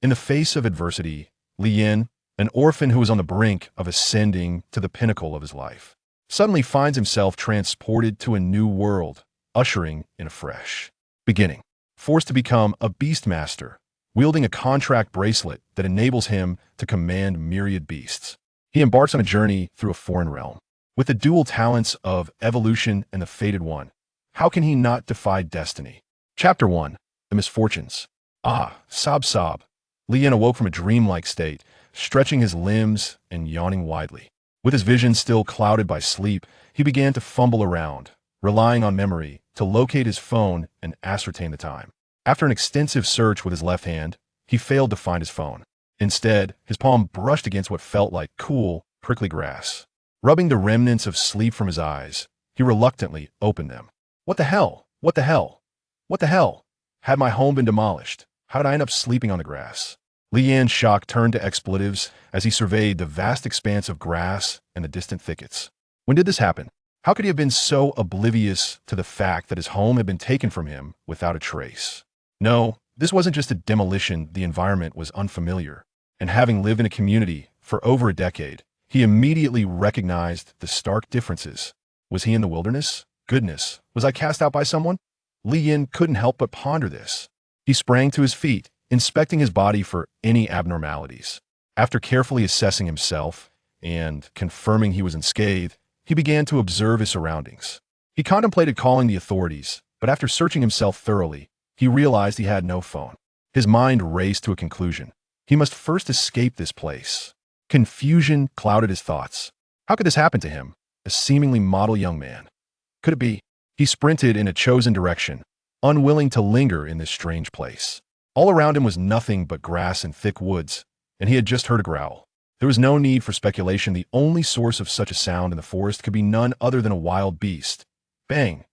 In the face of adversity, Lien, an orphan who was on the brink of ascending to the pinnacle of his life, suddenly finds himself transported to a new world, ushering in a fresh beginning. Forced to become a Beastmaster, wielding a contract bracelet that enables him to command myriad beasts, he embarks on a journey through a foreign realm. With the dual talents of evolution and the fated one, how can he not defy destiny? Chapter 1. The Misfortunes. Ah, sob sob. Lien awoke from a dreamlike state, stretching his limbs and yawning widely. With his vision still clouded by sleep, he began to fumble around, relying on memory to locate his phone and ascertain the time. After an extensive search with his left hand, he failed to find his phone. Instead, his palm brushed against what felt like cool, prickly grass. Rubbing the remnants of sleep from his eyes, he reluctantly opened them. What the hell? What the hell? What the hell? Had my home been demolished? How did I end up sleeping on the grass? Lian's shock turned to expletives as he surveyed the vast expanse of grass and the distant thickets. When did this happen? How could he have been so oblivious to the fact that his home had been taken from him without a trace? No, this wasn't just a demolition, the environment was unfamiliar. And having lived in a community for over a decade, he immediately recognized the stark differences. Was he in the wilderness? Goodness, was I cast out by someone? Lian couldn't help but ponder this. He sprang to his feet, inspecting his body for any abnormalities. After carefully assessing himself and confirming he was unscathed, he began to observe his surroundings. He contemplated calling the authorities, but after searching himself thoroughly, he realized he had no phone. His mind raced to a conclusion. He must first escape this place. Confusion clouded his thoughts. How could this happen to him, a seemingly model young man? Could it be? He sprinted in a chosen direction, unwilling to linger in this strange place. All around him was nothing but grass and thick woods, and he had just heard a growl. There was no need for speculation. The only source of such a sound in the forest could be none other than a wild beast. Bang!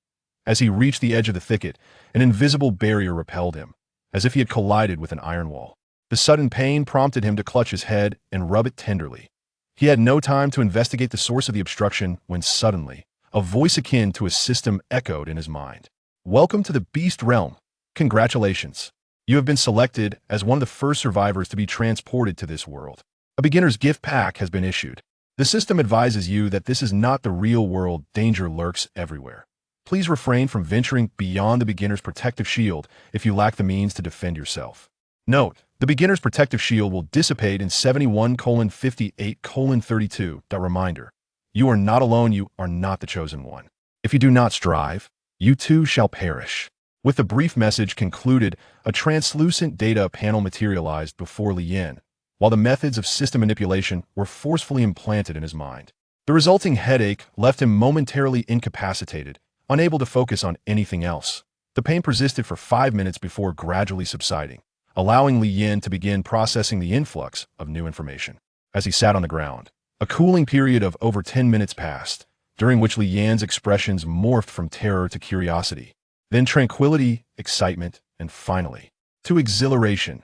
As he reached the edge of the thicket, an invisible barrier repelled him, as if he had collided with an iron wall. The sudden pain prompted him to clutch his head and rub it tenderly. He had no time to investigate the source of the obstruction when suddenly, a voice akin to a system echoed in his mind. Welcome to the Beast Realm. Congratulations. You have been selected as one of the first survivors to be transported to this world. A beginner's gift pack has been issued. The system advises you that this is not the real world. Danger lurks everywhere. Please refrain from venturing beyond the beginner's protective shield if you lack the means to defend yourself. Note, the beginner's protective shield will dissipate in 71:58:32. Reminder, you are not alone, you are not the chosen one. If you do not strive, you too shall perish. With the brief message concluded, a translucent data panel materialized before Lien, while the methods of system manipulation were forcefully implanted in his mind. The resulting headache left him momentarily incapacitated, unable to focus on anything else. The pain persisted for 5 minutes before gradually subsiding, allowing Lien to begin processing the influx of new information. As he sat on the ground, a cooling period of over 10 minutes passed, during which Lian's expressions morphed from terror to curiosity, then tranquility, excitement, and finally, to exhilaration.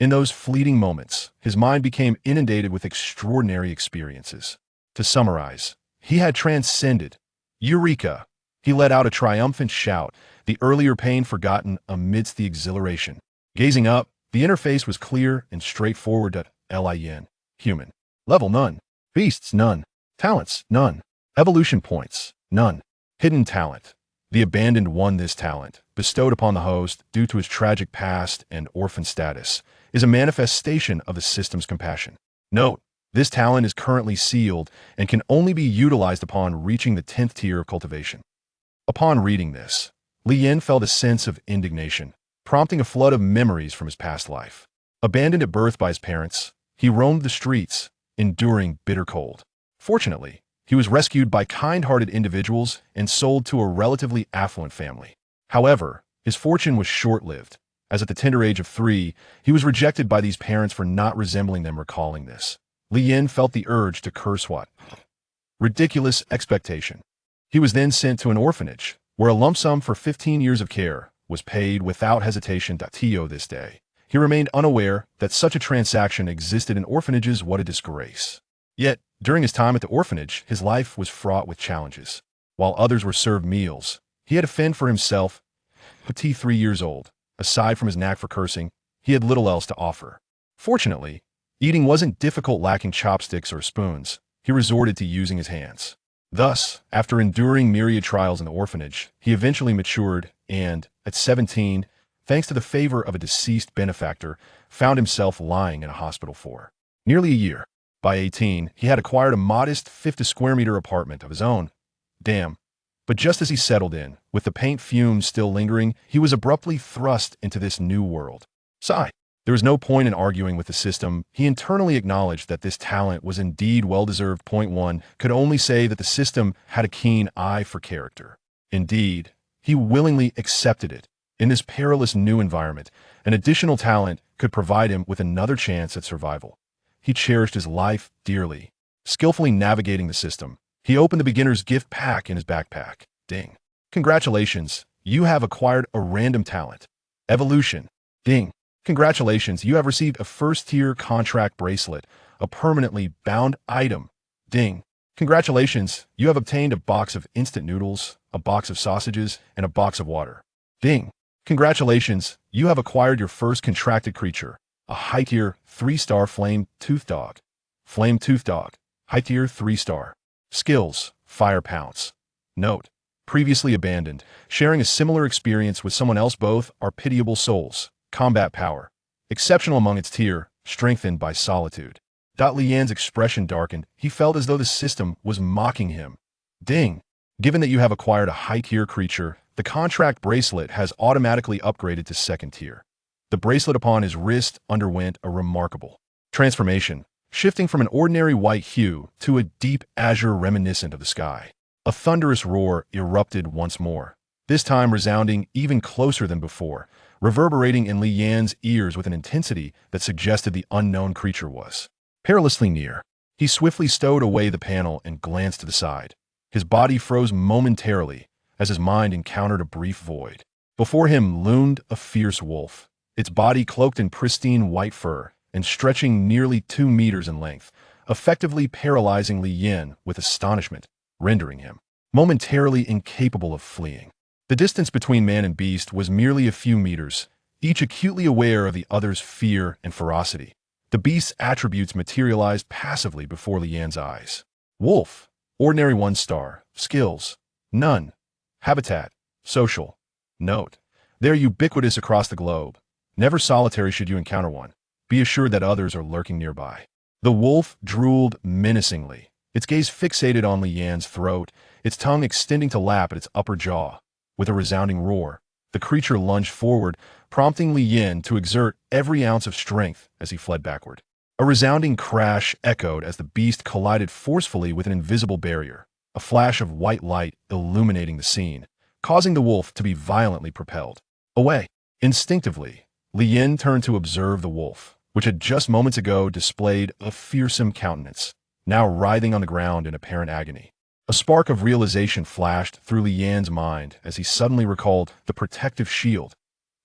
In those fleeting moments, his mind became inundated with extraordinary experiences. To summarize, he had transcended. Eureka! He let out a triumphant shout, the earlier pain forgotten amidst the exhilaration. Gazing up, the interface was clear and straightforward. Lin. Human. Level none. Beasts none. Talents none. Evolution points none. Hidden talent. The abandoned one. This talent, bestowed upon the host due to his tragic past and orphan status, is a manifestation of the system's compassion. Note, this talent is currently sealed and can only be utilized upon reaching the 10th tier of cultivation. Upon reading this, Lien felt a sense of indignation, prompting a flood of memories from his past life. Abandoned at birth by his parents, he roamed the streets, enduring bitter cold. Fortunately, he was rescued by kind-hearted individuals and sold to a relatively affluent family. However, his fortune was short-lived, as at the tender age of 3, he was rejected by these parents for not resembling them. Recalling this, Lien felt the urge to curse what ridiculous expectation. He was then sent to an orphanage, where a lump sum for 15 years of care was paid without hesitation. To this day, he remained unaware that such a transaction existed in orphanages. What a disgrace. Yet, during his time at the orphanage, his life was fraught with challenges. While others were served meals, he had to fend for himself. Petit 3 years old, aside from his knack for cursing, he had little else to offer. Fortunately, eating wasn't difficult lacking chopsticks or spoons. He resorted to using his hands. Thus, after enduring myriad trials in the orphanage, he eventually matured and, at 17, thanks to the favor of a deceased benefactor, found himself lying in a hospital for nearly a year. By 18, he had acquired a modest 50-square-meter apartment of his own. Damn. But just as he settled in, with the paint fumes still lingering, he was abruptly thrust into this new world. Sigh. There was no point in arguing with the system. He internally acknowledged that this talent was indeed well-deserved. Point one could only say that the system had a keen eye for character. Indeed, he willingly accepted it. In this perilous new environment, an additional talent could provide him with another chance at survival. He cherished his life dearly. Skillfully navigating the system, he opened the beginner's gift pack in his backpack. Ding. Congratulations, you have acquired a random talent. Evolution. Ding. Congratulations, you have received a first-tier contract bracelet, a permanently bound item. Ding. Congratulations, you have obtained a box of instant noodles, a box of sausages, and a box of water. Ding. Congratulations, you have acquired your first contracted creature, a high-tier 3-star flame-toothed dog. Flame-toothed dog. High-tier 3-star. Skills, Fire Pounce. Note, previously abandoned. Sharing a similar experience with someone else, both are pitiable souls. Combat power. Exceptional among its tier, strengthened by solitude. Lian's expression darkened. He felt as though the system was mocking him. Ding. Given that you have acquired a high-tier creature, the contract bracelet has automatically upgraded to 2nd tier. The bracelet upon his wrist underwent a remarkable transformation, shifting from an ordinary white hue to a deep azure reminiscent of the sky. A thunderous roar erupted once more, this time resounding even closer than before, reverberating in Lian's ears with an intensity that suggested the unknown creature was perilously near. He swiftly stowed away the panel and glanced to the side. His body froze momentarily as his mind encountered a brief void. Before him loomed a fierce wolf, its body cloaked in pristine white fur and stretching nearly 2 meters in length, effectively paralyzing Lian with astonishment, rendering him momentarily incapable of fleeing. The distance between man and beast was merely a few meters, each acutely aware of the other's fear and ferocity. The beast's attributes materialized passively before Lian's eyes. Wolf. Ordinary 1-star. Skills. None. Habitat. Social. Note. They're ubiquitous across the globe. Never solitary should you encounter one. Be assured that others are lurking nearby. The wolf drooled menacingly, its gaze fixated on Lian's throat, its tongue extending to lap at its upper jaw. With a resounding roar, the creature lunged forward, prompting Lian to exert every ounce of strength as he fled backward. A resounding crash echoed as the beast collided forcefully with an invisible barrier, a flash of white light illuminating the scene, causing the wolf to be violently propelled away. Instinctively, Lian turned to observe the wolf, which had just moments ago displayed a fearsome countenance, now writhing on the ground in apparent agony. A spark of realization flashed through Lian's mind as he suddenly recalled the protective shield.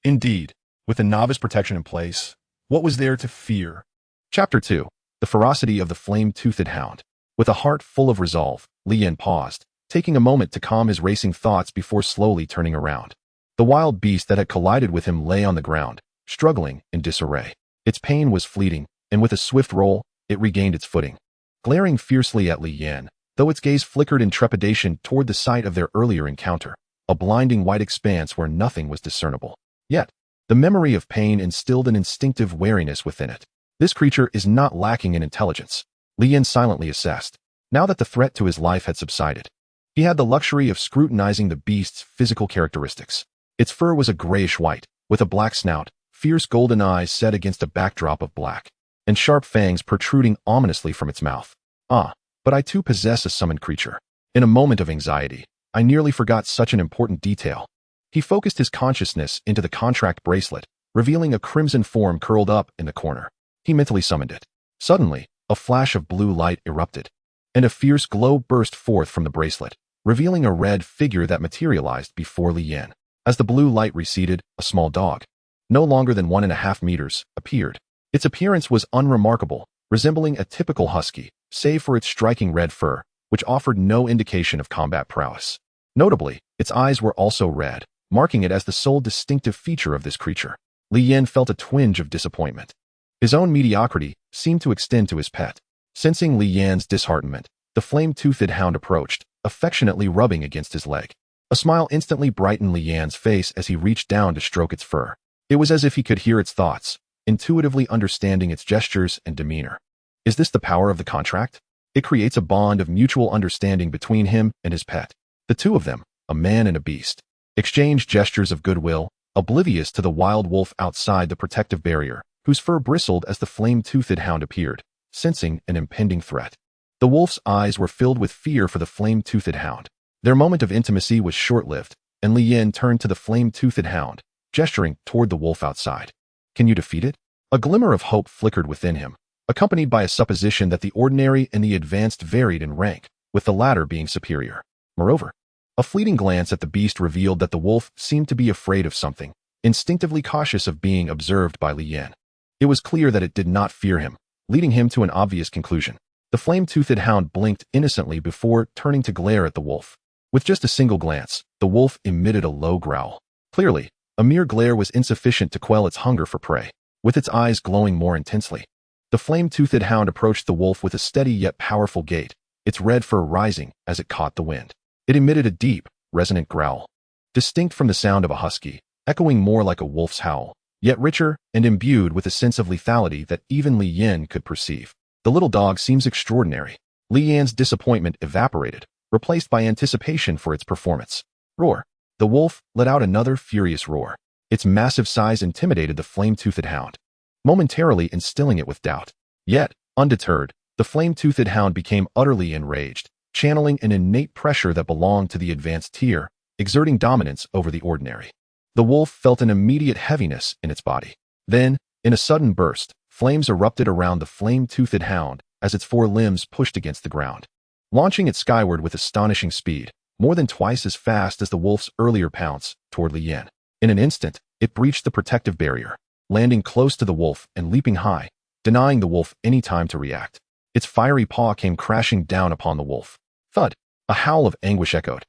Indeed, with the novice protection in place, what was there to fear? Chapter 2. The Ferocity of the Flame-Toothed Hound. With a heart full of resolve, Lian paused, taking a moment to calm his racing thoughts before slowly turning around. The wild beast that had collided with him lay on the ground, struggling in disarray. Its pain was fleeting, and with a swift roll, it regained its footing. Glaring fiercely at Lian, though its gaze flickered in trepidation toward the site of their earlier encounter, a blinding white expanse where nothing was discernible. Yet, the memory of pain instilled an instinctive wariness within it. This creature is not lacking in intelligence, Lian silently assessed, now that the threat to his life had subsided. He had the luxury of scrutinizing the beast's physical characteristics. Its fur was a grayish white, with a black snout, fierce golden eyes set against a backdrop of black, and sharp fangs protruding ominously from its mouth. Ah, but I too possess a summoned creature. In a moment of anxiety, I nearly forgot such an important detail. He focused his consciousness into the contract bracelet, revealing a crimson form curled up in the corner. He mentally summoned it. Suddenly, a flash of blue light erupted, and a fierce glow burst forth from the bracelet, revealing a red figure that materialized before Lian. As the blue light receded, a small dog, no longer than 1.5 meters, appeared. Its appearance was unremarkable, resembling a typical husky, save for its striking red fur, which offered no indication of combat prowess. Notably, its eyes were also red, marking it as the sole distinctive feature of this creature. Lian felt a twinge of disappointment. His own mediocrity seemed to extend to his pet. Sensing Li Yan's disheartenment, the flame-toothed hound approached, affectionately rubbing against his leg. A smile instantly brightened Li Yan's face as he reached down to stroke its fur. It was as if he could hear its thoughts, intuitively understanding its gestures and demeanor. Is this the power of the contract? It creates a bond of mutual understanding between him and his pet. The two of them, a man and a beast, exchange gestures of goodwill, oblivious to the wild wolf outside the protective barrier, whose fur bristled as the flame-toothed hound appeared, sensing an impending threat. The wolf's eyes were filled with fear for the flame-toothed hound. Their moment of intimacy was short-lived, and Li Yan turned to the flame-toothed hound, gesturing toward the wolf outside. Can you defeat it? A glimmer of hope flickered within him, accompanied by a supposition that the ordinary and the advanced varied in rank, with the latter being superior. Moreover, a fleeting glance at the beast revealed that the wolf seemed to be afraid of something, instinctively cautious of being observed by Li Yan. It was clear that it did not fear him, leading him to an obvious conclusion. The flame-toothed hound blinked innocently before turning to glare at the wolf. With just a single glance, the wolf emitted a low growl. Clearly, a mere glare was insufficient to quell its hunger for prey, with its eyes glowing more intensely. The flame-toothed hound approached the wolf with a steady yet powerful gait, its red fur rising as it caught the wind. It emitted a deep, resonant growl, distinct from the sound of a husky, echoing more like a wolf's howl, yet richer and imbued with a sense of lethality that even Li Yan could perceive. The little dog seems extraordinary. Li Yan's disappointment evaporated, replaced by anticipation for its performance. Roar. The wolf let out another furious roar. Its massive size intimidated the flame-toothed hound, momentarily instilling it with doubt. Yet, undeterred, the flame-toothed hound became utterly enraged, channeling an innate pressure that belonged to the advanced tier, exerting dominance over the ordinary. The wolf felt an immediate heaviness in its body. Then, in a sudden burst, flames erupted around the flame-toothed hound as its four limbs pushed against the ground, launching it skyward with astonishing speed, more than twice as fast as the wolf's earlier pounce toward Li Yan. In an instant, it breached the protective barrier, landing close to the wolf and leaping high, denying the wolf any time to react. Its fiery paw came crashing down upon the wolf. Thud! A howl of anguish echoed,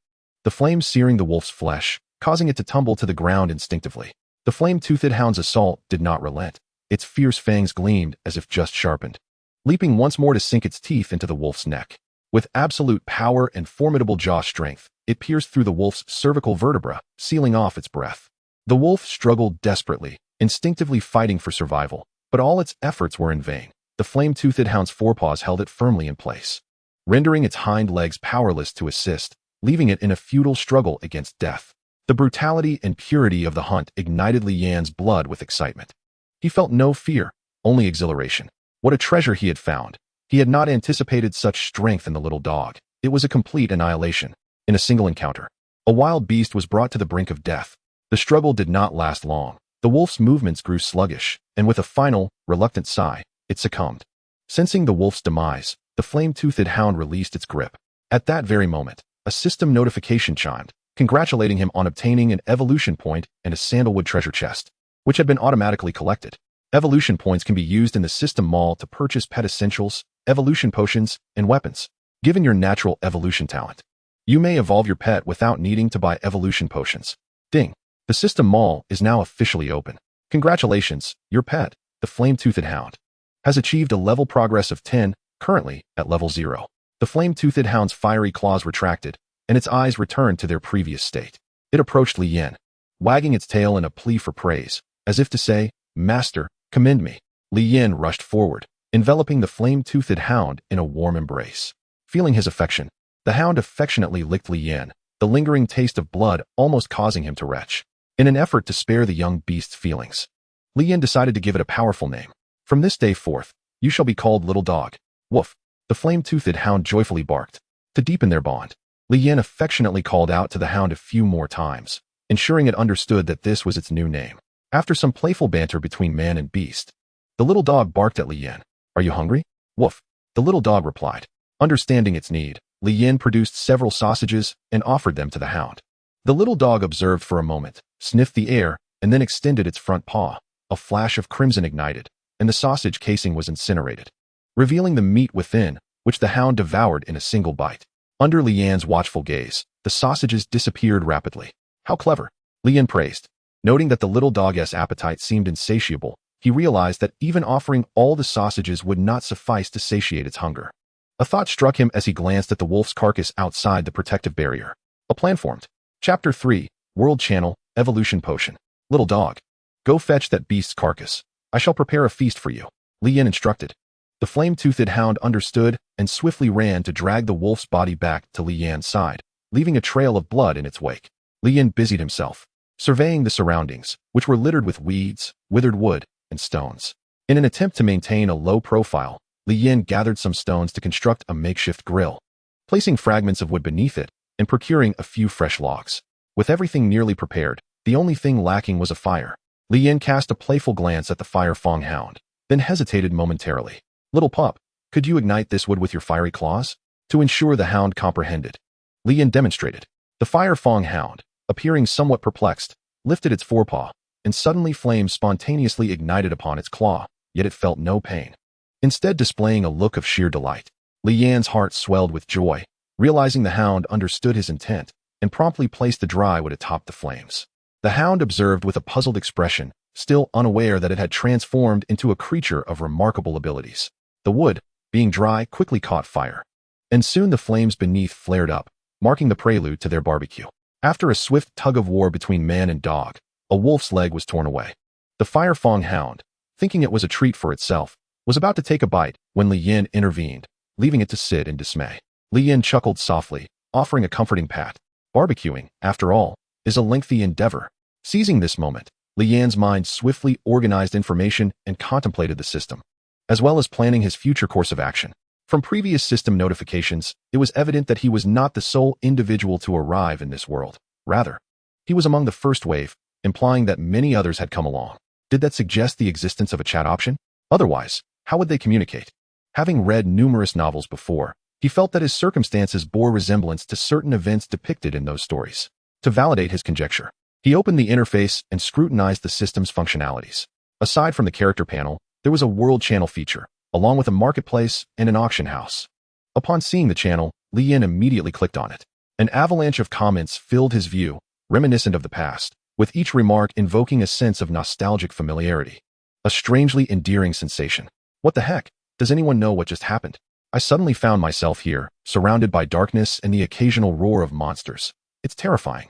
the flames searing the wolf's flesh, causing it to tumble to the ground instinctively. The flame-toothed hound's assault did not relent. Its fierce fangs gleamed as if just sharpened, leaping once more to sink its teeth into the wolf's neck. With absolute power and formidable jaw strength, it pierced through the wolf's cervical vertebra, sealing off its breath. The wolf struggled desperately, instinctively fighting for survival, but all its efforts were in vain. The flame-toothed hound's forepaws held it firmly in place, rendering its hind legs powerless to assist, leaving it in a futile struggle against death. The brutality and purity of the hunt ignited Li Yan's blood with excitement. He felt no fear, only exhilaration. What a treasure he had found. He had not anticipated such strength in the little dog. It was a complete annihilation. In a single encounter, a wild beast was brought to the brink of death. The struggle did not last long. The wolf's movements grew sluggish, and with a final, reluctant sigh, it succumbed. Sensing the wolf's demise, the flame-toothed hound released its grip. At that very moment, a system notification chimed, congratulating him on obtaining an evolution point and a sandalwood treasure chest, which had been automatically collected. Evolution points can be used in the system mall to purchase pet essentials, evolution potions, and weapons. Given your natural evolution talent, you may evolve your pet without needing to buy evolution potions. Ding! The system mall is now officially open. Congratulations, your pet, the flame-toothed hound, has achieved a level progress of 10, currently at level 0. The flame-toothed hound's fiery claws retracted, and its eyes returned to their previous state. It approached Li Yan, wagging its tail in a plea for praise, as if to say, "Master, commend me." Li Yan rushed forward, enveloping the flame-toothed hound in a warm embrace. Feeling his affection, the hound affectionately licked Li Yan, the lingering taste of blood almost causing him to retch. In an effort to spare the young beast's feelings, Li Yan decided to give it a powerful name. From this day forth, you shall be called Little Dog. Woof! The flame-toothed hound joyfully barked. To deepen their bond, Li Yan affectionately called out to the hound a few more times, ensuring it understood that this was its new name. After some playful banter between man and beast, the little dog barked at Li Yan. Are you hungry? Woof! The little dog replied. Understanding its need, Li Yan produced several sausages and offered them to the hound. The little dog observed for a moment, sniffed the air, and then extended its front paw. A flash of crimson ignited, and the sausage casing was incinerated, revealing the meat within, which the hound devoured in a single bite. Under Li Yan's watchful gaze, the sausages disappeared rapidly. How clever! Li Yan praised, noting that the little dog's appetite seemed insatiable, he realized that even offering all the sausages would not suffice to satiate its hunger. A thought struck him as he glanced at the wolf's carcass outside the protective barrier. A plan formed. Chapter 3, World Channel, Evolution Potion. Little dog, go fetch that beast's carcass. I shall prepare a feast for you, Li Yin instructed. The flame-toothed hound understood and swiftly ran to drag the wolf's body back to Li Yan's side, leaving a trail of blood in its wake. Li Yin busied himself, surveying the surroundings, which were littered with weeds, withered wood, and stones. In an attempt to maintain a low profile, Li Yin gathered some stones to construct a makeshift grill, placing fragments of wood beneath it and procuring a few fresh logs. With everything nearly prepared, the only thing lacking was a fire. Li Yin cast a playful glance at the fire-fang hound, then hesitated momentarily. Little pup, could you ignite this wood with your fiery claws? To ensure the hound comprehended, Li Yin demonstrated. The fire-fang hound, appearing somewhat perplexed, lifted its forepaw, and suddenly flames spontaneously ignited upon its claw, yet it felt no pain. Instead displaying a look of sheer delight. Li Yan's heart swelled with joy, realizing the hound understood his intent, and promptly placed the dry wood atop the flames. The hound observed with a puzzled expression, still unaware that it had transformed into a creature of remarkable abilities. The wood, being dry, quickly caught fire, and soon the flames beneath flared up, marking the prelude to their barbecue. After a swift tug-of-war between man and dog, a wolf's leg was torn away. The fire-fang hound, thinking it was a treat for itself, was about to take a bite when Li Yin intervened, leaving it to sit in dismay. Li Yin chuckled softly, offering a comforting pat. Barbecuing, after all, is a lengthy endeavor. Seizing this moment, Li Yan's mind swiftly organized information and contemplated the system, as well as planning his future course of action. From previous system notifications, it was evident that he was not the sole individual to arrive in this world. Rather, he was among the first wave, implying that many others had come along. Did that suggest the existence of a chat option? Otherwise, how would they communicate? Having read numerous novels before, he felt that his circumstances bore resemblance to certain events depicted in those stories. To validate his conjecture, he opened the interface and scrutinized the system's functionalities. Aside from the character panel, there was a world channel feature, along with a marketplace and an auction house. Upon seeing the channel, Li Yin immediately clicked on it. An avalanche of comments filled his view, reminiscent of the past, with each remark invoking a sense of nostalgic familiarity. A strangely endearing sensation. What the heck? Does anyone know what just happened? I suddenly found myself here, surrounded by darkness and the occasional roar of monsters. It's terrifying.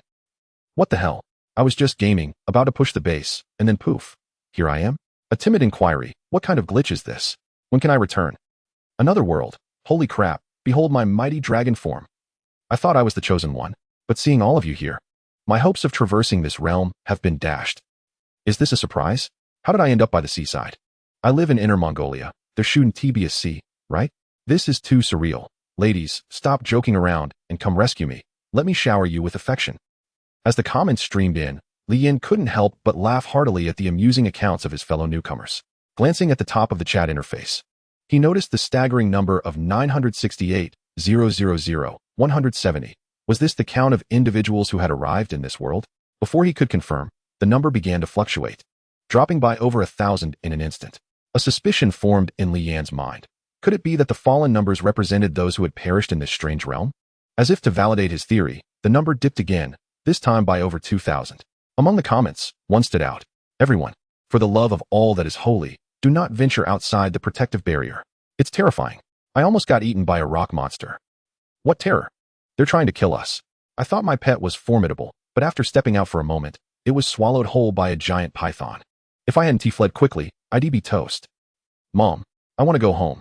What the hell? I was just gaming, about to push the base, and then poof. Here I am? A timid inquiry. What kind of glitch is this? When can I return? Another world. Holy crap, behold my mighty dragon form. I thought I was the chosen one, but seeing all of you here, my hopes of traversing this realm have been dashed. Is this a surprise? How did I end up by the seaside? I live in Inner Mongolia. There shouldn't be a sea, right? This is too surreal. Ladies, stop joking around and come rescue me. Let me shower you with affection. As the comments streamed in, Li Yin couldn't help but laugh heartily at the amusing accounts of his fellow newcomers. Glancing at the top of the chat interface, he noticed the staggering number of 968,000,170. Was this the count of individuals who had arrived in this world? Before he could confirm, the number began to fluctuate, dropping by over 1,000 in an instant. A suspicion formed in Li Yan's mind. Could it be that the fallen numbers represented those who had perished in this strange realm? As if to validate his theory, the number dipped again, this time by over 2,000. Among the comments, one stood out. Everyone, for the love of all that is holy, do not venture outside the protective barrier. It's terrifying. I almost got eaten by a rock monster. What terror? They're trying to kill us. I thought my pet was formidable, but after stepping out for a moment, it was swallowed whole by a giant python. If I hadn't fled quickly, I'd be toast. Mom, I want to go home.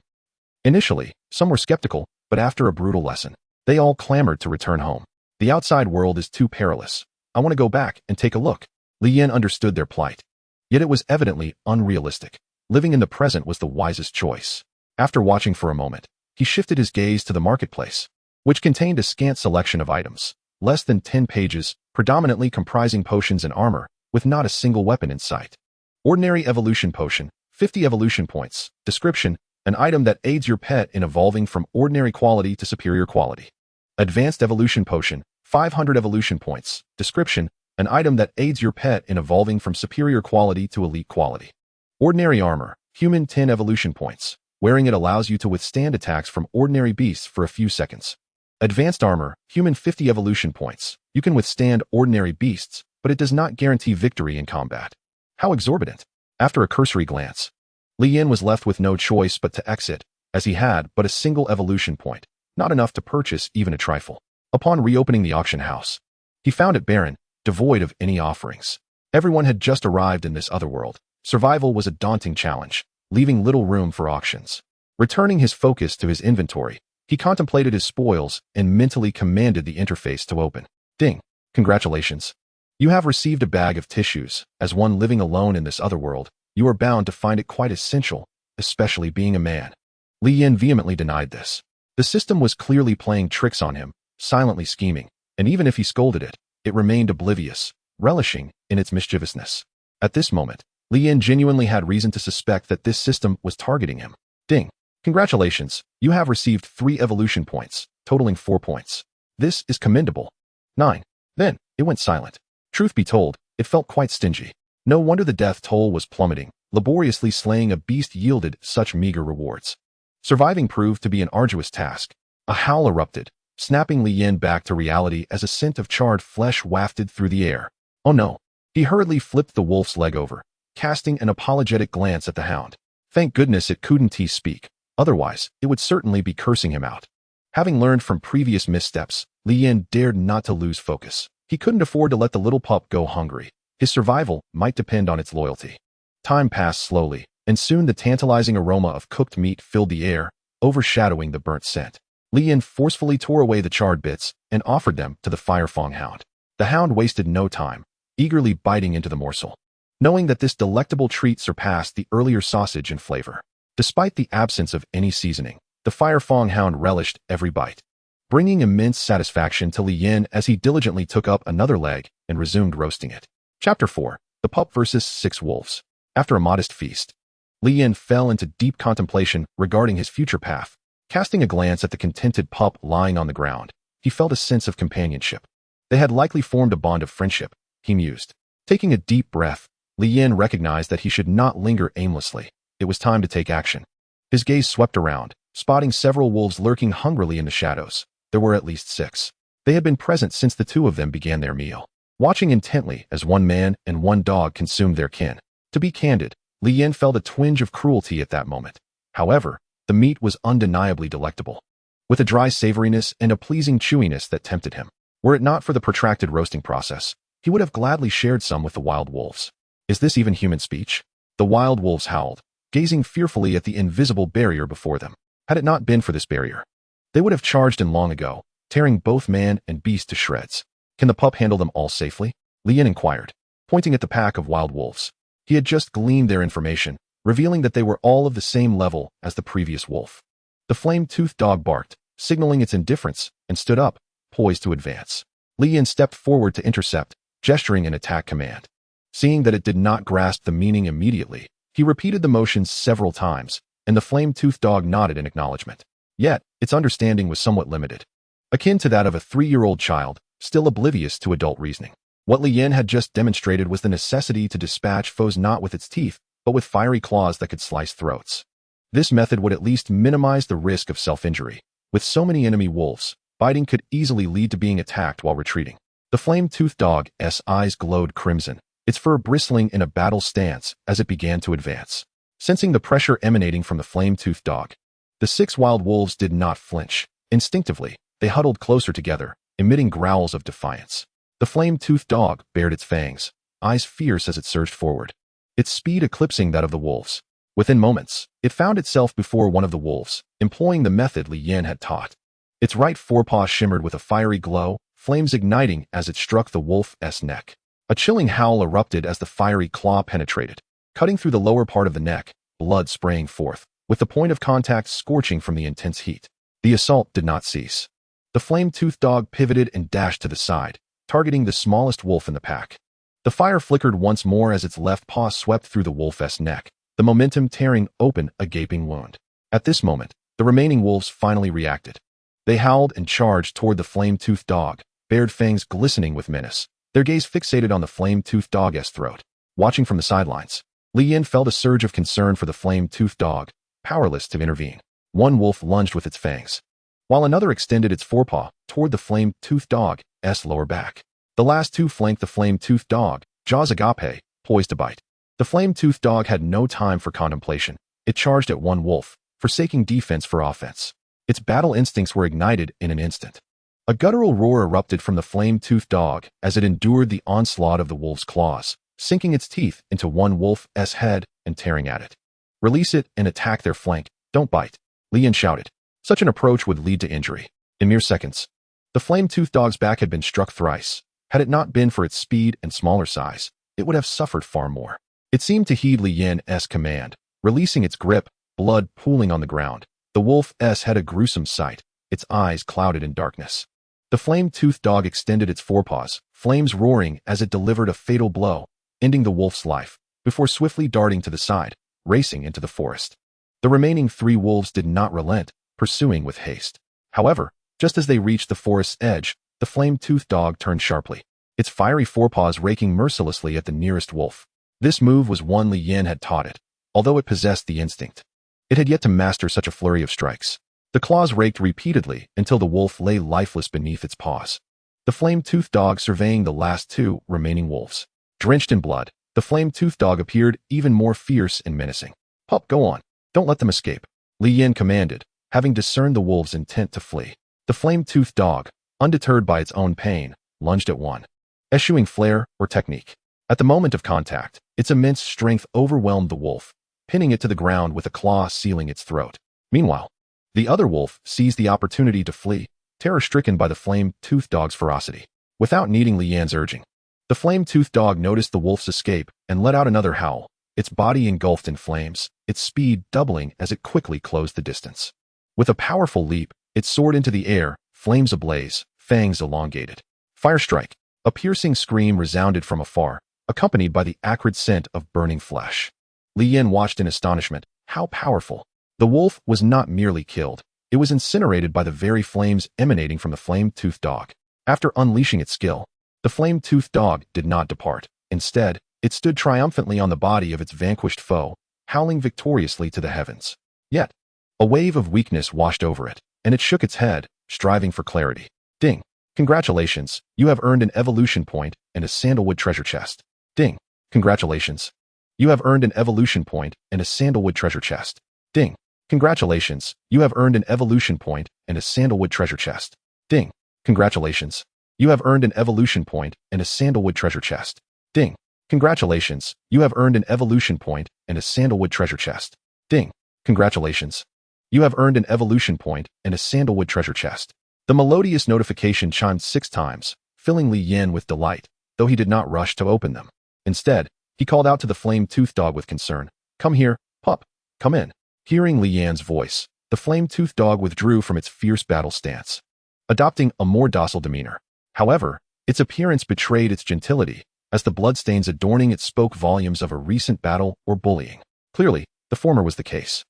Initially, some were skeptical, but after a brutal lesson, they all clamored to return home. The outside world is too perilous. I want to go back and take a look. Li Yin understood their plight. Yet it was evidently unrealistic. Living in the present was the wisest choice. After watching for a moment, he shifted his gaze to the marketplace, which contained a scant selection of items, less than 10 pages, predominantly comprising potions and armor, with not a single weapon in sight. Ordinary evolution potion, 50 evolution points. Description, an item that aids your pet in evolving from ordinary quality to superior quality. Advanced evolution potion, 500 evolution points. Description, an item that aids your pet in evolving from superior quality to elite quality. Ordinary armor, human 10 evolution points. Wearing it allows you to withstand attacks from ordinary beasts for a few seconds. Advanced armor, human 50 evolution points. You can withstand ordinary beasts, but it does not guarantee victory in combat. How exorbitant. After a cursory glance, Li Yin was left with no choice but to exit, as he had but a single evolution point, not enough to purchase even a trifle. Upon reopening the auction house, he found it barren, devoid of any offerings. Everyone had just arrived in this other world. Survival was a daunting challenge, leaving little room for auctions. Returning his focus to his inventory, he contemplated his spoils and mentally commanded the interface to open. Ding! Congratulations. You have received a bag of tissues. As one living alone in this other world, you are bound to find it quite essential, especially being a man. Li Yin vehemently denied this. The system was clearly playing tricks on him, silently scheming, and even if he scolded it, it remained oblivious, relishing in its mischievousness. At this moment, Li Yin genuinely had reason to suspect that this system was targeting him. Ding! Congratulations, you have received 3 evolution points, totaling 4 points. This is commendable. 9. Then, it went silent. Truth be told, it felt quite stingy. No wonder the death toll was plummeting. Laboriously slaying a beast yielded such meager rewards. Surviving proved to be an arduous task. A howl erupted, snapping Li Yin back to reality as a scent of charred flesh wafted through the air. Oh no! He hurriedly flipped the wolf's leg over, casting an apologetic glance at the hound. Thank goodness it couldn't speak. Otherwise, it would certainly be cursing him out. Having learned from previous missteps, Li Yin dared not to lose focus. He couldn't afford to let the little pup go hungry. His survival might depend on its loyalty. Time passed slowly, and soon the tantalizing aroma of cooked meat filled the air, overshadowing the burnt scent. Li Yin forcefully tore away the charred bits and offered them to the Firefang hound. The hound wasted no time, eagerly biting into the morsel, knowing that this delectable treat surpassed the earlier sausage in flavor. Despite the absence of any seasoning, the Firefang hound relished every bite, bringing immense satisfaction to Li Yin as he diligently took up another leg and resumed roasting it. Chapter 4. The Pup vs. 6 Wolves. After a modest feast, Li Yin fell into deep contemplation regarding his future path. Casting a glance at the contented pup lying on the ground, he felt a sense of companionship. They had likely formed a bond of friendship, he mused. Taking a deep breath, Li Yin recognized that he should not linger aimlessly. It was time to take action. His gaze swept around, spotting several wolves lurking hungrily in the shadows. There were at least 6. They had been present since the 2 of them began their meal, watching intently as 1 man and 1 dog consumed their kin. To be candid, Li Yin felt a twinge of cruelty at that moment. However, the meat was undeniably delectable, with a dry savoriness and a pleasing chewiness that tempted him. Were it not for the protracted roasting process, he would have gladly shared some with the wild wolves. Is this even human speech? The wild wolves howled, gazing fearfully at the invisible barrier before them. Had it not been for this barrier, they would have charged in long ago, tearing both man and beast to shreds. Can the pup handle them all safely? Li Yin inquired, pointing at the pack of wild wolves. He had just gleaned their information, revealing that they were all of the same level as the previous wolf. The flame-toothed dog barked, signaling its indifference, and stood up, poised to advance. Li Yin stepped forward to intercept, gesturing an attack command. Seeing that it did not grasp the meaning immediately, he repeated the motions several times, and the flame-toothed dog nodded in acknowledgement. Yet, its understanding was somewhat limited, akin to that of a 3-year-old child, still oblivious to adult reasoning. What Li Yin had just demonstrated was the necessity to dispatch foes not with its teeth, but with fiery claws that could slice throats. This method would at least minimize the risk of self-injury. With so many enemy wolves, biting could easily lead to being attacked while retreating. The flame-toothed dog's eyes glowed crimson, its fur bristling in a battle stance as it began to advance. Sensing the pressure emanating from the flame-toothed dog, the 6 wild wolves did not flinch. Instinctively, they huddled closer together, emitting growls of defiance. The flame-toothed dog bared its fangs, eyes fierce as it surged forward, its speed eclipsing that of the wolves. Within moments, it found itself before one of the wolves, employing the method Li Yin had taught. Its right forepaw shimmered with a fiery glow, flames igniting as it struck the wolf's neck. A chilling howl erupted as the fiery claw penetrated, cutting through the lower part of the neck, blood spraying forth, with the point of contact scorching from the intense heat. The assault did not cease. The flame-toothed dog pivoted and dashed to the side, targeting the smallest wolf in the pack. The fire flickered once more as its left paw swept through the wolf's neck, the momentum tearing open a gaping wound. At this moment, the remaining wolves finally reacted. They howled and charged toward the flame-toothed dog, bared fangs glistening with menace, their gaze fixated on the flame-toothed dog's throat. Watching from the sidelines, Li Yin felt a surge of concern for the flame-toothed dog, powerless to intervene. One wolf lunged with its fangs, while another extended its forepaw toward the flame-toothed dog's lower back. The last 2 flanked the flame-toothed dog, jaws agape, poised to bite. The flame-toothed dog had no time for contemplation. It charged at one wolf, forsaking defense for offense. Its battle instincts were ignited in an instant. A guttural roar erupted from the flame-toothed dog as it endured the onslaught of the wolf's claws, sinking its teeth into one wolf's head and tearing at it. Release it and attack their flank. Don't bite, Lian shouted. Such an approach would lead to injury. In mere seconds, the flame-toothed dog's back had been struck thrice. Had it not been for its speed and smaller size, it would have suffered far more. It seemed to heed Lian's command, releasing its grip, blood pooling on the ground. The wolf's had a gruesome sight, its eyes clouded in darkness. The flame-toothed dog extended its forepaws, flames roaring as it delivered a fatal blow, ending the wolf's life, before swiftly darting to the side, racing into the forest. The remaining 3 wolves did not relent, pursuing with haste. However, just as they reached the forest's edge, the flame-toothed dog turned sharply, its fiery forepaws raking mercilessly at the nearest wolf. This move was one Lian had taught it, although it possessed the instinct. It had yet to master such a flurry of strikes. The claws raked repeatedly until the wolf lay lifeless beneath its paws. The flame-toothed dog surveying the last 2 remaining wolves. Drenched in blood, the flame-toothed dog appeared even more fierce and menacing. Pup, go on. Don't let them escape, Lian commanded, having discerned the wolves' intent to flee. The flame-toothed dog, undeterred by its own pain, lunged at one, eschewing flair or technique. At the moment of contact, its immense strength overwhelmed the wolf, pinning it to the ground with a claw sealing its throat. Meanwhile, the other wolf seized the opportunity to flee, terror-stricken by the flame-toothed dog's ferocity. Without needing Lian's urging, the flame-toothed dog noticed the wolf's escape and let out another howl, its body engulfed in flames, its speed doubling as it quickly closed the distance. With a powerful leap, it soared into the air, flames ablaze, fangs elongated. Fire strike! A piercing scream resounded from afar, accompanied by the acrid scent of burning flesh. Lian watched in astonishment. How powerful! The wolf was not merely killed, it was incinerated by the very flames emanating from the flame-toothed dog. After unleashing its skill, the flame-toothed dog did not depart. Instead, it stood triumphantly on the body of its vanquished foe, howling victoriously to the heavens. Yet, a wave of weakness washed over it, and it shook its head, striving for clarity. Ding! Congratulations, you have earned an evolution point and a sandalwood treasure chest. Ding! Congratulations. You have earned an evolution point and a sandalwood treasure chest. Ding! Congratulations, you have earned an evolution point and a sandalwood treasure chest. Ding! Congratulations. You have earned an evolution point and a sandalwood treasure chest. Ding! Congratulations, you have earned an evolution point and a sandalwood treasure chest. Ding! Congratulations. You have earned an evolution point and a sandalwood treasure chest. The melodious notification chimed 6 times, filling Lian with delight, though he did not rush to open them. Instead, he called out to the flame-toothed dog with concern. Come here, pup. Come in. Hearing Lian's voice, the flame-toothed dog withdrew from its fierce battle stance, adopting a more docile demeanor. However, its appearance betrayed its gentility, as the bloodstains adorning it spoke volumes of a recent battle or bullying. Clearly, the former was the case.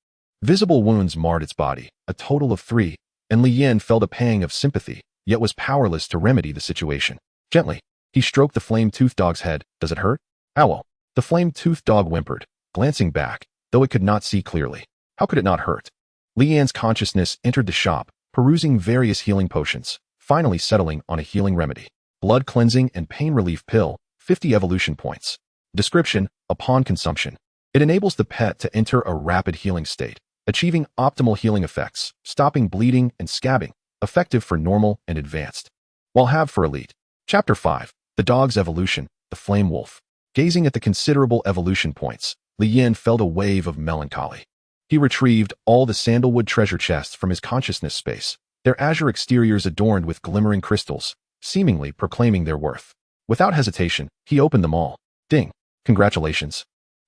Visible wounds marred its body, a total of 3, and Lian felt a pang of sympathy, yet was powerless to remedy the situation. Gently, he stroked the flame-toothed dog's head. Does it hurt? Ow! The flame-toothed dog whimpered, glancing back, though it could not see clearly. How could it not hurt? Lian's consciousness entered the shop, perusing various healing potions, finally settling on a healing remedy. Blood cleansing and pain relief pill, 50 evolution points. Description: upon consumption, it enables the pet to enter a rapid healing state, achieving optimal healing effects, stopping bleeding and scabbing, effective for normal and advanced. While have for elite. Chapter 5. The Dog's Evolution, the Flame Wolf. Gazing at the considerable evolution points, Lian felt a wave of melancholy. He retrieved all the sandalwood treasure chests from his consciousness space, their azure exteriors adorned with glimmering crystals, seemingly proclaiming their worth. Without hesitation, he opened them all. Ding! Congratulations.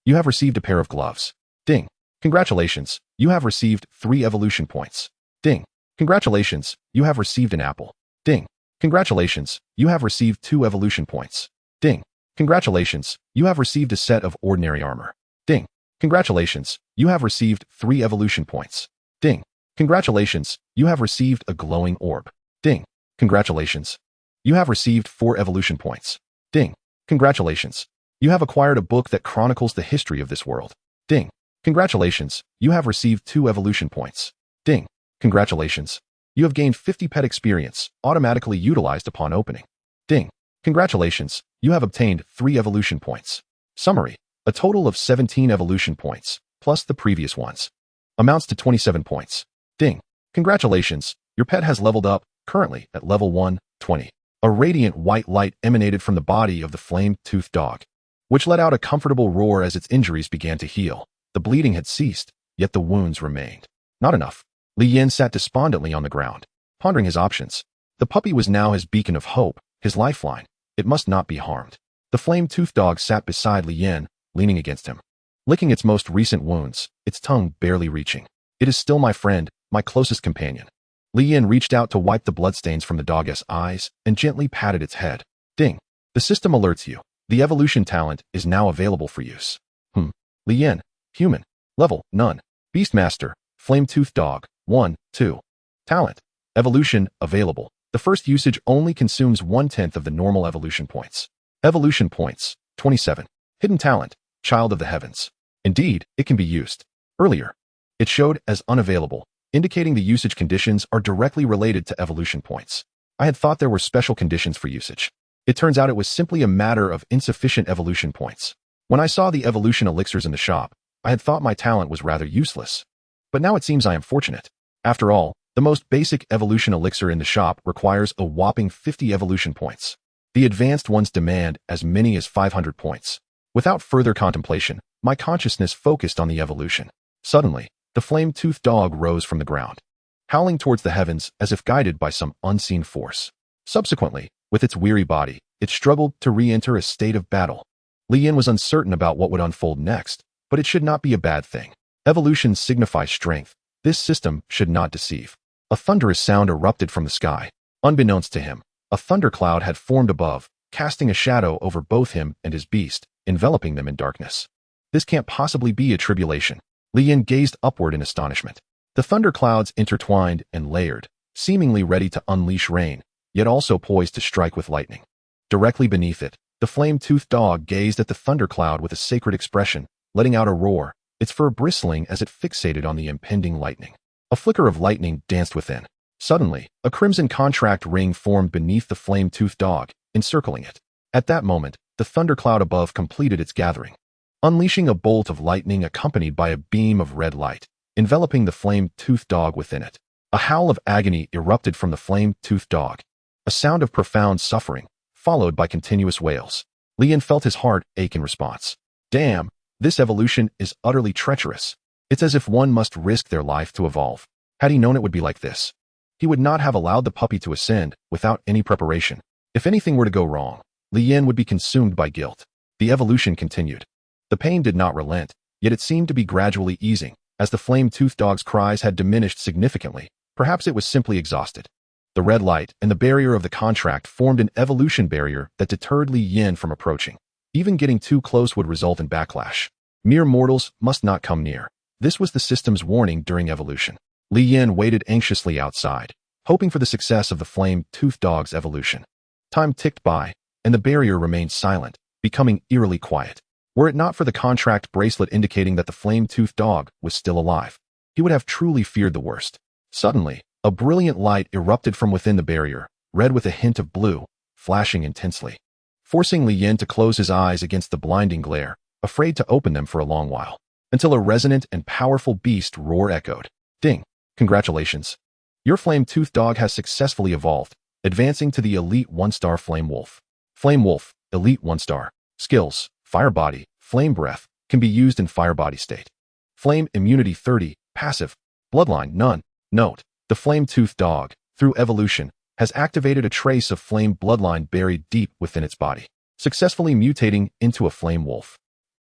You have received a pair of gloves. Ding! Congratulations, you have received 3 evolution points. Ding! Congratulations, you have received an apple. Ding! Congratulations, you have received 2 evolution points. Ding! Congratulations, you have received a set of ordinary armor. Ding! Congratulations, you have received 3 evolution points. Ding! Congratulations, you have received a glowing orb. Ding! Congratulations. You have received 4 evolution points. Ding! Congratulations. You have acquired a book that chronicles the history of this world. Ding! Congratulations, you have received 2 evolution points. Ding! Congratulations. You have gained 50 pet experience, automatically utilized upon opening. Ding! Congratulations, you have obtained 3 evolution points. Summary: A total of 17 evolution points, plus the previous ones. Amounts to 27 points. Ding. Congratulations, your pet has leveled up, currently at level 120. A radiant white light emanated from the body of the flame-toothed dog, which let out a comfortable roar as its injuries began to heal. The bleeding had ceased, yet the wounds remained. Not enough. Li Yin sat despondently on the ground, pondering his options. The puppy was now his beacon of hope, his lifeline. It must not be harmed. The flame-toothed dog sat beside Li Yin, leaning against him, licking its most recent wounds, its tongue barely reaching. It is still my friend, my closest companion. Li Yin reached out to wipe the bloodstains from the dog's eyes and gently patted its head. Ding. The system alerts you. The evolution talent is now available for use. Li Yin. Human. Level, none. Beastmaster. Flame-toothed dog. 1, 2. Talent. Evolution, available. The first usage only consumes 1/10 of the normal evolution points. Evolution points, 27. Hidden talent. Child of the heavens. Indeed, it can be used. Earlier, it showed as unavailable, indicating the usage conditions are directly related to evolution points. I had thought there were special conditions for usage. It turns out it was simply a matter of insufficient evolution points. When I saw the evolution elixirs in the shop, I had thought my talent was rather useless. But now it seems I am fortunate. After all, the most basic evolution elixir in the shop requires a whopping 50 evolution points. The advanced ones demand as many as 500 points. Without further contemplation, my consciousness focused on the evolution. Suddenly, the flame-toothed dog rose from the ground, howling towards the heavens as if guided by some unseen force. Subsequently, with its weary body, it struggled to re-enter a state of battle. Li Yin was uncertain about what would unfold next, but it should not be a bad thing. Evolution signifies strength. This system should not deceive. A thunderous sound erupted from the sky. Unbeknownst to him, a thundercloud had formed above, casting a shadow over both him and his beast, enveloping them in darkness. This can't possibly be a tribulation. Li Yin gazed upward in astonishment. The thunderclouds intertwined and layered, seemingly ready to unleash rain, yet also poised to strike with lightning. Directly beneath it, the flame-toothed dog gazed at the thundercloud with a sacred expression, letting out a roar, its fur bristling as it fixated on the impending lightning. A flicker of lightning danced within. Suddenly, a crimson contract ring formed beneath the flame-toothed dog, encircling it. At that moment, the thundercloud above completed its gathering, unleashing a bolt of lightning accompanied by a beam of red light, enveloping the flame-toothed dog within it. A howl of agony erupted from the flame-toothed dog, a sound of profound suffering, followed by continuous wails. Li Yin felt his heart ache in response. Damn, this evolution is utterly treacherous. It's as if one must risk their life to evolve. Had he known it would be like this, he would not have allowed the puppy to ascend without any preparation. If anything were to go wrong, Li Yin would be consumed by guilt. The evolution continued. The pain did not relent, yet it seemed to be gradually easing, as the flame-toothed dog's cries had diminished significantly. Perhaps it was simply exhausted. The red light and the barrier of the contract formed an evolution barrier that deterred Li Yin from approaching. Even getting too close would result in backlash. Mere mortals must not come near. This was the system's warning during evolution. Li Yin waited anxiously outside, hoping for the success of the flame-toothed dog's evolution. Time ticked by, and the barrier remained silent, becoming eerily quiet. Were it not for the contract bracelet indicating that the flame-toothed dog was still alive, he would have truly feared the worst. Suddenly, a brilliant light erupted from within the barrier, red with a hint of blue, flashing intensely, forcing Li Yin to close his eyes against the blinding glare, afraid to open them for a long while, until a resonant and powerful beast roar echoed. Ding! Congratulations! Your flame-toothed dog has successfully evolved, advancing to the Elite 1-star Flame Wolf. Flame Wolf, Elite 1-star. Skills, Fire Body, Flame Breath, can be used in Fire Body state. Flame Immunity 30, Passive. Bloodline, none. Note, the flame-toothed dog, through evolution, has activated a trace of flame bloodline buried deep within its body, successfully mutating into a Flame Wolf.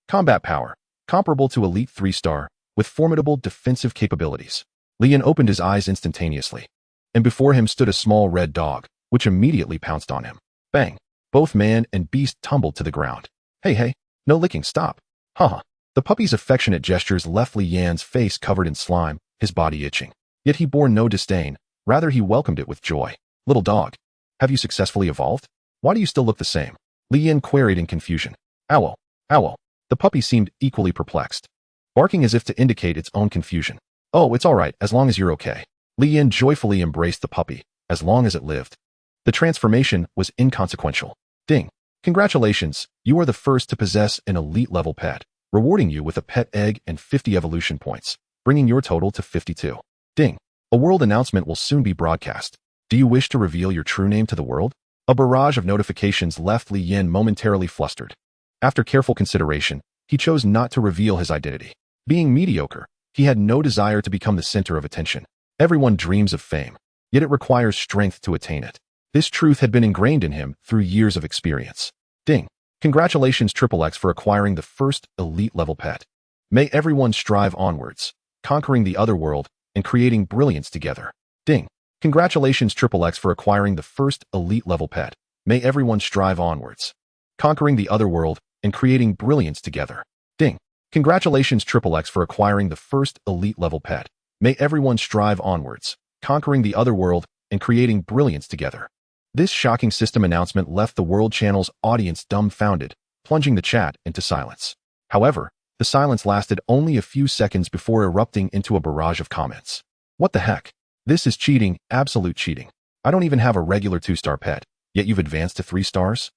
Combat Power, comparable to Elite 3-star, with formidable defensive capabilities. Li Yin opened his eyes instantaneously, and before him stood a small red dog, which immediately pounced on him. Bang! Both man and beast tumbled to the ground. Hey, no licking, stop. Haha. The puppy's affectionate gestures left Li Yan's face covered in slime, his body itching. Yet he bore no disdain, rather he welcomed it with joy. Little dog, have you successfully evolved? Why do you still look the same? Li Yin queried in confusion. Owl. The puppy seemed equally perplexed, barking as if to indicate its own confusion. Oh, it's all right, as long as you're okay. Li Yin joyfully embraced the puppy, as long as it lived. The transformation was inconsequential. Ding. Congratulations, you are the first to possess an elite-level pet. rewarding you with a pet egg and 50 evolution points, bringing your total to 52. Ding. A world announcement will soon be broadcast. Do you wish to reveal your true name to the world? A barrage of notifications left Li Yin momentarily flustered. After careful consideration, he chose not to reveal his identity. Being mediocre, he had no desire to become the center of attention. Everyone dreams of fame, yet it requires strength to attain it. This truth had been ingrained in him through years of experience. Ding. Congratulations XXX for acquiring the first elite-level pet. May everyone strive onwards, conquering the other world and creating brilliance together. Ding. Congratulations XXX for acquiring the first elite-level pet. May everyone strive onwards, conquering the other world and creating brilliance together. Ding. Congratulations XXX for acquiring the first elite-level pet. May everyone strive onwards, conquering the other world and creating brilliance together. This shocking system announcement left the World Channel's audience dumbfounded, plunging the chat into silence. However, the silence lasted only a few seconds before erupting into a barrage of comments. What the heck? This is cheating, absolute cheating. I don't even have a regular 2-star pet, yet you've advanced to 3 stars?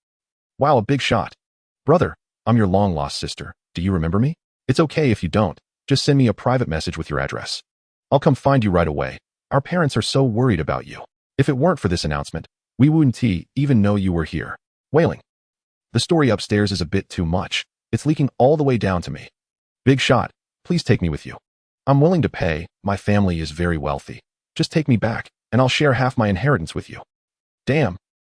Wow, a big shot. Brother, I'm your long-lost sister. Do you remember me? It's okay if you don't. Just send me a private message with your address. I'll come find you right away. Our parents are so worried about you. If it weren't for this announcement, we wouldn't even know you were here. Wailing. The story upstairs is a bit too much. It's leaking all the way down to me. Big shot. Please take me with you. I'm willing to pay. My family is very wealthy. Just take me back, and I'll share half my inheritance with you. Damn.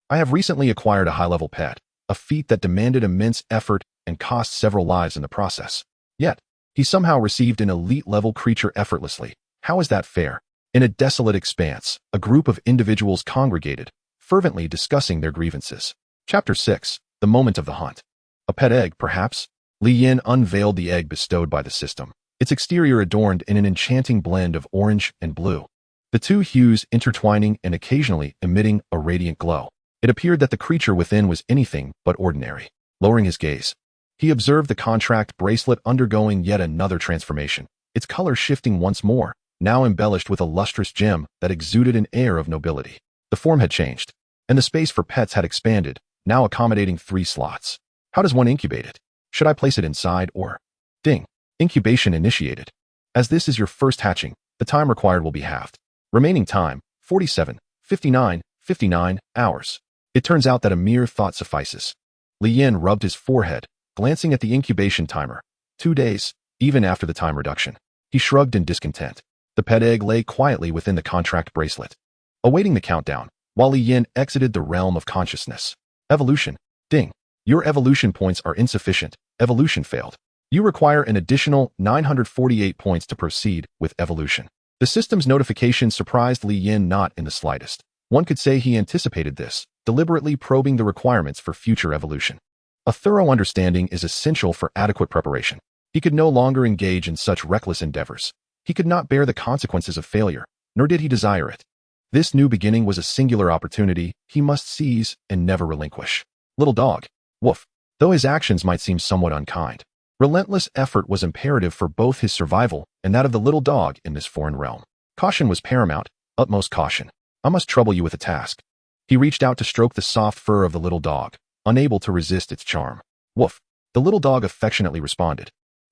I have recently acquired a high-level pet, a feat that demanded immense effort and cost several lives in the process. Yet, he somehow received an elite-level creature effortlessly. How is that fair? In a desolate expanse, a group of individuals congregated, fervently discussing their grievances. Chapter 6. The Moment of the Hunt. A pet egg, perhaps? Li Yin unveiled the egg bestowed by the system, its exterior adorned in an enchanting blend of orange and blue, the two hues intertwining and occasionally emitting a radiant glow. It appeared that the creature within was anything but ordinary. Lowering his gaze, he observed the contract bracelet undergoing yet another transformation, its color shifting once more, now embellished with a lustrous gem that exuded an air of nobility. The form had changed, and the space for pets had expanded, now accommodating 3 slots. How does one incubate it? Should I place it inside or? Ding. Incubation initiated. As this is your first hatching, the time required will be halved. Remaining time, 47, 59 hours. It turns out that a mere thought suffices. Li Yin rubbed his forehead, glancing at the incubation timer. 2 days, even after the time reduction. He shrugged in discontent. The pet egg lay quietly within the contract bracelet, awaiting the countdown, while Li Yin exited the realm of consciousness. Evolution. Ding. Your evolution points are insufficient. Evolution failed. You require an additional 948 points to proceed with evolution. The system's notification surprised Li Yin not in the slightest. One could say he anticipated this, deliberately probing the requirements for future evolution. A thorough understanding is essential for adequate preparation. He could no longer engage in such reckless endeavors. He could not bear the consequences of failure, nor did he desire it. This new beginning was a singular opportunity he must seize and never relinquish. Little dog. Woof. Though his actions might seem somewhat unkind, relentless effort was imperative for both his survival and that of the little dog in this foreign realm. Caution was paramount, utmost caution. I must trouble you with a task. He reached out to stroke the soft fur of the little dog, unable to resist its charm. Woof. The little dog affectionately responded,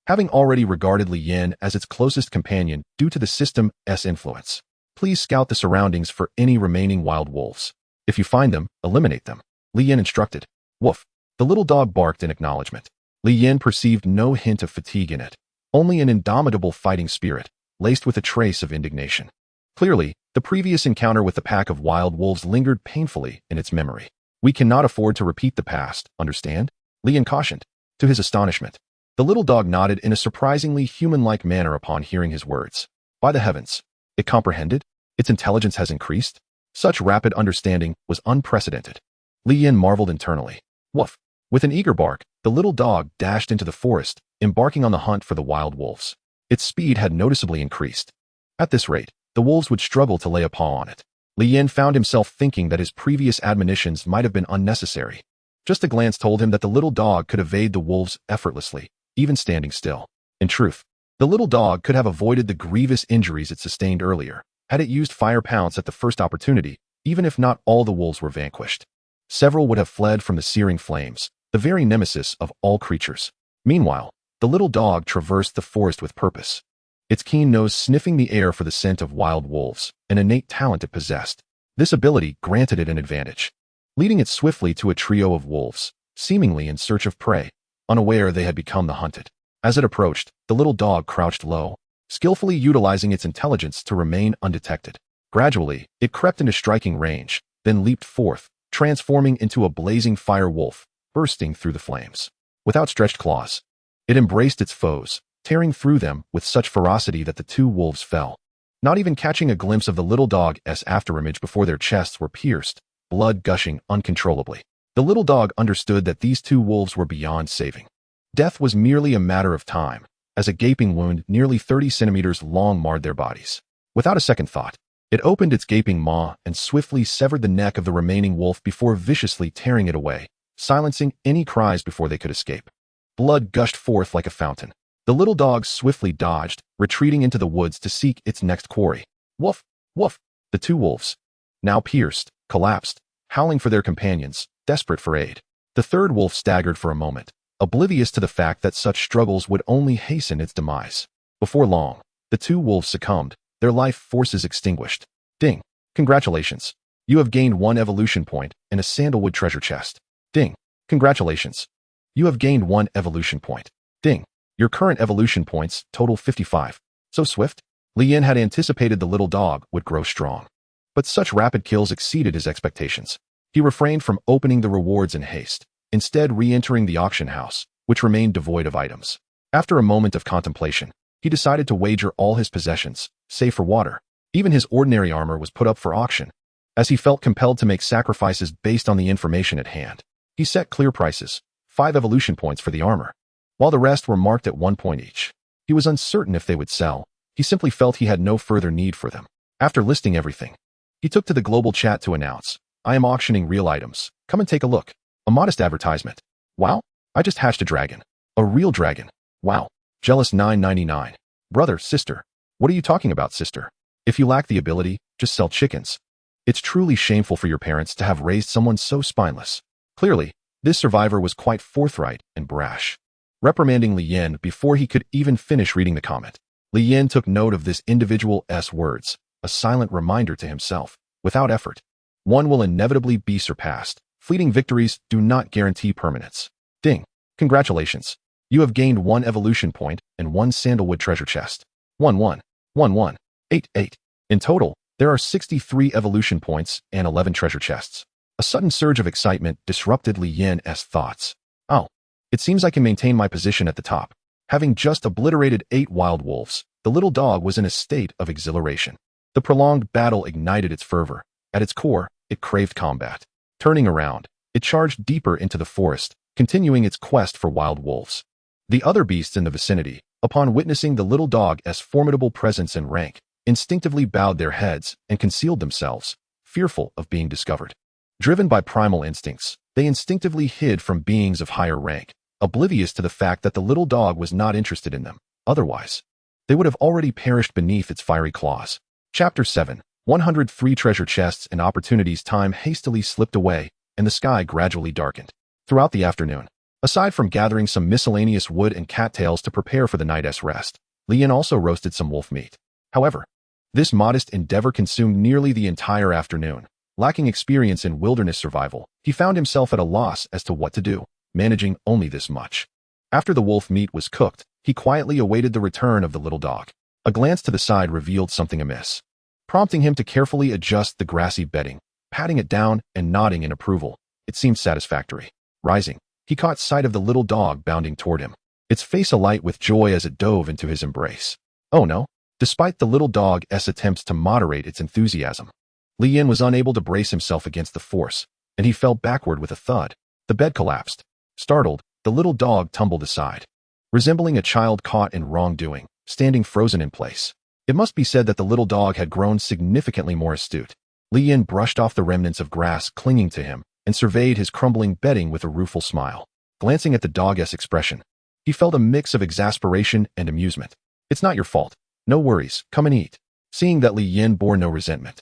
having already regarded Li Yin as its closest companion due to the system's influence. Please scout the surroundings for any remaining wild wolves. If you find them, eliminate them. Li Yin instructed. Woof. The little dog barked in acknowledgement. Li Yin perceived no hint of fatigue in it, only an indomitable fighting spirit, laced with a trace of indignation. Clearly, the previous encounter with the pack of wild wolves lingered painfully in its memory. We cannot afford to repeat the past, understand? Li Yin cautioned. To his astonishment, the little dog nodded in a surprisingly human-like manner upon hearing his words. By the heavens! It comprehended? Its intelligence has increased? Such rapid understanding was unprecedented. Li Yin marveled internally. Woof. With an eager bark, the little dog dashed into the forest, embarking on the hunt for the wild wolves. Its speed had noticeably increased. At this rate, the wolves would struggle to lay a paw on it. Li Yin found himself thinking that his previous admonitions might have been unnecessary. Just a glance told him that the little dog could evade the wolves effortlessly, even standing still. In truth, the little dog could have avoided the grievous injuries it sustained earlier, had it used fire pounce at the first opportunity, even if not all the wolves were vanquished. Several would have fled from the searing flames, the very nemesis of all creatures. Meanwhile, The little dog traversed the forest with purpose, its keen nose sniffing the air for the scent of wild wolves, an innate talent it possessed. This ability granted it an advantage, leading it swiftly to a trio of wolves, seemingly in search of prey, unaware they had become the hunted. As it approached, the little dog crouched low, skillfully utilizing its intelligence to remain undetected. Gradually, it crept into striking range, then leaped forth, transforming into a blazing fire wolf, bursting through the flames. With outstretched claws, it embraced its foes, tearing through them with such ferocity that the two wolves fell, not even catching a glimpse of the little dog's afterimage before their chests were pierced, blood gushing uncontrollably. The little dog understood that these two wolves were beyond saving. Death was merely a matter of time, as a gaping wound nearly 30 centimeters long marred their bodies. Without a second thought, it opened its gaping maw and swiftly severed the neck of the remaining wolf before viciously tearing it away, silencing any cries before they could escape. Blood gushed forth like a fountain. The little dog swiftly dodged, retreating into the woods to seek its next quarry. Woof! Woof! The two wolves, now pierced, collapsed, howling for their companions, desperate for aid. The third wolf staggered for a moment, oblivious to the fact that such struggles would only hasten its demise. Before long, the two wolves succumbed, their life forces extinguished. Ding! Congratulations! You have gained 1 evolution point and a sandalwood treasure chest. Ding! Congratulations! You have gained 1 evolution point. Ding! Your current evolution points total 55. So swift? Li Yin had anticipated the little dog would grow strong, but such rapid kills exceeded his expectations. He refrained from opening the rewards in haste, instead re-entering the auction house, which remained devoid of items. After a moment of contemplation, he decided to wager all his possessions, save for water. Even his ordinary armor was put up for auction, as he felt compelled to make sacrifices based on the information at hand. He set clear prices, 5 evolution points for the armor, while the rest were marked at 1 point each. He was uncertain if they would sell. He simply felt he had no further need for them. After listing everything, he took to the global chat to announce, "I am auctioning real items. Come and take a look." A modest advertisement. Wow, I just hatched a dragon. A real dragon. Wow. Jealous 999. Brother, sister. What are you talking about, sister? If you lack the ability, just sell chickens. It's truly shameful for your parents to have raised someone so spineless. Clearly, this survivor was quite forthright and brash, reprimanding Li Yin before he could even finish reading the comment. Li Yin took note of this individual's words, a silent reminder to himself. Without effort, one will inevitably be surpassed. Fleeting victories do not guarantee permanence. Ding! Congratulations! You have gained 1 evolution point and 1 sandalwood treasure chest. 111188. In total, there are 63 evolution points and 11 treasure chests. A sudden surge of excitement disrupted Li Yin's thoughts. Oh, it seems I can maintain my position at the top. Having just obliterated 8 wild wolves, the little dog was in a state of exhilaration. The prolonged battle ignited its fervor. At its core, it craved combat. Turning around, it charged deeper into the forest, continuing its quest for wild wolves. The other beasts in the vicinity, upon witnessing the little dog's formidable presence and rank, instinctively bowed their heads and concealed themselves, fearful of being discovered. Driven by primal instincts, they instinctively hid from beings of higher rank, oblivious to the fact that the little dog was not interested in them. Otherwise, they would have already perished beneath its fiery claws. Chapter 7. 103 treasure chests and opportunities. Time hastily slipped away, and the sky gradually darkened. Throughout the afternoon, aside from gathering some miscellaneous wood and cattails to prepare for the night's rest, Li Yin also roasted some wolf meat. However, this modest endeavor consumed nearly the entire afternoon. Lacking experience in wilderness survival, he found himself at a loss as to what to do, managing only this much. After the wolf meat was cooked, he quietly awaited the return of the little dog. A glance to the side revealed something amiss, prompting him to carefully adjust the grassy bedding, patting it down and nodding in approval. It seemed satisfactory. Rising, he caught sight of the little dog bounding toward him, its face alight with joy as it dove into his embrace. Oh no! Despite the little dog's attempts to moderate its enthusiasm, Li Yin was unable to brace himself against the force, and he fell backward with a thud. The bed collapsed. Startled, the little dog tumbled aside, resembling a child caught in wrongdoing, standing frozen in place. It must be said that the little dog had grown significantly more astute. Li Yin brushed off the remnants of grass clinging to him and surveyed his crumbling bedding with a rueful smile. Glancing at the dog's expression, he felt a mix of exasperation and amusement. It's not your fault. No worries, come and eat. Seeing that Li Yin bore no resentment,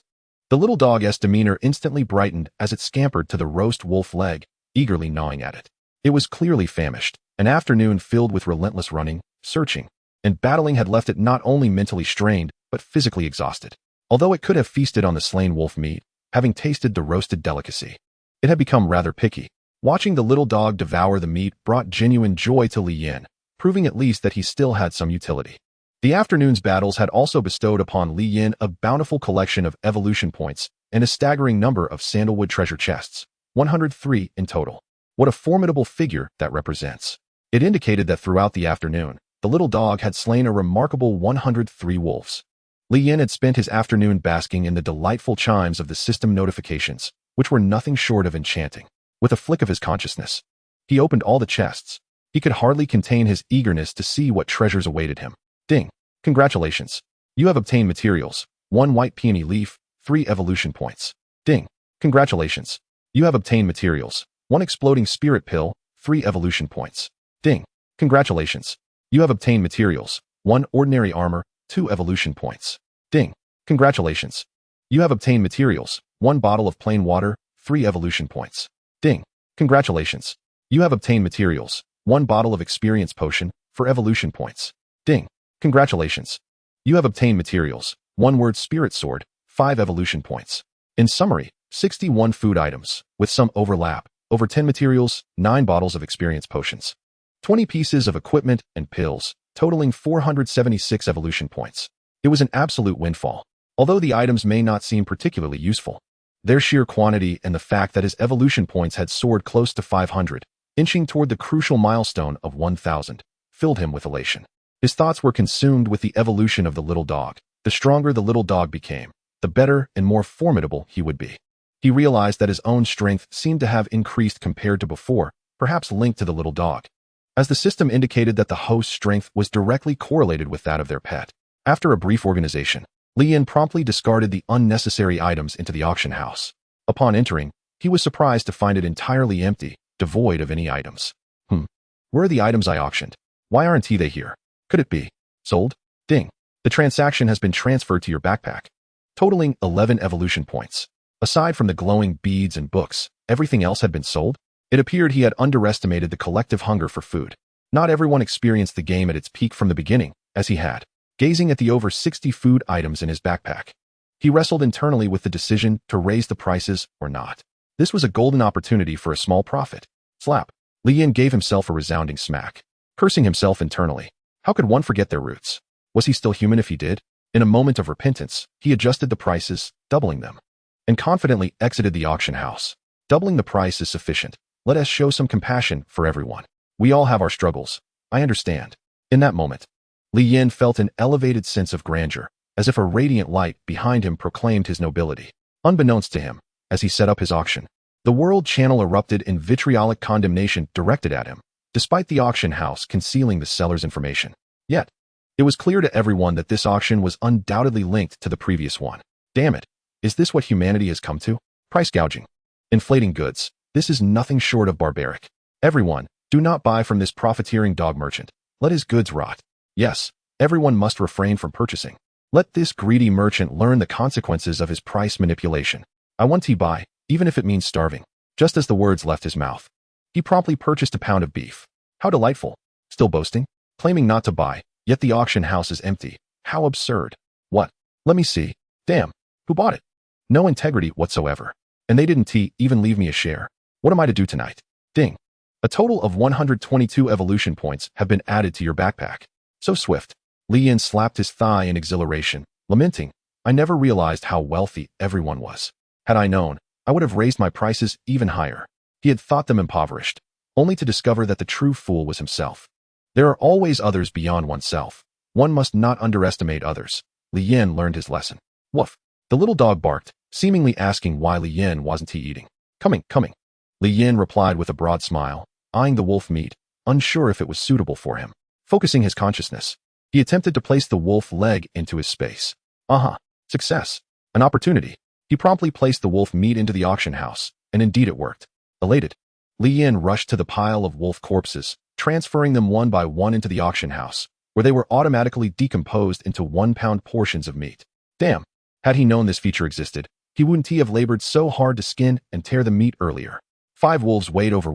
the little dog's demeanor instantly brightened as it scampered to the roast wolf leg, eagerly gnawing at it. It was clearly famished, An afternoon filled with relentless running, searching, and battling had left it not only mentally strained, but physically exhausted. Although it could have feasted on the slain wolf meat, having tasted the roasted delicacy, it had become rather picky. Watching the little dog devour the meat brought genuine joy to Li Yin, proving at least that he still had some utility. The afternoon's battles had also bestowed upon Li Yin a bountiful collection of evolution points and a staggering number of sandalwood treasure chests, 103 in total. What a formidable figure that represents. It indicated that throughout the afternoon, the little dog had slain a remarkable 103 wolves. Li Yin had spent his afternoon basking in the delightful chimes of the system notifications, which were nothing short of enchanting. With a flick of his consciousness, he opened all the chests. He could hardly contain his eagerness to see what treasures awaited him. Ding! Congratulations! You have obtained materials, 1 white peony leaf, 3 evolution points. Ding! Congratulations! You have obtained materials, 1 exploding spirit pill, 3 evolution points. Ding! Congratulations! You have obtained materials, 1 ordinary armor, 2 evolution points. Ding! Congratulations! You have obtained materials, 1 bottle of plain water, 3 evolution points. Ding! Congratulations! You have obtained materials, 1 bottle of experience potion, for evolution points. Ding! Congratulations! You have obtained materials, 1 word spirit sword, 5 evolution points. In summary, 61 food items, with some overlap, over 10 materials, 9 bottles of experience potions, 20 pieces of equipment and pills, totaling 476 evolution points. It was an absolute windfall. Although the items may not seem particularly useful, their sheer quantity and the fact that his evolution points had soared close to 500, inching toward the crucial milestone of 1,000, filled him with elation. His thoughts were consumed with the evolution of the little dog. The stronger the little dog became, the better and more formidable he would be. He realized that his own strength seemed to have increased compared to before, perhaps linked to the little dog, as the system indicated that the host's strength was directly correlated with that of their pet. After a brief organization, Li Yin promptly discarded the unnecessary items into the auction house. Upon entering, he was surprised to find it entirely empty, devoid of any items. Where are the items I auctioned? Why aren't they here? Could it be sold? Ding! The transaction has been transferred to your backpack, totaling 11 evolution points. Aside from the glowing beads and books, everything else had been sold? It appeared he had underestimated the collective hunger for food. Not everyone experienced the game at its peak from the beginning, as he had. Gazing at the over 60 food items in his backpack, he wrestled internally with the decision to raise the prices or not. This was a golden opportunity for a small profit. Slap! Li Yin gave himself a resounding smack, cursing himself internally. How could one forget their roots? Was he still human if he did? In a moment of repentance, he adjusted the prices, doubling them, and confidently exited the auction house. Doubling the price is sufficient. Let us show some compassion for everyone. We all have our struggles. I understand. In that moment, Li Yin felt an elevated sense of grandeur, as if a radiant light behind him proclaimed his nobility. Unbeknownst to him, as he set up his auction, the world channel erupted in vitriolic condemnation directed at him, despite the auction house concealing the seller's information. Yet, it was clear to everyone that this auction was undoubtedly linked to the previous one. Damn it! Is this what humanity has come to? Price gouging. Inflating goods. This is nothing short of barbaric. Everyone, do not buy from this profiteering dog merchant. Let his goods rot. Yes, everyone must refrain from purchasing. Let this greedy merchant learn the consequences of his price manipulation. I want to buy, even if it means starving. Just as the words left his mouth, he promptly purchased a pound of beef. How delightful. Still boasting? Claiming not to buy, yet the auction house is empty. How absurd. What? Let me see. Damn. Who bought it? No integrity whatsoever. And they didn't even leave me a share. What am I to do tonight? Ding. A total of 122 evolution points have been added to your backpack. So swift. Li Yin slapped his thigh in exhilaration, lamenting, I never realized how wealthy everyone was. Had I known, I would have raised my prices even higher. He had thought them impoverished, only to discover that the true fool was himself. There are always others beyond oneself. One must not underestimate others. Li Yin learned his lesson. Woof. The little dog barked, seemingly asking why Li Yin wasn't eating. Coming. Li Yin replied with a broad smile, eyeing the wolf meat, unsure if it was suitable for him. Focusing his consciousness, he attempted to place the wolf leg into his space. Success. An opportunity. He promptly placed the wolf meat into the auction house, and indeed it worked. Elated, Li Yin rushed to the pile of wolf corpses, transferring them one by one into the auction house, where they were automatically decomposed into 1-pound portions of meat. Damn. Had he known this feature existed, he wouldn't have labored so hard to skin and tear the meat earlier. 5 wolves weighed over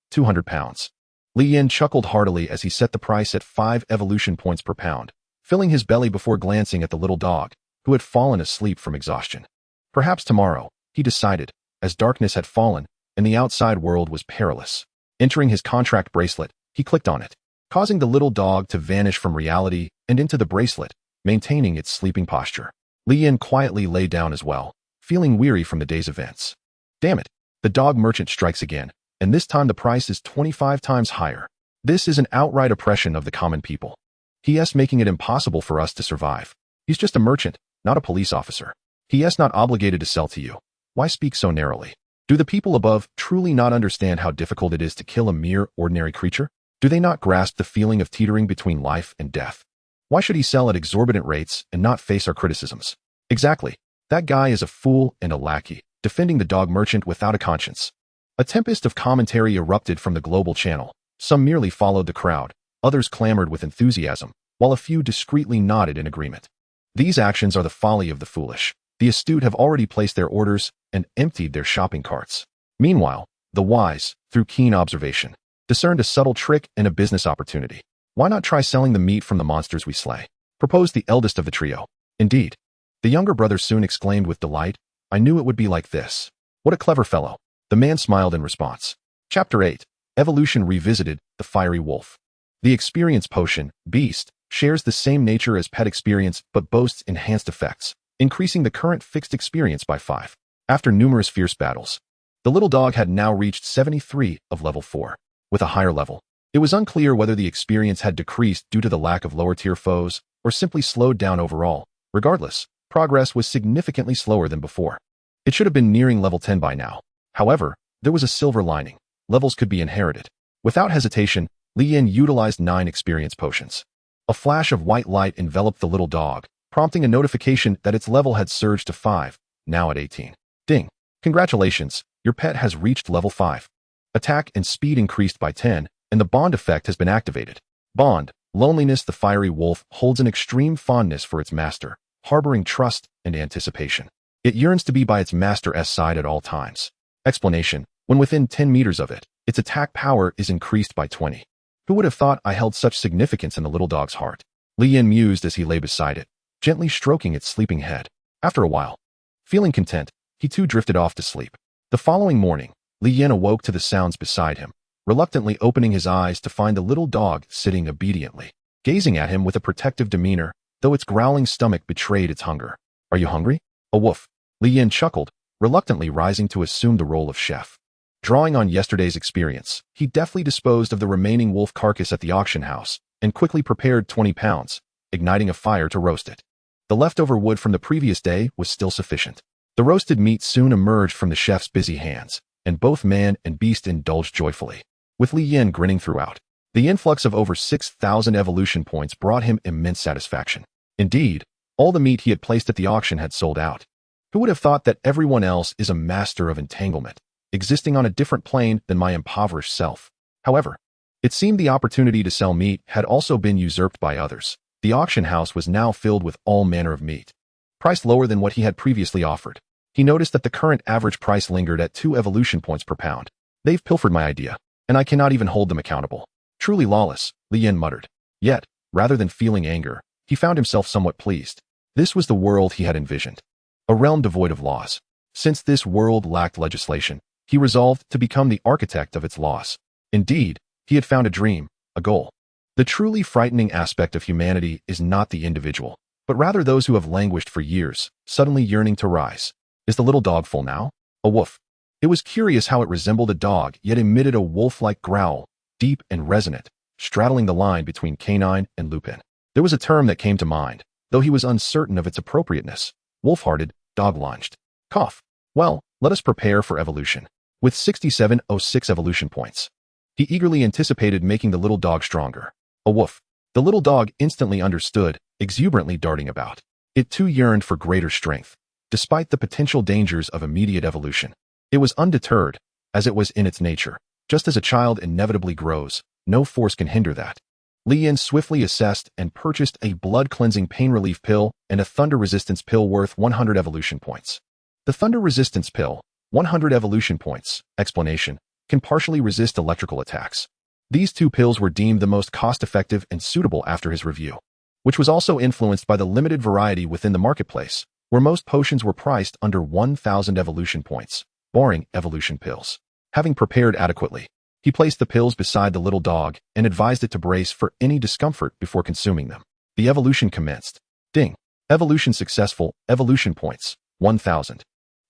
200 pounds. Li Yin chuckled heartily as he set the price at 5 evolution points per pound, filling his belly before glancing at the little dog, who had fallen asleep from exhaustion. Perhaps tomorrow, he decided, as darkness had fallen and the outside world was perilous. Entering his contract bracelet, he clicked on it, causing the little dog to vanish from reality and into the bracelet, maintaining its sleeping posture. Li Yin quietly lay down as well, feeling weary from the day's events. Damn it, the dog merchant strikes again, and this time the price is 25 times higher. This is an outright oppression of the common people. He is making it impossible for us to survive. He's just a merchant, not a police officer. He is not obligated to sell to you. Why speak so narrowly? Do the people above truly not understand how difficult it is to kill a mere ordinary creature? Do they not grasp the feeling of teetering between life and death? Why should he sell at exorbitant rates and not face our criticisms? Exactly. That guy is a fool and a lackey, defending the dog merchant without a conscience. A tempest of commentary erupted from the global channel. Some merely followed the crowd, others clamored with enthusiasm, while a few discreetly nodded in agreement. These actions are the folly of the foolish. The astute have already placed their orders and emptied their shopping carts. Meanwhile, the wise, through keen observation, discerned a subtle trick and a business opportunity. Why not try selling the meat from the monsters we slay? Proposed the eldest of the trio. Indeed. The younger brother soon exclaimed with delight, I knew it would be like this. What a clever fellow. The man smiled in response. Chapter 8. Evolution Revisited, the Fiery Wolf. The experience potion, Beast, shares the same nature as pet experience but boasts enhanced effects, increasing the current fixed experience by 5. After numerous fierce battles, the little dog had now reached 73 of level 4. With a higher level, it was unclear whether the experience had decreased due to the lack of lower-tier foes or simply slowed down overall. Regardless, progress was significantly slower than before. It should have been nearing level 10 by now. However, there was a silver lining. Levels could be inherited. Without hesitation, Li Yin utilized 9 experience potions. A flash of white light enveloped the little dog, prompting a notification that its level had surged to 5, now at 18. Ding! Congratulations, your pet has reached level 5. Attack and speed increased by 10, and the bond effect has been activated. Bond, loneliness. The fiery wolf holds an extreme fondness for its master, harboring trust and anticipation. It yearns to be by its master's side at all times. Explanation: when within 10 meters of it, its attack power is increased by 20. Who would have thought I held such significance in the little dog's heart? Li Yin mused as he lay beside it, gently stroking its sleeping head. After a while, feeling content, he too drifted off to sleep. The following morning, Li Yin awoke to the sounds beside him, reluctantly opening his eyes to find the little dog sitting obediently, gazing at him with a protective demeanor, though its growling stomach betrayed its hunger. Are you hungry? A woof. Li Yin chuckled, reluctantly rising to assume the role of chef. Drawing on yesterday's experience, he deftly disposed of the remaining wolf carcass at the auction house and quickly prepared 20 pounds, igniting a fire to roast it. The leftover wood from the previous day was still sufficient. The roasted meat soon emerged from the chef's busy hands, and both man and beast indulged joyfully, with Li Yin grinning throughout. The influx of over 6,000 evolution points brought him immense satisfaction. Indeed, all the meat he had placed at the auction had sold out. Who would have thought that everyone else is a master of entanglement, existing on a different plane than my impoverished self? However, it seemed the opportunity to sell meat had also been usurped by others. The auction house was now filled with all manner of meat, priced lower than what he had previously offered. He noticed that the current average price lingered at 2 evolution points per pound. They've pilfered my idea, and I cannot even hold them accountable. Truly lawless, Li Yin muttered. Yet, rather than feeling anger, he found himself somewhat pleased. This was the world he had envisioned. A realm devoid of laws. Since this world lacked legislation, he resolved to become the architect of its laws. Indeed, he had found a dream, a goal. The truly frightening aspect of humanity is not the individual, but rather those who have languished for years, suddenly yearning to rise. Is the little dog full now? A woof. It was curious how it resembled a dog yet emitted a wolf-like growl, deep and resonant, straddling the line between canine and lupin. There was a term that came to mind, though he was uncertain of its appropriateness. Wolf-hearted, dog-lunged. Cough. Well, let us prepare for evolution. With 6706 evolution points, he eagerly anticipated making the little dog stronger. A woof. The little dog instantly understood, exuberantly darting about. It too yearned for greater strength. Despite the potential dangers of immediate evolution, it was undeterred, as it was in its nature. Just as a child inevitably grows, no force can hinder that. Li Yin swiftly assessed and purchased a blood-cleansing pain relief pill and a thunder resistance pill worth 100 evolution points. The thunder resistance pill, 100 evolution points, explanation, can partially resist electrical attacks. These two pills were deemed the most cost-effective and suitable after his review, which was also influenced by the limited variety within the marketplace, where most potions were priced under 1,000 evolution points, barring evolution pills. Having prepared adequately, he placed the pills beside the little dog and advised it to brace for any discomfort before consuming them. The evolution commenced. Ding. Evolution successful. Evolution points. 1,000.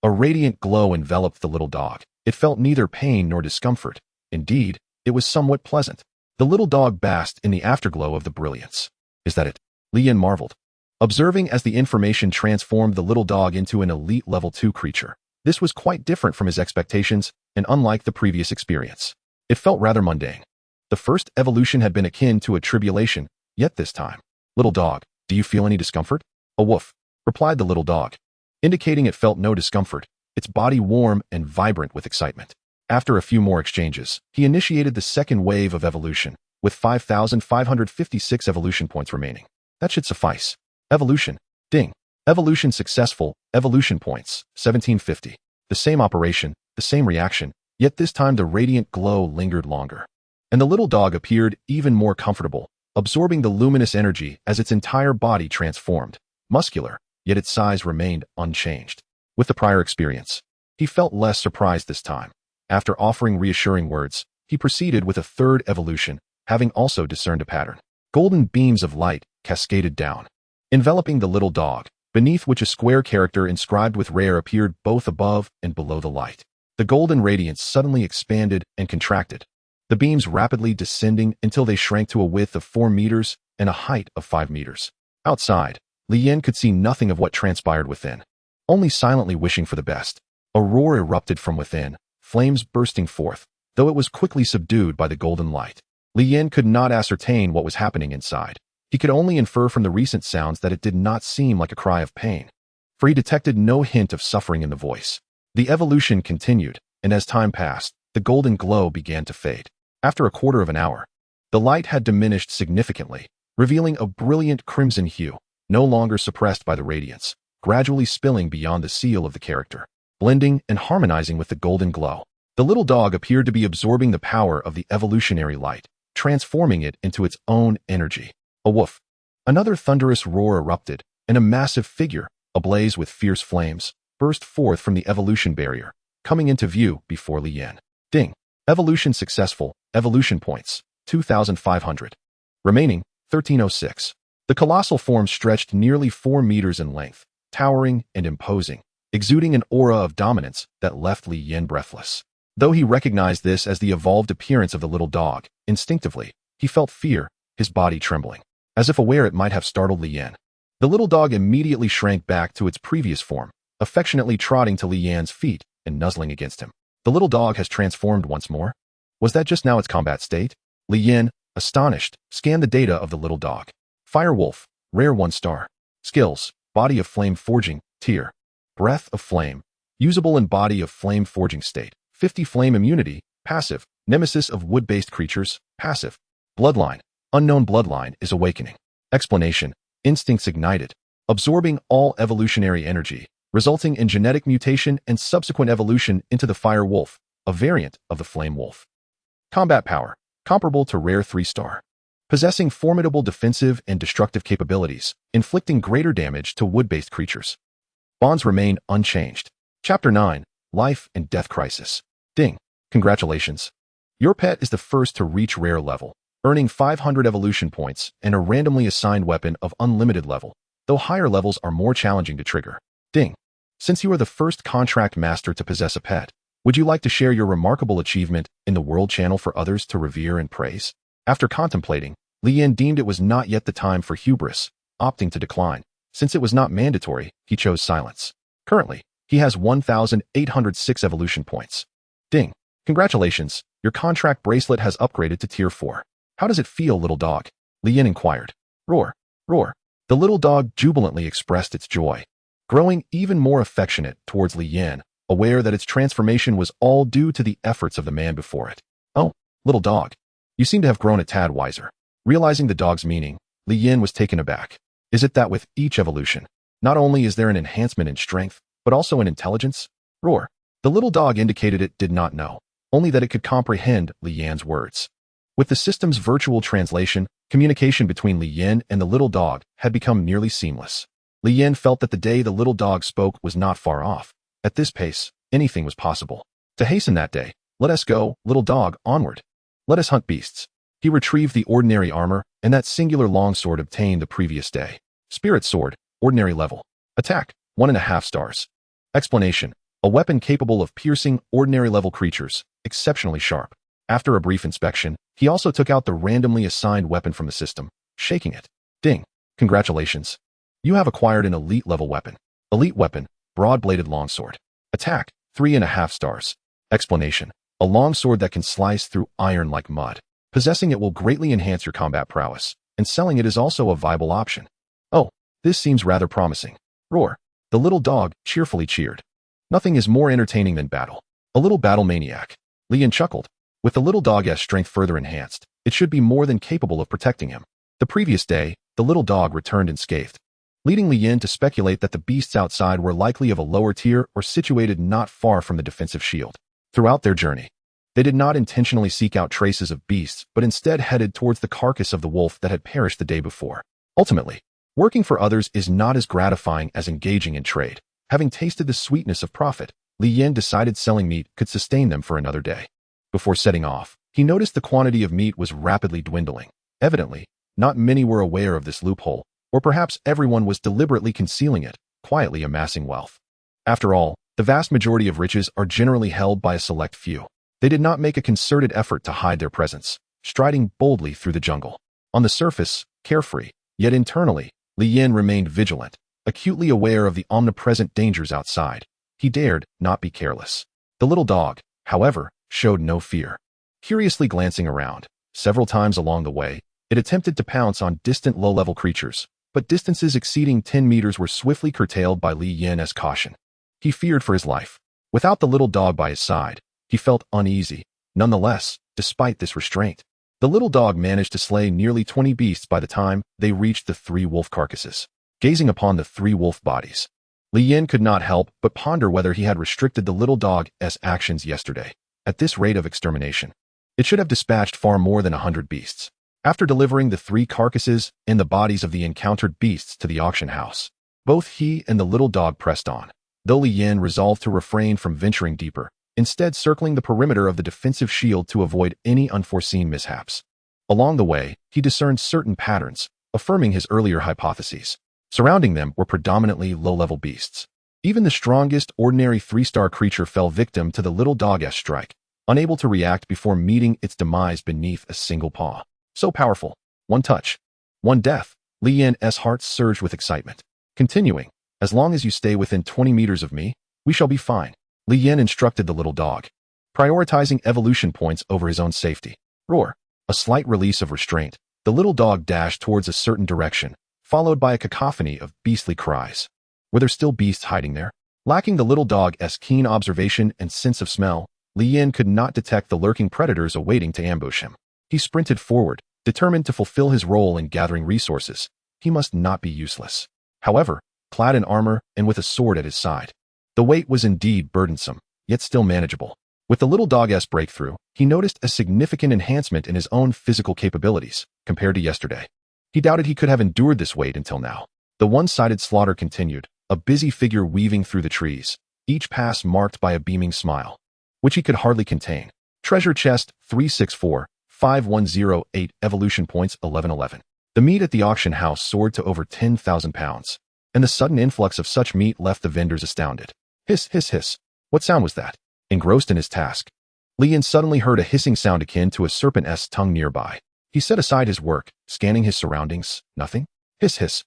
A radiant glow enveloped the little dog. It felt neither pain nor discomfort. Indeed, it was somewhat pleasant. The little dog basked in the afterglow of the brilliance. Is that it? Li Yin marveled, observing as the information transformed the little dog into an elite level 2 creature. This was quite different from his expectations and unlike the previous experience. It felt rather mundane. The first evolution had been akin to a tribulation, yet this time. Little dog, do you feel any discomfort? A woof, replied the little dog, indicating it felt no discomfort, its body warm and vibrant with excitement. After a few more exchanges, he initiated the second wave of evolution, with 5,556 evolution points remaining. That should suffice. Evolution. Ding. Evolution successful. Evolution points. 1750. The same operation, the same reaction, yet this time the radiant glow lingered longer. And the little dog appeared even more comfortable, absorbing the luminous energy as its entire body transformed. Muscular, yet its size remained unchanged. With the prior experience, he felt less surprised this time. After offering reassuring words, he proceeded with a third evolution, having also discerned a pattern. Golden beams of light cascaded down, enveloping the little dog, beneath which a square character inscribed with rare appeared both above and below the light. The golden radiance suddenly expanded and contracted, the beams rapidly descending until they shrank to a width of 4 meters and a height of 5 meters. Outside, Li Yin could see nothing of what transpired within, only silently wishing for the best. A roar erupted from within, flames bursting forth, though it was quickly subdued by the golden light. Li Yin could not ascertain what was happening inside. He could only infer from the recent sounds that it did not seem like a cry of pain, for he detected no hint of suffering in the voice. The evolution continued, and as time passed, the golden glow began to fade. After a quarter of an hour, the light had diminished significantly, revealing a brilliant crimson hue, no longer suppressed by the radiance, gradually spilling beyond the seal of the character, blending and harmonizing with the golden glow. The little dog appeared to be absorbing the power of the evolutionary light, transforming it into its own energy. A woof. Another thunderous roar erupted, and a massive figure, ablaze with fierce flames, burst forth from the evolution barrier, coming into view before Li Yin. Ding. Evolution successful. Evolution points. 2,500. Remaining. 1306. The colossal form stretched nearly 4 meters in length, towering and imposing, exuding an aura of dominance that left Li Yin breathless. Though he recognized this as the evolved appearance of the little dog, instinctively, he felt fear, his body trembling, as if aware it might have startled Li Yin. The little dog immediately shrank back to its previous form, affectionately trotting to Li Yin's feet and nuzzling against him. The little dog has transformed once more? Was that just now its combat state? Li Yin, astonished, scanned the data of the little dog. Fire Wolf, rare 1 star. Skills, Body of Flame Forging, tier. Breath of Flame, usable in Body of Flame Forging state. 50 Flame Immunity, passive. Nemesis of wood-based creatures, passive. Bloodline, unknown bloodline is awakening. Explanation, instincts ignited, absorbing all evolutionary energy, resulting in genetic mutation and subsequent evolution into the Fire Wolf, a variant of the Flame Wolf. Combat power, comparable to rare 3 star. Possessing formidable defensive and destructive capabilities, inflicting greater damage to wood-based creatures. Bonds remain unchanged. Chapter 9, Life and Death Crisis. Ding. Congratulations. Your pet is the first to reach rare level, earning 500 evolution points and a randomly assigned weapon of unlimited level, though higher levels are more challenging to trigger. Ding. Since you are the first contract master to possess a pet, would you like to share your remarkable achievement in the world channel for others to revere and praise? After contemplating, Li Yin deemed it was not yet the time for hubris, opting to decline. Since it was not mandatory, he chose silence. Currently, he has 1,806 evolution points. Ding. Congratulations, your contract bracelet has upgraded to tier 4. How does it feel, little dog? Li Yin inquired. Roar, roar. The little dog jubilantly expressed its joy, growing even more affectionate towards Li Yin, aware that its transformation was all due to the efforts of the man before it. Oh, little dog. You seem to have grown a tad wiser. Realizing the dog's meaning, Li Yin was taken aback. Is it that with each evolution, not only is there an enhancement in strength, but also in intelligence? Roar. The little dog indicated it did not know, only that it could comprehend Li Yin's words. With the system's virtual translation, communication between Li Yin and the little dog had become nearly seamless. Li Yin felt that the day the little dog spoke was not far off. At this pace, anything was possible. To hasten that day, let us go, little dog, onward. Let us hunt beasts. He retrieved the ordinary armor, and that singular longsword obtained the previous day. Spirit sword, ordinary level. Attack, 1.5 stars. Explanation: a weapon capable of piercing ordinary level creatures, exceptionally sharp. After a brief inspection, he also took out the randomly assigned weapon from the system, shaking it. Ding. Congratulations. You have acquired an elite level weapon. Elite weapon, broad-bladed longsword. Attack, 3.5 stars. Explanation: a longsword that can slice through iron like mud. Possessing it will greatly enhance your combat prowess, and selling it is also a viable option. Oh, this seems rather promising. Roar. The little dog cheerfully cheered. Nothing is more entertaining than battle. A little battle maniac. Li Yin chuckled. With the little dog's strength further enhanced, it should be more than capable of protecting him. The previous day, the little dog returned unscathed, leading Li Yin to speculate that the beasts outside were likely of a lower tier or situated not far from the defensive shield. Throughout their journey, they did not intentionally seek out traces of beasts, but instead headed towards the carcass of the wolf that had perished the day before. Ultimately, working for others is not as gratifying as engaging in trade. Having tasted the sweetness of profit, Li Yin decided selling meat could sustain them for another day. Before setting off, he noticed the quantity of meat was rapidly dwindling. Evidently, not many were aware of this loophole, or perhaps everyone was deliberately concealing it, quietly amassing wealth. After all, the vast majority of riches are generally held by a select few. They did not make a concerted effort to hide their presence, striding boldly through the jungle. On the surface, carefree, yet internally, Li Yin remained vigilant, acutely aware of the omnipresent dangers outside. He dared not be careless. The little dog, however, showed no fear. Curiously glancing around, several times along the way, it attempted to pounce on distant low-level creatures, but distances exceeding 10 meters were swiftly curtailed by Li Yin's caution. He feared for his life. Without the little dog by his side, he felt uneasy. Nonetheless, despite this restraint, the little dog managed to slay nearly 20 beasts by the time they reached the 3 wolf carcasses. Gazing upon the 3 wolf bodies, Li Yin could not help but ponder whether he had restricted the little dog's actions yesterday. At this rate of extermination, it should have dispatched far more than 100 beasts. After delivering the 3 carcasses and the bodies of the encountered beasts to the auction house, both he and the little dog pressed on, though Li Yin resolved to refrain from venturing deeper, instead circling the perimeter of the defensive shield to avoid any unforeseen mishaps. Along the way, he discerned certain patterns, affirming his earlier hypotheses. Surrounding them were predominantly low-level beasts. Even the strongest ordinary 3-star creature fell victim to the little dog's strike, unable to react before meeting its demise beneath a single paw. So powerful. One touch. One death. Li Yin's heart surged with excitement. Continuing, as long as you stay within 20 meters of me, we shall be fine. Li Yin instructed the little dog, prioritizing evolution points over his own safety. Roar. A slight release of restraint, the little dog dashed towards a certain direction, followed by a cacophony of beastly cries. Were there still beasts hiding there? Lacking the little dog's keen observation and sense of smell, Li Yin could not detect the lurking predators awaiting to ambush him. He sprinted forward, determined to fulfill his role in gathering resources. He must not be useless. However, clad in armor and with a sword at his side, the weight was indeed burdensome, yet still manageable. With the little dog's breakthrough, he noticed a significant enhancement in his own physical capabilities compared to yesterday. He doubted he could have endured this weight until now. The one-sided slaughter continued, a busy figure weaving through the trees, each pass marked by a beaming smile, which he could hardly contain. Treasure chest 364-5108 evolution points 1111. The meat at the auction house soared to over 10,000 pounds, and the sudden influx of such meat left the vendors astounded. Hiss, hiss, hiss. What sound was that? Engrossed in his task, Li Yin suddenly heard a hissing sound akin to a serpent's tongue nearby. He set aside his work, scanning his surroundings. Nothing? Hiss, hiss.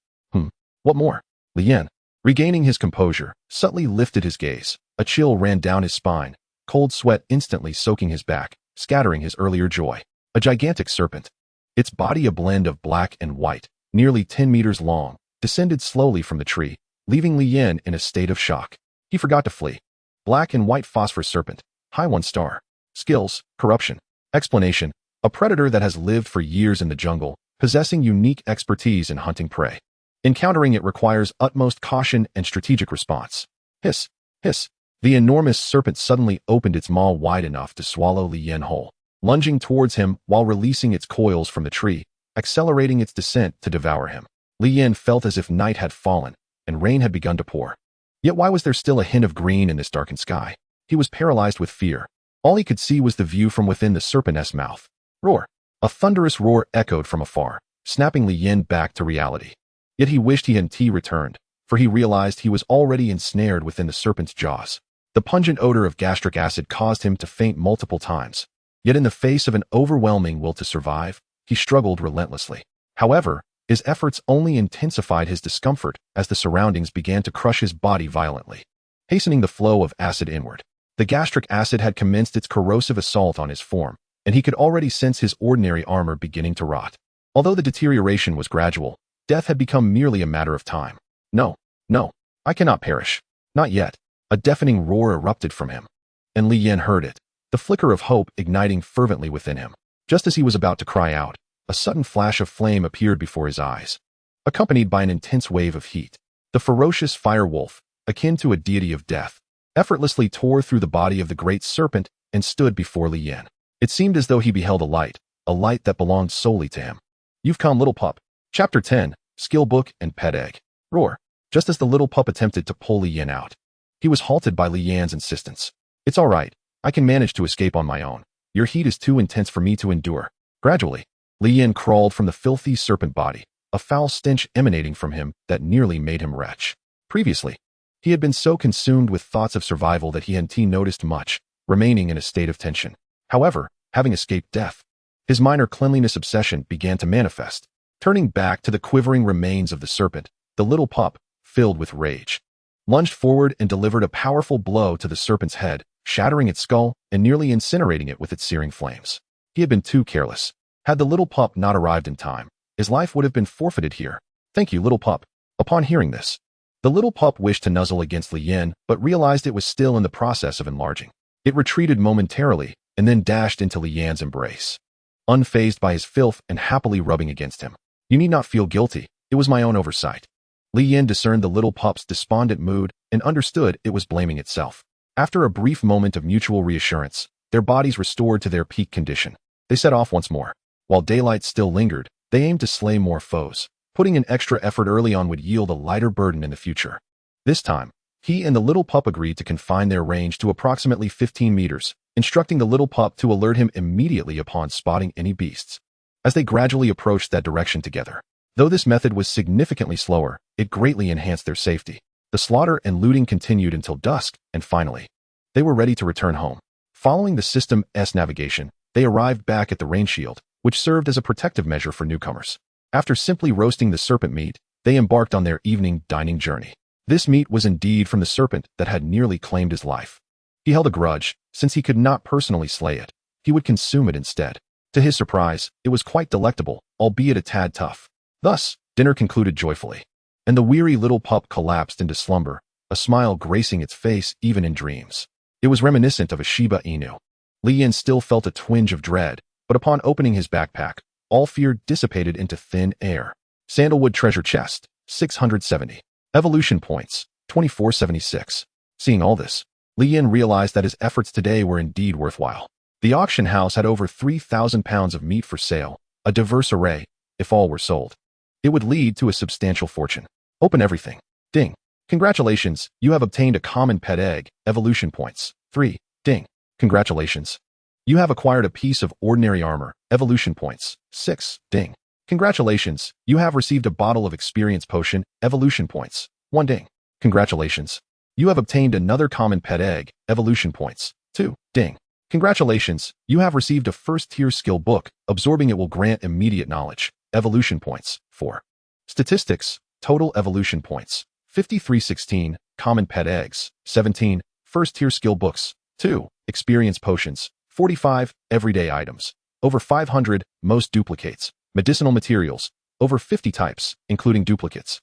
What more? Li Yin, regaining his composure, subtly lifted his gaze. A chill ran down his spine, cold sweat instantly soaking his back, scattering his earlier joy. A gigantic serpent, its body a blend of black and white, nearly 10 meters long, descended slowly from the tree, leaving Li Yin in a state of shock. He forgot to flee. Black and white phosphorus serpent, high 1 star. Skills, corruption. Explanation: a predator that has lived for years in the jungle, possessing unique expertise in hunting prey. Encountering it requires utmost caution and strategic response. Hiss, hiss. The enormous serpent suddenly opened its maw wide enough to swallow Li Yin whole. lunging towards him while releasing its coils from the tree, accelerating its descent to devour him. Li Yin felt as if night had fallen and rain had begun to pour. Yet why was there still a hint of green in this darkened sky? He was paralyzed with fear. All he could see was the view from within the serpent's mouth. Roar! A thunderous roar echoed from afar, snapping Li Yin back to reality. Yet he wished he hadn't returned, for he realized he was already ensnared within the serpent's jaws. The pungent odor of gastric acid caused him to faint multiple times. Yet in the face of an overwhelming will to survive, he struggled relentlessly. However, his efforts only intensified his discomfort as the surroundings began to crush his body violently, hastening the flow of acid inward. The gastric acid had commenced its corrosive assault on his form, and he could already sense his ordinary armor beginning to rot. Although the deterioration was gradual, death had become merely a matter of time. No, I cannot perish. Not yet. A deafening roar erupted from him, and Li Yin heard it, the flicker of hope igniting fervently within him. Just as he was about to cry out, a sudden flash of flame appeared before his eyes, accompanied by an intense wave of heat. The ferocious fire wolf, akin to a deity of death, effortlessly tore through the body of the great serpent and stood before Li Yin. It seemed as though he beheld a light that belonged solely to him. You've come, little pup. Chapter 10, Skill Book and Pet Egg. Roar. Just as the little pup attempted to pull Li Yin out, he was halted by Li Yan's insistence. It's all right. I can manage to escape on my own. Your heat is too intense for me to endure. Gradually, Li Yin crawled from the filthy serpent body, a foul stench emanating from him that nearly made him retch. Previously, he had been so consumed with thoughts of survival that he hadn't noticed much, remaining in a state of tension. However, having escaped death, his minor cleanliness obsession began to manifest. Turning back to the quivering remains of the serpent, the little pup, filled with rage, lunged forward and delivered a powerful blow to the serpent's head, shattering its skull and nearly incinerating it with its searing flames. He had been too careless. Had the little pup not arrived in time, his life would have been forfeited here. Thank you, little pup. Upon hearing this, the little pup wished to nuzzle against Li Yin, but realized it was still in the process of enlarging. It retreated momentarily and then dashed into Li Yan's embrace, unfazed by his filth and happily rubbing against him. You need not feel guilty. It was my own oversight. Li Yin discerned the little pup's despondent mood and understood it was blaming itself. After a brief moment of mutual reassurance, their bodies restored to their peak condition. They set off once more. While daylight still lingered, they aimed to slay more foes. Putting in extra effort early on would yield a lighter burden in the future. This time, he and the little pup agreed to confine their range to approximately 15 meters, instructing the little pup to alert him immediately upon spotting any beasts. As they gradually approached that direction together, though this method was significantly slower, it greatly enhanced their safety. The slaughter and looting continued until dusk, and finally, they were ready to return home. Following the system's navigation, they arrived back at the rain shield, which served as a protective measure for newcomers. After simply roasting the serpent meat, they embarked on their evening dining journey. This meat was indeed from the serpent that had nearly claimed his life. He held a grudge, since he could not personally slay it. He would consume it instead. To his surprise, it was quite delectable, albeit a tad tough. Thus, dinner concluded joyfully, and the weary little pup collapsed into slumber, a smile gracing its face even in dreams. It was reminiscent of a Shiba Inu. Li Yin still felt a twinge of dread, but upon opening his backpack, all fear dissipated into thin air. Sandalwood treasure chest, 670. Evolution points, 2476. Seeing all this, Li Yin realized that his efforts today were indeed worthwhile. The auction house had over 3,000 pounds of meat for sale, a diverse array. If all were sold, it would lead to a substantial fortune. Open everything. Ding. Congratulations, you have obtained a common pet egg, evolution points, 3. Ding. Congratulations. You have acquired a piece of ordinary armor, evolution points, 6. Ding. Congratulations, you have received a bottle of experience potion, evolution points, 1. Ding. Congratulations. You have obtained another common pet egg, evolution points, 2. Ding. Congratulations, you have received a first-tier skill book, absorbing it will grant immediate knowledge, evolution points, 4. Statistics, total evolution points, 5316, common pet eggs, 17, first-tier skill books, 2, experience potions, 45, everyday items, over 500, most duplicates, medicinal materials, over 50 types, including duplicates,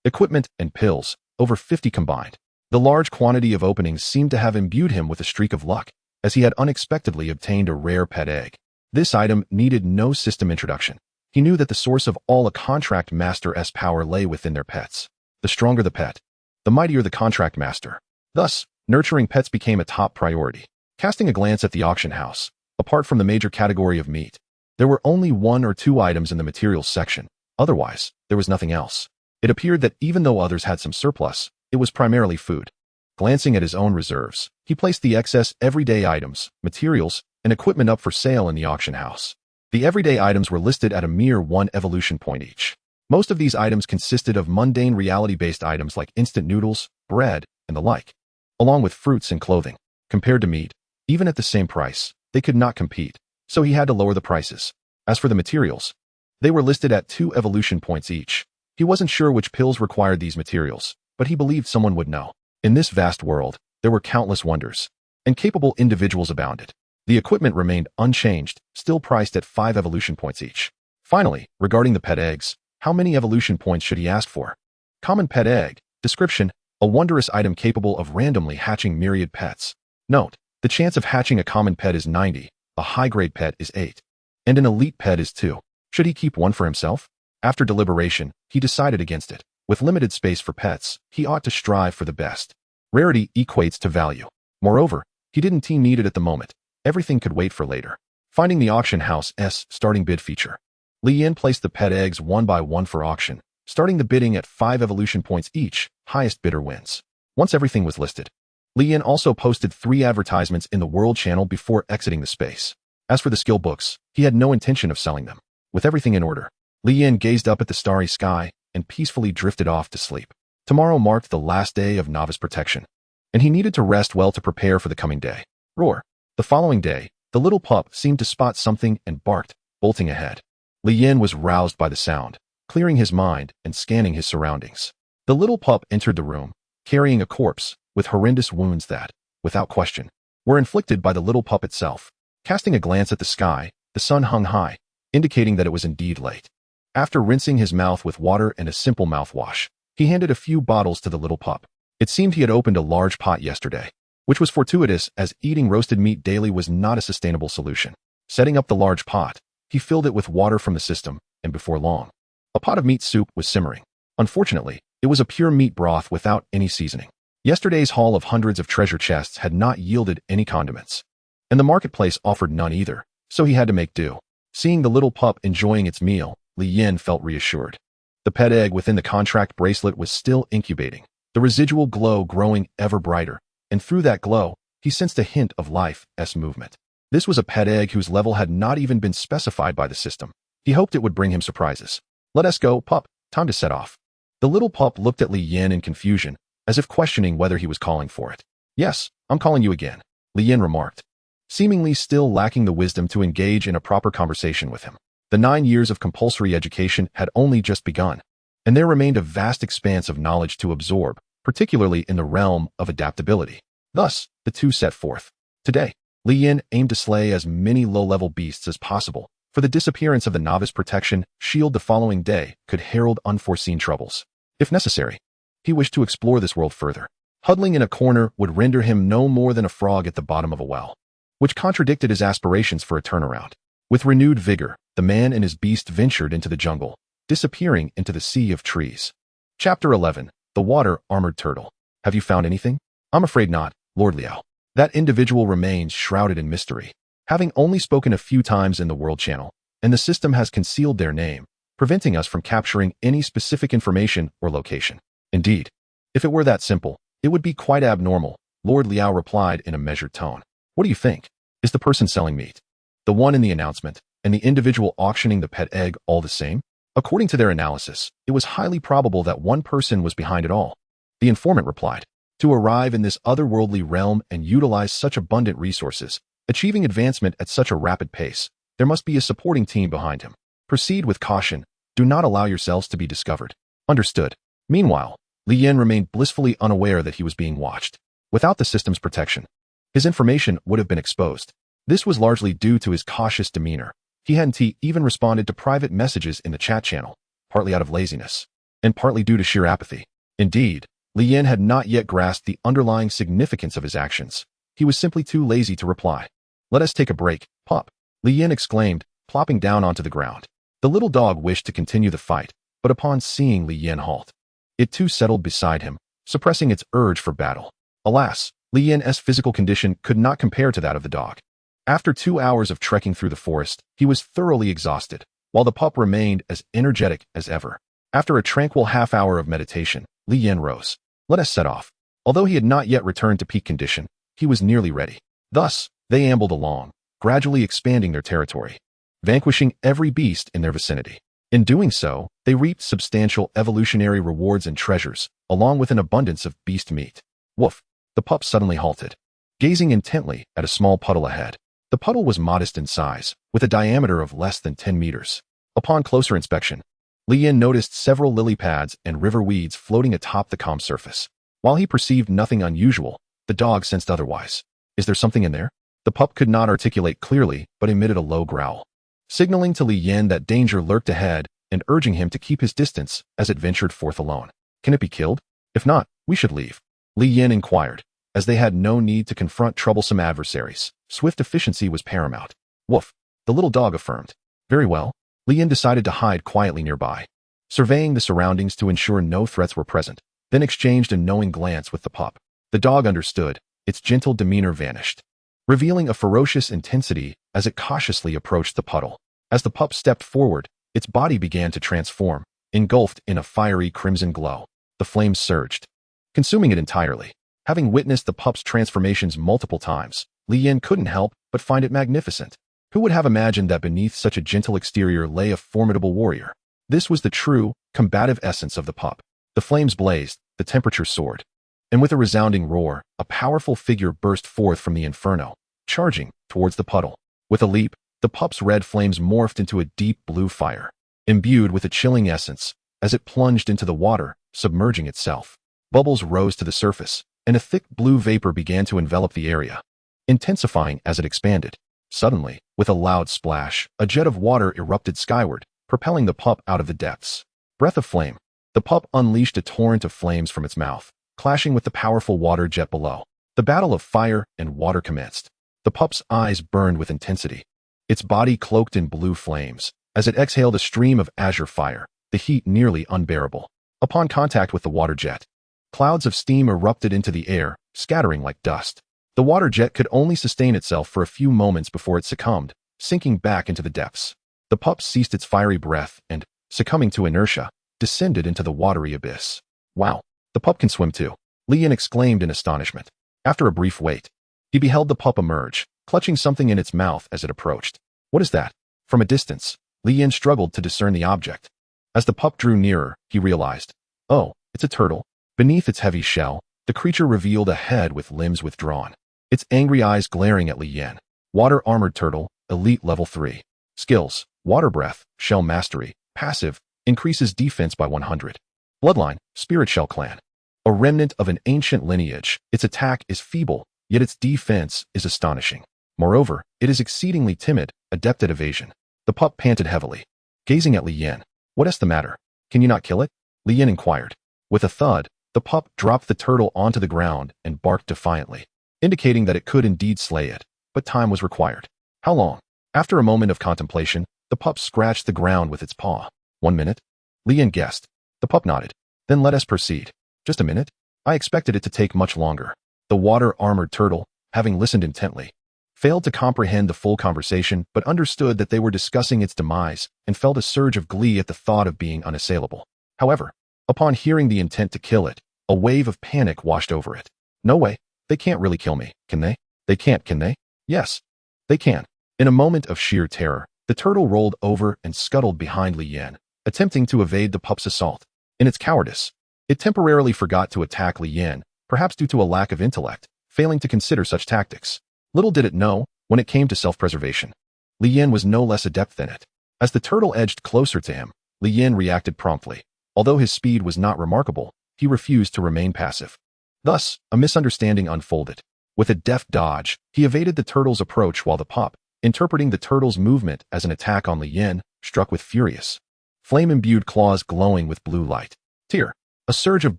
equipment and pills, over 50 combined. The large quantity of openings seemed to have imbued him with a streak of luck, as he had unexpectedly obtained a rare pet egg. This item needed no system introduction. He knew that the source of all a contract master's power lay within their pets. The stronger the pet, the mightier the contract master. Thus, nurturing pets became a top priority. Casting a glance at the auction house, Apart from the major category of meat, there were only 1 or 2 items in the materials section. Otherwise, there was nothing else. It appeared that even though others had some surplus, it was primarily food. Glancing at his own reserves, he placed the excess everyday items, materials, and equipment up for sale in the auction house. The everyday items were listed at a mere 1 evolution point each. Most of these items consisted of mundane reality-based items like instant noodles, bread, and the like, along with fruits and clothing. Compared to meat, even at the same price, they could not compete, so he had to lower the prices. As for the materials, they were listed at 2 evolution points each. He wasn't sure which pills required these materials, but he believed someone would know. In this vast world, there were countless wonders, and capable individuals abounded. The equipment remained unchanged, still priced at 5 evolution points each. Finally, regarding the pet eggs, how many evolution points should he ask for? Common pet egg. Description: a wondrous item capable of randomly hatching myriad pets. Note: the chance of hatching a common pet is 90, a high-grade pet is 8, and an elite pet is 2. Should he keep one for himself? After deliberation, he decided against it. With limited space for pets, he ought to strive for the best. Rarity equates to value. Moreover, he didn't need it at the moment. Everything could wait for later. Finding the auction house's starting bid feature, Li Yin placed the pet eggs 1 by 1 for auction, starting the bidding at 5 evolution points each. Highest bidder wins. Once everything was listed, Li Yin also posted 3 advertisements in the World Channel before exiting the space. As for the skill books, he had no intention of selling them. With everything in order, Li Yin gazed up at the starry sky and peacefully drifted off to sleep. Tomorrow marked the last day of novice protection, and he needed to rest well to prepare for the coming day. Roar. The following day, the little pup seemed to spot something and barked, bolting ahead. Li Yin was roused by the sound, clearing his mind and scanning his surroundings. The little pup entered the room, carrying a corpse with horrendous wounds that, without question, were inflicted by the little pup itself. Casting a glance at the sky, the sun hung high, indicating that it was indeed late. After rinsing his mouth with water and a simple mouthwash, he handed a few bottles to the little pup. It seemed he had opened a large pot yesterday, which was fortuitous as eating roasted meat daily was not a sustainable solution. Setting up the large pot, he filled it with water from the system, and before long, a pot of meat soup was simmering. Unfortunately, it was a pure meat broth without any seasoning. Yesterday's haul of hundreds of treasure chests had not yielded any condiments, and the marketplace offered none either, so he had to make do. Seeing the little pup enjoying its meal, Li Yin felt reassured. The pet egg within the contract bracelet was still incubating, the residual glow growing ever brighter, and through that glow, he sensed a hint of life's movement. This was a pet egg whose level had not even been specified by the system. He hoped it would bring him surprises. Let us go, pup. Time to set off. The little pup looked at Li Yin in confusion, as if questioning whether he was calling for it. Yes, I'm calling you again, Li Yin remarked, seemingly still lacking the wisdom to engage in a proper conversation with him. The 9 years of compulsory education had only just begun, and there remained a vast expanse of knowledge to absorb, particularly in the realm of adaptability. Thus, the two set forth. Today, Li Yin aimed to slay as many low-level beasts as possible, for the disappearance of the novice protection shield the following day could herald unforeseen troubles. If necessary, he wished to explore this world further. Huddling in a corner would render him no more than a frog at the bottom of a well, which contradicted his aspirations for a turnaround. With renewed vigor, the man and his beast ventured into the jungle, disappearing into the sea of trees. Chapter 11. The Water-Armored Turtle. Have you found anything? I'm afraid not, Lord Liao. That individual remains shrouded in mystery, having only spoken a few times in the World Channel, and the system has concealed their name, preventing us from capturing any specific information or location. Indeed, if it were that simple, it would be quite abnormal, Lord Liao replied in a measured tone. What do you think? Is the person selling meat, the one in the announcement, and the individual auctioning the pet egg all the same? According to their analysis, it was highly probable that one person was behind it all. The informant replied. To arrive in this otherworldly realm and utilize such abundant resources, achieving advancement at such a rapid pace, there must be a supporting team behind him. Proceed with caution. Do not allow yourselves to be discovered. Understood. Meanwhile, Li Yin remained blissfully unaware that he was being watched. Without the system's protection, his information would have been exposed. This was largely due to his cautious demeanor. He hadn't even responded to private messages in the chat channel, partly out of laziness, and partly due to sheer apathy. Indeed, Li Yin had not yet grasped the underlying significance of his actions. He was simply too lazy to reply. Let us take a break, pup, Li Yin exclaimed, plopping down onto the ground. The little dog wished to continue the fight, but upon seeing Li Yin halt, it too settled beside him, suppressing its urge for battle. Alas, Li Yin's physical condition could not compare to that of the dog. After 2 hours of trekking through the forest, he was thoroughly exhausted, while the pup remained as energetic as ever. After a tranquil half-hour of meditation, Li Yan rose. Let us set off. Although he had not yet returned to peak condition, he was nearly ready. Thus, they ambled along, gradually expanding their territory, vanquishing every beast in their vicinity. In doing so, they reaped substantial evolutionary rewards and treasures, along with an abundance of beast meat. Woof! The pup suddenly halted, gazing intently at a small puddle ahead. The puddle was modest in size, with a diameter of less than 10 meters. Upon closer inspection, Li Yan noticed several lily pads and river weeds floating atop the calm surface. While he perceived nothing unusual, the dog sensed otherwise. Is there something in there? The pup could not articulate clearly, but emitted a low growl, signaling to Li Yan that danger lurked ahead and urging him to keep his distance as it ventured forth alone. Can it be killed? If not, we should leave, Li Yan inquired, as they had no need to confront troublesome adversaries. Swift efficiency was paramount. Woof! The little dog affirmed. Very well. Li Yan decided to hide quietly nearby, surveying the surroundings to ensure no threats were present, then exchanged a knowing glance with the pup. The dog understood. Its gentle demeanor vanished, revealing a ferocious intensity as it cautiously approached the puddle. As the pup stepped forward, its body began to transform, engulfed in a fiery crimson glow. The flames surged, consuming it entirely. Having witnessed the pup's transformations multiple times, Li Yan couldn't help but find it magnificent. Who would have imagined that beneath such a gentle exterior lay a formidable warrior? This was the true, combative essence of the pup. The flames blazed, the temperature soared, and with a resounding roar, a powerful figure burst forth from the inferno, charging towards the puddle. With a leap, the pup's red flames morphed into a deep blue fire, imbued with a chilling essence. As it plunged into the water, submerging itself, bubbles rose to the surface, and a thick blue vapor began to envelop the area, intensifying as it expanded. Suddenly, with a loud splash, a jet of water erupted skyward, propelling the pup out of the depths. Breath of flame. The pup unleashed a torrent of flames from its mouth, clashing with the powerful water jet below. The battle of fire and water commenced. The pup's eyes burned with intensity, its body cloaked in blue flames. As it exhaled a stream of azure fire, the heat nearly unbearable. Upon contact with the water jet, clouds of steam erupted into the air, scattering like dust. The water jet could only sustain itself for a few moments before it succumbed, sinking back into the depths. The pup ceased its fiery breath and, succumbing to inertia, descended into the watery abyss. Wow, the pup can swim too, Li Yan exclaimed in astonishment. After a brief wait, he beheld the pup emerge, clutching something in its mouth as it approached. What is that? From a distance, Li Yan struggled to discern the object. As the pup drew nearer, he realized, oh, it's a turtle. Beneath its heavy shell, the creature revealed a head with limbs withdrawn, its angry eyes glaring at Li Yan. Water Armored Turtle, Elite Level 3. Skills, Water Breath, Shell Mastery. Passive, increases defense by 100. Bloodline, Spirit Shell Clan. A remnant of an ancient lineage, its attack is feeble, yet its defense is astonishing. Moreover, it is exceedingly timid, adept at evasion. The pup panted heavily, gazing at Li Yan. What is the matter? Can you not kill it? Li Yan inquired. With a thud, the pup dropped the turtle onto the ground and barked defiantly, indicating that it could indeed slay it, but time was required. How long? After a moment of contemplation, the pup scratched the ground with its paw. 1 minute? Li Yan guessed. The pup nodded. Then let us proceed. Just a minute? I expected it to take much longer. The water-armored turtle, having listened intently, failed to comprehend the full conversation but understood that they were discussing its demise and felt a surge of glee at the thought of being unassailable. However, upon hearing the intent to kill it, a wave of panic washed over it. No way. They can't really kill me, can they? They can't, can they? Yes, they can. In a moment of sheer terror, the turtle rolled over and scuttled behind Li Yan, attempting to evade the pup's assault. In its cowardice, it temporarily forgot to attack Li Yan, perhaps due to a lack of intellect, failing to consider such tactics. Little did it know, when it came to self-preservation, Li Yan was no less adept than it. As the turtle edged closer to him, Li Yan reacted promptly. Although his speed was not remarkable, he refused to remain passive. Thus, a misunderstanding unfolded. With a deft dodge, he evaded the turtle's approach while the pup, interpreting the turtle's movement as an attack on Li Yan, struck with furious, flame-imbued claws glowing with blue light. Tear. A surge of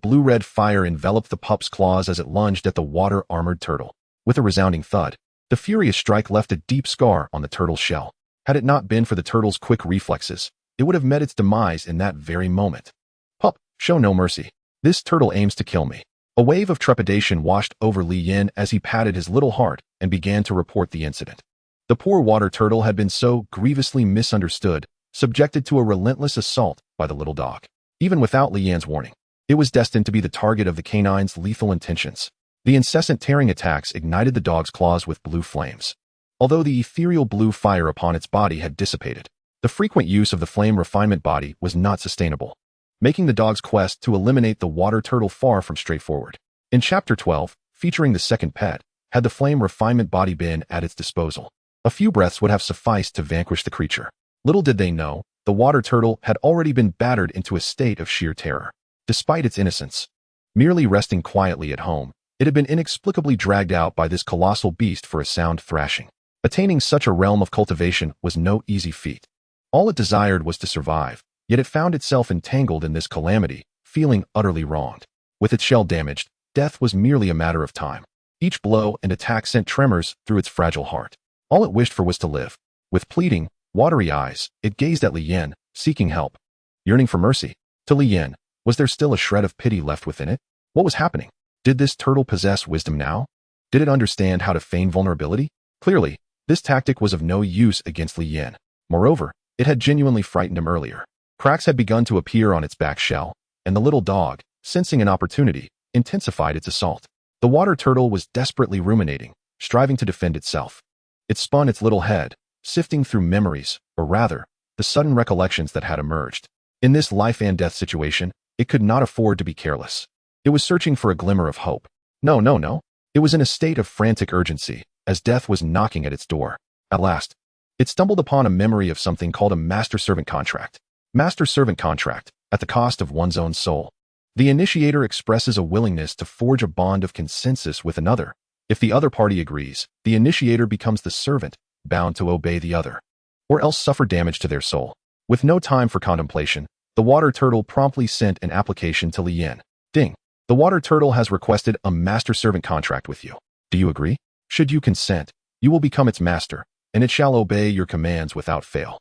blue-red fire enveloped the pup's claws as it lunged at the water-armored turtle. With a resounding thud, the furious strike left a deep scar on the turtle's shell. Had it not been for the turtle's quick reflexes, it would have met its demise in that very moment. Pup, show no mercy. This turtle aims to kill me. A wave of trepidation washed over Li Yan as he patted his little heart and began to report the incident. The poor water turtle had been so grievously misunderstood, subjected to a relentless assault by the little dog. Even without Lian's warning, it was destined to be the target of the canine's lethal intentions. The incessant tearing attacks ignited the dog's claws with blue flames. Although the ethereal blue fire upon its body had dissipated, the frequent use of the flame refinement body was not sustainable, making the dog's quest to eliminate the water turtle far from straightforward. In Chapter 12, featuring the second pet, had the flame refinement body been at its disposal, a few breaths would have sufficed to vanquish the creature. Little did they know, the water turtle had already been battered into a state of sheer terror. Despite its innocence, merely resting quietly at home, it had been inexplicably dragged out by this colossal beast for a sound thrashing. Attaining such a realm of cultivation was no easy feat. All it desired was to survive, yet it found itself entangled in this calamity, feeling utterly wronged. With its shell damaged, death was merely a matter of time. Each blow and attack sent tremors through its fragile heart. All it wished for was to live. With pleading, watery eyes, it gazed at Lian, seeking help, yearning for mercy. To Lian, was there still a shred of pity left within it? What was happening? Did this turtle possess wisdom now? Did it understand how to feign vulnerability? Clearly, this tactic was of no use against Lian. Moreover, it had genuinely frightened him earlier. Cracks had begun to appear on its back shell, and the little dog, sensing an opportunity, intensified its assault. The water turtle was desperately ruminating, striving to defend itself. It spun its little head, sifting through memories, or rather, the sudden recollections that had emerged. In this life and death situation, it could not afford to be careless. It was searching for a glimmer of hope. No. It was in a state of frantic urgency, as death was knocking at its door. At last, it stumbled upon a memory of something called a master-servant contract. Master-servant contract, at the cost of one's own soul. The initiator expresses a willingness to forge a bond of consensus with another. If the other party agrees, the initiator becomes the servant, bound to obey the other, or else suffer damage to their soul. With no time for contemplation, the water turtle promptly sent an application to Lian. Ding. The water turtle has requested a master-servant contract with you. Do you agree? Should you consent, you will become its master, and it shall obey your commands without fail.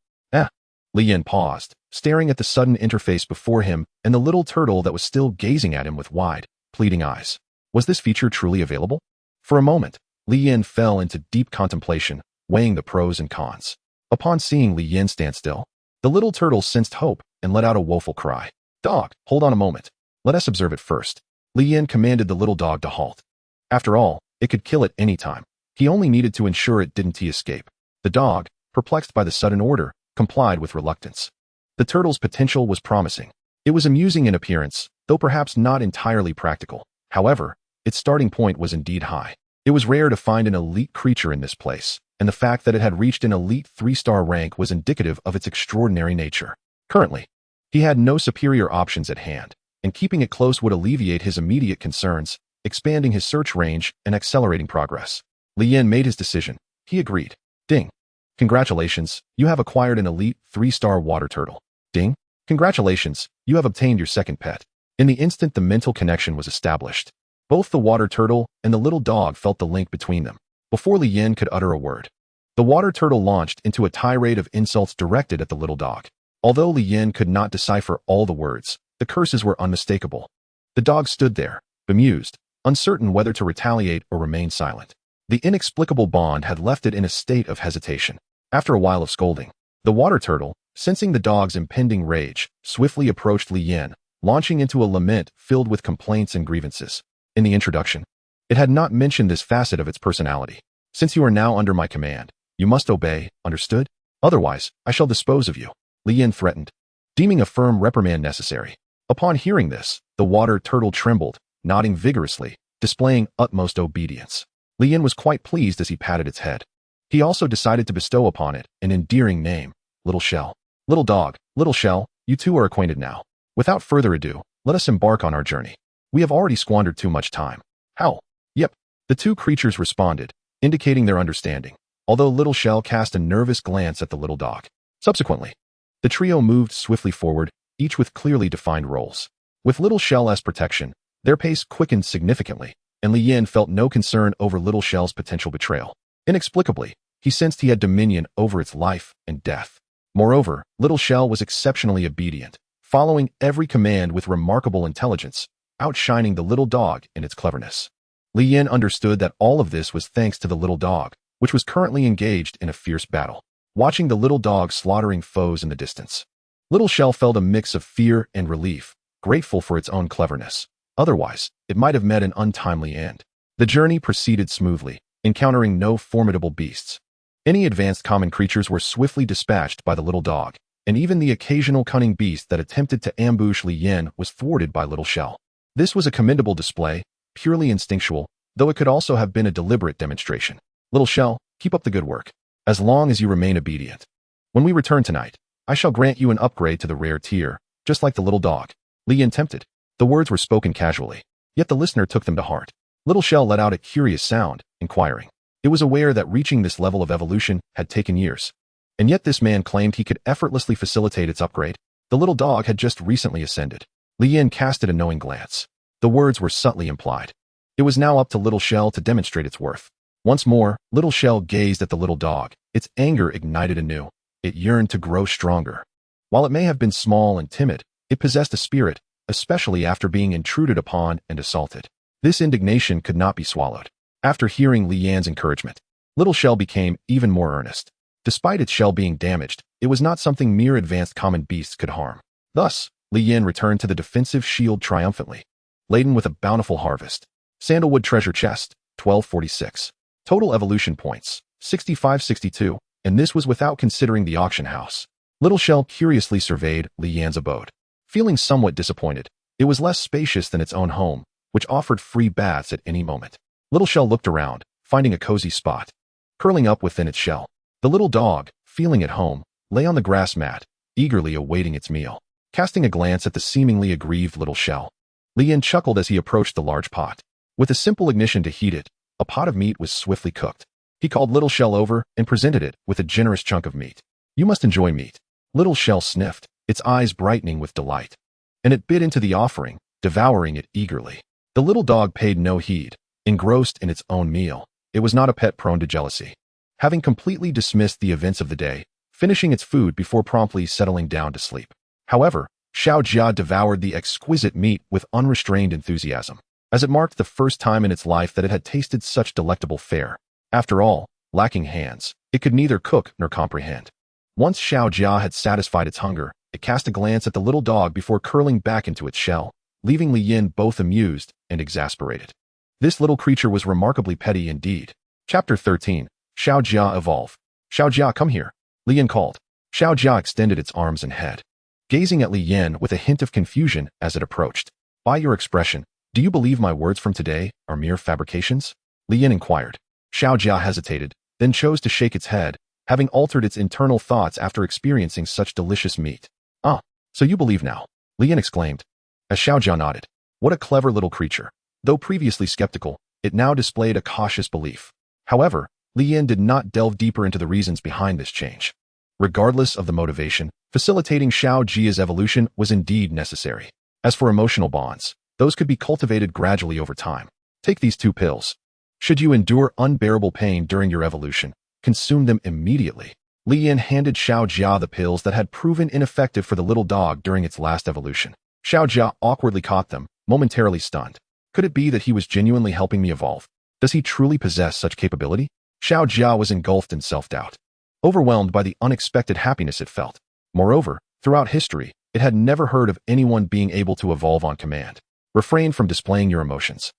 Lian paused, staring at the sudden interface before him and the little turtle that was still gazing at him with wide, pleading eyes. Was this feature truly available? For a moment, Lian fell into deep contemplation, weighing the pros and cons. Upon seeing Lian stand still, the little turtle sensed hope and let out a woeful cry. Dog, hold on a moment. Let us observe it first. Lian commanded the little dog to halt. After all, it could kill at any time. He only needed to ensure it didn't escape. The dog, perplexed by the sudden order, complied with reluctance. The turtle's potential was promising. It was amusing in appearance, though perhaps not entirely practical. However, its starting point was indeed high. It was rare to find an elite creature in this place, and the fact that it had reached an elite 3-star rank was indicative of its extraordinary nature. Currently, he had no superior options at hand, and keeping it close would alleviate his immediate concerns, expanding his search range and accelerating progress. Lian made his decision. He agreed. Ding. Congratulations, you have acquired an elite 3-star water turtle. Ding. Congratulations, you have obtained your second pet. In the instant the mental connection was established, both the water turtle and the little dog felt the link between them. Before Lian could utter a word, the water turtle launched into a tirade of insults directed at the little dog. Although Lian could not decipher all the words, the curses were unmistakable. The dog stood there, bemused, uncertain whether to retaliate or remain silent. The inexplicable bond had left it in a state of hesitation. After a while of scolding, the water turtle, sensing the dog's impending rage, swiftly approached Lian, launching into a lament filled with complaints and grievances. In the introduction, it had not mentioned this facet of its personality. Since you are now under my command, you must obey, understood? Otherwise, I shall dispose of you, Lian threatened, deeming a firm reprimand necessary. Upon hearing this, the water turtle trembled, nodding vigorously, displaying utmost obedience. Lian was quite pleased as he patted its head. He also decided to bestow upon it an endearing name, Little Shell. Little dog, Little Shell, you two are acquainted now. Without further ado, let us embark on our journey. We have already squandered too much time. How? Yep. The two creatures responded, indicating their understanding, although Little Shell cast a nervous glance at the little dog. Subsequently, the trio moved swiftly forward, each with clearly defined roles. With Little Shell as protection, their pace quickened significantly, and Lian felt no concern over Little Shell's potential betrayal. Inexplicably, he sensed he had dominion over its life and death. Moreover, Little Shell was exceptionally obedient, following every command with remarkable intelligence, outshining the little dog in its cleverness. Lian understood that all of this was thanks to the little dog, which was currently engaged in a fierce battle, watching the little dog slaughtering foes in the distance. Little Shell felt a mix of fear and relief, grateful for its own cleverness. Otherwise, it might have met an untimely end. The journey proceeded smoothly, encountering no formidable beasts. Any advanced common creatures were swiftly dispatched by the little dog, and even the occasional cunning beast that attempted to ambush Li Yin was thwarted by Little Shell. This was a commendable display, purely instinctual, though it could also have been a deliberate demonstration. Little Shell, keep up the good work, as long as you remain obedient. When we return tonight, I shall grant you an upgrade to the rare tier, just like the little dog. Li Yin tempted. The words were spoken casually, yet the listener took them to heart. Little Shell let out a curious sound, inquiring. It was aware that reaching this level of evolution had taken years. And yet this man claimed he could effortlessly facilitate its upgrade. The little dog had just recently ascended. Li Yin casted a knowing glance. The words were subtly implied. It was now up to Little Shell to demonstrate its worth. Once more, Little Shell gazed at the little dog. Its anger ignited anew. It yearned to grow stronger. While it may have been small and timid, it possessed a spirit, especially after being intruded upon and assaulted. This indignation could not be swallowed. After hearing Li Yan's encouragement, Little Shell became even more earnest. Despite its shell being damaged, it was not something mere advanced common beasts could harm. Thus, Li Yan returned to the defensive shield triumphantly, laden with a bountiful harvest. Sandalwood treasure chest, 1246. Total evolution points, 6562, and this was without considering the auction house. Little Shell curiously surveyed Li Yan's abode. Feeling somewhat disappointed, it was less spacious than its own home, which offered free baths at any moment. Little Shell looked around, finding a cozy spot. Curling up within its shell, the little dog, feeling at home, lay on the grass mat, eagerly awaiting its meal. Casting a glance at the seemingly aggrieved Little Shell, Li Yan chuckled as he approached the large pot. With a simple ignition to heat it, a pot of meat was swiftly cooked. He called Little Shell over and presented it with a generous chunk of meat. You must enjoy meat. Little Shell sniffed, its eyes brightening with delight. And it bit into the offering, devouring it eagerly. The little dog paid no heed, engrossed in its own meal. It was not a pet prone to jealousy. Having completely dismissed the events of the day, finishing its food before promptly settling down to sleep. However, Xiao Jia devoured the exquisite meat with unrestrained enthusiasm, as it marked the first time in its life that it had tasted such delectable fare. After all, lacking hands, it could neither cook nor comprehend. Once Xiao Jia had satisfied its hunger, it cast a glance at the little dog before curling back into its shell, leaving Li Yin both amused and exasperated. This little creature was remarkably petty indeed. Chapter 13. Xiao Jia Evolve. Xiao Jia, come here, Li Yin called. Xiao Jia extended its arms and head, gazing at Li Yin with a hint of confusion as it approached. By your expression, do you believe my words from today are mere fabrications? Li Yin inquired. Xiao Jia hesitated, then chose to shake its head, having altered its internal thoughts after experiencing such delicious meat. Ah, so you believe now, Li Yin exclaimed. As Xiao Jia nodded. What a clever little creature. Though previously skeptical, it now displayed a cautious belief. However, Li Yin did not delve deeper into the reasons behind this change. Regardless of the motivation, facilitating Xiao Jia's evolution was indeed necessary. As for emotional bonds, those could be cultivated gradually over time. Take these 2 pills. Should you endure unbearable pain during your evolution, consume them immediately. Li Yin handed Xiao Jia the pills that had proven ineffective for the little dog during its last evolution. Xiao Jia awkwardly caught them, momentarily stunned. Could it be that he was genuinely helping me evolve? Does he truly possess such capability? Xiao Jia was engulfed in self-doubt, overwhelmed by the unexpected happiness it felt. Moreover, throughout history, it had never heard of anyone being able to evolve on command. Refrain from displaying your emotions.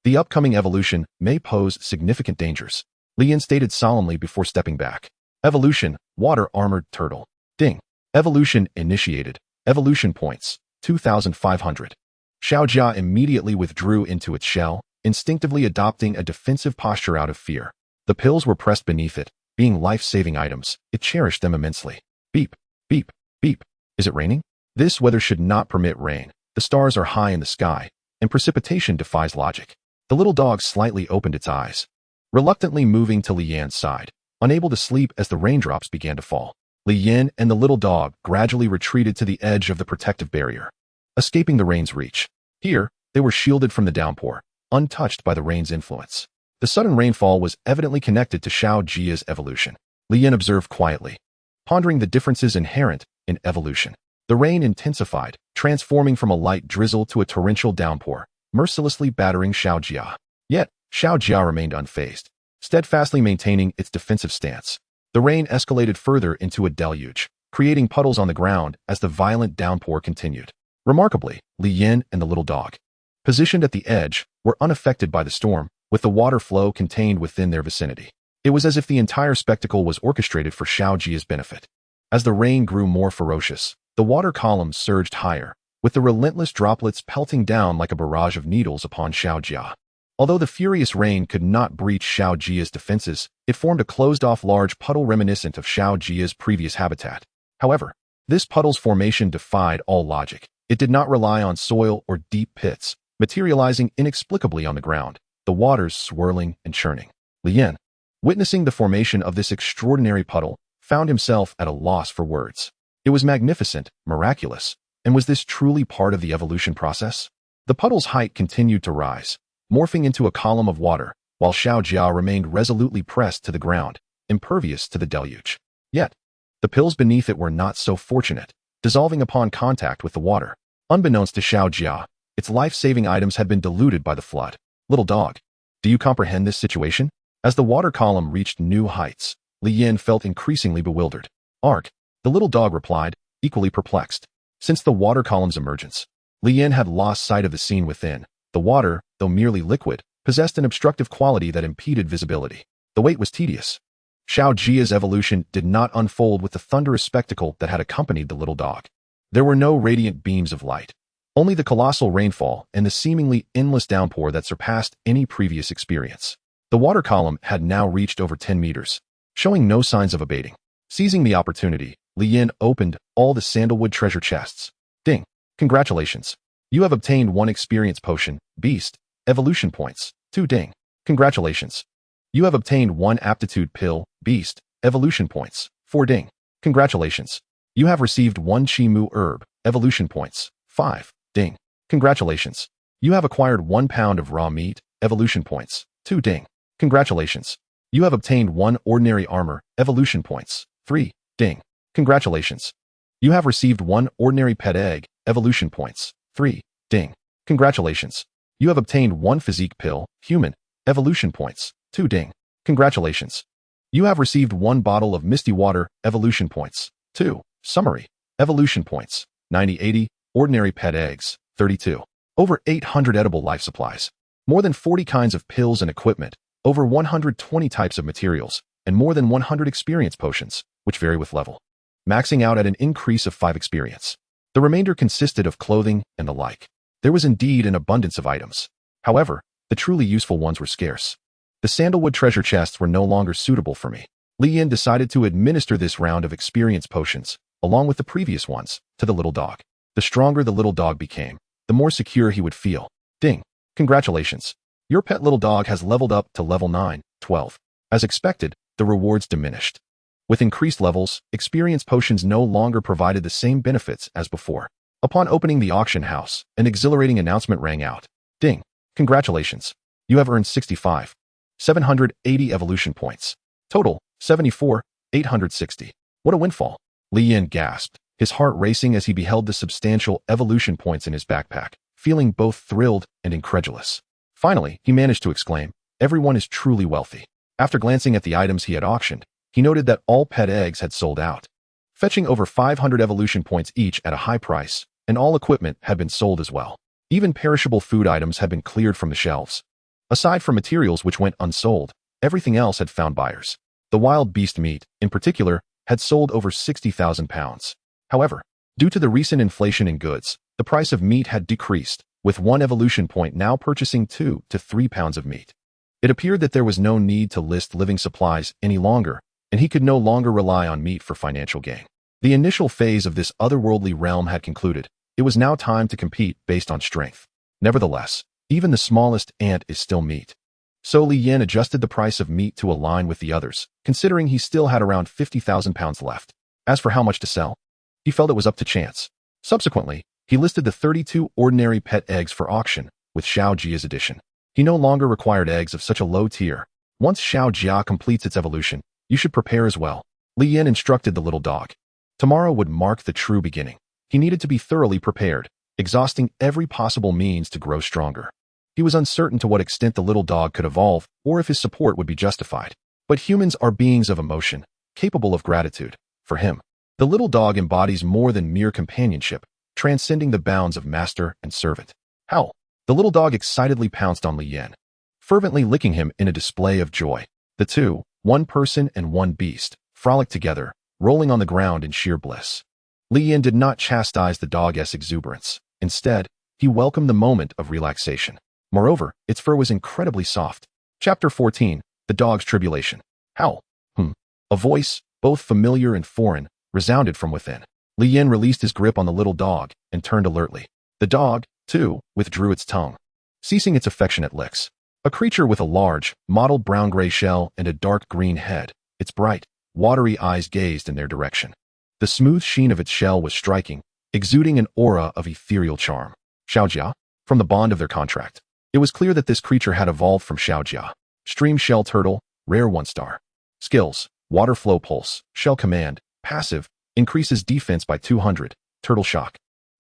The upcoming evolution may pose significant dangers, Li Yin stated solemnly before stepping back. Evolution, water-armored turtle. Ding. Evolution initiated. Evolution points, 2,500. Xiao Jia immediately withdrew into its shell, instinctively adopting a defensive posture out of fear. The pills were pressed beneath it, being life-saving items. It cherished them immensely. Beep, beep, beep. Is it raining? This weather should not permit rain. The stars are high in the sky, and precipitation defies logic. The little dog slightly opened its eyes, reluctantly moving to Li Yan's side, unable to sleep as the raindrops began to fall. Li Yan and the little dog gradually retreated to the edge of the protective barrier, escaping the rain's reach. Here, they were shielded from the downpour, untouched by the rain's influence. The sudden rainfall was evidently connected to Xiao Jia's evolution. Li Yan observed quietly, pondering the differences inherent in evolution. The rain intensified, transforming from a light drizzle to a torrential downpour, mercilessly battering Xiao Jia. Yet, Xiao Jia remained unfazed. steadfastly maintaining its defensive stance. The rain escalated further into a deluge, creating puddles on the ground as the violent downpour continued. Remarkably, Li Yin and the little dog, positioned at the edge, were unaffected by the storm, with the water flow contained within their vicinity. It was as if the entire spectacle was orchestrated for Xiao Jia's benefit. As the rain grew more ferocious, the water columns surged higher, with the relentless droplets pelting down like a barrage of needles upon Xiao Jia. Although the furious rain could not breach Xiao Jia's defenses, it formed a closed-off large puddle reminiscent of Xiao Jia's previous habitat. However, this puddle's formation defied all logic. It did not rely on soil or deep pits, materializing inexplicably on the ground, the waters swirling and churning. Li Yin, witnessing the formation of this extraordinary puddle, found himself at a loss for words. It was magnificent, miraculous, and was this truly part of the evolution process? The puddle's height continued to rise, morphing into a column of water, while Xiao Jia remained resolutely pressed to the ground, impervious to the deluge. Yet, the pills beneath it were not so fortunate, dissolving upon contact with the water. Unbeknownst to Xiao Jia, its life-saving items had been diluted by the flood. Little dog, do you comprehend this situation? As the water column reached new heights, Li Yin felt increasingly bewildered. Arg, the little dog replied, equally perplexed. Since the water column's emergence, Li Yin had lost sight of the scene within. The water, though merely liquid, possessed an obstructive quality that impeded visibility. The wait was tedious. Xiao Jia's evolution did not unfold with the thunderous spectacle that had accompanied the little dog. There were no radiant beams of light, only the colossal rainfall and the seemingly endless downpour that surpassed any previous experience. The water column had now reached over 10 meters, showing no signs of abating. Seizing the opportunity, Li Yin opened all the sandalwood treasure chests. Ding! Congratulations! You have obtained 1 experience potion, Beast, evolution points. 2 ding! Congratulations! You have obtained 1 aptitude pill, Beast, evolution points. 4 ding! Congratulations! You have received 1 Chi Mu herb, evolution points. 5 ding! Congratulations! You have acquired 1 pound of raw meat, evolution points. 2 ding! Congratulations! You have obtained 1 ordinary armor, evolution points. 3 ding! Congratulations! You have received 1 ordinary pet egg, evolution points. 3 ding! Congratulations! You have obtained 1 physique pill, human, evolution points. 2 ding! Congratulations! You have received 1 bottle of misty water, evolution points. 2 summary, evolution points. 90-80, ordinary pet eggs. 32. Over 800 edible life supplies. More than 40 kinds of pills and equipment. Over 120 types of materials. And more than 100 experience potions, which vary with level, maxing out at an increase of 5 experience. The remainder consisted of clothing and the like. There was indeed an abundance of items. However, the truly useful ones were scarce. The sandalwood treasure chests were no longer suitable for me. Li Yin decided to administer this round of experience potions, along with the previous ones, to the little dog. The stronger the little dog became, the more secure he would feel. Ding! Congratulations! Your pet little dog has leveled up to level 9, 12. As expected, the rewards diminished. With increased levels, experience potions no longer provided the same benefits as before. Upon opening the auction house, an exhilarating announcement rang out. Ding! Congratulations! You have earned 65, 780 evolution points. Total, 74, 860. What a windfall! Li Yin gasped, his heart racing as he beheld the substantial evolution points in his backpack, feeling both thrilled and incredulous. Finally, he managed to exclaim, everyone is truly wealthy. After glancing at the items he had auctioned, he noted that all pet eggs had sold out, fetching over 500 evolution points each at a high price, and all equipment had been sold as well. Even perishable food items had been cleared from the shelves. Aside from materials which went unsold, everything else had found buyers. The wild beast meat, in particular, had sold over 60,000 pounds. However, due to the recent inflation in goods, the price of meat had decreased, with 1 evolution point now purchasing 2 to 3 pounds of meat. It appeared that there was no need to list living supplies any longer, and he could no longer rely on meat for financial gain. The initial phase of this otherworldly realm had concluded. It was now time to compete based on strength. Nevertheless, even the smallest ant is still meat. So Li Yin adjusted the price of meat to align with the others, considering he still had around 50,000 pounds left. As for how much to sell, he felt it was up to chance. Subsequently, he listed the 32 ordinary pet eggs for auction, with Xiao Jia's addition. He no longer required eggs of such a low tier. Once Xiao Jia completes its evolution, you should prepare as well. Li Yin instructed the little dog. Tomorrow would mark the true beginning. He needed to be thoroughly prepared, exhausting every possible means to grow stronger. He was uncertain to what extent the little dog could evolve or if his support would be justified. But humans are beings of emotion, capable of gratitude. For him, the little dog embodies more than mere companionship, transcending the bounds of master and servant. Howl! The little dog excitedly pounced on Li Yan, fervently licking him in a display of joy. The two, one person and one beast, frolicked together, rolling on the ground in sheer bliss. Li Yan did not chastise the dog's exuberance. Instead, he welcomed the moment of relaxation. Moreover, its fur was incredibly soft. Chapter 14, The Dog's Tribulation. Howl! A voice, both familiar and foreign, resounded from within. Li Yan released his grip on the little dog and turned alertly. The dog, too, withdrew its tongue, ceasing its affectionate licks. A creature with a large, mottled brown-gray shell and a dark green head, its bright, watery eyes gazed in their direction. The smooth sheen of its shell was striking, exuding an aura of ethereal charm. Xiaojia, from the bond of their contract. It was clear that this creature had evolved from Xiaojia. Stream shell turtle, rare 1-star. Skills, water flow pulse, shell command, passive, increases defense by 200, turtle shock.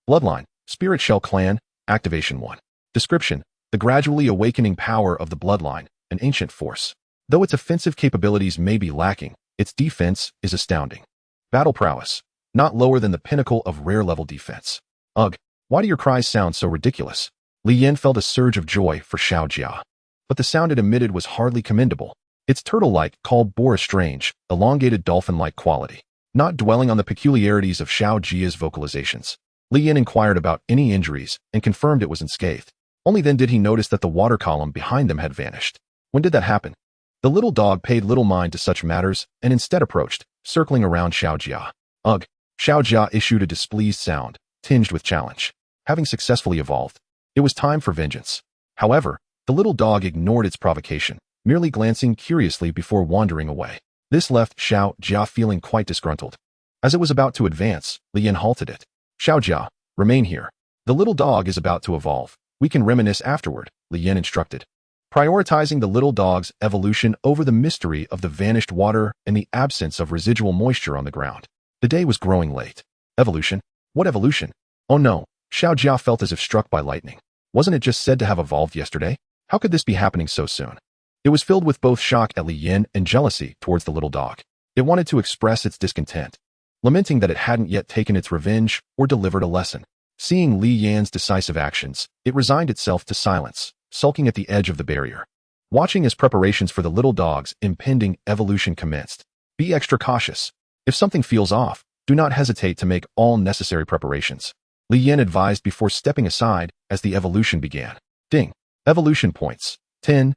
Bloodline, spirit shell clan, activation 1. Description, the gradually awakening power of the bloodline, an ancient force. Though its offensive capabilities may be lacking, its defense is astounding. Battle prowess, not lower than the pinnacle of rare-level defense. Ugh, why do your cries sound so ridiculous? Li Yan felt a surge of joy for Xiaojia. But the sound it emitted was hardly commendable. Its turtle-like called bore a strange, elongated dolphin-like quality. Not dwelling on the peculiarities of Xiaojia's vocalizations, Li Yan inquired about any injuries and confirmed it was unscathed. Only then did he notice that the water column behind them had vanished. When did that happen? The little dog paid little mind to such matters and instead approached, circling around Xiaojia. Ugh! Xiaojia issued a displeased sound, tinged with challenge. Having successfully evolved, it was time for vengeance. However, the little dog ignored its provocation, merely glancing curiously before wandering away. This left Xiaojia feeling quite disgruntled. As it was about to advance, Li Yan halted it. Xiaojia, remain here. The little dog is about to evolve. We can reminisce afterward, Li Yan instructed. Prioritizing the little dog's evolution over the mystery of the vanished water and the absence of residual moisture on the ground. The day was growing late. Evolution? What evolution? Oh no, Xiaojia felt as if struck by lightning. Wasn't it just said to have evolved yesterday? How could this be happening so soon? It was filled with both shock at Li Yan and jealousy towards the little dog. It wanted to express its discontent, lamenting that it hadn't yet taken its revenge or delivered a lesson. Seeing Li Yan's decisive actions, it resigned itself to silence, sulking at the edge of the barrier. Watching as preparations for the little dog's impending evolution commenced. Be extra cautious. If something feels off, do not hesitate to make all necessary preparations, Li Yan advised before stepping aside as the evolution began. Ding. Evolution points. 10,000.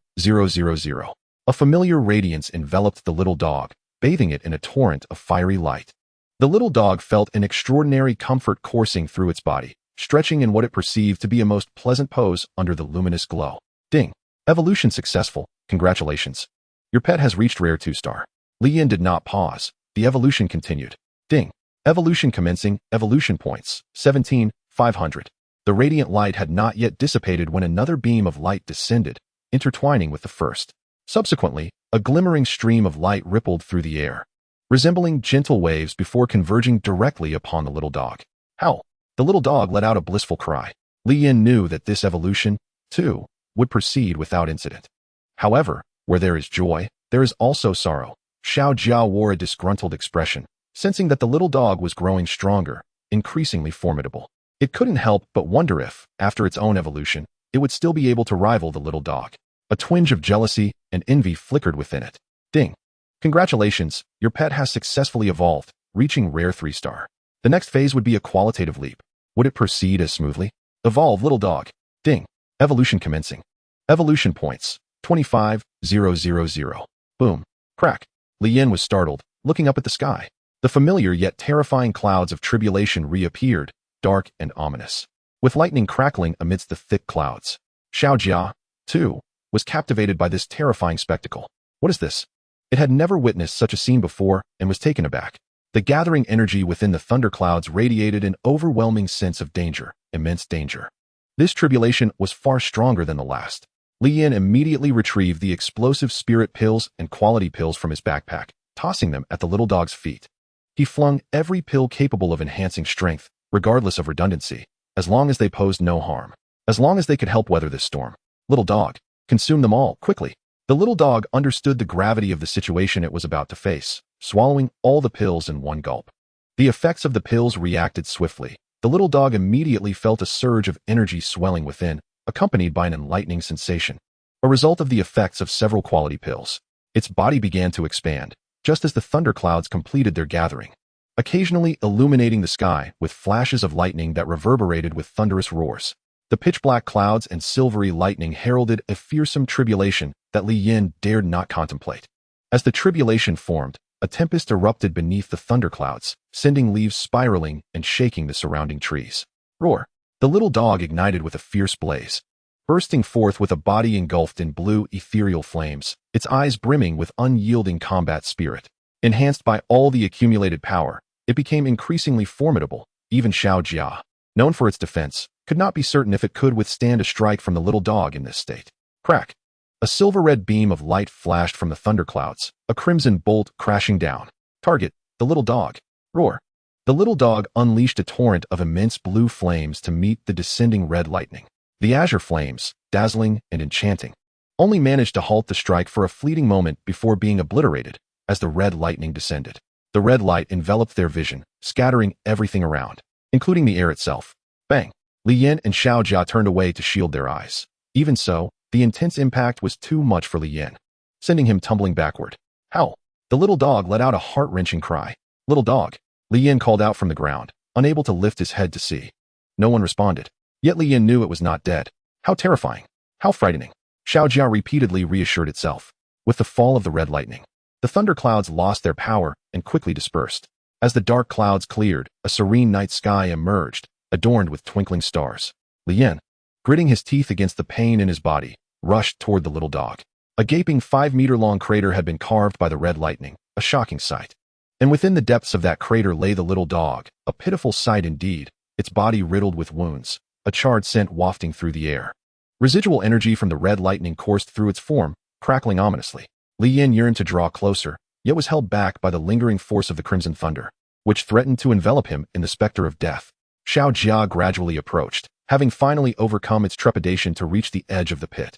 A familiar radiance enveloped the little dog, bathing it in a torrent of fiery light. The little dog felt an extraordinary comfort coursing through its body, stretching in what it perceived to be a most pleasant pose under the luminous glow. Ding. Evolution successful. Congratulations. Your pet has reached rare 2-star. Li Yan did not pause. The evolution continued. Ding. Evolution commencing. Evolution points. 17,500. The radiant light had not yet dissipated when another beam of light descended, intertwining with the first. Subsequently, a glimmering stream of light rippled through the air, resembling gentle waves before converging directly upon the little dog. Howl! The little dog let out a blissful cry. Li Yan knew that this evolution, too, would proceed without incident. However, where there is joy, there is also sorrow. Xiaojia wore a disgruntled expression, sensing that the little dog was growing stronger, increasingly formidable. It couldn't help but wonder if, after its own evolution, it would still be able to rival the little dog. A twinge of jealousy and envy flickered within it. Ding! Congratulations, your pet has successfully evolved, reaching rare 3-star. The next phase would be a qualitative leap. Would it proceed as smoothly? Evolve, little dog. Ding! Evolution commencing. Evolution points. 25,000. Boom. Crack. Li Yan was startled, looking up at the sky. The familiar yet terrifying clouds of tribulation reappeared, dark and ominous, with lightning crackling amidst the thick clouds. Xiaojia, too, was captivated by this terrifying spectacle. What is this? It had never witnessed such a scene before and was taken aback. The gathering energy within the thunderclouds radiated an overwhelming sense of danger, immense danger. This tribulation was far stronger than the last. Li Yan immediately retrieved the explosive spirit pills and quality pills from his backpack, tossing them at the little dog's feet. He flung every pill capable of enhancing strength, regardless of redundancy, as long as they posed no harm, as long as they could help weather this storm. Little dog. Consume them all, quickly. The little dog understood the gravity of the situation it was about to face, swallowing all the pills in one gulp. The effects of the pills reacted swiftly. The little dog immediately felt a surge of energy swelling within, accompanied by an enlightening sensation. A result of the effects of several quality pills. Its body began to expand, just as the thunderclouds completed their gathering, occasionally illuminating the sky with flashes of lightning that reverberated with thunderous roars. The pitch-black clouds and silvery lightning heralded a fearsome tribulation that Li Yin dared not contemplate. As the tribulation formed, a tempest erupted beneath the thunderclouds, sending leaves spiraling and shaking the surrounding trees. Roar! The little dog ignited with a fierce blaze, bursting forth with a body engulfed in blue ethereal flames, its eyes brimming with unyielding combat spirit. Enhanced by all the accumulated power, it became increasingly formidable. Even Xiao Jia, known for its defense, could not be certain if it could withstand a strike from the little dog in this state. Crack! A silver-red beam of light flashed from the thunderclouds, a crimson bolt crashing down. Target, the little dog. Roar! The little dog unleashed a torrent of immense blue flames to meet the descending red lightning. The azure flames, dazzling and enchanting, only managed to halt the strike for a fleeting moment before being obliterated as the red lightning descended. The red light enveloped their vision, scattering everything around, including the air itself. Bang! Li Yin and Xiao Jia turned away to shield their eyes. Even so, the intense impact was too much for Li Yin, sending him tumbling backward. Howl! The little dog let out a heart-wrenching cry. Little dog! Li Yin called out from the ground, unable to lift his head to see. No one responded. Yet Li Yin knew it was not dead. How terrifying! How frightening! Xiao Jia repeatedly reassured itself. With the fall of the red lightning, the thunderclouds lost their power and quickly dispersed. As the dark clouds cleared, a serene night sky emerged, adorned with twinkling stars. Li Yin, gritting his teeth against the pain in his body, rushed toward the little dog. A gaping 5-meter-long crater had been carved by the red lightning, a shocking sight. And within the depths of that crater lay the little dog, a pitiful sight indeed, its body riddled with wounds, a charred scent wafting through the air. Residual energy from the red lightning coursed through its form, crackling ominously. Li Yin yearned to draw closer, yet was held back by the lingering force of the crimson thunder, which threatened to envelop him in the specter of death. Xiao Jia gradually approached, having finally overcome its trepidation to reach the edge of the pit.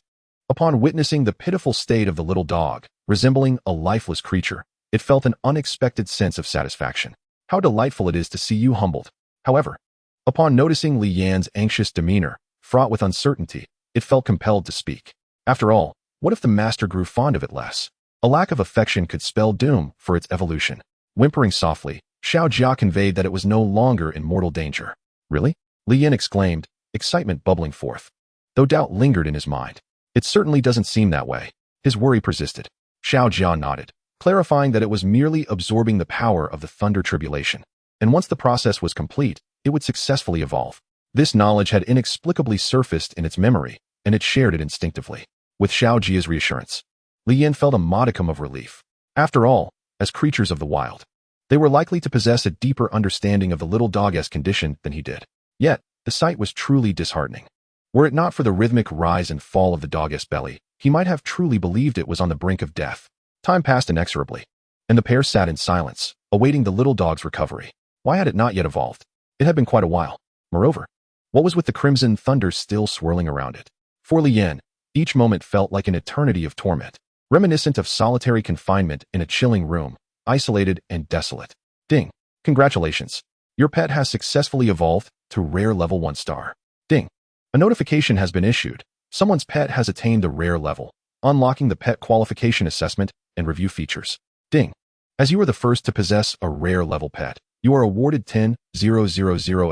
Upon witnessing the pitiful state of the little dog, resembling a lifeless creature, it felt an unexpected sense of satisfaction. How delightful it is to see you humbled. However, upon noticing Li Yan's anxious demeanor, fraught with uncertainty, it felt compelled to speak. After all, what if the master grew fond of it less? A lack of affection could spell doom for its evolution. Whimpering softly, Xiao Jia conveyed that it was no longer in mortal danger. Really? Li Yin exclaimed, excitement bubbling forth. Though doubt lingered in his mind. It certainly doesn't seem that way. His worry persisted. Xiao Jia nodded, clarifying that it was merely absorbing the power of the thunder tribulation. And once the process was complete, it would successfully evolve. This knowledge had inexplicably surfaced in its memory, and it shared it instinctively. With Xiao Jia's reassurance, Li Yin felt a modicum of relief. After all, as creatures of the wild, they were likely to possess a deeper understanding of the little dog-esque condition than he did. Yet, the sight was truly disheartening. Were it not for the rhythmic rise and fall of the dog-esque belly, he might have truly believed it was on the brink of death. Time passed inexorably, and the pair sat in silence, awaiting the little dog's recovery. Why had it not yet evolved? It had been quite a while. Moreover, what was with the crimson thunder still swirling around it? For Li Yin, each moment felt like an eternity of torment, reminiscent of solitary confinement in a chilling room, isolated and desolate. Ding. Congratulations. Your pet has successfully evolved to rare level 1 star. Ding. A notification has been issued. Someone's pet has attained a rare level, unlocking the pet qualification assessment and review features. Ding. As you are the first to possess a rare level pet, you are awarded 10,000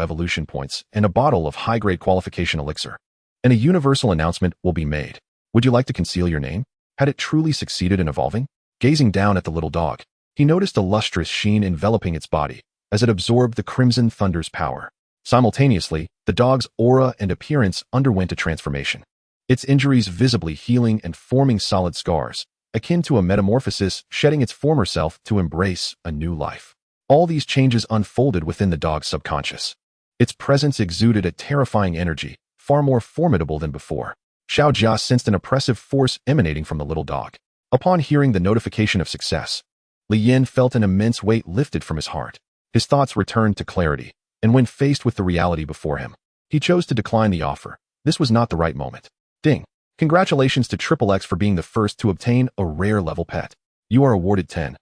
evolution points and a bottle of high-grade qualification elixir. And a universal announcement will be made. Would you like to conceal your name? Had it truly succeeded in evolving? Gazing down at the little dog, he noticed a lustrous sheen enveloping its body as it absorbed the crimson thunder's power. Simultaneously, the dog's aura and appearance underwent a transformation, its injuries visibly healing and forming solid scars, akin to a metamorphosis, shedding its former self to embrace a new life. All these changes unfolded within the dog's subconscious. Its presence exuded a terrifying energy, far more formidable than before. Xiao Jia sensed an oppressive force emanating from the little dog. Upon hearing the notification of success, Li Yin felt an immense weight lifted from his heart. His thoughts returned to clarity, and when faced with the reality before him, he chose to decline the offer. This was not the right moment. Ding. Congratulations to Triple X for being the first to obtain a rare level pet. You are awarded 10,000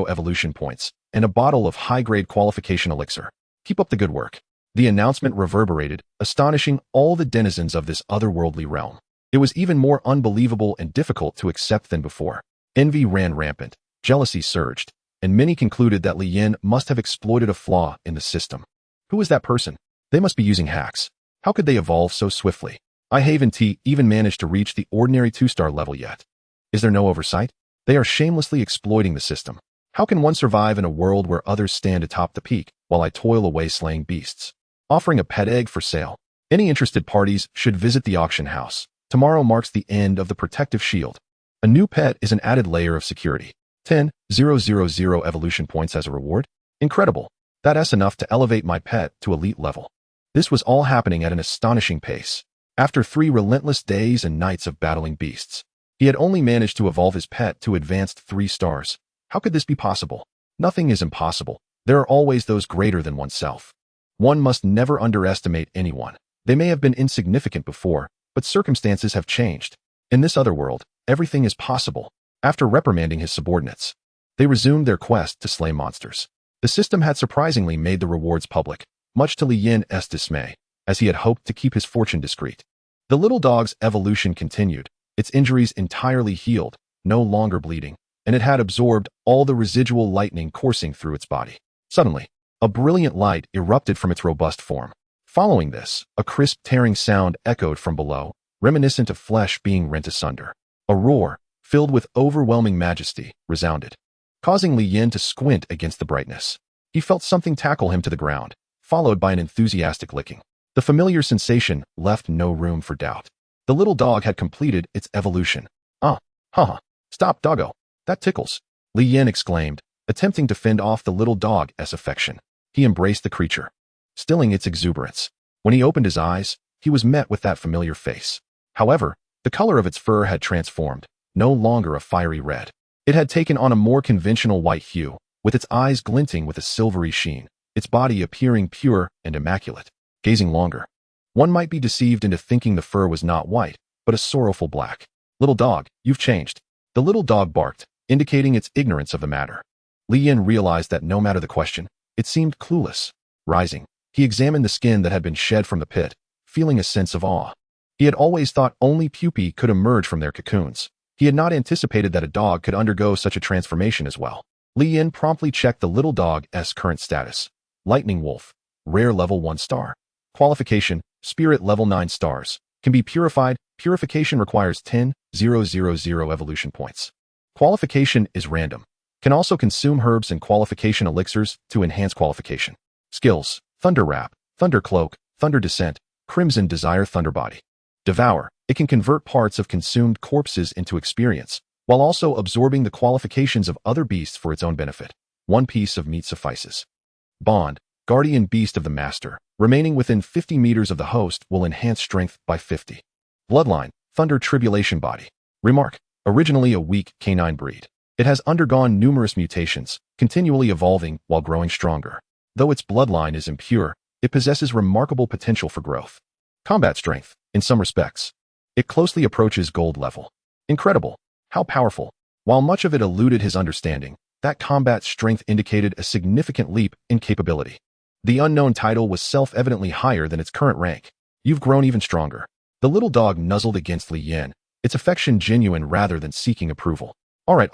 evolution points and a bottle of high-grade qualification elixir. Keep up the good work. The announcement reverberated, astonishing all the denizens of this otherworldly realm. It was even more unbelievable and difficult to accept than before. Envy ran rampant, jealousy surged, and many concluded that Li Yin must have exploited a flaw in the system. Who is that person? They must be using hacks. How could they evolve so swiftly? I haven't even managed to reach the ordinary 2-star level yet. Is there no oversight? They are shamelessly exploiting the system. How can one survive in a world where others stand atop the peak while I toil away slaying beasts? Offering a pet egg for sale. Any interested parties should visit the auction house. Tomorrow marks the end of the protective shield. A new pet is an added layer of security. 10,000 evolution points as a reward? Incredible. That's enough to elevate my pet to elite level. This was all happening at an astonishing pace. After 3 relentless days and nights of battling beasts, he had only managed to evolve his pet to advanced 3 stars. How could this be possible? Nothing is impossible. There are always those greater than oneself. One must never underestimate anyone. They may have been insignificant before, but circumstances have changed. In this other world, everything is possible. After reprimanding his subordinates, they resumed their quest to slay monsters. The system had surprisingly made the rewards public, much to Li Yin's dismay, as he had hoped to keep his fortune discreet. The little dog's evolution continued, its injuries entirely healed, no longer bleeding, and it had absorbed all the residual lightning coursing through its body. Suddenly, a brilliant light erupted from its robust form. Following this, a crisp tearing sound echoed from below, reminiscent of flesh being rent asunder. A roar, filled with overwhelming majesty, resounded, causing Li Yin to squint against the brightness. He felt something tackle him to the ground, followed by an enthusiastic licking. The familiar sensation left no room for doubt. The little dog had completed its evolution. Stop, doggo. That tickles, Li Yin exclaimed, attempting to fend off the little dog's affection. He embraced the creature, stilling its exuberance. When he opened his eyes, he was met with that familiar face. However, the color of its fur had transformed, no longer a fiery red. It had taken on a more conventional white hue, with its eyes glinting with a silvery sheen, its body appearing pure and immaculate. Gazing longer, one might be deceived into thinking the fur was not white, but a sorrowful black. Little dog, you've changed. The little dog barked, indicating its ignorance of the matter. Li Yin realized that no matter the question, it seemed clueless. Rising, he examined the skin that had been shed from the pit, feeling a sense of awe. He had always thought only pupae could emerge from their cocoons. He had not anticipated that a dog could undergo such a transformation as well. Li Yin promptly checked the little dog's current status. Lightning Wolf, rare level 1 star. Qualification, spirit level 9 stars. Can be purified. Purification requires 10,000 evolution points. Qualification is random. Can also consume herbs and qualification elixirs to enhance qualification. Skills, Thunder Wrap, Thunder Cloak, Thunder Descent, Crimson Desire Thunder Body. Devour, it can convert parts of consumed corpses into experience, while also absorbing the qualifications of other beasts for its own benefit. 1 piece of meat suffices. Bond, Guardian Beast of the Master, remaining within 50 meters of the host will enhance strength by 50. Bloodline, Thunder Tribulation Body. Remark, originally a weak canine breed. It has undergone numerous mutations, continually evolving while growing stronger. Though its bloodline is impure, it possesses remarkable potential for growth. Combat strength, in some respects, it closely approaches gold level. Incredible. How powerful. While much of it eluded his understanding, that combat strength indicated a significant leap in capability. The unknown title was self-evidently higher than its current rank. You've grown even stronger. The little dog nuzzled against Li Yin, its affection genuine rather than seeking approval. All right.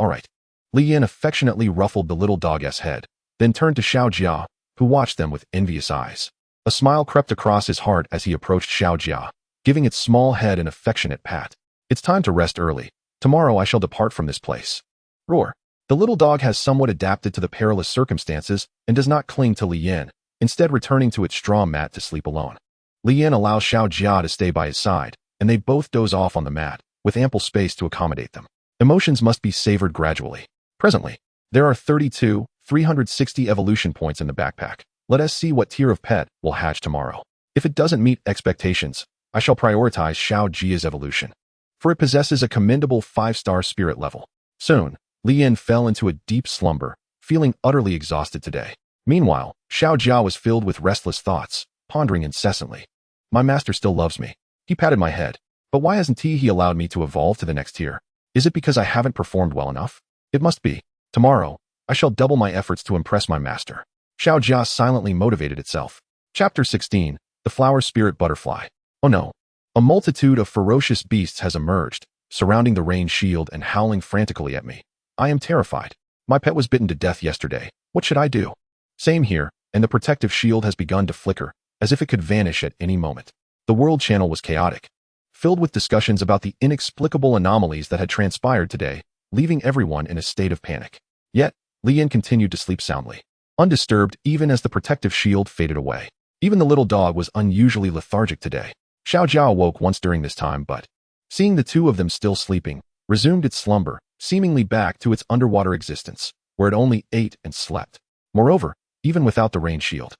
Li Yin affectionately ruffled the little dog's head, then turned to Xiao Jia, who watched them with envious eyes. A smile crept across his heart as he approached Xiao Jia, giving its small head an affectionate pat. It's time to rest early. Tomorrow I shall depart from this place. Roar. The little dog has somewhat adapted to the perilous circumstances and does not cling to Li Yin, instead returning to its straw mat to sleep alone. Li Yin allows Xiao Jia to stay by his side, and they both doze off on the mat, with ample space to accommodate them. Emotions must be savored gradually. Presently, there are 360 evolution points in the backpack. Let us see what tier of pet will hatch tomorrow. If it doesn't meet expectations, I shall prioritize Xiao Jia's evolution, for it possesses a commendable 5-star spirit level. Soon, Li Yin fell into a deep slumber, feeling utterly exhausted today. Meanwhile, Xiao Jia was filled with restless thoughts, pondering incessantly. My master still loves me. He patted my head. But why hasn't he allowed me to evolve to the next tier? Is it because I haven't performed well enough? It must be. Tomorrow, I shall double my efforts to impress my master. Xiao Jia silently motivated itself. Chapter 16. The Flower Spirit Butterfly. Oh no. A multitude of ferocious beasts has emerged, surrounding the rain shield and howling frantically at me. I am terrified. My pet was bitten to death yesterday. What should I do? Same here, and the protective shield has begun to flicker, as if it could vanish at any moment. The world channel was chaotic, filled with discussions about the inexplicable anomalies that had transpired today, leaving everyone in a state of panic. Yet, Lian continued to sleep soundly, undisturbed even as the protective shield faded away. Even the little dog was unusually lethargic today. Xiao Jiao awoke once during this time, but, seeing the two of them still sleeping, resumed its slumber, seemingly back to its underwater existence, where it only ate and slept. Moreover, even without the rain shield,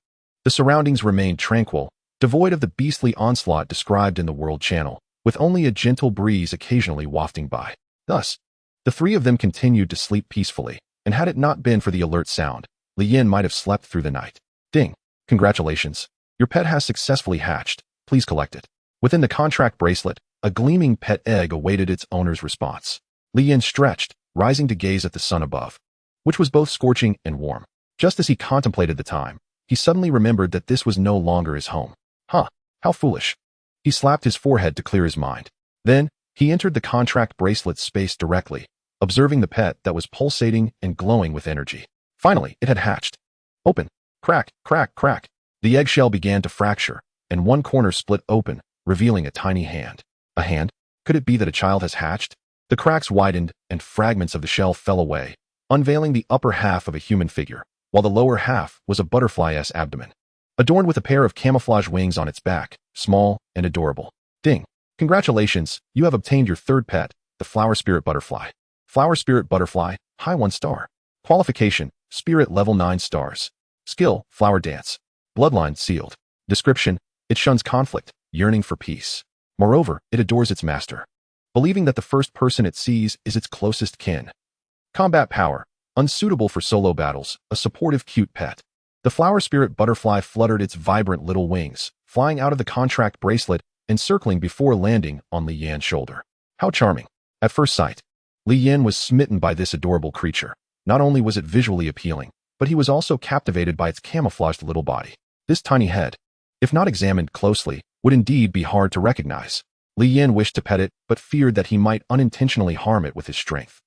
the surroundings remained tranquil, devoid of the beastly onslaught described in the world channel, with only a gentle breeze occasionally wafting by. Thus, the three of them continued to sleep peacefully, and had it not been for the alert sound, Lian might have slept through the night. Ding! Congratulations. Your pet has successfully hatched. Please collect it. Within the contract bracelet, a gleaming pet egg awaited its owner's response. Lian stretched, rising to gaze at the sun above, which was both scorching and warm. Just as he contemplated the time, he suddenly remembered that this was no longer his home. Huh, how foolish. He slapped his forehead to clear his mind. Then, he entered the contract bracelet space directly, observing the pet that was pulsating and glowing with energy. Finally, it had hatched. Open. Crack, crack, crack. The eggshell began to fracture, and one corner split open, revealing a tiny hand. A hand? Could it be that a child has hatched? The cracks widened, and fragments of the shell fell away, unveiling the upper half of a human figure, while the lower half was a butterfly-esque abdomen, adorned with a pair of camouflage wings on its back, small and adorable. Ding! Congratulations, you have obtained your third pet, the Flower Spirit Butterfly. Flower Spirit Butterfly, high 1 star. Qualification, Spirit level 9 stars. Skill, Flower Dance. Bloodline sealed. Description, it shuns conflict, yearning for peace. Moreover, it adores its master, believing that the first person it sees is its closest kin. Combat power, unsuitable for solo battles, a supportive cute pet. The Flower Spirit Butterfly fluttered its vibrant little wings, flying out of the contract bracelet and circling before landing on Li Yan's shoulder. How charming. At first sight, Li Yan was smitten by this adorable creature. Not only was it visually appealing, but he was also captivated by its camouflaged little body. This tiny head, if not examined closely, would indeed be hard to recognize. Li Yan wished to pet it, but feared that he might unintentionally harm it with his strength.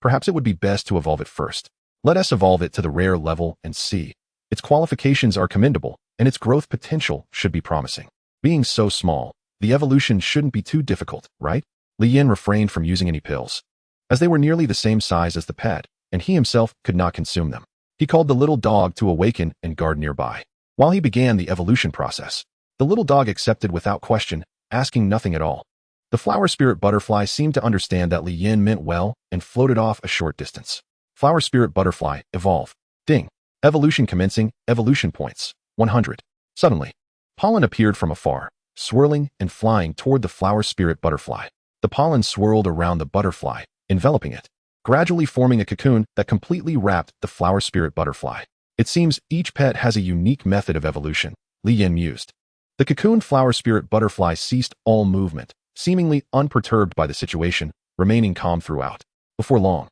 Perhaps it would be best to evolve it first. Let us evolve it to the rare level and see. Its qualifications are commendable, and its growth potential should be promising. Being so small, the evolution shouldn't be too difficult, right? Li Yan refrained from using any pills, as they were nearly the same size as the pet, and he himself could not consume them. He called the little dog to awaken and guard nearby. While he began the evolution process, the little dog accepted without question, asking nothing at all. The Flower Spirit Butterfly seemed to understand that Li Yan meant well and floated off a short distance. Flower Spirit Butterfly, evolve. Ding. Evolution commencing, evolution points, 100. Suddenly, pollen appeared from afar, swirling and flying toward the Flower Spirit Butterfly. The pollen swirled around the butterfly, enveloping it, gradually forming a cocoon that completely wrapped the Flower Spirit Butterfly. It seems each pet has a unique method of evolution, Li Yan mused. The cocooned Flower Spirit Butterfly ceased all movement, seemingly unperturbed by the situation, remaining calm throughout. Before long,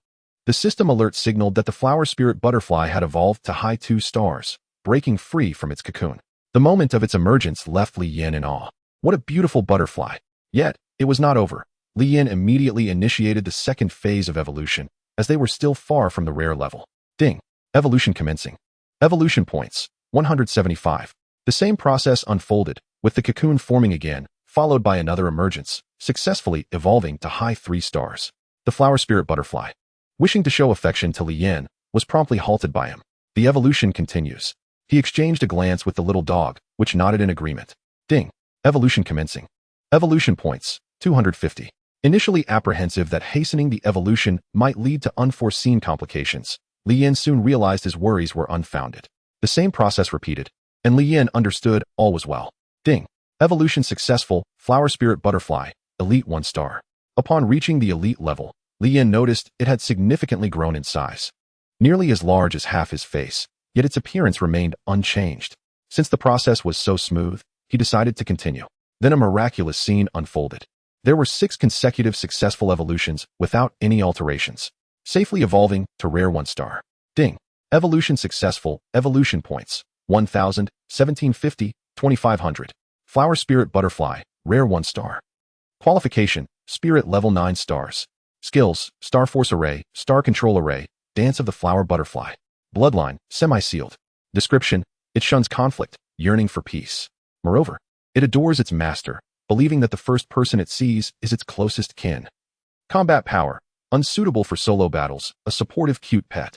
the system alert signaled that the Flower Spirit Butterfly had evolved to high 2 stars, breaking free from its cocoon. The moment of its emergence left Li Yan in awe. What a beautiful butterfly! Yet, it was not over. Li Yan immediately initiated the second phase of evolution, as they were still far from the rare level. Ding! Evolution commencing. Evolution points, 175. The same process unfolded, with the cocoon forming again, followed by another emergence, successfully evolving to high 3 stars. The Flower Spirit Butterfly, wishing to show affection to Li Yan, was promptly halted by him. The evolution continues. He exchanged a glance with the little dog, which nodded in agreement. Ding! Evolution commencing. Evolution points, 250. Initially apprehensive that hastening the evolution might lead to unforeseen complications, Li Yan soon realized his worries were unfounded. The same process repeated, and Li Yan understood all was well. Ding! Evolution successful, Flower Spirit Butterfly, Elite 1 star. Upon reaching the elite level, Li Yan noticed it had significantly grown in size, nearly as large as half his face, yet its appearance remained unchanged. Since the process was so smooth, he decided to continue. Then a miraculous scene unfolded. There were 6 consecutive successful evolutions without any alterations, safely evolving to rare 1-star. Ding. Evolution successful. Evolution points. 1000, 1750, 2500. Flower Spirit Butterfly. Rare 1-star. Qualification. Spirit level 9 stars. Skills. Star Force Array. Star Control Array. Dance of the Flower Butterfly. Bloodline. Semi-sealed. Description. It shuns conflict, yearning for peace. Moreover, it adores its master, believing that the first person it sees is its closest kin. Combat power. Unsuitable for solo battles, a supportive cute pet.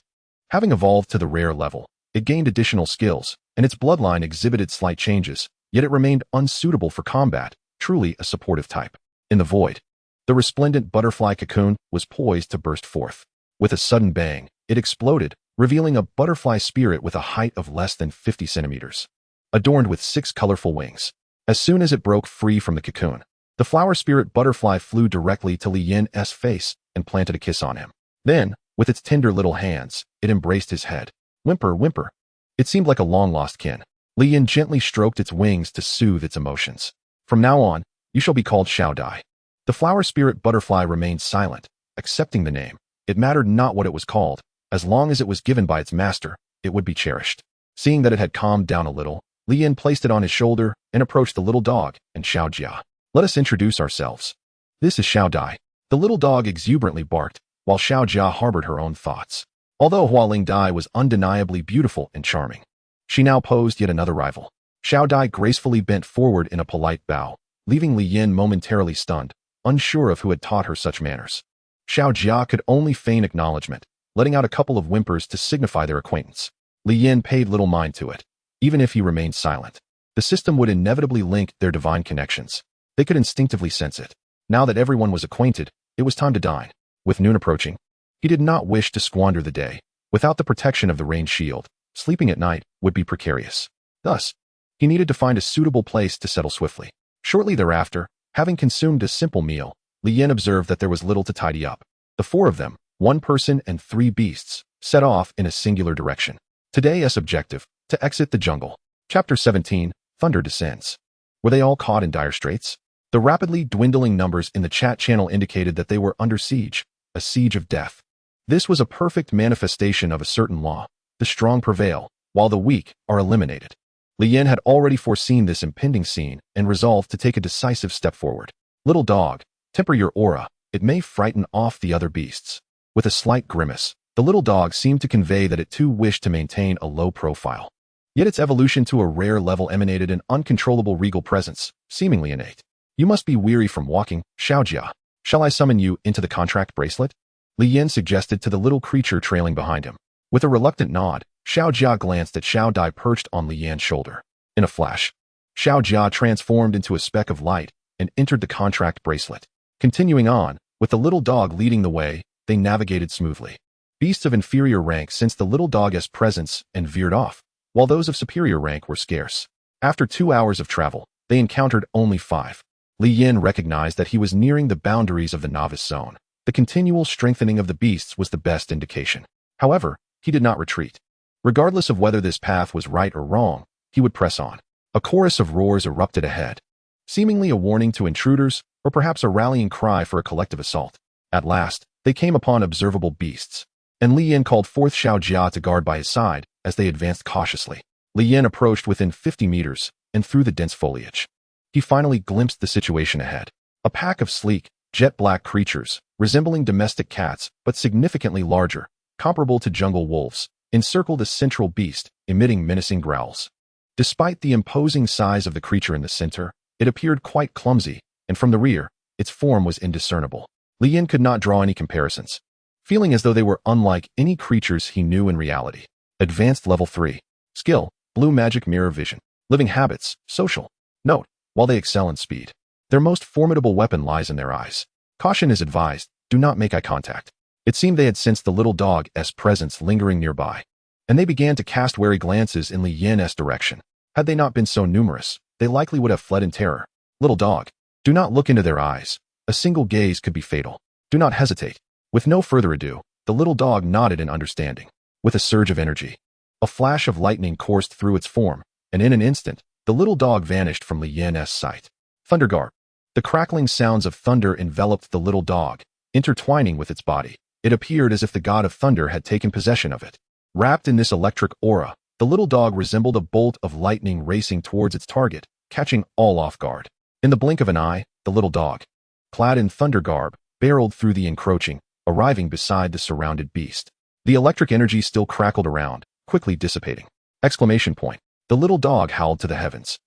Having evolved to the rare level, it gained additional skills, and its bloodline exhibited slight changes, yet it remained unsuitable for combat, truly a supportive type. In the void, the resplendent butterfly cocoon was poised to burst forth. With a sudden bang, it exploded, revealing a butterfly spirit with a height of less than 50 centimeters, adorned with 6 colorful wings. As soon as it broke free from the cocoon, the flower spirit butterfly flew directly to Li Yin's face and planted a kiss on him. Then, with its tender little hands, it embraced his head. Whimper, whimper. It seemed like a long-lost kin. Li Yin gently stroked its wings to soothe its emotions. From now on, you shall be called Xiao Dai. The flower spirit butterfly remained silent, accepting the name. It mattered not what it was called. As long as it was given by its master, it would be cherished. Seeing that it had calmed down a little, Li Yin placed it on his shoulder and approached the little dog and Xiao Jia. Let us introduce ourselves. This is Xiao Dai. The little dog exuberantly barked, while Xiao Jia harbored her own thoughts. Although Hualing Dai was undeniably beautiful and charming, she now posed yet another rival. Xiao Dai gracefully bent forward in a polite bow, leaving Li Yin momentarily stunned, unsure of who had taught her such manners. Xiao Jia could only feign acknowledgement, letting out a couple of whimpers to signify their acquaintance. Li Yin paid little mind to it. Even if he remained silent, the system would inevitably link their divine connections. They could instinctively sense it. Now that everyone was acquainted, it was time to dine. With noon approaching, he did not wish to squander the day. Without the protection of the rain shield, sleeping at night would be precarious. Thus, he needed to find a suitable place to settle swiftly. Shortly thereafter, having consumed a simple meal, Li Yin observed that there was little to tidy up. The 4 of them, 1 person and 3 beasts, set off in a singular direction. Today's objective, to exit the jungle. Chapter 17, Thunder Descends. Were they all caught in dire straits? The rapidly dwindling numbers in the chat channel indicated that they were under siege, a siege of death. This was a perfect manifestation of a certain law. The strong prevail, while the weak are eliminated. Li Yin had already foreseen this impending scene and resolved to take a decisive step forward. Little dog, temper your aura, it may frighten off the other beasts. With a slight grimace, the little dog seemed to convey that it too wished to maintain a low profile. Yet its evolution to a rare level emanated an uncontrollable regal presence, seemingly innate. You must be weary from walking, Xiaojia. Shall I summon you into the contract bracelet? Li Yin suggested to the little creature trailing behind him. With a reluctant nod, Xiaojia glanced at Xiao Dai perched on Li Yin's shoulder. In a flash, Xiaojia transformed into a speck of light and entered the contract bracelet. Continuing on, with the little dog leading the way, they navigated smoothly. Beasts of inferior rank sensed the little dog's presence and veered off, while those of superior rank were scarce. After 2 hours of travel, they encountered only 5. Li Yin recognized that he was nearing the boundaries of the novice zone. The continual strengthening of the beasts was the best indication. However, he did not retreat. Regardless of whether this path was right or wrong, he would press on. A chorus of roars erupted ahead, seemingly a warning to intruders, or perhaps a rallying cry for a collective assault. At last, they came upon observable beasts, and Li Yin called forth Xiao Jia to guard by his side as they advanced cautiously. Li Yin approached within 50 meters and through the dense foliage. He finally glimpsed the situation ahead. A pack of sleek, jet-black creatures, resembling domestic cats but significantly larger, comparable to jungle wolves, encircled a central beast, emitting menacing growls. Despite the imposing size of the creature in the center, it appeared quite clumsy, and from the rear, its form was indiscernible. Li Yin could not draw any comparisons, feeling as though they were unlike any creatures he knew in reality. Advanced Level 3. Skill, Blue Magic Mirror Vision. Living Habits, Social. Note, while they excel in speed, their most formidable weapon lies in their eyes. Caution is advised, do not make eye contact. It seemed they had sensed the little dog's presence lingering nearby, and they began to cast wary glances in Li Yin's direction. Had they not been so numerous, they likely would have fled in terror. Little dog, do not look into their eyes. A single gaze could be fatal. Do not hesitate. With no further ado, the little dog nodded in understanding. With a surge of energy, a flash of lightning coursed through its form, and in an instant, the little dog vanished from Li Yin's sight. Thunderguard. The crackling sounds of thunder enveloped the little dog, intertwining with its body. It appeared as if the god of thunder had taken possession of it. Wrapped in this electric aura, the little dog resembled a bolt of lightning racing towards its target, catching all off guard. In the blink of an eye, the little dog, clad in thunder garb, barreled through the encroaching, arriving beside the surrounded beast. The electric energy still crackled around, quickly dissipating. Exclamation point. The little dog howled to the heavens,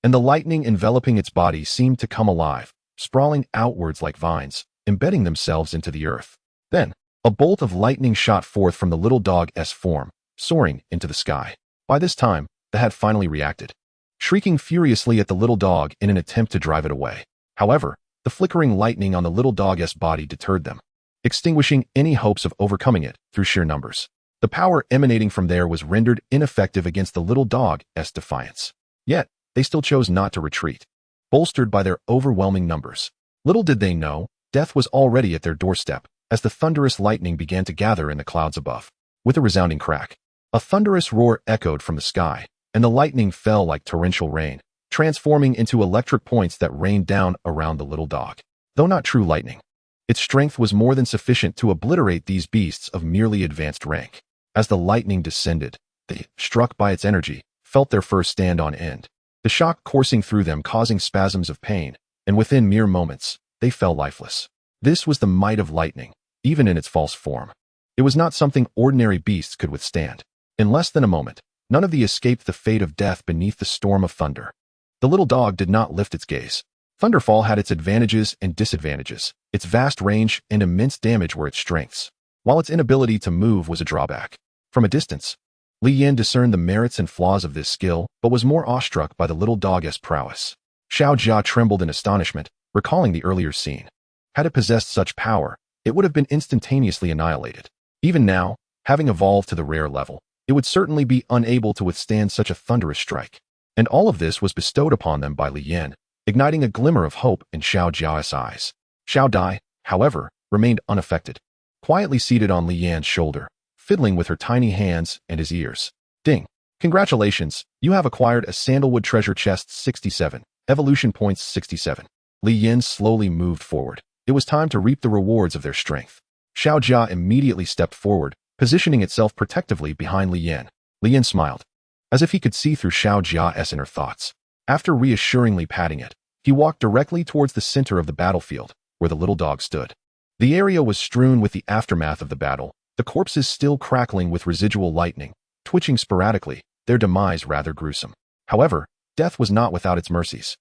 and the lightning enveloping its body seemed to come alive, sprawling outwards like vines, embedding themselves into the earth. Then, a bolt of lightning shot forth from the little dog's form, soaring into the sky. By this time, the had finally reacted, shrieking furiously at the little dog in an attempt to drive it away. However, the flickering lightning on the little dog's body deterred them, extinguishing any hopes of overcoming it through sheer numbers. The power emanating from there was rendered ineffective against the little dog's defiance. Yet, they still chose not to retreat, bolstered by their overwhelming numbers. Little did they know, death was already at their doorstep, as the thunderous lightning began to gather in the clouds above. With a resounding crack, a thunderous roar echoed from the sky, and the lightning fell like torrential rain, transforming into electric points that rained down around the little dog. Though not true lightning, its strength was more than sufficient to obliterate these beasts of merely advanced rank. As the lightning descended, they, struck by its energy, felt their fur stand on end, the shock coursing through them causing spasms of pain, and within mere moments, they fell lifeless. This was the might of lightning, even in its false form. It was not something ordinary beasts could withstand. In less than a moment, none of them escaped the fate of death beneath the storm of thunder. The little dog did not lift its gaze. Thunderfall had its advantages and disadvantages. Its vast range and immense damage were its strengths, while its inability to move was a drawback. From a distance, Li Yin discerned the merits and flaws of this skill, but was more awestruck by the little dog's prowess. Xiao Jia trembled in astonishment, recalling the earlier scene. Had it possessed such power, it would have been instantaneously annihilated. Even now, having evolved to the rare level, it would certainly be unable to withstand such a thunderous strike. And all of this was bestowed upon them by Li Yin, igniting a glimmer of hope in Xiao Jia's eyes. Xiao Dai, however, remained unaffected, quietly seated on Li Yan's shoulder, fiddling with her tiny hands and his ears. Ding. Congratulations, you have acquired a sandalwood treasure chest 67, evolution points 67. Li Yin slowly moved forward. It was time to reap the rewards of their strength. Xiao Jia immediately stepped forward, positioning itself protectively behind Li Yin. Li Yin smiled, as if he could see through Xiao Jia's inner thoughts. After reassuringly patting it, he walked directly towards the center of the battlefield, where the little dog stood. The area was strewn with the aftermath of the battle, the corpses still crackling with residual lightning, twitching sporadically, their demise rather gruesome. However, death was not without its mercies.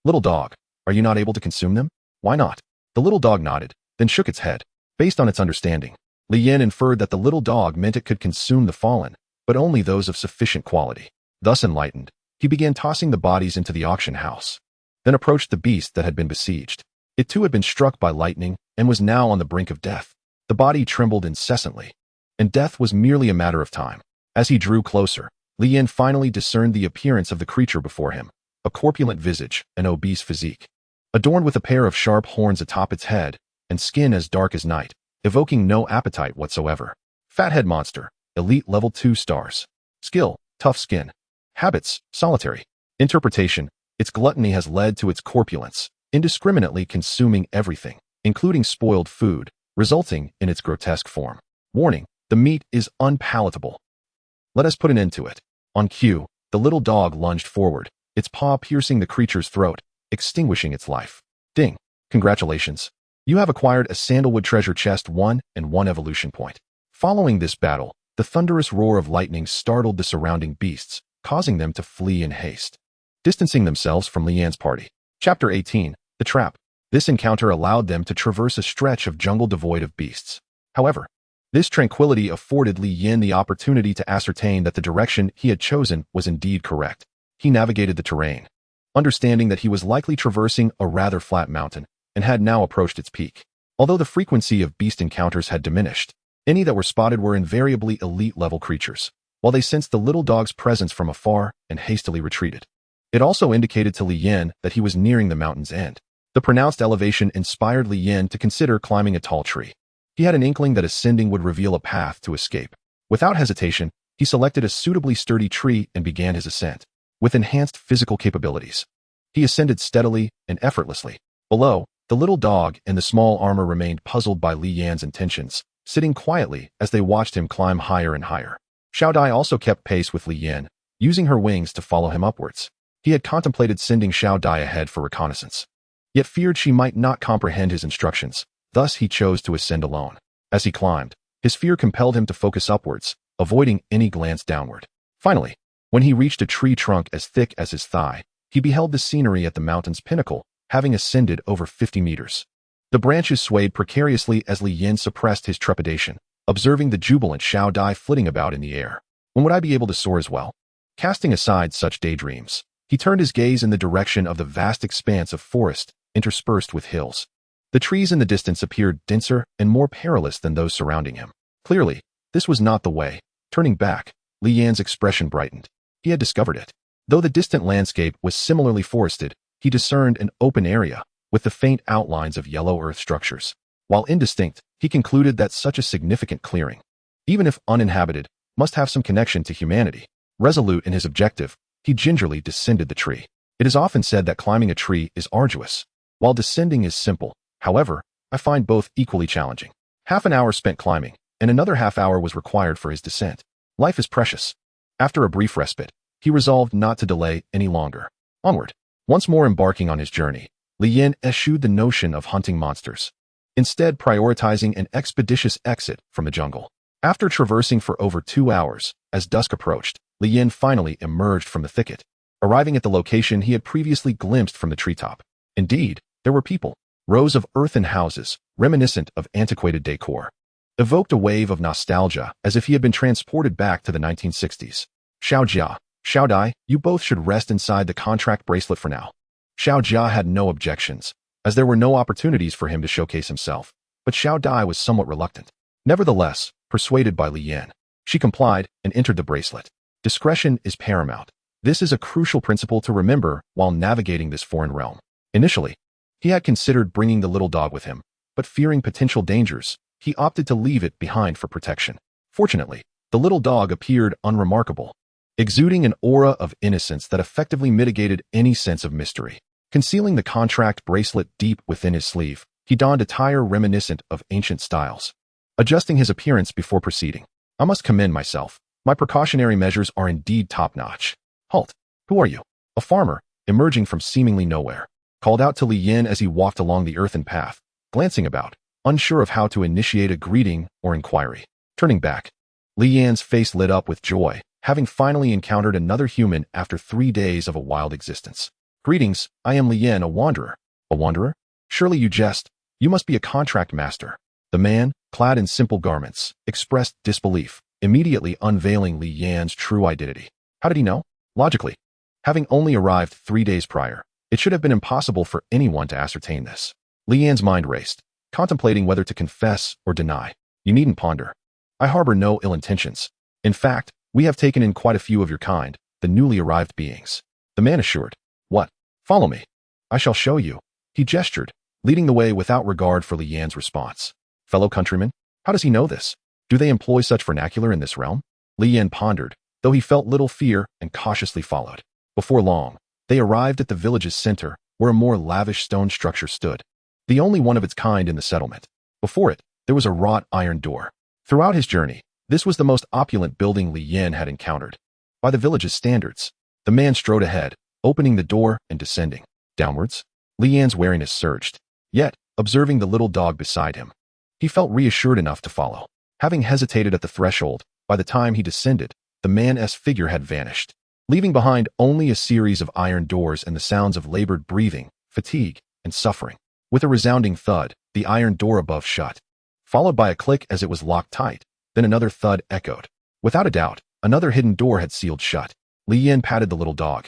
Little dog, are you not able to consume them? Why not? The little dog nodded, then shook its head. Based on its understanding, Li Yin inferred that the little dog meant it could consume the fallen, but only those of sufficient quality. Thus enlightened, he began tossing the bodies into the auction house, then approached the beast that had been besieged. It too had been struck by lightning and was now on the brink of death. The body trembled incessantly, and death was merely a matter of time. As he drew closer, Li Yin finally discerned the appearance of the creature before him, a corpulent visage, an obese physique, adorned with a pair of sharp horns atop its head, and skin as dark as night, evoking no appetite whatsoever. Fathead monster, elite level 2 stars. Skill, tough skin. Habits, solitary. Interpretation, its gluttony has led to its corpulence, indiscriminately consuming everything, including spoiled food, resulting in its grotesque form. Warning, the meat is unpalatable. Let us put an end to it. On cue, the little dog lunged forward, its paw piercing the creature's throat, extinguishing its life. Ding. Congratulations. You have acquired a sandalwood treasure chest 1 and 1 evolution point. Following this battle, the thunderous roar of lightning startled the surrounding beasts, causing them to flee in haste, distancing themselves from Li Yan's party. Chapter 18, The Trap. This encounter allowed them to traverse a stretch of jungle devoid of beasts. However, this tranquility afforded Li Yin the opportunity to ascertain that the direction he had chosen was indeed correct. He navigated the terrain, understanding that he was likely traversing a rather flat mountain, and had now approached its peak. Although the frequency of beast encounters had diminished, any that were spotted were invariably elite-level creatures, while they sensed the little dog's presence from afar and hastily retreated. It also indicated to Li Yin that he was nearing the mountain's end. The pronounced elevation inspired Li Yin to consider climbing a tall tree. He had an inkling that ascending would reveal a path to escape. Without hesitation, he selected a suitably sturdy tree and began his ascent. With enhanced physical capabilities, he ascended steadily and effortlessly, Below, the little dog in the small armor remained puzzled by Li Yan's intentions, sitting quietly as they watched him climb higher and higher. Xiao Dai also kept pace with Li Yan, using her wings to follow him upwards. He had contemplated sending Xiao Dai ahead for reconnaissance, yet feared she might not comprehend his instructions, thus he chose to ascend alone. As he climbed, his fear compelled him to focus upwards, avoiding any glance downward. Finally, when he reached a tree trunk as thick as his thigh, he beheld the scenery at the mountain's pinnacle, having ascended over 50 meters. The branches swayed precariously as Li Yan suppressed his trepidation, observing the jubilant Xiao Dai flitting about in the air. When would I be able to soar as well? Casting aside such daydreams, he turned his gaze in the direction of the vast expanse of forest, interspersed with hills. The trees in the distance appeared denser and more perilous than those surrounding him. Clearly, this was not the way. Turning back, Li Yan's expression brightened. He had discovered it. Though the distant landscape was similarly forested, he discerned an open area, with the faint outlines of yellow earth structures. While indistinct, he concluded that such a significant clearing, even if uninhabited, must have some connection to humanity. Resolute in his objective, he gingerly descended the tree. It is often said that climbing a tree is arduous, while descending is simple. However, I find both equally challenging. Half an hour spent climbing, and another half hour was required for his descent. Life is precious. After a brief respite, he resolved not to delay any longer. Onward. Once more embarking on his journey, Li Yan eschewed the notion of hunting monsters, instead prioritizing an expeditious exit from the jungle. After traversing for over 2 hours, as dusk approached, Li Yan finally emerged from the thicket, arriving at the location he had previously glimpsed from the treetop. Indeed, there were people. Rows of earthen houses, reminiscent of antiquated decor, evoked a wave of nostalgia as if he had been transported back to the 1960s. Xiao Dai, you both should rest inside the contract bracelet for now. Xiao Jia had no objections, as there were no opportunities for him to showcase himself, but Xiao Dai was somewhat reluctant. Nevertheless, persuaded by Li Yan, she complied and entered the bracelet. Discretion is paramount. This is a crucial principle to remember while navigating this foreign realm. Initially, he had considered bringing the little dog with him, but fearing potential dangers, he opted to leave it behind for protection. Fortunately, the little dog appeared unremarkable, exuding an aura of innocence that effectively mitigated any sense of mystery. Concealing the contract bracelet deep within his sleeve, he donned attire reminiscent of ancient styles, adjusting his appearance before proceeding. I must commend myself. My precautionary measures are indeed top-notch. Halt! Who are you? A farmer, emerging from seemingly nowhere, called out to Li Yan as he walked along the earthen path, glancing about, unsure of how to initiate a greeting or inquiry. Turning back, Li Yan's face lit up with joy, having finally encountered another human after 3 days of a wild existence. Greetings, I am Li Yan, a wanderer. A wanderer? Surely you jest. You must be a contract master. The man, clad in simple garments, expressed disbelief, immediately unveiling Li Yan's true identity. How did he know? Logically, having only arrived 3 days prior, it should have been impossible for anyone to ascertain this. Li Yan's mind raced, contemplating whether to confess or deny. You needn't ponder. I harbor no ill intentions. In fact, we have taken in quite a few of your kind, the newly arrived beings. The man assured. What? Follow me. I shall show you. He gestured, leading the way without regard for Li Yan's response. Fellow countrymen, how does he know this? Do they employ such vernacular in this realm? Li Yan pondered, though he felt little fear and cautiously followed. Before long, they arrived at the village's center, where a more lavish stone structure stood, the only one of its kind in the settlement. Before it, there was a wrought iron door. Throughout his journey, this was the most opulent building Li Yan had encountered. By the village's standards, the man strode ahead, opening the door and descending. Downwards, Li Yan's wariness surged. Yet, observing the little dog beside him, he felt reassured enough to follow. Having hesitated at the threshold, by the time he descended, the man's figure had vanished, leaving behind only a series of iron doors and the sounds of labored breathing, fatigue, and suffering. With a resounding thud, the iron door above shut, followed by a click as it was locked tight. Then another thud echoed. Without a doubt, another hidden door had sealed shut. Li Yan patted the little dog.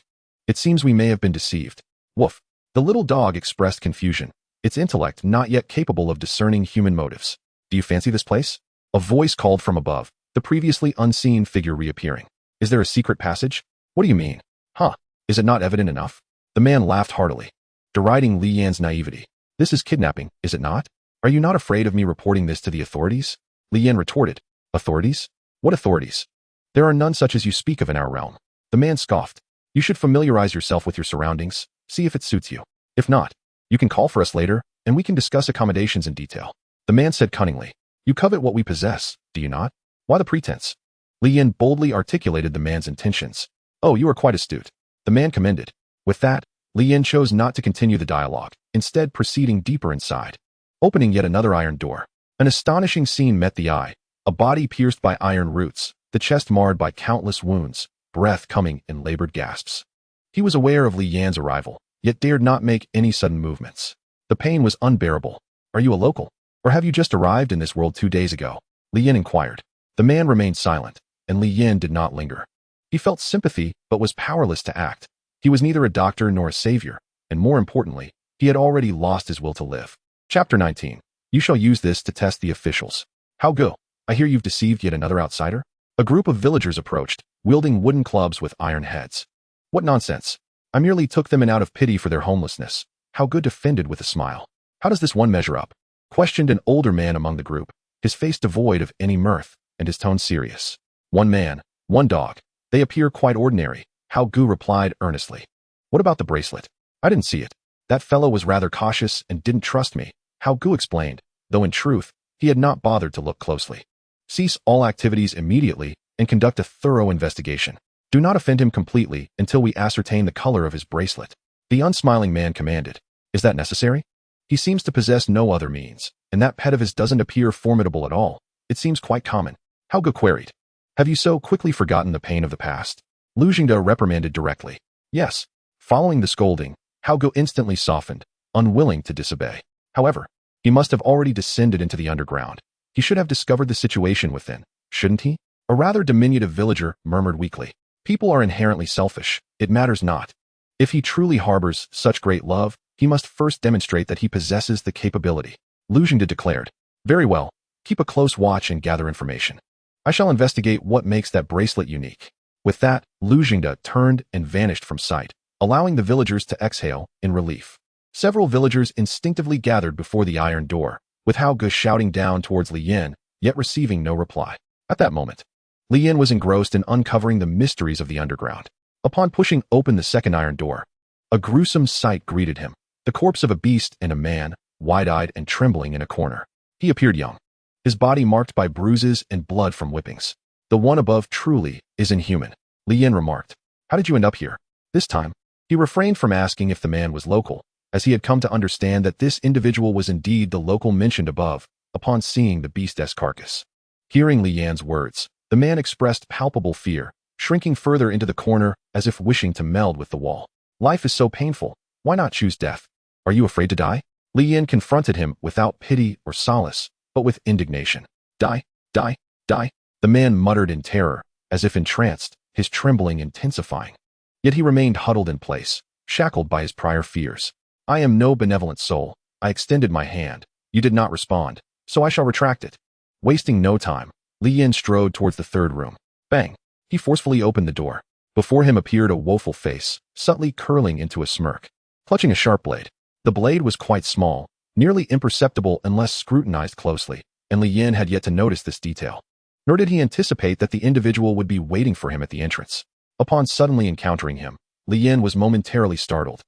It seems we may have been deceived. Woof. The little dog expressed confusion, its intellect not yet capable of discerning human motives. Do you fancy this place? A voice called from above, the previously unseen figure reappearing. Is there a secret passage? What do you mean? Huh? Is it not evident enough? The man laughed heartily, deriding Li Yan's naivety. This is kidnapping, is it not? Are you not afraid of me reporting this to the authorities? Li Yan retorted. Authorities? What authorities? There are none such as you speak of in our realm. The man scoffed. You should familiarize yourself with your surroundings, see if it suits you. If not, You can call for us later, and we can discuss accommodations in detail. The man said cunningly. You covet what we possess, do you not? Why the pretense? Li Yin boldly articulated the man's intentions. Oh, you are quite astute. The man commended. With that, Li Yin chose not to continue the dialogue, instead proceeding deeper inside. Opening yet another iron door. An astonishing scene met the eye. A body pierced by iron roots, the chest marred by countless wounds, breath coming in labored gasps. He was aware of Li Yan's arrival, yet dared not make any sudden movements. The pain was unbearable. Are you a local? Or have you just arrived in this world 2 days ago? Li Yin inquired. The man remained silent, and Li Yin did not linger. He felt sympathy, but was powerless to act. He was neither a doctor nor a savior, and more importantly, he had already lost his will to live. Chapter 19. You shall use this to test the officials. How go? I hear you've deceived yet another outsider? A group of villagers approached, wielding wooden clubs with iron heads. What nonsense. I merely took them in out of pity for their homelessness. How good defended with a smile. How does this one measure up? Questioned an older man among the group, his face devoid of any mirth, and his tone serious. One man, one dog. They appear quite ordinary, Hao Gu replied earnestly. What about the bracelet? I didn't see it. That fellow was rather cautious and didn't trust me, Hao Gu explained, though in truth, he had not bothered to look closely. Cease all activities immediately and conduct a thorough investigation. Do not offend him completely until we ascertain the color of his bracelet. The unsmiling man commanded. Is that necessary? He seems to possess no other means, and that pet of his doesn't appear formidable at all. It seems quite common. Hao Gu queried. Have you so quickly forgotten the pain of the past? Lu Jingde reprimanded directly. Yes. Following the scolding, Hao Gu instantly softened, unwilling to disobey. However, he must have already descended into the underground. He should have discovered the situation within, shouldn't he? A rather diminutive villager murmured weakly. People are inherently selfish. It matters not. If he truly harbors such great love, he must first demonstrate that he possesses the capability. Lu Jingde declared. Very well. Keep a close watch and gather information. I shall investigate what makes that bracelet unique. With that, Lu Jingde turned and vanished from sight, allowing the villagers to exhale in relief. Several villagers instinctively gathered before the iron door, with Hao Gu shouting down towards Li Yin, yet receiving no reply. At that moment, Li Yin was engrossed in uncovering the mysteries of the underground. Upon pushing open the second iron door, a gruesome sight greeted him. The corpse of a beast and a man, wide-eyed and trembling in a corner. He appeared young, his body marked by bruises and blood from whippings. The one above truly is inhuman, Li Yin remarked. How did you end up here? This time, he refrained from asking if the man was local, as he had come to understand that this individual was indeed the local mentioned above, upon seeing the beast's carcass. Hearing Li Yan's words, the man expressed palpable fear, shrinking further into the corner as if wishing to meld with the wall. Life is so painful, why not choose death? Are you afraid to die? Li Yin confronted him without pity or solace, but with indignation. Die, die, die. The man muttered in terror, as if entranced, his trembling intensifying. Yet he remained huddled in place, shackled by his prior fears. I am no benevolent soul. I extended my hand. You did not respond, so I shall retract it. Wasting no time, Li Yin strode towards the third room. Bang! He forcefully opened the door. Before him appeared a woeful face, subtly curling into a smirk. Clutching a sharp blade. The blade was quite small, nearly imperceptible unless scrutinized closely, and Li Yin had yet to notice this detail. Nor did he anticipate that the individual would be waiting for him at the entrance. Upon suddenly encountering him, Li Yin was momentarily startled,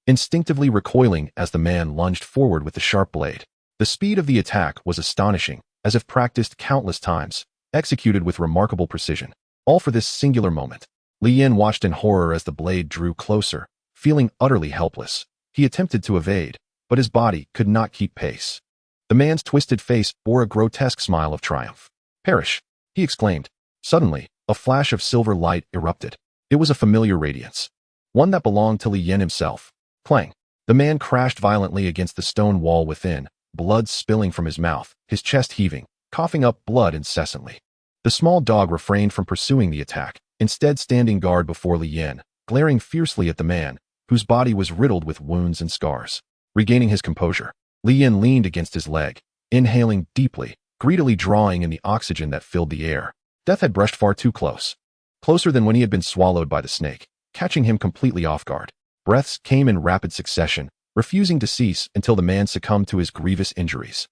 instinctively recoiling as the man lunged forward with the sharp blade. The speed of the attack was astonishing, as if practiced countless times, executed with remarkable precision. All for this singular moment. Li Yin watched in horror as the blade drew closer, feeling utterly helpless. He attempted to evade, but his body could not keep pace. The man's twisted face bore a grotesque smile of triumph. Perish! He exclaimed. Suddenly, a flash of silver light erupted. It was a familiar radiance, one that belonged to Li Yin himself. Clang! The man crashed violently against the stone wall within, blood spilling from his mouth, his chest heaving, coughing up blood incessantly. The small dog refrained from pursuing the attack, instead standing guard before Li Yin, glaring fiercely at the man, whose body was riddled with wounds and scars. Regaining his composure, Li Yin leaned against his leg, inhaling deeply, greedily drawing in the oxygen that filled the air. Death had brushed far too close. Closer than when he had been swallowed by the snake, catching him completely off guard. Breaths came in rapid succession, refusing to cease until the man succumbed to his grievous injuries.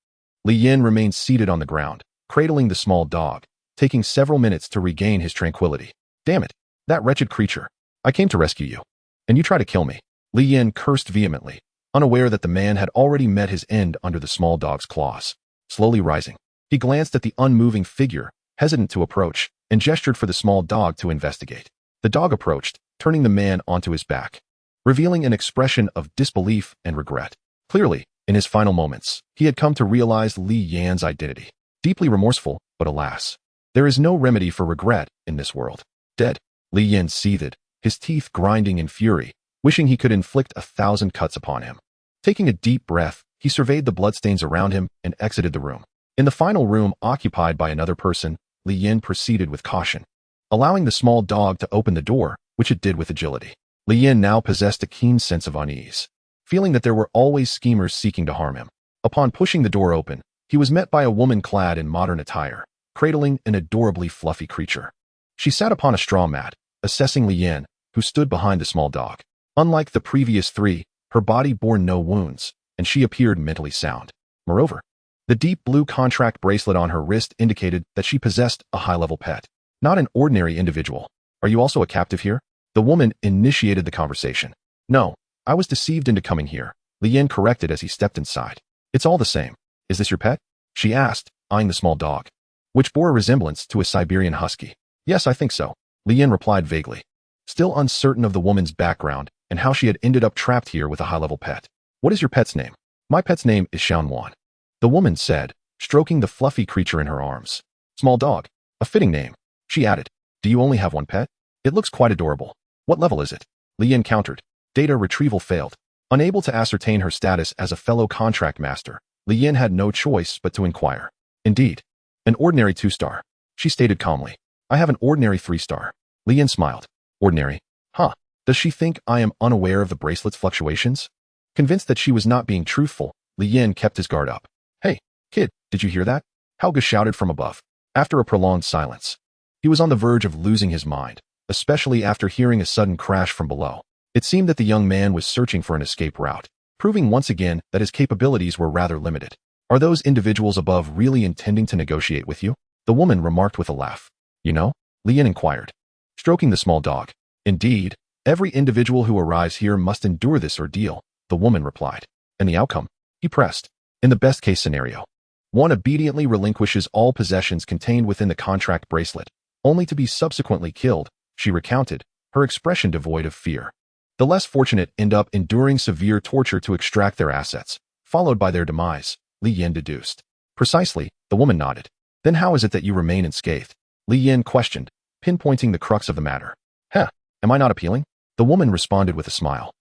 Li Yin remained seated on the ground, cradling the small dog, taking several minutes to regain his tranquility. Damn it! That wretched creature! I came to rescue you. And you try to kill me. Li Yin cursed vehemently, unaware that the man had already met his end under the small dog's claws. Slowly rising, he glanced at the unmoving figure, hesitant to approach, and gestured for the small dog to investigate. The dog approached, turning the man onto his back, revealing an expression of disbelief and regret. Clearly, in his final moments, he had come to realize Li Yan's identity. Deeply remorseful, but alas, there is no remedy for regret in this world. Dead. Li Yan seethed, his teeth grinding in fury, wishing he could inflict 1,000 cuts upon him. Taking a deep breath, he surveyed the bloodstains around him and exited the room. In the final room occupied by another person, Li Yan proceeded with caution, allowing the small dog to open the door, which it did with agility. Li Yan now possessed a keen sense of unease, feeling that there were always schemers seeking to harm him. Upon pushing the door open, he was met by a woman clad in modern attire, cradling an adorably fluffy creature. She sat upon a straw mat, assessing Li Yan, who stood behind the small dog. Unlike the previous three, her body bore no wounds, and she appeared mentally sound. Moreover, the deep blue contract bracelet on her wrist indicated that she possessed a high-level pet, not an ordinary individual. Are you also a captive here? The woman initiated the conversation. No, I was deceived into coming here, Li Yan corrected as he stepped inside. It's all the same. Is this your pet? She asked, eyeing the small dog, which bore a resemblance to a Siberian husky. Yes, I think so, Li Yan replied vaguely, still uncertain of the woman's background and how she had ended up trapped here with a high-level pet. What is your pet's name? My pet's name is Xianwan, the woman said, stroking the fluffy creature in her arms. Small dog. A fitting name. She added, do you only have one pet? It looks quite adorable. What level is it? Li Yan countered. Data retrieval failed. Unable to ascertain her status as a fellow contract master, Li Yan had no choice but to inquire. Indeed. An ordinary 2-star. She stated calmly. I have an ordinary 3-star. Li Yan smiled. Ordinary? Huh. Does she think I am unaware of the bracelet's fluctuations? Convinced that she was not being truthful, Li Yan kept his guard up. Hey, kid, did you hear that? Helga shouted from above. After a prolonged silence, he was on the verge of losing his mind, especially after hearing a sudden crash from below. It seemed that the young man was searching for an escape route, proving once again that his capabilities were rather limited. Are those individuals above really intending to negotiate with you? The woman remarked with a laugh. You know? Li Yan inquired, stroking the small dog. Indeed, every individual who arrives here must endure this ordeal, the woman replied. And the outcome? He pressed. In the best-case scenario, one obediently relinquishes all possessions contained within the contract bracelet, only to be subsequently killed, she recounted, her expression devoid of fear. The less fortunate end up enduring severe torture to extract their assets, followed by their demise, Li Yan deduced. Precisely, the woman nodded. Then how is it that you remain unscathed? Li Yan questioned, pinpointing the crux of the matter. Huh, am I not appealing? The woman responded with a smile.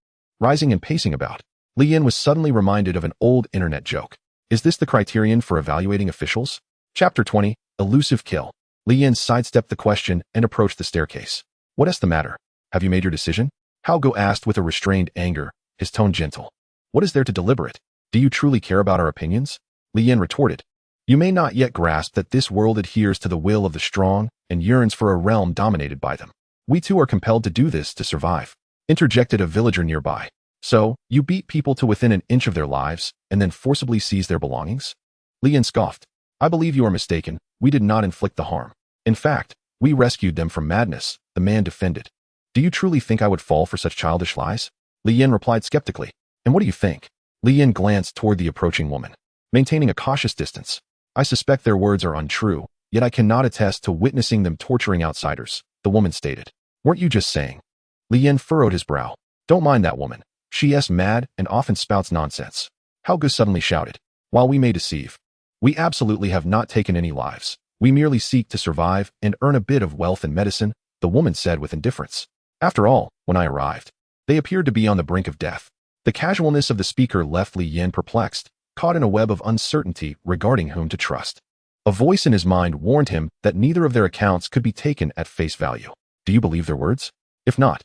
Rising and pacing about, Li Yan was suddenly reminded of an old internet joke. Is this the criterion for evaluating officials? Chapter 20, Elusive Kill. Li Yan sidestepped the question and approached the staircase. What is the matter? Have you made your decision? Haogo asked with a restrained anger, his tone gentle. What is there to deliberate? Do you truly care about our opinions? Li Yan retorted. You may not yet grasp that this world adheres to the will of the strong and yearns for a realm dominated by them. We too are compelled to do this to survive, interjected a villager nearby. So, you beat people to within an inch of their lives and then forcibly seize their belongings? Li Yan scoffed. I believe you are mistaken. We did not inflict the harm. In fact, we rescued them from madness, the man defended. Do you truly think I would fall for such childish lies? Li Yan replied skeptically. And what do you think? Li Yan glanced toward the approaching woman, maintaining a cautious distance. I suspect their words are untrue, yet I cannot attest to witnessing them torturing outsiders, the woman stated. Weren't you just saying? Li Yan furrowed his brow. Don't mind that woman. She is mad and often spouts nonsense. Haogo suddenly shouted. While we may deceive, we absolutely have not taken any lives. We merely seek to survive and earn a bit of wealth and medicine, the woman said with indifference. After all, when I arrived, they appeared to be on the brink of death. The casualness of the speaker left Li Yan perplexed, caught in a web of uncertainty regarding whom to trust. A voice in his mind warned him that neither of their accounts could be taken at face value. Do you believe their words? If not,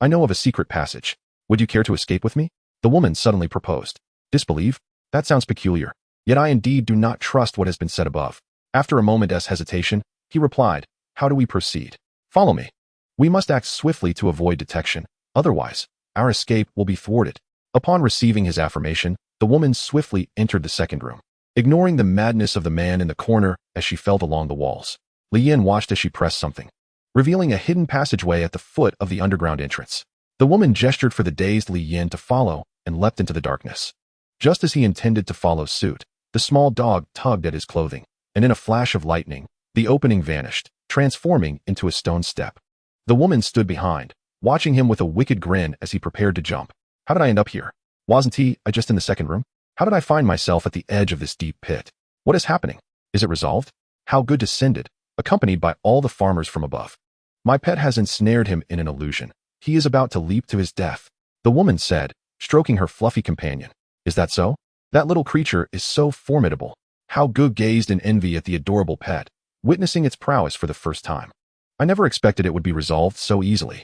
I know of a secret passage. Would you care to escape with me? The woman suddenly proposed. Disbelieve? That sounds peculiar. Yet I indeed do not trust what has been said above. After a moment's hesitation, he replied, How do we proceed? Follow me. We must act swiftly to avoid detection. Otherwise, our escape will be thwarted. Upon receiving his affirmation, the woman swiftly entered the second room, ignoring the madness of the man in the corner as she felt along the walls. Li Yan watched as she pressed something, revealing a hidden passageway at the foot of the underground entrance. The woman gestured for the dazed Li Yan to follow, and leapt into the darkness. Just as he intended to follow suit, the small dog tugged at his clothing, and in a flash of lightning, the opening vanished, transforming into a stone step. The woman stood behind, watching him with a wicked grin as he prepared to jump. How did I end up here? Wasn't I just in the second room? How did I find myself at the edge of this deep pit? What is happening? Is it resolved? How good descended, accompanied by all the farmers from above. My pet has ensnared him in an illusion. He is about to leap to his death, the woman said, stroking her fluffy companion. Is that so? That little creature is so formidable. How Gu gazed in envy at the adorable pet, witnessing its prowess for the first time. I never expected it would be resolved so easily.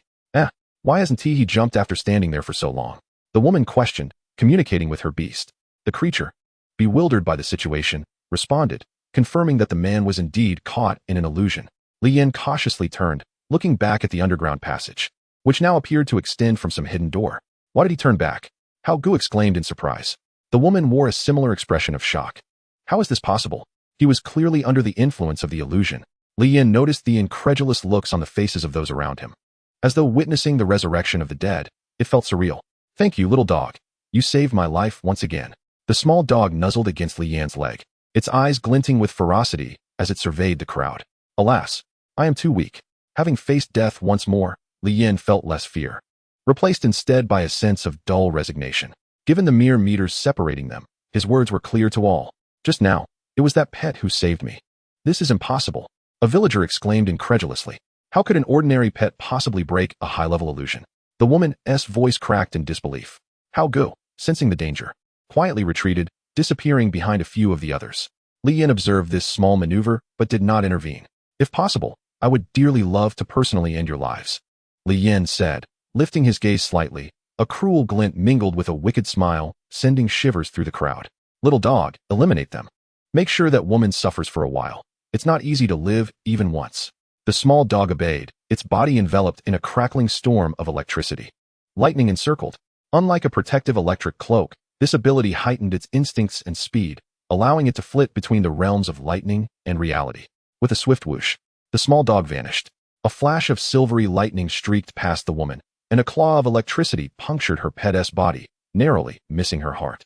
Why hasn't he jumped after standing there for so long? The woman questioned, communicating with her beast. The creature, bewildered by the situation, responded, confirming that the man was indeed caught in an illusion. Li Yin cautiously turned, looking back at the underground passage, which now appeared to extend from some hidden door. Why did he turn back? Hao Gu exclaimed in surprise. The woman wore a similar expression of shock. How is this possible? He was clearly under the influence of the illusion. Li Yin noticed the incredulous looks on the faces of those around him. As though witnessing the resurrection of the dead, it felt surreal. Thank you, little dog. You saved my life once again. The small dog nuzzled against Li Yan's leg, its eyes glinting with ferocity as it surveyed the crowd. Alas, I am too weak. Having faced death once more, Li Yin felt less fear, replaced instead by a sense of dull resignation. Given the mere meters separating them, his words were clear to all. Just now, it was that pet who saved me. This is impossible, a villager exclaimed incredulously. How could an ordinary pet possibly break a high-level illusion? The woman's voice cracked in disbelief. Hao Gu, sensing the danger, quietly retreated, disappearing behind a few of the others. Li Yin observed this small maneuver, but did not intervene. If possible, I would dearly love to personally end your lives, Li Yin said, lifting his gaze slightly. A cruel glint mingled with a wicked smile, sending shivers through the crowd. Little dog, eliminate them. Make sure that woman suffers for a while. It's not easy to live, even once. The small dog obeyed, its body enveloped in a crackling storm of electricity. Lightning encircled. Unlike a protective electric cloak, this ability heightened its instincts and speed, allowing it to flit between the realms of lightning and reality. With a swift whoosh, the small dog vanished. A flash of silvery lightning streaked past the woman, and a claw of electricity punctured her pet's body, narrowly missing her heart.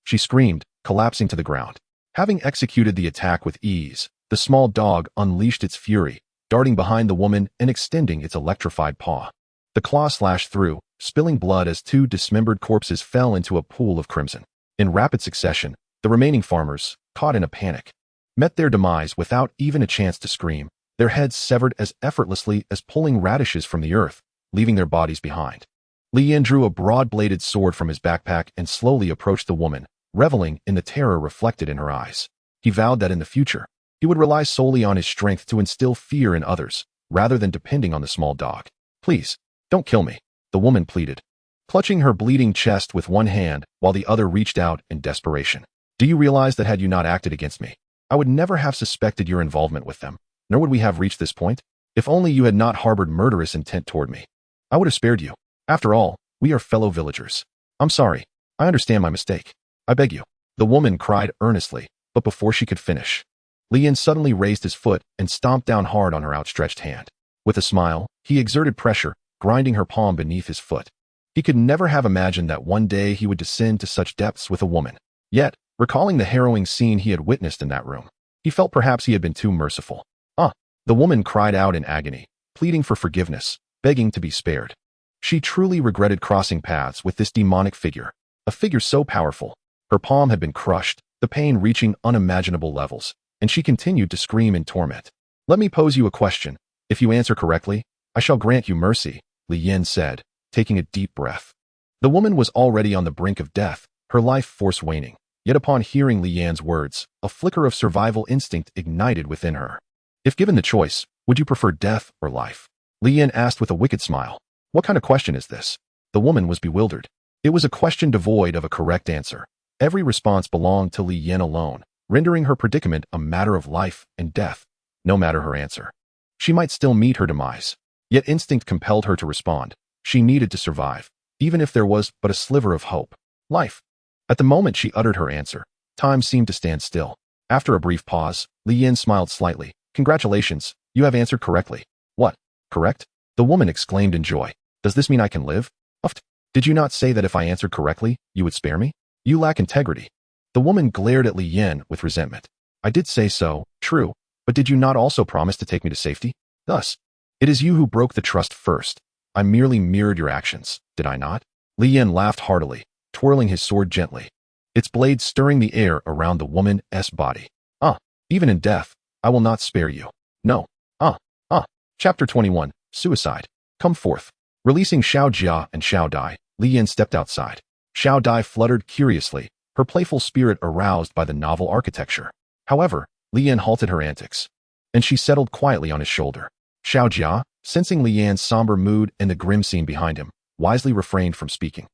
She screamed, collapsing to the ground. Having executed the attack with ease, the small dog unleashed its fury, darting behind the woman and extending its electrified paw. The claw slashed through, spilling blood as two dismembered corpses fell into a pool of crimson. In rapid succession, the remaining farmers, caught in a panic, met their demise without even a chance to scream, their heads severed as effortlessly as pulling radishes from the earth, leaving their bodies behind. Li Yin drew a broad-bladed sword from his backpack and slowly approached the woman, reveling in the terror reflected in her eyes. He vowed that in the future, he would rely solely on his strength to instill fear in others, rather than depending on the small dog. Please, don't kill me, the woman pleaded, clutching her bleeding chest with one hand while the other reached out in desperation. Do you realize that had you not acted against me, I would never have suspected your involvement with them, nor would we have reached this point? If only you had not harbored murderous intent toward me, I would have spared you. After all, we are fellow villagers. I'm sorry. I understand my mistake. I beg you. The woman cried earnestly, but before she could finish, Li Yin suddenly raised his foot and stomped down hard on her outstretched hand. With a smile, he exerted pressure, grinding her palm beneath his foot. He could never have imagined that one day he would descend to such depths with a woman. Yet, recalling the harrowing scene he had witnessed in that room, he felt perhaps he had been too merciful. The woman cried out in agony, pleading for forgiveness, begging to be spared. She truly regretted crossing paths with this demonic figure, a figure so powerful. Her palm had been crushed, the pain reaching unimaginable levels, and she continued to scream in torment. Let me pose you a question. If you answer correctly, I shall grant you mercy, Li Yin said, taking a deep breath. The woman was already on the brink of death, her life force waning. Yet upon hearing Li Yan's words, a flicker of survival instinct ignited within her. If given the choice, would you prefer death or life? Li Yin asked with a wicked smile. What kind of question is this? The woman was bewildered. It was a question devoid of a correct answer. Every response belonged to Li Yin alone, rendering her predicament a matter of life and death, no matter her answer. She might still meet her demise, yet instinct compelled her to respond. She needed to survive, even if there was but a sliver of hope. Life. At the moment she uttered her answer, time seemed to stand still. After a brief pause, Li Yin smiled slightly. Congratulations, you have answered correctly. What? Correct? The woman exclaimed in joy. Does this mean I can live? Did you not say that if I answered correctly, you would spare me? You lack integrity. The woman glared at Li Yin with resentment. I did say so, true, but did you not also promise to take me to safety? Thus, it is you who broke the trust first. I merely mirrored your actions, did I not? Li Yin laughed heartily, twirling his sword gently, its blade stirring the air around the woman's body. Even in death, I will not spare you. No. Chapter 21, Suicide. Come forth. Releasing Xiao Jia and Xiao Dai, Li Yin stepped outside. Xiao Dai fluttered curiously, her playful spirit aroused by the novel architecture. However, Li Yin halted her antics, and she settled quietly on his shoulder. Xiao Jia, sensing Li Yin's somber mood and the grim scene behind him, wisely refrained from speaking.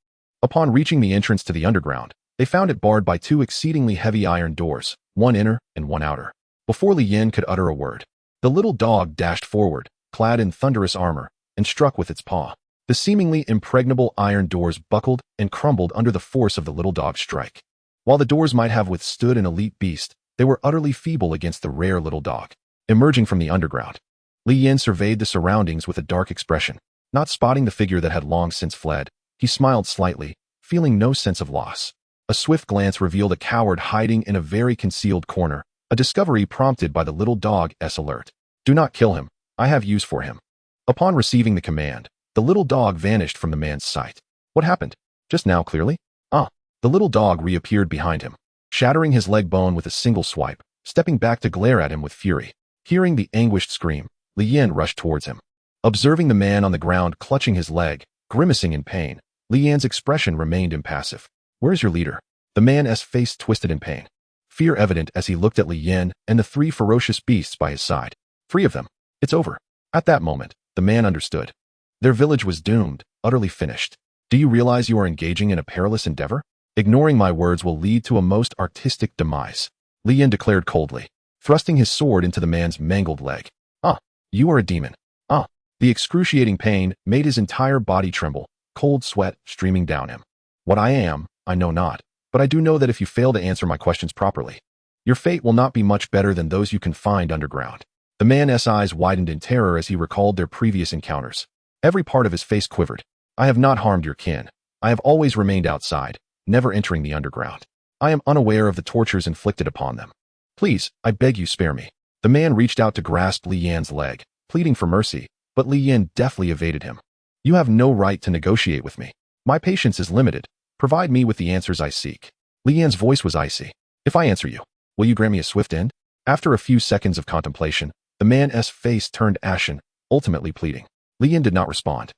Upon reaching the entrance to the underground, they found it barred by two exceedingly heavy iron doors, one inner and one outer. Before Li Yin could utter a word, the little dog dashed forward, clad in thunderous armor, and struck with its paw. The seemingly impregnable iron doors buckled and crumbled under the force of the little dog's strike. While the doors might have withstood an elite beast, they were utterly feeble against the rare little dog. Emerging from the underground, Li Yin surveyed the surroundings with a dark expression. Not spotting the figure that had long since fled, he smiled slightly, feeling no sense of loss. A swift glance revealed a coward hiding in a very concealed corner, a discovery prompted by the little dog's alert. Do not kill him. I have use for him. Upon receiving the command, the little dog vanished from the man's sight. What happened? Just now, clearly? The little dog reappeared behind him, shattering his leg bone with a single swipe, stepping back to glare at him with fury. Hearing the anguished scream, Li Yin rushed towards him. Observing the man on the ground clutching his leg, grimacing in pain, Li Yin's expression remained impassive. Where's your leader? The man's face twisted in pain, fear evident as he looked at Li Yin and the three ferocious beasts by his side. 3 of them. It's over. At that moment, the man understood. Their village was doomed, utterly finished. Do you realize you are engaging in a perilous endeavor? Ignoring my words will lead to a most artistic demise, Li Yin declared coldly, thrusting his sword into the man's mangled leg. You are a demon. The excruciating pain made his entire body tremble, cold sweat streaming down him. What I am, I know not, but I do know that if you fail to answer my questions properly, your fate will not be much better than those you can find underground. The man's eyes widened in terror as he recalled their previous encounters. Every part of his face quivered. I have not harmed your kin. I have always remained outside, never entering the underground. I am unaware of the tortures inflicted upon them. Please, I beg you spare me. The man reached out to grasp Li Yin's leg, pleading for mercy, but Li Yin deftly evaded him. You have no right to negotiate with me. My patience is limited. Provide me with the answers I seek. Li Yin's voice was icy. If I answer you, will you grant me a swift end? After a few seconds of contemplation, the man's face turned ashen, ultimately pleading. Li Yin did not respond,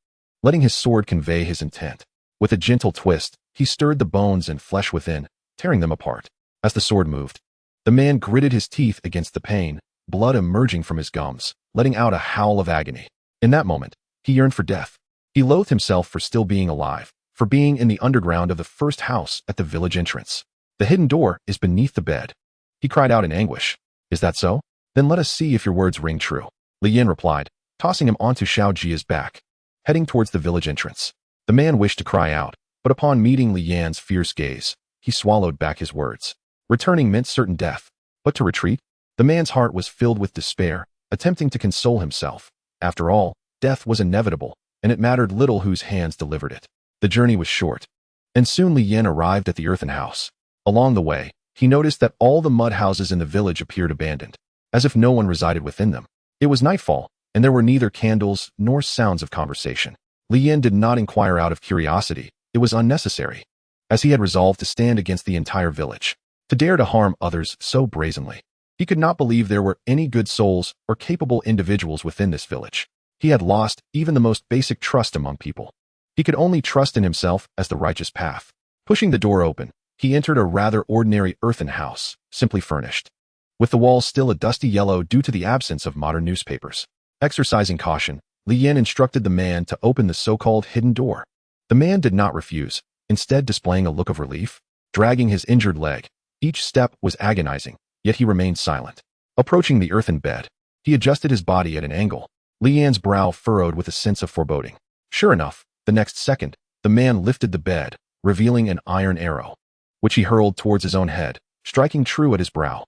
letting his sword convey his intent. With a gentle twist, he stirred the bones and flesh within, tearing them apart. As the sword moved, the man gritted his teeth against the pain, blood emerging from his gums, letting out a howl of agony. In that moment, he yearned for death. He loathed himself for still being alive, for being in the underground of the first house at the village entrance. The hidden door is beneath the bed. He cried out in anguish. Is that so? Then let us see if your words ring true. Li Yin replied, tossing him onto Xiao Jia's back, heading towards the village entrance. The man wished to cry out, but upon meeting Li Yin's fierce gaze, he swallowed back his words. Returning meant certain death, but to retreat? The man's heart was filled with despair, attempting to console himself. After all, death was inevitable, and it mattered little whose hands delivered it. The journey was short, and soon Li Yin arrived at the earthen house. Along the way, he noticed that all the mud houses in the village appeared abandoned, as if no one resided within them. It was nightfall, and there were neither candles nor sounds of conversation. Li Yin did not inquire out of curiosity. It was unnecessary, as he had resolved to stand against the entire village, to dare to harm others so brazenly. He could not believe there were any good souls or capable individuals within this village. He had lost even the most basic trust among people. He could only trust in himself as the righteous path. Pushing the door open, he entered a rather ordinary earthen house, simply furnished, with the walls still a dusty yellow due to the absence of modern newspapers. Exercising caution, Li Yin instructed the man to open the so-called hidden door. The man did not refuse, instead displaying a look of relief, dragging his injured leg. Each step was agonizing, yet he remained silent. Approaching the earthen bed, he adjusted his body at an angle. Li Yin's brow furrowed with a sense of foreboding. Sure enough, the next second, the man lifted the bed, revealing an iron arrow, which he hurled towards his own head, striking true at his brow.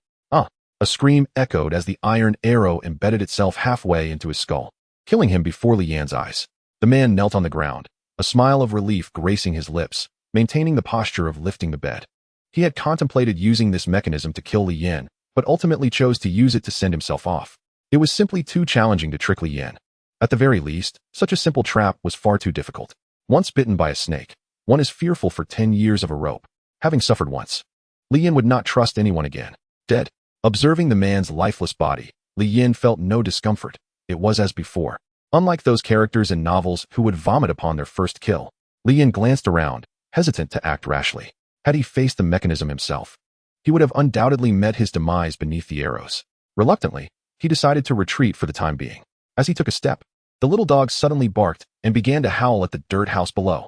A scream echoed as the iron arrow embedded itself halfway into his skull, killing him before Li Yin's eyes. The man knelt on the ground, a smile of relief gracing his lips, maintaining the posture of lifting the bed. He had contemplated using this mechanism to kill Li Yin, but ultimately chose to use it to send himself off. It was simply too challenging to trick Li Yin. At the very least, such a simple trap was far too difficult. Once bitten by a snake, one is fearful for 10 years of a rope. Having suffered once, Li Yin would not trust anyone again. Dead. Observing the man's lifeless body, Li Yin felt no discomfort. It was as before. Unlike those characters in novels who would vomit upon their first kill, Li Yin glanced around, hesitant to act rashly. Had he faced the mechanism himself, he would have undoubtedly met his demise beneath the arrows. Reluctantly, he decided to retreat for the time being. As he took a step, the little dog suddenly barked and began to howl at the dirt house below.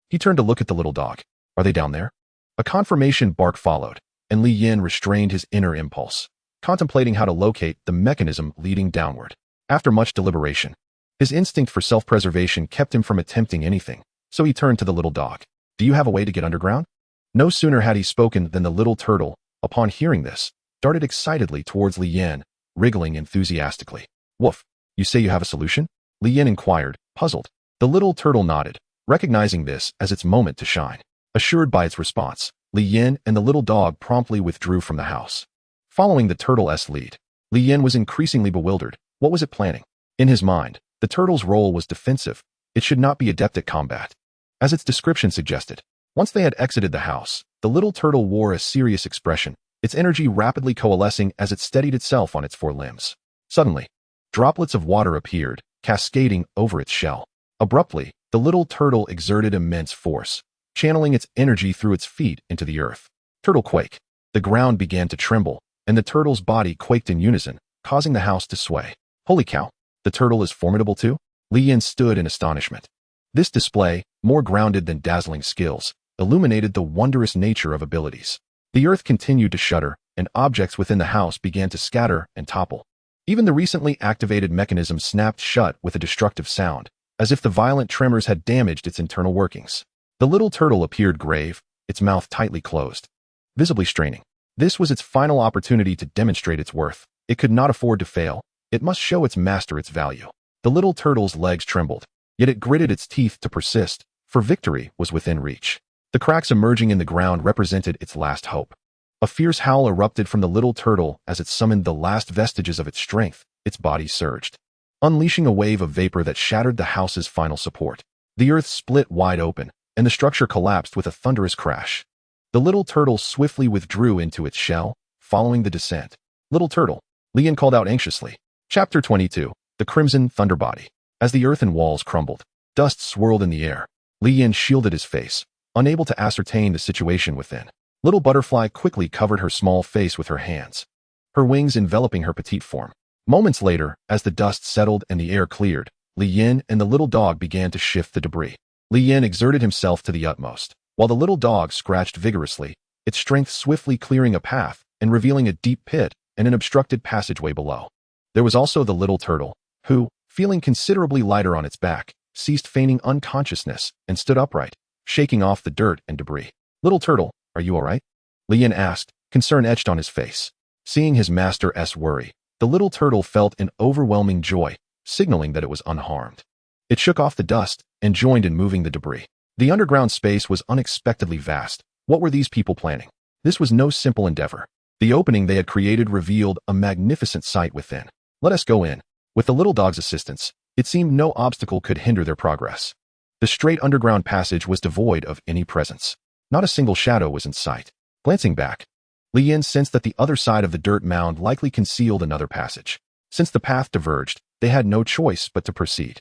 He turned to look at the little dog. Are they down there? A confirmation bark followed, and Li Yin restrained his inner impulse, contemplating how to locate the mechanism leading downward. After much deliberation, his instinct for self-preservation kept him from attempting anything, so he turned to the little dog. Do you have a way to get underground? No sooner had he spoken than the little turtle, upon hearing this, darted excitedly towards Li Yin, wriggling enthusiastically. Woof, you say you have a solution? Li Yin inquired, puzzled. The little turtle nodded, recognizing this as its moment to shine. Assured by its response, Li Yin and the little dog promptly withdrew from the house. Following the turtle's lead, Li Yin was increasingly bewildered. What was it planning? In his mind, the turtle's role was defensive. It should not be adept at combat. As its description suggested, once they had exited the house, the little turtle wore a serious expression, its energy rapidly coalescing as it steadied itself on its four limbs. Suddenly, droplets of water appeared, cascading over its shell. Abruptly, the little turtle exerted immense force, channeling its energy through its feet into the earth. Turtle quake. The ground began to tremble, and the turtle's body quaked in unison, causing the house to sway. Holy cow, the turtle is formidable too? Li Yin stood in astonishment. This display, more grounded than dazzling skills, illuminated the wondrous nature of abilities. The earth continued to shudder, and objects within the house began to scatter and topple. Even the recently activated mechanism snapped shut with a destructive sound, as if the violent tremors had damaged its internal workings. The little turtle appeared grave, its mouth tightly closed, visibly straining. This was its final opportunity to demonstrate its worth. It could not afford to fail. It must show its master its value. The little turtle's legs trembled, yet it gritted its teeth to persist, for victory was within reach. The cracks emerging in the ground represented its last hope. A fierce howl erupted from the little turtle as it summoned the last vestiges of its strength. Its body surged, unleashing a wave of vapor that shattered the house's final support. The earth split wide open, and the structure collapsed with a thunderous crash. The little turtle swiftly withdrew into its shell, following the descent. Little turtle, Li Yin called out anxiously. Chapter 22. The Crimson Thunderbody. As the earthen walls crumbled, dust swirled in the air. Li Yin shielded his face, unable to ascertain the situation within. Little Butterfly quickly covered her small face with her hands, her wings enveloping her petite form. Moments later, as the dust settled and the air cleared, Li Yin and the little dog began to shift the debris. Li Yin exerted himself to the utmost, while the little dog scratched vigorously, its strength swiftly clearing a path and revealing a deep pit and an obstructed passageway below. There was also the little turtle, who, feeling considerably lighter on its back, ceased feigning unconsciousness and stood upright, shaking off the dirt and debris. Little turtle, are you all right? Li Yin asked, concern etched on his face. Seeing his master's worry, the little turtle felt an overwhelming joy, signaling that it was unharmed. It shook off the dust and joined in moving the debris. The underground space was unexpectedly vast. What were these people planning? This was no simple endeavor. The opening they had created revealed a magnificent sight within. Let us go in. With the little dog's assistance, it seemed no obstacle could hinder their progress. The straight underground passage was devoid of any presence. Not a single shadow was in sight. Glancing back, Li Yin sensed that the other side of the dirt mound likely concealed another passage. Since the path diverged, they had no choice but to proceed.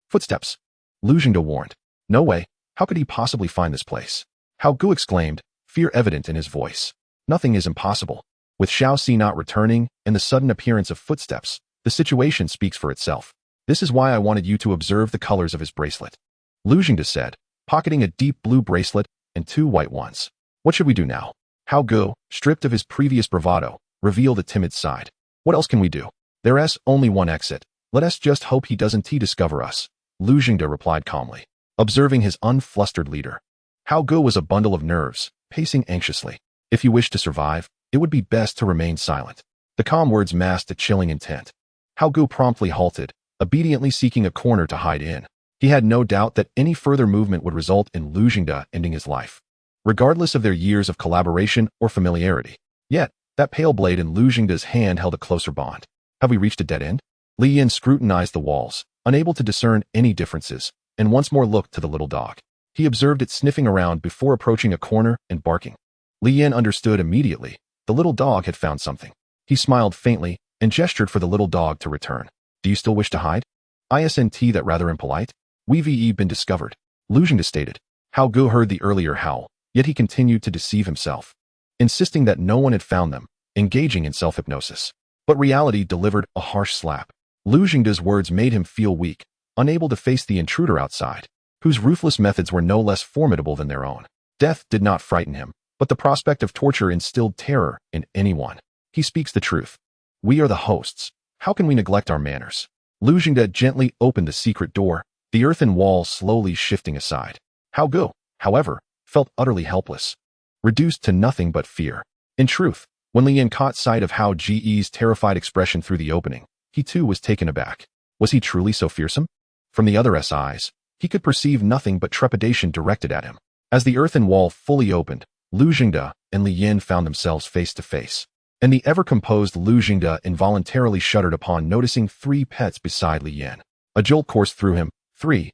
Footsteps. Lu Jingde warned. No way. How could he possibly find this place? Hao Gu exclaimed, fear evident in his voice. Nothing is impossible. With Xiao Si not returning and the sudden appearance of footsteps, the situation speaks for itself. This is why I wanted you to observe the colors of his bracelet. Lu Jingde said, pocketing a deep blue bracelet and 2 white ones. What should we do now? Hao Gu, stripped of his previous bravado, revealed a timid side. What else can we do? There's only one exit. Let us just hope he doesn't discover us. Lu Jingde replied calmly, observing his unflustered leader. Hao Gu was a bundle of nerves, pacing anxiously. If you wish to survive, it would be best to remain silent. The calm words masked a chilling intent. Hao Gu promptly halted, obediently seeking a corner to hide in. He had no doubt that any further movement would result in Lu Jingde ending his life, regardless of their years of collaboration or familiarity. Yet, that pale blade in Lu Jingde's hand held a closer bond. Have we reached a dead end? Li Yin scrutinized the walls, unable to discern any differences, and once more looked to the little dog. He observed it sniffing around before approaching a corner and barking. Li Yin understood immediately. The little dog had found something. He smiled faintly and gestured for the little dog to return. Do you still wish to hide? Isn't that rather impolite? We've been discovered, Lu Jingde stated. Hao Gu heard the earlier howl, yet he continued to deceive himself, insisting that no one had found them, engaging in self-hypnosis. But reality delivered a harsh slap. Lu Jingde's words made him feel weak, unable to face the intruder outside, whose ruthless methods were no less formidable than their own. Death did not frighten him, but the prospect of torture instilled terror in anyone. He speaks the truth. We are the hosts. How can we neglect our manners? Lu Jingde gently opened the secret door, the earthen wall slowly shifting aside. Hao Gu, however, felt utterly helpless, reduced to nothing but fear. In truth, when Li Yin caught sight of Hao Ge's terrified expression through the opening, he too was taken aback. Was he truly so fearsome? From the other SIs, he could perceive nothing but trepidation directed at him. As the earthen wall fully opened, Lu Jingde and Li Yin found themselves face to face, and the ever-composed Lu Jingde involuntarily shuddered upon noticing 3 pets beside Li Yin. A jolt coursed through him. 3.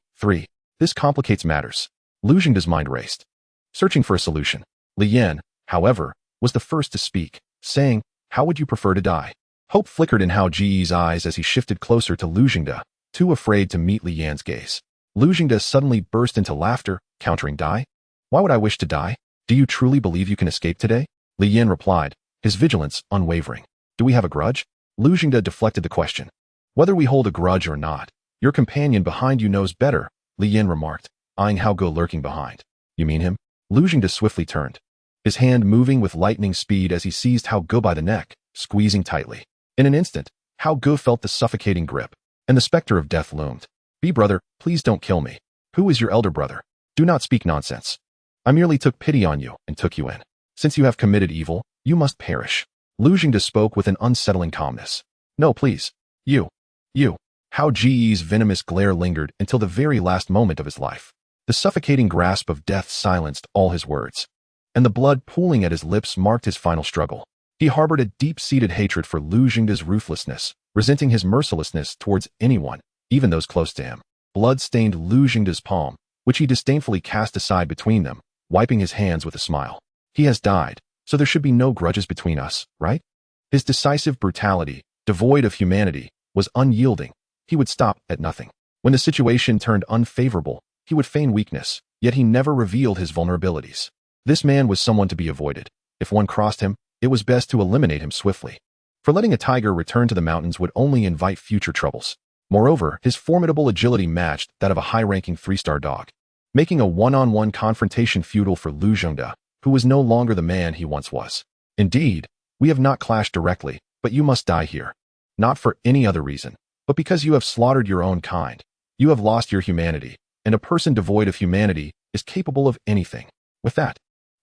This complicates matters. Lu Jingde's mind raced, searching for a solution. Li Yin, however, was the first to speak, saying, how would you prefer to die? Hope flickered in Hao Ge's eyes as he shifted closer to Lu Jingde, too afraid to meet Li Yan's gaze. Lu Jingde suddenly burst into laughter, countering die? Why would I wish to die? Do you truly believe you can escape today? Li Yin replied, his vigilance unwavering. Do we have a grudge? Lu Jingde deflected the question. Whether we hold a grudge or not, your companion behind you knows better, Li Yin remarked, eyeing Hao Gu lurking behind. You mean him? Lu Jingde swiftly turned, his hand moving with lightning speed as he seized Hao Gu by the neck, squeezing tightly. In an instant, Hao Gu felt the suffocating grip, and the specter of death loomed. Be brother, please don't kill me. Who is your elder brother? Do not speak nonsense. I merely took pity on you and took you in. Since you have committed evil, you must perish. Lu Jingde spoke with an unsettling calmness. No, please. You. Hao Ge's venomous glare lingered until the very last moment of his life. The suffocating grasp of death silenced all his words, and the blood pooling at his lips marked his final struggle. He harbored a deep-seated hatred for Lu Jingde's ruthlessness, resenting his mercilessness towards anyone, even those close to him. Blood stained Lu Jingde's palm, which he disdainfully cast aside between them, wiping his hands with a smile. He has died, so there should be no grudges between us, right? His decisive brutality, devoid of humanity, was unyielding. He would stop at nothing. When the situation turned unfavorable, he would feign weakness, yet he never revealed his vulnerabilities. This man was someone to be avoided. If one crossed him, it was best to eliminate him swiftly. For letting a tiger return to the mountains would only invite future troubles. Moreover, his formidable agility matched that of a high-ranking 3-star dog, making a one-on-one confrontation futile for Lu Jingde, who was no longer the man he once was. Indeed, we have not clashed directly, but you must die here. Not for any other reason, but because you have slaughtered your own kind. You have lost your humanity, and a person devoid of humanity is capable of anything. With that,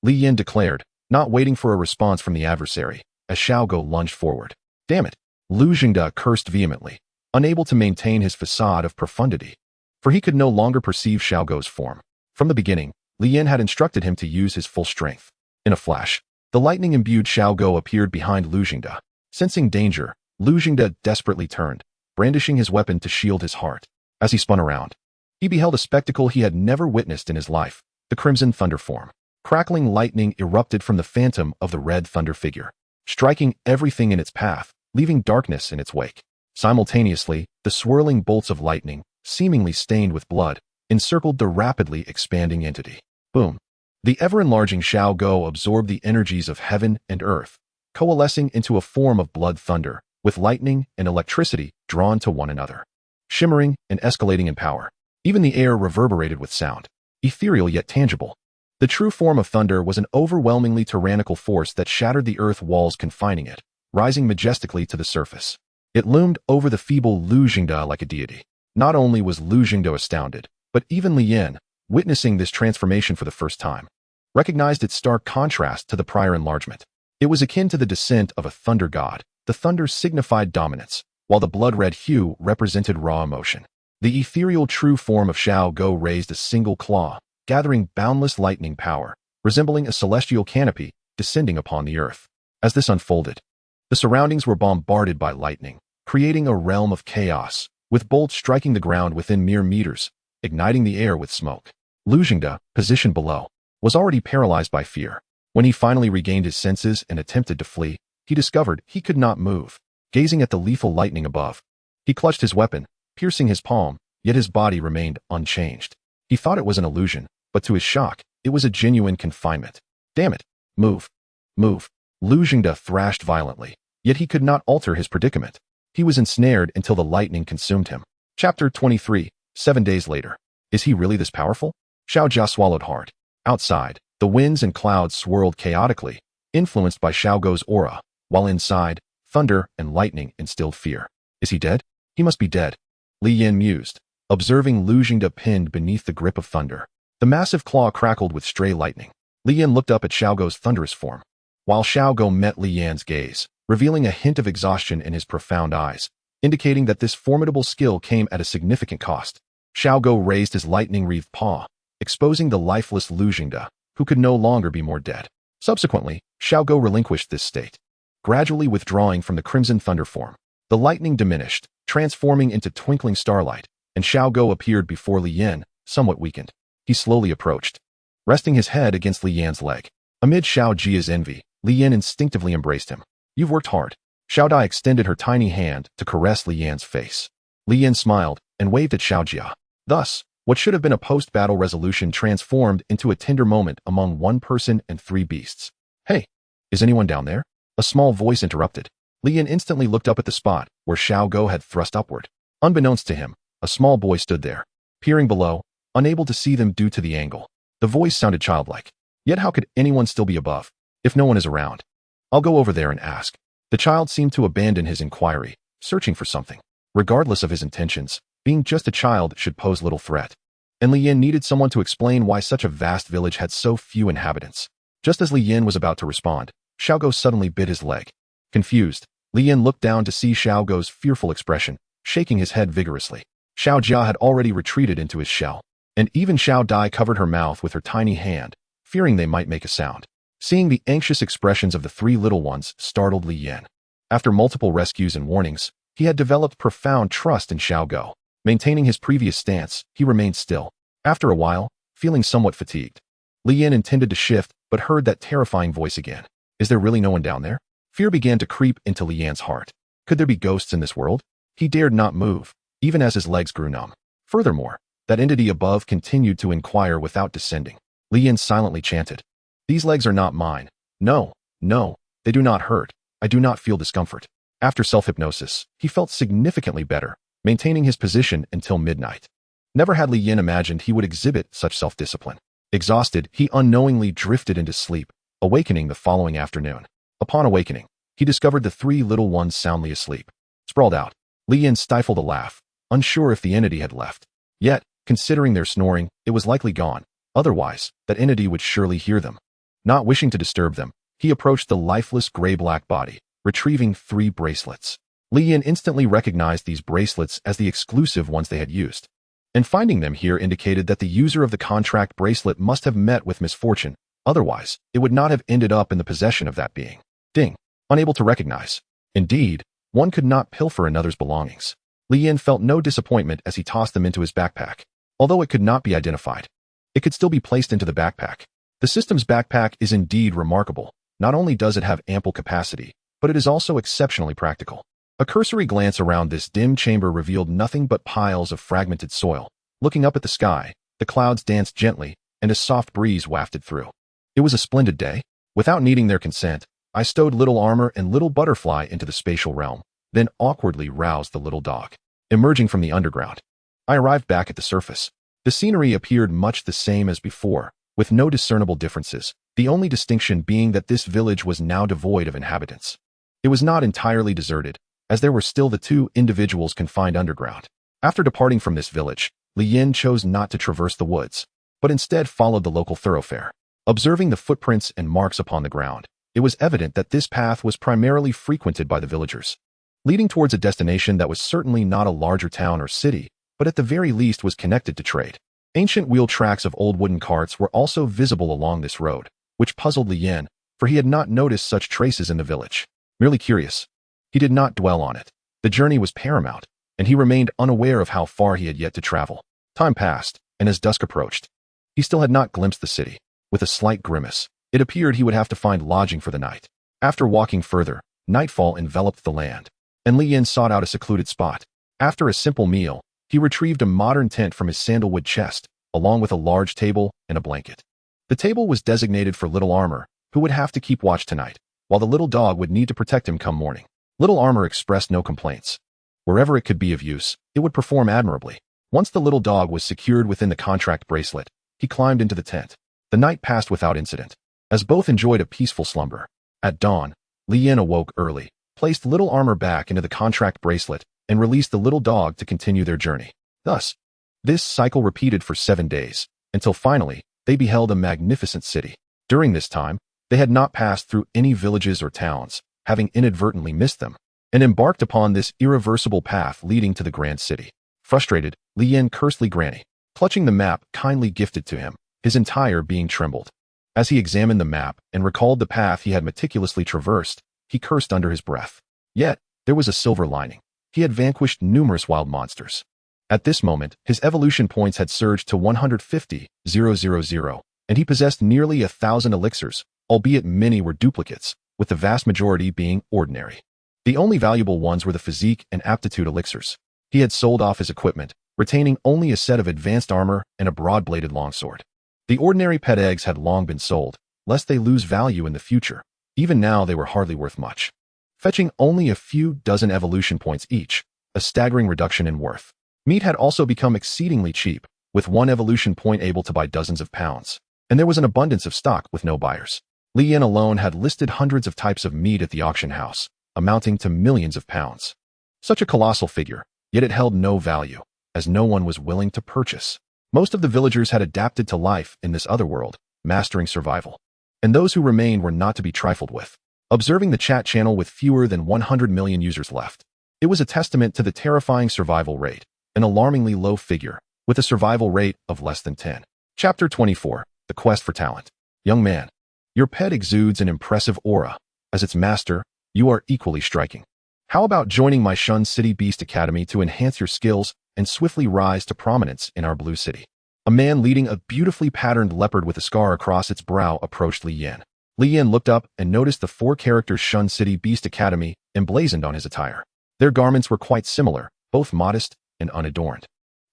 Li Yin declared, not waiting for a response from the adversary, as Hao Gu lunged forward. Damn it! Lu Jingde cursed vehemently, unable to maintain his facade of profundity, for he could no longer perceive Hao Gu's form. From the beginning, Li Yin had instructed him to use his full strength. In a flash, the lightning-imbued Hao Gu appeared behind Lu Jingde. Sensing danger, Lu Jingde desperately turned, brandishing his weapon to shield his heart. As he spun around, he beheld a spectacle he had never witnessed in his life, the Crimson Thunder form. Crackling lightning erupted from the phantom of the Red Thunder figure, striking everything in its path, leaving darkness in its wake. Simultaneously, the swirling bolts of lightning, seemingly stained with blood, encircled the rapidly expanding entity. Boom! The ever-enlarging Hao Gu absorbed the energies of heaven and earth, coalescing into a form of blood thunder, with lightning and electricity drawn to one another, shimmering and escalating in power. Even the air reverberated with sound, ethereal yet tangible. The true form of thunder was an overwhelmingly tyrannical force that shattered the earth walls confining it, rising majestically to the surface. It loomed over the feeble Lu Jingde like a deity. Not only was Lu Jingde astounded, but even Li Yin, witnessing this transformation for the first time, recognized its stark contrast to the prior enlargement. It was akin to the descent of a thunder god. The thunder signified dominance, while the blood-red hue represented raw emotion. The ethereal true form of Xiao Go raised a single claw, gathering boundless lightning power, resembling a celestial canopy descending upon the earth. As this unfolded, the surroundings were bombarded by lightning, creating a realm of chaos, with bolts striking the ground within mere meters, igniting the air with smoke. Lu Jingde, positioned below, was already paralyzed by fear. When he finally regained his senses and attempted to flee, he discovered he could not move. Gazing at the lethal lightning above, he clutched his weapon, piercing his palm, yet his body remained unchanged. He thought it was an illusion, but to his shock, it was a genuine confinement. Damn it! Move! Move! Lu Jingde thrashed violently, yet he could not alter his predicament. He was ensnared until the lightning consumed him. Chapter 23, 7 days later. Is he really this powerful? Xiao Jia swallowed hard. Outside, the winds and clouds swirled chaotically, influenced by Xiao Go's aura, while inside, thunder and lightning instilled fear. Is he dead? He must be dead. Li Yin mused, observing Lu Jingde pinned beneath the grip of thunder. The massive claw crackled with stray lightning. Li Yin looked up at Xiao Go's thunderous form, while Xiao Go met Li Yan's gaze, revealing a hint of exhaustion in his profound eyes, indicating that this formidable skill came at a significant cost. Xiao Go raised his lightning-wreathed paw, exposing the lifeless Lu Jingde, who could no longer be more dead. Subsequently, Xiao Go relinquished this state, gradually withdrawing from the crimson thunder form. The lightning diminished, transforming into twinkling starlight, and Xiao Go appeared before Li Yan, somewhat weakened. He slowly approached, resting his head against Li Yan's leg. Amid Xiao Jia's envy, Li Yan instinctively embraced him. You've worked hard. Xiao Dai extended her tiny hand to caress Li Yan's face. Li Yan smiled and waved at Xiao Jia. Thus, what should have been a post-battle resolution transformed into a tender moment among one person and 3 beasts. Hey, is anyone down there? A small voice interrupted. Li Yan instantly looked up at the spot where Xiao Go had thrust upward. Unbeknownst to him, a small boy stood there, peering below, unable to see them due to the angle. The voice sounded childlike. Yet how could anyone still be above, if no one is around? I'll go over there and ask. The child seemed to abandon his inquiry, searching for something. Regardless of his intentions, being just a child should pose little threat. And Li Yan needed someone to explain why such a vast village had so few inhabitants. Just as Li Yan was about to respond, Xiao Go suddenly bit his leg. Confused, Li Yan looked down to see Xiao Go's fearful expression, shaking his head vigorously. Xiao Jia had already retreated into his shell, and even Xiao Dai covered her mouth with her tiny hand, fearing they might make a sound. Seeing the anxious expressions of the 3 little ones startled Li Yan. After multiple rescues and warnings, he had developed profound trust in Xiao Go. Maintaining his previous stance, he remained still. After a while, feeling somewhat fatigued, Li Yan intended to shift, but heard that terrifying voice again. Is there really no one down there? Fear began to creep into Li Yan's heart. Could there be ghosts in this world? He dared not move, even as his legs grew numb. Furthermore, that entity above continued to inquire without descending. Li Yan silently chanted, "These legs are not mine. No, no, they do not hurt. I do not feel discomfort." After self-hypnosis, he felt significantly better, maintaining his position until midnight. Never had Li Yan imagined he would exhibit such self-discipline. Exhausted, he unknowingly drifted into sleep, awakening the following afternoon. Upon awakening, he discovered the 3 little ones soundly asleep. Sprawled out, Li Yan stifled a laugh, unsure if the entity had left. Yet, considering their snoring, it was likely gone. Otherwise, that entity would surely hear them. Not wishing to disturb them, he approached the lifeless gray-black body, retrieving 3 bracelets. Li Yan instantly recognized these bracelets as the exclusive ones they had used, and finding them here indicated that the user of the contract bracelet must have met with misfortune, otherwise, it would not have ended up in the possession of that being. Ding. Unable to recognize. Indeed, one could not pilfer another's belongings. Li Yan felt no disappointment as he tossed them into his backpack. Although it could not be identified, it could still be placed into the backpack. The system's backpack is indeed remarkable. Not only does it have ample capacity, but it is also exceptionally practical. A cursory glance around this dim chamber revealed nothing but piles of fragmented soil. Looking up at the sky, the clouds danced gently, and a soft breeze wafted through. It was a splendid day. Without needing their consent, I stowed Little Armor and Little Butterfly into the spatial realm, then awkwardly roused the little dog. Emerging from the underground, I arrived back at the surface. The scenery appeared much the same as before, with no discernible differences, the only distinction being that this village was now devoid of inhabitants. It was not entirely deserted, as there were still the 2 individuals confined underground. After departing from this village, Li Yan chose not to traverse the woods, but instead followed the local thoroughfare. Observing the footprints and marks upon the ground, it was evident that this path was primarily frequented by the villagers. Leading towards a destination that was certainly not a larger town or city, but at the very least was connected to trade. Ancient wheel tracks of old wooden carts were also visible along this road, which puzzled Li Yan, for he had not noticed such traces in the village. Merely curious, he did not dwell on it. The journey was paramount, and he remained unaware of how far he had yet to travel. Time passed, and as dusk approached, he still had not glimpsed the city. With a slight grimace, it appeared he would have to find lodging for the night. After walking further, nightfall enveloped the land, and Li Yan sought out a secluded spot. After a simple meal, he retrieved a modern tent from his sandalwood chest, along with a large table and a blanket. The table was designated for Little Armor, who would have to keep watch tonight, while the little dog would need to protect him come morning. Little Armor expressed no complaints. Wherever it could be of use, it would perform admirably. Once the little dog was secured within the contract bracelet, he climbed into the tent. The night passed without incident, as both enjoyed a peaceful slumber. At dawn, Li Yan awoke early, placed Little Armor back into the contract bracelet, and released the little dog to continue their journey. Thus, this cycle repeated for 7 days, until finally, they beheld a magnificent city. During this time, they had not passed through any villages or towns, having inadvertently missed them, and embarked upon this irreversible path leading to the grand city. Frustrated, Li Yan cursed Li Granny, clutching the map kindly gifted to him, his entire being trembled. As he examined the map and recalled the path he had meticulously traversed, he cursed under his breath. Yet, there was a silver lining. He had vanquished numerous wild monsters. At this moment, his evolution points had surged to 150,000, and he possessed nearly 1,000 elixirs, albeit many were duplicates, with the vast majority being ordinary. The only valuable ones were the physique and aptitude elixirs. He had sold off his equipment, retaining only a set of advanced armor and a broad-bladed longsword. The ordinary pet eggs had long been sold, lest they lose value in the future. Even now they were hardly worth much, fetching only a few dozen evolution points each, a staggering reduction in worth. Meat had also become exceedingly cheap, with one evolution point able to buy dozens of pounds, and there was an abundance of stock with no buyers. Li Yan alone had listed hundreds of types of meat at the auction house, amounting to millions of pounds. Such a colossal figure, yet it held no value, as no one was willing to purchase. Most of the villagers had adapted to life in this other world, mastering survival, and those who remained were not to be trifled with. Observing the chat channel with fewer than 100 million users left, it was a testament to the terrifying survival rate, an alarmingly low figure, with a survival rate of less than 10. Chapter 24, The Quest for Talent. Young man, your pet exudes an impressive aura. As its master, you are equally striking. How about joining my Shun City Beast Academy to enhance your skills and swiftly rise to prominence in our blue city? A man leading a beautifully patterned leopard with a scar across its brow approached Li Yan. Li Yan looked up and noticed the 4 characters Shun City Beast Academy emblazoned on his attire. Their garments were quite similar, both modest and unadorned,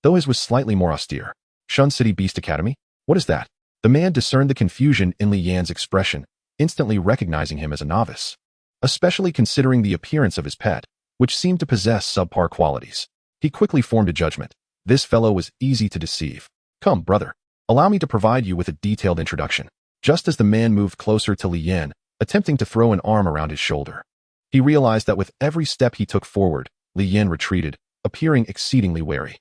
though his was slightly more austere. Shun City Beast Academy? What is that? The man discerned the confusion in Li Yan's expression, instantly recognizing him as a novice, especially considering the appearance of his pet, which seemed to possess subpar qualities. He quickly formed a judgment. This fellow was easy to deceive. Come, brother, allow me to provide you with a detailed introduction. Just as the man moved closer to Li Yan, attempting to throw an arm around his shoulder, he realized that with every step he took forward, Li Yan retreated, appearing exceedingly wary.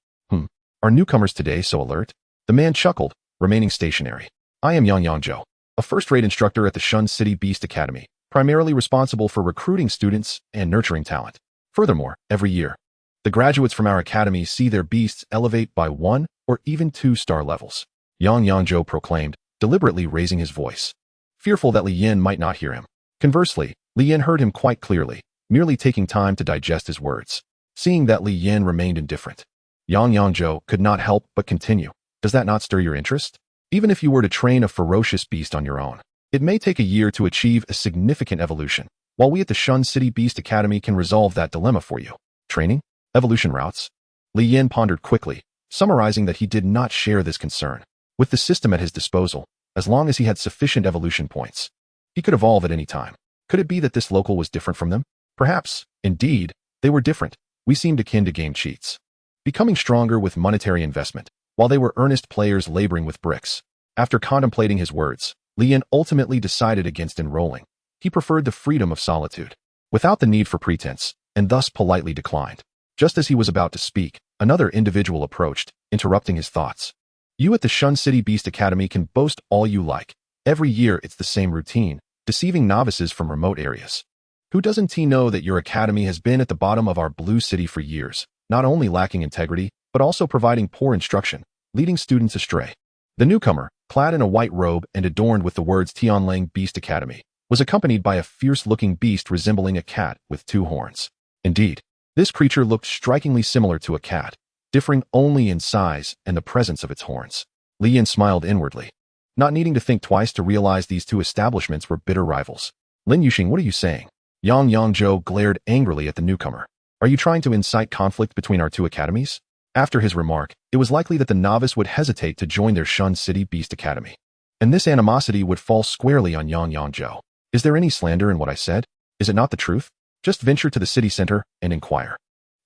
Are newcomers today so alert? The man chuckled, remaining stationary. I am Yang Yangzhou, a first-rate instructor at the Shun City Beast Academy, primarily responsible for recruiting students and nurturing talent. Furthermore, every year, the graduates from our academy see their beasts elevate by 1 or even 2 star levels. Yang Yangzhou proclaimed, deliberately raising his voice, fearful that Li Yan might not hear him. Conversely, Li Yan heard him quite clearly, merely taking time to digest his words. Seeing that Li Yan remained indifferent, Yang Yangzhou could not help but continue. Does that not stir your interest? Even if you were to train a ferocious beast on your own, it may take a year to achieve a significant evolution, while we at the Shun City Beast Academy can resolve that dilemma for you. Training? Evolution routes? Li Yan pondered quickly, summarizing that he did not share this concern. With the system at his disposal, as long as he had sufficient evolution points, he could evolve at any time. Could it be that this local was different from them? Perhaps, indeed, they were different. We seemed akin to game cheats, becoming stronger with monetary investment, while they were earnest players laboring with bricks. After contemplating his words, Li Yan ultimately decided against enrolling. He preferred the freedom of solitude, without the need for pretense, and thus politely declined. Just as he was about to speak, another individual approached, interrupting his thoughts. You at the Shun City Beast Academy can boast all you like. Every year it's the same routine, deceiving novices from remote areas. Who doesn't know that your academy has been at the bottom of our blue city for years, not only lacking integrity, but also providing poor instruction, leading students astray. The newcomer, clad in a white robe and adorned with the words Tianlang Beast Academy, was accompanied by a fierce-looking beast resembling a cat with 2 horns. Indeed, this creature looked strikingly similar to a cat, differing only in size and the presence of its horns. Li Yin smiled inwardly, not needing to think twice to realize these 2 establishments were bitter rivals. Lin Yuxing, what are you saying? Yang Yangzhou glared angrily at the newcomer. Are you trying to incite conflict between our 2 academies? After his remark, it was likely that the novice would hesitate to join their Shun City Beast Academy. And this animosity would fall squarely on Yang Yangzhou. Is there any slander in what I said? Is it not the truth? Just venture to the city center and inquire.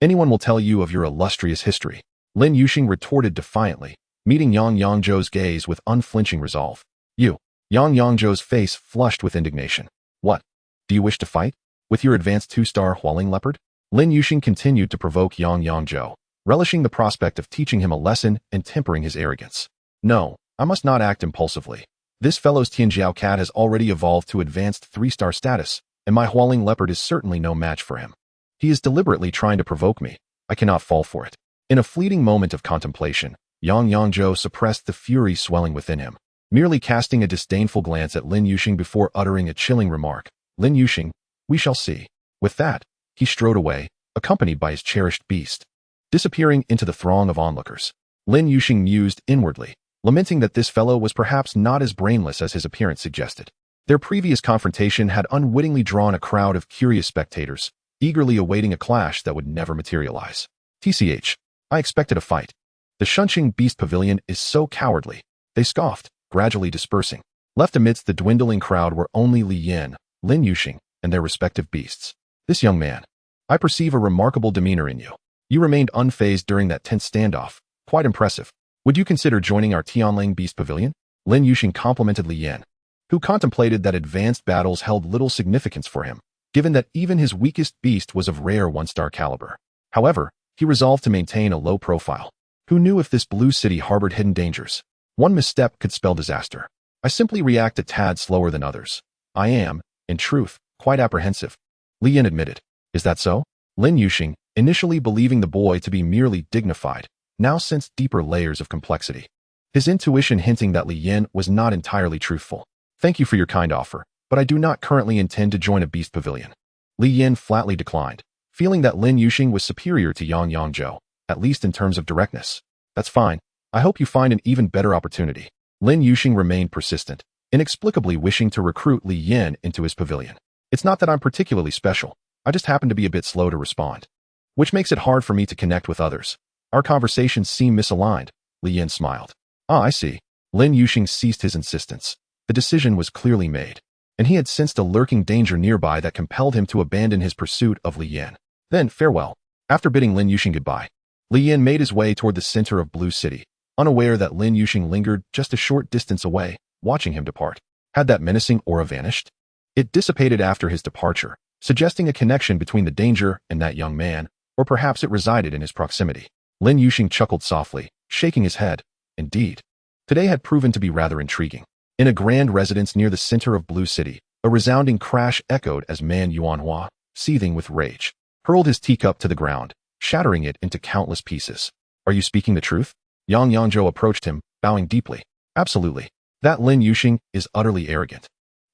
Anyone will tell you of your illustrious history. Lin Yuxing retorted defiantly, meeting Yang Yangzhou's gaze with unflinching resolve. You. Yang Yangzhou's face flushed with indignation. What? Do you wish to fight? With your advanced 2-star Hualing Leopard? Lin Yuxing continued to provoke Yang Yangzhou, relishing the prospect of teaching him a lesson and tempering his arrogance. No, I must not act impulsively. This fellow's Tianjiao cat has already evolved to advanced 3-star status, and my Hualing Leopard is certainly no match for him. He is deliberately trying to provoke me. I cannot fall for it. In a fleeting moment of contemplation, Yang Yangzhou suppressed the fury swelling within him, merely casting a disdainful glance at Lin Yuxing before uttering a chilling remark. Lin Yuxing, we shall see. With that, he strode away, accompanied by his cherished beast. Disappearing into the throng of onlookers, Lin Yuxing mused inwardly, lamenting that this fellow was perhaps not as brainless as his appearance suggested. Their previous confrontation had unwittingly drawn a crowd of curious spectators, eagerly awaiting a clash that would never materialize. TCH, I expected a fight. The Shunqing Beast Pavilion is so cowardly, they scoffed, gradually dispersing. Left amidst the dwindling crowd were only Li Yin, Lin Yuxing, and their respective beasts. This young man. I perceive a remarkable demeanor in you. You remained unfazed during that tense standoff. Quite impressive. Would you consider joining our Tianlang Beast Pavilion? Lin Yuxing complimented Li Yin, who contemplated that advanced battles held little significance for him, given that even his weakest beast was of rare 1-star caliber. However, he resolved to maintain a low profile. Who knew if this blue city harbored hidden dangers? One misstep could spell disaster. I simply react a tad slower than others. I am, in truth, quite apprehensive. Li Yin admitted. Is that so? Lin Yuxing, initially believing the boy to be merely dignified, now sensed deeper layers of complexity. His intuition hinting that Li Yin was not entirely truthful. Thank you for your kind offer, but I do not currently intend to join a beast pavilion. Li Yin flatly declined, feeling that Lin Yuxing was superior to Yang Yangzhou, at least in terms of directness. That's fine. I hope you find an even better opportunity. Lin Yuxing remained persistent, inexplicably wishing to recruit Li Yin into his pavilion. It's not that I'm particularly special. I just happen to be a bit slow to respond, which makes it hard for me to connect with others. Our conversations seem misaligned. Li Yin smiled. Ah, I see. Lin Yuxing ceased his insistence. The decision was clearly made, and he had sensed a lurking danger nearby that compelled him to abandon his pursuit of Li Yin. Then, farewell. After bidding Lin Yuxing goodbye, Li Yin made his way toward the center of Blue City, unaware that Lin Yuxing lingered just a short distance away, watching him depart. Had that menacing aura vanished? It dissipated after his departure, suggesting a connection between the danger and that young man, or perhaps it resided in his proximity. Lin Yuxing chuckled softly, shaking his head. Indeed, today had proven to be rather intriguing. In a grand residence near the center of Blue City, a resounding crash echoed as Man Yuanhua, seething with rage, hurled his teacup to the ground, shattering it into countless pieces. Are you speaking the truth? Yang Yangzhou approached him, bowing deeply. Absolutely. That Lin Yuxing is utterly arrogant,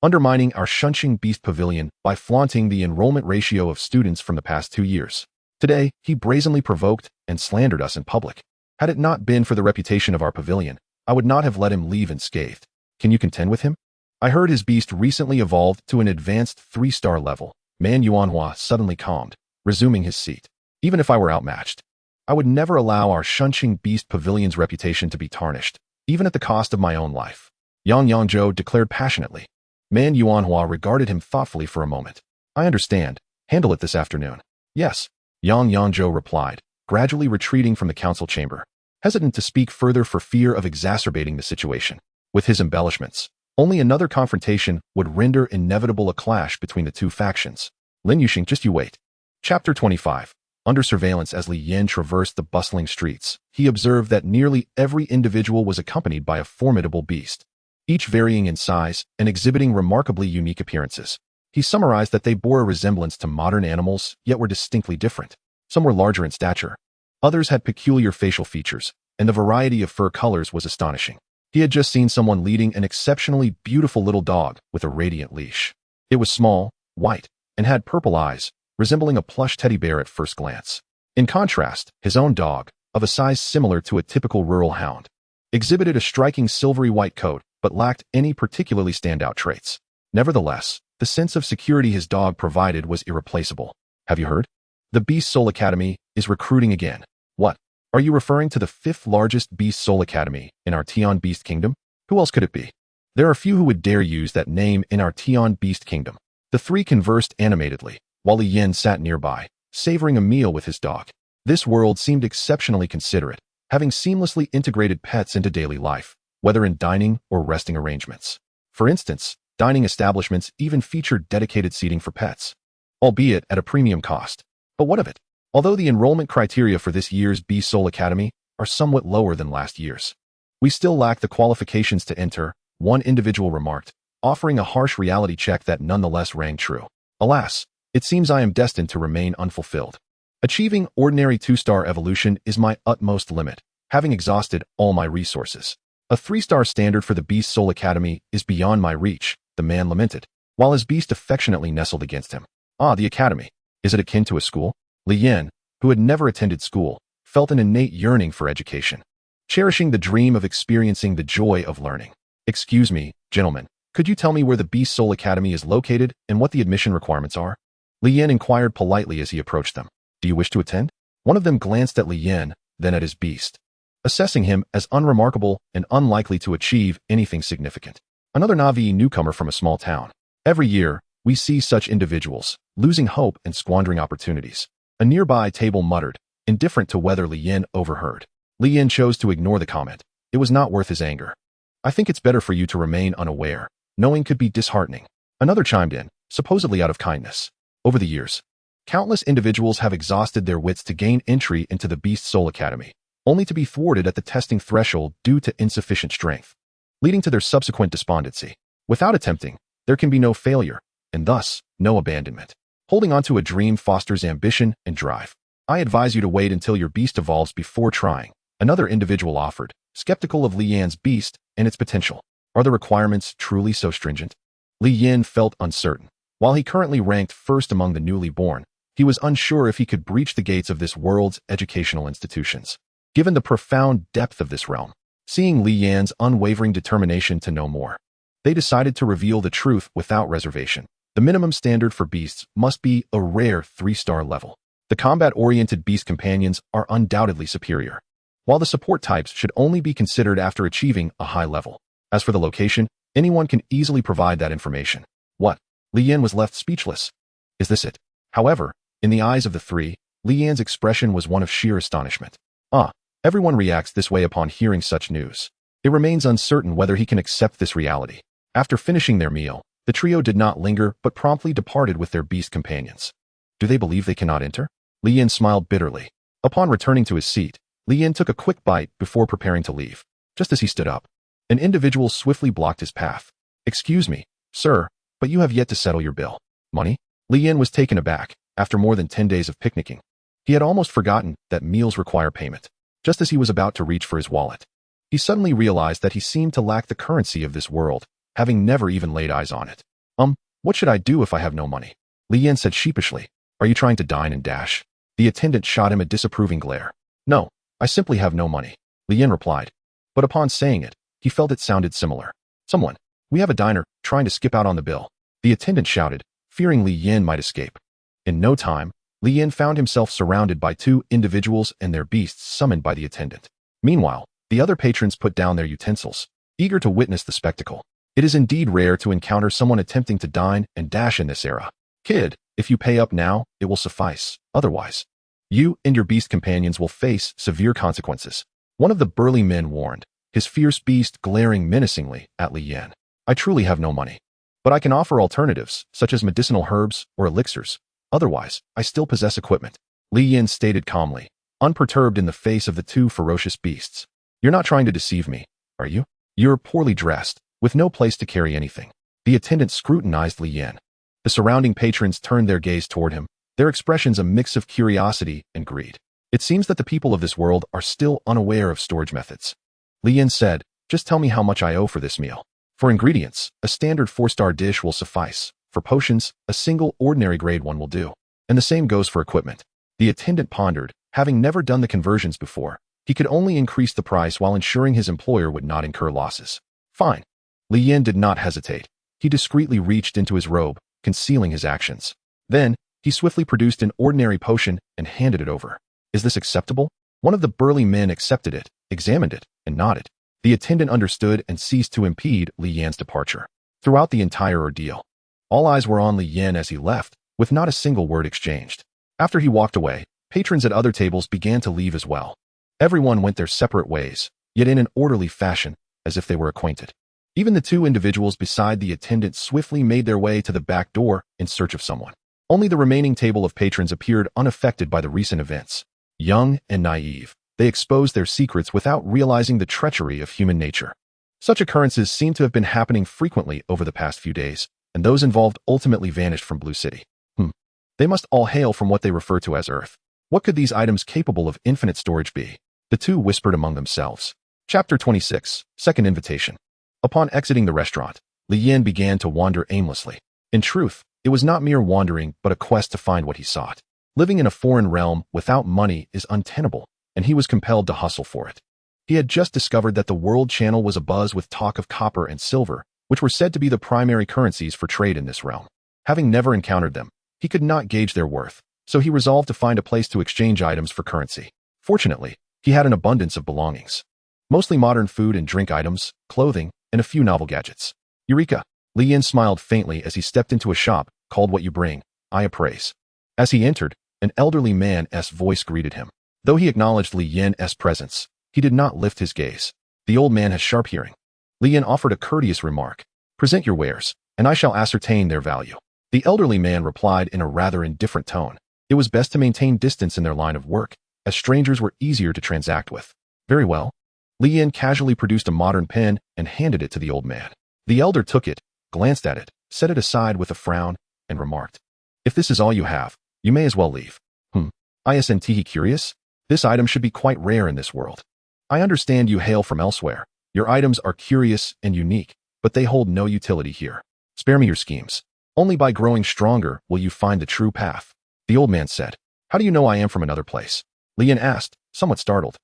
undermining our Shunqing Beast Pavilion by flaunting the enrollment ratio of students from the past 2 years. Today, he brazenly provoked and slandered us in public. Had it not been for the reputation of our pavilion, I would not have let him leave unscathed. Can you contend with him? I heard his beast recently evolved to an advanced 3-star level. Man Yuanhua suddenly calmed, resuming his seat. Even if I were outmatched, I would never allow our Shunqing Beast Pavilion's reputation to be tarnished, even at the cost of my own life. Yang Yangzhou declared passionately. Man Yuanhua regarded him thoughtfully for a moment. I understand. Handle it this afternoon. Yes. Yang Yangzhou replied, gradually retreating from the council chamber, hesitant to speak further for fear of exacerbating the situation. With his embellishments, only another confrontation would render inevitable a clash between the 2 factions. Lin Yuxing, just you wait. Chapter 25. Under surveillance as Li Yin traversed the bustling streets, he observed that nearly every individual was accompanied by a formidable beast, each varying in size and exhibiting remarkably unique appearances. He summarized that they bore a resemblance to modern animals, yet were distinctly different. Some were larger in stature, Others had peculiar facial features, and the variety of fur colors was astonishing. He had just seen someone leading an exceptionally beautiful little dog with a radiant leash. It was small, white, and had purple eyes, resembling a plush teddy bear at first glance. In contrast, his own dog, of a size similar to a typical rural hound, exhibited a striking silvery white coat but lacked any particularly standout traits. Nevertheless, the sense of security his dog provided was irreplaceable. Have you heard? The Beast Soul Academy is recruiting again. What? Are you referring to the 5th largest Beast Soul Academy in our Teon Beast Kingdom? Who else could it be? There are few who would dare use that name in our Teon Beast Kingdom. The three conversed animatedly, while Li Yin sat nearby, savoring a meal with his dog. This world seemed exceptionally considerate, having seamlessly integrated pets into daily life, whether in dining or resting arrangements. For instance, dining establishments even featured dedicated seating for pets, albeit at a premium cost. But what of it? Although the enrollment criteria for this year's Beast Soul Academy are somewhat lower than last year's, we still lack the qualifications to enter, one individual remarked, offering a harsh reality check that nonetheless rang true. Alas, it seems I am destined to remain unfulfilled. Achieving ordinary 2-star evolution is my utmost limit, having exhausted all my resources. A 3-star standard for the Beast Soul Academy is beyond my reach, the man lamented, while his beast affectionately nestled against him. Ah, the academy. Is it akin to a school? Li Yin, who had never attended school, felt an innate yearning for education, cherishing the dream of experiencing the joy of learning. Excuse me, gentlemen, could you tell me where the Beast Soul Academy is located and what the admission requirements are? Li Yin inquired politely as he approached them. Do you wish to attend? One of them glanced at Li Yin, then at his beast, assessing him as unremarkable and unlikely to achieve anything significant. Another Navi newcomer from a small town. Every year, we see such individuals, losing hope and squandering opportunities. A nearby table muttered, indifferent to whether Li Yin overheard. Li Yin chose to ignore the comment. It was not worth his anger. I think it's better for you to remain unaware. Knowing could be disheartening. Another chimed in, supposedly out of kindness. Over the years, countless individuals have exhausted their wits to gain entry into the Beast Soul Academy, only to be thwarted at the testing threshold due to insufficient strength, leading to their subsequent despondency. Without attempting, there can be no failure, and thus, no abandonment. Holding on to a dream fosters ambition and drive. I advise you to wait until your beast evolves before trying, another individual offered, skeptical of Li Yan's beast and its potential. Are the requirements truly so stringent? Li Yin felt uncertain. While he currently ranked first among the newly born, he was unsure if he could breach the gates of this world's educational institutions. Given the profound depth of this realm, seeing Li Yan's unwavering determination to know more, they decided to reveal the truth without reservation. The minimum standard for beasts must be a rare 3-star level. The combat-oriented beast companions are undoubtedly superior, while the support types should only be considered after achieving a high level. As for the location, anyone can easily provide that information. What? Li Yin was left speechless. Is this it? However, in the eyes of the three, Li Yan's expression was one of sheer astonishment. Everyone reacts this way upon hearing such news. It remains uncertain whether he can accept this reality. After finishing their meal, the trio did not linger but promptly departed with their beast companions. Do they believe they cannot enter? Li Yin smiled bitterly. Upon returning to his seat, Li Yin took a quick bite before preparing to leave. Just as he stood up, an individual swiftly blocked his path. Excuse me, sir, but you have yet to settle your bill. Money? Li Yin was taken aback. After more than 10 days of picnicking, he had almost forgotten that meals require payment. Just as he was about to reach for his wallet, he suddenly realized that he seemed to lack the currency of this world, having never even laid eyes on it. What should I do if I have no money? Li Yin said sheepishly. Are you trying to dine and dash? The attendant shot him a disapproving glare. No, I simply have no money, Li Yin replied. But upon saying it, he felt it sounded similar. Someone, we have a diner, trying to skip out on the bill. The attendant shouted, fearing Li Yin might escape. In no time, Li Yin found himself surrounded by 2 individuals and their beasts summoned by the attendant. Meanwhile, the other patrons put down their utensils, eager to witness the spectacle. It is indeed rare to encounter someone attempting to dine and dash in this era. Kid, if you pay up now, it will suffice. Otherwise, you and your beast companions will face severe consequences. One of the burly men warned, his fierce beast glaring menacingly at Li Yin. I truly have no money, but I can offer alternatives, such as medicinal herbs or elixirs. Otherwise, I still possess equipment, Li Yin stated calmly, unperturbed in the face of the 2 ferocious beasts. You're not trying to deceive me, are you? You're poorly dressed, with no place to carry anything. The attendant scrutinized Li Yin. The surrounding patrons turned their gaze toward him, their expressions a mix of curiosity and greed. It seems that the people of this world are still unaware of storage methods. Li Yin said, just tell me how much I owe for this meal. For ingredients, a standard 4-star dish will suffice. For potions, a single ordinary grade one will do. And the same goes for equipment. The attendant pondered, having never done the conversions before. He could only increase the price while ensuring his employer would not incur losses. Fine. Li Yin did not hesitate. He discreetly reached into his robe, concealing his actions. Then, he swiftly produced an ordinary potion and handed it over. Is this acceptable? One of the burly men accepted it, examined it, and nodded. The attendant understood and ceased to impede Li Yan's departure. Throughout the entire ordeal, all eyes were on Li Yan as he left, with not a single word exchanged. After he walked away, patrons at other tables began to leave as well. Everyone went their separate ways, yet in an orderly fashion, as if they were acquainted. Even the two individuals beside the attendant swiftly made their way to the back door in search of someone. Only the remaining table of patrons appeared unaffected by the recent events. Young and naive, they exposed their secrets without realizing the treachery of human nature. Such occurrences seem to have been happening frequently over the past few days, and those involved ultimately vanished from Blue City. They must all hail from what they refer to as Earth. What could these items capable of infinite storage be? The two whispered among themselves. Chapter 26, Second Invitation. Upon exiting the restaurant, Li Yin began to wander aimlessly. In truth, it was not mere wandering but a quest to find what he sought. Living in a foreign realm without money is untenable, and he was compelled to hustle for it. He had just discovered that the world channel was abuzz with talk of copper and silver, which were said to be the primary currencies for trade in this realm. Having never encountered them, he could not gauge their worth, so he resolved to find a place to exchange items for currency. Fortunately, he had an abundance of belongings. Mostly modern food and drink items, clothing, and a few novel gadgets. Eureka! Li Yin smiled faintly as he stepped into a shop called What You Bring, I Appraise. As he entered, an elderly man's voice greeted him. Though he acknowledged Li Yin's presence, he did not lift his gaze. The old man has sharp hearing. Li Yin offered a courteous remark. Present your wares, and I shall ascertain their value. The elderly man replied in a rather indifferent tone. It was best to maintain distance in their line of work, as strangers were easier to transact with. Very well. Li Yin casually produced a modern pen and handed it to the old man. The elder took it, glanced at it, set it aside with a frown, and remarked, if this is all you have, you may as well leave. Isn't he curious? This item should be quite rare in this world. I understand you hail from elsewhere. Your items are curious and unique, but they hold no utility here. Spare me your schemes. Only by growing stronger will you find the true path. The old man said. How do you know I am from another place? Li Yin asked, somewhat startled.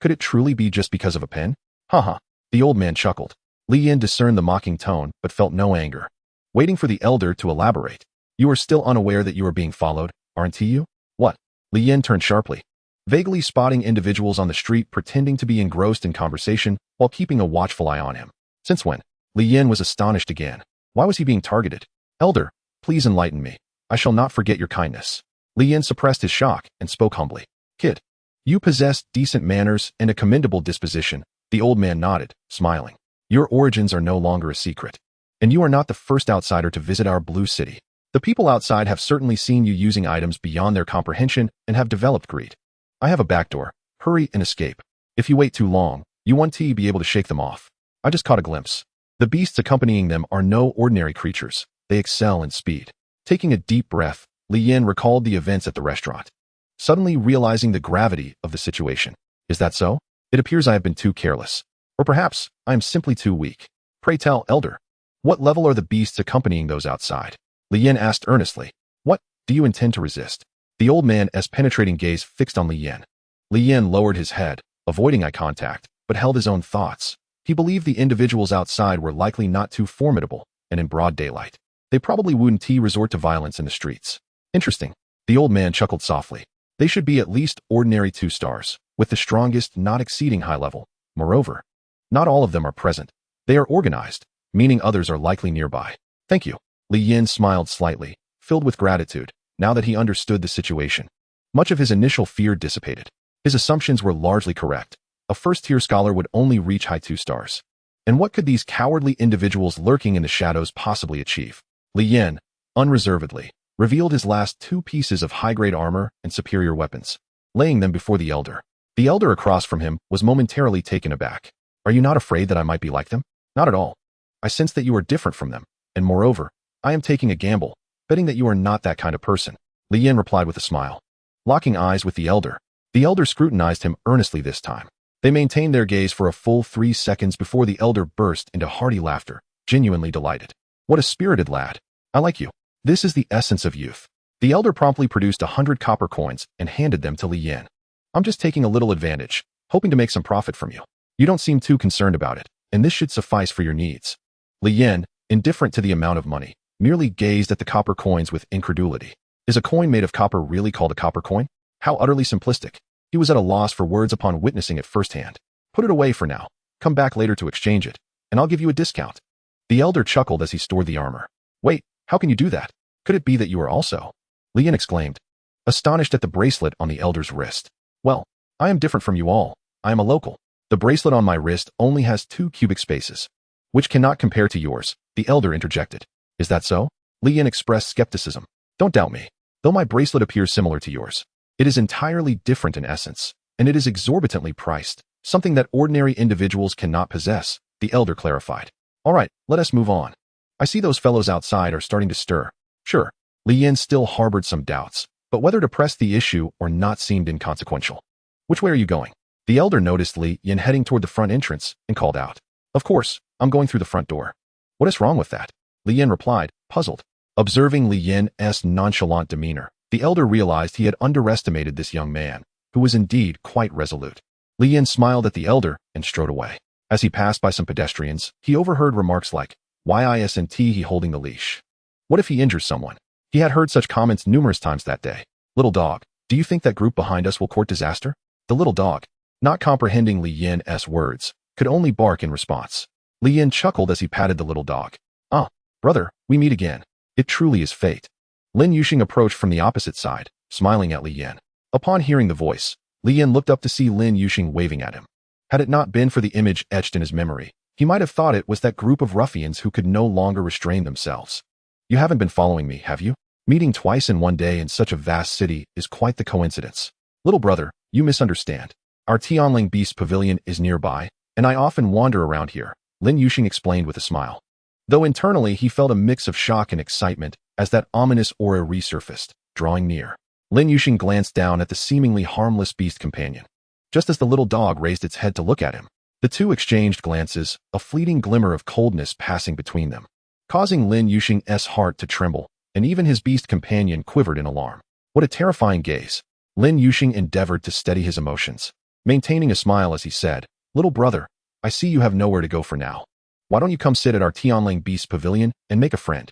Could it truly be just because of a pen? Haha. The old man chuckled. Li Yin discerned the mocking tone, but felt no anger. Waiting for the elder to elaborate. You are still unaware that you are being followed, aren't you? What? Li Yin turned sharply. Vaguely spotting individuals on the street pretending to be engrossed in conversation while keeping a watchful eye on him. Since when? Li Yin was astonished again. Why was he being targeted? Elder, please enlighten me. I shall not forget your kindness. Li Yin suppressed his shock and spoke humbly. Kid, you possess decent manners and a commendable disposition. The old man nodded, smiling. Your origins are no longer a secret. And you are not the first outsider to visit our Blue City. The people outside have certainly seen you using items beyond their comprehension and have developed greed. I have a back door. Hurry and escape. If you wait too long, you won't be able to shake them off. I just caught a glimpse. The beasts accompanying them are no ordinary creatures. They excel in speed. Taking a deep breath, Li Yin recalled the events at the restaurant. Suddenly realizing the gravity of the situation. Is that so? It appears I have been too careless. Or perhaps I am simply too weak. Pray tell, elder. What level are the beasts accompanying those outside? Li Yin asked earnestly. What, do you intend to resist? The old man's penetrating gaze fixed on Li Yin. Li Yin lowered his head, avoiding eye contact, but held his own thoughts. He believed the individuals outside were likely not too formidable, and in broad daylight. They probably wouldn't resort to violence in the streets. Interesting. The old man chuckled softly. They should be at least ordinary 2 stars, with the strongest not exceeding high level. Moreover, not all of them are present. They are organized, meaning others are likely nearby. Thank you. Li Yin smiled slightly, filled with gratitude, now that he understood the situation. Much of his initial fear dissipated. His assumptions were largely correct. A first-tier scholar would only reach high 2 stars. And what could these cowardly individuals lurking in the shadows possibly achieve? Li Yin, unreservedly, revealed his last 2 pieces of high-grade armor and superior weapons, laying them before the elder. The elder across from him was momentarily taken aback. Are you not afraid that I might be like them? Not at all. I sense that you are different from them, and moreover, I am taking a gamble, betting that you are not that kind of person. Li Yin replied with a smile. Locking eyes with the elder, The elder scrutinized him earnestly this time. They maintained their gaze for a full 3 seconds before the elder burst into hearty laughter, genuinely delighted. What a spirited lad. I like you. This is the essence of youth. The elder promptly produced 100 copper coins and handed them to Li Yin. I'm just taking a little advantage, hoping to make some profit from you. You don't seem too concerned about it, and this should suffice for your needs. Li Yin, indifferent to the amount of money, merely gazed at the copper coins with incredulity. Is a coin made of copper really called a copper coin? How utterly simplistic. He was at a loss for words upon witnessing it firsthand. Put it away for now. Come back later to exchange it, and I'll give you a discount. The elder chuckled as he stored the armor. Wait, how can you do that? Could it be that you are also? Li Yin exclaimed, astonished at the bracelet on the elder's wrist. Well, I am different from you all. I am a local. The bracelet on my wrist only has 2 cubic spaces, which cannot compare to yours, the elder interjected. Is that so? Li Yin expressed skepticism. Don't doubt me. Though my bracelet appears similar to yours, it is entirely different in essence, and it is exorbitantly priced, something that ordinary individuals cannot possess, the elder clarified. All right, let us move on. I see those fellows outside are starting to stir. Sure. Li Yin still harbored some doubts, but whether to press the issue or not seemed inconsequential. Which way are you going? The elder noticed Li Yin heading toward the front entrance and called out. Of course, I'm going through the front door. What is wrong with that? Li Yin replied, puzzled. Observing Li Yin's nonchalant demeanor, the elder realized he had underestimated this young man, who was indeed quite resolute. Li Yin smiled at the elder and strode away. As he passed by some pedestrians, he overheard remarks like, "Why isn't he holding the leash? What if he injures someone?" He had heard such comments numerous times that day. Little dog, do you think that group behind us will court disaster? The little dog, not comprehending Li Yin's words, could only bark in response. Li Yin chuckled as he patted the little dog. Ah, brother, we meet again. It truly is fate. Lin Yuxing approached from the opposite side, smiling at Li Yin. Upon hearing the voice, Li Yin looked up to see Lin Yuxing waving at him. Had it not been for the image etched in his memory, he might have thought it was that group of ruffians who could no longer restrain themselves. You haven't been following me, have you? Meeting twice in one day in such a vast city is quite the coincidence. Little brother, you misunderstand. Our Tianling Beast Pavilion is nearby, and I often wander around here, Lin Yuxing explained with a smile. Though internally he felt a mix of shock and excitement as that ominous aura resurfaced, drawing near. Lin Yuxing glanced down at the seemingly harmless beast companion. Just as the little dog raised its head to look at him, the two exchanged glances, a fleeting glimmer of coldness passing between them, causing Lin Yuxing's heart to tremble, and even his beast companion quivered in alarm. What a terrifying gaze. Lin Yuxing endeavored to steady his emotions, maintaining a smile as he said, Little brother, I see you have nowhere to go for now. Why don't you come sit at our Tianling Beast Pavilion and make a friend?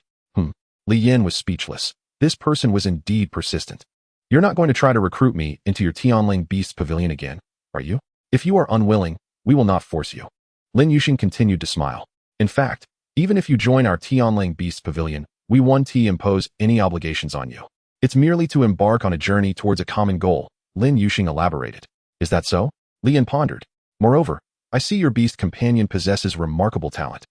Li Yin was speechless. This person was indeed persistent. You're not going to try to recruit me into your Tianling Beast Pavilion again, are you? If you are unwilling, we will not force you. Lin Yuxing continued to smile. In fact, even if you join our Tianling Beast Pavilion, we won't impose any obligations on you. It's merely to embark on a journey towards a common goal, Lin Yuxing elaborated. Is that so? Li Yin pondered. Moreover, I see your beast companion possesses remarkable talent.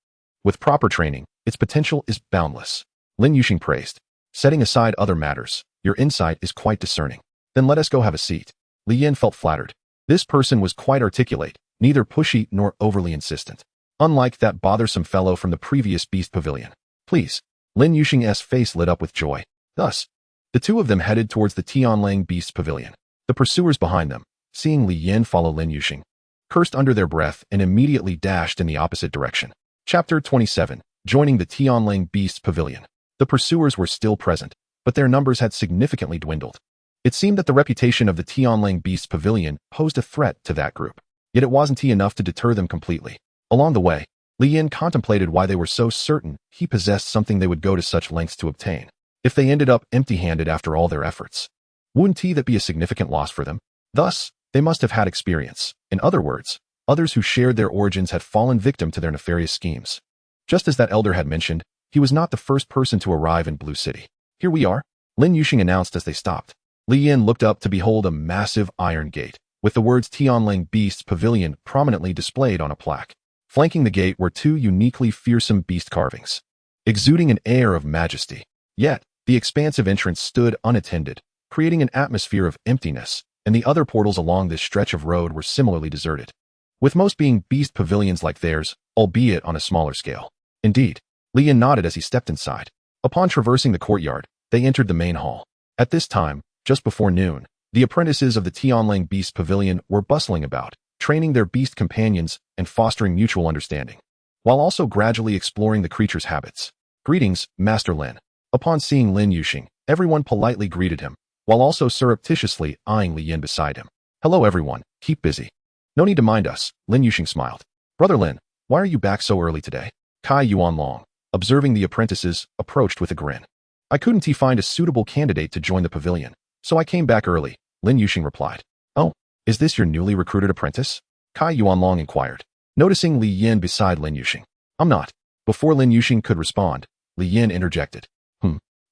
With proper training, its potential is boundless. Lin Yuxing praised. Setting aside other matters, your insight is quite discerning. Then let us go have a seat. Li Yin felt flattered. This person was quite articulate, neither pushy nor overly insistent. Unlike that bothersome fellow from the previous beast pavilion. Please. Lin Yuxing's face lit up with joy. Thus, the two of them headed towards the Tianling Beast Pavilion. The pursuers behind them, seeing Li Yin follow Lin Yuxing, cursed under their breath and immediately dashed in the opposite direction. Chapter 27. Joining the Tianling Beast Pavilion. The pursuers were still present, but their numbers had significantly dwindled. It seemed that the reputation of the Tianling Beast Pavilion posed a threat to that group. Yet it wasn't enough to deter them completely. Along the way, Li Yin contemplated why they were so certain he possessed something they would go to such lengths to obtain. If they ended up empty-handed after all their efforts, wouldn't that be a significant loss for them? Thus, they must have had experience. In other words, others who shared their origins had fallen victim to their nefarious schemes. Just as that elder had mentioned, he was not the first person to arrive in Blue City. Here we are, Lin Yuxing announced as they stopped. Li Yin looked up to behold a massive iron gate, with the words Tianling Beast Pavilion prominently displayed on a plaque. Flanking the gate were two uniquely fearsome beast carvings, exuding an air of majesty. Yet, the expansive entrance stood unattended, creating an atmosphere of emptiness, and the other portals along this stretch of road were similarly deserted, with most being beast pavilions like theirs, albeit on a smaller scale. Indeed, Li Yin nodded as he stepped inside. Upon traversing the courtyard, they entered the main hall. At this time, just before noon, The apprentices of the Tianlang Beast Pavilion were bustling about, training their beast companions and fostering mutual understanding, while also gradually exploring the creature's habits. Greetings, Master Lin. Upon seeing Lin Yuxing, everyone politely greeted him, while also surreptitiously eyeing Li Yin beside him. Hello everyone, keep busy. No need to mind us, Lin Yuxing smiled. Brother Lin, why are you back so early today? Kai Yuanlong, observing the apprentices, approached with a grin. I couldn't find a suitable candidate to join the pavilion, so I came back early, Lin Yuxing replied. Oh, is this your newly recruited apprentice? Kai Yuanlong inquired, noticing Li Yin beside Lin Yuxing. I'm not. Before Lin Yuxing could respond, Li Yin interjected.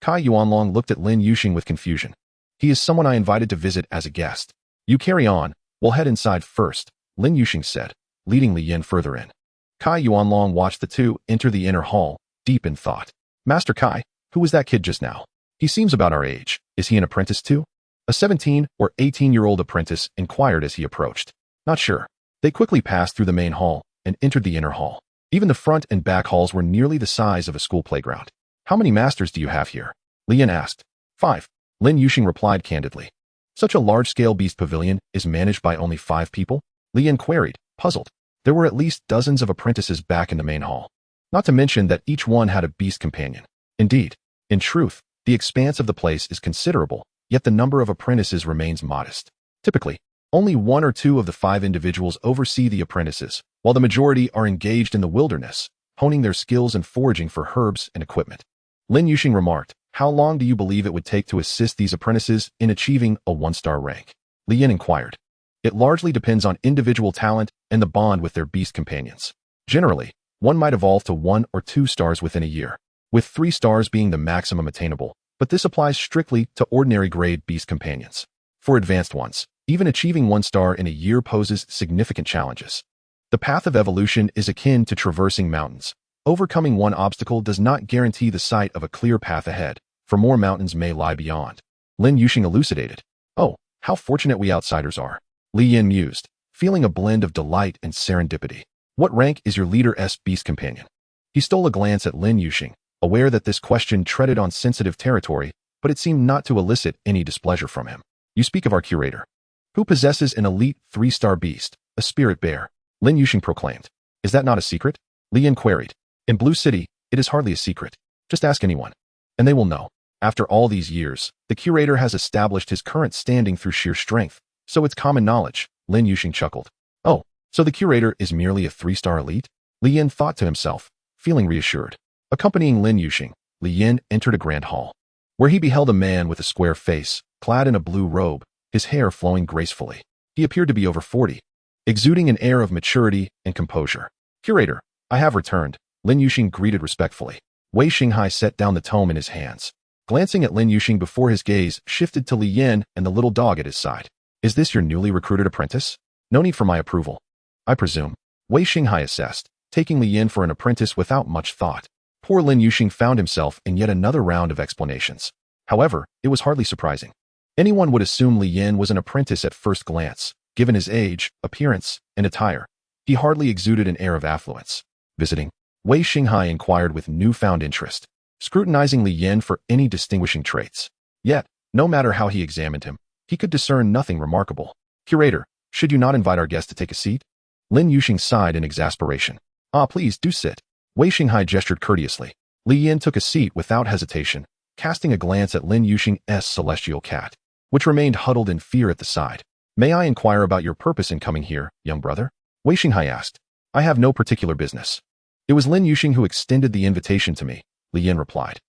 Kai Yuanlong looked at Lin Yuxing with confusion. He is someone I invited to visit as a guest. You carry on, we'll head inside first, Lin Yuxing said, leading Li Yin further in. Kai Yuanlong watched the two enter the inner hall, deep in thought. Master Kai, who was that kid just now? He seems about our age. Is he an apprentice too? A 17 or 18-year-old apprentice inquired as he approached. Not sure. They quickly passed through the main hall and entered the inner hall. Even the front and back halls were nearly the size of a school playground. How many masters do you have here? Li Yin asked. 5. Lin Yuxing replied candidly. Such a large-scale beast pavilion is managed by only 5 people? Li Yin queried, puzzled. There were at least dozens of apprentices back in the main hall. Not to mention that each one had a beast companion. Indeed, in truth, the expanse of the place is considerable, yet the number of apprentices remains modest. Typically, only 1 or 2 of the 5 individuals oversee the apprentices, while the majority are engaged in the wilderness, honing their skills and foraging for herbs and equipment. Lin Yuxing remarked, how long do you believe it would take to assist these apprentices in achieving a 1-star rank? Li Yin inquired. It largely depends on individual talent and the bond with their beast companions. Generally, one might evolve to 1 or 2 stars within a year, with 3 stars being the maximum attainable, but this applies strictly to ordinary grade beast companions. For advanced ones, even achieving 1 star in a year poses significant challenges. The path of evolution is akin to traversing mountains. Overcoming one obstacle does not guarantee the sight of a clear path ahead, for more mountains may lie beyond. Lin Yuxing elucidated. Oh, how fortunate we outsiders are. Li Yin mused, feeling a blend of delight and serendipity. What rank is your leader's beast companion? He stole a glance at Lin Yuxing, aware that this question treaded on sensitive territory, but it seemed not to elicit any displeasure from him. You speak of our curator, who possesses an elite 3-star beast, a spirit bear, Lin Yuxing proclaimed. Is that not a secret? Li Yin queried. In Blue City, it is hardly a secret. Just ask anyone, and they will know. After all these years, the curator has established his current standing through sheer strength, so it's common knowledge, Lin Yuxing chuckled. Oh, so the curator is merely a 3-star elite? Li Yin thought to himself, feeling reassured. Accompanying Lin Yuxing, Li Yin entered a grand hall, where he beheld a man with a square face, clad in a blue robe, his hair flowing gracefully. He appeared to be over 40, exuding an air of maturity and composure. Curator, I have returned, Lin Yuxing greeted respectfully. Wei Xinghai set down the tome in his hands, glancing at Lin Yuxing before his gaze shifted to Li Yin and the little dog at his side. Is this your newly recruited apprentice? No need for my approval, I presume, Wei Xinghai assessed, taking Li Yin for an apprentice without much thought. Poor Lin Yuxing found himself in yet another round of explanations. However, it was hardly surprising. Anyone would assume Li Yin was an apprentice at first glance, given his age, appearance, and attire. He hardly exuded an air of affluence. Visiting? Wei Xinghai inquired with newfound interest, scrutinizing Li Yin for any distinguishing traits. Yet, no matter how he examined him, he could discern nothing remarkable. Curator, should you not invite our guest to take a seat? Lin Yuxing sighed in exasperation. Ah, please, do sit. Wei Xinghai gestured courteously. Li Yin took a seat without hesitation, casting a glance at Lin Yuxing's celestial cat, which remained huddled in fear at the side. May I inquire about your purpose in coming here, young brother? Wei Xinghai asked. I have no particular business. It was Lin Yuxing who extended the invitation to me, Li Yin replied.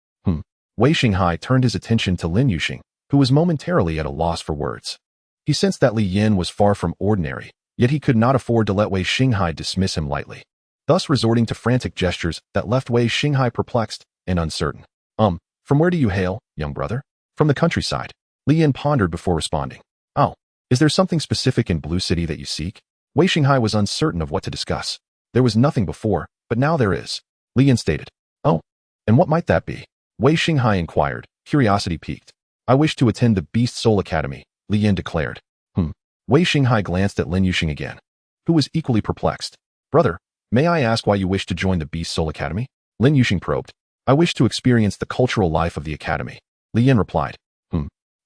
Wei Xinghai turned his attention to Lin Yuxing, who was momentarily at a loss for words. He sensed that Li Yin was far from ordinary, yet he could not afford to let Wei Xinghai dismiss him lightly, thus resorting to frantic gestures that left Wei Xinghai perplexed and uncertain. From where do you hail, young brother? From the countryside. Li Yin pondered before responding. Oh, is there something specific in Blue City that you seek? Wei Xinghai was uncertain of what to discuss. There was nothing before, but now there is, Li Yin stated. Oh, and what might that be? Wei Xinghai inquired, curiosity piqued. I wish to attend the Beast Soul Academy, Li Yin declared. Wei Xinghai glanced at Lin Yuxing again, who was equally perplexed. Brother, may I ask why you wish to join the Beast Soul Academy? Lin Yuxing probed. I wish to experience the cultural life of the academy, Li Yin replied.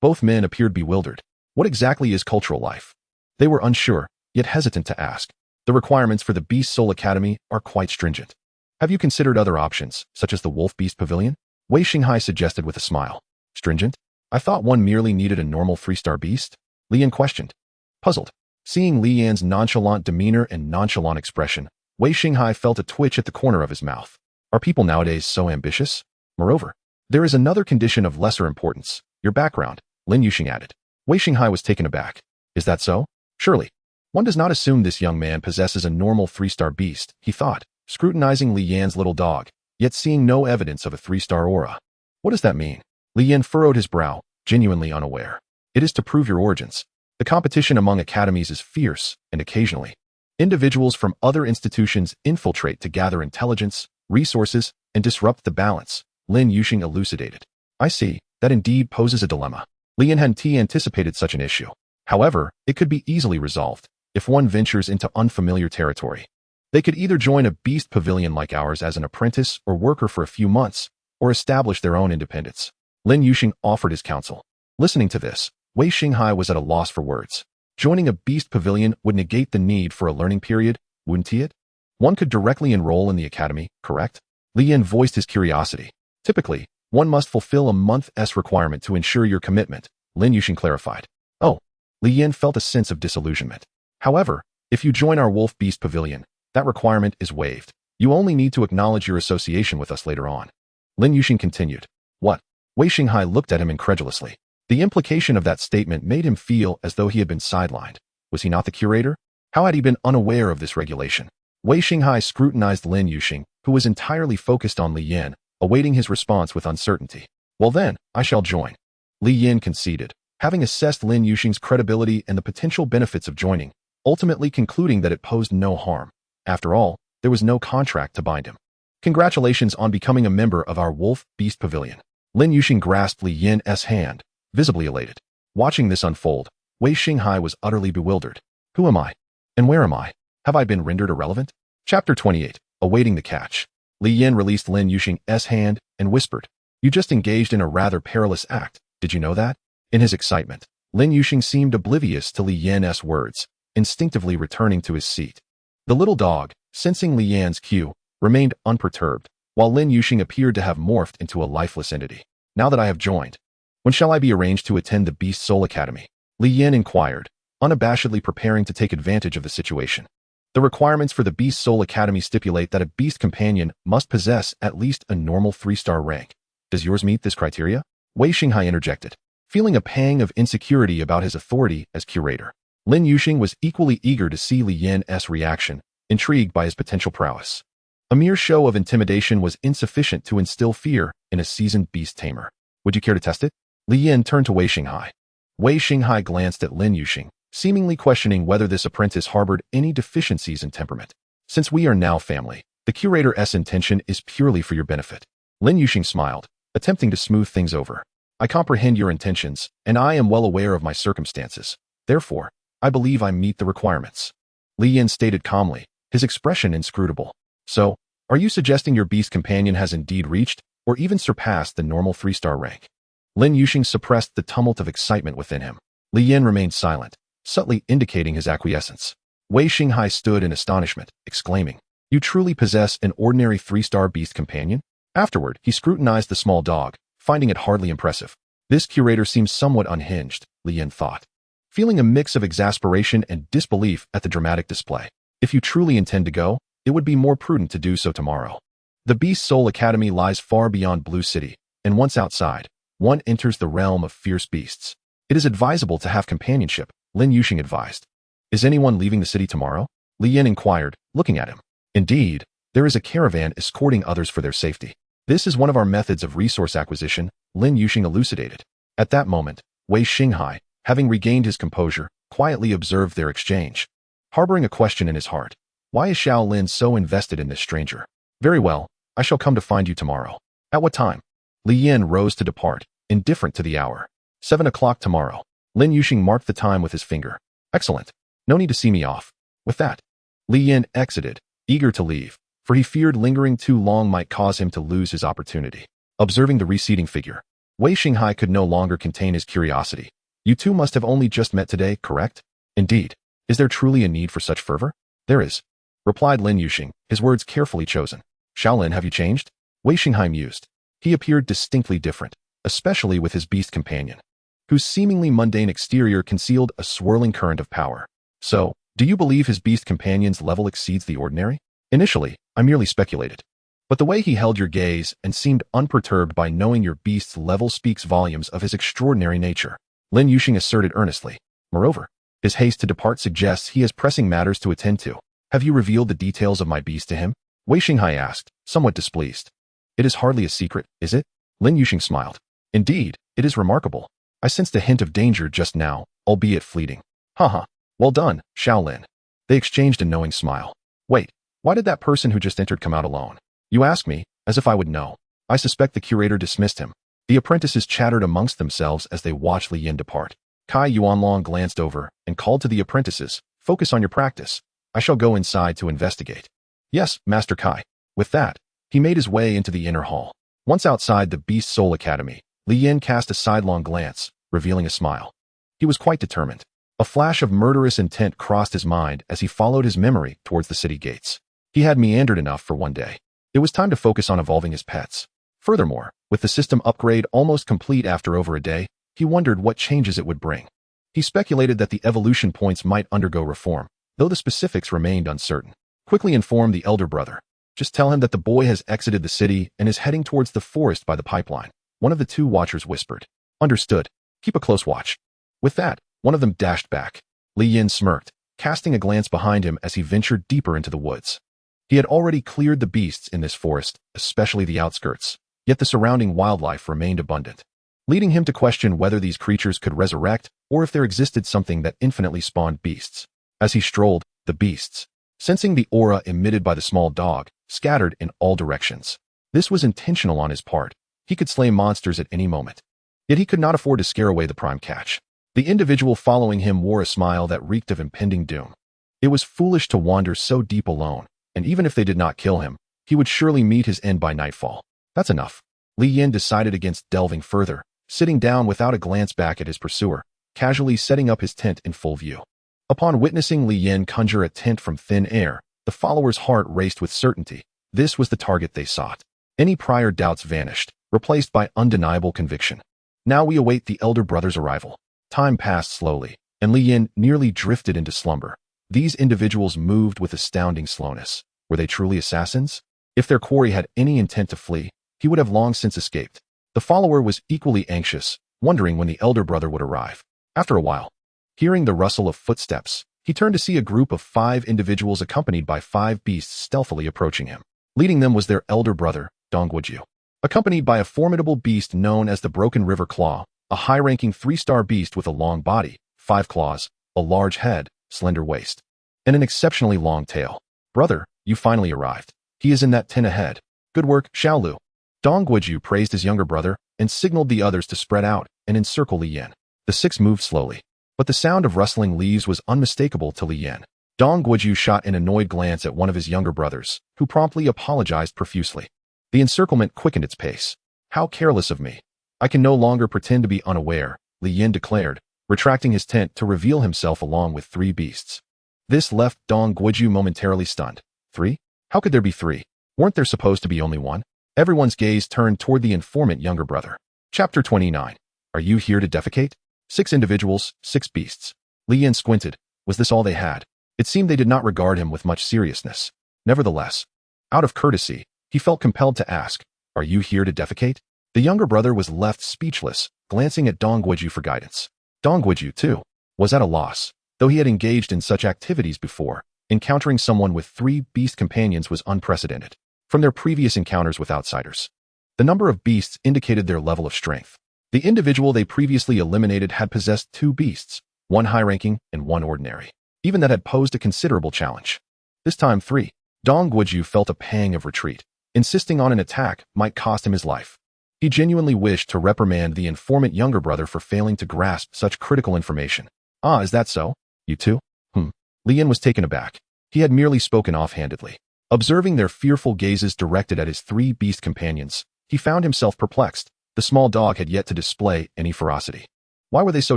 Both men appeared bewildered. What exactly is cultural life? They were unsure, yet hesitant to ask. The requirements for the Beast Soul Academy are quite stringent. Have you considered other options, such as the Wolf Beast Pavilion? Wei Xinghai suggested with a smile. Stringent? I thought one merely needed a normal 3-star beast? Li Yan questioned. Puzzled. Seeing Li Yan's nonchalant demeanor and nonchalant expression, Wei Xinghai felt a twitch at the corner of his mouth. Are people nowadays so ambitious? Moreover, there is another condition of lesser importance, your background, Lin Yuxing added. Wei Xinghai was taken aback. Is that so? Surely. One does not assume this young man possesses a normal 3-star beast, he thought, scrutinizing Li Yan's little dog, yet seeing no evidence of a 3-star aura. What does that mean? Li Yan furrowed his brow, genuinely unaware. It is to prove your origins. The competition among academies is fierce, and occasionally, individuals from other institutions infiltrate to gather intelligence, resources, and disrupt the balance, Lin Yuxing elucidated. I see, that indeed poses a dilemma. Li Yan hadn't anticipated such an issue. However, it could be easily resolved if one ventures into unfamiliar territory. They could either join a beast pavilion like ours as an apprentice or worker for a few months, or establish their own independence. Lin Yuxing offered his counsel. Listening to this, Wei Xinghai was at a loss for words. Joining a beast pavilion would negate the need for a learning period, wouldn't it? One could directly enroll in the academy, correct? Li Yan voiced his curiosity. Typically, one must fulfill a month's requirement to ensure your commitment, Lin Yuxing clarified. Oh, Li Yan felt a sense of disillusionment. However, if you join our Wolf Beast Pavilion, that requirement is waived. You only need to acknowledge your association with us later on. Lin Yuxing continued. What? Wei Xinghai looked at him incredulously. The implication of that statement made him feel as though he had been sidelined. Was he not the curator? How had he been unaware of this regulation? Wei Xinghai scrutinized Lin Yuxing, who was entirely focused on Li Yan, awaiting his response with uncertainty. Well then, I shall join. Li Yan conceded, having assessed Lin Yuxing's credibility and the potential benefits of joining, ultimately concluding that it posed no harm. After all, there was no contract to bind him. Congratulations on becoming a member of our Wolf Beast Pavilion. Lin Yuxing grasped Li Yan's hand, visibly elated. Watching this unfold, Wei Xinghai was utterly bewildered. Who am I? And where am I? Have I been rendered irrelevant? Chapter 28. Awaiting the catch. Li Yan released Lin Yuxing's hand and whispered, You just engaged in a rather perilous act. Did you know that? In his excitement, Lin Yuxing seemed oblivious to Li Yan's words, instinctively returning to his seat. The little dog, sensing Li Yan's cue, remained unperturbed, while Lin Yuxing appeared to have morphed into a lifeless entity. Now that I have joined, when shall I be arranged to attend the Beast Soul Academy? Li Yan inquired, unabashedly preparing to take advantage of the situation. The requirements for the Beast Soul Academy stipulate that a beast companion must possess at least a normal 3-star rank. Does yours meet this criteria? Wei Xinghai interjected, feeling a pang of insecurity about his authority as curator. Lin Yuxing was equally eager to see Li Yan's reaction, intrigued by his potential prowess. A mere show of intimidation was insufficient to instill fear in a seasoned beast tamer. Would you care to test it? Li Yan turned to Wei Xinghai. Wei Xinghai glanced at Lin Yuxing, seemingly questioning whether this apprentice harbored any deficiencies in temperament. Since we are now family, the curator's intention is purely for your benefit. Lin Yuxing smiled, attempting to smooth things over. I comprehend your intentions, and I am well aware of my circumstances. Therefore, I believe I meet the requirements. Li Yan stated calmly, his expression inscrutable. So, are you suggesting your beast companion has indeed reached, or even surpassed the normal 3-star rank? Lin Yuxing suppressed the tumult of excitement within him. Li Yan remained silent, subtly indicating his acquiescence. Wei Xinghai stood in astonishment, exclaiming, You truly possess an ordinary 3-star beast companion? Afterward, he scrutinized the small dog, finding it hardly impressive. This curator seems somewhat unhinged, Li Yan thought, feeling a mix of exasperation and disbelief at the dramatic display. If you truly intend to go, it would be more prudent to do so tomorrow. The Beast Soul Academy lies far beyond Blue City, and once outside, one enters the realm of fierce beasts. It is advisable to have companionship, Lin Yuxing advised. Is anyone leaving the city tomorrow? Li Yan inquired, looking at him. Indeed, there is a caravan escorting others for their safety. This is one of our methods of resource acquisition, Lin Yuxing elucidated. At that moment, Wei Xinghai, having regained his composure, quietly observed their exchange. Harboring a question in his heart, why is Xiao Lin so invested in this stranger? Very well, I shall come to find you tomorrow. At what time? Li Yan rose to depart, indifferent to the hour. 7 o'clock tomorrow. Lin Yuxing marked the time with his finger. Excellent. No need to see me off. With that, Li Yan exited, eager to leave, for he feared lingering too long might cause him to lose his opportunity. Observing the receding figure, Wei Xinghai could no longer contain his curiosity. You two must have only just met today, correct? Indeed. Is there truly a need for such fervor? There is, replied Lin Yuxing, his words carefully chosen. Shaolin, have you changed? Wei Xinghai mused. He appeared distinctly different, especially with his beast companion, whose seemingly mundane exterior concealed a swirling current of power. So, do you believe his beast companion's level exceeds the ordinary? Initially, I merely speculated. But the way he held your gaze and seemed unperturbed by knowing your beast's level speaks volumes of his extraordinary nature, Lin Yuxing asserted earnestly. Moreover, his haste to depart suggests he has pressing matters to attend to. Have you revealed the details of my beast to him? Wei Xinghai asked, somewhat displeased. It is hardly a secret, is it? Lin Yuxing smiled. Indeed, it is remarkable. I sensed a hint of danger just now, albeit fleeting. Haha. Well done, Shaolin. They exchanged a knowing smile. Wait, why did that person who just entered come out alone? You ask me, as if I would know. I suspect the curator dismissed him. The apprentices chattered amongst themselves as they watched Li Yin depart. Kai Yuanlong glanced over and called to the apprentices, focus on your practice. I shall go inside to investigate. Yes, Master Kai. With that, he made his way into the inner hall. Once outside the Beast Soul Academy, Li Yin cast a sidelong glance, revealing a smile. He was quite determined. A flash of murderous intent crossed his mind as he followed his memory towards the city gates. He had meandered enough for one day. It was time to focus on evolving his pets. Furthermore, with the system upgrade almost complete after over a day, he wondered what changes it would bring. He speculated that the evolution points might undergo reform, though the specifics remained uncertain. Quickly informed the elder brother. Just tell him that the boy has exited the city and is heading towards the forest by the pipeline. One of the two watchers whispered. Understood. Keep a close watch. With that, one of them dashed back. Li Yin smirked, casting a glance behind him as he ventured deeper into the woods. He had already cleared the beasts in this forest, especially the outskirts, yet the surrounding wildlife remained abundant, leading him to question whether these creatures could resurrect or if there existed something that infinitely spawned beasts. As he strolled, the beasts, sensing the aura emitted by the small dog, scattered in all directions. This was intentional on his part. He could slay monsters at any moment. Yet he could not afford to scare away the prime catch. The individual following him wore a smile that reeked of impending doom. It was foolish to wander so deep alone, and even if they did not kill him, he would surely meet his end by nightfall. That's enough. Li Yin decided against delving further, sitting down without a glance back at his pursuer, casually setting up his tent in full view. Upon witnessing Li Yin conjure a tent from thin air, the follower's heart raced with certainty. This was the target they sought. Any prior doubts vanished, replaced by undeniable conviction. Now we await the elder brother's arrival. Time passed slowly, and Li Yin nearly drifted into slumber. These individuals moved with astounding slowness. Were they truly assassins? If their quarry had any intent to flee, he would have long since escaped. The follower was equally anxious, wondering when the elder brother would arrive. After a while, hearing the rustle of footsteps, he turned to see a group of 5 individuals accompanied by 5 beasts stealthily approaching him. Leading them was their elder brother, Dongguoju, accompanied by a formidable beast known as the Broken River Claw, a high-ranking 3-star beast with a long body, 5 claws, a large head, slender waist, and an exceptionally long tail. Brother, you finally arrived. He is in that tent ahead. Good work, Xiaolu. Dongguoju praised his younger brother and signaled the others to spread out and encircle Li Yin. The 6 moved slowly, but the sound of rustling leaves was unmistakable to Li Yin. Dongguoju shot an annoyed glance at one of his younger brothers, who promptly apologized profusely. The encirclement quickened its pace. How careless of me. I can no longer pretend to be unaware, Li Yin declared, retracting his tent to reveal himself along with 3 beasts. This left Dongguoju momentarily stunned. 3? How could there be 3? Weren't there supposed to be only 1? Everyone's gaze turned toward the informant younger brother. Chapter 29. Are you here to defecate? 6 individuals, 6 beasts. Li Yin squinted. Was this all they had? It seemed they did not regard him with much seriousness. Nevertheless, out of courtesy, he felt compelled to ask, are you here to defecate? The younger brother was left speechless, glancing at Dongguoju for guidance. Dongguoju, too, was at a loss. Though he had engaged in such activities before, encountering someone with 3 beast companions was unprecedented. From their previous encounters with outsiders, the number of beasts indicated their level of strength. The individual they previously eliminated had possessed 2 beasts, 1 high-ranking and 1 ordinary. Even that had posed a considerable challenge. This time 3. Dongguoju felt a pang of retreat. Insisting on an attack might cost him his life. He genuinely wished to reprimand the informant younger brother for failing to grasp such critical information. Ah, is that so? You too? Li Yin was taken aback. He had merely spoken offhandedly. Observing their fearful gazes directed at his 3 beast companions, he found himself perplexed. The small dog had yet to display any ferocity. Why were they so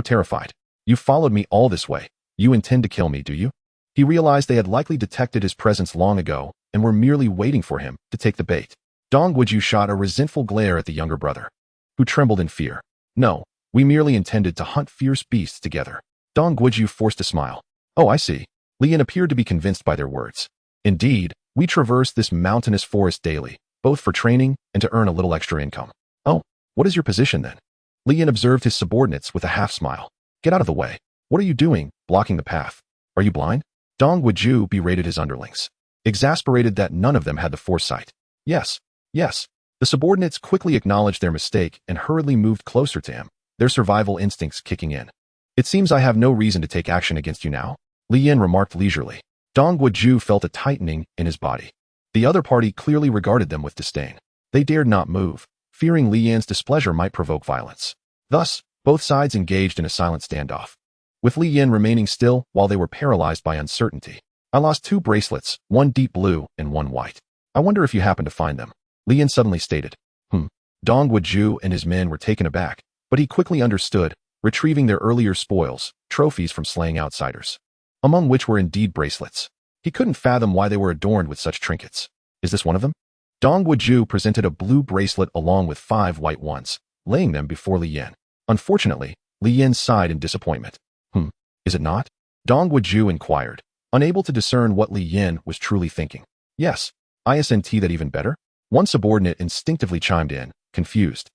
terrified? You followed me all this way. You intend to kill me, do you? He realized they had likely detected his presence long ago and were merely waiting for him to take the bait. Dong Guiju shot a resentful glare at the younger brother, who trembled in fear. No, we merely intended to hunt fierce beasts together. Dong Guiju forced a smile. Oh, I see. Li Yin appeared to be convinced by their words. Indeed, we traverse this mountainous forest daily, both for training and to earn a little extra income. Oh, what is your position then? Li Yin observed his subordinates with a half-smile. Get out of the way. What are you doing, blocking the path? Are you blind? Dong Guiju berated his underlings, exasperated that none of them had the foresight. Yes. The subordinates quickly acknowledged their mistake and hurriedly moved closer to him, their survival instincts kicking in. It seems I have no reason to take action against you now, Li Yin remarked leisurely. Dong Guiju felt a tightening in his body. The other party clearly regarded them with disdain. They dared not move, fearing Li Yin's displeasure might provoke violence. Thus, both sides engaged in a silent standoff, with Li Yin remaining still while they were paralyzed by uncertainty. I lost 2 bracelets, one deep blue and one white. I wonder if you happen to find them. Li Yin suddenly stated. Dong Guiju and his men were taken aback, but he quickly understood, retrieving their earlier spoils, trophies from slaying outsiders, among which were indeed bracelets. He couldn't fathom why they were adorned with such trinkets. Is this one of them? Dong Guiju presented a blue bracelet along with 5 white ones, laying them before Li Yin. Unfortunately, Li Yin sighed in disappointment. Is it not? Dong Guiju inquired, unable to discern what Li Yin was truly thinking. Yes. Isn't that even better? One subordinate instinctively chimed in, confused.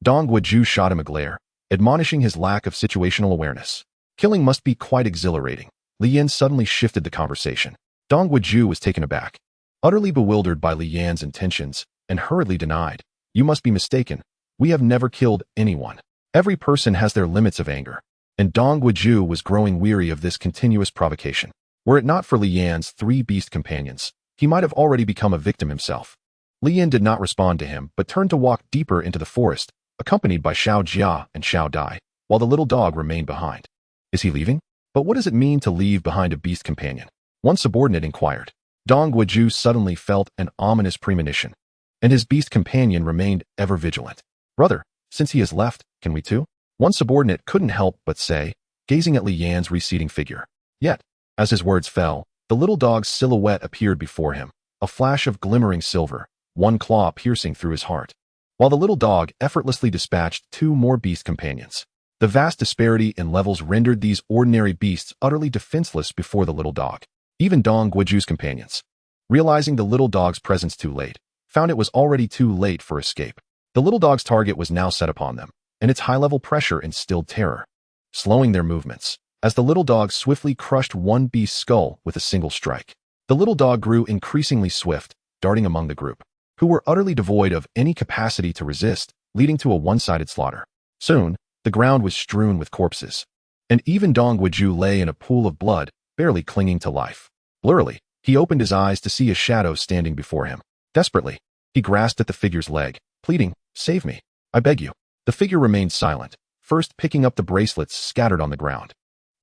Dong Guiju shot him a glare, admonishing his lack of situational awareness. Killing must be quite exhilarating. Li Yin suddenly shifted the conversation. Dong Guiju was taken aback, utterly bewildered by Li Yin's intentions, and hurriedly denied. You must be mistaken. We have never killed anyone. Every person has their limits of anger. And Dong Guiju was growing weary of this continuous provocation. Were it not for Li Yan's 3 beast companions, he might have already become a victim himself. Li Yin did not respond to him, but turned to walk deeper into the forest, accompanied by Xiao Jia and Xiao Dai, while the little dog remained behind. Is he leaving? But what does it mean to leave behind a beast companion? One subordinate inquired. Dong Guiju suddenly felt an ominous premonition, and his beast companion remained ever vigilant. Brother, since he has left, can we too? One subordinate couldn't help but say, gazing at Li Yan's receding figure. Yet, as his words fell, the little dog's silhouette appeared before him, a flash of glimmering silver, one claw piercing through his heart, while the little dog effortlessly dispatched 2 more beast companions. The vast disparity in levels rendered these ordinary beasts utterly defenseless before the little dog. Even Dong Guiju's companions, realizing the little dog's presence too late, found it was already too late for escape. The little dog's target was now set upon them, and its high-level pressure instilled terror, slowing their movements, as the little dog swiftly crushed one beast's skull with a single strike. The little dog grew increasingly swift, darting among the group, who were utterly devoid of any capacity to resist, leading to a one-sided slaughter. Soon, the ground was strewn with corpses, and even Dong Guiju lay in a pool of blood, barely clinging to life. Blurrily, he opened his eyes to see a shadow standing before him. Desperately, he grasped at the figure's leg, pleading, "Save me, I beg you." The figure remained silent, first picking up the bracelets scattered on the ground.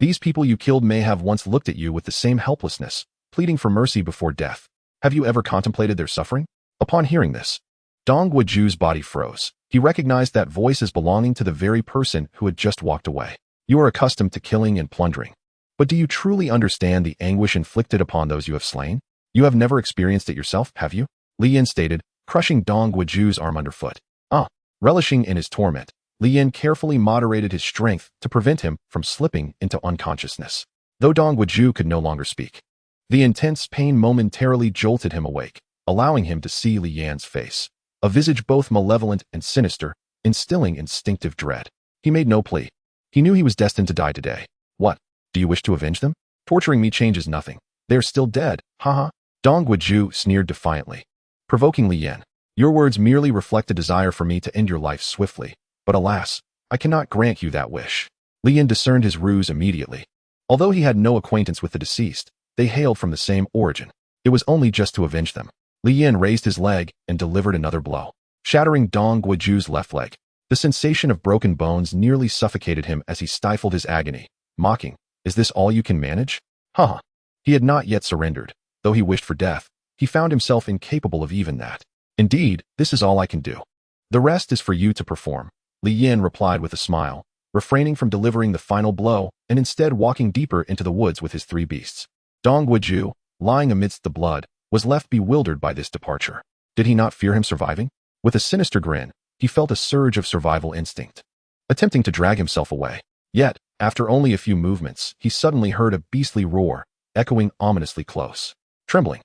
These people you killed may have once looked at you with the same helplessness, pleading for mercy before death. Have you ever contemplated their suffering? Upon hearing this, Dong Guiju's body froze. He recognized that voice as belonging to the very person who had just walked away. You are accustomed to killing and plundering. But do you truly understand the anguish inflicted upon those you have slain? You have never experienced it yourself, have you? Li Yin stated, crushing Dong Guiju's arm underfoot. Relishing in his torment, Li Yin carefully moderated his strength to prevent him from slipping into unconsciousness. Though Dong Guiju could no longer speak, the intense pain momentarily jolted him awake, allowing him to see Li Yan's face, a visage both malevolent and sinister, instilling instinctive dread. He made no plea. He knew he was destined to die today. What? Do you wish to avenge them? Torturing me changes nothing. They are still dead, haha. Dong Guiju sneered defiantly, provoking Li Yin. Your words merely reflect a desire for me to end your life swiftly, but alas, I cannot grant you that wish. Li Yin discerned his ruse immediately. Although he had no acquaintance with the deceased, they hailed from the same origin. It was only just to avenge them. Li Yin raised his leg and delivered another blow, shattering Dong Guiju's left leg. The sensation of broken bones nearly suffocated him as he stifled his agony, mocking, "Is this all you can manage?" He had not yet surrendered. Though he wished for death, he found himself incapable of even that. Indeed, this is all I can do. The rest is for you to perform, Li Yin replied with a smile, refraining from delivering the final blow and instead walking deeper into the woods with his 3 beasts. Dong Guiju, lying amidst the blood, was left bewildered by this departure. Did he not fear him surviving? With a sinister grin, he felt a surge of survival instinct, attempting to drag himself away. Yet, after only a few movements, he suddenly heard a beastly roar, echoing ominously close. Trembling,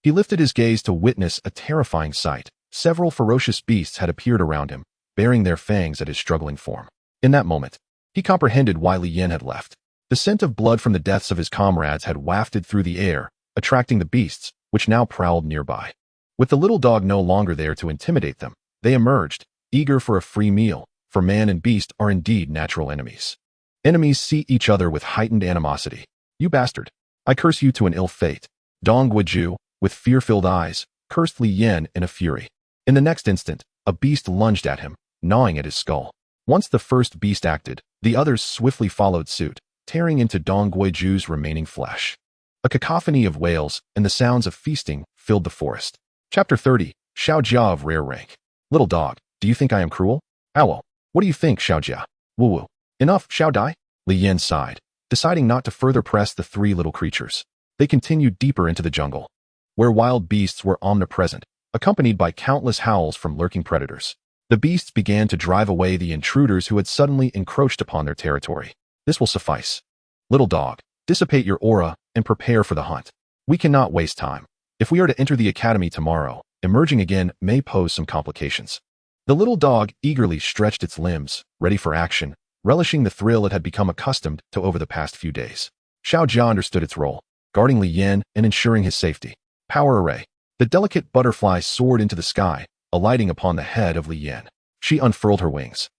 he lifted his gaze to witness a terrifying sight. Several ferocious beasts had appeared around him, baring their fangs at his struggling form. In that moment, he comprehended why Li Yin had left. The scent of blood from the deaths of his comrades had wafted through the air, attracting the beasts, which now prowled nearby. With the little dog no longer there to intimidate them, they emerged, eager for a free meal, for man and beast are indeed natural enemies. Enemies see each other with heightened animosity. You bastard! I curse you to an ill fate. Dong Guiju, with fear-filled eyes, cursed Li Yin in a fury. In the next instant, a beast lunged at him, gnawing at his skull. Once the first beast acted, the others swiftly followed suit, tearing into Dong Guiju's remaining flesh. A cacophony of wails and the sounds of feasting filled the forest. Chapter 30, Xiao Jia of Rare Rank. Little dog, do you think I am cruel? Owl, what do you think, Xiao Jia? Woo-woo. Enough, Xiao Dai? Li Yin sighed, deciding not to further press the 3 little creatures. They continued deeper into the jungle, where wild beasts were omnipresent, accompanied by countless howls from lurking predators. The beasts began to drive away the intruders who had suddenly encroached upon their territory. This will suffice. Little dog, dissipate your aura and prepare for the hunt. We cannot waste time. If we are to enter the academy tomorrow, emerging again may pose some complications. The little dog eagerly stretched its limbs, ready for action, relishing the thrill it had become accustomed to over the past few days. Xiao Jia understood its role, guarding Li Yin and ensuring his safety. Power array. The delicate butterfly soared into the sky, alighting upon the head of Li Yin. She unfurled her wings,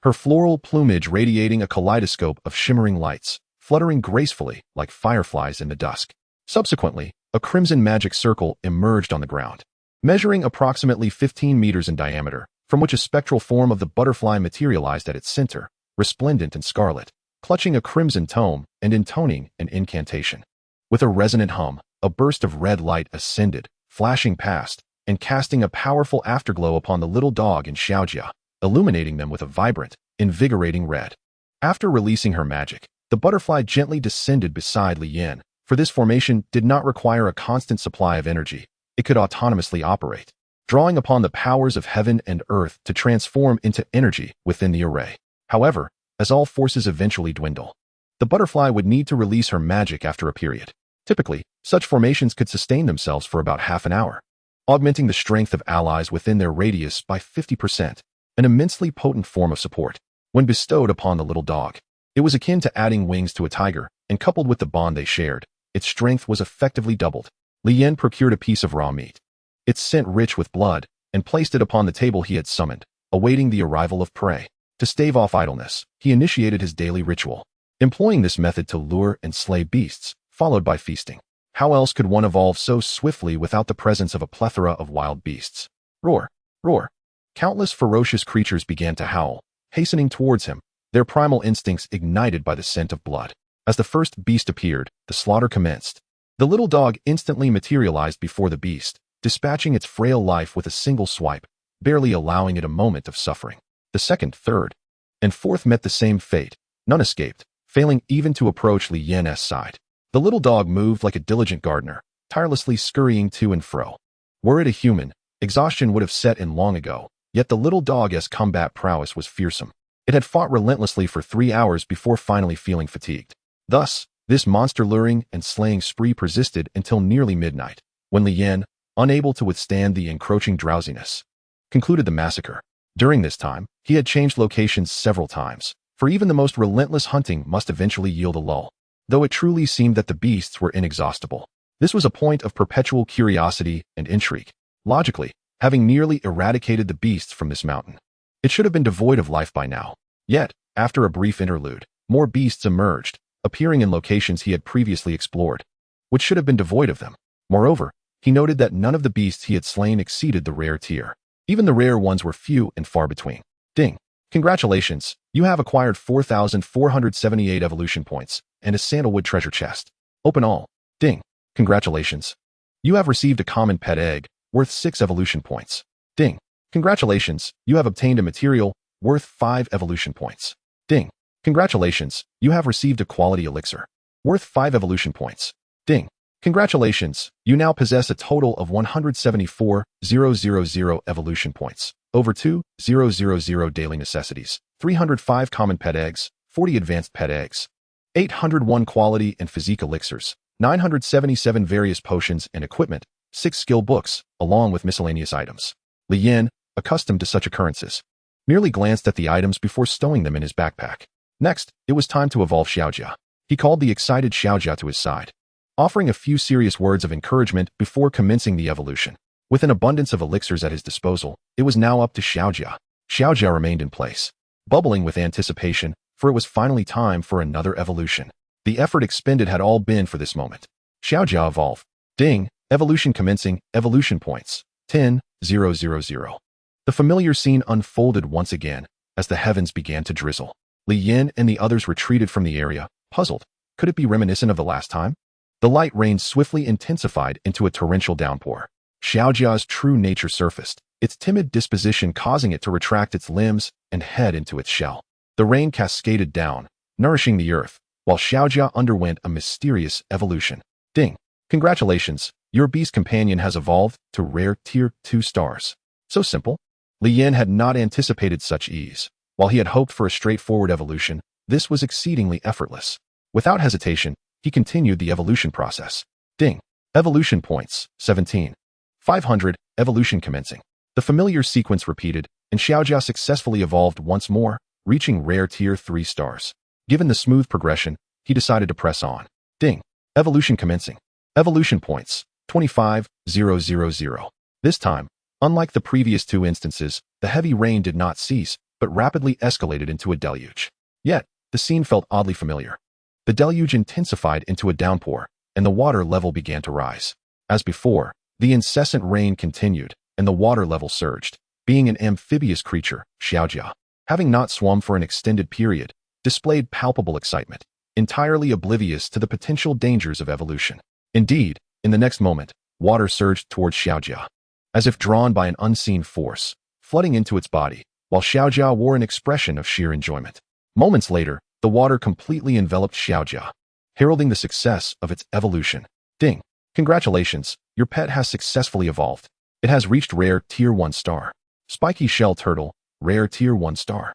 her floral plumage radiating a kaleidoscope of shimmering lights, fluttering gracefully like fireflies in the dusk. Subsequently, a crimson magic circle emerged on the ground, measuring approximately 15 meters in diameter, from which a spectral form of the butterfly materialized at its center, resplendent in scarlet, clutching a crimson tome and intoning an incantation. With a resonant hum, a burst of red light ascended, flashing past, and casting a powerful afterglow upon the little dog and Xiaojia, illuminating them with a vibrant, invigorating red. After releasing her magic, the butterfly gently descended beside Li Yin, for this formation did not require a constant supply of energy. It could autonomously operate, drawing upon the powers of heaven and earth to transform into energy within the array. However, as all forces eventually dwindle, the butterfly would need to release her magic after a period. Typically, such formations could sustain themselves for about half an hour, augmenting the strength of allies within their radius by 50%, an immensely potent form of support. When bestowed upon the little dog, it was akin to adding wings to a tiger, and coupled with the bond they shared, its strength was effectively doubled. Li Yin procured a piece of raw meat, its scent rich with blood, and placed it upon the table he had summoned, awaiting the arrival of prey. To stave off idleness, he initiated his daily ritual, employing this method to lure and slay beasts, followed by feasting. How else could one evolve so swiftly without the presence of a plethora of wild beasts? Roar! Roar! Countless ferocious creatures began to howl, hastening towards him, their primal instincts ignited by the scent of blood. As the first beast appeared, the slaughter commenced. The little dog instantly materialized before the beast, dispatching its frail life with a single swipe, barely allowing it a moment of suffering. The second, third, and fourth met the same fate. None escaped, failing even to approach Li Yin's side. The little dog moved like a diligent gardener, tirelessly scurrying to and fro. Were it a human, exhaustion would have set in long ago, yet the little dog's combat prowess was fearsome. It had fought relentlessly for 3 hours before finally feeling fatigued. Thus, this monster luring and slaying spree persisted until nearly midnight, when Li Yin, unable to withstand the encroaching drowsiness, concluded the massacre. During this time, he had changed locations several times, for even the most relentless hunting must eventually yield a lull, though it truly seemed that the beasts were inexhaustible. This was a point of perpetual curiosity and intrigue. Logically, having nearly eradicated the beasts from this mountain, it should have been devoid of life by now. Yet, after a brief interlude, more beasts emerged, appearing in locations he had previously explored, which should have been devoid of them. Moreover, he noted that none of the beasts he had slain exceeded the rare tier. Even the rare ones were few and far between. Ding! Congratulations, you have acquired 4,478 evolution points and a sandalwood treasure chest. Open all. Ding! Congratulations. You have received a common pet egg, worth 6 evolution points. Ding! Congratulations, you have obtained a material, worth 5 evolution points. Ding! Congratulations, you have received a quality elixir. Worth 5 evolution points. Ding. Congratulations, you now possess a total of 174,000 evolution points. Over 2,000 daily necessities. 305 common pet eggs. 40 advanced pet eggs. 801 quality and physique elixirs. 977 various potions and equipment. 6 skill books, along with miscellaneous items. Li Yin, accustomed to such occurrences, merely glanced at the items before stowing them in his backpack. Next, it was time to evolve Xiaojia. He called the excited Xiaojia to his side, offering a few serious words of encouragement before commencing the evolution. With an abundance of elixirs at his disposal, it was now up to Xiaojia. Xiaojia remained in place, bubbling with anticipation, for it was finally time for another evolution. The effort expended had all been for this moment. Xiaojia evolve. Ding. Evolution commencing. Evolution points. 10,000. The familiar scene unfolded once again, as the heavens began to drizzle. Li Yin and the others retreated from the area, puzzled. Could it be reminiscent of the last time? The light rain swiftly intensified into a torrential downpour. Xiaojia's true nature surfaced, its timid disposition causing it to retract its limbs and head into its shell. The rain cascaded down, nourishing the earth, while Xiaojia underwent a mysterious evolution. Ding. Congratulations, your beast companion has evolved to rare tier 2 stars. So simple. Li Yin had not anticipated such ease. While he had hoped for a straightforward evolution, this was exceedingly effortless. Without hesitation, he continued the evolution process. Ding. Evolution points. 17. 500. Evolution commencing. The familiar sequence repeated, and Xiaojia successfully evolved once more, reaching rare tier 3 stars. Given the smooth progression, he decided to press on. Ding. Evolution commencing. Evolution points. 25,000. This time, unlike the previous 2 instances, the heavy rain did not cease, but rapidly escalated into a deluge. Yet, the scene felt oddly familiar. The deluge intensified into a downpour, and the water level began to rise. As before, the incessant rain continued, and the water level surged. Being an amphibious creature, Xiaojia, having not swum for an extended period, displayed palpable excitement, entirely oblivious to the potential dangers of evolution. Indeed, in the next moment, water surged towards Xiaojia, as if drawn by an unseen force, flooding into its body, while Xiaojia wore an expression of sheer enjoyment. Moments later, the water completely enveloped Xiaojia, heralding the success of its evolution. Ding. Congratulations, your pet has successfully evolved. It has reached rare tier 1 star. Spiky shell turtle, rare tier 1 star.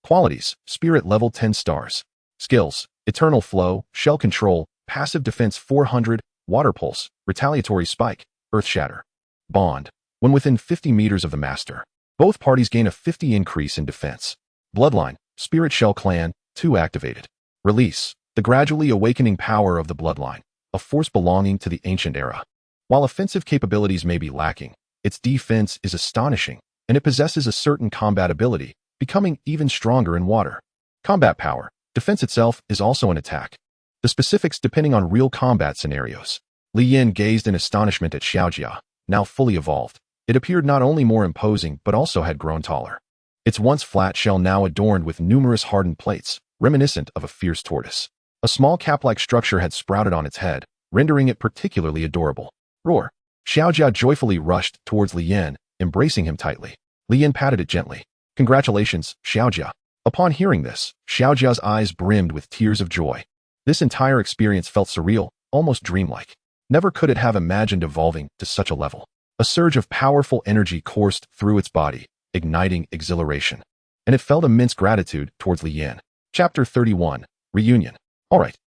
Qualities, spirit level 10 stars. Skills, eternal flow, shell control, passive defense 400, water pulse, retaliatory spike, earth shatter. Bond. When within 50 meters of the master, both parties gain a 50 increase in defense. Bloodline, spirit shell clan, 2 activated. Release, the gradually awakening power of the bloodline, a force belonging to the ancient era. While offensive capabilities may be lacking, its defense is astonishing, and it possesses a certain combat ability, becoming even stronger in water. Combat power, defense itself is also an attack. The specifics depending on real combat scenarios. Li Yin gazed in astonishment at Xiaojia, now fully evolved. It appeared not only more imposing but also had grown taller. Its once flat shell now adorned with numerous hardened plates, reminiscent of a fierce tortoise. A small cap-like structure had sprouted on its head, rendering it particularly adorable. Roar. Xiaojia joyfully rushed towards Li Yin, embracing him tightly. Li Yin patted it gently. Congratulations, Xiaojia. Upon hearing this, Xiaojia's eyes brimmed with tears of joy. This entire experience felt surreal, almost dreamlike. Never could it have imagined evolving to such a level. A surge of powerful energy coursed through its body, igniting exhilaration. And it felt immense gratitude towards Li Yin. Chapter 31. Reunion. All right.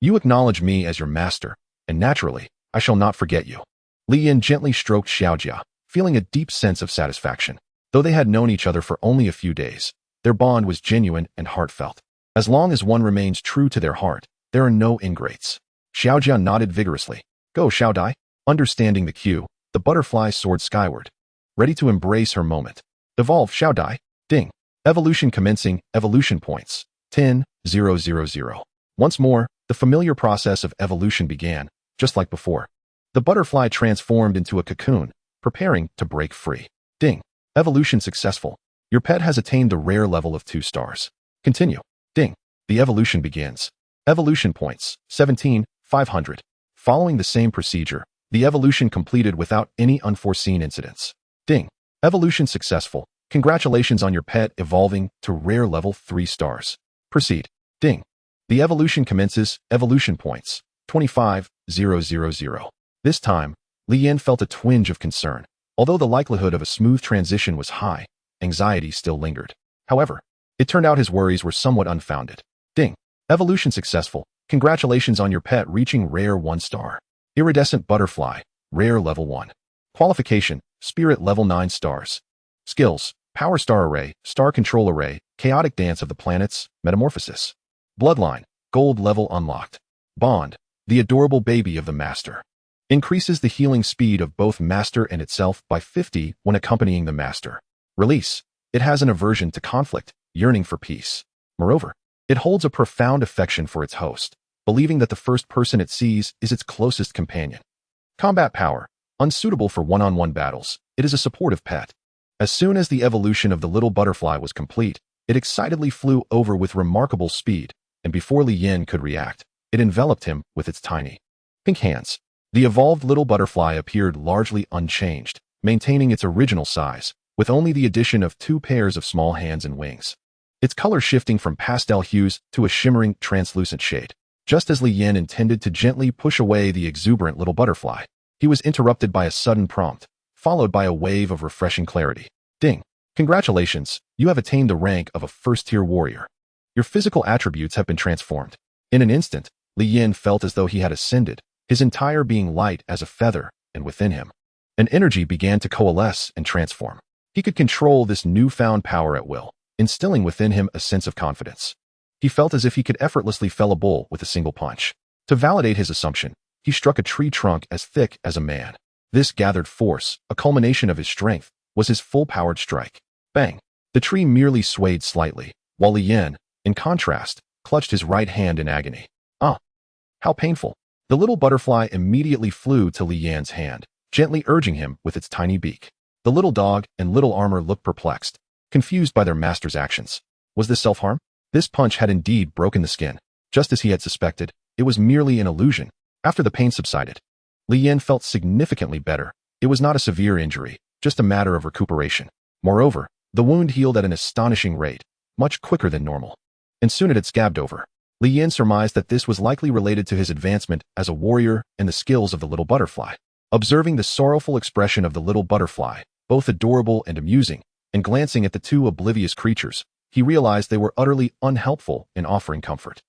You acknowledge me as your master, and naturally, I shall not forget you. Li Yin gently stroked Xiaojia, feeling a deep sense of satisfaction. Though they had known each other for only a few days, their bond was genuine and heartfelt. As long as one remains true to their heart, there are no ingrates. Xiaojia nodded vigorously. Go, Xiaodai. Understanding the cue, the butterfly soared skyward, ready to embrace her moment. Evolve, Xiaodai. Ding. Evolution commencing. Evolution points. 10,000. Once more, the familiar process of evolution began, just like before. The butterfly transformed into a cocoon, preparing to break free. Ding. Evolution successful. Your pet has attained the rare level of 2 stars. Continue. Ding. The evolution begins. Evolution points. 17,500. Following the same procedure, the evolution completed without any unforeseen incidents. Ding. Evolution successful. Congratulations on your pet evolving to rare level 3 stars. Proceed. Ding. The evolution commences. Evolution points. 25,000. This time, Li Yan felt a twinge of concern. Although the likelihood of a smooth transition was high, anxiety still lingered. However, it turned out his worries were somewhat unfounded. Ding. Evolution successful. Congratulations on your pet reaching rare 1 star. Iridescent butterfly, rare level 1. Qualification, spirit level 9 stars. Skills, power star array, star control array, chaotic dance of the planets, metamorphosis. Bloodline, gold level unlocked. Bond, the adorable baby of the master. Increases the healing speed of both master and itself by 50 when accompanying the master. Release, it has an aversion to conflict, yearning for peace. Moreover, it holds a profound affection for its host, believing that the first person it sees is its closest companion. Combat power, unsuitable for one-on-one battles, it is a supportive pet. As soon as the evolution of the little butterfly was complete, it excitedly flew over with remarkable speed, and before Li Yan could react, it enveloped him with its tiny pink hands. The evolved little butterfly appeared largely unchanged, maintaining its original size, with only the addition of 2 pairs of small hands and wings. Its color shifting from pastel hues to a shimmering, translucent shade. Just as Li Yan intended to gently push away the exuberant little butterfly, he was interrupted by a sudden prompt, followed by a wave of refreshing clarity. Ding. Congratulations, you have attained the rank of a first-tier warrior. Your physical attributes have been transformed. In an instant, Li Yan felt as though he had ascended, his entire being light as a feather, and within him, an energy began to coalesce and transform. He could control this newfound power at will, instilling within him a sense of confidence. He felt as if he could effortlessly fell a bull with a single punch. To validate his assumption, he struck a tree trunk as thick as a man. This gathered force, a culmination of his strength, was his full-powered strike. Bang! The tree merely swayed slightly, while Li Yan, in contrast, clutched his right hand in agony. Ah! How painful! The little butterfly immediately flew to Li Yan's hand, gently urging him with its tiny beak. The little dog and little armor looked perplexed, confused by their master's actions. Was this self-harm? This punch had indeed broken the skin. Just as he had suspected, it was merely an illusion. After the pain subsided, Li Yan felt significantly better. It was not a severe injury, just a matter of recuperation. Moreover, the wound healed at an astonishing rate, much quicker than normal. And soon it had scabbed over. Li Yan surmised that this was likely related to his advancement as a warrior and the skills of the little butterfly. Observing the sorrowful expression of the little butterfly, both adorable and amusing, and glancing at the 2 oblivious creatures, he realized they were utterly unhelpful in offering comfort.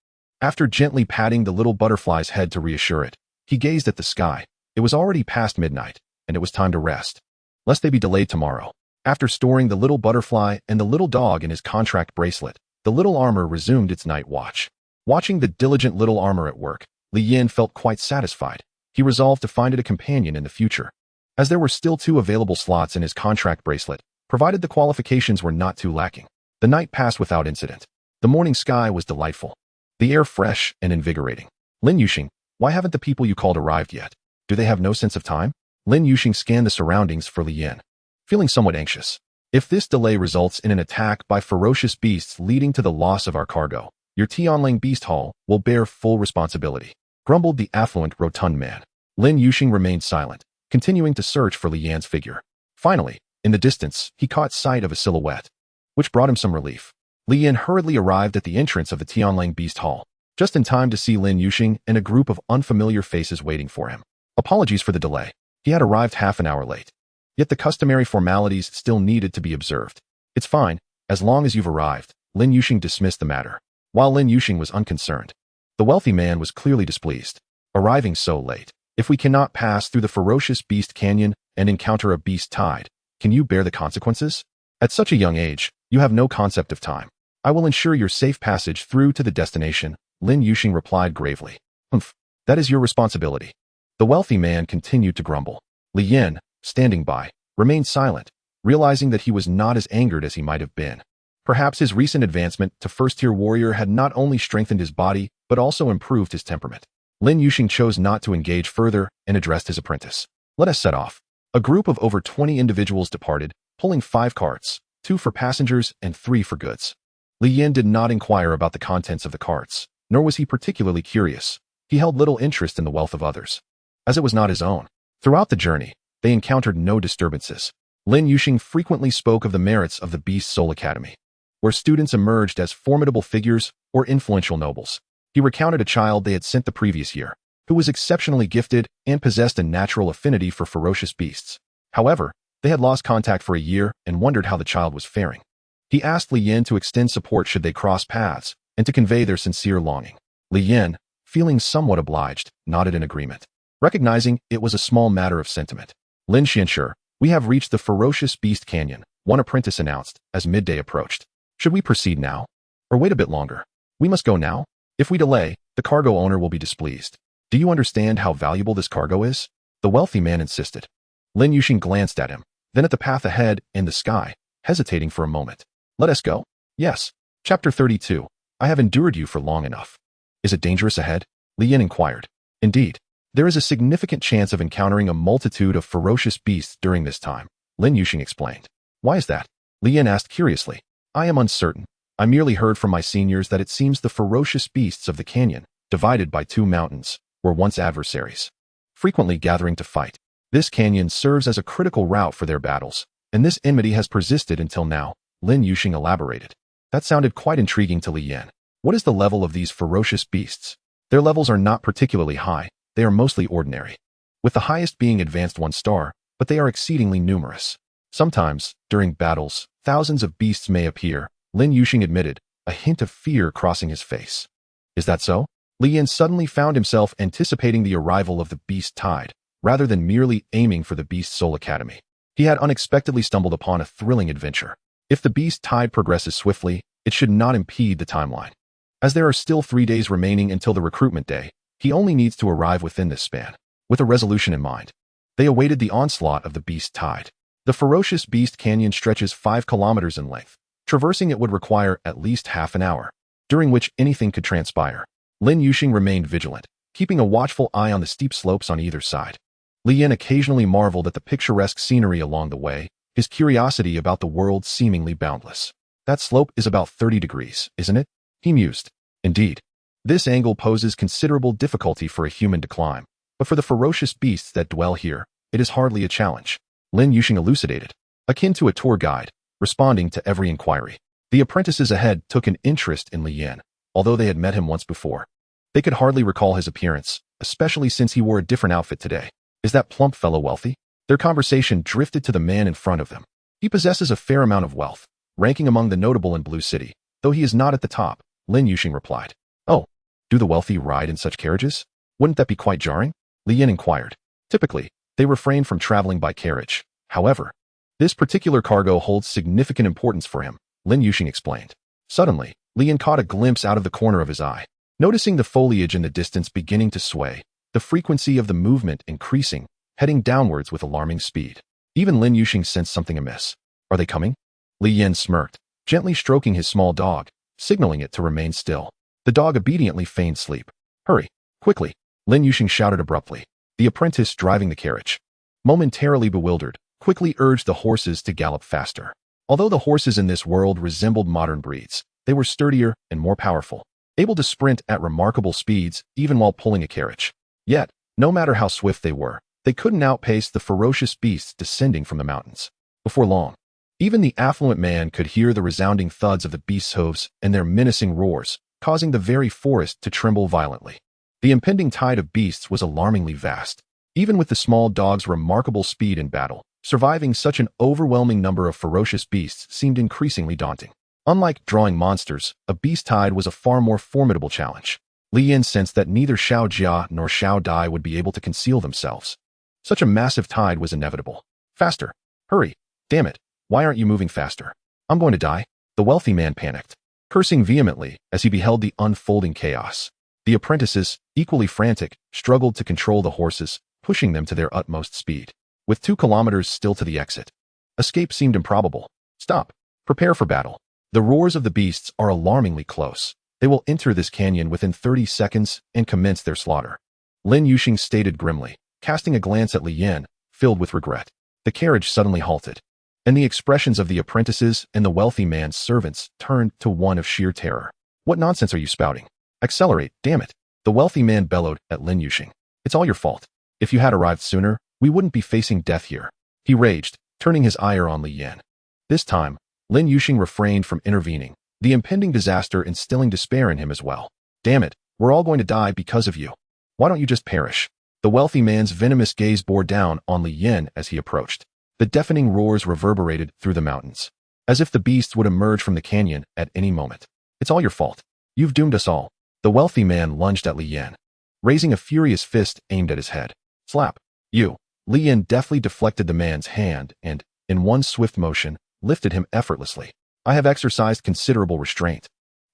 After gently patting the little butterfly's head to reassure it, he gazed at the sky. It was already past midnight, and it was time to rest, lest they be delayed tomorrow. After storing the little butterfly and the little dog in his contract bracelet, the little armor resumed its night watch. Watching the diligent little armor at work, Li Yan felt quite satisfied. He resolved to find it a companion in the future. As there were still 2 available slots in his contract bracelet, provided the qualifications were not too lacking. The night passed without incident. The morning sky was delightful, the air fresh and invigorating. Lin Yuxing, why haven't the people you called arrived yet? Do they have no sense of time? Lin Yuxing scanned the surroundings for Li Yan, feeling somewhat anxious. If this delay results in an attack by ferocious beasts leading to the loss of our cargo, your Tianlang Beast Hall will bear full responsibility, grumbled the affluent, rotund man. Lin Yuxing remained silent, continuing to search for Li Yan's figure. Finally, in the distance, he caught sight of a silhouette, which brought him some relief. Li Yan hurriedly arrived at the entrance of the Tianlang Beast Hall, just in time to see Lin Yuxing and a group of unfamiliar faces waiting for him. Apologies for the delay. He had arrived half an hour late. Yet the customary formalities still needed to be observed. It's fine, as long as you've arrived. Lin Yuxing dismissed the matter. While Lin Yuxing was unconcerned, the wealthy man was clearly displeased. Arriving so late. If we cannot pass through the ferocious beast canyon and encounter a beast tide, can you bear the consequences? At such a young age, you have no concept of time. I will ensure your safe passage through to the destination, Lin Yuxing replied gravely. Humph, that is your responsibility. The wealthy man continued to grumble. Li Yan, standing by, remained silent, realizing that he was not as angered as he might have been. Perhaps his recent advancement to first-tier warrior had not only strengthened his body, but also improved his temperament. Lin Yuxing chose not to engage further and addressed his apprentice. Let us set off. A group of over 20 individuals departed, pulling 5 carts, 2 for passengers and 3 for goods. Li Yan did not inquire about the contents of the carts, nor was he particularly curious. He held little interest in the wealth of others, as it was not his own. Throughout the journey, they encountered no disturbances. Lin Yuxing frequently spoke of the merits of the Beast Soul Academy. where students emerged as formidable figures or influential nobles. He recounted a child they had sent the previous year, who was exceptionally gifted and possessed a natural affinity for ferocious beasts. However, they had lost contact for a year and wondered how the child was faring. He asked Li Yin to extend support should they cross paths, and to convey their sincere longing. Li Yin, feeling somewhat obliged, nodded in agreement, recognizing it was a small matter of sentiment. Lin Xianshi, we have reached the ferocious beast canyon, one apprentice announced, as midday approached. Should we proceed now? Or wait a bit longer? We must go now. If we delay, the cargo owner will be displeased. Do you understand how valuable this cargo is? The wealthy man insisted. Lin Yuxing glanced at him, then at the path ahead and the sky, hesitating for a moment. Let us go? Yes. Chapter 32. I have endured you for long enough. Is it dangerous ahead? Li Yin inquired. Indeed. There is a significant chance of encountering a multitude of ferocious beasts during this time, Lin Yuxing explained. Why is that? Li Yin asked curiously. I am uncertain. I merely heard from my seniors that it seems the ferocious beasts of the canyon, divided by two mountains, were once adversaries, frequently gathering to fight. This canyon serves as a critical route for their battles, and this enmity has persisted until now, Lin Yuxing elaborated. That sounded quite intriguing to Li Yin. What is the level of these ferocious beasts? Their levels are not particularly high, they are mostly ordinary, with the highest being advanced 1 star, but they are exceedingly numerous. Sometimes, during battles, thousands of beasts may appear, Lin Yuxing admitted, a hint of fear crossing his face. Is that so? Li Yin suddenly found himself anticipating the arrival of the beast tide, rather than merely aiming for the Beast Soul Academy. He had unexpectedly stumbled upon a thrilling adventure. If the beast tide progresses swiftly, it should not impede the timeline. As there are still 3 days remaining until the recruitment day, he only needs to arrive within this span. With a resolution in mind, they awaited the onslaught of the beast tide. The ferocious beast canyon stretches 5 kilometers in length. Traversing it would require at least half an hour, during which anything could transpire. Lin Yuxing remained vigilant, keeping a watchful eye on the steep slopes on either side. Li Yin occasionally marveled at the picturesque scenery along the way, his curiosity about the world seemingly boundless. That slope is about 30 degrees, isn't it? He mused. Indeed. This angle poses considerable difficulty for a human to climb, but for the ferocious beasts that dwell here, it is hardly a challenge. Lin Yuxing elucidated, akin to a tour guide, responding to every inquiry. The apprentices ahead took an interest in Li Yin, although they had met him once before. They could hardly recall his appearance, especially since he wore a different outfit today. Is that plump fellow wealthy? Their conversation drifted to the man in front of them. He possesses a fair amount of wealth, ranking among the notable in Blue City, though he is not at the top, Lin Yuxing replied. Oh, do the wealthy ride in such carriages? Wouldn't that be quite jarring? Li Yin inquired. Typically, they refrain from traveling by carriage. However, this particular cargo holds significant importance for him, Lin Yuxing explained. Suddenly, Li Yin caught a glimpse out of the corner of his eye. Noticing the foliage in the distance beginning to sway, the frequency of the movement increasing, heading downwards with alarming speed. Even Lin Yuxing sensed something amiss. Are they coming? Li Yin smirked, gently stroking his small dog, signaling it to remain still. The dog obediently feigned sleep. Hurry, quickly, Lin Yuxing shouted abruptly. The apprentice driving the carriage, momentarily bewildered, quickly urged the horses to gallop faster. Although the horses in this world resembled modern breeds, they were sturdier and more powerful, able to sprint at remarkable speeds even while pulling a carriage. Yet, no matter how swift they were, they couldn't outpace the ferocious beasts descending from the mountains. Before long, even the affluent man could hear the resounding thuds of the beasts' hooves and their menacing roars, causing the very forest to tremble violently. The impending tide of beasts was alarmingly vast. Even with the small dog's remarkable speed in battle, surviving such an overwhelming number of ferocious beasts seemed increasingly daunting. Unlike drawing monsters, a beast tide was a far more formidable challenge. Li Yin sensed that neither Xiao Jia nor Xiao Dai would be able to conceal themselves. Such a massive tide was inevitable. Faster! Hurry! Damn it! Why aren't you moving faster? I'm going to die. The wealthy man panicked, cursing vehemently as he beheld the unfolding chaos. The apprentices, equally frantic, struggled to control the horses, pushing them to their utmost speed. With 2 kilometers still to the exit, escape seemed improbable. Stop! Prepare for battle. The roars of the beasts are alarmingly close. They will enter this canyon within 30 seconds and commence their slaughter. Lin Yuxing stated grimly, casting a glance at Li Yin, filled with regret. The carriage suddenly halted, and the expressions of the apprentices and the wealthy man's servants turned to one of sheer terror. What nonsense are you spouting? Accelerate, damn it! The wealthy man bellowed at Lin Yuxing. It's all your fault. If you had arrived sooner, we wouldn't be facing death here. He raged, turning his ire on Li Yin. This time, Lin Yuxing refrained from intervening, the impending disaster instilling despair in him as well. Damn it, we're all going to die because of you. Why don't you just perish? The wealthy man's venomous gaze bore down on Li Yin as he approached. The deafening roars reverberated through the mountains, as if the beasts would emerge from the canyon at any moment. It's all your fault. You've doomed us all. The wealthy man lunged at Li Yin, raising a furious fist aimed at his head. Slap. You. Li Yin deftly deflected the man's hand and, in one swift motion, lifted him effortlessly. I have exercised considerable restraint.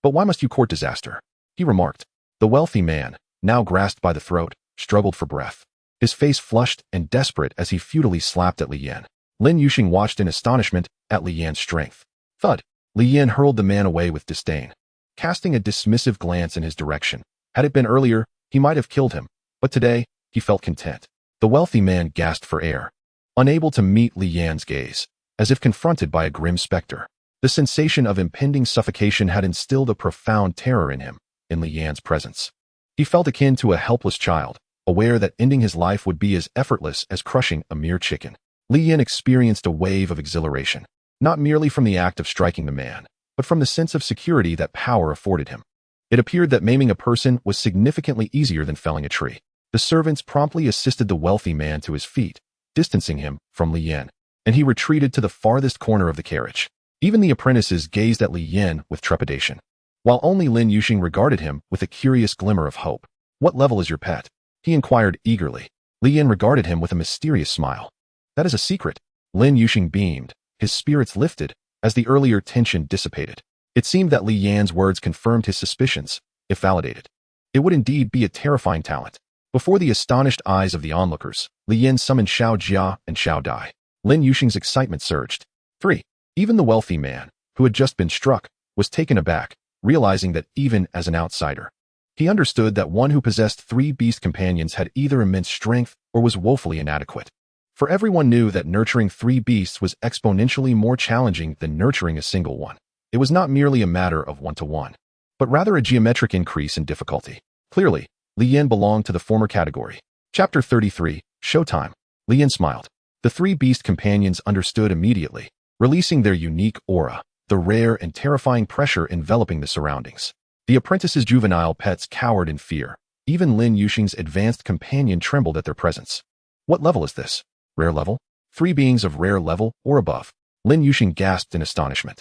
But why must you court disaster? He remarked. The wealthy man, now grasped by the throat, struggled for breath, his face flushed and desperate as he futilely slapped at Li Yin. Lin Yuxing watched in astonishment at Li Yin's strength. Thud. Li Yin hurled the man away with disdain, casting a dismissive glance in his direction. Had it been earlier, he might have killed him, but today, he felt content. The wealthy man gasped for air, unable to meet Li Yin's gaze, as if confronted by a grim specter. The sensation of impending suffocation had instilled a profound terror in him, in Li Yin's presence. He felt akin to a helpless child, aware that ending his life would be as effortless as crushing a mere chicken. Li Yin experienced a wave of exhilaration, not merely from the act of striking the man, but from the sense of security that power afforded him. It appeared that maiming a person was significantly easier than felling a tree. The servants promptly assisted the wealthy man to his feet, distancing him from Li Yin, and he retreated to the farthest corner of the carriage. Even the apprentices gazed at Li Yin with trepidation, while only Lin Yuxing regarded him with a curious glimmer of hope. What level is your pet? He inquired eagerly. Li Yin regarded him with a mysterious smile. That is a secret. Lin Yuxing beamed, his spirits lifted, as the earlier tension dissipated. It seemed that Li Yan's words confirmed his suspicions, if validated. It would indeed be a terrifying talent. Before the astonished eyes of the onlookers, Li Yin summoned Xiao Jia and Xiao Dai. Lin Yuxing's excitement surged. 3. Even the wealthy man, who had just been struck, was taken aback, realizing that even as an outsider, he understood that one who possessed 3 beast companions had either immense strength or was woefully inadequate. For everyone knew that nurturing 3 beasts was exponentially more challenging than nurturing a single one. It was not merely a matter of 1-to-1, but rather a geometric increase in difficulty. Clearly, Li Yin belonged to the former category. Chapter 33, Showtime. Li Yin smiled. The 3 beast companions understood immediately, releasing their unique aura, the rare and terrifying pressure enveloping the surroundings. The apprentice's juvenile pets cowered in fear. Even Lin Yuxing's advanced companion trembled at their presence. What level is this? Rare level? 3 beings of rare level or above. Lin Yuxing gasped in astonishment.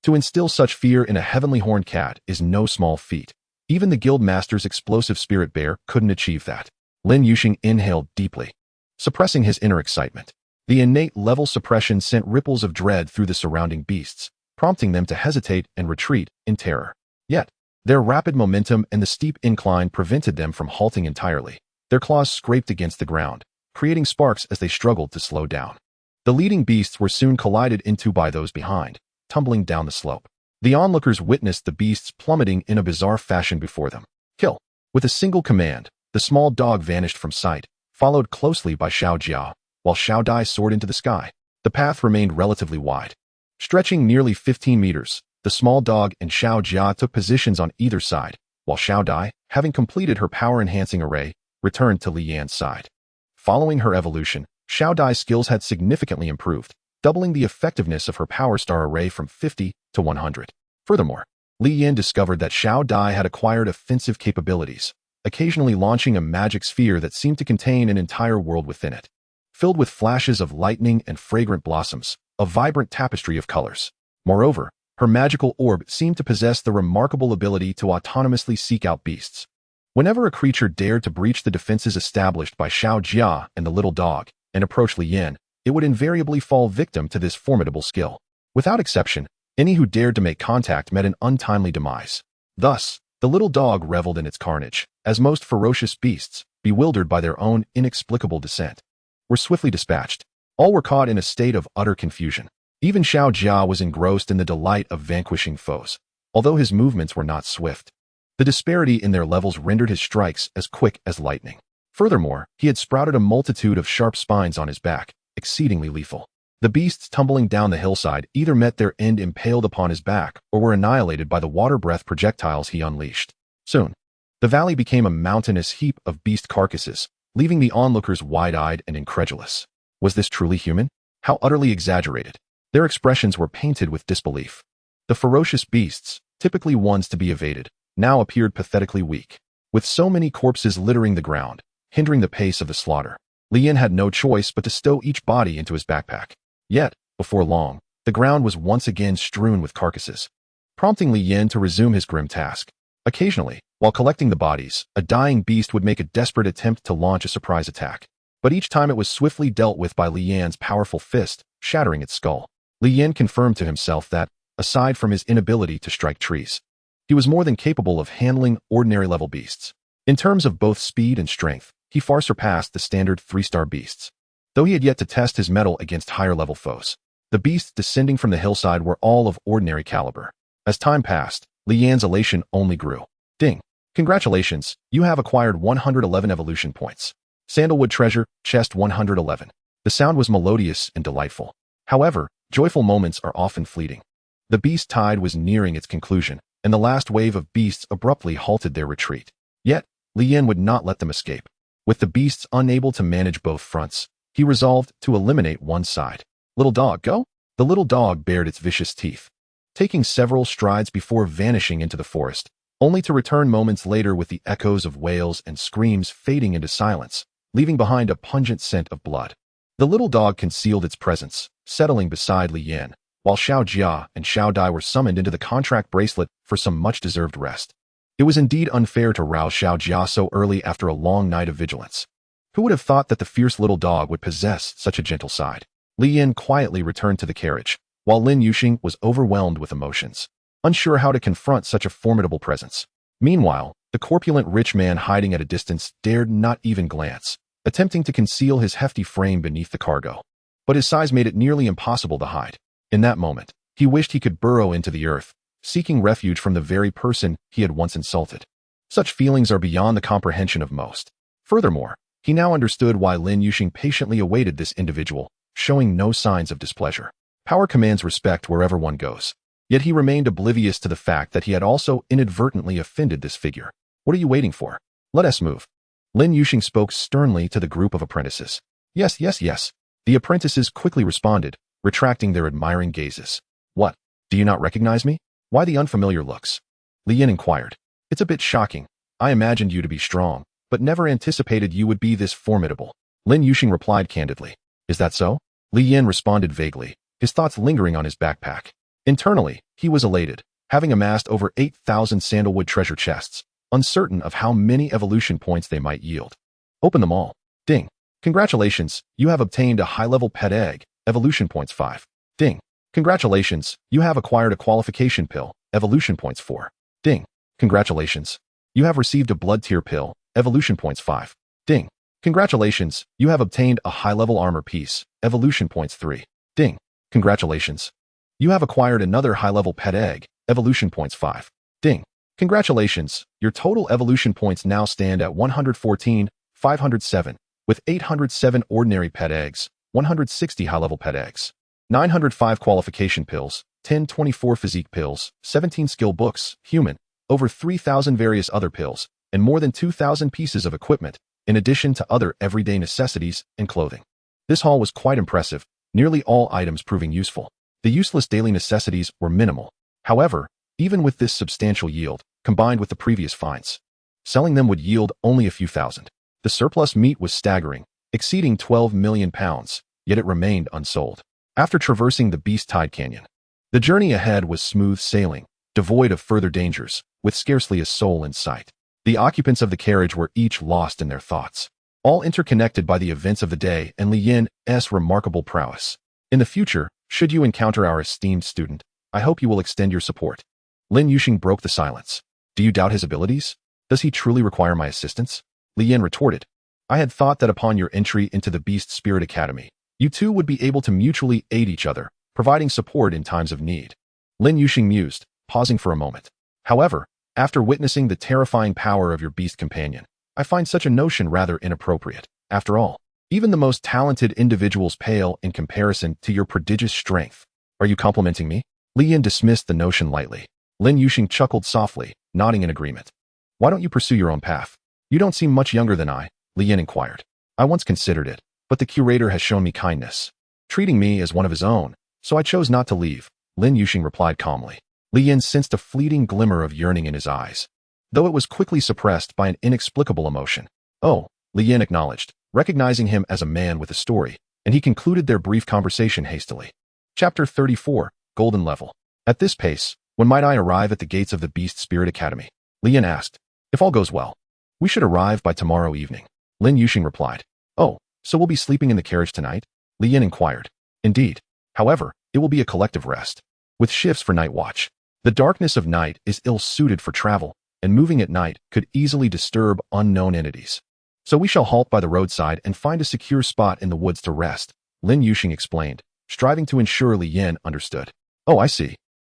To instill such fear in a heavenly horned cat is no small feat. Even the guildmaster's explosive spirit bear couldn't achieve that. Lin Yuxing inhaled deeply, suppressing his inner excitement. The innate level suppression sent ripples of dread through the surrounding beasts, prompting them to hesitate and retreat in terror. Yet, their rapid momentum and the steep incline prevented them from halting entirely. Their claws scraped against the ground, creating sparks as they struggled to slow down. The leading beasts were soon collided into by those behind, tumbling down the slope. The onlookers witnessed the beasts plummeting in a bizarre fashion before them. Kill. With a single command, the small dog vanished from sight, followed closely by Xiao Jia, while Xiao Dai soared into the sky. The path remained relatively wide, stretching nearly 15 meters. The small dog and Xiao Jia took positions on either side, while Xiao Dai, having completed her power-enhancing array, returned to Li Yan's side. Following her evolution, Xiao Dai's skills had significantly improved, doubling the effectiveness of her Power Star array from 50 to 100. Furthermore, Li Yin discovered that Xiao Dai had acquired offensive capabilities, occasionally launching a magic sphere that seemed to contain an entire world within it, filled with flashes of lightning and fragrant blossoms, a vibrant tapestry of colors. Moreover, her magical orb seemed to possess the remarkable ability to autonomously seek out beasts. Whenever a creature dared to breach the defenses established by Xiao Jia and the little dog and approach Li Yin, it would invariably fall victim to this formidable skill. Without exception, any who dared to make contact met an untimely demise. Thus, the little dog reveled in its carnage, as most ferocious beasts, bewildered by their own inexplicable descent, were swiftly dispatched. All were caught in a state of utter confusion. Even Xiao Jia was engrossed in the delight of vanquishing foes, although his movements were not swift. The disparity in their levels rendered his strikes as quick as lightning. Furthermore, he had sprouted a multitude of sharp spines on his back, exceedingly lethal. The beasts tumbling down the hillside either met their end impaled upon his back or were annihilated by the water breath projectiles he unleashed. Soon, the valley became a mountainous heap of beast carcasses, leaving the onlookers wide-eyed and incredulous. Was this truly human? How utterly exaggerated! Their expressions were painted with disbelief. The ferocious beasts, typically ones to be evaded, now appeared pathetically weak. With so many corpses littering the ground, hindering the pace of the slaughter, Li Yin had no choice but to stow each body into his backpack. Yet, before long, the ground was once again strewn with carcasses, prompting Li Yin to resume his grim task. Occasionally, while collecting the bodies, a dying beast would make a desperate attempt to launch a surprise attack. But each time it was swiftly dealt with by Li Yan's powerful fist, shattering its skull. Li Yin confirmed to himself that, aside from his inability to strike trees, he was more than capable of handling ordinary-level beasts. In terms of both speed and strength, he far surpassed the standard 3-star beasts. Though he had yet to test his mettle against higher-level foes, the beasts descending from the hillside were all of ordinary caliber. As time passed, Li Yan's elation only grew. Ding! Congratulations, you have acquired 111 evolution points. Sandalwood treasure, chest 111. The sound was melodious and delightful. However, joyful moments are often fleeting. The beast tide was nearing its conclusion, and the last wave of beasts abruptly halted their retreat. Yet, Li Yin would not let them escape. With the beasts unable to manage both fronts, he resolved to eliminate one side. Little dog, go! The little dog bared its vicious teeth, taking several strides before vanishing into the forest, only to return moments later with the echoes of wails and screams fading into silence, leaving behind a pungent scent of blood. The little dog concealed its presence, settling beside Li Yin, while Xiao Jia and Xiao Dai were summoned into the contract bracelet for some much-deserved rest. It was indeed unfair to rouse Xiao Jia so early after a long night of vigilance. Who would have thought that the fierce little dog would possess such a gentle side? Li Yin quietly returned to the carriage, while Lin Yuxing was overwhelmed with emotions, unsure how to confront such a formidable presence. Meanwhile, the corpulent rich man hiding at a distance dared not even glance, attempting to conceal his hefty frame beneath the cargo. But his size made it nearly impossible to hide. In that moment, he wished he could burrow into the earth, seeking refuge from the very person he had once insulted. Such feelings are beyond the comprehension of most. Furthermore, he now understood why Lin Yuxing patiently awaited this individual, showing no signs of displeasure. Power commands respect wherever one goes. Yet he remained oblivious to the fact that he had also inadvertently offended this figure. What are you waiting for? Let us move. Lin Yuxing spoke sternly to the group of apprentices. Yes, yes, yes. The apprentices quickly responded, retracting their admiring gazes. What? Do you not recognize me? Why the unfamiliar looks? Li Yin inquired. It's a bit shocking. I imagined you to be strong, but never anticipated you would be this formidable. Lin Yuxing replied candidly. Is that so? Li Yin responded vaguely, his thoughts lingering on his backpack. Internally, he was elated, having amassed over 8,000 sandalwood treasure chests, uncertain of how many evolution points they might yield. Open them all. Ding. Congratulations, you have obtained a high-level pet egg, evolution points 5. Ding. Congratulations, you have acquired a qualification pill, evolution points 4. Ding. Congratulations, you have received a blood tier pill, evolution points 5. Ding. Congratulations, you have obtained a high-level armor piece, evolution points 3. Ding. Congratulations. You have acquired another high-level pet egg, evolution points 5. Ding. Congratulations, your total evolution points now stand at 114,507, with 807 ordinary pet eggs, 160 high-level pet eggs, 905 qualification pills, 1024 physique pills, 17 skill books, human, over 3,000 various other pills, and more than 2,000 pieces of equipment, in addition to other everyday necessities and clothing. This haul was quite impressive, nearly all items proving useful. The useless daily necessities were minimal. However, even with this substantial yield, combined with the previous finds, selling them would yield only a few thousand. The surplus meat was staggering, exceeding 12 million pounds, yet it remained unsold. After traversing the Beast Tide Canyon, the journey ahead was smooth sailing, devoid of further dangers, with scarcely a soul in sight. The occupants of the carriage were each lost in their thoughts, all interconnected by the events of the day and Li Yin's remarkable prowess. In the future, should you encounter our esteemed student, I hope you will extend your support. Lin Yuxing broke the silence. Do you doubt his abilities? Does he truly require my assistance? Li Yin retorted. I had thought that upon your entry into the Beast Spirit Academy, you two would be able to mutually aid each other, providing support in times of need. Lin Yuxing mused, pausing for a moment. However, after witnessing the terrifying power of your beast companion, I find such a notion rather inappropriate. After all, even the most talented individuals pale in comparison to your prodigious strength. Are you complimenting me? Li Yin dismissed the notion lightly. Lin Yuxing chuckled softly, nodding in agreement. Why don't you pursue your own path? You don't seem much younger than I, Li Yin inquired. I once considered it, but the curator has shown me kindness, treating me as one of his own, so I chose not to leave, Lin Yuxing replied calmly. Li Yin sensed a fleeting glimmer of yearning in his eyes, though it was quickly suppressed by an inexplicable emotion. Oh, Li Yin acknowledged, recognizing him as a man with a story, and he concluded their brief conversation hastily. Chapter 34, Golden Level. At this pace, when might I arrive at the gates of the Beast Spirit Academy? Li Yin asked. If all goes well, we should arrive by tomorrow evening, Lin Yuxing replied. Oh, so we'll be sleeping in the carriage tonight? Li Yin inquired. Indeed. However, it will be a collective rest, with shifts for night watch. The darkness of night is ill-suited for travel, and moving at night could easily disturb unknown entities. So we shall halt by the roadside and find a secure spot in the woods to rest, Lin Yuxing explained, striving to ensure Li Yin understood. Oh, I see.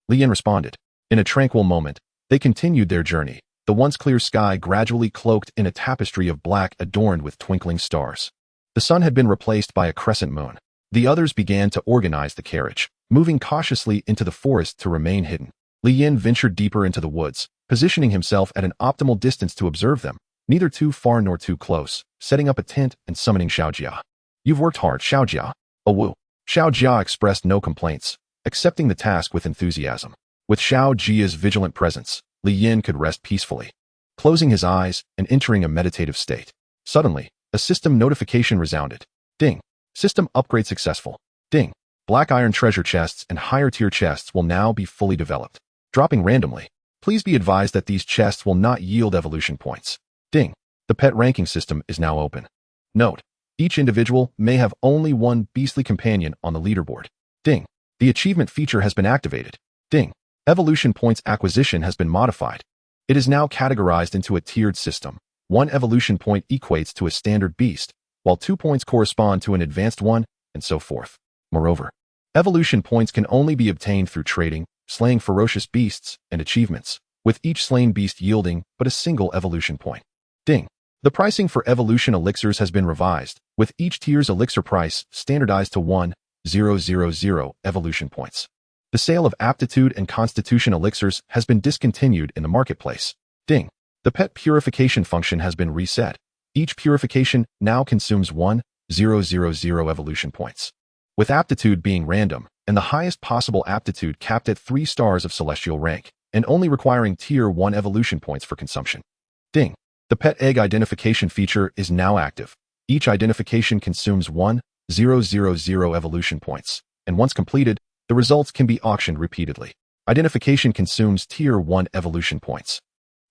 Li Yin responded. In a tranquil moment, they continued their journey, the once clear sky gradually cloaked in a tapestry of black adorned with twinkling stars. The sun had been replaced by a crescent moon. The others began to organize the carriage, moving cautiously into the forest to remain hidden. Li Yin ventured deeper into the woods, positioning himself at an optimal distance to observe them, neither too far nor too close, setting up a tent and summoning Xiaojia. You've worked hard, Xiaojia. Oh woo. Xiaojia expressed no complaints, accepting the task with enthusiasm. With Xiaojia's vigilant presence, Li Yin could rest peacefully, closing his eyes and entering a meditative state. Suddenly, a system notification resounded. Ding. System upgrade successful. Ding. Black iron treasure chests and higher tier chests will now be fully developed. Dropping randomly. Please be advised that these chests will not yield evolution points. Ding. The pet ranking system is now open. Note. Each individual may have only one beastly companion on the leaderboard. Ding. The achievement feature has been activated. Ding. Evolution points acquisition has been modified. It is now categorized into a tiered system. 1 evolution point equates to a standard beast, while 2 points correspond to an advanced one, and so forth. Moreover, evolution points can only be obtained through trading, slaying ferocious beasts, and achievements, with each slain beast yielding but a single evolution point. Ding. The pricing for evolution elixirs has been revised, with each tier's elixir price standardized to 1,000 evolution points. The sale of aptitude and constitution elixirs has been discontinued in the marketplace. Ding. The pet purification function has been reset. Each purification now consumes 1,000 evolution points, with aptitude being random and the highest possible aptitude capped at 3 stars of celestial rank, and only requiring tier 1 evolution points for consumption. Ding. The pet egg identification feature is now active. Each identification consumes 1,000 evolution points, and once completed, the results can be auctioned repeatedly. Identification consumes tier 1 evolution points.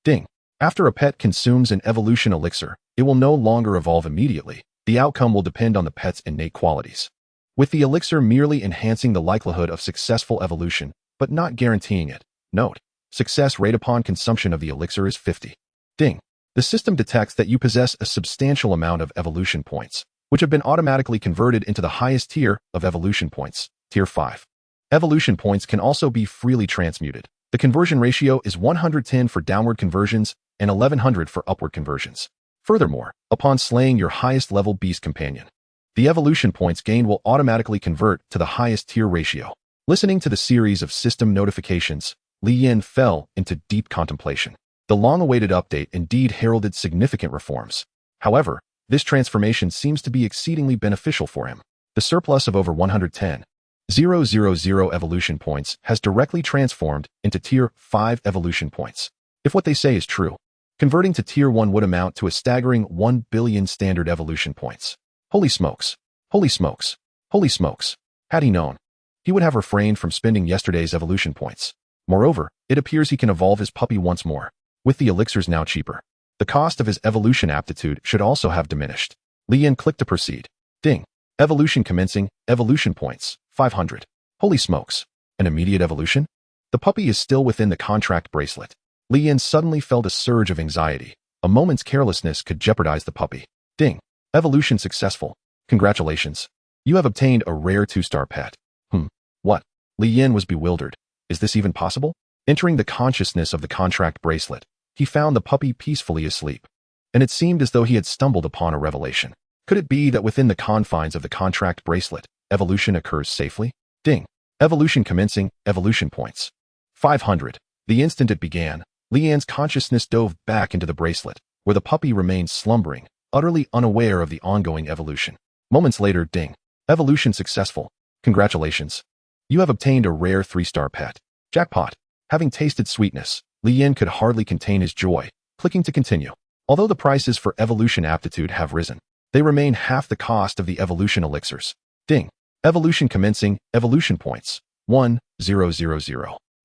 Ding. After a pet consumes an evolution elixir, it will no longer evolve immediately. The outcome will depend on the pet's innate qualities, with the elixir merely enhancing the likelihood of successful evolution, but not guaranteeing it. Note. Success rate upon consumption of the elixir is 50. Ding. The system detects that you possess a substantial amount of evolution points, which have been automatically converted into the highest tier of evolution points, tier 5. Evolution points can also be freely transmuted. The conversion ratio is 110 for downward conversions and 1100 for upward conversions. Furthermore, upon slaying your highest level beast companion, the evolution points gained will automatically convert to the highest tier ratio. Listening to the series of system notifications, Li Yin fell into deep contemplation. The long-awaited update indeed heralded significant reforms. However, this transformation seems to be exceedingly beneficial for him. The surplus of over 110,000 evolution points has directly transformed into tier 5 evolution points. If what they say is true, converting to tier 1 would amount to a staggering 1 billion standard evolution points. Holy smokes! Holy smokes! Holy smokes! Had he known, he would have refrained from spending yesterday's evolution points. Moreover, it appears he can evolve his puppy once more. With the elixirs now cheaper, the cost of his evolution aptitude should also have diminished. Li Yin clicked to proceed. Ding. Evolution commencing, evolution points, 500. Holy smokes. An immediate evolution? The puppy is still within the contract bracelet. Li Yin suddenly felt a surge of anxiety. A moment's carelessness could jeopardize the puppy. Ding. Evolution successful. Congratulations. You have obtained a rare 2-star pet. What? Li Yin was bewildered. Is this even possible? Entering the consciousness of the contract bracelet, he found the puppy peacefully asleep, and it seemed as though he had stumbled upon a revelation. Could it be that within the confines of the contract bracelet, evolution occurs safely? Ding. Evolution commencing, evolution points. 500. The instant it began, Li Yin's consciousness dove back into the bracelet, where the puppy remained slumbering, utterly unaware of the ongoing evolution. Moments later, ding. Evolution successful. Congratulations. You have obtained a rare 3-star pet. Jackpot. Having tasted sweetness, Lian could hardly contain his joy, clicking to continue. Although the prices for evolution aptitude have risen, they remain half the cost of the evolution elixirs. Ding. Evolution commencing, evolution points. 1,000.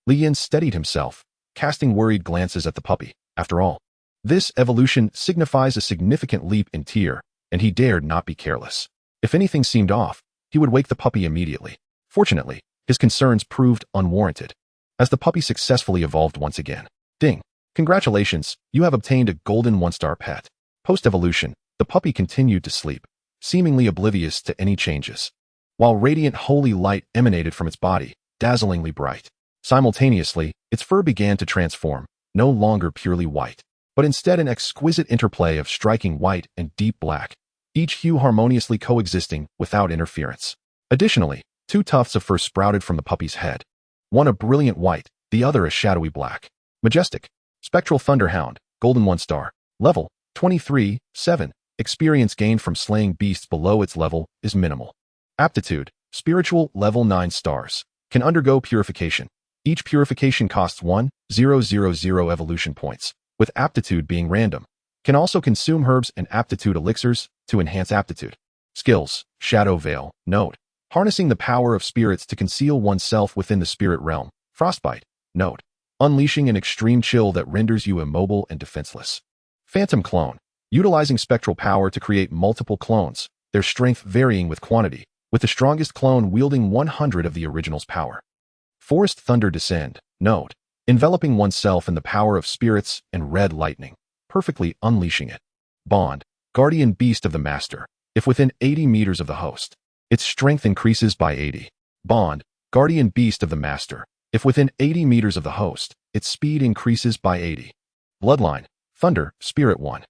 Lian steadied himself, casting worried glances at the puppy. After all, this evolution signifies a significant leap in tier, and he dared not be careless. If anything seemed off, he would wake the puppy immediately. Fortunately, his concerns proved unwarranted, as the puppy successfully evolved once again. Ding. Congratulations, you have obtained a golden 1-star pet. Post-evolution, the puppy continued to sleep, seemingly oblivious to any changes, while radiant holy light emanated from its body, dazzlingly bright. Simultaneously, its fur began to transform, no longer purely white, but instead an exquisite interplay of striking white and deep black, each hue harmoniously coexisting without interference. Additionally, 2 tufts of fur sprouted from the puppy's head, one a brilliant white, the other a shadowy black. Majestic. Spectral Thunderhound, golden 1-star. Level, 23, 7. Experience gained from slaying beasts below its level is minimal. Aptitude, spiritual, level 9 stars. Can undergo purification. Each purification costs 1,000 evolution points, with aptitude being random. Can also consume herbs and aptitude elixirs to enhance aptitude. Skills, Shadow Veil, Note. Harnessing the power of spirits to conceal oneself within the spirit realm. Frostbite, Note. Unleashing an extreme chill that renders you immobile and defenseless. Phantom Clone. Utilizing spectral power to create multiple clones, their strength varying with quantity, with the strongest clone wielding 100 of the original's power. Forest Thunder Descend, Note. Enveloping oneself in the power of spirits and red lightning, perfectly unleashing it. Bond. Guardian Beast of the Master. If within 80 meters of the host, its strength increases by 80. Bond. Guardian Beast of the Master. If within 80 meters of the host, its speed increases by 80. Bloodline. Thunder, Spirit 1.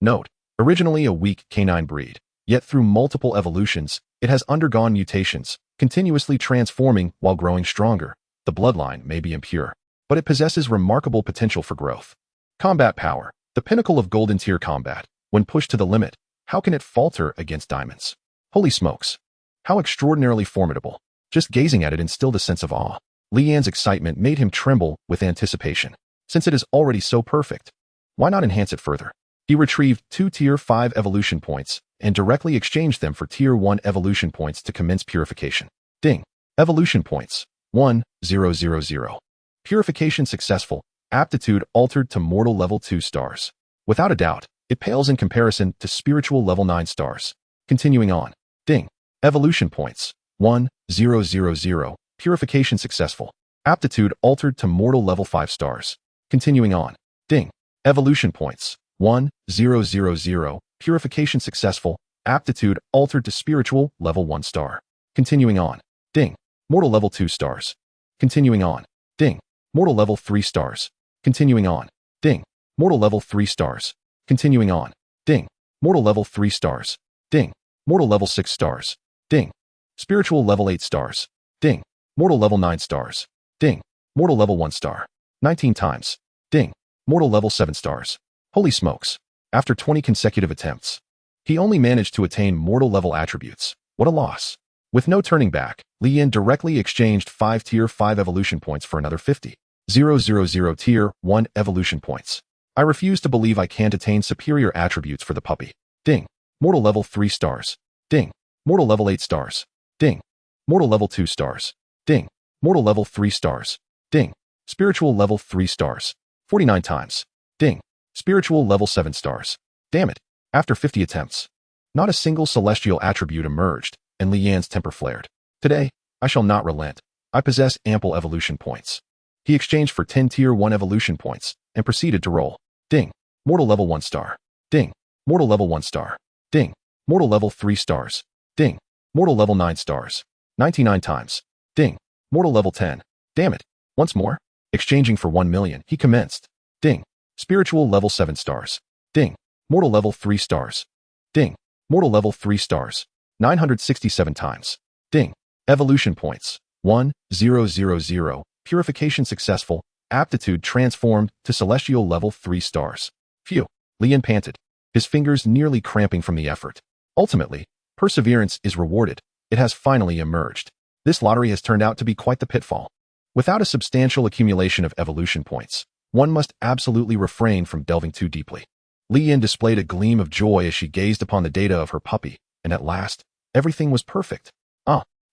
Note. Originally a weak canine breed, yet through multiple evolutions, it has undergone mutations, continuously transforming while growing stronger. The bloodline may be impure, but it possesses remarkable potential for growth. Combat Power. The pinnacle of golden tier combat. When pushed to the limit, how can it falter against diamonds? Holy smokes. How extraordinarily formidable. Just gazing at it instilled a sense of awe. Lian's excitement made him tremble with anticipation. Since it is already so perfect, why not enhance it further? He retrieved 2 Tier 5 evolution points and directly exchanged them for Tier 1 evolution points to commence purification. Ding. Evolution points. 1,000. Purification successful. Aptitude altered to mortal level 2 stars. Without a doubt, it pales in comparison to spiritual level 9 stars. Continuing on. Ding. Evolution points. 1,000. Purification successful. Aptitude altered to mortal level 5 stars. Continuing on. Ding. Evolution points. 1,000. Purification successful. Aptitude altered to spiritual level 1 star. Continuing on. Ding. Mortal level 2 stars. Continuing on. Ding. Mortal level 3 stars. Continuing on. Ding. Mortal level 3 stars. Continuing on. Ding. Mortal level 3 stars. Ding. Mortal level 6 stars. Ding. Spiritual level 8 stars. Ding. Mortal level 9 stars. Ding. Mortal level 1 star. 19 times. Ding. Mortal level 7 stars. Holy smokes. After 20 consecutive attempts, he only managed to attain mortal level attributes. What a loss. With no turning back, Lian directly exchanged 5 Tier 5 evolution points for another 50. 000 Tier 1 evolution points. I refuse to believe I can't attain superior attributes for the puppy. Ding. Mortal level 3 stars. Ding. Mortal level 8 stars. Ding. Mortal level 2 stars. Ding. Mortal level 3 stars. Ding. Spiritual level 3 stars. 49 times. Ding. Spiritual level 7 stars. Damn it. After 50 attempts, not a single celestial attribute emerged, and Lian's temper flared. Today, I shall not relent. I possess ample evolution points. He exchanged for 10 Tier 1 evolution points and proceeded to roll. Ding. Mortal level 1 star. Ding. Mortal level 1 star. Ding. Mortal level 3 stars. Ding. Mortal level 9 stars. 99 times. Ding. Mortal level 10. Damn it. Once more. Exchanging for 1 million, he commenced. Ding. Spiritual level 7 stars. Ding. Mortal level 3 stars. Ding. Mortal level 3 stars. 967 times. Ding. Evolution points. 1,000. Purification successful. Aptitude transformed to celestial level 3 stars. Phew. Lian panted, his fingers nearly cramping from the effort. Ultimately, perseverance is rewarded. It has finally emerged. This lottery has turned out to be quite the pitfall. Without a substantial accumulation of evolution points, one must absolutely refrain from delving too deeply. Li Yin displayed a gleam of joy as she gazed upon the data of her puppy, and at last, everything was perfect.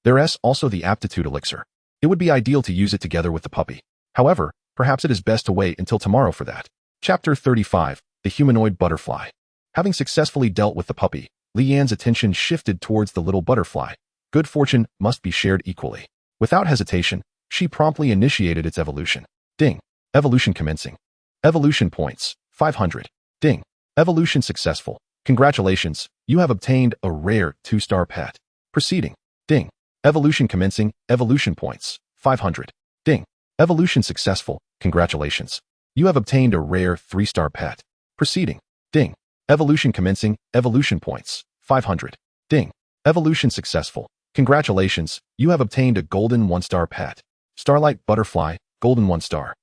There's also the aptitude elixir. It would be ideal to use it together with the puppy. However, perhaps it is best to wait until tomorrow for that. Chapter 35, The Humanoid Butterfly. Having successfully dealt with the puppy, Li Yan's attention shifted towards the little butterfly. Good fortune must be shared equally. Without hesitation, she promptly initiated its evolution. Ding. Evolution commencing. Evolution points, 500. Ding. Evolution successful. Congratulations, you have obtained a rare 2-star pet. Proceeding. Ding. Evolution commencing. Evolution points, 500. Ding. Evolution successful. Congratulations. You have obtained a rare 3-star pet. Proceeding. Ding. Evolution commencing. Evolution points, 500. Ding. Evolution successful. Congratulations, you have obtained a golden 1-star pet. Starlight Butterfly, golden 1-star.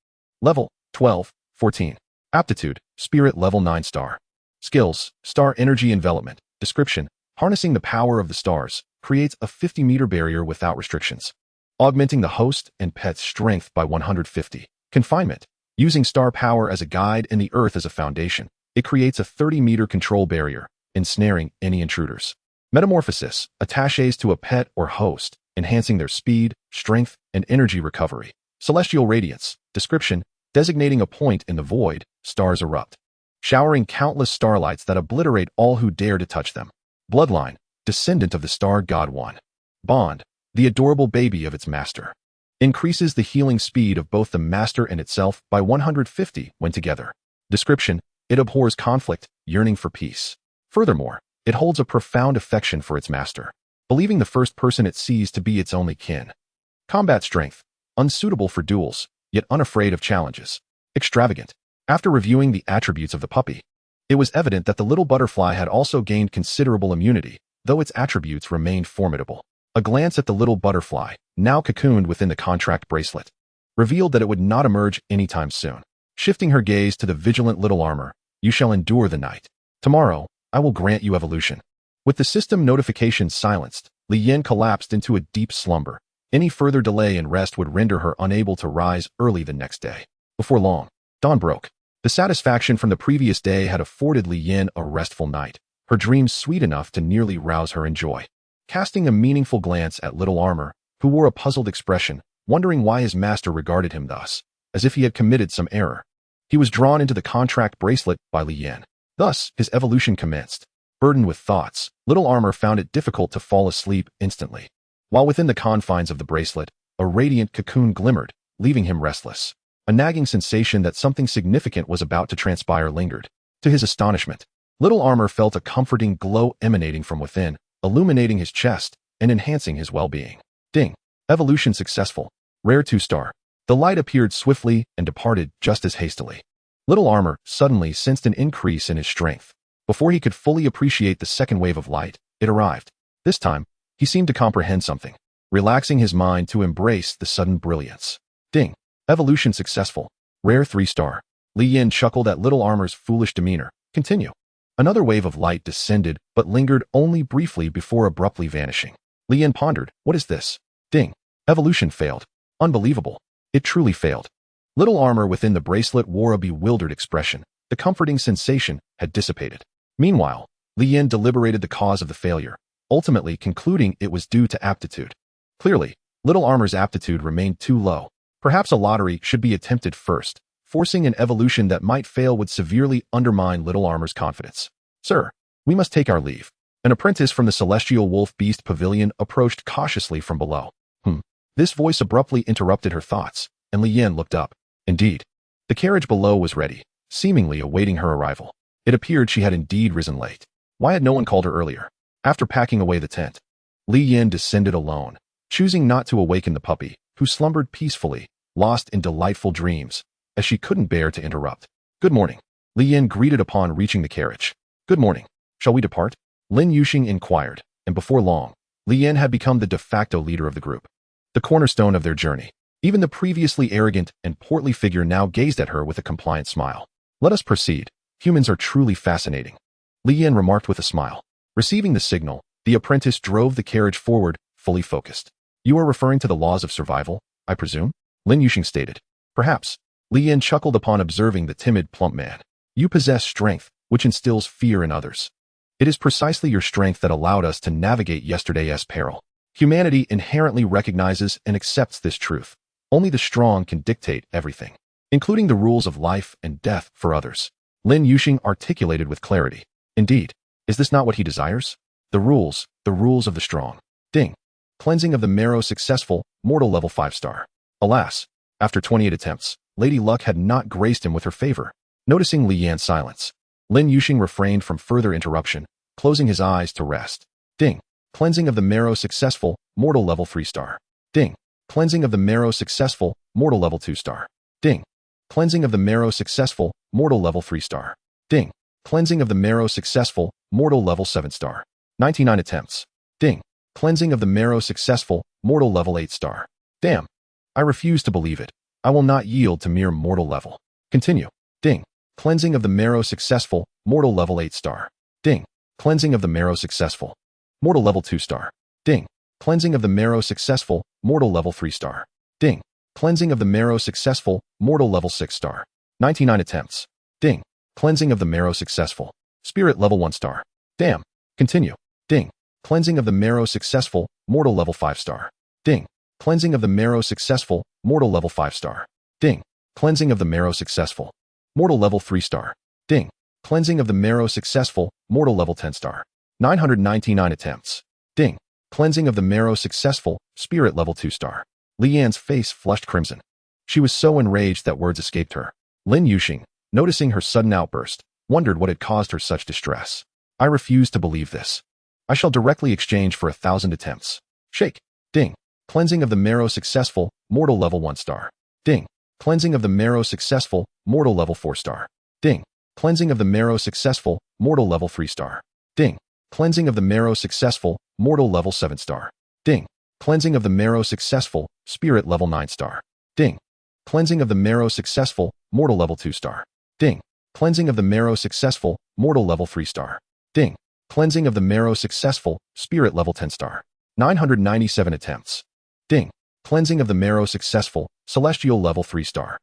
Level, 12, 14. Aptitude, Spirit level 9-star. Skills, Star Energy Envelopment. Description, harnessing the power of the stars, creates a 50-meter barrier without restrictions. Augmenting the host and pet's strength by 150. Confinement, using star power as a guide and the earth as a foundation. It creates a 30-meter control barrier, ensnaring any intruders. Metamorphosis, attaches to a pet or host, enhancing their speed, strength, and energy recovery. Celestial Radiance. Description, designating a point in the void, stars erupt, showering countless starlights that obliterate all who dare to touch them. Bloodline, descendant of the star god One. Bond, the adorable baby of its master. Increases the healing speed of both the master and itself by 150 when together. Description, it abhors conflict, yearning for peace. Furthermore, it holds a profound affection for its master, believing the first person it sees to be its only kin. Combat strength, unsuitable for duels, yet unafraid of challenges. Extravagant. After reviewing the attributes of the puppy, it was evident that the little butterfly had also gained considerable immunity, though its attributes remained formidable. A glance at the little butterfly, now cocooned within the contract bracelet, revealed that it would not emerge anytime soon. Shifting her gaze to the vigilant little armor, you shall endure the night. Tomorrow, I will grant you evolution. With the system notifications silenced, Li Yin collapsed into a deep slumber. Any further delay in rest would render her unable to rise early the next day. Before long, dawn broke. The satisfaction from the previous day had afforded Li Yin a restful night, her dreams sweet enough to nearly rouse her in joy. Casting a meaningful glance at little armor, who wore a puzzled expression, wondering why his master regarded him thus, as if he had committed some error, he was drawn into the contract bracelet by Li Yin. Thus, his evolution commenced. Burdened with thoughts, little armor found it difficult to fall asleep instantly. While within the confines of the bracelet, a radiant cocoon glimmered, leaving him restless. A nagging sensation that something significant was about to transpire lingered. To his astonishment, little armor felt a comforting glow emanating from within, illuminating his chest and enhancing his well-being. Ding. Evolution successful. Rare 2-star. The light appeared swiftly and departed just as hastily. Little armor suddenly sensed an increase in his strength. Before he could fully appreciate the second wave of light, it arrived. This time, he seemed to comprehend something, relaxing his mind to embrace the sudden brilliance. Ding. Evolution successful. Rare 3-star. Li Yin chuckled at little armor's foolish demeanor. Continue. Another wave of light descended, but lingered only briefly before abruptly vanishing. Li Yin pondered, what is this? Ding. Evolution failed. Unbelievable. It truly failed. Little armor within the bracelet wore a bewildered expression. The comforting sensation had dissipated. Meanwhile, Li Yin deliberated the cause of the failure, ultimately concluding it was due to aptitude. Clearly, little armor's aptitude remained too low. Perhaps a lottery should be attempted first. Forcing an evolution that might fail would severely undermine little armor's confidence. Sir, we must take our leave. An apprentice from the Celestial Wolf Beast Pavilion approached cautiously from below. This voice abruptly interrupted her thoughts, and Li Yin looked up. Indeed, the carriage below was ready, seemingly awaiting her arrival. It appeared she had indeed risen late. Why had no one called her earlier? After packing away the tent, Li Yin descended alone, choosing not to awaken the puppy, who slumbered peacefully, lost in delightful dreams, as she couldn't bear to interrupt. Good morning. Li Yin greeted upon reaching the carriage. Good morning. Shall we depart? Lin Yuxing inquired, and before long, Li Yin had become the de facto leader of the group, the cornerstone of their journey. Even the previously arrogant and portly figure now gazed at her with a compliant smile. Let us proceed. Humans are truly fascinating, Li Yin remarked with a smile. Receiving the signal, the apprentice drove the carriage forward, fully focused. You are referring to the laws of survival, I presume? Lin Yuxing stated. Perhaps. Li Yin chuckled upon observing the timid, plump man. You possess strength, which instills fear in others. It is precisely your strength that allowed us to navigate yesterday's peril. Humanity inherently recognizes and accepts this truth. Only the strong can dictate everything, including the rules of life and death for others. Lin Yuxing articulated with clarity. Indeed, is this not what he desires? The rules of the strong. Ding. Cleansing of the marrow successful, mortal level 5-star. Alas, after 28 attempts, Lady Luck had not graced him with her favor. Noticing Li Yan's silence, Lin Yuxing refrained from further interruption, closing his eyes to rest. Ding. Cleansing of the marrow successful, mortal level 3-star. Ding. Cleansing of the marrow successful, mortal level 2-star. Ding. Cleansing of the marrow successful, mortal level 3-star. Ding. Cleansing of the marrow successful, mortal level 7-star. 99 attempts. Ding. Cleansing of the marrow successful, mortal level 8-star. Damn. I refuse to believe it. I will not yield to mere mortal level. Continue. Ding. Cleansing of the marrow successful, mortal level 8-star. Ding. Cleansing of the marrow successful, mortal level 2-star. Ding. Cleansing of the marrow successful, mortal level 3-star. Ding. Cleansing of the marrow successful, mortal level 6-star. 99 attempts. Ding. Cleansing of the marrow successful, spirit level 1-star. Damn. Continue. Ding. Cleansing of the marrow successful, mortal level 5-star. Ding. Cleansing of the marrow successful, mortal level 5-star. Ding. Cleansing of the marrow successful, mortal level 3-star. Ding. Cleansing of the marrow successful, mortal level 10-star. 999 attempts. Ding. Cleansing of the marrow successful, spirit level 2-star. Li Yan's face flushed crimson. She was so enraged that words escaped her. Lin Yuxing, noticing her sudden outburst, wondered what had caused her such distress. I refuse to believe this. I shall directly exchange for 1,000 attempts. Shake. Ding. Cleansing of the marrow successful, mortal level 1-star. Ding. Cleansing of the marrow successful, mortal level 4-star. Ding. Cleansing of the marrow successful, mortal level 3-star. Ding. Cleansing of the marrow successful, mortal level 7-star. Ding. Cleansing of the marrow successful, spirit level 9-star. Ding. Cleansing of the marrow successful, mortal level 2-star. Ding. Cleansing of the marrow successful, mortal level 3-star. Ding. Cleansing of the marrow successful, spirit level 10-star. 997 attempts. Ding. Cleansing of the marrow successful, celestial level 3-star.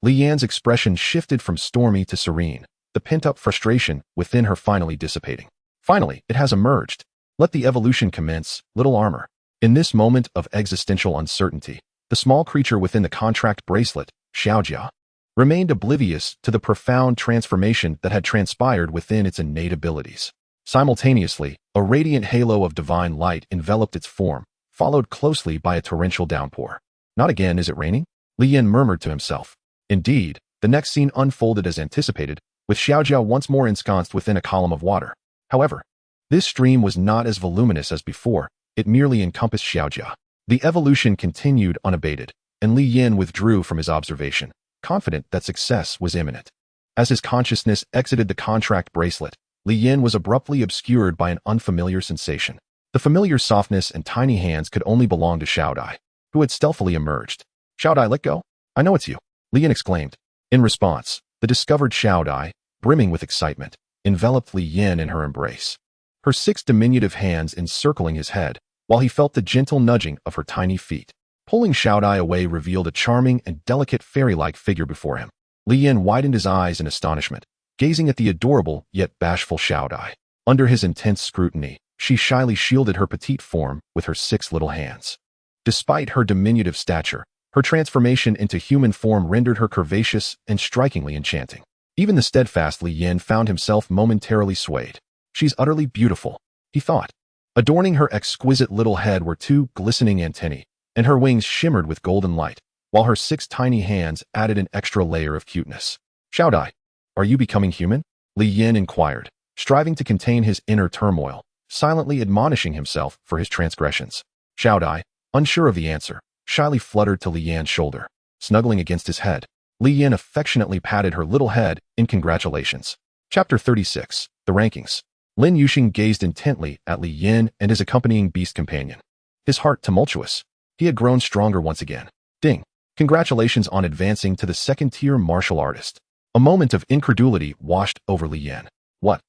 Li Yan's expression shifted from stormy to serene, the pent-up frustration within her finally dissipating. Finally, it has emerged. Let the evolution commence, little armor. In this moment of existential uncertainty, the small creature within the contract bracelet, Xiaojia, remained oblivious to the profound transformation that had transpired within its innate abilities. Simultaneously, a radiant halo of divine light enveloped its form, followed closely by a torrential downpour. Not again, is it raining? Li Yin murmured to himself. Indeed, the next scene unfolded as anticipated, with Xiaojia once more ensconced within a column of water. However, this stream was not as voluminous as before, it merely encompassed Xiaojia. The evolution continued unabated, and Li Yin withdrew from his observation, confident that success was imminent. As his consciousness exited the contract bracelet, Li Yin was abruptly obscured by an unfamiliar sensation. The familiar softness and tiny hands could only belong to Xiaodai, who had stealthily emerged. Xiaodai, let go. I know it's you, Li Yin exclaimed. In response, the discovered Xiaodai, brimming with excitement, enveloped Li Yin in her embrace, her 6 diminutive hands encircling his head, while he felt the gentle nudging of her tiny feet. Pulling Xiaodai away revealed a charming and delicate fairy-like figure before him. Li Yin widened his eyes in astonishment, gazing at the adorable yet bashful Xiaodai. Under his intense scrutiny, she shyly shielded her petite form with her 6 little hands. Despite her diminutive stature, her transformation into human form rendered her curvaceous and strikingly enchanting. Even the steadfast Li Yin found himself momentarily swayed. She's utterly beautiful, he thought. Adorning her exquisite little head were 2 glistening antennae, and her wings shimmered with golden light, while her 6 tiny hands added an extra layer of cuteness. Xiaodai, are you becoming human? Li Yin inquired, striving to contain his inner turmoil, silently admonishing himself for his transgressions. Xiaodai, unsure of the answer, shyly fluttered to Li Yan's shoulder. Snuggling against his head, Li Yin affectionately patted her little head in congratulations. Chapter 36. The Rankings. Lin Yuxing gazed intently at Li Yin and his accompanying beast companion. His heart tumultuous. He had grown stronger once again. Ding. Congratulations on advancing to the 2nd-tier martial artist. A moment of incredulity washed over Li Yin. What?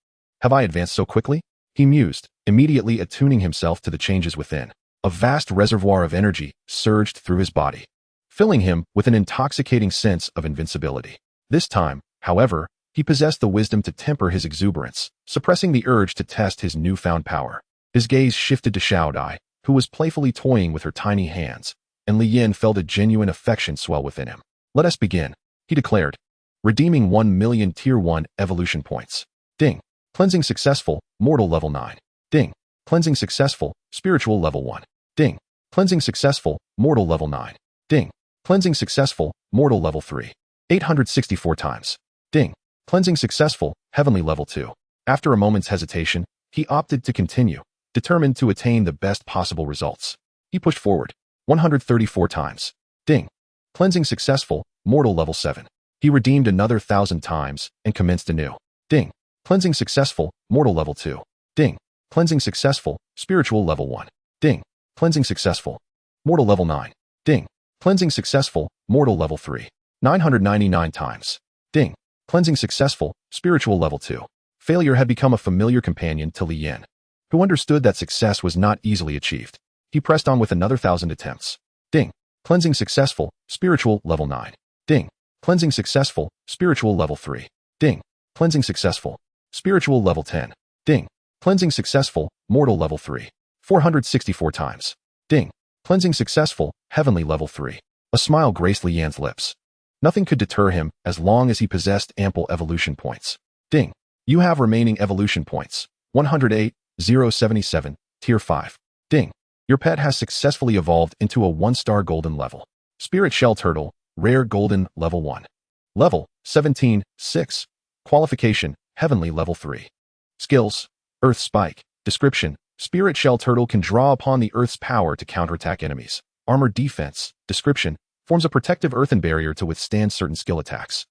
Have I advanced so quickly? He mused, immediately attuning himself to the changes within. A vast reservoir of energy surged through his body, filling him with an intoxicating sense of invincibility. This time, however, he possessed the wisdom to temper his exuberance, suppressing the urge to test his newfound power. His gaze shifted to Xiao Dai, who was playfully toying with her tiny hands, and Li Yin felt a genuine affection swell within him. "Let us begin," he declared, redeeming 1,000,000 Tier 1 evolution points. Ding. Cleansing successful, mortal level 9. Ding. Cleansing successful, spiritual level 1. Ding. Cleansing successful, mortal level 9. Ding. Cleansing successful, mortal level 3. 864 times. Ding. Cleansing successful, heavenly level 2. After a moment's hesitation, he opted to continue, determined to attain the best possible results. He pushed forward. 134 times. Ding. Cleansing successful, mortal level 7. He redeemed another 1,000 times and commenced anew. Ding. Cleansing successful, mortal level 2. Ding. Cleansing successful, spiritual level 1. Ding. Cleansing successful, mortal level 9. Ding. Cleansing successful, mortal level 3. 999 times. Ding. Cleansing successful, spiritual level 2. Failure had become a familiar companion to Li Yin, who understood that success was not easily achieved. He pressed on with another 1,000 attempts. Ding. Cleansing successful, spiritual level 9. Ding. Cleansing successful, spiritual level 3. Ding. Cleansing successful, spiritual level 10. Ding. Cleansing successful, mortal level 3. 464 times. Ding. Cleansing successful, heavenly level 3. A smile graced Li Yan's lips. Nothing could deter him as long as he possessed ample evolution points. Ding. You have remaining evolution points. 108,077, Tier 5. Ding. Your pet has successfully evolved into a 1-star golden level. Spirit Shell Turtle, Rare Golden, Level 1. Level, 17, 6. Qualification, Heavenly Level 3. Skills, Earth Spike. Description, Spirit Shell Turtle can draw upon the Earth's power to counterattack enemies. Armor Defense. Description, forms a protective earthen barrier to withstand certain skill attacks.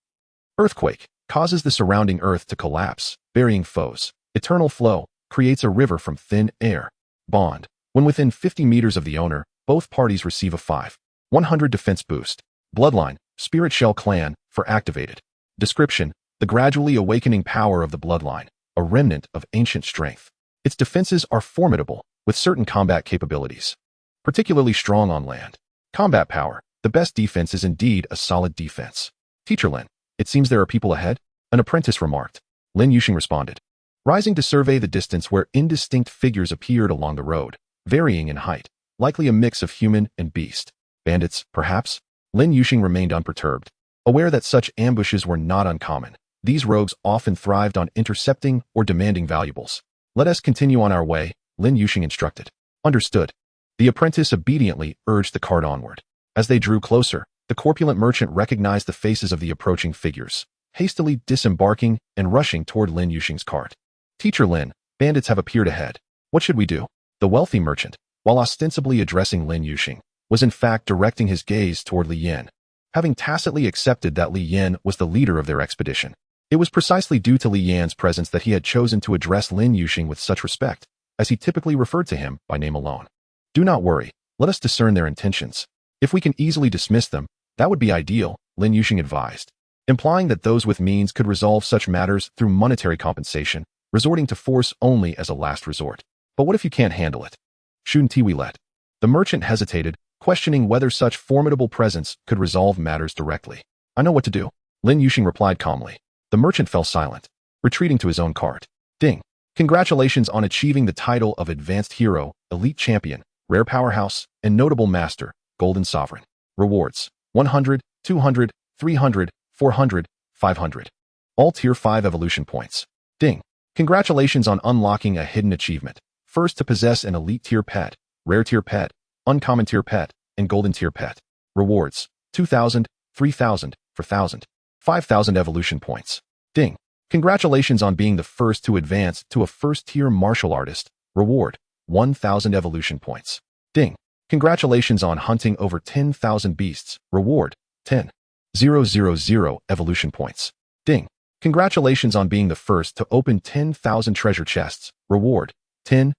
Earthquake, causes the surrounding earth to collapse, burying foes. Eternal Flow, creates a river from thin air. Bond, when within 50 meters of the owner, both parties receive a 5,100 defense boost. Bloodline, Spirit Shell Clan, for activated. Description, the gradually awakening power of the bloodline, a remnant of ancient strength. Its defenses are formidable, with certain combat capabilities. Particularly strong on land. Combat power, the best defense is indeed a solid defense. Teacher Lin, it seems there are people ahead, an apprentice remarked. Lin Yuxing responded, rising to survey the distance where indistinct figures appeared along the road, varying in height, likely a mix of human and beast. Bandits, perhaps? Lin Yuxing remained unperturbed, aware that such ambushes were not uncommon. These rogues often thrived on intercepting or demanding valuables. Let us continue on our way, Lin Yuxing instructed. Understood. The apprentice obediently urged the cart onward. As they drew closer, the corpulent merchant recognized the faces of the approaching figures, hastily disembarking and rushing toward Lin Yuxing's cart. Teacher Lin, bandits have appeared ahead. What should we do? The wealthy merchant, while ostensibly addressing Lin Yuxing, was in fact directing his gaze toward Li Yin, having tacitly accepted that Li Yin was the leader of their expedition. It was precisely due to Li Yan's presence that he had chosen to address Lin Yuxing with such respect, as he typically referred to him by name alone. Do not worry, let us discern their intentions. If we can easily dismiss them, that would be ideal, Lin Yuxing advised, implying that those with means could resolve such matters through monetary compensation, resorting to force only as a last resort. But what if you can't handle it? Shouldn't we let? The merchant hesitated, questioning whether such formidable presence could resolve matters directly. I know what to do, Lin Yuxing replied calmly. The merchant fell silent, retreating to his own cart. Ding. Congratulations on achieving the title of Advanced Hero, Elite Champion, Rare Powerhouse, and Notable Master, Golden Sovereign. Rewards, 100, 200, 300, 400, 500. All Tier 5 evolution points. Ding. Congratulations on unlocking a hidden achievement. First to possess an Elite Tier Pet, Rare Tier Pet, Uncommon Tier Pet, and Golden Tier Pet. Rewards, 2,000, 3,000, 4,000, 5,000 evolution points. Ding. Congratulations on being the first to advance to a first-tier martial artist. Reward, 1,000 evolution points. Ding. Congratulations on hunting over 10,000 beasts. Reward, 10,000 evolution points. Ding. Congratulations on being the first to open 10,000 treasure chests. Reward, 10,000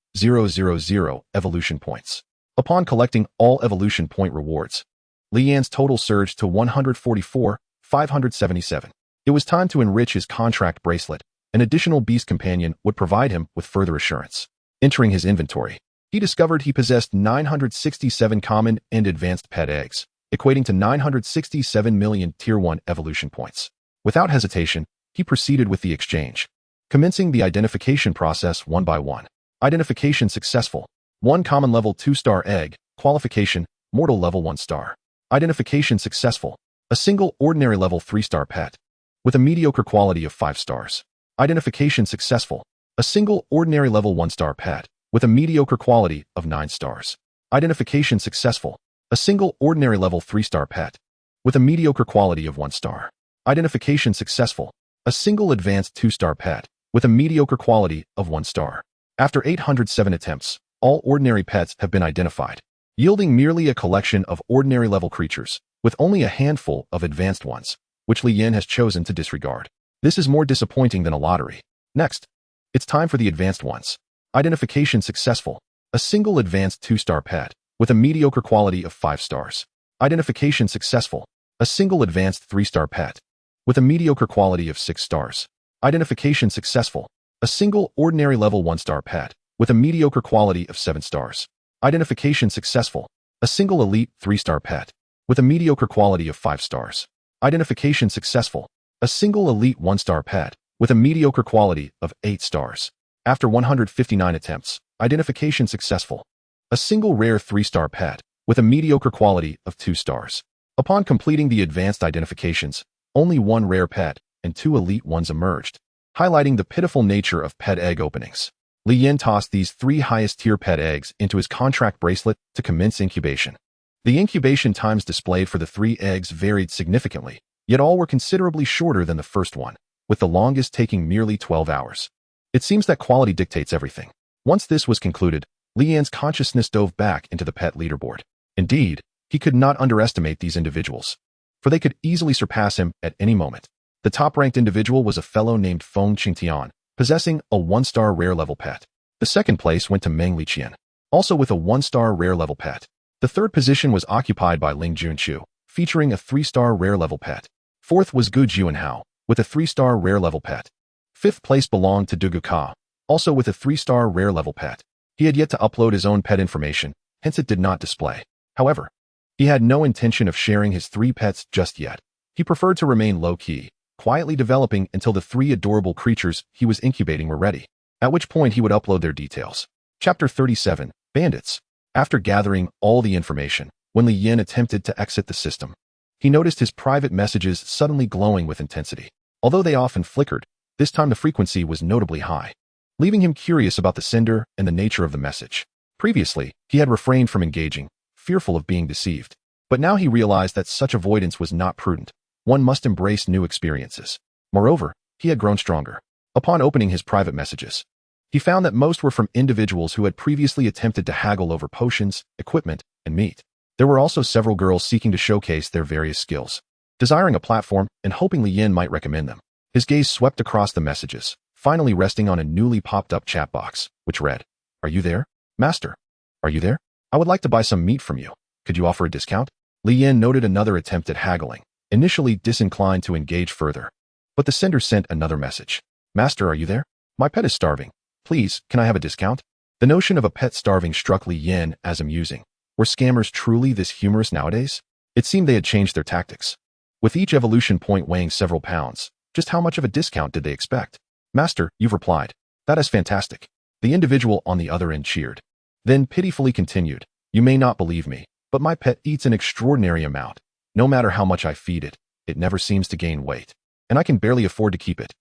evolution points. Upon collecting all evolution point rewards, Li Yan's total surged to 144,577. It was time to enrich his contract bracelet. An additional beast companion would provide him with further assurance. Entering his inventory, He discovered he possessed 967 common and advanced pet eggs, equating to 967 million Tier 1 evolution points. Without hesitation, he proceeded with the exchange, commencing the identification process one by one. Identification successful. 1 common level 2-star egg. Qualification, mortal level 1 star. Identification successful. A single ordinary level 3-star pet, with a mediocre quality of 5 stars. Identification successful. A single ordinary level 1-star pet, with a mediocre quality of 9 stars. Identification successful. A single ordinary level 3-star pet, with a mediocre quality of 1 star. Identification successful. A single advanced 2-star pet, with a mediocre quality of 1 star. After 807 attempts, all ordinary pets have been identified, yielding merely a collection of ordinary level creatures, with only a handful of advanced ones, which Li Yin has chosen to disregard. This is more disappointing than a lottery. Next, it's time for the advanced ones. Identification successful. A single advanced 2-star pet, with a mediocre quality of 5 stars. Identification successful. A single advanced 3-star pet, with a mediocre quality of 6 stars. Identification successful. A single ordinary level 1-star pet, with a mediocre quality of 7 stars. Identification successful. A single elite 3-star pet, with a mediocre quality of 5 stars. Identification successful. A single elite 1-star pet, with a mediocre quality of 8 stars. After 159 attempts, identification successful. A single rare 3-star pet, with a mediocre quality of 2 stars. Upon completing the advanced identifications, only 1 rare pet and 2 elite ones emerged, highlighting the pitiful nature of pet egg openings. Li Yin tossed these 3 highest-tier pet eggs into his contract bracelet to commence incubation. The incubation times displayed for the 3 eggs varied significantly, yet all were considerably shorter than the first one, with the longest taking merely 12 hours. It seems that quality dictates everything. Once this was concluded, Li Yin's consciousness dove back into the pet leaderboard. Indeed, he could not underestimate these individuals, for they could easily surpass him at any moment. The top-ranked individual was a fellow named Feng Qingtian, possessing a 1-star rare-level pet. The second place went to Meng Liqian, also with a 1-star rare-level pet. The third position was occupied by Ling Junqiu, featuring a 3-star rare-level pet. Fourth was Gu Juanhao, with a 3-star rare-level pet. Fifth place belonged to Dugu Ka, also with a 3-star rare-level pet. He had yet to upload his own pet information, hence it did not display. However, he had no intention of sharing his 3 pets just yet. He preferred to remain low-key, quietly developing until the 3 adorable creatures he was incubating were ready, at which point he would upload their details. Chapter 37, Bandits. After gathering all the information, when Li Yin attempted to exit the system, he noticed his private messages suddenly glowing with intensity. Although they often flickered, this time the frequency was notably high, leaving him curious about the sender and the nature of the message. Previously, he had refrained from engaging, fearful of being deceived. But now he realized that such avoidance was not prudent. One must embrace new experiences. Moreover, he had grown stronger. Upon opening his private messages, he found that most were from individuals who had previously attempted to haggle over potions, equipment, and meat. There were also several girls seeking to showcase their various skills, desiring a platform and hoping Li Yin might recommend them. His gaze swept across the messages, finally resting on a newly popped-up chat box, which read, "Are you there? Master, are you there? I would like to buy some meat from you. Could you offer a discount?" Li Yin noted another attempt at haggling, initially disinclined to engage further. But the sender sent another message. "Master, are you there? My pet is starving. Please, can I have a discount?" The notion of a pet starving struck Li Yin as amusing. Were scammers truly this humorous nowadays? It seemed they had changed their tactics. With each evolution point weighing several pounds, just how much of a discount did they expect? "Master, you've replied. That is fantastic." The individual on the other end cheered. Then pitifully continued, "You may not believe me, but my pet eats an extraordinary amount. No matter how much I feed it, it never seems to gain weight, and I can barely afford to keep it."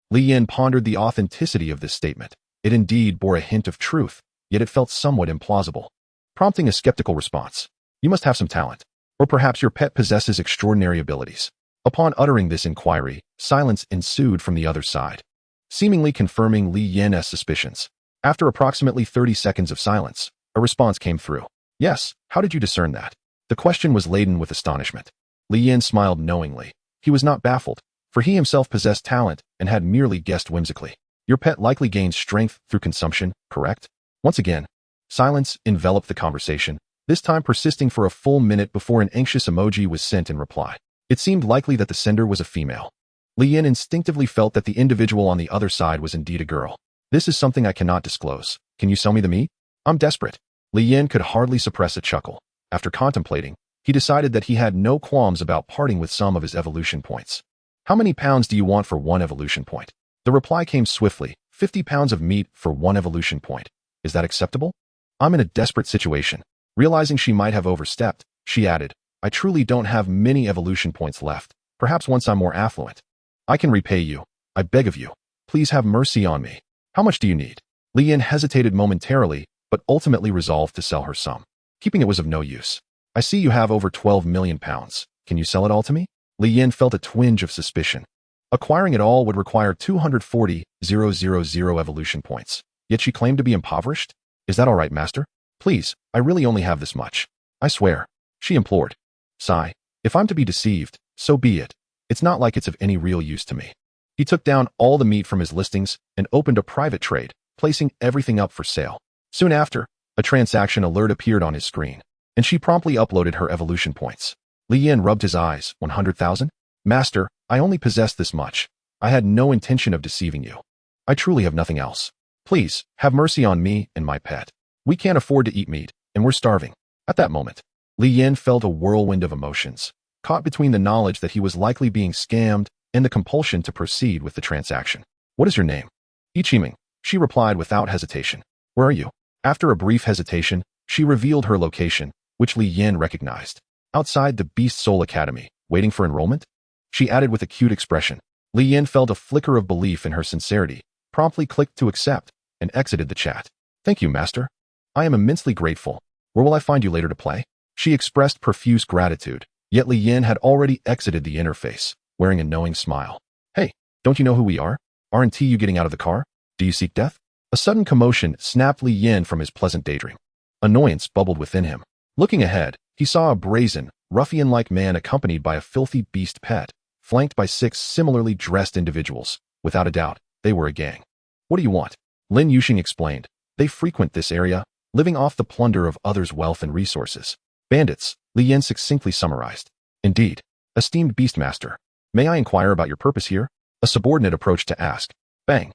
Li Yin pondered the authenticity of this statement. It indeed bore a hint of truth, yet it felt somewhat implausible, prompting a skeptical response. "You must have some talent, or perhaps your pet possesses extraordinary abilities." Upon uttering this inquiry, silence ensued from the other side, seemingly confirming Li Yin's suspicions. After approximately 30 seconds of silence, a response came through. "Yes, how did you discern that?" The question was laden with astonishment. Li Yin smiled knowingly. He was not baffled, for he himself possessed talent and had merely guessed whimsically. "Your pet likely gains strength through consumption, correct?" Once again, silence enveloped the conversation, this time persisting for a full minute before an anxious emoji was sent in reply. It seemed likely that the sender was a female. Li Yin instinctively felt that the individual on the other side was indeed a girl. "This is something I cannot disclose. Can you sell me the meat?" I'm desperate. Li Yin could hardly suppress a chuckle. After contemplating, he decided that he had no qualms about parting with some of his evolution points. How many pounds do you want for 1 evolution point? The reply came swiftly, 50 pounds of meat for 1 evolution point. Is that acceptable? I'm in a desperate situation. Realizing she might have overstepped, she added, I truly don't have many evolution points left. Perhaps once I'm more affluent. I can repay you. I beg of you. Please have mercy on me. How much do you need? Li Yin hesitated momentarily, but ultimately resolved to sell her some. Keeping it was of no use. I see you have over 12 million pounds. Can you sell it all to me? Li Yin felt a twinge of suspicion. Acquiring it all would require 240,000 evolution points. Yet she claimed to be impoverished? Is that all right, master? Please, I really only have this much. I swear. She implored. Sigh. If I'm to be deceived, so be it. It's not like it's of any real use to me. He took down all the meat from his listings and opened a private trade, placing everything up for sale. Soon after, a transaction alert appeared on his screen, and she promptly uploaded her evolution points. Li Yin rubbed his eyes. 100,000? Master, I only possess this much. I had no intention of deceiving you. I truly have nothing else. Please, have mercy on me and my pet. We can't afford to eat meat, and we're starving. At that moment, Li Yin felt a whirlwind of emotions, caught between the knowledge that he was likely being scammed and the compulsion to proceed with the transaction. What is your name? Ichiming, she replied without hesitation. Where are you? After a brief hesitation, she revealed her location, which Li Yin recognized. Outside the Beast Soul Academy, waiting for enrollment? She added with a cute expression. Li Yin felt a flicker of belief in her sincerity, promptly clicked to accept, and exited the chat. Thank you, master. I am immensely grateful. Where will I find you later to play? She expressed profuse gratitude, yet Li Yin had already exited the interface, wearing a knowing smile. Hey, don't you know who we are? Aren't you getting out of the car? Do you seek death? A sudden commotion snapped Li Yin from his pleasant daydream. Annoyance bubbled within him. Looking ahead, he saw a brazen, ruffian-like man accompanied by a filthy beast pet, flanked by 6 similarly dressed individuals. Without a doubt, they were a gang. What do you want? Lin Yuxing explained. They frequent this area, living off the plunder of others' wealth and resources. Bandits, Li Yin succinctly summarized. Indeed. Esteemed Beastmaster, may I inquire about your purpose here? A subordinate approached to ask. Bang.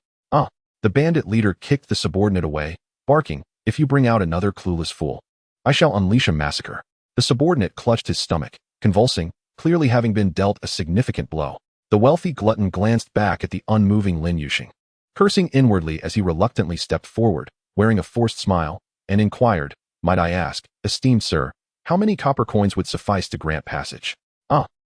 The bandit leader kicked the subordinate away, barking, if you bring out another clueless fool, I shall unleash a massacre. The subordinate clutched his stomach, convulsing, clearly having been dealt a significant blow. The wealthy glutton glanced back at the unmoving Lin Yuxing, cursing inwardly as he reluctantly stepped forward, wearing a forced smile, and inquired, might I ask, esteemed sir, how many copper coins would suffice to grant passage?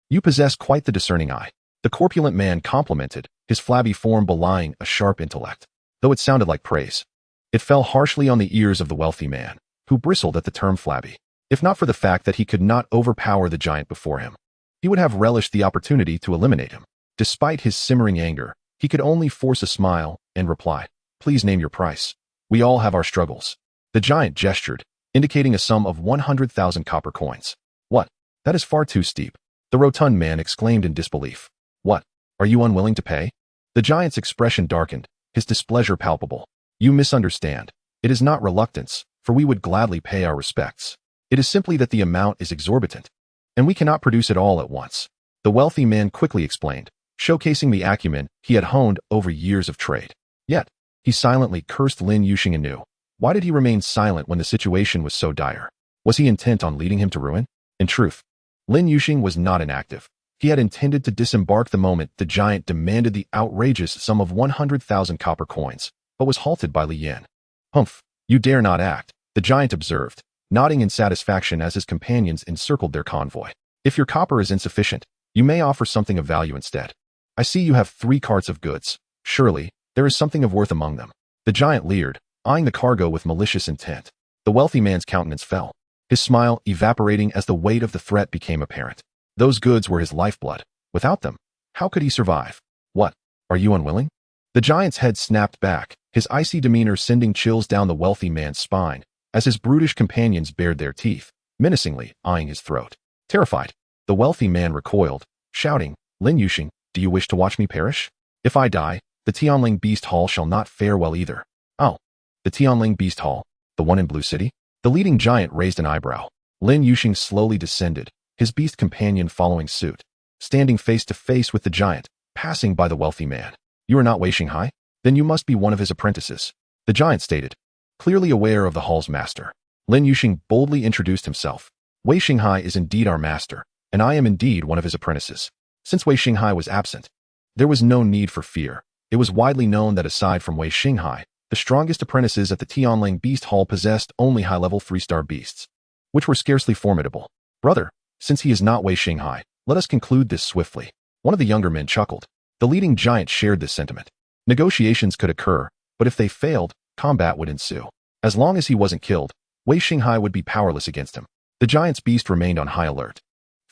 You possess quite the discerning eye. The corpulent man complimented, his flabby form belying a sharp intellect. Though it sounded like praise, it fell harshly on the ears of the wealthy man, who bristled at the term flabby. If not for the fact that he could not overpower the giant before him, he would have relished the opportunity to eliminate him. Despite his simmering anger, he could only force a smile and reply, please name your price. We all have our struggles. The giant gestured, indicating a sum of 100,000 copper coins. What? That is far too steep. The rotund man exclaimed in disbelief. What? Are you unwilling to pay? The giant's expression darkened, his displeasure palpable. You misunderstand. It is not reluctance, for we would gladly pay our respects. It is simply that the amount is exorbitant, and we cannot produce it all at once. The wealthy man quickly explained, showcasing the acumen he had honed over years of trade. Yet, he silently cursed Lin Yuxing anew. Why did he remain silent when the situation was so dire? Was he intent on leading him to ruin? In truth, Lin Yuxing was not inactive. He had intended to disembark the moment the giant demanded the outrageous sum of 100,000 copper coins, but was halted by Li Yin. Humph, you dare not act, the giant observed, nodding in satisfaction as his companions encircled their convoy. If your copper is insufficient, you may offer something of value instead. I see you have 3 carts of goods. Surely, there is something of worth among them. The giant leered, eyeing the cargo with malicious intent. The wealthy man's countenance fell, his smile evaporating as the weight of the threat became apparent. Those goods were his lifeblood. Without them, how could he survive? What? Are you unwilling? The giant's head snapped back, his icy demeanor sending chills down the wealthy man's spine, as his brutish companions bared their teeth, menacingly eyeing his throat. Terrified, the wealthy man recoiled, shouting, Lin Yuxing, do you wish to watch me perish? If I die, the Tianling Beast Hall shall not fare well either. Oh, the Tianling Beast Hall, the one in Blue City? The leading giant raised an eyebrow. Lin Yuxing slowly descended, his beast companion following suit, standing face to face with the giant, passing by the wealthy man. You are not Wei Xinghai? Then you must be one of his apprentices. The giant stated. Clearly aware of the hall's master, Lin Yuxing boldly introduced himself. Wei Xinghai is indeed our master, and I am indeed one of his apprentices. Since Wei Xinghai was absent, there was no need for fear. It was widely known that aside from Wei Xinghai, the strongest apprentices at the Tianling Beast Hall possessed only high-level 3-star beasts, which were scarcely formidable. Brother, since he is not Wei Xinghai, let us conclude this swiftly. One of the younger men chuckled. The leading giant shared this sentiment. Negotiations could occur, but if they failed, combat would ensue. As long as he wasn't killed, Wei Xinghai would be powerless against him. The giant's beast remained on high alert,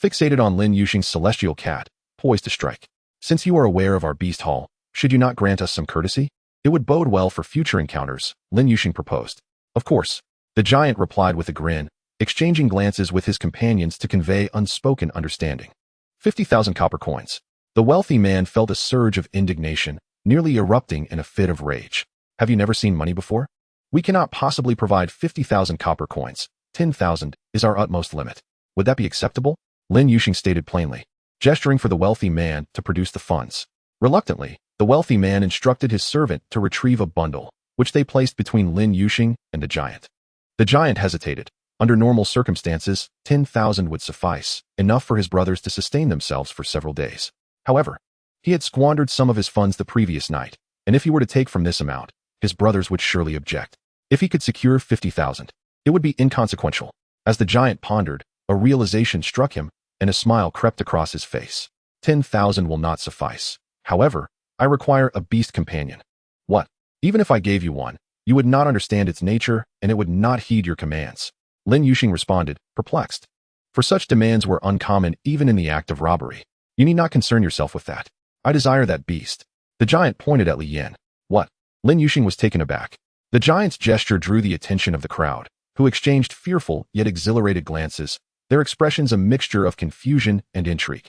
fixated on Lin Yuxing's celestial cat, poised to strike. Since you are aware of our beast hall, should you not grant us some courtesy? It would bode well for future encounters, Lin Yuxing proposed. Of course, the giant replied with a grin, exchanging glances with his companions to convey unspoken understanding. 50,000 copper coins. The wealthy man felt a surge of indignation, nearly erupting in a fit of rage. Have you never seen money before? We cannot possibly provide 50,000 copper coins. 10,000 is our utmost limit. Would that be acceptable? Lin Yuxing stated plainly, gesturing for the wealthy man to produce the funds. Reluctantly, the wealthy man instructed his servant to retrieve a bundle, which they placed between Lin Yuxing and the giant. The giant hesitated. Under normal circumstances, 10,000 would suffice, enough for his brothers to sustain themselves for several days. However, he had squandered some of his funds the previous night, and if he were to take from this amount, his brothers would surely object. If he could secure 50,000, it would be inconsequential. As the giant pondered, a realization struck him, and a smile crept across his face. 10,000 will not suffice. However, I require a beast companion. What? Even if I gave you one, you would not understand its nature, and it would not heed your commands. Lin Yuxing responded, perplexed. For such demands were uncommon even in the act of robbery. You need not concern yourself with that. I desire that beast. The giant pointed at Li Yan. What? Lin Yuxing was taken aback. The giant's gesture drew the attention of the crowd, who exchanged fearful yet exhilarated glances, their expressions a mixture of confusion and intrigue.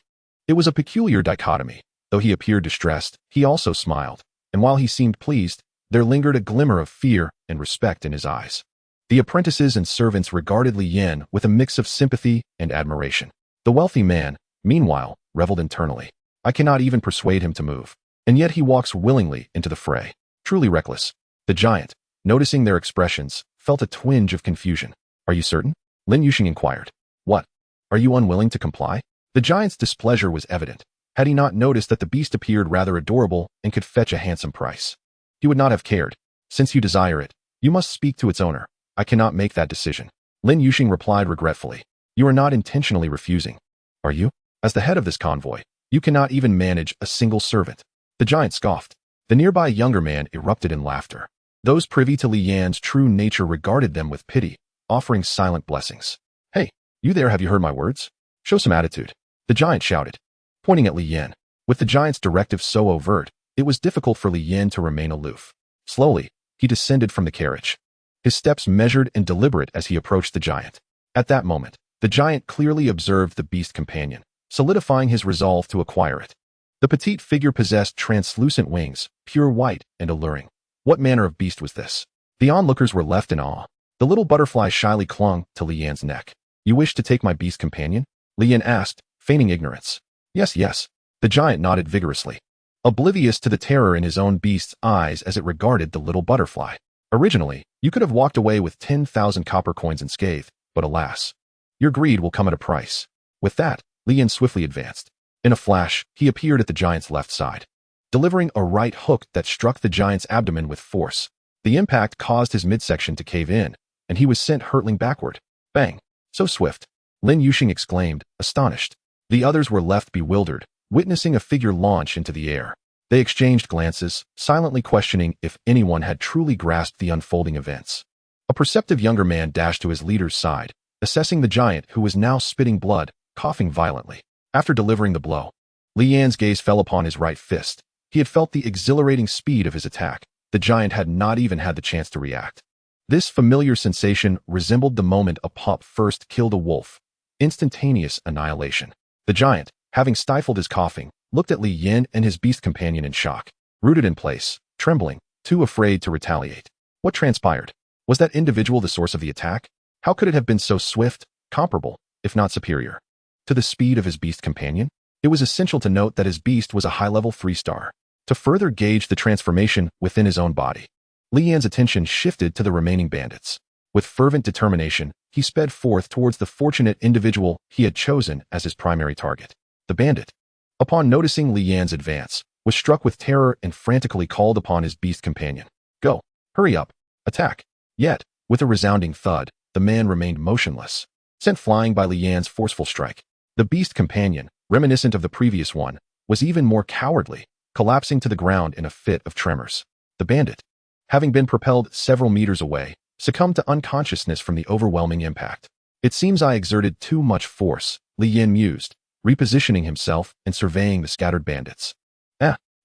It was a peculiar dichotomy. Though he appeared distressed, he also smiled, and while he seemed pleased, there lingered a glimmer of fear and respect in his eyes. The apprentices and servants regarded Li Yan with a mix of sympathy and admiration. The wealthy man, meanwhile, reveled internally. I cannot even persuade him to move, and yet he walks willingly into the fray. Truly reckless. The giant, noticing their expressions, felt a twinge of confusion. Are you certain? Lin Yuxing inquired. What? Are you unwilling to comply? The giant's displeasure was evident. Had he not noticed that the beast appeared rather adorable and could fetch a handsome price? He would not have cared. Since you desire it, you must speak to its owner. I cannot make that decision. Lin Yuxing replied regretfully. You are not intentionally refusing. Are you? As the head of this convoy, you cannot even manage a single servant. The giant scoffed. The nearby younger man erupted in laughter. Those privy to Li Yan's true nature regarded them with pity, offering silent blessings. Hey, you there, have you heard my words? Show some attitude. The giant shouted, pointing at Li Yan. With the giant's directive so overt, it was difficult for Li Yan to remain aloof. Slowly, he descended from the carriage. His steps measured and deliberate as he approached the giant. At that moment, the giant clearly observed the beast companion, solidifying his resolve to acquire it. The petite figure possessed translucent wings, pure white and alluring. What manner of beast was this? The onlookers were left in awe. The little butterfly shyly clung to Li Yan's neck. You wish to take my beast companion? Li Yan asked, feigning ignorance. Yes, yes. The giant nodded vigorously, oblivious to the terror in his own beast's eyes as it regarded the little butterfly. Originally, you could have walked away with 10,000 copper coins unscathed, but alas, your greed will come at a price. With that, Li Yan swiftly advanced. In a flash, he appeared at the giant's left side, delivering a right hook that struck the giant's abdomen with force. The impact caused his midsection to cave in, and he was sent hurtling backward. Bang! So swift. Lin Yuxing exclaimed, astonished. The others were left bewildered, witnessing a figure launch into the air. They exchanged glances, silently questioning if anyone had truly grasped the unfolding events. A perceptive younger man dashed to his leader's side, assessing the giant who was now spitting blood, coughing violently. After delivering the blow, Li Yan's gaze fell upon his right fist. He had felt the exhilarating speed of his attack. The giant had not even had the chance to react. This familiar sensation resembled the moment a pup first killed a wolf. Instantaneous annihilation. The giant, having stifled his coughing, looked at Li Yan and his beast companion in shock, rooted in place, trembling, too afraid to retaliate. What transpired? Was that individual the source of the attack? How could it have been so swift, comparable, if not superior, to the speed of his beast companion? It was essential to note that his beast was a high-level 3-star. To further gauge the transformation within his own body, Li Yan's attention shifted to the remaining bandits. With fervent determination, he sped forth towards the fortunate individual he had chosen as his primary target. The bandit, upon noticing Li Yan's advance, was struck with terror and frantically called upon his beast companion. Go! Hurry up! Attack! Yet, with a resounding thud, the man remained motionless, sent flying by Li Yan's forceful strike. The beast companion, reminiscent of the previous one, was even more cowardly, collapsing to the ground in a fit of tremors. The bandit, having been propelled several meters away, succumbed to unconsciousness from the overwhelming impact. It seems I exerted too much force, Li Yan mused, repositioning himself and surveying the scattered bandits.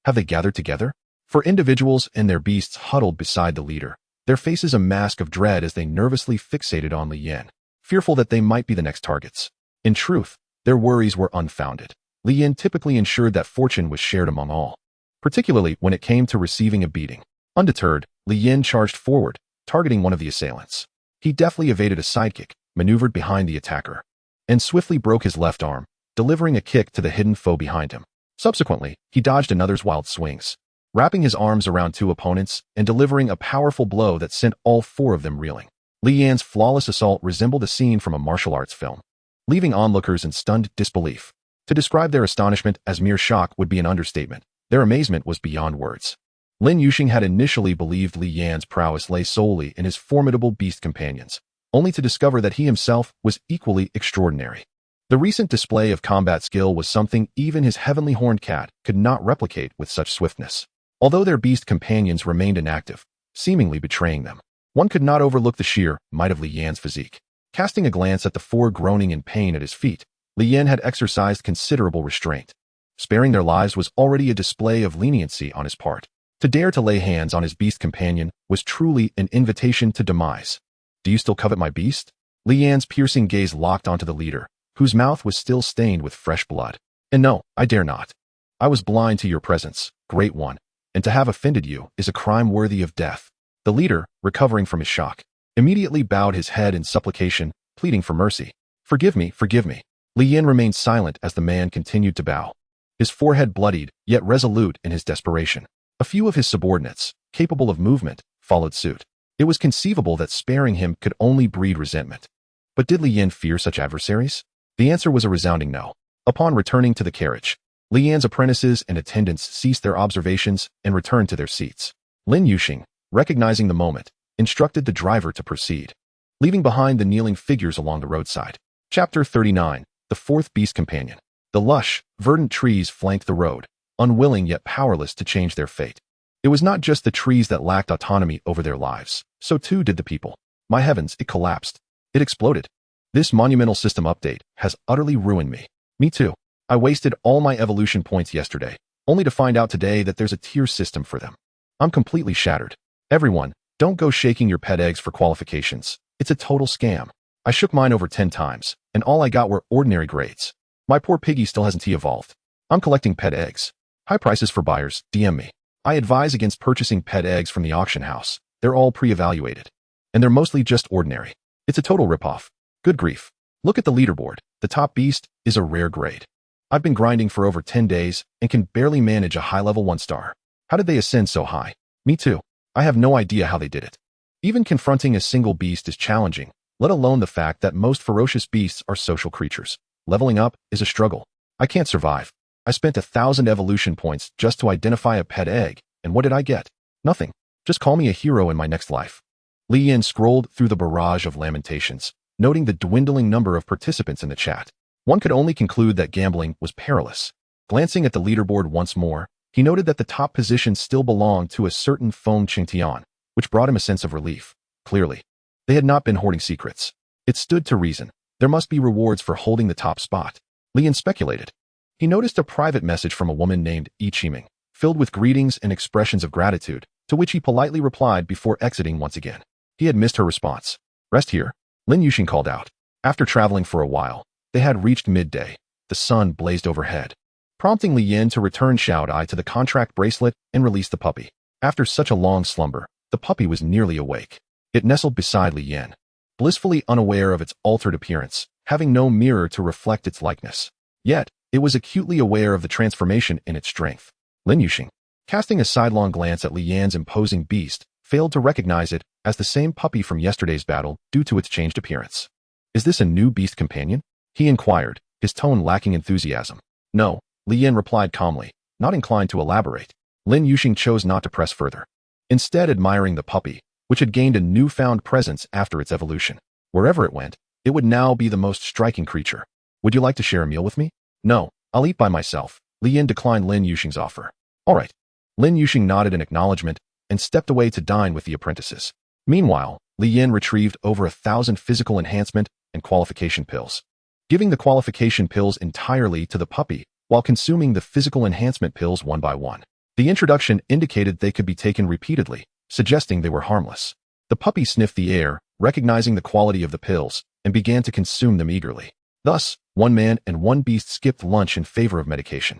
Have they gathered together? For individuals and their beasts huddled beside the leader, their faces a mask of dread as they nervously fixated on Li Yan, fearful that they might be the next targets. In truth, their worries were unfounded. Li Yan typically ensured that fortune was shared among all, particularly when it came to receiving a beating. Undeterred, Li Yan charged forward, targeting one of the assailants. He deftly evaded a sidekick, maneuvered behind the attacker, and swiftly broke his left arm, delivering a kick to the hidden foe behind him. Subsequently, he dodged another's wild swings, wrapping his arms around two opponents and delivering a powerful blow that sent all four of them reeling. Li Yan's flawless assault resembled a scene from a martial arts film, leaving onlookers in stunned disbelief. To describe their astonishment as mere shock would be an understatement. Their amazement was beyond words. Lin Yuxing had initially believed Li Yan's prowess lay solely in his formidable beast companions, only to discover that he himself was equally extraordinary. The recent display of combat skill was something even his heavenly horned cat could not replicate with such swiftness. Although their beast companions remained inactive, seemingly betraying them, one could not overlook the sheer might of Li Yan's physique. Casting a glance at the four groaning in pain at his feet, Li Yan had exercised considerable restraint. Sparing their lives was already a display of leniency on his part. To dare to lay hands on his beast companion was truly an invitation to demise. Do you still covet my beast? Li Yan's piercing gaze locked onto the leader, whose mouth was still stained with fresh blood. And no, I dare not. I was blind to your presence, great one, and to have offended you is a crime worthy of death. The leader, recovering from his shock, immediately bowed his head in supplication, pleading for mercy. Forgive me, forgive me. Li Yan remained silent as the man continued to bow, his forehead bloodied, yet resolute in his desperation. A few of his subordinates, capable of movement, followed suit. It was conceivable that sparing him could only breed resentment. But did Li Yan fear such adversaries? The answer was a resounding no. Upon returning to the carriage, Li Yan's apprentices and attendants ceased their observations and returned to their seats. Lin Yuxing, recognizing the moment, instructed the driver to proceed, leaving behind the kneeling figures along the roadside. Chapter 39. The Fourth Beast Companion. The lush, verdant trees flanked the road, unwilling yet powerless to change their fate. It was not just the trees that lacked autonomy over their lives, so too did the people. My heavens, it collapsed. It exploded. This monumental system update has utterly ruined me. Me too. I wasted all my evolution points yesterday, only to find out today that there's a tier system for them. I'm completely shattered. Everyone, don't go shaking your pet eggs for qualifications. It's a total scam. I shook mine over 10 times, and all I got were ordinary grades. My poor piggy still hasn't evolved. I'm collecting pet eggs. High prices for buyers, DM me. I advise against purchasing pet eggs from the auction house. They're all pre-evaluated. And they're mostly just ordinary. It's a total ripoff. Good grief. Look at the leaderboard. The top beast is a rare grade. I've been grinding for over 10 days and can barely manage a high-level 1-star. How did they ascend so high? Me too. I have no idea how they did it. Even confronting a single beast is challenging, let alone the fact that most ferocious beasts are social creatures. Leveling up is a struggle. I can't survive. I spent 1,000 evolution points just to identify a pet egg, and what did I get? Nothing. Just call me a hero in my next life. Li Yan scrolled through the barrage of lamentations, noting the dwindling number of participants in the chat. One could only conclude that gambling was perilous. Glancing at the leaderboard once more, he noted that the top position still belonged to a certain Feng Qingtian, which brought him a sense of relief. Clearly, they had not been hoarding secrets. It stood to reason. There must be rewards for holding the top spot. Li Yan speculated. He noticed a private message from a woman named Yi Qiming, filled with greetings and expressions of gratitude, to which he politely replied before exiting once again. He had missed her response. Rest here, Lin Yuxing called out. After traveling for a while, they had reached midday. The sun blazed overhead, prompting Li Yan to return Xiao to the contract bracelet and release the puppy. After such a long slumber, the puppy was nearly awake. It nestled beside Li Yan, blissfully unaware of its altered appearance, having no mirror to reflect its likeness. Yet, it was acutely aware of the transformation in its strength. Lin Yuxing, casting a sidelong glance at Li Yan's imposing beast, failed to recognize it as the same puppy from yesterday's battle due to its changed appearance. Is this a new beast companion? He inquired, his tone lacking enthusiasm. No, Li Yin replied calmly, not inclined to elaborate. Lin Yuxing chose not to press further, instead admiring the puppy, which had gained a newfound presence after its evolution. Wherever it went, it would now be the most striking creature. Would you like to share a meal with me? No, I'll eat by myself. Li Yin declined Lin Yuxing's offer. All right. Lin Yuxing nodded in acknowledgement and stepped away to dine with the apprentices. Meanwhile, Li Yin retrieved over 1,000 physical enhancement and qualification pills, giving the qualification pills entirely to the puppy while consuming the physical enhancement pills one by one. The introduction indicated they could be taken repeatedly, suggesting they were harmless. The puppy sniffed the air, recognizing the quality of the pills, and began to consume them eagerly. Thus, one man and one beast skipped lunch in favor of medication.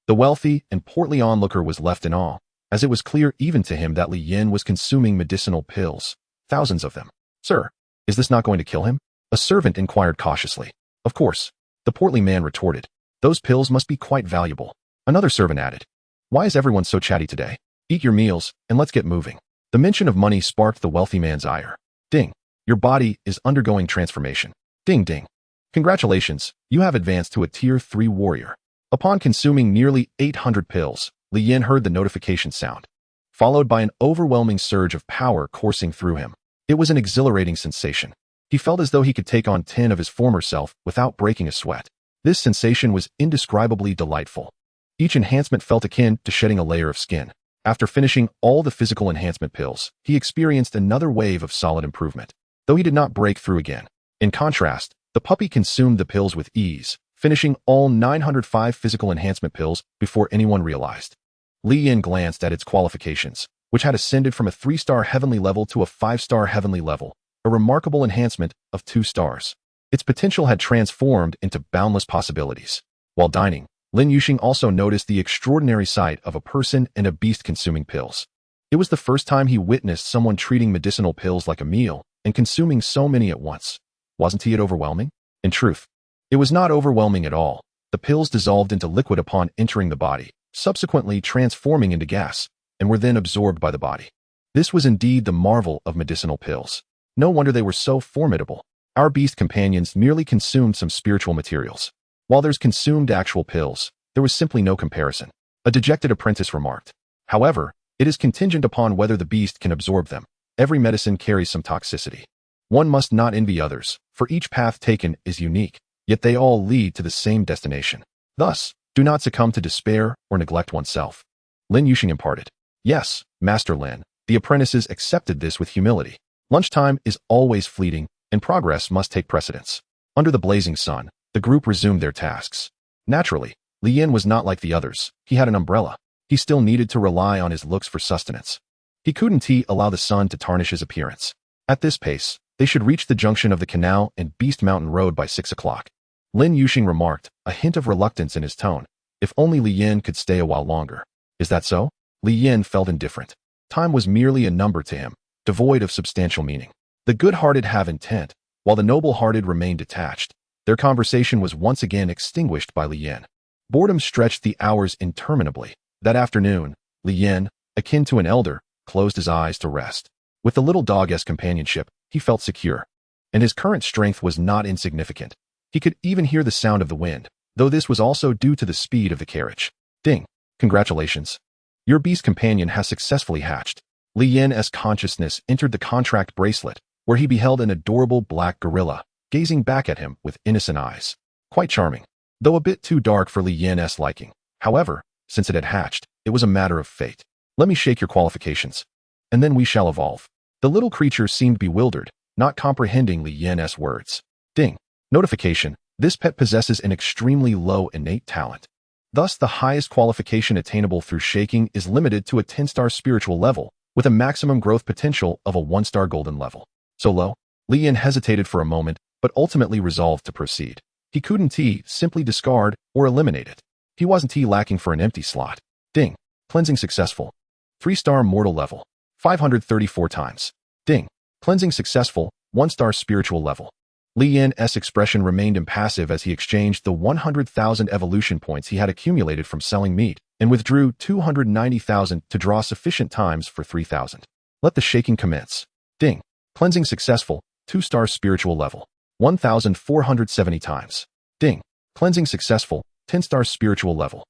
The wealthy and portly onlooker was left in awe, as it was clear even to him that Li Yin was consuming medicinal pills, thousands of them. Sir, is this not going to kill him? A servant inquired cautiously. Of course, the portly man retorted. Those pills must be quite valuable. Another servant added. Why is everyone so chatty today? Eat your meals, and let's get moving. The mention of money sparked the wealthy man's ire. Ding. Your body is undergoing transformation. Ding ding. Congratulations, you have advanced to a Tier 3 warrior. Upon consuming nearly 800 pills, Li Yin heard the notification sound, followed by an overwhelming surge of power coursing through him. It was an exhilarating sensation. He felt as though he could take on 10 of his former self without breaking a sweat. This sensation was indescribably delightful. Each enhancement felt akin to shedding a layer of skin. After finishing all the physical enhancement pills, he experienced another wave of solid improvement, though he did not break through again. In contrast, the puppy consumed the pills with ease, finishing all 905 physical enhancement pills before anyone realized. Li Yin glanced at its qualifications, which had ascended from a 3-star heavenly level to a 5-star heavenly level, a remarkable enhancement of 2 stars. Its potential had transformed into boundless possibilities. While dining, Lin Yuxing also noticed the extraordinary sight of a person and a beast consuming pills. It was the first time he witnessed someone treating medicinal pills like a meal and consuming so many at once. Wasn't he overwhelming? In truth, it was not overwhelming at all. The pills dissolved into liquid upon entering the body, subsequently transforming into gas, and were then absorbed by the body. This was indeed the marvel of medicinal pills. No wonder they were so formidable. Our beast companions merely consumed some spiritual materials, while theirs consumed actual pills. There was simply no comparison. A dejected apprentice remarked. However, it is contingent upon whether the beast can absorb them. Every medicine carries some toxicity. One must not envy others, for each path taken is unique, yet they all lead to the same destination. Thus, do not succumb to despair or neglect oneself. Lin Yuxing imparted. Yes, Master Lin. The apprentices accepted this with humility. Lunchtime is always fleeting, and progress must take precedence. Under the blazing sun, the group resumed their tasks. Naturally, Li Yin was not like the others. He had an umbrella. He still needed to rely on his looks for sustenance. He couldn't allow the sun to tarnish his appearance. At this pace, they should reach the junction of the canal and Beast Mountain Road by 6 o'clock. Lin Yuxing remarked, a hint of reluctance in his tone. If only Li Yin could stay a while longer. Is that so? Li Yin felt indifferent. Time was merely a number to him, devoid of substantial meaning. The good-hearted have intent, while the noble-hearted remain detached. Their conversation was once again extinguished by Li Yin. Boredom stretched the hours interminably. That afternoon, Li Yin, akin to an elder, closed his eyes to rest. With the little dog as companionship, he felt secure. And his current strength was not insignificant. He could even hear the sound of the wind, though this was also due to the speed of the carriage. Ding! Congratulations. Your beast companion has successfully hatched. Li Yin's consciousness entered the contract bracelet, where he beheld an adorable black gorilla, gazing back at him with innocent eyes. Quite charming, though a bit too dark for Li Yin's liking. However, since it had hatched, it was a matter of fate. Let me shake your qualifications, and then we shall evolve. The little creature seemed bewildered, not comprehending Li Yin's words. Ding! Notification. This pet possesses an extremely low innate talent. Thus, the highest qualification attainable through shaking is limited to a 10-star spiritual level, with a maximum growth potential of a 1-star golden level. So low? Li Yin hesitated for a moment, but ultimately resolved to proceed. He couldn't simply discard or eliminate it. He wasn't lacking for an empty slot. Ding! Cleansing successful. 3-star mortal level. 534 times. Ding! Cleansing successful. 1-star spiritual level. Li Yin's expression remained impassive as he exchanged the 100,000 evolution points he had accumulated from selling meat and withdrew 290,000 to draw sufficient times for 3,000. Let the shaking commence. Ding. Cleansing successful. 2-star spiritual level. 1,470 times. Ding. Cleansing successful. 10-star spiritual level.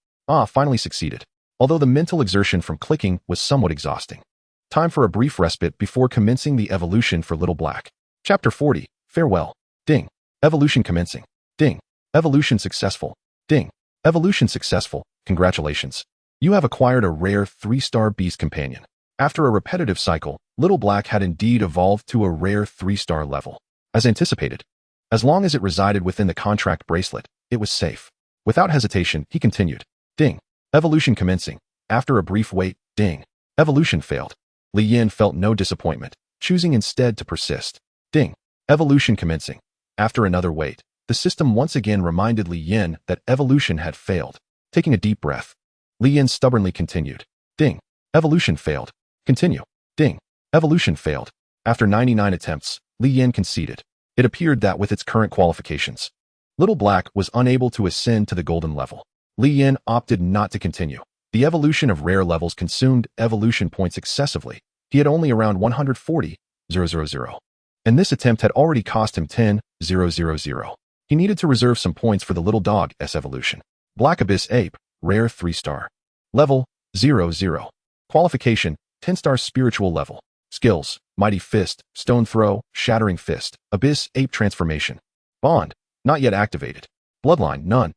Finally succeeded. Although the mental exertion from clicking was somewhat exhausting. Time for a brief respite before commencing the evolution for Little Black. Chapter 40. Farewell. Ding. Evolution commencing. Ding. Evolution successful. Ding. Evolution successful. Congratulations. You have acquired a rare 3-star beast companion. After a repetitive cycle, Little Black had indeed evolved to a rare 3-star level. As anticipated. As long as it resided within the contract bracelet, it was safe. Without hesitation, he continued. Ding. Evolution commencing. After a brief wait, ding. Evolution failed. Li Yin felt no disappointment, choosing instead to persist. Ding. Evolution commencing. After another wait, the system once again reminded Li Yin that evolution had failed. Taking a deep breath, Li Yin stubbornly continued. Ding. Evolution failed. Continue. Ding. Evolution failed. After 99 attempts, Li Yin conceded. It appeared that with its current qualifications, Little Black was unable to ascend to the golden level. Li Yin opted not to continue. The evolution of rare levels consumed evolution points excessively. He had only around 140,000. And this attempt had already cost him 10,000. He needed to reserve some points for the little dog's evolution. Black Abyss Ape, rare 3-star. Level, 00. Qualification, 10-star spiritual level. Skills, Mighty Fist, Stone Throw, Shattering Fist, Abyss Ape Transformation. Bond, not yet activated. Bloodline, none.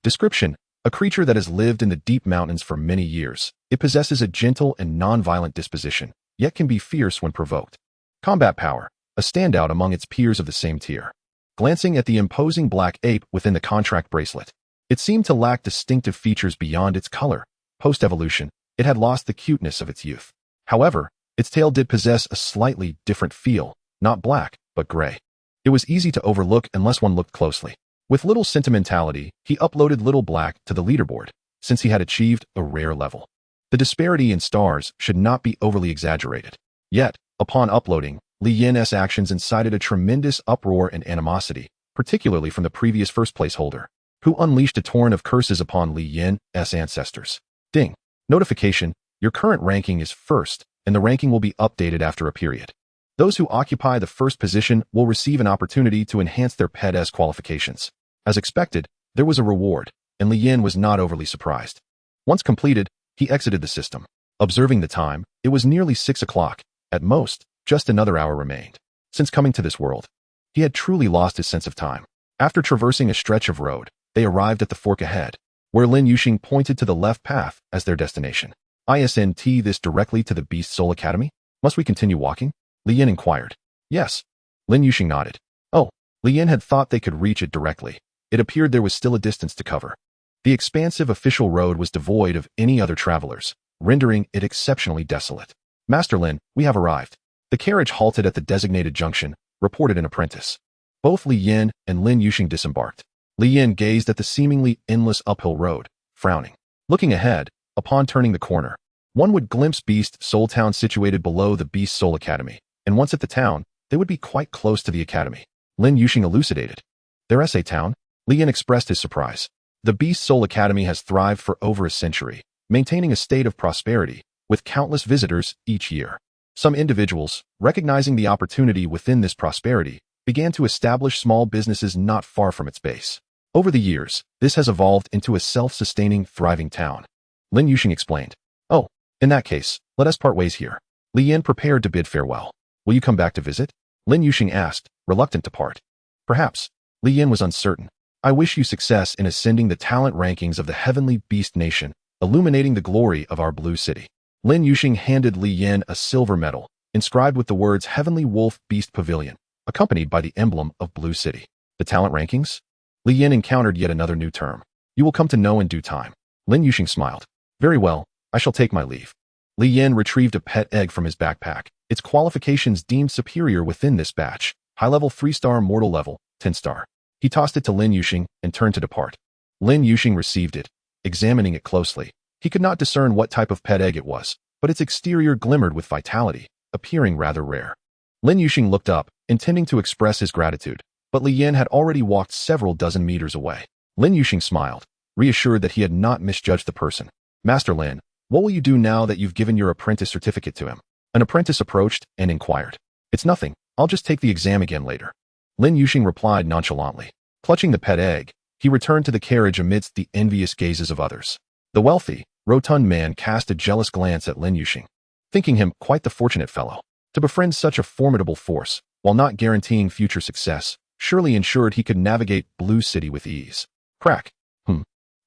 Description, a creature that has lived in the deep mountains for many years. It possesses a gentle and non-violent disposition, yet can be fierce when provoked. Combat power, a standout among its peers of the same tier. Glancing at the imposing black ape within the contract bracelet, it seemed to lack distinctive features beyond its color. Post-evolution, it had lost the cuteness of its youth. However, its tail did possess a slightly different feel, not black, but gray. It was easy to overlook unless one looked closely. With little sentimentality, he uploaded Little Black to the leaderboard, since he had achieved a rare level. The disparity in stars should not be overly exaggerated. Yet, upon uploading, Li Yin's actions incited a tremendous uproar and animosity, particularly from the previous first-place holder, who unleashed a torrent of curses upon Li Yin's ancestors. Ding. Notification, your current ranking is first, and the ranking will be updated after a period. Those who occupy the first position will receive an opportunity to enhance their pet's qualifications. As expected, there was a reward, and Li Yin was not overly surprised. Once completed, he exited the system. Observing the time, it was nearly 6 o'clock. At most, just another hour remained. Since coming to this world, he had truly lost his sense of time. After traversing a stretch of road, they arrived at the fork ahead, where Lin Yuxing pointed to the left path as their destination. Isn't this directly to the Beast Soul Academy? Must we continue walking? Li Yin inquired. Yes. Lin Yuxing nodded. Oh, Li Yin had thought they could reach it directly. It appeared there was still a distance to cover. The expansive official road was devoid of any other travelers, rendering it exceptionally desolate. Master Lin, we have arrived. The carriage halted at the designated junction, reported an apprentice. Both Li Yin and Lin Yuxing disembarked. Li Yin gazed at the seemingly endless uphill road, frowning. Looking ahead, upon turning the corner, one would glimpse Beast Soul Town situated below the Beast Soul Academy, and once at the town, they would be quite close to the academy. Lin Yuxing elucidated. Their SA town? Li Yin expressed his surprise. The Beast Soul Academy has thrived for over a century, maintaining a state of prosperity, with countless visitors each year. Some individuals, recognizing the opportunity within this prosperity, began to establish small businesses not far from its base. Over the years, this has evolved into a self-sustaining, thriving town. Lin Yuxing explained. Oh, in that case, let us part ways here. Li Yin prepared to bid farewell. Will you come back to visit? Lin Yuxing asked, reluctant to part. Perhaps. Li Yin was uncertain. I wish you success in ascending the talent rankings of the heavenly beast nation, illuminating the glory of our blue city. Lin Yuxing handed Li Yin a silver medal, inscribed with the words Heavenly Wolf Beast Pavilion, accompanied by the emblem of Blue City. The talent rankings? Li Yin encountered yet another new term. You will come to know in due time. Lin Yuxing smiled. Very well, I shall take my leave. Li Yin retrieved a pet egg from his backpack. Its qualifications deemed superior within this batch. High-level 3-star mortal level, 10-star. He tossed it to Lin Yuxing and turned to depart. Lin Yuxing received it, examining it closely. He could not discern what type of pet egg it was, but its exterior glimmered with vitality, appearing rather rare. Lin Yuxing looked up, intending to express his gratitude, but Li Yin had already walked several dozen meters away. Lin Yuxing smiled, reassured that he had not misjudged the person. Master Lin, what will you do now that you've given your apprentice certificate to him? An apprentice approached and inquired. It's nothing, I'll just take the exam again later. Lin Yuxing replied nonchalantly. Clutching the pet egg, he returned to the carriage amidst the envious gazes of others. The wealthy, rotund man cast a jealous glance at Lin Yuxing, thinking him quite the fortunate fellow. To befriend such a formidable force, while not guaranteeing future success, surely ensured he could navigate Blue City with ease. Crack.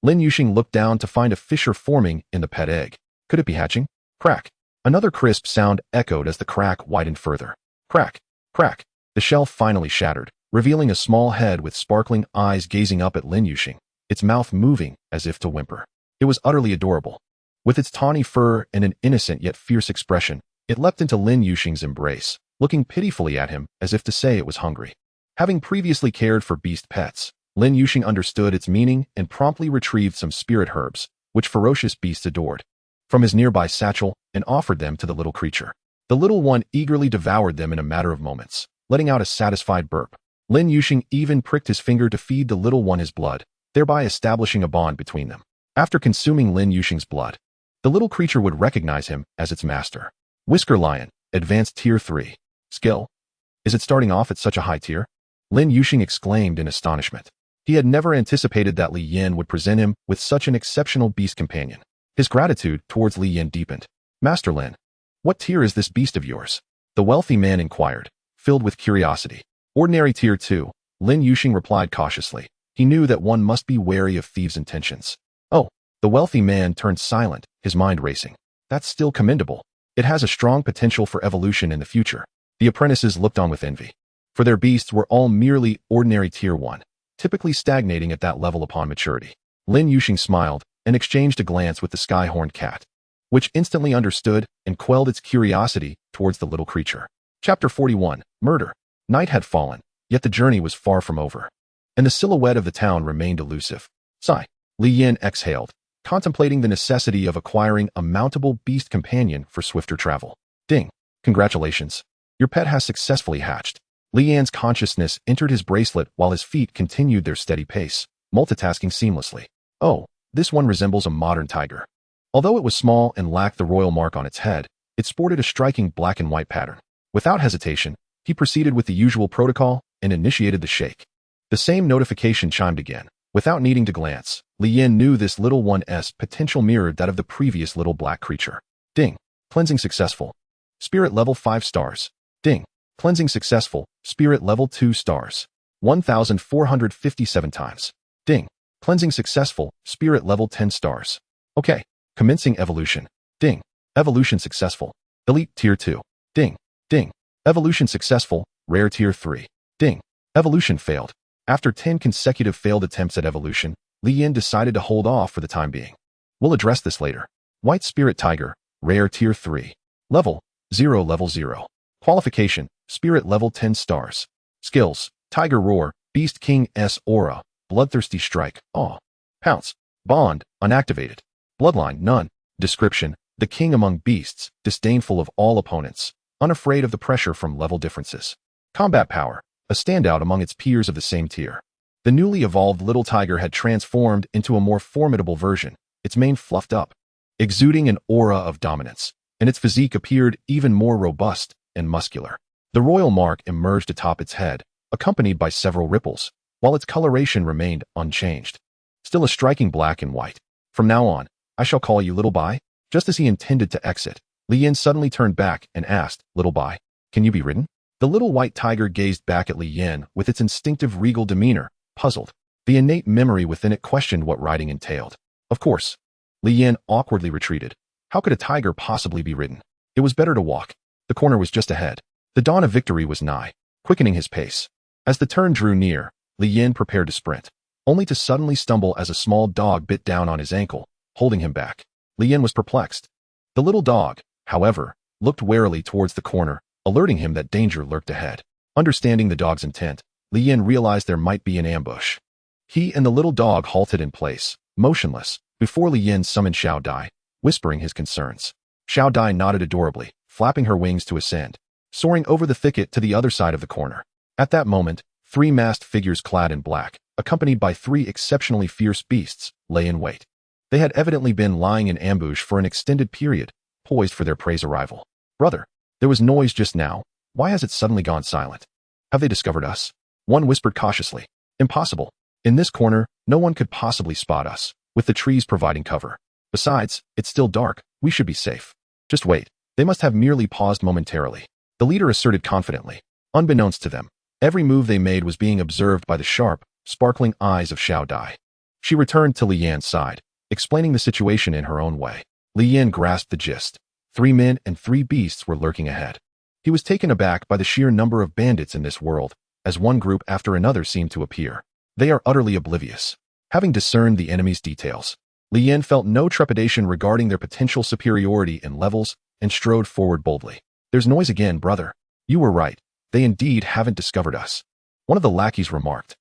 Lin Yuxing looked down to find a fissure forming in the pet egg. Could it be hatching? Crack. Another crisp sound echoed as the crack widened further. Crack. Crack. The shell finally shattered, revealing a small head with sparkling eyes gazing up at Lin Yuxing, its mouth moving as if to whimper. It was utterly adorable. With its tawny fur and an innocent yet fierce expression, it leapt into Lin Yuxing's embrace, looking pitifully at him as if to say it was hungry. Having previously cared for beast pets, Lin Yuxing understood its meaning and promptly retrieved some spirit herbs, which ferocious beasts adored, from his nearby satchel and offered them to the little creature. The little one eagerly devoured them in a matter of moments, letting out a satisfied burp. Lin Yuxing even pricked his finger to feed the little one his blood, thereby establishing a bond between them. After consuming Lin Yuxing's blood, the little creature would recognize him as its master. Whisker Lion, Advanced Tier 3. Skill. Is it starting off at such a high tier? Lin Yuxing exclaimed in astonishment. He had never anticipated that Li Yin would present him with such an exceptional beast companion. His gratitude towards Li Yin deepened. Master Lin, what tier is this beast of yours? The wealthy man inquired, filled with curiosity. Ordinary Tier 2, Lin Yuxing replied cautiously. He knew that one must be wary of thieves' intentions. Oh, the wealthy man turned silent, his mind racing. That's still commendable. It has a strong potential for evolution in the future. The apprentices looked on with envy, for their beasts were all merely ordinary Tier 1, typically stagnating at that level upon maturity. Lin Yuxing smiled and exchanged a glance with the sky-horned cat, which instantly understood and quelled its curiosity towards the little creature. Chapter 41, Murder. Night had fallen, yet the journey was far from over, and the silhouette of the town remained elusive. Sigh. Li Yin exhaled, contemplating the necessity of acquiring a mountable beast companion for swifter travel. Ding. Congratulations. Your pet has successfully hatched. Li Yan's consciousness entered his bracelet while his feet continued their steady pace, multitasking seamlessly. Oh, this one resembles a modern tiger. Although it was small and lacked the royal mark on its head, it sported a striking black and white pattern. Without hesitation, he proceeded with the usual protocol and initiated the shake. The same notification chimed again. Without needing to glance, Li Yin knew this little one's potential mirrored that of the previous little black creature. Ding. Cleansing successful. Spirit level 5 stars. Ding. Cleansing successful. Spirit level 2 stars. 1,457 times. Ding. Cleansing successful. Spirit level 10 stars. Okay. Commencing evolution. Ding. Evolution successful. Elite Tier 2. Ding. Ding. Evolution successful. Rare Tier 3. Ding. Evolution failed. After 10 consecutive failed attempts at evolution, Li Yin decided to hold off for the time being. We'll address this later. White Spirit Tiger. Rare Tier 3. Level 0. Level 0. Qualification. Spirit level 10 stars. Skills. Tiger Roar. Beast King's Aura. Bloodthirsty Strike. Awe. Pounce. Bond. Unactivated. Bloodline. None. Description. The king among beasts, disdainful of all opponents, unafraid of the pressure from level differences. Combat power. A standout among its peers of the same tier. The newly evolved little tiger had transformed into a more formidable version, its mane fluffed up, exuding an aura of dominance, and its physique appeared even more robust and muscular. The royal mark emerged atop its head, accompanied by several ripples, while its coloration remained unchanged. Still a striking black and white. From now on, I shall call you Little Bai. Just as he intended to exit, Li Yin suddenly turned back and asked, Little Bai, can you be ridden? The little white tiger gazed back at Li Yin with its instinctive regal demeanor, puzzled. The innate memory within it questioned what riding entailed. Of course. Li Yin awkwardly retreated. How could a tiger possibly be ridden? It was better to walk. The corner was just ahead. The dawn of victory was nigh, quickening his pace. As the turn drew near, Li Yin prepared to sprint, only to suddenly stumble as a small dog bit down on his ankle, holding him back. Li Yin was perplexed. The little dog, however, looked warily towards the corner, alerting him that danger lurked ahead. Understanding the dog's intent, Li Yin realized there might be an ambush. He and the little dog halted in place, motionless, before Li Yin summoned Xiao Dai, whispering his concerns. Xiao Dai nodded adorably, flapping her wings to ascend, soaring over the thicket to the other side of the corner. At that moment, 3 masked figures clad in black, accompanied by 3 exceptionally fierce beasts, lay in wait. They had evidently been lying in ambush for an extended period, poised for their prey's arrival. Brother, there was noise just now. Why has it suddenly gone silent? Have they discovered us? One whispered cautiously. Impossible. In this corner, no one could possibly spot us, with the trees providing cover. Besides, it's still dark. We should be safe. Just wait. They must have merely paused momentarily. The leader asserted confidently. Unbeknownst to them, every move they made was being observed by the sharp, sparkling eyes of Xiao Dai. She returned to Li Yan's side, explaining the situation in her own way. Li Yan grasped the gist. 3 men and 3 beasts were lurking ahead. He was taken aback by the sheer number of bandits in this world, as one group after another seemed to appear. They are utterly oblivious. Having discerned the enemy's details, Li Yan felt no trepidation regarding their potential superiority in levels and strode forward boldly. There's noise again, brother. You were right. They indeed haven't discovered us. One of the lackeys remarked.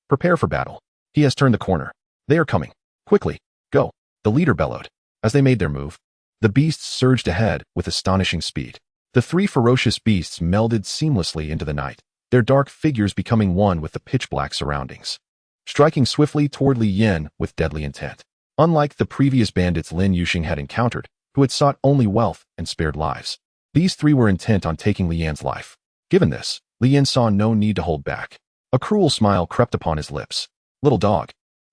Prepare for battle. He has turned the corner. They are coming. Quickly, go. The leader bellowed. As they made their move, the beasts surged ahead with astonishing speed. The 3 ferocious beasts melded seamlessly into the night, their dark figures becoming one with the pitch-black surroundings, striking swiftly toward Li Yan with deadly intent. Unlike the previous bandits Lin Yuxing had encountered, who had sought only wealth and spared lives, these 3 were intent on taking Li Yan's life. Given this, Li Yan saw no need to hold back. A cruel smile crept upon his lips. Little dog,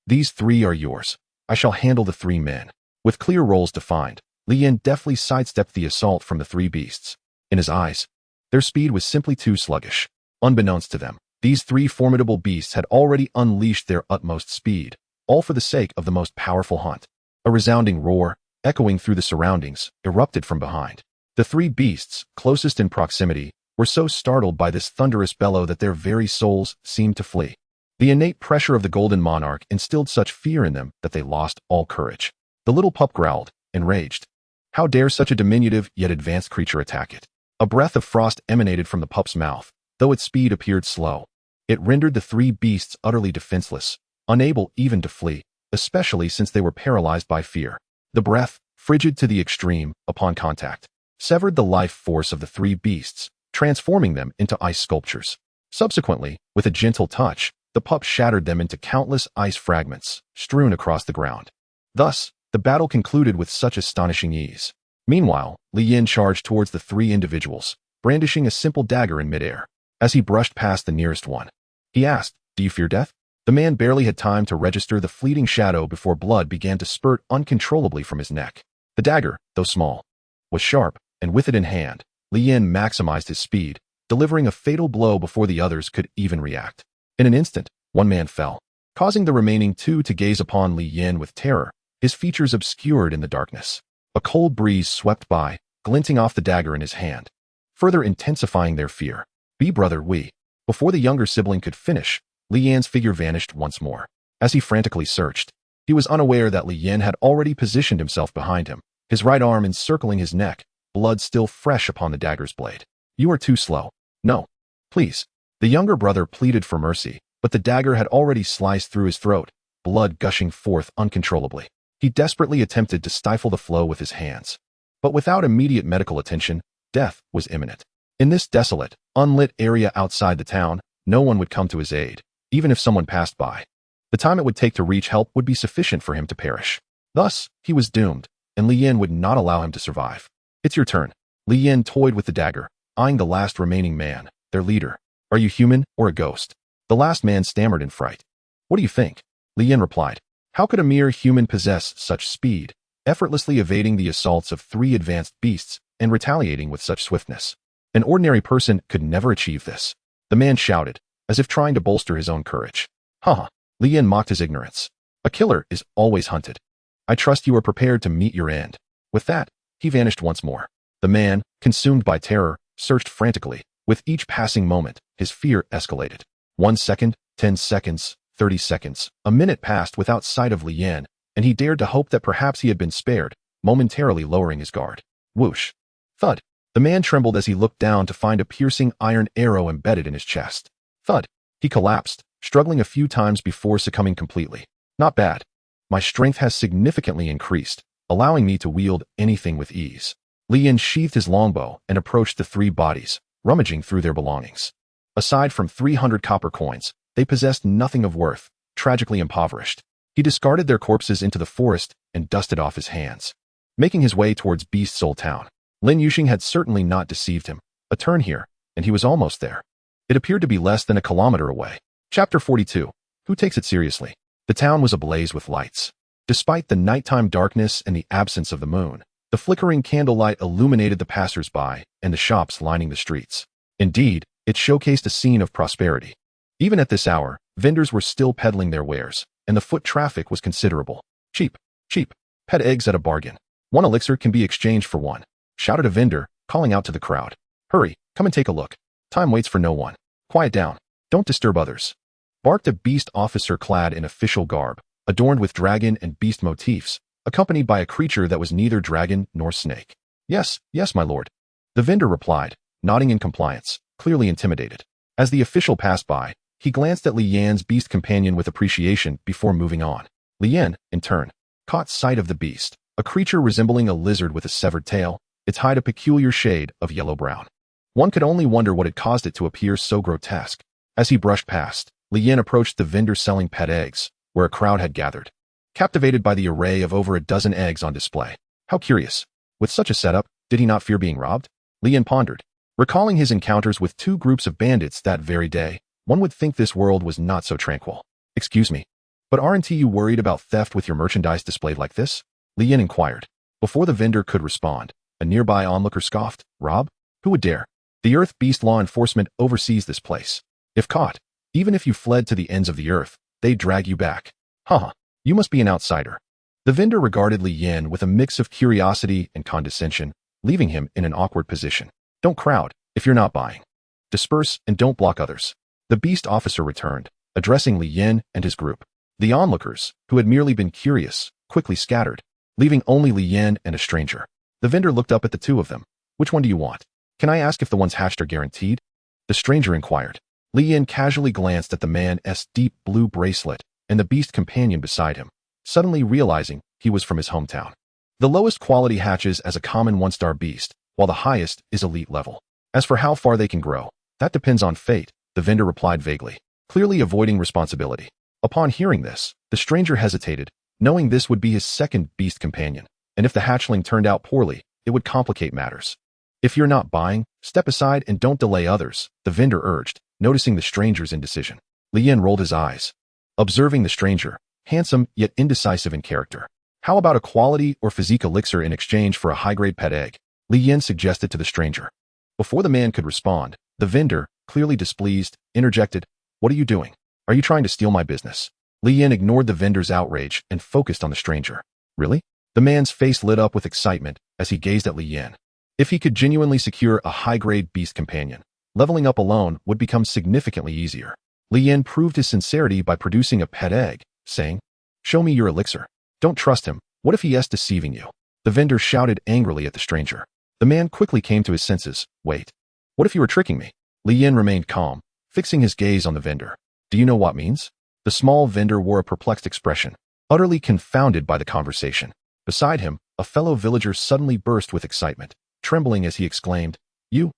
these 3 are yours. I shall handle the 3 men. With clear roles defined, Li Yan deftly sidestepped the assault from the 3 beasts. In his eyes, their speed was simply too sluggish. Unbeknownst to them, these 3 formidable beasts had already unleashed their utmost speed, all for the sake of the most powerful hunt. A resounding roar, echoing through the surroundings, erupted from behind. The 3 beasts, closest in proximity, were so startled by this thunderous bellow that their very souls seemed to flee. The innate pressure of the Golden Monarch instilled such fear in them that they lost all courage. The little pup growled, enraged. How dare such a diminutive yet advanced creature attack it? A breath of frost emanated from the pup's mouth, though its speed appeared slow. It rendered the 3 beasts utterly defenseless, unable even to flee, especially since they were paralyzed by fear. The breath, frigid to the extreme, upon contact, severed the life force of the 3 beasts, transforming them into ice sculptures. Subsequently, with a gentle touch, the pup shattered them into countless ice fragments, strewn across the ground. Thus, the battle concluded with such astonishing ease. Meanwhile, Li Yan charged towards the 3 individuals, brandishing a simple dagger in midair. As he brushed past the nearest one, he asked, "Do you fear death?" The man barely had time to register the fleeting shadow before blood began to spurt uncontrollably from his neck. The dagger, though small, was sharp, and with it in hand, Li Yan maximized his speed, delivering a fatal blow before the others could even react. In an instant, one man fell, causing the remaining 2 to gaze upon Li Yan with terror, his features obscured in the darkness. A cold breeze swept by, glinting off the dagger in his hand, further intensifying their fear. "Be brother, we." Before the younger sibling could finish, Li Yan's figure vanished once more. As he frantically searched, he was unaware that Li Yan had already positioned himself behind him, his right arm encircling his neck, blood still fresh upon the dagger's blade. "You are too slow. No. Please." The younger brother pleaded for mercy, but the dagger had already sliced through his throat, blood gushing forth uncontrollably. He desperately attempted to stifle the flow with his hands. But without immediate medical attention, death was imminent. In this desolate, unlit area outside the town, no one would come to his aid, even if someone passed by. The time it would take to reach help would be sufficient for him to perish. Thus, he was doomed, and Li Yan would not allow him to survive. "It's your turn." Li Yan toyed with the dagger, eyeing the last remaining man, their leader. "Are you human or a ghost?" The last man stammered in fright. "What do you think?" Li Yan replied. How could a mere human possess such speed, effortlessly evading the assaults of 3 advanced beasts and retaliating with such swiftness? An ordinary person could never achieve this. The man shouted, as if trying to bolster his own courage. "Haha." Li Yan mocked his ignorance. "A killer is always hunted. I trust you are prepared to meet your end." With that, he vanished once more. The man, consumed by terror, searched frantically. With each passing moment, his fear escalated. 1 second, 10 seconds, 30 seconds. A minute passed without sight of Li Yan, and he dared to hope that perhaps he had been spared, momentarily lowering his guard. Whoosh. Thud. The man trembled as he looked down to find a piercing iron arrow embedded in his chest. Thud. He collapsed, struggling a few times before succumbing completely. Not bad. My strength has significantly increased, allowing me to wield anything with ease. Li Yan sheathed his longbow and approached the 3 bodies, rummaging through their belongings. Aside from 300 copper coins, they possessed nothing of worth, tragically impoverished. He discarded their corpses into the forest and dusted off his hands. Making his way towards Beast Soul Town, Lin Yuxing had certainly not deceived him. A turn here, and he was almost there. It appeared to be less than a kilometer away. Chapter 42. Who takes it seriously? The town was ablaze with lights. Despite the nighttime darkness and the absence of the moon, the flickering candlelight illuminated the passers-by and the shops lining the streets. Indeed, it showcased a scene of prosperity. Even at this hour, vendors were still peddling their wares, and the foot traffic was considerable. Cheap, cheap, pet eggs at a bargain. 1 elixir can be exchanged for 1, shouted a vendor, calling out to the crowd. Hurry, come and take a look. Time waits for no one. Quiet down. Don't disturb others. Barked a beast officer clad in official garb, adorned with dragon and beast motifs, accompanied by a creature that was neither dragon nor snake. Yes, yes, my lord. The vendor replied, nodding in compliance, clearly intimidated. As the official passed by, he glanced at Li Yan's beast companion with appreciation before moving on. Li Yan, in turn, caught sight of the beast, a creature resembling a lizard with a severed tail, its hide a peculiar shade of yellow-brown. One could only wonder what had caused it to appear so grotesque. As he brushed past, Li Yan approached the vendor selling pet eggs, where a crowd had gathered. Captivated by the array of over a dozen eggs on display. How curious. With such a setup, did he not fear being robbed? Li Yan pondered. Recalling his encounters with 2 groups of bandits that very day, one would think this world was not so tranquil. Excuse me, but aren't you worried about theft with your merchandise displayed like this? Li Yan inquired. Before the vendor could respond, a nearby onlooker scoffed. Rob? Who would dare? The Earth Beast Law Enforcement oversees this place. If caught, even if you fled to the ends of the earth, they'd drag you back. Haha, you must be an outsider. The vendor regarded Li Yan with a mix of curiosity and condescension, leaving him in an awkward position. Don't crowd, if you're not buying. Disperse and don't block others. The beast officer returned, addressing Li Yan and his group. The onlookers, who had merely been curious, quickly scattered, leaving only Li Yan and a stranger. The vendor looked up at the 2 of them. Which one do you want? Can I ask if the ones hatched are guaranteed? The stranger inquired. Li Yan casually glanced at the man's deep blue bracelet and the beast companion beside him, suddenly realizing he was from his hometown. The lowest quality hatches as a common 1-star beast, while the highest is elite level. As for how far they can grow, that depends on fate, the vendor replied vaguely, clearly avoiding responsibility. Upon hearing this, the stranger hesitated, knowing this would be his second beast companion, and if the hatchling turned out poorly, it would complicate matters. If you're not buying, step aside and don't delay others, the vendor urged, noticing the stranger's indecision. Li Yan rolled his eyes, observing the stranger, handsome yet indecisive in character. How about a quality or physique elixir in exchange for a high-grade pet egg? Li Yan suggested to the stranger. Before the man could respond, the vendor, clearly displeased, interjected, What are you doing? Are you trying to steal my business? Li Yan ignored the vendor's outrage and focused on the stranger. Really? The man's face lit up with excitement as he gazed at Li Yan. If he could genuinely secure a high-grade beast companion, leveling up alone would become significantly easier. Li Yan proved his sincerity by producing a pet egg, saying, Show me your elixir. Don't trust him. What if he is deceiving you? The vendor shouted angrily at the stranger. The man quickly came to his senses. Wait. What if you were tricking me? Li Yan remained calm, fixing his gaze on the vendor. Do you know what means? The small vendor wore a perplexed expression, utterly confounded by the conversation. Beside him, a fellow villager suddenly burst with excitement, trembling as he exclaimed, You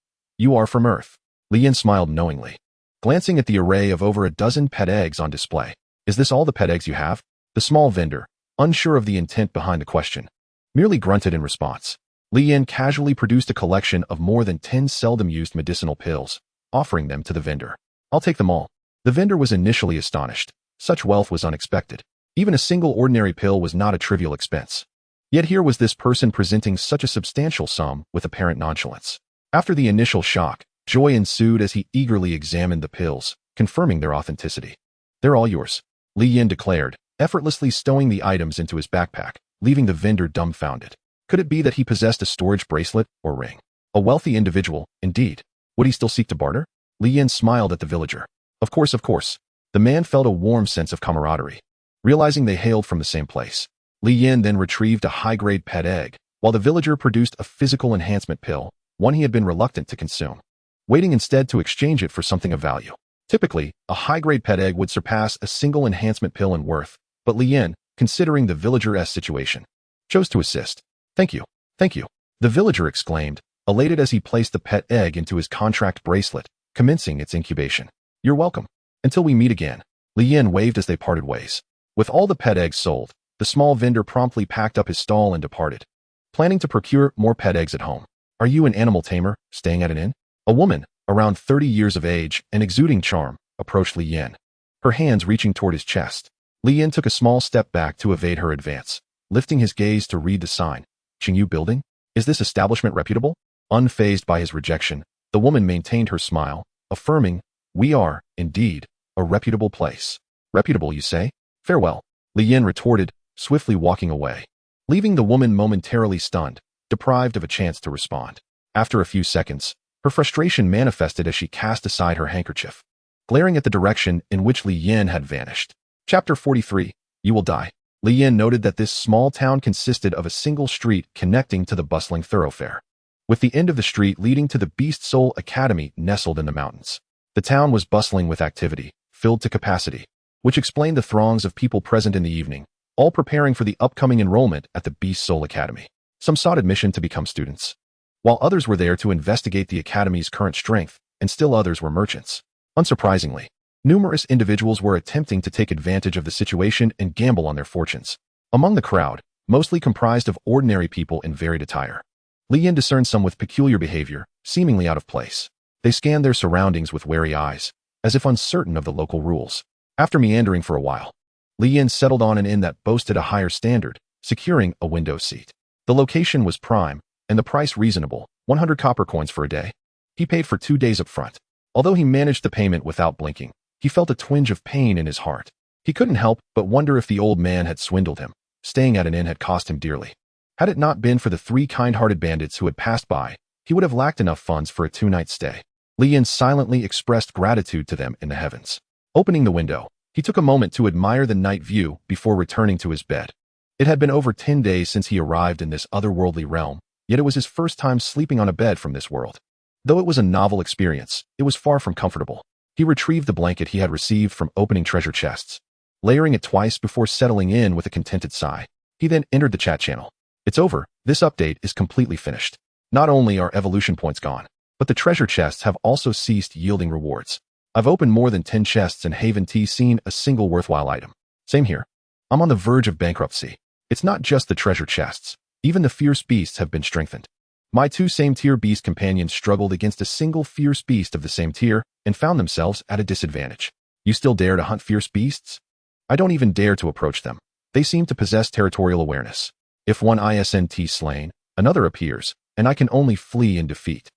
are from Earth. Li Yan smiled knowingly, glancing at the array of over a dozen pet eggs on display. Is this all the pet eggs you have? The small vendor, unsure of the intent behind the question, merely grunted in response. Li Yan casually produced a collection of more than 10 seldom-used medicinal pills, offering them to the vendor. I'll take them all. The vendor was initially astonished. Such wealth was unexpected. Even a single ordinary pill was not a trivial expense. Yet here was this person presenting such a substantial sum with apparent nonchalance. After the initial shock, joy ensued as he eagerly examined the pills, confirming their authenticity. They're all yours, Li Yan declared, effortlessly stowing the items into his backpack, leaving the vendor dumbfounded. Could it be that he possessed a storage bracelet or ring? A wealthy individual, indeed. Would he still seek to barter? Li Yan smiled at the villager. Of course. The man felt a warm sense of camaraderie, realizing they hailed from the same place. Li Yan then retrieved a high-grade pet egg, while the villager produced a physical enhancement pill, one he had been reluctant to consume, waiting instead to exchange it for something of value. Typically, a high-grade pet egg would surpass a single enhancement pill in worth, but Li Yan, considering the villager's situation, chose to assist. Thank you. The villager exclaimed, elated as he placed the pet egg into his contract bracelet, commencing its incubation. You're welcome. Until we meet again. Li Yan waved as they parted ways. With all the pet eggs sold, the small vendor promptly packed up his stall and departed, planning to procure more pet eggs at home. Are you an animal tamer, staying at an inn? A woman, around 30 years of age and exuding charm, approached Li Yin, her hands reaching toward his chest. Li Yin took a small step back to evade her advance, lifting his gaze to read the sign. Qingyu Building? Is this establishment reputable? Unfazed by his rejection, the woman maintained her smile, affirming, we are, indeed, a reputable place. Reputable, you say? Farewell. Li Yin retorted, swiftly walking away, leaving the woman momentarily stunned, deprived of a chance to respond. After a few seconds, her frustration manifested as she cast aside her handkerchief, glaring at the direction in which Li Yin had vanished. Chapter 43. You will die. Li Yin noted that this small town consisted of a single street connecting to the bustling thoroughfare, with the end of the street leading to the Beast Soul Academy nestled in the mountains. The town was bustling with activity, filled to capacity, which explained the throngs of people present in the evening, all preparing for the upcoming enrollment at the Beast Soul Academy. Some sought admission to become students, while others were there to investigate the academy's current strength, and still others were merchants. Unsurprisingly, numerous individuals were attempting to take advantage of the situation and gamble on their fortunes. Among the crowd, mostly comprised of ordinary people in varied attire, Li Yin discerned some with peculiar behavior, seemingly out of place. They scanned their surroundings with wary eyes, as if uncertain of the local rules. After meandering for a while, Li Yin settled on an inn that boasted a higher standard, securing a window seat. The location was prime, and the price reasonable, 100 copper coins for a day. He paid for 2 days up front. Although he managed the payment without blinking, he felt a twinge of pain in his heart. He couldn't help but wonder if the old man had swindled him. Staying at an inn had cost him dearly. Had it not been for the 3 kind-hearted bandits who had passed by, he would have lacked enough funds for a 2-night stay. Li Yin silently expressed gratitude to them in the heavens. Opening the window, he took a moment to admire the night view before returning to his bed. It had been over 10 days since he arrived in this otherworldly realm, yet it was his first time sleeping on a bed from this world. Though it was a novel experience, it was far from comfortable. He retrieved the blanket he had received from opening treasure chests, layering it twice before settling in with a contented sigh. He then entered the chat channel. It's over. This update is completely finished. Not only are evolution points gone, but the treasure chests have also ceased yielding rewards. I've opened more than 10 chests and haven't seen a single worthwhile item. Same here. I'm on the verge of bankruptcy. It's not just the treasure chests. Even the fierce beasts have been strengthened. My 2 same-tier beast companions struggled against a single fierce beast of the same tier and found themselves at a disadvantage. You still dare to hunt fierce beasts? I don't even dare to approach them. They seem to possess territorial awareness. If one isn't slain, another appears, and I can only flee in defeat.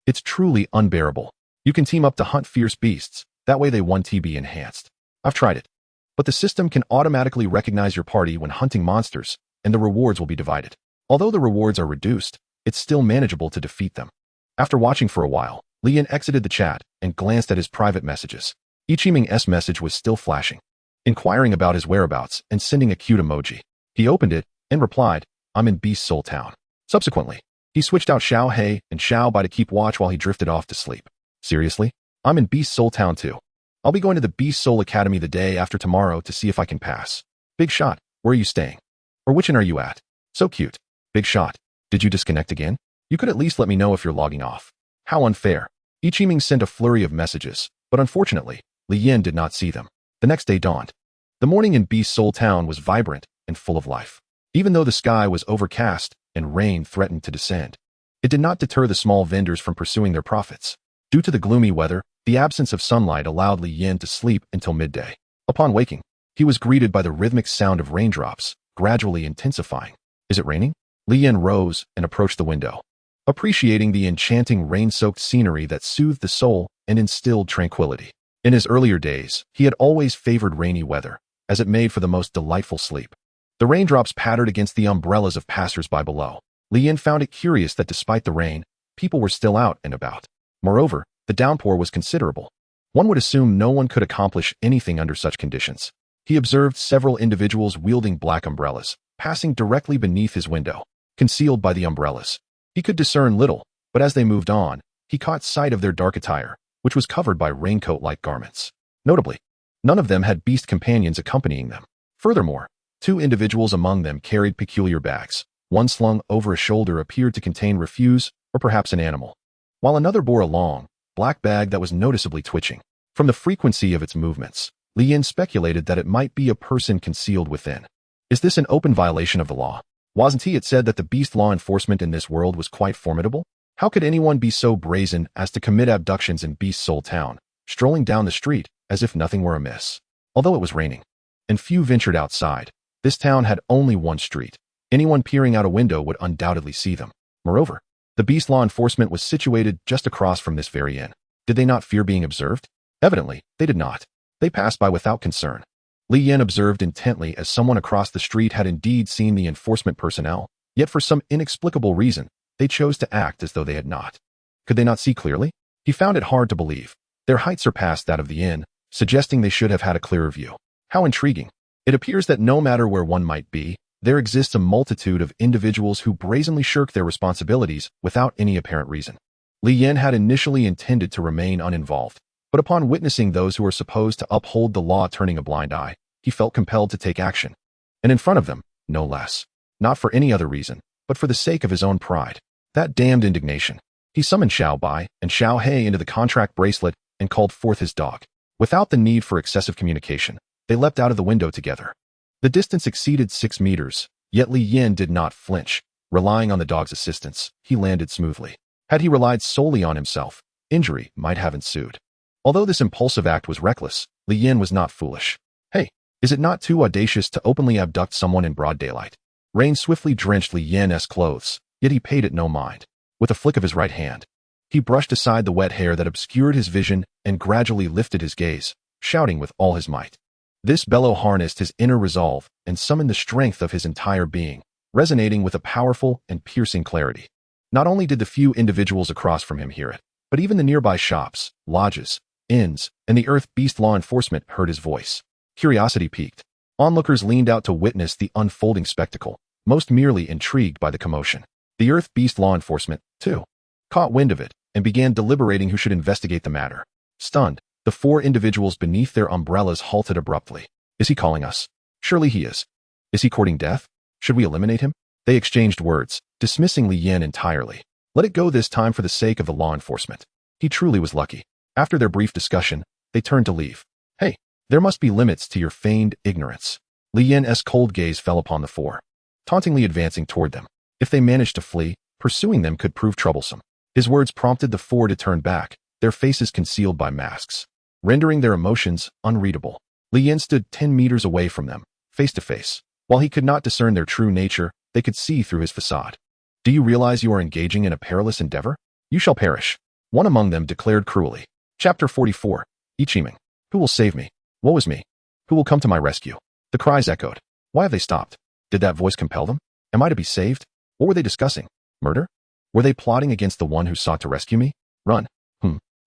It's truly unbearable. You can team up to hunt fierce beasts, that way they 1TB enhanced. I've tried it. But the system can automatically recognize your party when hunting monsters, and the rewards will be divided. Although the rewards are reduced, it's still manageable to defeat them. After watching for a while, Li Yin exited the chat and glanced at his private messages. Ichiming's message was still flashing, inquiring about his whereabouts and sending a cute emoji. He opened it and replied, I'm in Beast Soul Town. Subsequently, he switched out Xiao He and Xiao Bai to keep watch while he drifted off to sleep. Seriously? I'm in Beast Soul Town too. I'll be going to the Beast Soul Academy the day after tomorrow to see if I can pass. Big Shot, where are you staying? Or which inn are you at? So cute. Big Shot, did you disconnect again? You could at least let me know if you're logging off. How unfair. Ichiming sent a flurry of messages, but unfortunately, Li Yin did not see them. The next day dawned. The morning in Beast Soul Town was vibrant and full of life. Even though the sky was overcast and rain threatened to descend, it did not deter the small vendors from pursuing their profits. Due to the gloomy weather, the absence of sunlight allowed Li Yin to sleep until midday. Upon waking, he was greeted by the rhythmic sound of raindrops, gradually intensifying. Is it raining? Li Yin rose and approached the window, appreciating the enchanting rain-soaked scenery that soothed the soul and instilled tranquility. In his earlier days, he had always favored rainy weather, as it made for the most delightful sleep. The raindrops pattered against the umbrellas of passers-by below. Li Yin found it curious that despite the rain, people were still out and about. Moreover, the downpour was considerable. One would assume no one could accomplish anything under such conditions. He observed several individuals wielding black umbrellas, passing directly beneath his window. Concealed by the umbrellas, he could discern little, but as they moved on, he caught sight of their dark attire, which was covered by raincoat-like garments. Notably, none of them had beast companions accompanying them. Furthermore, 2 individuals among them carried peculiar bags. One slung over a shoulder appeared to contain refuse or perhaps an animal, while another bore a long, black bag that was noticeably twitching. From the frequency of its movements, Li Yin speculated that it might be a person concealed within. Is this an open violation of the law? Wasn't he? It said that the beast law enforcement in this world was quite formidable. How could anyone be so brazen as to commit abductions in Beast Soul Town, strolling down the street as if nothing were amiss? Although it was raining, and few ventured outside, this town had only one street. Anyone peering out a window would undoubtedly see them. Moreover, the beast law enforcement was situated just across from this very inn. Did they not fear being observed? Evidently, they did not. They passed by without concern. Li Yin observed intently as someone across the street had indeed seen the enforcement personnel, yet for some inexplicable reason, they chose to act as though they had not. Could they not see clearly? He found it hard to believe. Their height surpassed that of the inn, suggesting they should have had a clearer view. How intriguing. It appears that no matter where one might be, there exists a multitude of individuals who brazenly shirk their responsibilities without any apparent reason. Li Yin had initially intended to remain uninvolved, but upon witnessing those who are supposed to uphold the law turning a blind eye, he felt compelled to take action. And in front of them, no less. Not for any other reason, but for the sake of his own pride. That damned indignation. He summoned Xiao Bai and Xiao He into the contract bracelet and called forth his dog. Without the need for excessive communication, they leapt out of the window together. The distance exceeded 6 meters, yet Li Yin did not flinch. Relying on the dog's assistance, he landed smoothly. Had he relied solely on himself, injury might have ensued. Although this impulsive act was reckless, Li Yin was not foolish. Hey, is it not too audacious to openly abduct someone in broad daylight? Rain swiftly drenched Li Yin's clothes, yet he paid it no mind. With a flick of his right hand, he brushed aside the wet hair that obscured his vision and gradually lifted his gaze, shouting with all his might. This bellow harnessed his inner resolve and summoned the strength of his entire being, resonating with a powerful and piercing clarity. Not only did the few individuals across from him hear it, but even the nearby shops, lodges, inns, and the Earth Beast law enforcement heard his voice. Curiosity piqued. Onlookers leaned out to witness the unfolding spectacle, most merely intrigued by the commotion. The Earth Beast law enforcement, too, caught wind of it and began deliberating who should investigate the matter. Stunned, the 4 individuals beneath their umbrellas halted abruptly. Is he calling us? Surely he is. Is he courting death? Should we eliminate him? They exchanged words, dismissing Li Yin entirely. Let it go this time for the sake of the law enforcement. He truly was lucky. After their brief discussion, they turned to leave. Hey, there must be limits to your feigned ignorance. Li Yin's cold gaze fell upon the 4, tauntingly advancing toward them. If they managed to flee, pursuing them could prove troublesome. His words prompted the 4 to turn back, their faces concealed by masks, rendering their emotions unreadable. Li Yin stood 10 meters away from them, face to face. While he could not discern their true nature, they could see through his facade. Do you realize you are engaging in a perilous endeavor? You shall perish. One among them declared cruelly. Chapter 44. Ichiming. Who will save me? Woe is me. Who will come to my rescue? The cries echoed. Why have they stopped? Did that voice compel them? Am I to be saved? What were they discussing? Murder? Were they plotting against the one who sought to rescue me? Run.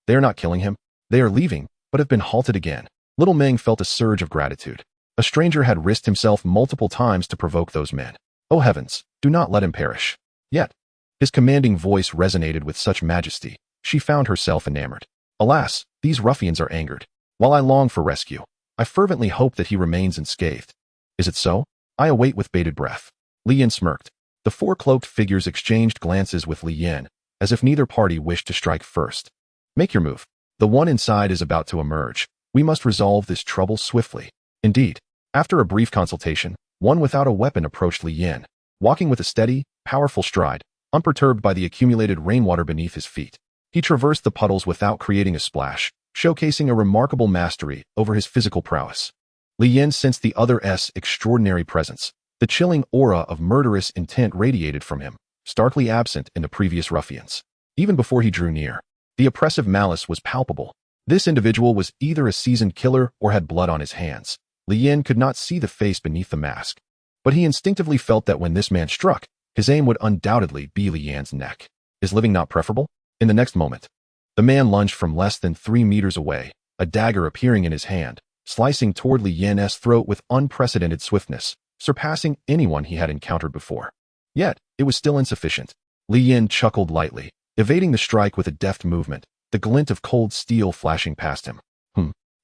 They are not killing him. They are leaving, but have been halted again. Little Meng felt a surge of gratitude. A stranger had risked himself multiple times to provoke those men. Oh heavens, do not let him perish. Yet, his commanding voice resonated with such majesty, she found herself enamored. Alas, these ruffians are angered. While I long for rescue, I fervently hope that he remains unscathed. Is it so? I await with bated breath. Li Yin smirked. The 4 cloaked figures exchanged glances with Li Yin, as if neither party wished to strike first. Make your move. The one inside is about to emerge. We must resolve this trouble swiftly. Indeed, after a brief consultation, one without a weapon approached Li Yin, walking with a steady, powerful stride, unperturbed by the accumulated rainwater beneath his feet. He traversed the puddles without creating a splash, showcasing a remarkable mastery over his physical prowess. Li Yin sensed the other's extraordinary presence. The chilling aura of murderous intent radiated from him, starkly absent in the previous ruffians. Even before he drew near, the oppressive malice was palpable. This individual was either a seasoned killer or had blood on his hands. Li Yin could not see the face beneath the mask, but he instinctively felt that when this man struck, his aim would undoubtedly be Li Yin's neck. Is living not preferable? In the next moment, the man lunged from less than 3 meters away, a dagger appearing in his hand, slicing toward Li Yin's throat with unprecedented swiftness, surpassing anyone he had encountered before. Yet, it was still insufficient. Li Yin chuckled lightly, evading the strike with a deft movement, the glint of cold steel flashing past him.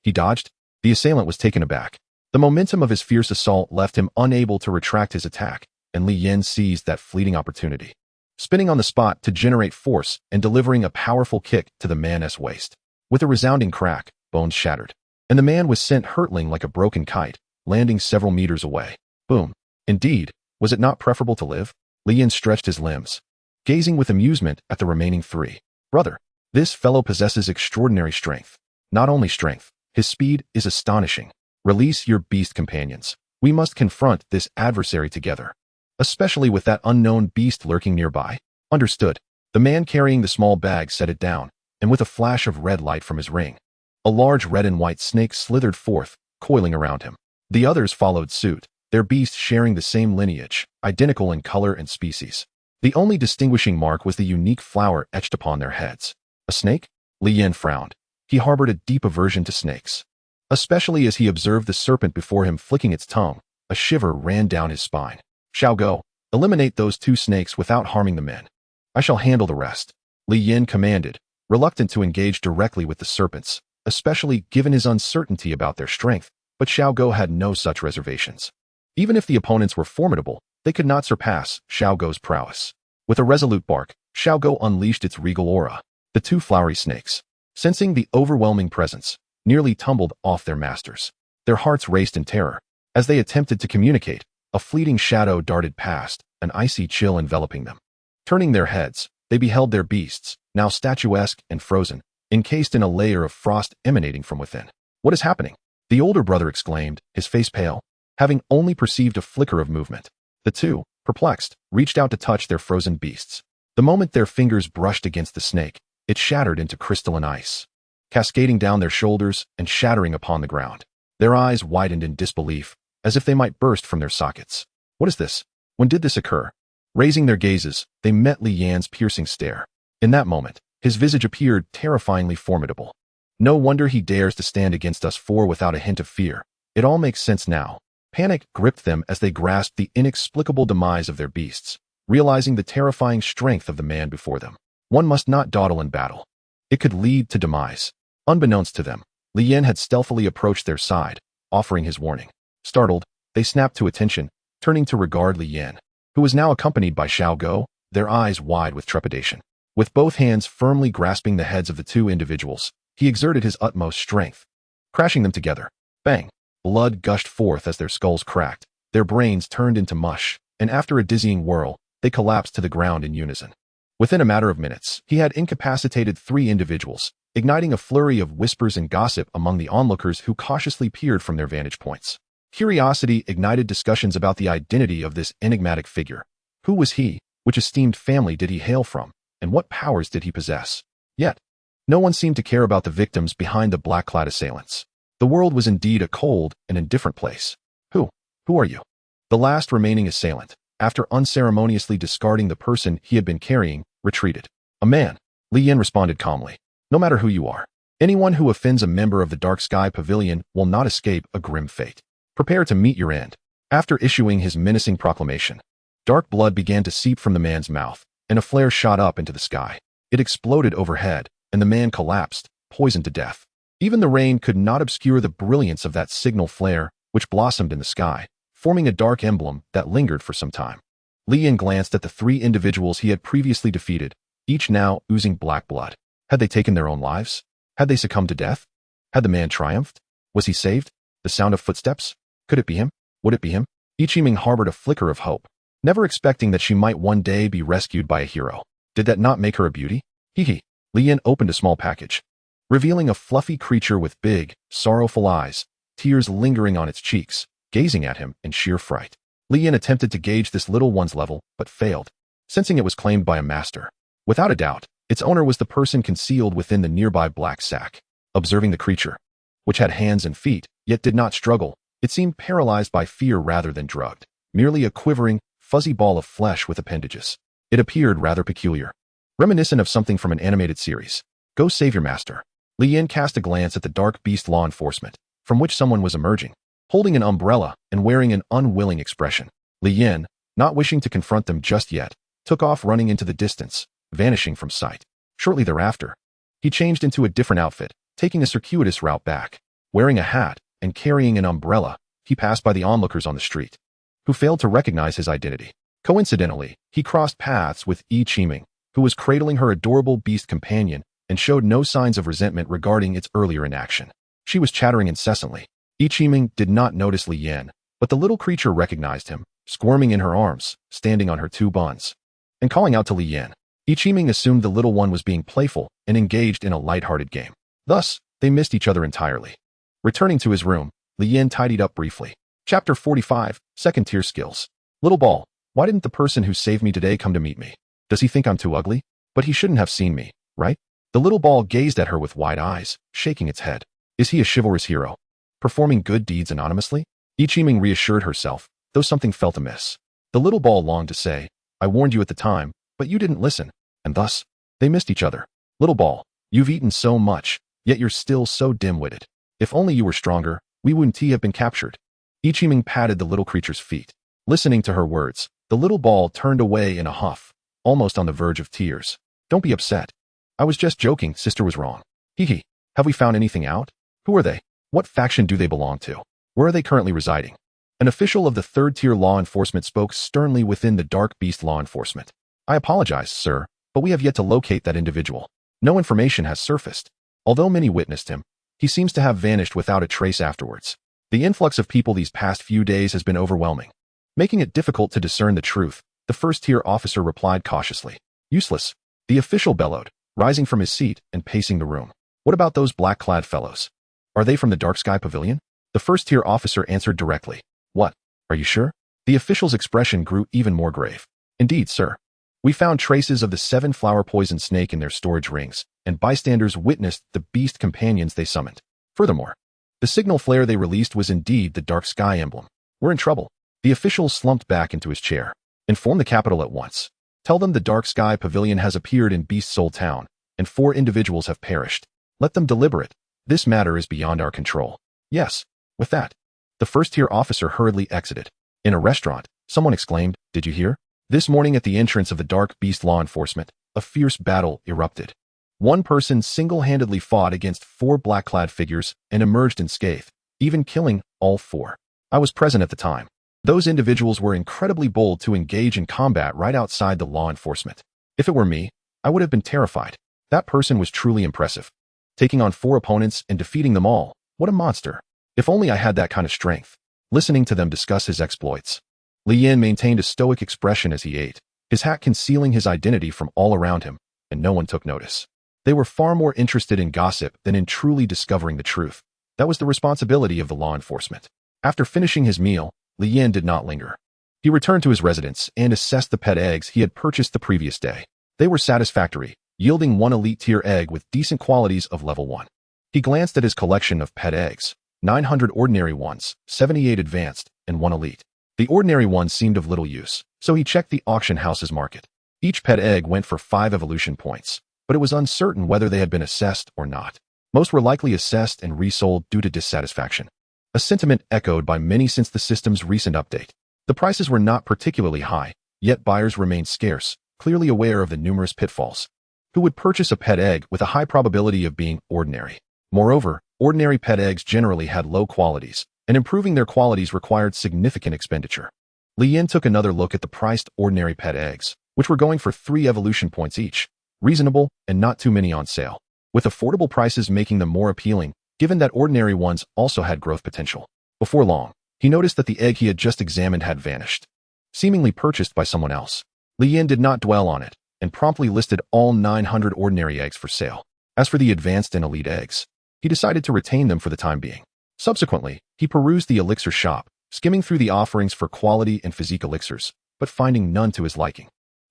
He dodged. The assailant was taken aback. The momentum of his fierce assault left him unable to retract his attack, and Li Yin seized that fleeting opportunity, spinning on the spot to generate force and delivering a powerful kick to the man's waist. With a resounding crack, bones shattered, and the man was sent hurtling like a broken kite, landing several meters away. Boom. Indeed, Was it not preferable to live? Li Yin stretched his limbs, gazing with amusement at the remaining three. Brother, this fellow possesses extraordinary strength. Not only strength, his speed is astonishing. Release your beast companions. We must confront this adversary together, especially with that unknown beast lurking nearby. Understood. The man carrying the small bag set it down, and with a flash of red light from his ring, a large red and white snake slithered forth, coiling around him. The others followed suit, their beasts sharing the same lineage, identical in color and species. The only distinguishing mark was the unique flower etched upon their heads. A snake? Li Yin frowned. He harbored a deep aversion to snakes, especially as he observed the serpent before him flicking its tongue. A shiver ran down his spine. Shall go. Eliminate those 2 snakes without harming the men. I shall handle the rest. Li Yin commanded, reluctant to engage directly with the serpents, especially given his uncertainty about their strength, but Xiaogo had no such reservations. Even if the opponents were formidable, they could not surpass Xiaogo's prowess. With a resolute bark, Xiaogo unleashed its regal aura. The 2 flowery snakes, sensing the overwhelming presence, nearly tumbled off their masters. Their hearts raced in terror. As they attempted to communicate, a fleeting shadow darted past, an icy chill enveloping them. Turning their heads, they beheld their beasts, now statuesque and frozen, encased in a layer of frost emanating from within. What is happening? The older brother exclaimed, his face pale, having only perceived a flicker of movement. The 2, perplexed, reached out to touch their frozen beasts. The moment their fingers brushed against the snake, it shattered into crystalline ice, cascading down their shoulders and shattering upon the ground. Their eyes widened in disbelief, as if they might burst from their sockets. What is this? When did this occur? Raising their gazes, they met Li Yan's piercing stare. In that moment, his visage appeared terrifyingly formidable. No wonder he dares to stand against us 4 without a hint of fear. It all makes sense now. Panic gripped them as they grasped the inexplicable demise of their beasts, realizing the terrifying strength of the man before them. One must not dawdle in battle. It could lead to demise. Unbeknownst to them, Li Yin had stealthily approached their side, offering his warning. Startled, they snapped to attention, turning to regard Li Yin, who was now accompanied by Xiaogo, their eyes wide with trepidation. With both hands firmly grasping the heads of the 2 individuals, he exerted his utmost strength, crashing them together. Bang! Blood gushed forth as their skulls cracked, their brains turned into mush, and after a dizzying whirl, they collapsed to the ground in unison. Within a matter of minutes, he had incapacitated 3 individuals, igniting a flurry of whispers and gossip among the onlookers who cautiously peered from their vantage points. Curiosity ignited discussions about the identity of this enigmatic figure. Who was he? Which esteemed family did he hail from? And what powers did he possess? Yet, no one seemed to care about the victims behind the black-clad assailants. The world was indeed a cold and indifferent place. Who are you? The last remaining assailant, after unceremoniously discarding the person he had been carrying, retreated. A man, Li Yin responded calmly. No matter who you are, anyone who offends a member of the Dark Sky Pavilion will not escape a grim fate. Prepare to meet your end. After issuing his menacing proclamation, dark blood began to seep from the man's mouth, and a flare shot up into the sky. It exploded overhead, and the man collapsed, poisoned to death. Even the rain could not obscure the brilliance of that signal flare, which blossomed in the sky, forming a dark emblem that lingered for some time. Li Yin glanced at the 3 individuals he had previously defeated, each now oozing black blood. Had they taken their own lives? Had they succumbed to death? Had the man triumphed? Was he saved? The sound of footsteps? Could it be him? Would it be him? Ichiming harbored a flicker of hope, never expecting that she might one day be rescued by a hero. Did that not make her a beauty? Hee. Li Yin opened a small package, revealing a fluffy creature with big, sorrowful eyes, tears lingering on its cheeks, gazing at him in sheer fright. Li Yin attempted to gauge this little one's level, but failed, sensing it was claimed by a master. Without a doubt, its owner was the person concealed within the nearby black sack. Observing the creature, which had hands and feet, yet did not struggle, it seemed paralyzed by fear rather than drugged, merely a quivering, fuzzy ball of flesh with appendages. It appeared rather peculiar, reminiscent of something from an animated series. Go save your master. Li Yin cast a glance at the dark beast law enforcement, from which someone was emerging, holding an umbrella and wearing an unwilling expression. Li Yin, not wishing to confront them just yet, took off running into the distance, vanishing from sight. Shortly thereafter, he changed into a different outfit, taking a circuitous route back. Wearing a hat and carrying an umbrella, he passed by the onlookers on the street, who failed to recognize his identity. Coincidentally, he crossed paths with Ichiming, who was cradling her adorable beast companion and showed no signs of resentment regarding its earlier inaction. She was chattering incessantly. Ichiming did not notice Li Yin, but the little creature recognized him, squirming in her arms, standing on her two buns, and calling out to Li Yan. Ichiming assumed the little one was being playful and engaged in a light-hearted game. Thus, they missed each other entirely. Returning to his room, Li Yan tidied up briefly. Chapter 45, Second Tier Skills. Little ball, why didn't the person who saved me today come to meet me? Does he think I'm too ugly? But he shouldn't have seen me, right? The little ball gazed at her with wide eyes, shaking its head. Is he a chivalrous hero, performing good deeds anonymously? Ichiming reassured herself, though something felt amiss. The little ball longed to say, I warned you at the time, but you didn't listen, and thus, they missed each other. Little ball, you've eaten so much, yet you're still so dim-witted. If only you were stronger, we wouldn't have been captured. Ichiming patted the little creature's feet. Listening to her words, the little ball turned away in a huff, almost on the verge of tears. Don't be upset. I was just joking, sister was wrong. Hee. Have we found anything out? Who are they? What faction do they belong to? Where are they currently residing? An official of the third-tier law enforcement spoke sternly within the Dark Beast law enforcement. I apologize, sir, but we have yet to locate that individual. No information has surfaced. Although many witnessed him, he seems to have vanished without a trace afterwards. The influx of people these past few days has been overwhelming, making it difficult to discern the truth. The first-tier officer replied cautiously. Useless. The official bellowed, rising from his seat and pacing the room. What about those black-clad fellows? Are they from the Dark Sky Pavilion? The first-tier officer answered directly. What? Are you sure? The official's expression grew even more grave. Indeed, sir. We found traces of the 7-flower poison snake in their storage rings, and bystanders witnessed the beast companions they summoned. Furthermore, the signal flare they released was indeed the Dark Sky emblem. We're in trouble. The official slumped back into his chair. Inform the capital at once. Tell them the Dark Sky Pavilion has appeared in Beast Soul Town, and 4 individuals have perished. Let them deliberate. This matter is beyond our control. Yes. With that, the first-tier officer hurriedly exited. In a restaurant, someone exclaimed, Did you hear? This morning at the entrance of the Dark Beast law enforcement, a fierce battle erupted. One person single-handedly fought against 4 black-clad figures and emerged unscathed, even killing all 4. I was present at the time. Those individuals were incredibly bold to engage in combat right outside the law enforcement. If it were me, I would have been terrified. That person was truly impressive. Taking on 4 opponents and defeating them all, what a monster. If only I had that kind of strength. Listening to them discuss his exploits. Li Yan maintained a stoic expression as he ate, his hat concealing his identity from all around him, and no one took notice. They were far more interested in gossip than in truly discovering the truth. That was the responsibility of the law enforcement. After finishing his meal, Li Yan did not linger. He returned to his residence and assessed the pet eggs he had purchased the previous day. They were satisfactory, yielding 1 elite-tier egg with decent qualities of level 1. He glanced at his collection of pet eggs, 900 ordinary ones, 78 advanced, and 1 elite. The ordinary ones seemed of little use, so he checked the auction house's market. Each pet egg went for 5 evolution points, but it was uncertain whether they had been assessed or not. Most were likely assessed and resold due to dissatisfaction. A sentiment echoed by many since the system's recent update. The prices were not particularly high, yet buyers remained scarce, clearly aware of the numerous pitfalls. Who would purchase a pet egg with a high probability of being ordinary? Moreover, ordinary pet eggs generally had low qualities, and improving their qualities required significant expenditure. Li Yan took another look at the priced ordinary pet eggs, which were going for 3 evolution points each, reasonable and not too many on sale, with affordable prices making them more appealing, given that ordinary ones also had growth potential. Before long, he noticed that the egg he had just examined had vanished, seemingly purchased by someone else. Li Yan did not dwell on it, and promptly listed all 900 ordinary eggs for sale. As for the advanced and elite eggs, he decided to retain them for the time being. Subsequently, he perused the elixir shop, skimming through the offerings for quality and physique elixirs, but finding none to his liking.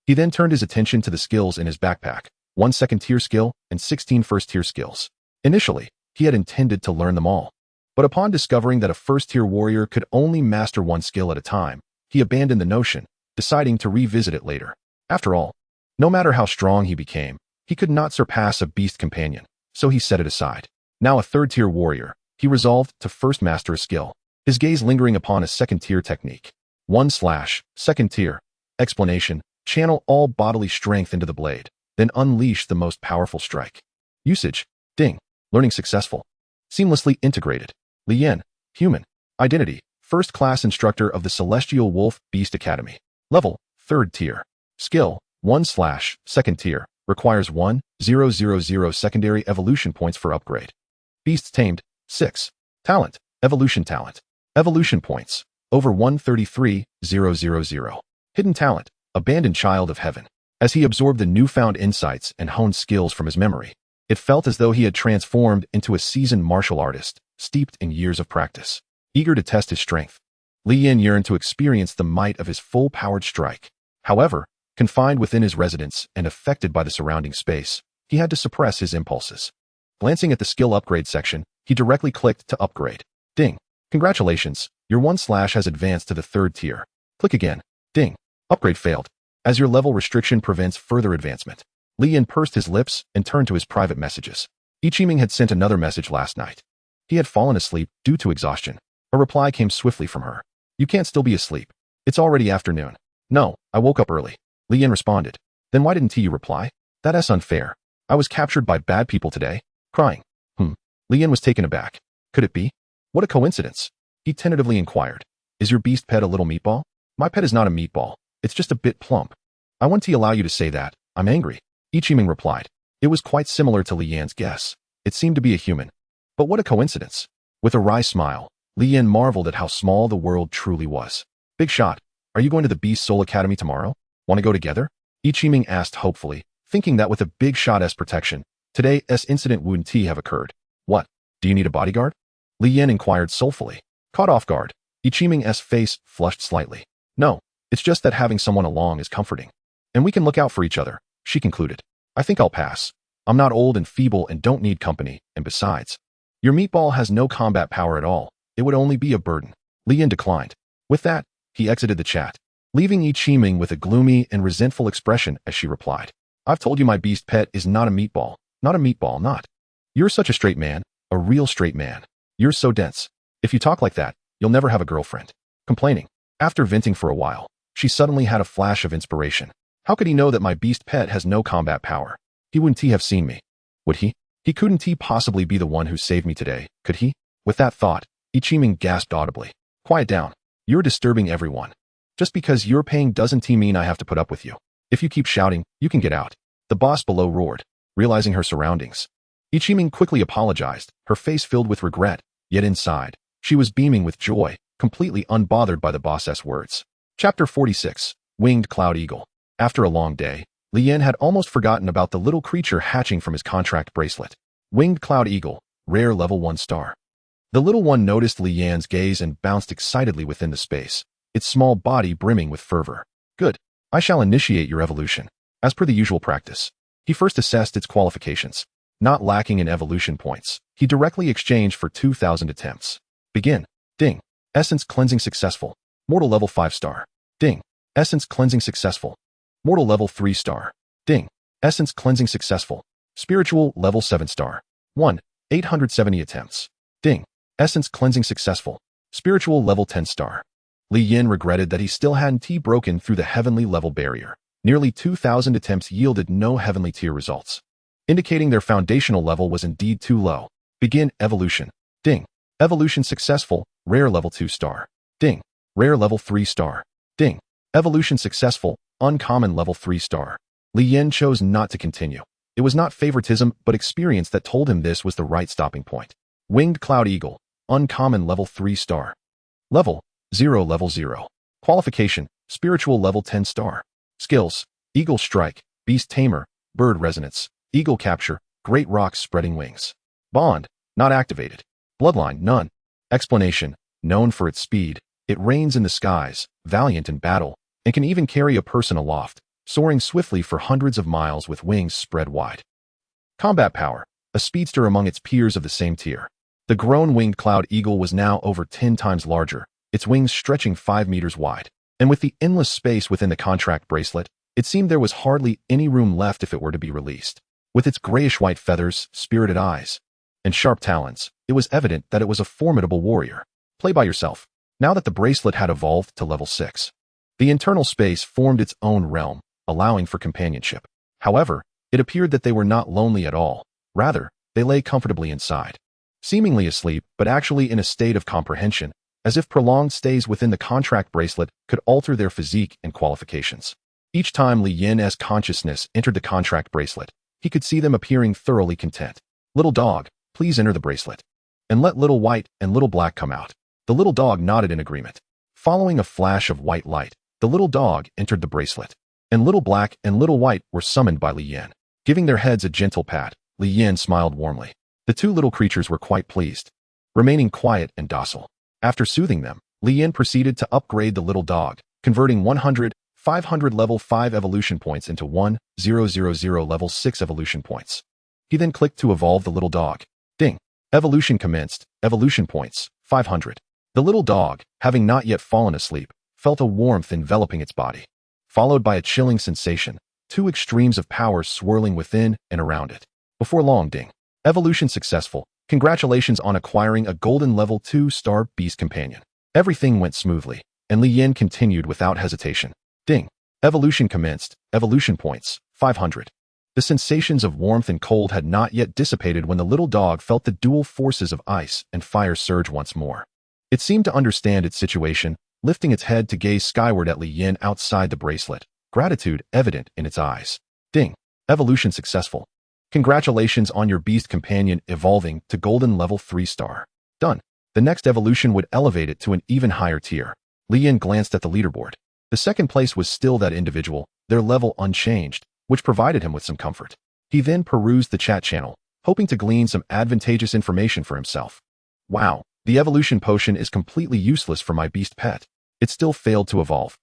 He then turned his attention to the skills in his backpack, 1 second-tier skill and 16 first-tier skills. Initially, he had intended to learn them all, but upon discovering that a first-tier warrior could only master 1 skill at a time, he abandoned the notion, deciding to revisit it later. After all, no matter how strong he became, he could not surpass a beast companion, so he set it aside. Now a 3rd-tier warrior, he resolved to first master a skill, his gaze lingering upon a 2nd-tier technique. 1/2nd tier. Explanation: channel all bodily strength into the blade, then unleash the most powerful strike. Usage: ding. Learning successful. Seamlessly integrated. Li Yan, human. Identity: first-class instructor of the Celestial Wolf Beast Academy. Level: 3rd tier. Skill: 1/2nd tier. Requires 1,000 secondary evolution points for upgrade. Beasts tamed: 6. Talent: evolution talent. Evolution points: Over 133,000. Hidden talent, abandoned child of heaven. As he absorbed the newfound insights and honed skills from his memory, it felt as though he had transformed into a seasoned martial artist, steeped in years of practice. Eager to test his strength, Li Yin yearned to experience the might of his full-powered strike. However, confined within his residence and affected by the surrounding space, he had to suppress his impulses. Glancing at the skill upgrade section, he directly clicked to upgrade. Ding. Congratulations, your 1/ has advanced to the 3rd tier. Click again. Ding. Upgrade failed, as your level restriction prevents further advancement. Li Yin pursed his lips and turned to his private messages. Ichiming had sent another message last night. He had fallen asleep due to exhaustion. A reply came swiftly from her. You can't still be asleep. It's already afternoon. No, I woke up early. Li Yin responded. Then why didn't you reply? That's unfair. I was captured by bad people today. Crying. Li Yin was taken aback. Could it be? What a coincidence. He tentatively inquired. Is your beast pet a little meatball? My pet is not a meatball. It's just a bit plump. I want to allow you to say that. I'm angry. Ichiming replied. It was quite similar to Li Yan's guess. It seemed to be a human. But what a coincidence. With a wry smile, Li Yin marveled at how small the world truly was. Big shot. Are you going to the Beast Soul Academy tomorrow? Want to go together? Ichiming asked hopefully, thinking that with a big shot's protection, today's incident wouldn't have occurred. What? Do you need a bodyguard? Li Yin inquired soulfully. Caught off guard, Ichiming's face flushed slightly. No, it's just that having someone along is comforting. And we can look out for each other, she concluded. I think I'll pass. I'm not old and feeble and don't need company, and besides, your meatball has no combat power at all. It would only be a burden. Li Yin declined. With that, he exited the chat, leaving Ichiming with a gloomy and resentful expression as she replied. I've told you my beast pet is not a meatball. Not a meatball, not. You're such a straight man, a real straight man. You're so dense. If you talk like that, you'll never have a girlfriend. Complaining. After venting for a while, she suddenly had a flash of inspiration. How could he know that my beast pet has no combat power? He wouldn't have seen me. Would he? He couldn't possibly be the one who saved me today, could he? With that thought, Ichiming gasped audibly. Quiet down. You're disturbing everyone. Just because you're paying doesn't mean I have to put up with you. If you keep shouting, you can get out. The boss below roared, realizing her surroundings. Ichiming quickly apologized, her face filled with regret, yet inside, she was beaming with joy, completely unbothered by the boss's words. Chapter 46. Winged Cloud Eagle. After a long day, Li Yin had almost forgotten about the little creature hatching from his contract bracelet. Winged Cloud Eagle, rare level 1 star. The little one noticed Li Yan's gaze and bounced excitedly within the space, its small body brimming with fervor. Good. I shall initiate your evolution. As per the usual practice, he first assessed its qualifications. Not lacking in evolution points, he directly exchanged for 2,000 attempts. Begin. Ding. Essence cleansing successful. Mortal level 5 star. Ding. Essence cleansing successful. Mortal level 3 star. Ding. Essence cleansing successful. Spiritual level 7 star. 1. 870 attempts. Ding. Essence cleansing successful. Spiritual level 10 star. Li Yin regretted that he still hadn't broken through the heavenly level barrier. Nearly 2,000 attempts yielded no heavenly tier results, indicating their foundational level was indeed too low. Begin evolution. Ding. Evolution successful. Rare level 2 star. Ding. Rare level 3 star. Ding. Evolution successful. Uncommon level 3 star. Li Yin chose not to continue. It was not favoritism, but experience that told him this was the right stopping point. Winged Cloud Eagle. Uncommon level 3 star. Level 0 level 0. Qualification. Spiritual level 10 star. Skills. Eagle Strike. Beast Tamer. Bird Resonance. Eagle Capture. Great Rock Spreading Wings. Bond. Not activated. Bloodline. None. Explanation. Known for its speed, it reigns in the skies, valiant in battle, and can even carry a person aloft, soaring swiftly for hundreds of miles with wings spread wide. Combat power. A speedster among its peers of the same tier. The grown winged cloud eagle was now over 10 times larger, its wings stretching 5 meters wide. And with the endless space within the contract bracelet, it seemed there was hardly any room left if it were to be released. With its grayish-white feathers, spirited eyes, and sharp talons, it was evident that it was a formidable warrior. Play by yourself. Now that the bracelet had evolved to level 6, the internal space formed its own realm, allowing for companionship. However, it appeared that they were not lonely at all. Rather, they lay comfortably inside, seemingly asleep but actually in a state of comprehension, as if prolonged stays within the contract bracelet could alter their physique and qualifications. Each time Li Yin's consciousness entered the contract bracelet, he could see them appearing thoroughly content. Little dog, please enter the bracelet. And let little white and little black come out. The little dog nodded in agreement. Following a flash of white light, the little dog entered the bracelet, and Little Black and Little White were summoned by Li Yan. Giving their heads a gentle pat, Li Yan smiled warmly. The two little creatures were quite pleased, remaining quiet and docile. After soothing them, Li Yan proceeded to upgrade the little dog, converting 500 level 5 evolution points into 1000 level 6 evolution points. He then clicked to evolve the little dog. Ding! Evolution commenced. Evolution points, 500. The little dog, having not yet fallen asleep, felt a warmth enveloping its body, followed by a chilling sensation, two extremes of power swirling within and around it. Before long, ding. Evolution successful. Congratulations on acquiring a golden level 2-star beast companion. Everything went smoothly, and Li Yan continued without hesitation. Ding. Evolution commenced. Evolution points, 500. The sensations of warmth and cold had not yet dissipated when the little dog felt the dual forces of ice and fire surge once more. It seemed to understand its situation, lifting its head to gaze skyward at Li Yan outside the bracelet, gratitude evident in its eyes. Ding. Evolution successful. Congratulations on your beast companion evolving to golden level 3-star. Done. The next evolution would elevate it to an even higher tier. Li Yan glanced at the leaderboard. The second place was still that individual, their level unchanged, which provided him with some comfort. He then perused the chat channel, hoping to glean some advantageous information for himself. Wow, the evolution potion is completely useless for my beast pet. It still failed to evolve.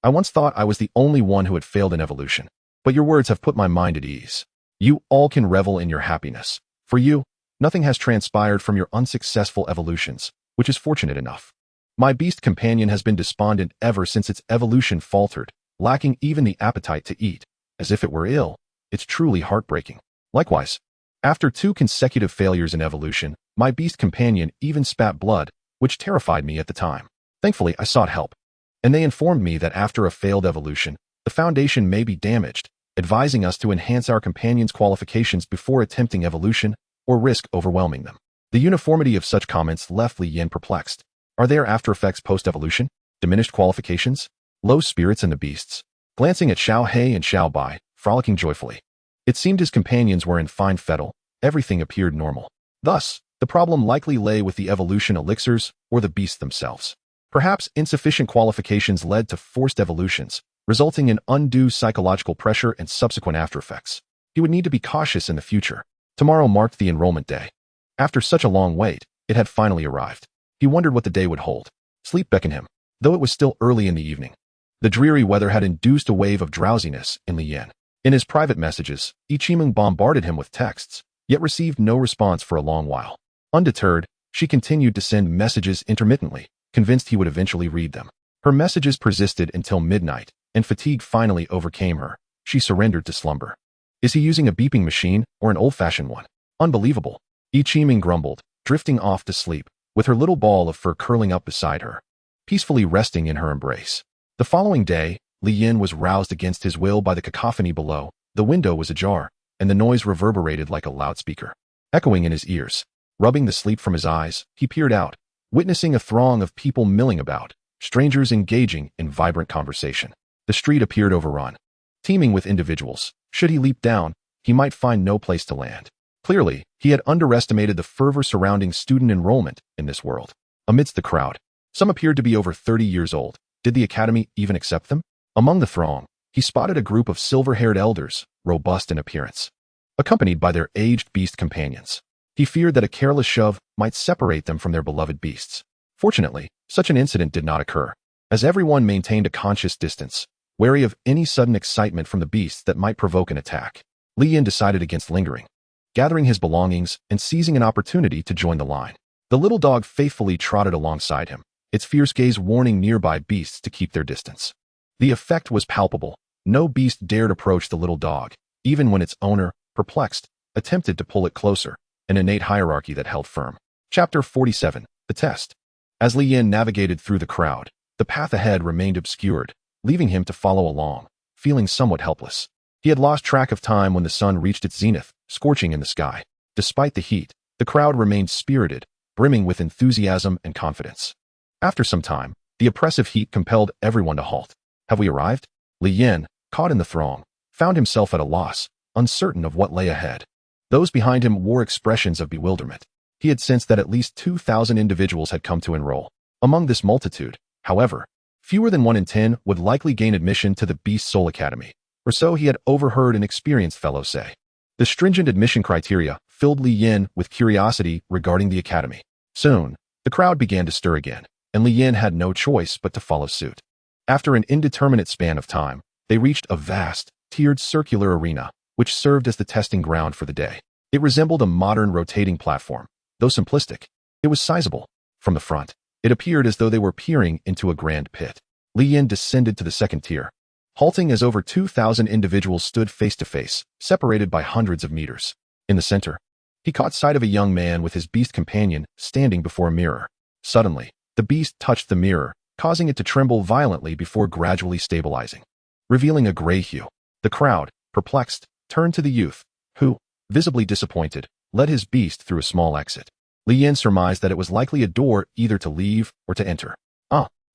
I once thought I was the only one who had failed in evolution, but your words have put my mind at ease. You all can revel in your happiness. For you, nothing has transpired from your unsuccessful evolutions, which is fortunate enough. My beast companion has been despondent ever since its evolution faltered, lacking even the appetite to eat, as if it were ill. It's truly heartbreaking. Likewise, after 2 consecutive failures in evolution, my beast companion even spat blood, which terrified me at the time. Thankfully, I sought help, and they informed me that after a failed evolution, the foundation may be damaged, advising us to enhance our companion's qualifications before attempting evolution or risk overwhelming them. The uniformity of such comments left Li Yan perplexed. Are there after effects post-evolution? Diminished qualifications? Low spirits in the beasts? Glancing at Xiao He and Xiao Bai, frolicking joyfully. It seemed his companions were in fine fettle. Everything appeared normal. Thus, the problem likely lay with the evolution elixirs or the beasts themselves. Perhaps insufficient qualifications led to forced evolutions, resulting in undue psychological pressure and subsequent aftereffects. He would need to be cautious in the future. Tomorrow marked the enrollment day. After such a long wait, it had finally arrived. He wondered what the day would hold. Sleep beckoned him, though it was still early in the evening. The dreary weather had induced a wave of drowsiness in Li Yan. In his private messages, Ichiming bombarded him with texts, yet received no response for a long while. Undeterred, she continued to send messages intermittently, convinced he would eventually read them. Her messages persisted until midnight, and fatigue finally overcame her. She surrendered to slumber. Is he using a beeping machine or an old-fashioned one? Unbelievable. Ichiming grumbled, drifting off to sleep, with her little ball of fur curling up beside her, peacefully resting in her embrace. The following day, Li Yan was roused against his will by the cacophony below. The window was ajar, and the noise reverberated like a loudspeaker, echoing in his ears. Rubbing the sleep from his eyes, he peered out, witnessing a throng of people milling about, strangers engaging in vibrant conversation. The street appeared overrun, teeming with individuals. Should he leap down, he might find no place to land. Clearly, he had underestimated the fervor surrounding student enrollment in this world. Amidst the crowd, some appeared to be over 30 years old. Did the academy even accept them? Among the throng, he spotted a group of silver-haired elders, robust in appearance, accompanied by their aged beast companions. He feared that a careless shove might separate them from their beloved beasts. Fortunately, such an incident did not occur, as everyone maintained a conscious distance, wary of any sudden excitement from the beasts that might provoke an attack. Li Yan decided against lingering, gathering his belongings and seizing an opportunity to join the line. The little dog faithfully trotted alongside him, its fierce gaze warning nearby beasts to keep their distance. The effect was palpable. No beast dared approach the little dog, even when its owner, perplexed, attempted to pull it closer, an innate hierarchy that held firm. Chapter 47. The Test. As Li Yan navigated through the crowd, the path ahead remained obscured, leaving him to follow along, feeling somewhat helpless. He had lost track of time when the sun reached its zenith, scorching in the sky. Despite the heat, the crowd remained spirited, brimming with enthusiasm and confidence. After some time, the oppressive heat compelled everyone to halt. Have we arrived? Li Yan, caught in the throng, found himself at a loss, uncertain of what lay ahead. Those behind him wore expressions of bewilderment. He had sensed that at least 2,000 individuals had come to enroll. Among this multitude, However, fewer than 1 in 10 would likely gain admission to the Beast Soul Academy, or so he had overheard an experienced fellow say. The stringent admission criteria filled Li Yin with curiosity regarding the academy. Soon, the crowd began to stir again, and Li Yin had no choice but to follow suit. After an indeterminate span of time, they reached a vast, tiered circular arena, which served as the testing ground for the day. It resembled a modern rotating platform. Though simplistic, it was sizable. From the front, it appeared as though they were peering into a grand pit. Li Yin descended to the second tier, halting as over 2,000 individuals stood face to face, separated by hundreds of meters. In the center, he caught sight of a young man with his beast companion standing before a mirror. Suddenly, the beast touched the mirror, causing it to tremble violently before gradually stabilizing, revealing a gray hue. The crowd, perplexed, turned to the youth, who, visibly disappointed, led his beast through a small exit. Li Yin surmised that it was likely a door either to leave or to enter.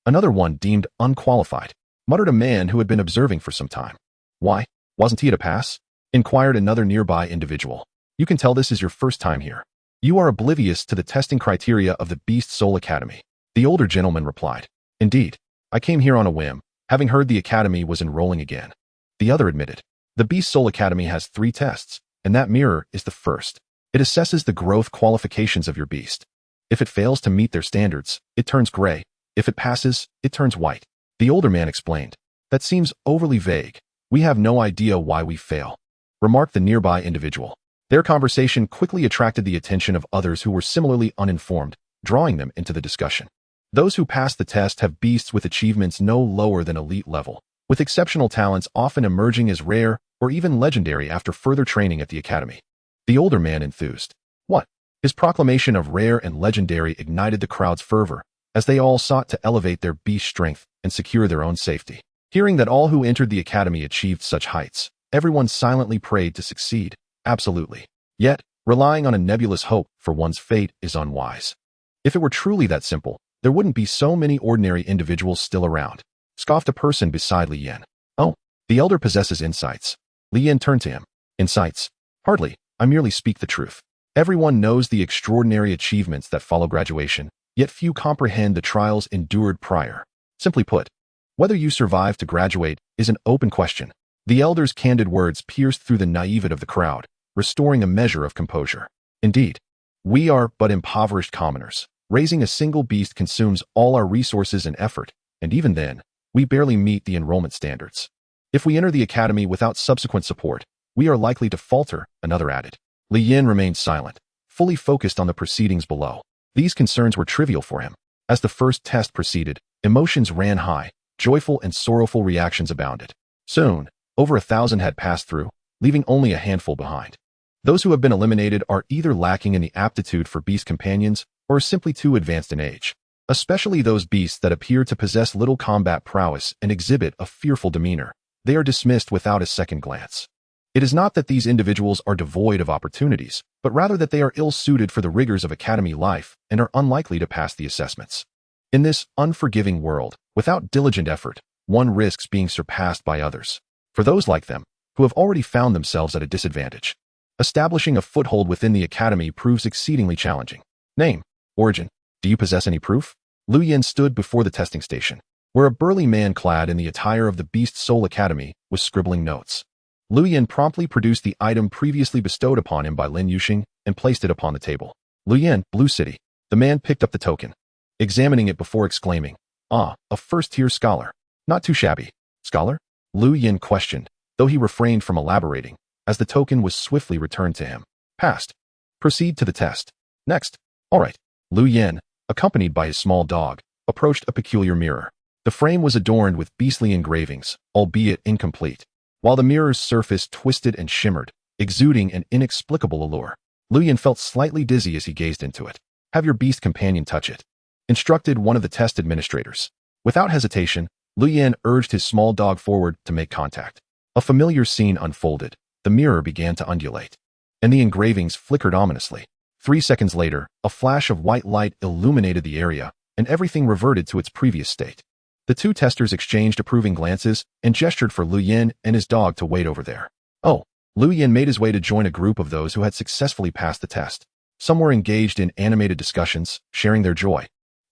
Another one deemed unqualified, muttered a man who had been observing for some time. Why, wasn't he to pass? Inquired another nearby individual. You can tell this is your first time here. You are oblivious to the testing criteria of the Beast Soul Academy. The older gentleman replied. Indeed, I came here on a whim, having heard the academy was enrolling again. The other admitted. The Beast Soul Academy has 3 tests, and that mirror is the first. It assesses the growth qualifications of your beast. If it fails to meet their standards, it turns gray. If it passes, it turns white. The older man explained. That seems overly vague. We have no idea why we fail, remarked the nearby individual. Their conversation quickly attracted the attention of others who were similarly uninformed, drawing them into the discussion. Those who pass the test have beasts with achievements no lower than elite level, with exceptional talents often emerging as rare or even legendary after further training at the academy. The older man enthused. What? His proclamation of rare and legendary ignited the crowd's fervor, as they all sought to elevate their beast strength and secure their own safety. Hearing that all who entered the academy achieved such heights, everyone silently prayed to succeed. Absolutely. Yet, relying on a nebulous hope for one's fate is unwise. If it were truly that simple, there wouldn't be so many ordinary individuals still around, scoffed a person beside Li Yin. Oh, the elder possesses insights. Li Yin turned to him. Insights? Hardly, I merely speak the truth. Everyone knows the extraordinary achievements that follow graduation, yet few comprehend the trials endured prior. Simply put, whether you survive to graduate is an open question. The elder's candid words pierced through the naivete of the crowd, restoring a measure of composure. Indeed, we are but impoverished commoners. Raising a single beast consumes all our resources and effort, and even then, we barely meet the enrollment standards. If we enter the academy without subsequent support, we are likely to falter, another added. Li Yin remained silent, fully focused on the proceedings below. These concerns were trivial for him. As the first test proceeded, emotions ran high, joyful and sorrowful reactions abounded. Soon, over 1,000 had passed through, leaving only a handful behind. Those who have been eliminated are either lacking in the aptitude for beast companions or simply too advanced in age. Especially those beasts that appear to possess little combat prowess and exhibit a fearful demeanor. They are dismissed without a second glance. It is not that these individuals are devoid of opportunities, but rather that they are ill-suited for the rigors of academy life and are unlikely to pass the assessments. In this unforgiving world, without diligent effort, one risks being surpassed by others. For those like them, who have already found themselves at a disadvantage, establishing a foothold within the academy proves exceedingly challenging. Name, origin, do you possess any proof? Li Yin stood before the testing station, where a burly man clad in the attire of the Beast Soul Academy was scribbling notes. Li Yin promptly produced the item previously bestowed upon him by Lin Yuxing and placed it upon the table. Li Yin, Blue City. The man picked up the token, examining it before exclaiming, "Ah, a first-tier scholar. Not too shabby." Scholar? Li Yin questioned, though he refrained from elaborating, as the token was swiftly returned to him. Passed. Proceed to the test. Next. All right. Li Yin, accompanied by his small dog, approached a peculiar mirror. The frame was adorned with beastly engravings, albeit incomplete, while the mirror's surface twisted and shimmered, exuding an inexplicable allure. Li Yin felt slightly dizzy as he gazed into it. Have your beast companion touch it, instructed one of the test administrators. Without hesitation, Li Yin urged his small dog forward to make contact. A familiar scene unfolded. The mirror began to undulate, and the engravings flickered ominously. 3 seconds later, a flash of white light illuminated the area, and everything reverted to its previous state. The two testers exchanged approving glances and gestured for Li Yin and his dog to wait over there. Oh, Li Yin made his way to join a group of those who had successfully passed the test. Some were engaged in animated discussions, sharing their joy,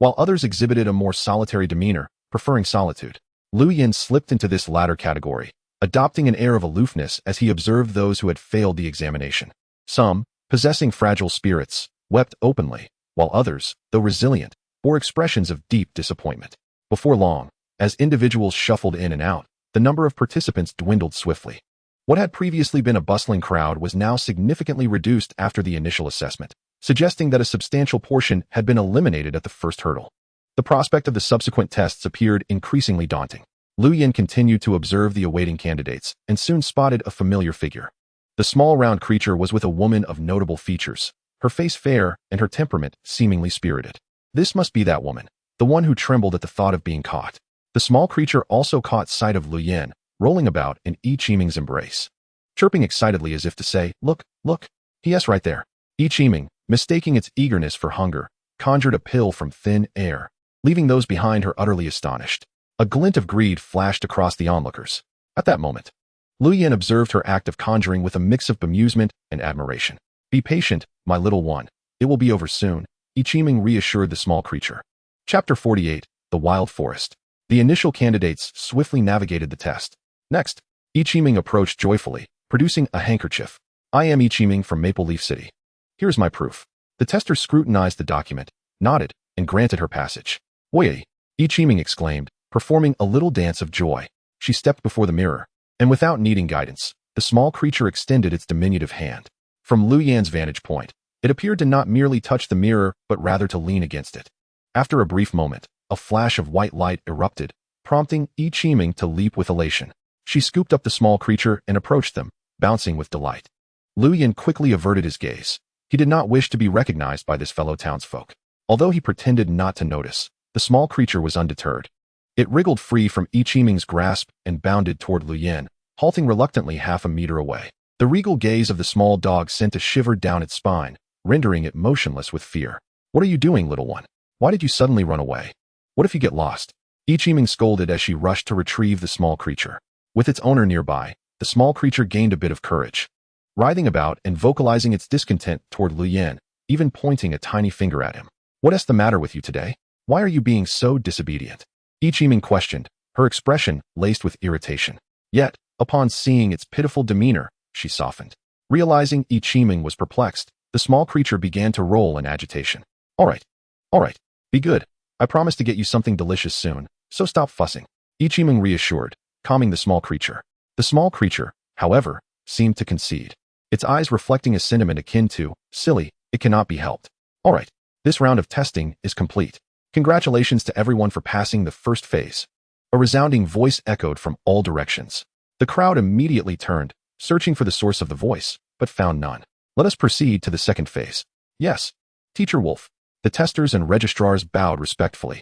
while others exhibited a more solitary demeanor, preferring solitude. Lu Yin slipped into this latter category, adopting an air of aloofness as he observed those who had failed the examination. Some, possessing fragile spirits, wept openly, while others, though resilient, bore expressions of deep disappointment. Before long, as individuals shuffled in and out, the number of participants dwindled swiftly. What had previously been a bustling crowd was now significantly reduced after the initial assessment, suggesting that a substantial portion had been eliminated at the first hurdle. The prospect of the subsequent tests appeared increasingly daunting. Lu Yin continued to observe the awaiting candidates and soon spotted a familiar figure. The small round creature was with a woman of notable features, her face fair and her temperament seemingly spirited. This must be that woman, the one who trembled at the thought of being caught. The small creature also caught sight of Lu Yin, rolling about in Yi Qiming's embrace, chirping excitedly as if to say, "Look, look, yes, right there." Yi Qiming, mistaking its eagerness for hunger, conjured a pill from thin air, leaving those behind her utterly astonished. A glint of greed flashed across the onlookers. At that moment, Lu Yin observed her act of conjuring with a mix of bemusement and admiration. "Be patient, my little one. It will be over soon," Yi Qiming reassured the small creature. Chapter 48, The Wild Forest. The initial candidates swiftly navigated the test. Next, Yi Qiming approached joyfully, producing a handkerchief. "I am Yi Qiming from Maple Leaf City. Here's my proof." The tester scrutinized the document, nodded, and granted her passage. "Oye!" Yi Qiming exclaimed, performing a little dance of joy. She stepped before the mirror, and without needing guidance, the small creature extended its diminutive hand. From Lu Yan's vantage point, it appeared to not merely touch the mirror, but rather to lean against it. After a brief moment, a flash of white light erupted, prompting Yi Qiming to leap with elation. She scooped up the small creature and approached them, bouncing with delight. Lu Yan quickly averted his gaze. He did not wish to be recognized by this fellow townsfolk. Although he pretended not to notice, the small creature was undeterred. It wriggled free from Yi Qiming's grasp and bounded toward Lu Yan, halting reluctantly half a meter away. The regal gaze of the small dog sent a shiver down its spine, rendering it motionless with fear. "What are you doing, little one? Why did you suddenly run away? What if you get lost?" Yi Qiming scolded as she rushed to retrieve the small creature. With its owner nearby, the small creature gained a bit of courage. Writhing about and vocalizing its discontent toward Lu Yan, even pointing a tiny finger at him. "What's the matter with you today? Why are you being so disobedient?" Yi Qiming questioned, her expression laced with irritation. Yet, upon seeing its pitiful demeanor, she softened. Realizing Yi Qiming was perplexed, the small creature began to roll in agitation. All right, be good. I promise to get you something delicious soon, so stop fussing," Yi Qiming reassured, calming the small creature. The small creature, however, seemed to concede, its eyes reflecting a sentiment akin to, "Silly, it cannot be helped." "All right, this round of testing is complete. Congratulations to everyone for passing the first phase." A resounding voice echoed from all directions. The crowd immediately turned, searching for the source of the voice, but found none. "Let us proceed to the second phase." "Yes, Teacher Wolf." The testers and registrars bowed respectfully.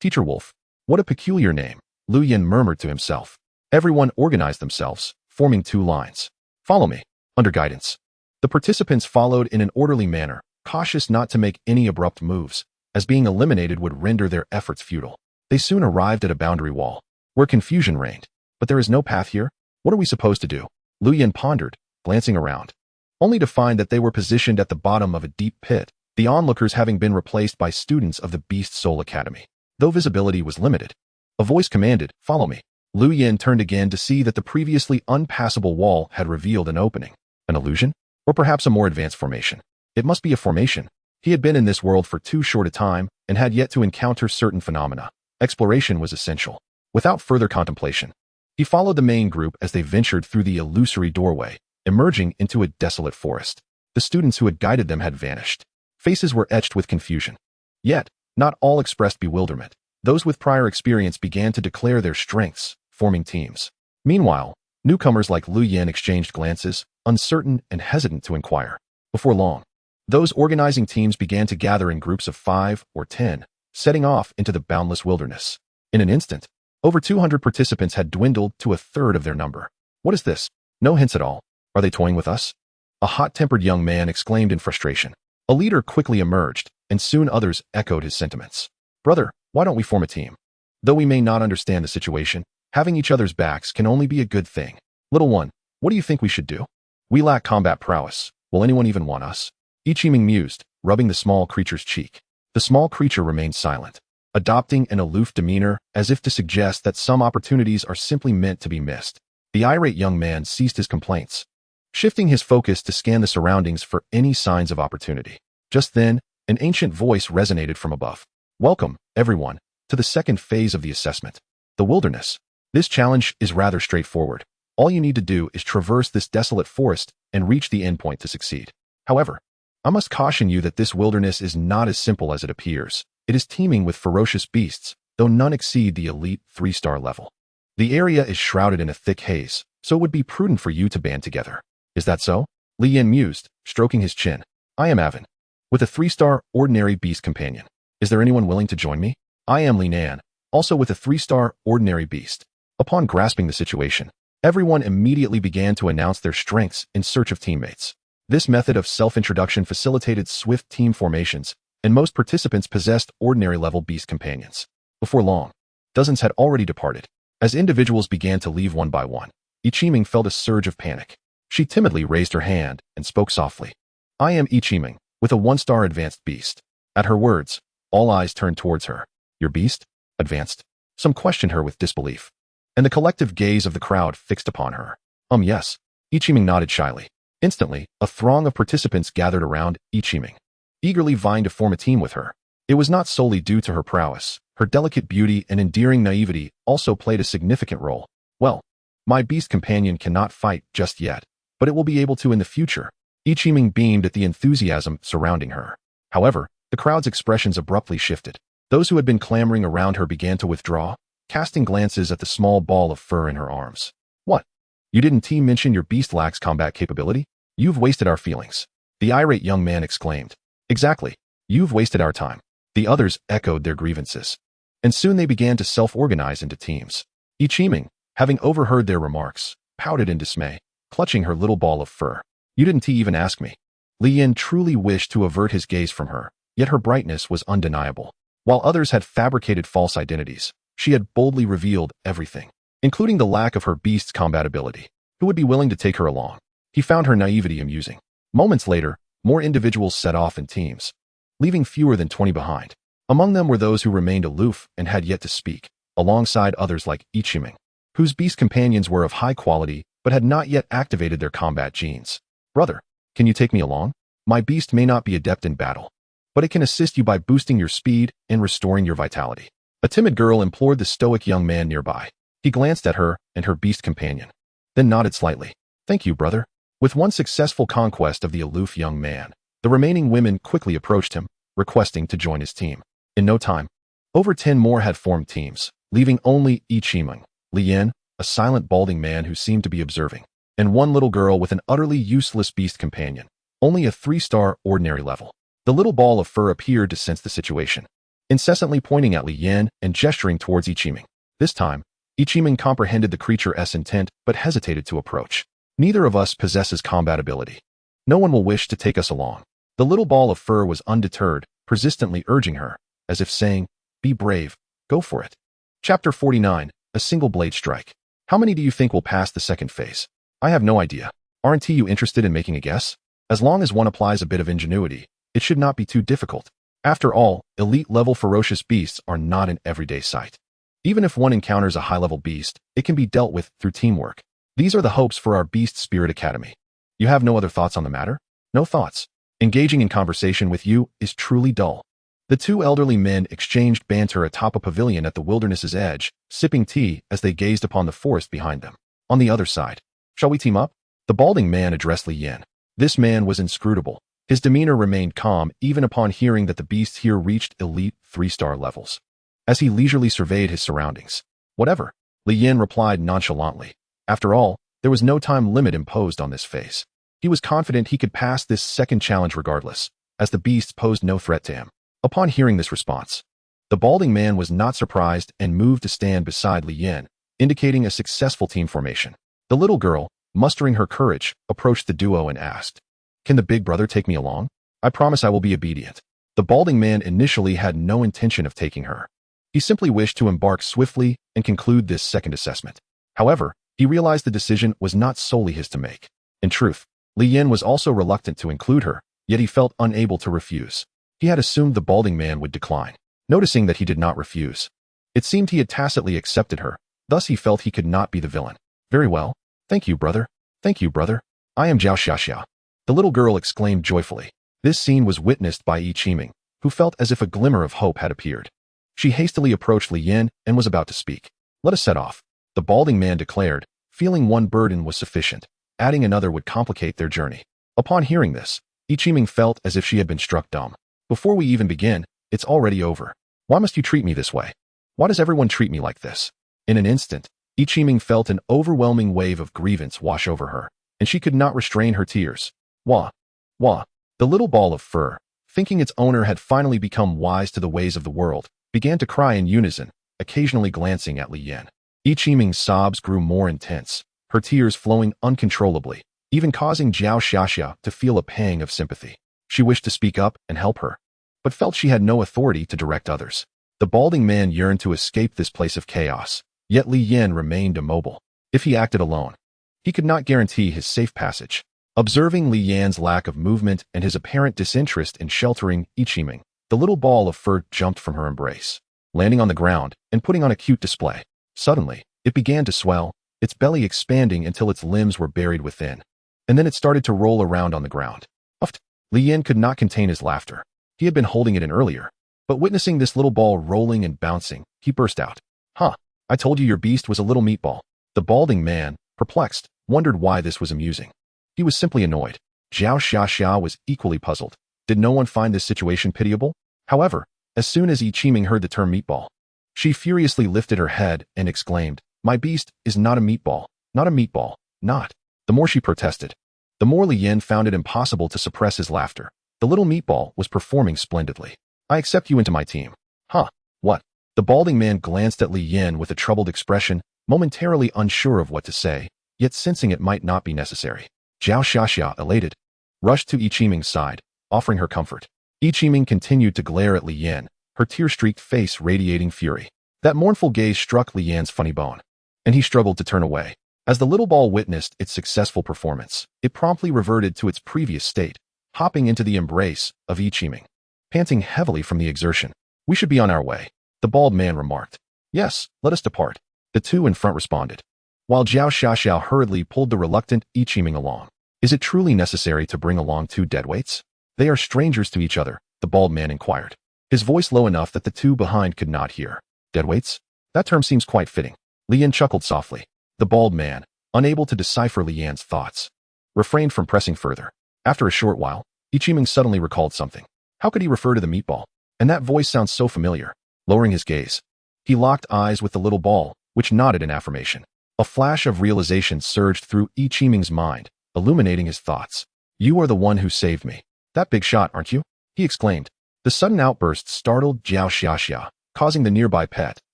Teacher Wolf. What a peculiar name," Lu Yin murmured to himself. Everyone organized themselves, forming two lines. "Follow me." Under guidance, the participants followed in an orderly manner, cautious not to make any abrupt moves, as being eliminated would render their efforts futile. They soon arrived at a boundary wall, where confusion reigned. "But there is no path here? What are we supposed to do?" Lu Yin pondered, glancing around, only to find that they were positioned at the bottom of a deep pit, the onlookers having been replaced by students of the Beast Soul Academy. Though visibility was limited, a voice commanded, "Follow me." Lu Yin turned again to see that the previously unpassable wall had revealed an opening. An illusion? Or perhaps a more advanced formation? It must be a formation. He had been in this world for too short a time and had yet to encounter certain phenomena. Exploration was essential. Without further contemplation, he followed the main group as they ventured through the illusory doorway, emerging into a desolate forest. The students who had guided them had vanished. Faces were etched with confusion. Yet, not all expressed bewilderment. Those with prior experience began to declare their strengths, forming teams. Meanwhile, newcomers like Lu Yin exchanged glances, uncertain and hesitant to inquire. Before long, those organizing teams began to gather in groups of 5 or 10, setting off into the boundless wilderness. In an instant, over 200 participants had dwindled to a third of their number. "What is this? No hints at all. Are they toying with us?" A hot-tempered young man exclaimed in frustration. A leader quickly emerged, and soon others echoed his sentiments. "Brother, why don't we form a team? Though we may not understand the situation, having each other's backs can only be a good thing. Little one, what do you think we should do? We lack combat prowess. Will anyone even want us?" Yi Qiming mused, rubbing the small creature's cheek. The The small creature remained silent, adopting an aloof demeanor as if to suggest that some opportunities are simply meant to be missed. The irate young man ceased his complaints, shifting his focus to scan the surroundings for any signs of opportunity. Just then, an ancient voice resonated from above. Welcome, everyone, to the second phase of the assessment, the wilderness. This challenge is rather straightforward. All you need to do is traverse this desolate forest and reach the endpoint to succeed. However, I must caution you that this wilderness is not as simple as it appears. It is teeming with ferocious beasts, though none exceed the elite 3-star level. The area is shrouded in a thick haze, so it would be prudent for you to band together. Is that so? Li Yin mused, stroking his chin. I am Avin, with a 3-star ordinary beast companion. Is there anyone willing to join me? I am Li Nan, also with a 3-star ordinary beast. Upon grasping the situation, everyone immediately began to announce their strengths in search of teammates. This method of self-introduction facilitated swift team formations, and most participants possessed ordinary-level beast companions. Before long, dozens had already departed. As individuals began to leave one by one, Ichiming felt a surge of panic. She timidly raised her hand and spoke softly. I am Ichiming, with a 1-star advanced beast. At her words, all eyes turned towards her. Your beast? Advanced? Some questioned her with disbelief, and the collective gaze of the crowd fixed upon her. Yes. Ichiming nodded shyly. Instantly, a throng of participants gathered around Ichiming, eagerly vying to form a team with her. It was not solely due to her prowess. Her delicate beauty and endearing naivety also played a significant role. Well, my beast companion cannot fight just yet, but it will be able to in the future. Ichiming beamed at the enthusiasm surrounding her. However, the crowd's expressions abruptly shifted. Those who had been clamoring around her began to withdraw, casting glances at the small ball of fur in her arms. What? You didn't team mention your beast lacks combat capability? You've wasted our feelings. The irate young man exclaimed. Exactly. You've wasted our time. The others echoed their grievances, and soon they began to self-organize into teams. Ichiming, having overheard their remarks, pouted in dismay, clutching her little ball of fur. You didn't even ask me. Li Yin truly wished to avert his gaze from her, yet her brightness was undeniable. While others had fabricated false identities, she had boldly revealed everything, including the lack of her beast's combat ability. Who would be willing to take her along? He found her naivety amusing. Moments later, more individuals set off in teams, leaving fewer than 20 behind. Among them were those who remained aloof and had yet to speak, alongside others like Ichiming, whose beast companions were of high quality but had not yet activated their combat genes. Brother, can you take me along? My beast may not be adept in battle, but it can assist you by boosting your speed and restoring your vitality. A timid girl implored the stoic young man nearby. He glanced at her and her beast companion, then nodded slightly. Thank you, brother. With one successful conquest of the aloof young man, the remaining women quickly approached him, requesting to join his team. In no time, over 10 more had formed teams, leaving only Ichiming, Li Yin, a silent balding man who seemed to be observing, and one little girl with an utterly useless beast companion, only a 3-star ordinary level. The little ball of fur appeared to sense the situation, incessantly pointing at Li Yin and gesturing towards Ichiming. This time, Ichiming comprehended the creature's intent but hesitated to approach. Neither of us possesses combat ability. No one will wish to take us along. The little ball of fur was undeterred, persistently urging her, as if saying, be brave, go for it. Chapter 49, A Single Blade Strike. How many do you think will pass the second phase? I have no idea. Aren't you interested in making a guess? As long as one applies a bit of ingenuity, it should not be too difficult. After all, elite-level ferocious beasts are not an everyday sight. Even if one encounters a high-level beast, it can be dealt with through teamwork. These are the hopes for our Beast Spirit Academy. You have no other thoughts on the matter? No thoughts. Engaging in conversation with you is truly dull. The two elderly men exchanged banter atop a pavilion at the wilderness's edge, sipping tea as they gazed upon the forest behind them. On the other side, shall we team up? The balding man addressed Li Yin. This man was inscrutable. His demeanor remained calm even upon hearing that the beasts here reached elite 3-star levels. As he leisurely surveyed his surroundings, whatever, Li Yin replied nonchalantly. After all, there was no time limit imposed on this phase. He was confident he could pass this second challenge regardless, as the beasts posed no threat to him. Upon hearing this response, the balding man was not surprised and moved to stand beside Li Yin, indicating a successful team formation. The little girl, mustering her courage, approached the duo and asked, Can the big brother take me along? I promise I will be obedient. The balding man initially had no intention of taking her. He simply wished to embark swiftly and conclude this second assessment. However, he realized the decision was not solely his to make. In truth, Li Yin was also reluctant to include her, yet he felt unable to refuse. He had assumed the balding man would decline, noticing that he did not refuse. It seemed he had tacitly accepted her, thus he felt he could not be the villain. Very well. Thank you, brother. Thank you, brother. I am Zhao Xiaxia. The little girl exclaimed joyfully. This scene was witnessed by Yi Qiming, who felt as if a glimmer of hope had appeared. She hastily approached Li Yin and was about to speak. Let us set off. The balding man declared, feeling one burden was sufficient. Adding another would complicate their journey. Upon hearing this, Yi Qiming felt as if she had been struck dumb. Before we even begin, it's already over. Why must you treat me this way? Why does everyone treat me like this? In an instant, Yi Qiming felt an overwhelming wave of grievance wash over her, and she could not restrain her tears. Wah! Wah! The little ball of fur, thinking its owner had finally become wise to the ways of the world, began to cry in unison, occasionally glancing at Li Yin. Yi Qiming's sobs grew more intense, her tears flowing uncontrollably, even causing Zhao Xiaxia to feel a pang of sympathy. She wished to speak up and help her, but felt she had no authority to direct others. The balding man yearned to escape this place of chaos, yet Li Yin remained immobile. If he acted alone, he could not guarantee his safe passage. Observing Li Yan's lack of movement and his apparent disinterest in sheltering Yi Qiming, the little ball of fur jumped from her embrace, landing on the ground and putting on a cute display. Suddenly, it began to swell, its belly expanding until its limbs were buried within. And then it started to roll around on the ground. Uffed! Li Yin could not contain his laughter. He had been holding it in earlier, but witnessing this little ball rolling and bouncing, he burst out. Huh! I told you your beast was a little meatball. The balding man, perplexed, wondered why this was amusing. He was simply annoyed. Zhao Xiaxia was equally puzzled. Did no one find this situation pitiable? However, as soon as Yi Qiming heard the term meatball, she furiously lifted her head and exclaimed, My beast is not a meatball, not a meatball, not. The more she protested, the more Li Yin found it impossible to suppress his laughter. The little meatball was performing splendidly. I accept you into my team. Huh, what? The balding man glanced at Li Yin with a troubled expression, momentarily unsure of what to say, yet sensing it might not be necessary. Zhao Xiaxia, elated, rushed to Yi Qiming's side, offering her comfort. Yi Qiming continued to glare at Li Yin, her tear-streaked face radiating fury. That mournful gaze struck Li Yan's funny bone, and he struggled to turn away. As the little ball witnessed its successful performance, it promptly reverted to its previous state, hopping into the embrace of Yi Qiming. Panting heavily from the exertion, we should be on our way, the bald man remarked. Yes, let us depart, the two in front responded, while Zhao Xiaxia hurriedly pulled the reluctant Yi Qiming along. Is it truly necessary to bring along two deadweights? They are strangers to each other, the bald man inquired, his voice low enough that the two behind could not hear. Deadweights? That term seems quite fitting. Li Yin chuckled softly. The bald man, unable to decipher Li Yan's thoughts, refrained from pressing further. After a short while, Yi Qiming suddenly recalled something. How could he refer to the meatball? And that voice sounds so familiar. Lowering his gaze, he locked eyes with the little ball, which nodded in affirmation. A flash of realization surged through Yi Qiming's mind, illuminating his thoughts. You are the one who saved me. That big shot, aren't you? He exclaimed. The sudden outburst startled Zhao Xiaxia, causing the nearby pet,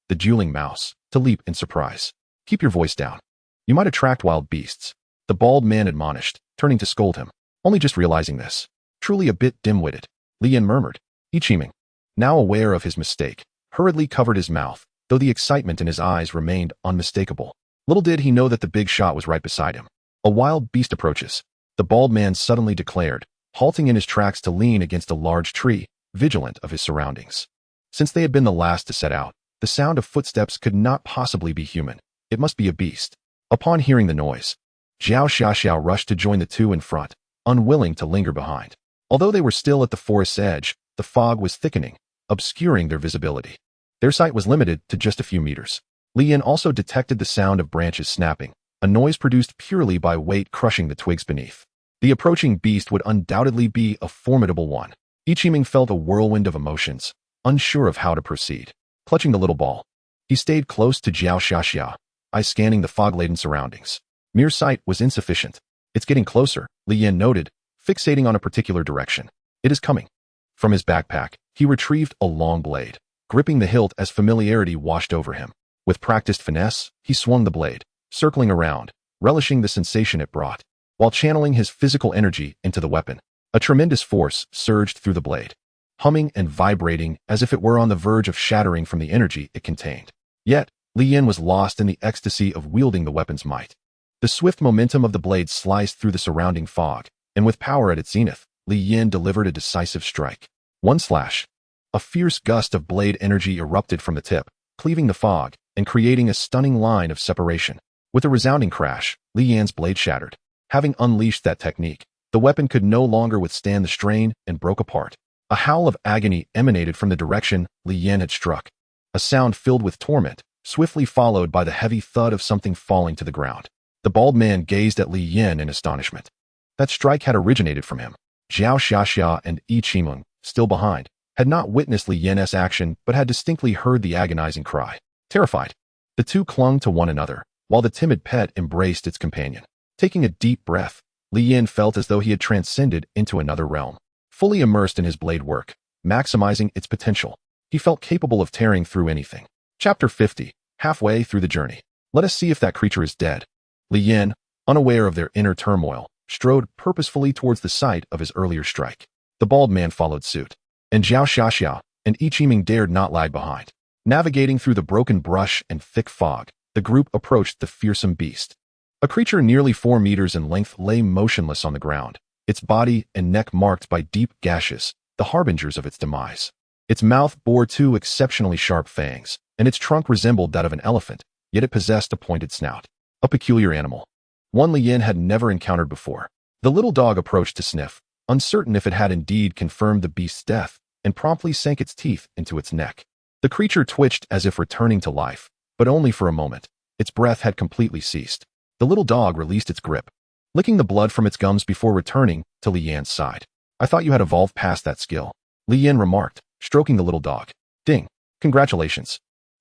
the dueling mouse, to leap in surprise. Keep your voice down. You might attract wild beasts, the bald man admonished, turning to scold him. Only just realizing this. Truly a bit dim-witted, Li Yin murmured. Yi Qiming, now aware of his mistake, hurriedly covered his mouth, though the excitement in his eyes remained unmistakable. Little did he know that the big shot was right beside him. A wild beast approaches, the bald man suddenly declared, halting in his tracks to lean against a large tree, vigilant of his surroundings. Since they had been the last to set out, the sound of footsteps could not possibly be human. It must be a beast. Upon hearing the noise, Zhao Xiaxia rushed to join the two in front, unwilling to linger behind. Although they were still at the forest's edge, the fog was thickening, obscuring their visibility. Their sight was limited to just a few meters. Li Yin also detected the sound of branches snapping, a noise produced purely by weight crushing the twigs beneath. The approaching beast would undoubtedly be a formidable one. Yi Qiming felt a whirlwind of emotions, unsure of how to proceed. Clutching the little ball, he stayed close to Zhao Xiaxia, eyes scanning the fog-laden surroundings. Mere sight was insufficient. It's getting closer, Li Yin noted, fixating on a particular direction. It is coming. From his backpack, he retrieved a long blade, gripping the hilt as familiarity washed over him. With practiced finesse, he swung the blade, circling around, relishing the sensation it brought. While channeling his physical energy into the weapon, a tremendous force surged through the blade, humming and vibrating as if it were on the verge of shattering from the energy it contained. Yet, Li Yin was lost in the ecstasy of wielding the weapon's might. The swift momentum of the blade sliced through the surrounding fog, and with power at its zenith, Li Yin delivered a decisive strike. One slash. A fierce gust of blade energy erupted from the tip, cleaving the fog and creating a stunning line of separation. With a resounding crash, Li Yan's blade shattered. Having unleashed that technique, the weapon could no longer withstand the strain and broke apart. A howl of agony emanated from the direction Li Yan had struck, a sound filled with torment, swiftly followed by the heavy thud of something falling to the ground. The bald man gazed at Li Yan in astonishment. That strike had originated from him. Zhao Xiaxia and Yi Qimeng, still behind, had not witnessed Li Yan's action but had distinctly heard the agonizing cry. Terrified, the two clung to one another, while the timid pet embraced its companion. Taking a deep breath, Li Yan felt as though he had transcended into another realm. Fully immersed in his blade work, maximizing its potential, he felt capable of tearing through anything. Chapter 50. Halfway through the journey. Let us see if that creature is dead. Li Yan, unaware of their inner turmoil, strode purposefully towards the site of his earlier strike. The bald man followed suit, and Zhao Xiaxia and Yi Qimeng dared not lag behind. Navigating through the broken brush and thick fog, the group approached the fearsome beast. A creature nearly 4 meters in length lay motionless on the ground, its body and neck marked by deep gashes, the harbingers of its demise. Its mouth bore 2 exceptionally sharp fangs, and its trunk resembled that of an elephant, yet it possessed a pointed snout. A peculiar animal. One Li Yan had never encountered before. The little dog approached to sniff, uncertain if it had indeed confirmed the beast's death, and promptly sank its teeth into its neck. The creature twitched as if returning to life, but only for a moment. Its breath had completely ceased. The little dog released its grip, licking the blood from its gums before returning to Li Yan's side. I thought you had evolved past that skill, Li Yan remarked, stroking the little dog. Ding. Congratulations.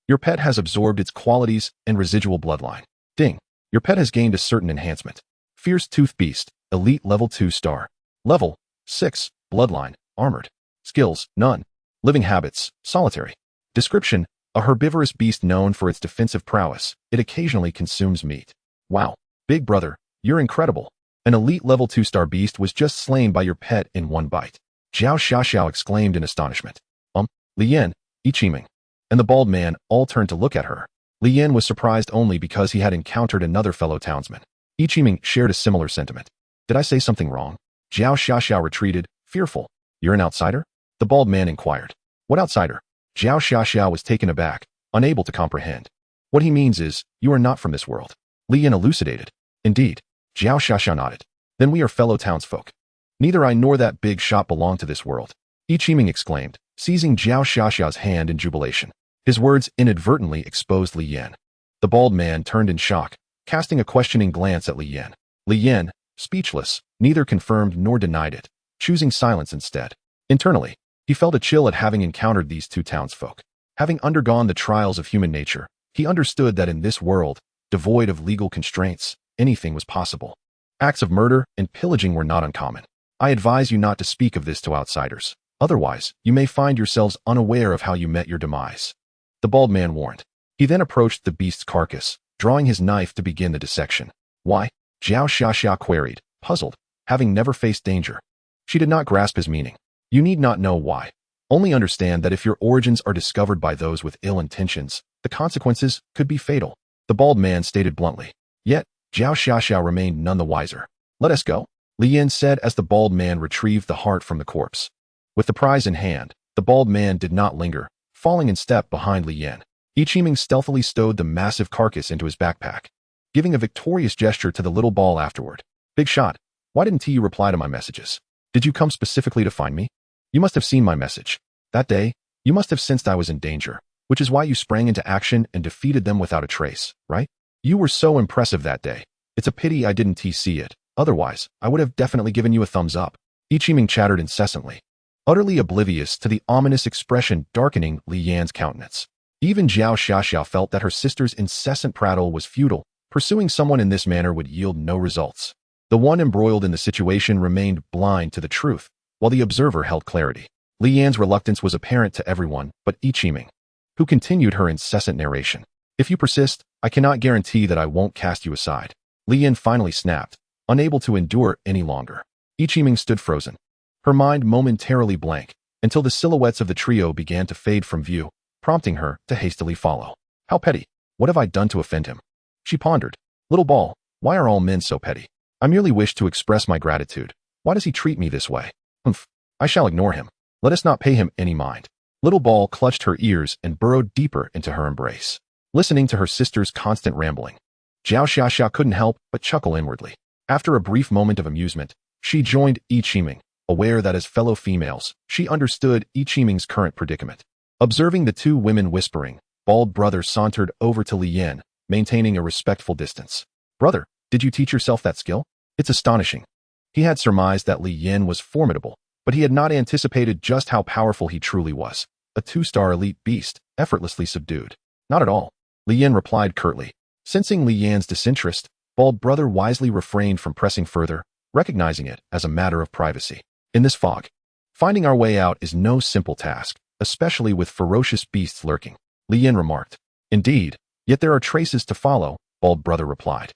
Your pet has absorbed its qualities and residual bloodline. Ding. Your pet has gained a certain enhancement. Fierce Tooth Beast, Elite Level 2 Star. Level 6, Bloodline, Armored. Skills, none. Living habits, solitary. Description, a herbivorous beast known for its defensive prowess. It occasionally consumes meat. Wow. Big brother, you're incredible. An Elite Level 2 Star beast was just slain by your pet in one bite. Zhao Xiaxiao exclaimed in astonishment. Li Yan, Yi Qimeng, and the bald man all turned to look at her. Li Yan was surprised only because he had encountered another fellow townsman. Yi Qimeng shared a similar sentiment. Did I say something wrong? Zhao Xiaxiao retreated, fearful. You're an outsider? The bald man inquired. What outsider? Zhao Xiaxiao was taken aback, unable to comprehend. What he means is, you are not from this world. Li Yan elucidated. Indeed. Zhao Xiaxiao nodded. Then we are fellow townsfolk. Neither I nor that big shop belong to this world. Yi Qimeng exclaimed, seizing Zhao Xiaxiao's hand in jubilation. His words inadvertently exposed Li Yan. The bald man turned in shock, casting a questioning glance at Li Yan. Li Yan, speechless, neither confirmed nor denied it, choosing silence instead. Internally, he felt a chill at having encountered these two townsfolk. Having undergone the trials of human nature, he understood that in this world, devoid of legal constraints, anything was possible. Acts of murder and pillaging were not uncommon. I advise you not to speak of this to outsiders. Otherwise, you may find yourselves unaware of how you met your demise. The bald man warned. He then approached the beast's carcass, drawing his knife to begin the dissection. Why? Zhao Xiaxia queried, puzzled, having never faced danger. She did not grasp his meaning. You need not know why. Only understand that if your origins are discovered by those with ill intentions, the consequences could be fatal. The bald man stated bluntly. Yet, Zhao Xiaxia remained none the wiser. Let us go, Li Yan said as the bald man retrieved the heart from the corpse. With the prize in hand, the bald man did not linger, falling in step behind Li Yan. Yi Qimeng stealthily stowed the massive carcass into his backpack, giving a victorious gesture to the little ball afterward. Big shot. Why didn't you reply to my messages? Did you come specifically to find me? You must have seen my message. That day, you must have sensed I was in danger, which is why you sprang into action and defeated them without a trace, right? You were so impressive that day. It's a pity I didn't see it. Otherwise, I would have definitely given you a thumbs up. Yi Qimeng chattered incessantly, utterly oblivious to the ominous expression darkening Li Yan's countenance. Even Zhao Xiaxia felt that her sister's incessant prattle was futile. Pursuing someone in this manner would yield no results. The one embroiled in the situation remained blind to the truth, while the observer held clarity. Li Yan's reluctance was apparent to everyone but Yi Qimeng, who continued her incessant narration. If you persist, I cannot guarantee that I won't cast you aside. Li Yan finally snapped, unable to endure any longer. Yi Qimeng stood frozen, her mind momentarily blank, until the silhouettes of the trio began to fade from view, prompting her to hastily follow. How petty. What have I done to offend him? She pondered. Little ball, why are all men so petty? I merely wish to express my gratitude. Why does he treat me this way? I shall ignore him. Let us not pay him any mind. Little Ball clutched her ears and burrowed deeper into her embrace, listening to her sister's constant rambling. Zhao Xiaxia couldn't help but chuckle inwardly. After a brief moment of amusement, she joined Yi Qiming, aware that as fellow females, she understood Yi Qiming's current predicament. Observing the two women whispering, Bald Brother sauntered over to Li Yan, maintaining a respectful distance. Brother, did you teach yourself that skill? It's astonishing. He had surmised that Li Yan was formidable, but he had not anticipated just how powerful he truly was. A 2-star elite beast, effortlessly subdued. Not at all, Li Yan replied curtly. Sensing Li Yan's disinterest, Bald Brother wisely refrained from pressing further, recognizing it as a matter of privacy. In this fog, finding our way out is no simple task, especially with ferocious beasts lurking, Li Yan remarked. Indeed, yet there are traces to follow, Bald Brother replied.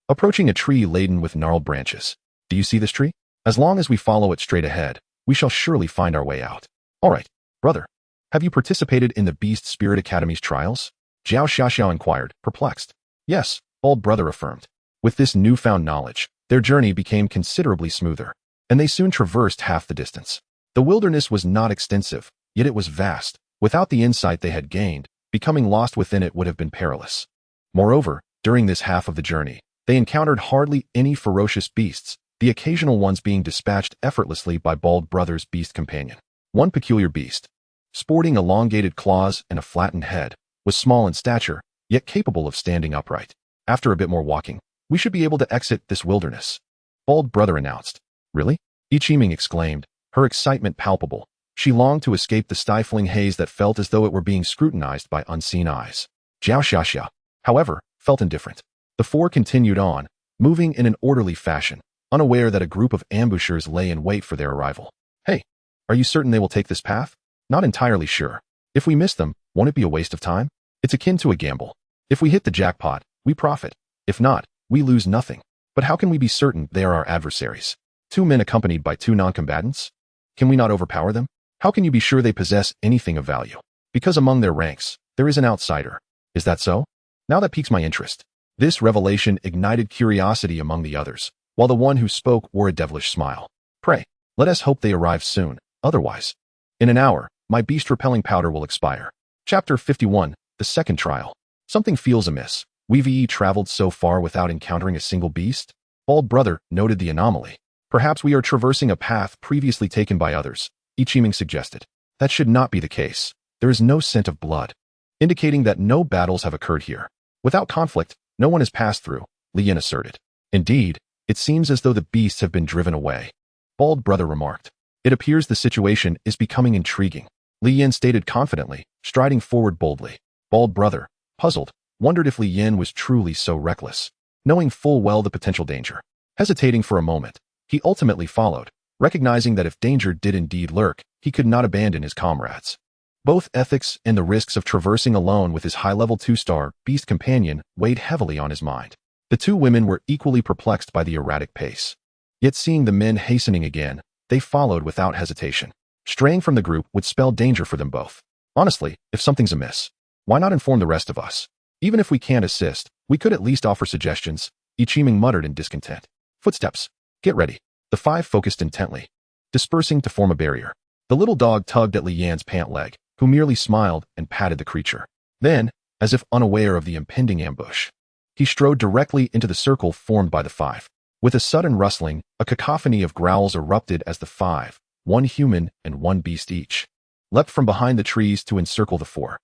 Approaching a tree laden with gnarled branches. Do you see this tree? As long as we follow it straight ahead, we shall surely find our way out. All right, brother. Have you participated in the Beast Spirit Academy's trials? Zhao Xiaxiao inquired, perplexed. Yes, Bald Brother affirmed. With this newfound knowledge, their journey became considerably smoother, and they soon traversed half the distance. The wilderness was not extensive, yet it was vast. Without the insight they had gained, becoming lost within it would have been perilous. Moreover, during this half of the journey, they encountered hardly any ferocious beasts, the occasional ones being dispatched effortlessly by Bald Brother's beast companion. One peculiar beast, sporting elongated claws and a flattened head, was small in stature, yet capable of standing upright. After a bit more walking, we should be able to exit this wilderness, Bald Brother announced. Really? Yi Qiming exclaimed, her excitement palpable. She longed to escape the stifling haze that felt as though it were being scrutinized by unseen eyes. Zhao Xiaxia, however, felt indifferent. The four continued on, moving in an orderly fashion, unaware that a group of ambushers lay in wait for their arrival. Hey, are you certain they will take this path? Not entirely sure. If we miss them, won't it be a waste of time? It's akin to a gamble. If we hit the jackpot, we profit. If not, we lose nothing. But how can we be certain they are our adversaries? 2 men accompanied by 2 non-combatants? Can we not overpower them? How can you be sure they possess anything of value? Because among their ranks, there is an outsider. Is that so? Now that piques my interest. This revelation ignited curiosity among the others, while the one who spoke wore a devilish smile. Pray, let us hope they arrive soon, otherwise. In an hour, my beast-repelling powder will expire. Chapter 51, The Second Trial. Something feels amiss. We've traveled so far without encountering a single beast? Bald Brother noted the anomaly. Perhaps we are traversing a path previously taken by others, Yi Qiming suggested. That should not be the case. There is no scent of blood, indicating that no battles have occurred here. Without conflict, no one has passed through, Li Yan asserted. Indeed, it seems as though the beasts have been driven away, Bald Brother remarked. It appears the situation is becoming intriguing, Li Yan stated confidently, striding forward boldly. Bald Brother, puzzled, wondered if Li Yan was truly so reckless, knowing full well the potential danger. Hesitating for a moment, he ultimately followed, recognizing that if danger did indeed lurk, he could not abandon his comrades. Both ethics and the risks of traversing alone with his high-level 2-star beast companion weighed heavily on his mind. The 2 women were equally perplexed by the erratic pace. Yet seeing the men hastening again, they followed without hesitation. Straying from the group would spell danger for them both. Honestly, if something's amiss, why not inform the rest of us? Even if we can't assist, we could at least offer suggestions, Yi Qiming muttered in discontent. Footsteps. Get ready. The 5 focused intently, dispersing to form a barrier. The little dog tugged at Li Yan's pant leg, who merely smiled and patted the creature. Then, as if unaware of the impending ambush, he strode directly into the circle formed by the 5. With a sudden rustling, a cacophony of growls erupted as the 5, 1 human and 1 beast each, leapt from behind the trees to encircle the 4.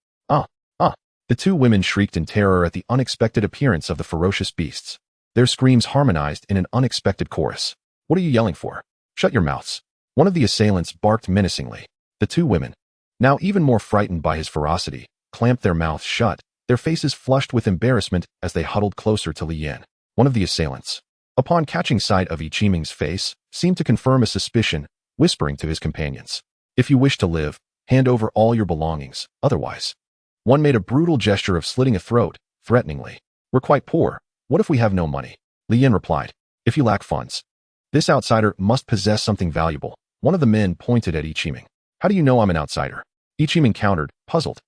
The 2 women shrieked in terror at the unexpected appearance of the ferocious beasts. Their screams harmonized in an unexpected chorus. What are you yelling for? Shut your mouths. One of the assailants barked menacingly. The 2 women, now even more frightened by his ferocity, clamped their mouths shut, their faces flushed with embarrassment as they huddled closer to Li Yan. One of the assailants, upon catching sight of Yi Qiming's face, seemed to confirm a suspicion, whispering to his companions. If you wish to live, hand over all your belongings, otherwise. One made a brutal gesture of slitting a throat, threateningly. We're quite poor. What if we have no money? Li Yan replied. If you lack funds, this outsider must possess something valuable. One of the men pointed at Yi Qiming. How do you know I'm an outsider? Yi Qiming countered, puzzled.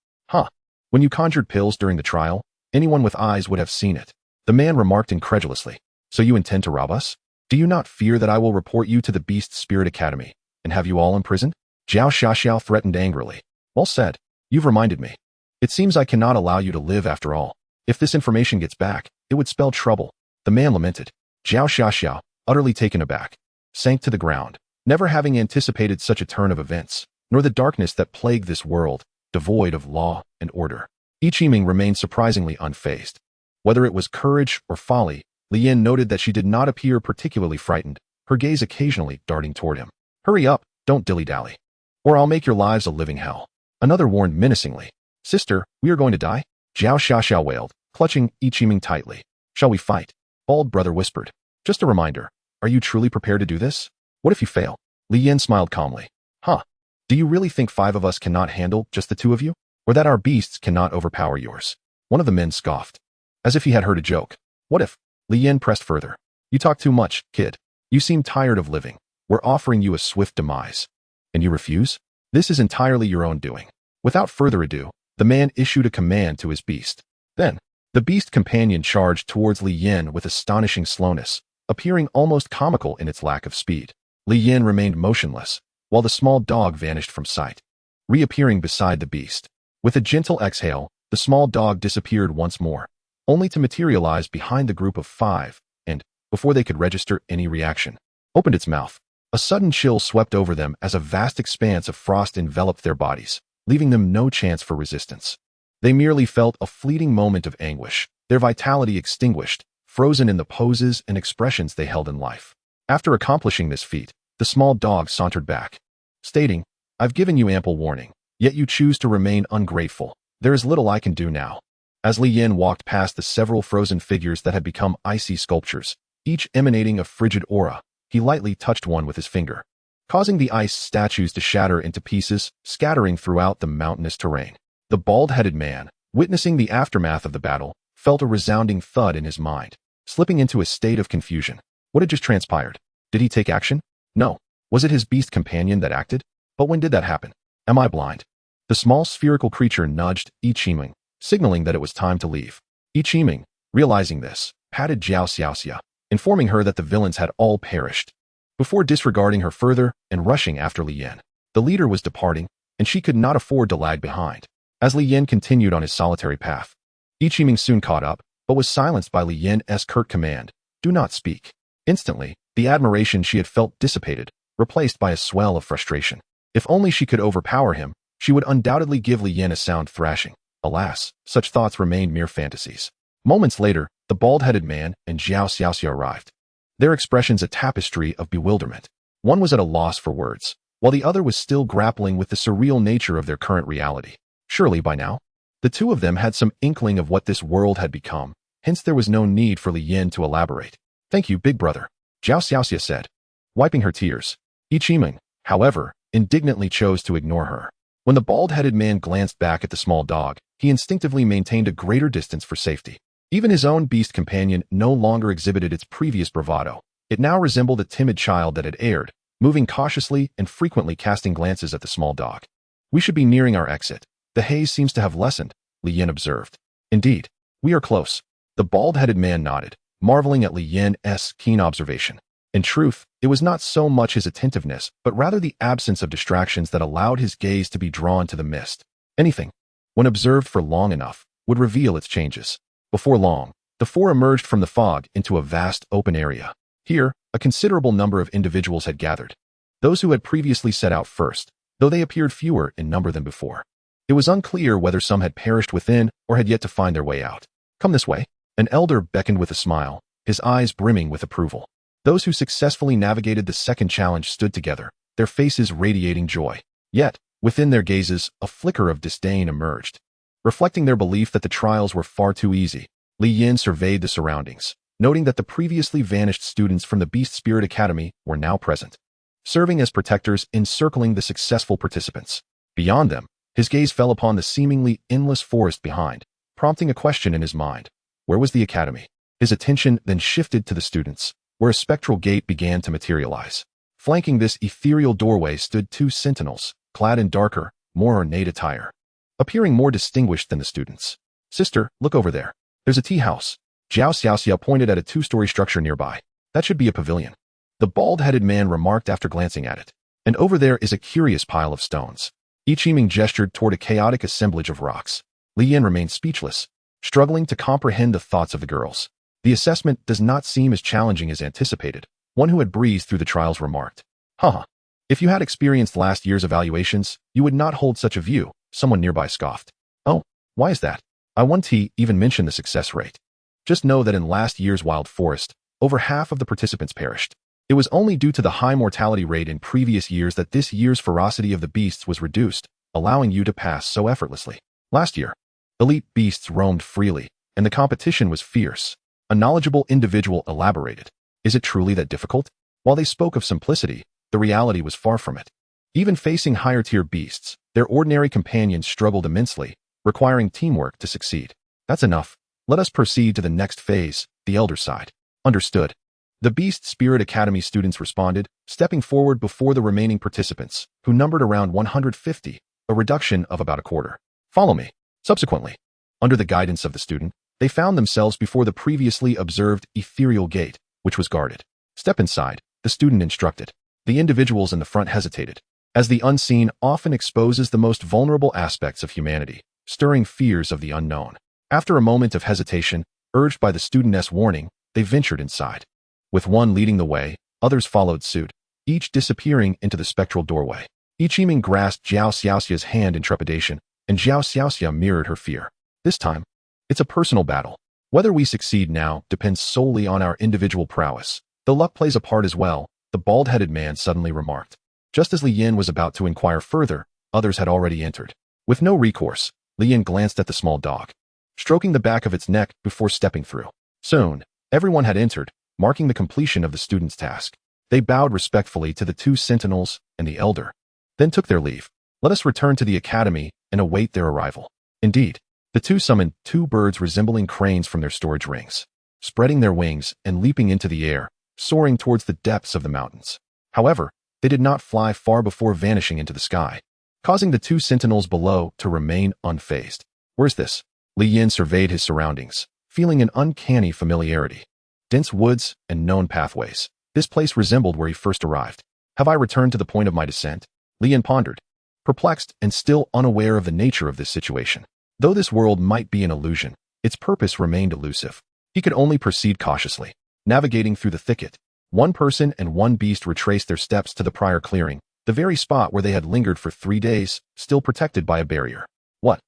When you conjured pills during the trial, anyone with eyes would have seen it. The man remarked incredulously. So you intend to rob us? Do you not fear that I will report you to the Beast Spirit Academy and have you all imprisoned? Zhao Xiaoxiao threatened angrily. Well said. You've reminded me. It seems I cannot allow you to live after all. If this information gets back, it would spell trouble. The man lamented. Zhao Xiaoxiao, utterly taken aback, sank to the ground, never having anticipated such a turn of events, nor the darkness that plagued this world, devoid of law and order. Ichiming remained surprisingly unfazed. Whether it was courage or folly, Lian noted that she did not appear particularly frightened, her gaze occasionally darting toward him. Hurry up, don't dilly-dally, or I'll make your lives a living hell. Another warned menacingly. Sister, we are going to die? Zhao Xiaoxiao wailed, clutching Ichiming tightly. Shall we fight? Bald brother whispered. Just a reminder, are you truly prepared to do this? What if you fail? Lian smiled calmly. Huh. Do you really think 5 of us cannot handle just the 2 of you? Or that our beasts cannot overpower yours? One of the men scoffed, as if he had heard a joke. What if? Lian pressed further. You talk too much, kid. You seem tired of living. We're offering you a swift demise. And you refuse? This is entirely your own doing. Without further ado, the man issued a command to his beast. Then, the beast companion charged towards Li Yin with astonishing slowness, appearing almost comical in its lack of speed. Li Yin remained motionless, while the small dog vanished from sight, reappearing beside the beast. With a gentle exhale, the small dog disappeared once more, only to materialize behind the group of 5, and, before they could register any reaction, opened its mouth. A sudden chill swept over them as a vast expanse of frost enveloped their bodies, leaving them no chance for resistance. They merely felt a fleeting moment of anguish, their vitality extinguished, frozen in the poses and expressions they held in life. After accomplishing this feat, the small dog sauntered back, stating, I've given you ample warning, yet you choose to remain ungrateful. There is little I can do now. As Li Yin walked past the several frozen figures that had become icy sculptures, each emanating a frigid aura, he lightly touched one with his finger, causing the ice statues to shatter into pieces, scattering throughout the mountainous terrain. The bald-headed man, witnessing the aftermath of the battle, felt a resounding thud in his mind, slipping into a state of confusion. What had just transpired? Did he take action? No. Was it his beast companion that acted? But when did that happen? Am I blind? The small spherical creature nudged Ichiming, signaling that it was time to leave. Ichiming, realizing this, patted Zhao Xiaoxia, informing her that the villains had all perished. Before disregarding her further and rushing after Li Yin, the leader was departing, and she could not afford to lag behind. As Li Yin continued on his solitary path, Ichiming soon caught up, but was silenced by Li Yin's curt command, do not speak. Instantly, the admiration she had felt dissipated, replaced by a swell of frustration. If only she could overpower him, she would undoubtedly give Li Yin a sound thrashing. Alas, such thoughts remained mere fantasies. Moments later, the bald-headed man and Zhao Xiaoxia arrived, their expressions a tapestry of bewilderment. One was at a loss for words, while the other was still grappling with the surreal nature of their current reality. Surely by now, the 2 of them had some inkling of what this world had become, hence there was no need for Li Yin to elaborate. Thank you, big brother, Zhao Xiaoxia said, wiping her tears. Ichiming, however, indignantly chose to ignore her. When the bald-headed man glanced back at the small dog, he instinctively maintained a greater distance for safety. Even his own beast companion no longer exhibited its previous bravado. It now resembled a timid child that had erred, moving cautiously and frequently casting glances at the small dog. We should be nearing our exit. The haze seems to have lessened, Li Yin observed. Indeed, we are close. The bald-headed man nodded, marveling at Li Yin's keen observation. In truth, it was not so much his attentiveness, but rather the absence of distractions that allowed his gaze to be drawn to the mist. Anything, when observed for long enough, would reveal its changes. Before long, the 4 emerged from the fog into a vast open area. Here, a considerable number of individuals had gathered. Those who had previously set out first, though they appeared fewer in number than before. It was unclear whether some had perished within or had yet to find their way out. Come this way. An elder beckoned with a smile, his eyes brimming with approval. Those who successfully navigated the second challenge stood together, their faces radiating joy. Yet, within their gazes, a flicker of disdain emerged. Reflecting their belief that the trials were far too easy, Li Yin surveyed the surroundings, noting that the previously vanished students from the Beast Spirit Academy were now present, serving as protectors encircling the successful participants. Beyond them, his gaze fell upon the seemingly endless forest behind, prompting a question in his mind. Where was the academy? His attention then shifted to the students, where a spectral gate began to materialize. Flanking this ethereal doorway stood 2 sentinels, clad in darker, more ornate attire, appearing more distinguished than the students. Sister, look over there. There's a tea house. Zhao Xiaoxia pointed at a 2-story structure nearby. That should be a pavilion. The bald-headed man remarked after glancing at it. And over there is a curious pile of stones. Ichiming gestured toward a chaotic assemblage of rocks. Li Yin remained speechless, struggling to comprehend the thoughts of the girls. The assessment does not seem as challenging as anticipated, one who had breezed through the trials remarked. Haha. If you had experienced last year's evaluations, you would not hold such a view, someone nearby scoffed. Oh, why is that? I won't even mention the success rate. Just know that in last year's wild forest, over half of the participants perished. It was only due to the high mortality rate in previous years that this year's ferocity of the beasts was reduced, allowing you to pass so effortlessly. Last year, elite beasts roamed freely, and the competition was fierce. A knowledgeable individual elaborated. Is it truly that difficult? While they spoke of simplicity, the reality was far from it. Even facing higher-tier beasts, their ordinary companions struggled immensely, requiring teamwork to succeed. That's enough. Let us proceed to the next phase, the elder side. Understood. The Beast Spirit Academy students responded, stepping forward before the remaining participants, who numbered around 150, a reduction of about a quarter. Follow me. Subsequently, under the guidance of the student, they found themselves before the previously observed ethereal gate, which was guarded. Step inside, the student instructed. The individuals in the front hesitated, as the unseen often exposes the most vulnerable aspects of humanity, stirring fears of the unknown. After a moment of hesitation, urged by the studentess' warning, they ventured inside. With one leading the way, others followed suit, each disappearing into the spectral doorway. Ichiming grasped Zhao Xiaoxia's hand in trepidation, and Zhao Xiaoxia mirrored her fear. This time, it's a personal battle. Whether we succeed now depends solely on our individual prowess. The luck plays a part as well, the bald-headed man suddenly remarked. Just as Li Yin was about to inquire further, others had already entered. With no recourse, Li Yin glanced at the small dog, stroking the back of its neck before stepping through. Soon, everyone had entered, marking the completion of the student's task. They bowed respectfully to the two sentinels and the elder, then took their leave. Let us return to the academy and await their arrival. Indeed, the two summoned two birds resembling cranes from their storage rings, spreading their wings and leaping into the air, soaring towards the depths of the mountains. However, they did not fly far before vanishing into the sky, causing the two sentinels below to remain unfazed. Where's this? Li Yin surveyed his surroundings, feeling an uncanny familiarity. Dense woods and known pathways. This place resembled where he first arrived. Have I returned to the point of my descent? Li Yin pondered, perplexed and still unaware of the nature of this situation. Though this world might be an illusion, its purpose remained elusive. He could only proceed cautiously. Navigating through the thicket, one person and one beast retraced their steps to the prior clearing, the very spot where they had lingered for 3 days, still protected by a barrier. What?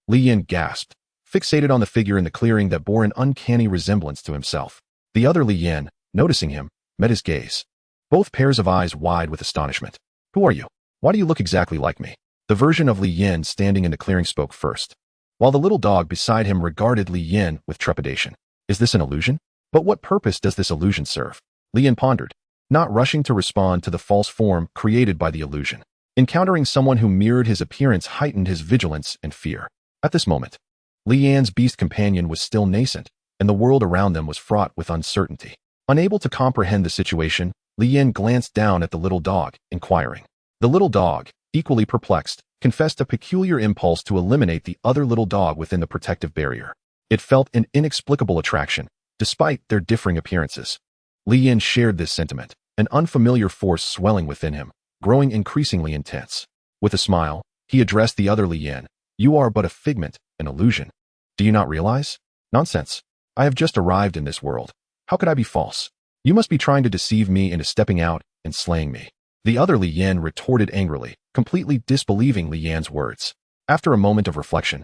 Li Yin gasped, fixated on the figure in the clearing that bore an uncanny resemblance to himself. The other Li Yin, noticing him, met his gaze, both pairs of eyes wide with astonishment. Who are you? Why do you look exactly like me? The version of Li Yin standing in the clearing spoke first, while the little dog beside him regarded Li Yin with trepidation. Is this an illusion? But what purpose does this illusion serve? Li Yin pondered, not rushing to respond to the false form created by the illusion. Encountering someone who mirrored his appearance heightened his vigilance and fear. At this moment, Li Yan's beast companion was still nascent, and the world around them was fraught with uncertainty. Unable to comprehend the situation, Li Yin glanced down at the little dog, inquiring. The little dog, equally perplexed, confessed a peculiar impulse to eliminate the other little dog within the protective barrier. It felt an inexplicable attraction, despite their differing appearances. Li Yin shared this sentiment, an unfamiliar force swelling within him, growing increasingly intense. With a smile, he addressed the other Li Yin. You are but a figment, an illusion. Do you not realize? Nonsense. I have just arrived in this world. How could I be false? You must be trying to deceive me into stepping out and slaying me. The other Li Yin retorted angrily, completely disbelieving Li Yan's words. After a moment of reflection,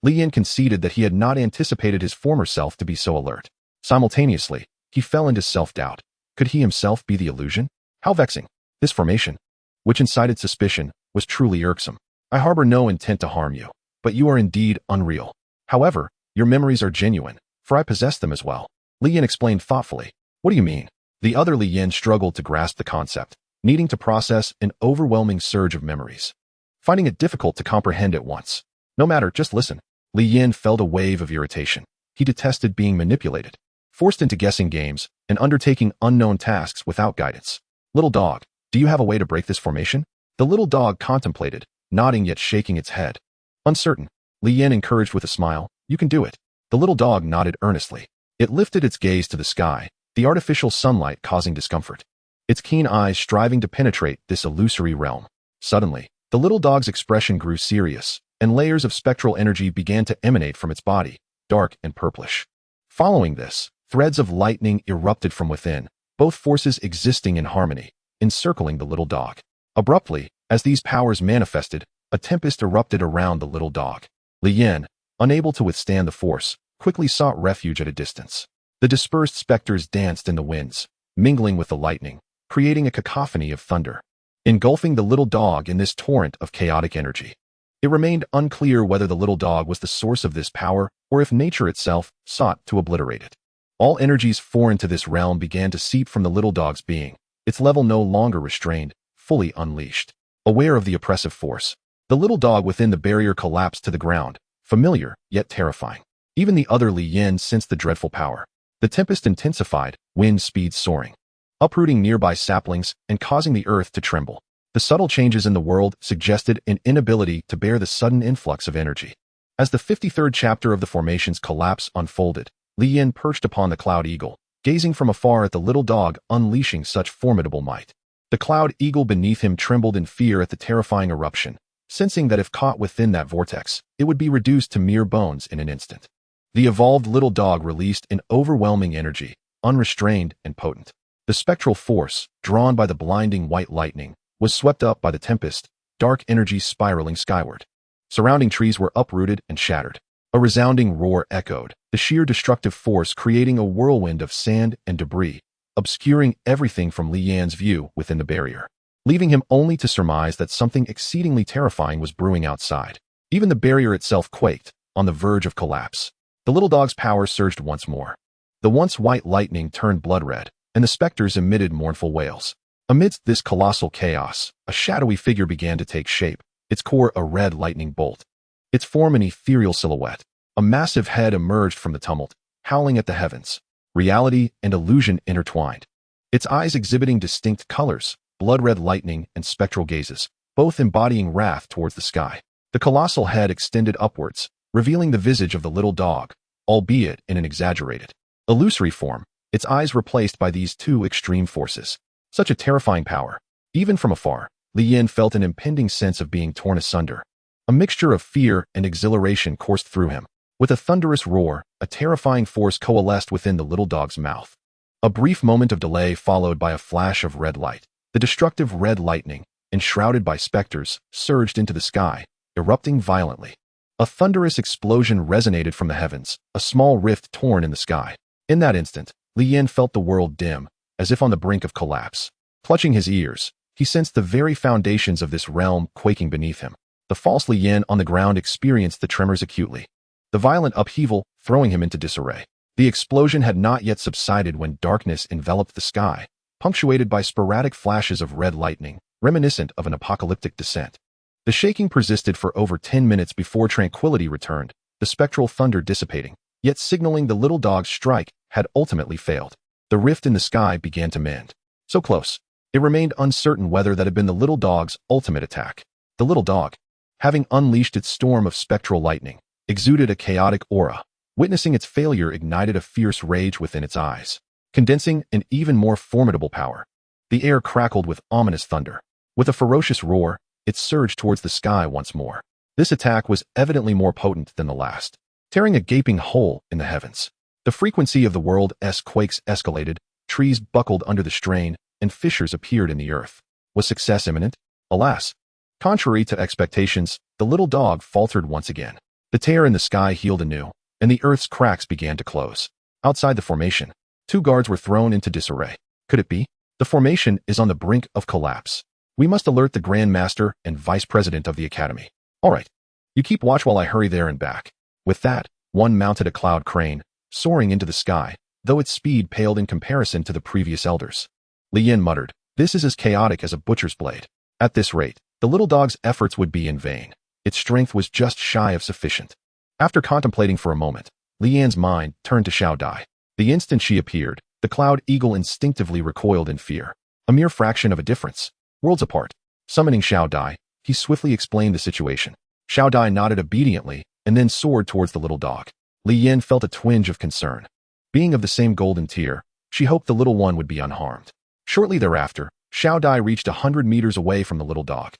Li Yin conceded that he had not anticipated his former self to be so alert. Simultaneously, he fell into self-doubt. Could he himself be the illusion? How vexing. This formation, which incited suspicion, was truly irksome. I harbor no intent to harm you, but you are indeed unreal. However, your memories are genuine, for I possess them as well. Li Yin explained thoughtfully. What do you mean? The other Li Yin struggled to grasp the concept, needing to process an overwhelming surge of memories, finding it difficult to comprehend at once. No matter, just listen. Li Yin felt a wave of irritation. He detested being manipulated, forced into guessing games, and undertaking unknown tasks without guidance. Little dog, do you have a way to break this formation? The little dog contemplated, nodding yet shaking its head. Uncertain, Li Yin encouraged with a smile. You can do it. The little dog nodded earnestly. It lifted its gaze to the sky, the artificial sunlight causing discomfort. its keen eyes striving to penetrate this illusory realm. Suddenly, the little dog's expression grew serious, and layers of spectral energy began to emanate from its body, dark and purplish. Following this, threads of lightning erupted from within, both forces existing in harmony, encircling the little dog. Abruptly, as these powers manifested, a tempest erupted around the little dog. Lian, unable to withstand the force, quickly sought refuge at a distance. The dispersed specters danced in the winds, mingling with the lightning, creating a cacophony of thunder, engulfing the little dog in this torrent of chaotic energy. It remained unclear whether the little dog was the source of this power or if nature itself sought to obliterate it. All energies foreign to this realm began to seep from the little dog's being, its level no longer restrained, fully unleashed. Aware of the oppressive force, the little dog within the barrier collapsed to the ground, familiar yet terrifying. Even the other Li Yin sensed the dreadful power. The tempest intensified, wind speed soaring, uprooting nearby saplings and causing the earth to tremble. The subtle changes in the world suggested an inability to bear the sudden influx of energy. As the 53rd chapter of the formation's collapse unfolded, Li Yin perched upon the Cloud Eagle, gazing from afar at the little dog unleashing such formidable might. The Cloud Eagle beneath him trembled in fear at the terrifying eruption, sensing that if caught within that vortex, it would be reduced to mere bones in an instant. The evolved little dog released an overwhelming energy, unrestrained and potent. The spectral force, drawn by the blinding white lightning, was swept up by the tempest, dark energy spiraling skyward. Surrounding trees were uprooted and shattered. A resounding roar echoed, the sheer destructive force creating a whirlwind of sand and debris, obscuring everything from Li Yan's view within the barrier, leaving him only to surmise that something exceedingly terrifying was brewing outside. Even the barrier itself quaked, on the verge of collapse. The little dog's power surged once more. The once white lightning turned blood red, and the specters emitted mournful wails. Amidst this colossal chaos, a shadowy figure began to take shape, its core a red lightning bolt, its form an ethereal silhouette. A massive head emerged from the tumult, howling at the heavens. Reality and illusion intertwined. Its eyes exhibiting distinct colors, blood-red lightning and spectral gazes, both embodying wrath towards the sky. The colossal head extended upwards, revealing the visage of the little dog, albeit in an exaggerated, illusory form, its eyes replaced by these two extreme forces. Such a terrifying power. Even from afar, Li Yin felt an impending sense of being torn asunder. A mixture of fear and exhilaration coursed through him. With a thunderous roar, a terrifying force coalesced within the little dog's mouth. A brief moment of delay followed by a flash of red light. The destructive red lightning, enshrouded by specters, surged into the sky, erupting violently. A thunderous explosion resonated from the heavens, a small rift torn in the sky. In that instant, Li Yin felt the world dim, as if on the brink of collapse. Clutching his ears, he sensed the very foundations of this realm quaking beneath him. The false Li Yin on the ground experienced the tremors acutely, the violent upheaval throwing him into disarray. The explosion had not yet subsided when darkness enveloped the sky, punctuated by sporadic flashes of red lightning, reminiscent of an apocalyptic descent. The shaking persisted for over 10 minutes before tranquility returned, the spectral thunder dissipating, yet signaling the little dog's strike had ultimately failed. The rift in the sky began to mend. So close, it remained uncertain whether that had been the little dog's ultimate attack. The little dog, having unleashed its storm of spectral lightning, exuded a chaotic aura. Witnessing its failure ignited a fierce rage within its eyes, condensing an even more formidable power. The air crackled with ominous thunder. With a ferocious roar, it surged towards the sky once more. This attack was evidently more potent than the last, tearing a gaping hole in the heavens. The frequency of the world's quakes escalated, trees buckled under the strain, and fissures appeared in the earth. Was success imminent? Alas! Contrary to expectations, the little dog faltered once again. The tear in the sky healed anew, and the earth's cracks began to close. Outside the formation, two guards were thrown into disarray. Could it be? The formation is on the brink of collapse. We must alert the Grand Master and Vice President of the Academy. All right. You keep watch while I hurry there and back. With that, one mounted a cloud crane, soaring into the sky, though its speed paled in comparison to the previous elders. Li Yin muttered, "This is as chaotic as a butcher's blade." At this rate, the little dog's efforts would be in vain. Its strength was just shy of sufficient. After contemplating for a moment, Li Yan's mind turned to Xiao Dai. The instant she appeared, the Cloud Eagle instinctively recoiled in fear. A mere fraction of a difference. Worlds apart. Summoning Xiao Dai, he swiftly explained the situation. Xiao Dai nodded obediently and then soared towards the little dog. Li Yin felt a twinge of concern. Being of the same golden tier, she hoped the little one would be unharmed. Shortly thereafter, Xiao Dai reached 100 meters away from the little dog.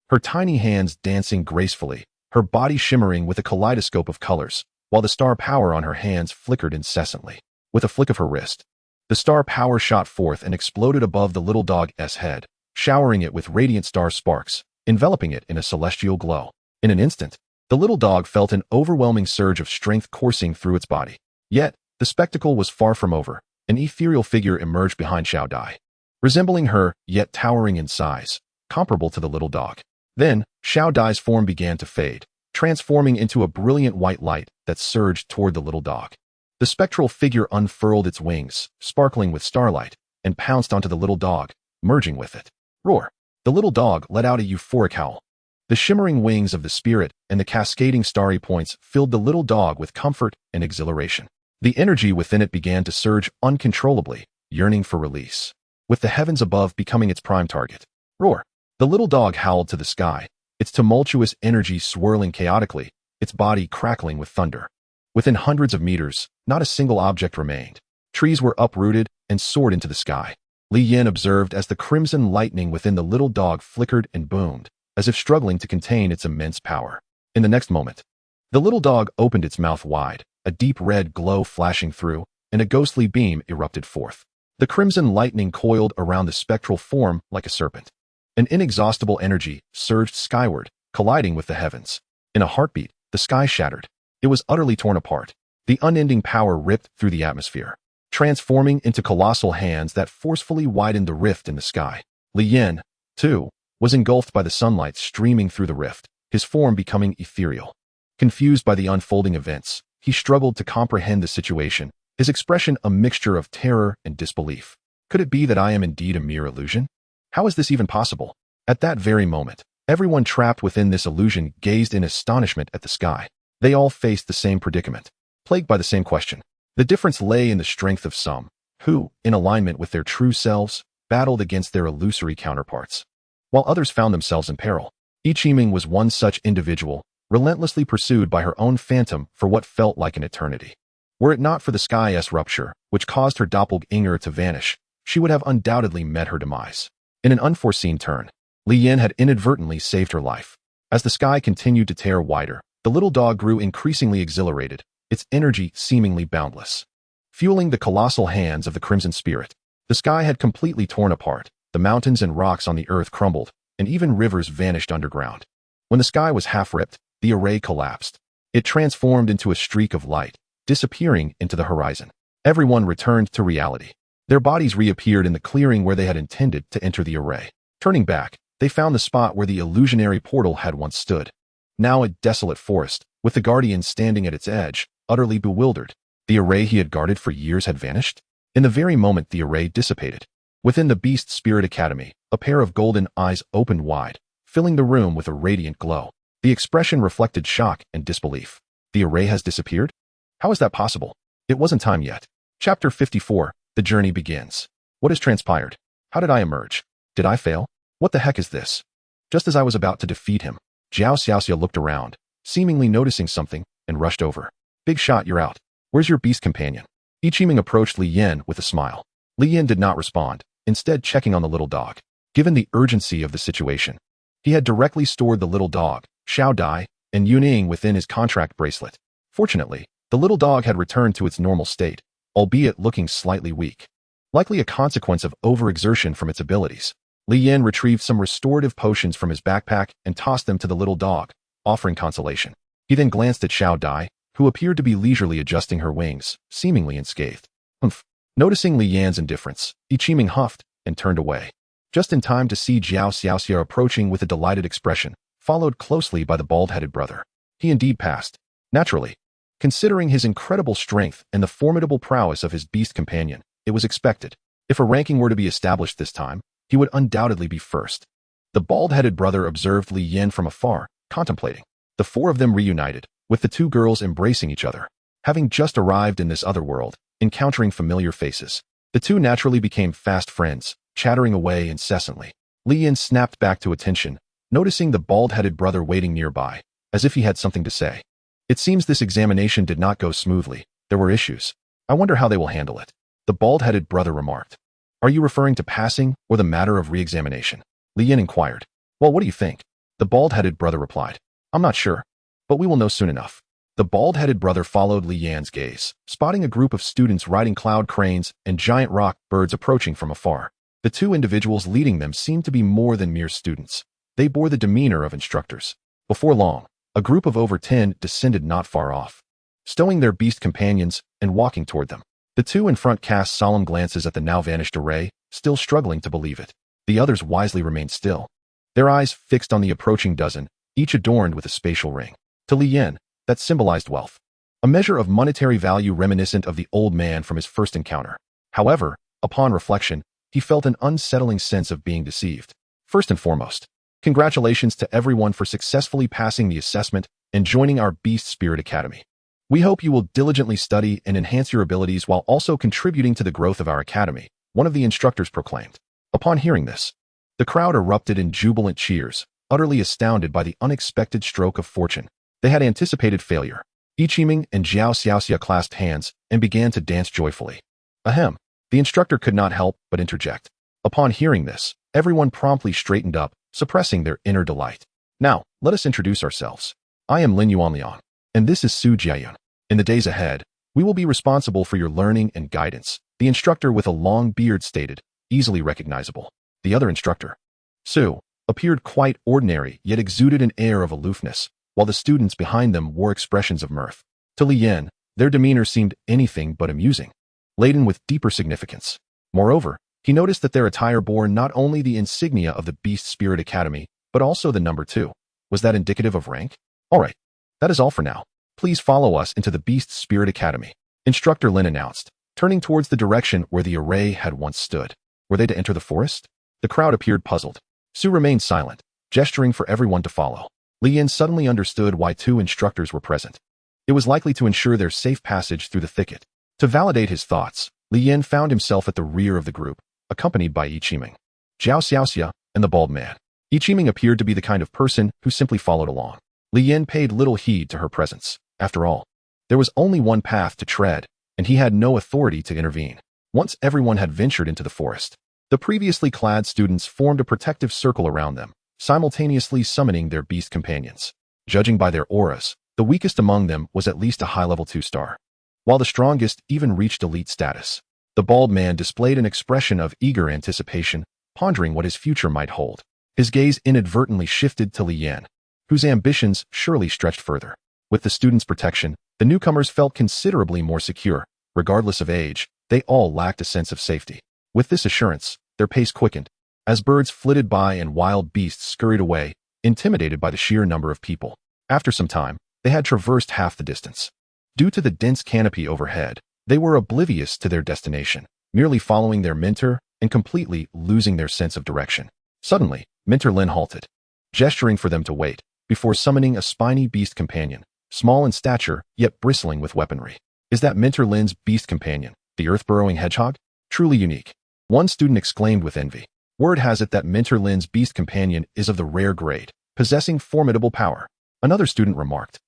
Her tiny hands dancing gracefully, her body shimmering with a kaleidoscope of colors, while the star power on her hands flickered incessantly. With a flick of her wrist, the star power shot forth and exploded above the little dog's head, showering it with radiant star sparks, enveloping it in a celestial glow. In an instant, the little dog felt an overwhelming surge of strength coursing through its body. Yet, the spectacle was far from over. An ethereal figure emerged behind Xiao Dai, resembling her, yet towering in size, comparable to the little dog. Then, Xiao Dai's form began to fade, transforming into a brilliant white light that surged toward the little dog. The spectral figure unfurled its wings, sparkling with starlight, and pounced onto the little dog, merging with it. Roar! The little dog let out a euphoric howl. The shimmering wings of the spirit and the cascading starry points filled the little dog with comfort and exhilaration. The energy within it began to surge uncontrollably, yearning for release, with the heavens above becoming its prime target. Roar! The little dog howled to the sky, its tumultuous energy swirling chaotically, its body crackling with thunder. Within hundreds of meters, not a single object remained. Trees were uprooted and soared into the sky. Li Yin observed as the crimson lightning within the little dog flickered and boomed, as if struggling to contain its immense power. In the next moment, the little dog opened its mouth wide, a deep red glow flashing through, and a ghostly beam erupted forth. The crimson lightning coiled around the spectral form like a serpent. An inexhaustible energy surged skyward, colliding with the heavens. In a heartbeat, the sky shattered. It was utterly torn apart. The unending power ripped through the atmosphere, transforming into colossal hands that forcefully widened the rift in the sky. Li Yin, too, was engulfed by the sunlight streaming through the rift, his form becoming ethereal. Confused by the unfolding events, he struggled to comprehend the situation, his expression a mixture of terror and disbelief. Could it be that I am indeed a mere illusion? How is this even possible? At that very moment, everyone trapped within this illusion gazed in astonishment at the sky. They all faced the same predicament, plagued by the same question. The difference lay in the strength of some, who, in alignment with their true selves, battled against their illusory counterparts, while others found themselves in peril. Ichiming was one such individual, relentlessly pursued by her own phantom for what felt like an eternity. Were it not for the sky's rupture, which caused her doppelganger to vanish, she would have undoubtedly met her demise. In an unforeseen turn, Li Yin had inadvertently saved her life. As the sky continued to tear wider, the little dog grew increasingly exhilarated, its energy seemingly boundless. Fueling the colossal hands of the crimson spirit, the sky had completely torn apart, the mountains and rocks on the earth crumbled, and even rivers vanished underground. When the sky was half ripped, the array collapsed. It transformed into a streak of light, disappearing into the horizon. Everyone returned to reality. Their bodies reappeared in the clearing where they had intended to enter the array. Turning back, they found the spot where the illusionary portal had once stood. Now a desolate forest, with the guardian standing at its edge, utterly bewildered. The array he had guarded for years had vanished. In the very moment the array dissipated, within the Beast Spirit Academy, a pair of golden eyes opened wide, filling the room with a radiant glow. The expression reflected shock and disbelief. The array has disappeared? How is that possible? It wasn't time yet. Chapter 54. The journey begins. What has transpired? How did I emerge? Did I fail? What the heck is this? Just as I was about to defeat him, Jiao Xiaoxia looked around, seemingly noticing something, and rushed over. Big shot, you're out. Where's your beast companion? Ichiming approached Li Yin with a smile. Li Yin did not respond, instead checking on the little dog. Given the urgency of the situation, he had directly stored the little dog, Xiao Dai, and Yuning within his contract bracelet. Fortunately, the little dog had returned to its normal state, albeit looking slightly weak. Likely a consequence of overexertion from its abilities. Li Yin retrieved some restorative potions from his backpack and tossed them to the little dog, offering consolation. He then glanced at Xiao Dai, who appeared to be leisurely adjusting her wings, seemingly unscathed. Humph. Noticing Li Yan's indifference, Ichiming huffed and turned away. Just in time to see Jiao Xiaoxia approaching with a delighted expression, followed closely by the bald-headed brother. He indeed passed. Naturally. Considering his incredible strength and the formidable prowess of his beast companion, it was expected. If a ranking were to be established this time, he would undoubtedly be first. The bald-headed brother observed Li Yin from afar, contemplating. The four of them reunited, with the two girls embracing each other. Having just arrived in this other world, encountering familiar faces, the two naturally became fast friends, chattering away incessantly. Li Yin snapped back to attention, noticing the bald-headed brother waiting nearby, as if he had something to say. It seems this examination did not go smoothly. There were issues. I wonder how they will handle it. The bald-headed brother remarked. Are you referring to passing or the matter of re-examination? Li Yin inquired. Well, what do you think? The bald-headed brother replied. I'm not sure, but we will know soon enough. The bald-headed brother followed Li Yan's gaze, spotting a group of students riding cloud cranes and giant rock birds approaching from afar. The two individuals leading them seemed to be more than mere students. They bore the demeanor of instructors. Before long, a group of over 10 descended not far off, stowing their beast companions and walking toward them. The two in front cast solemn glances at the now-vanished array, still struggling to believe it. The others wisely remained still, their eyes fixed on the approaching dozen, each adorned with a spatial ring. To Li Yin, that symbolized wealth, a measure of monetary value reminiscent of the old man from his first encounter. However, upon reflection, he felt an unsettling sense of being deceived. First and foremost, congratulations to everyone for successfully passing the assessment and joining our Beast Spirit Academy. We hope you will diligently study and enhance your abilities while also contributing to the growth of our academy, one of the instructors proclaimed. Upon hearing this, the crowd erupted in jubilant cheers, utterly astounded by the unexpected stroke of fortune. They had anticipated failure. Ichiming and Jiao Xiaoxia clasped hands and began to dance joyfully. Ahem. The instructor could not help but interject. Upon hearing this, everyone promptly straightened up, suppressing their inner delight. Now, let us introduce ourselves. I am Lin Yuanliang, and this is Su Jiayun. In the days ahead, we will be responsible for your learning and guidance, the instructor with a long beard stated, easily recognizable. The other instructor, Su, appeared quite ordinary yet exuded an air of aloofness, while the students behind them wore expressions of mirth. To Li Yin, their demeanor seemed anything but amusing, laden with deeper significance. Moreover, he noticed that their attire bore not only the insignia of the Beast Spirit Academy, but also the number 2. Was that indicative of rank? Alright, that is all for now. Please follow us into the Beast Spirit Academy, Instructor Lin announced, turning towards the direction where the array had once stood. Were they to enter the forest? The crowd appeared puzzled. Su remained silent, gesturing for everyone to follow. Li Yin suddenly understood why 2 instructors were present. It was likely to ensure their safe passage through the thicket. To validate his thoughts, Li Yin found himself at the rear of the group, accompanied by Ichiming, Jiao Xiaoxia, and the bald man. Ichiming appeared to be the kind of person who simply followed along. Li Yin paid little heed to her presence. After all, there was only one path to tread, and he had no authority to intervene. Once everyone had ventured into the forest, the previously clad students formed a protective circle around them, simultaneously summoning their beast companions. Judging by their auras, the weakest among them was at least a high-level 2-star, while the strongest even reached elite status. The bald man displayed an expression of eager anticipation, pondering what his future might hold. His gaze inadvertently shifted to Li Yin, whose ambitions surely stretched further. With the students' protection, the newcomers felt considerably more secure. Regardless of age, they all lacked a sense of safety. With this assurance, their pace quickened, as birds flitted by and wild beasts scurried away, intimidated by the sheer number of people. After some time, they had traversed half the distance. Due to the dense canopy overhead, they were oblivious to their destination, merely following their mentor and completely losing their sense of direction. Suddenly, Mentor Lin halted, gesturing for them to wait, before summoning a spiny beast companion, small in stature, yet bristling with weaponry. Is that Mentor Lin's beast companion, the earth-burrowing hedgehog? Truly unique. One student exclaimed with envy. Word has it that Mentor Lin's beast companion is of the rare grade, possessing formidable power. Another student remarked,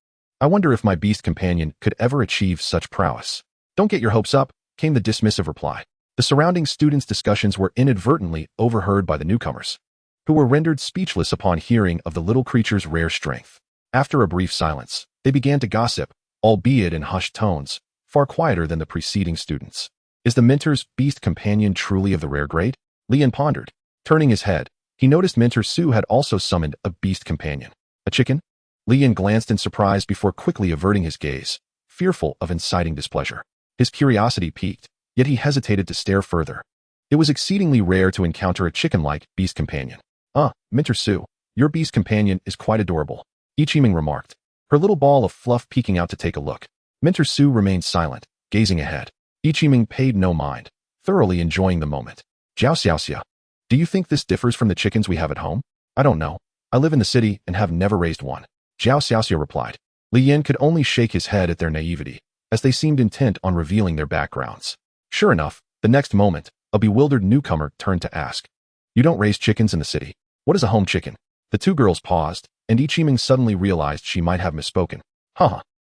I wonder if my beast companion could ever achieve such prowess. Don't get your hopes up, came the dismissive reply. The surrounding students' discussions were inadvertently overheard by the newcomers, who were rendered speechless upon hearing of the little creature's rare strength. After a brief silence, they began to gossip, albeit in hushed tones, far quieter than the preceding students. Is the Mentor's beast companion truly of the rare grade? Li Yin pondered. Turning his head, he noticed Mentor Su had also summoned a beast companion. A chicken? Li Yin glanced in surprise before quickly averting his gaze, fearful of inciting displeasure. His curiosity piqued, yet he hesitated to stare further. It was exceedingly rare to encounter a chicken-like beast companion. Mentor Su, your beast companion is quite adorable, Ichiming remarked, her little ball of fluff peeking out to take a look. Mentor Su remained silent, gazing ahead. Ichiming paid no mind, thoroughly enjoying the moment. Jiao Xiaoxia, do you think this differs from the chickens we have at home? I don't know. I live in the city and have never raised one. Jiao Xiaoxia replied. Li Yin could only shake his head at their naivety, as they seemed intent on revealing their backgrounds. Sure enough, the next moment, a bewildered newcomer turned to ask, You don't raise chickens in the city? What is a home chicken? The two girls paused, and Ichiming suddenly realized she might have misspoken.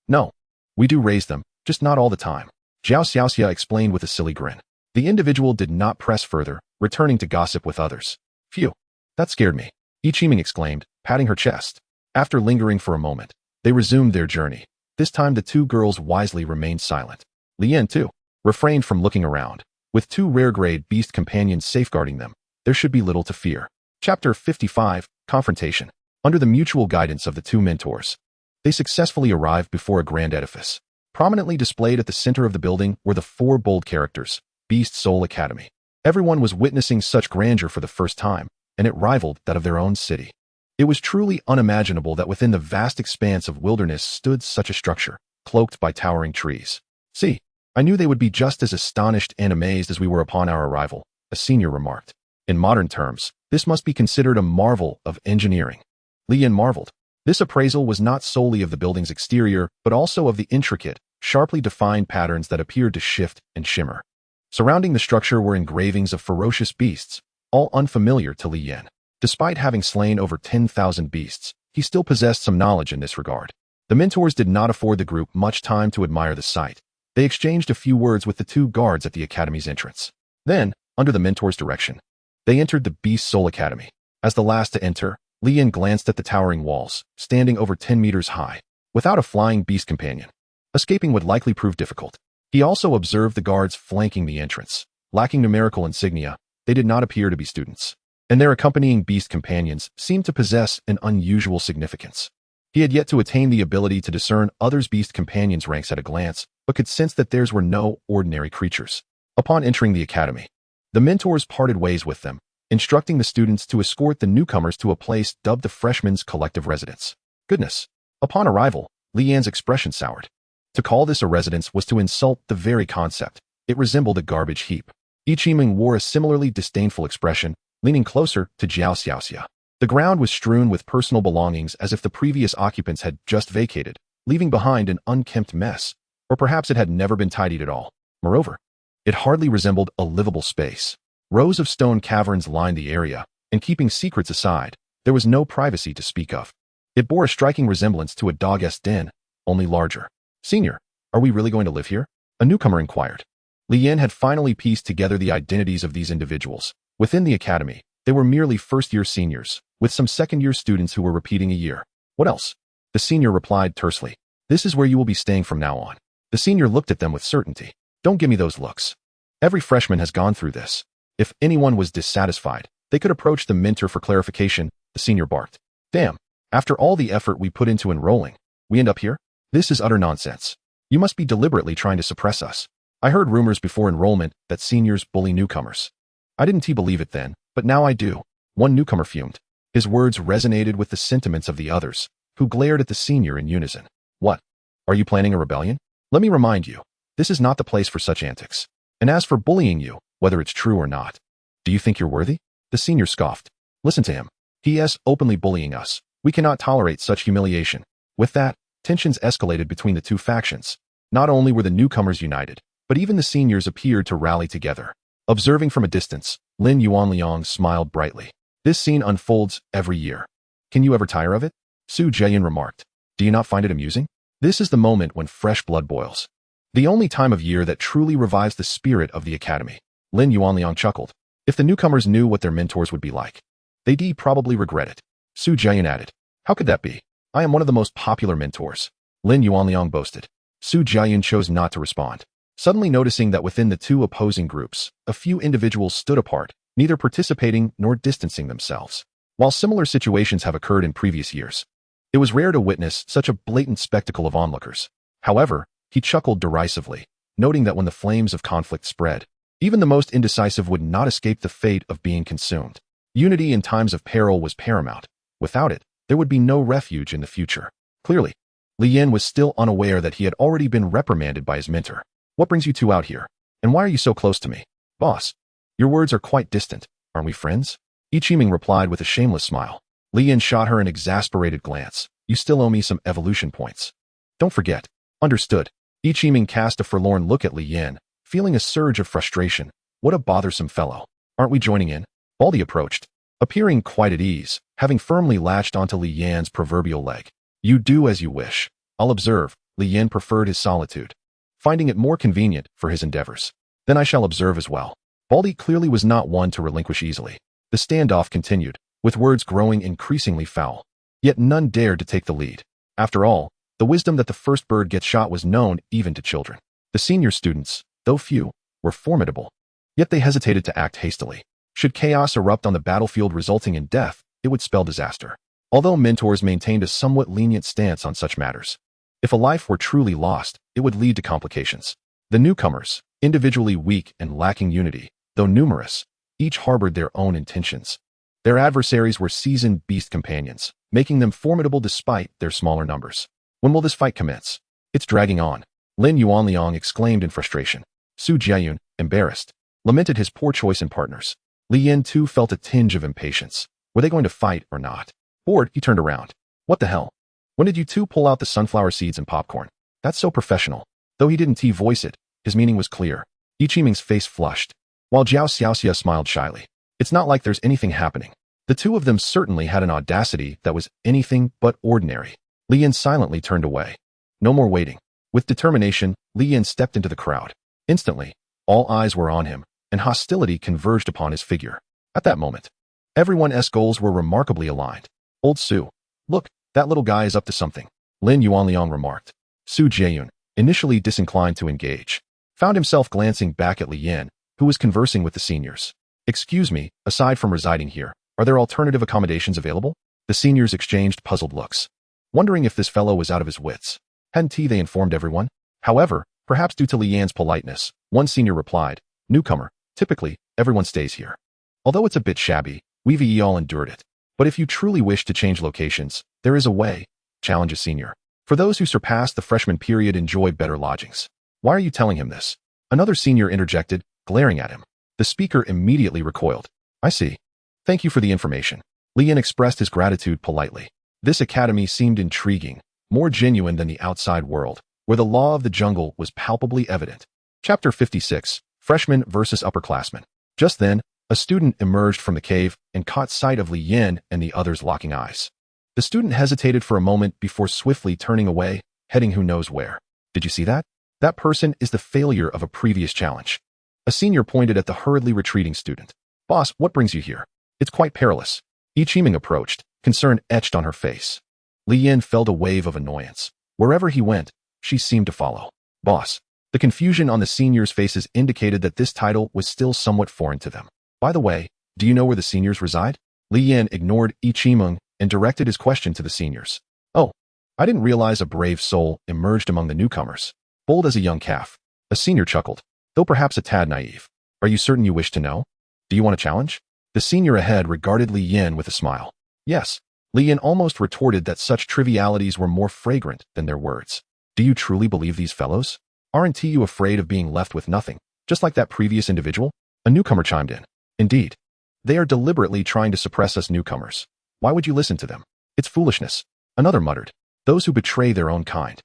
No. We do raise them, just not all the time. Jiao Xiaoxia explained with a silly grin. The individual did not press further, returning to gossip with others. Phew, that scared me, Ichiming exclaimed, patting her chest. After lingering for a moment, they resumed their journey. This time the two girls wisely remained silent. Lien, too, refrained from looking around. With two rare-grade beast companions safeguarding them, there should be little to fear. Chapter 55, Confrontation. Under the mutual guidance of the two mentors, they successfully arrived before a grand edifice. Prominently displayed at the center of the building were the four bold characters, Beast Soul Academy. Everyone was witnessing such grandeur for the first time, and it rivaled that of their own city. It was truly unimaginable that within the vast expanse of wilderness stood such a structure, cloaked by towering trees. See, I knew they would be just as astonished and amazed as we were upon our arrival, a senior remarked. In modern terms, this must be considered a marvel of engineering. Lien marveled. This appraisal was not solely of the building's exterior, but also of the intricate, sharply defined patterns that appeared to shift and shimmer. Surrounding the structure were engravings of ferocious beasts, all unfamiliar to Lien. Despite having slain over 10,000 beasts, he still possessed some knowledge in this regard. The mentors did not afford the group much time to admire the sight. They exchanged a few words with the two guards at the academy's entrance. Then, under the mentors' direction, they entered the Beast Soul Academy. As the last to enter, Lien glanced at the towering walls, standing over 10 meters high. Without a flying beast companion, escaping would likely prove difficult. He also observed the guards flanking the entrance. Lacking numerical insignia, they did not appear to be students, and their accompanying beast companions seemed to possess an unusual significance. He had yet to attain the ability to discern others' beast companions' ranks at a glance, but could sense that theirs were no ordinary creatures. Upon entering the academy, the mentors parted ways with them, instructing the students to escort the newcomers to a place dubbed the Freshmen's Collective Residence. Goodness! Upon arrival, Lian's expression soured. To call this a residence was to insult the very concept. It resembled a garbage heap. Ichiming wore a similarly disdainful expression, leaning closer to Jiao Xiaoxia. The ground was strewn with personal belongings as if the previous occupants had just vacated, leaving behind an unkempt mess, or perhaps it had never been tidied at all. Moreover, it hardly resembled a livable space. Rows of stone caverns lined the area, and keeping secrets aside, there was no privacy to speak of. It bore a striking resemblance to a dog-esque den, only larger. Senior, are we really going to live here? A newcomer inquired. Lien had finally pieced together the identities of these individuals. Within the academy, they were merely first-year seniors, with some second-year students who were repeating a year. What else? The senior replied tersely. This is where you will be staying from now on. The senior looked at them with certainty. Don't give me those looks. Every freshman has gone through this. If anyone was dissatisfied, they could approach the mentor for clarification, the senior barked. Damn, after all the effort we put into enrolling, we end up here? This is utter nonsense. You must be deliberately trying to suppress us. I heard rumors before enrollment that seniors bully newcomers. I didn't believe it then, but now I do. One newcomer fumed. His words resonated with the sentiments of the others, who glared at the senior in unison. What? Are you planning a rebellion? Let me remind you, this is not the place for such antics. And as for bullying you, whether it's true or not, do you think you're worthy? The senior scoffed. Listen to him. He is openly bullying us. We cannot tolerate such humiliation. With that, tensions escalated between the two factions. Not only were the newcomers united, but even the seniors appeared to rally together. Observing from a distance, Lin Yuanliang smiled brightly. This scene unfolds every year. Can you ever tire of it? Su Jian remarked. Do you not find it amusing? This is the moment when fresh blood boils. The only time of year that truly revives the spirit of the academy. Lin Yuanliang chuckled. If the newcomers knew what their mentors would be like, they'd probably regret it. Su Jian added. How could that be? I am one of the most popular mentors. Lin Yuanliang boasted. Su Jian chose not to respond. Suddenly noticing that within the two opposing groups, a few individuals stood apart, neither participating nor distancing themselves. While similar situations have occurred in previous years, it was rare to witness such a blatant spectacle of onlookers. However, he chuckled derisively, noting that when the flames of conflict spread, even the most indecisive would not escape the fate of being consumed. Unity in times of peril was paramount. Without it, there would be no refuge in the future. Clearly, Lien was still unaware that he had already been reprimanded by his mentor. What brings you two out here? And why are you so close to me? Boss, your words are quite distant. Aren't we friends? Ichiming replied with a shameless smile. Lien shot her an exasperated glance. You still owe me some evolution points. Don't forget. Understood. Ichiming cast a forlorn look at Lien, feeling a surge of frustration. What a bothersome fellow. Aren't we joining in? Baldy approached, appearing quite at ease, having firmly latched onto Lian's proverbial leg. You do as you wish. I'll observe. Lien preferred his solitude, finding it more convenient for his endeavors. Then I shall observe as well. Baldy clearly was not one to relinquish easily. The standoff continued, with words growing increasingly foul. Yet none dared to take the lead. After all, the wisdom that the first bird gets shot was known even to children. The senior students, though few, were formidable. Yet they hesitated to act hastily. Should chaos erupt on the battlefield resulting in death, it would spell disaster. Although mentors maintained a somewhat lenient stance on such matters. If a life were truly lost, it would lead to complications. The newcomers, individually weak and lacking unity, though numerous, each harbored their own intentions. Their adversaries were seasoned beast companions, making them formidable despite their smaller numbers. When will this fight commence? It's dragging on. Lin Yuanliang exclaimed in frustration. Su Jiayun, embarrassed, lamented his poor choice in partners. Li Yin too felt a tinge of impatience. Were they going to fight or not? Bored, he turned around. What the hell? When did you two pull out the sunflower seeds and popcorn? That's so professional. Though he didn't voice it, his meaning was clear. Yi Qiming's face flushed, while Jiao Xiaoxia smiled shyly. It's not like there's anything happening. The two of them certainly had an audacity that was anything but ordinary. Li Yin silently turned away. No more waiting. With determination, Li Yin stepped into the crowd. Instantly, all eyes were on him, and hostility converged upon his figure. At that moment, everyone's goals were remarkably aligned. Old Su. Look, that little guy is up to something, Lin Yuanliang remarked. Su Jiayun, initially disinclined to engage, found himself glancing back at Li Yin, who was conversing with the seniors. Excuse me, aside from residing here, are there alternative accommodations available? The seniors exchanged puzzled looks, wondering if this fellow was out of his wits. Hadn't they informed everyone? However, perhaps due to Li Yan's politeness, one senior replied, Newcomer, typically, everyone stays here. Although it's a bit shabby, we've all endured it. But if you truly wish to change locations, there is a way, challenge a senior. For those who surpass the freshman period enjoy better lodgings. Why are you telling him this? Another senior interjected, glaring at him. The speaker immediately recoiled. I see. Thank you for the information. Li Yin expressed his gratitude politely. This academy seemed intriguing, more genuine than the outside world, where the law of the jungle was palpably evident. Chapter 56, Freshmen versus Upperclassmen. Just then, a student emerged from the cave and caught sight of Li Yin and the others locking eyes. The student hesitated for a moment before swiftly turning away, heading who knows where. Did you see that? That person is the failure of a previous challenge. A senior pointed at the hurriedly retreating student. Boss, what brings you here? It's quite perilous. Yi Qiming approached, concern etched on her face. Li Yin felt a wave of annoyance. Wherever he went, she seemed to follow. Boss. The confusion on the seniors' faces indicated that this title was still somewhat foreign to them. By the way, do you know where the seniors reside? Li Yin ignored Yi Qiming and directed his question to the seniors. Oh, I didn't realize a brave soul emerged among the newcomers. Bold as a young calf. A senior chuckled, though perhaps a tad naive. Are you certain you wish to know? Do you want a challenge? The senior ahead regarded Li Yin with a smile. Yes. Li Yin almost retorted that such trivialities were more fragrant than their words. Do you truly believe these fellows? Aren't you afraid of being left with nothing, just like that previous individual? A newcomer chimed in. Indeed. They are deliberately trying to suppress us newcomers. Why would you listen to them? It's foolishness. Another muttered. Those who betray their own kind.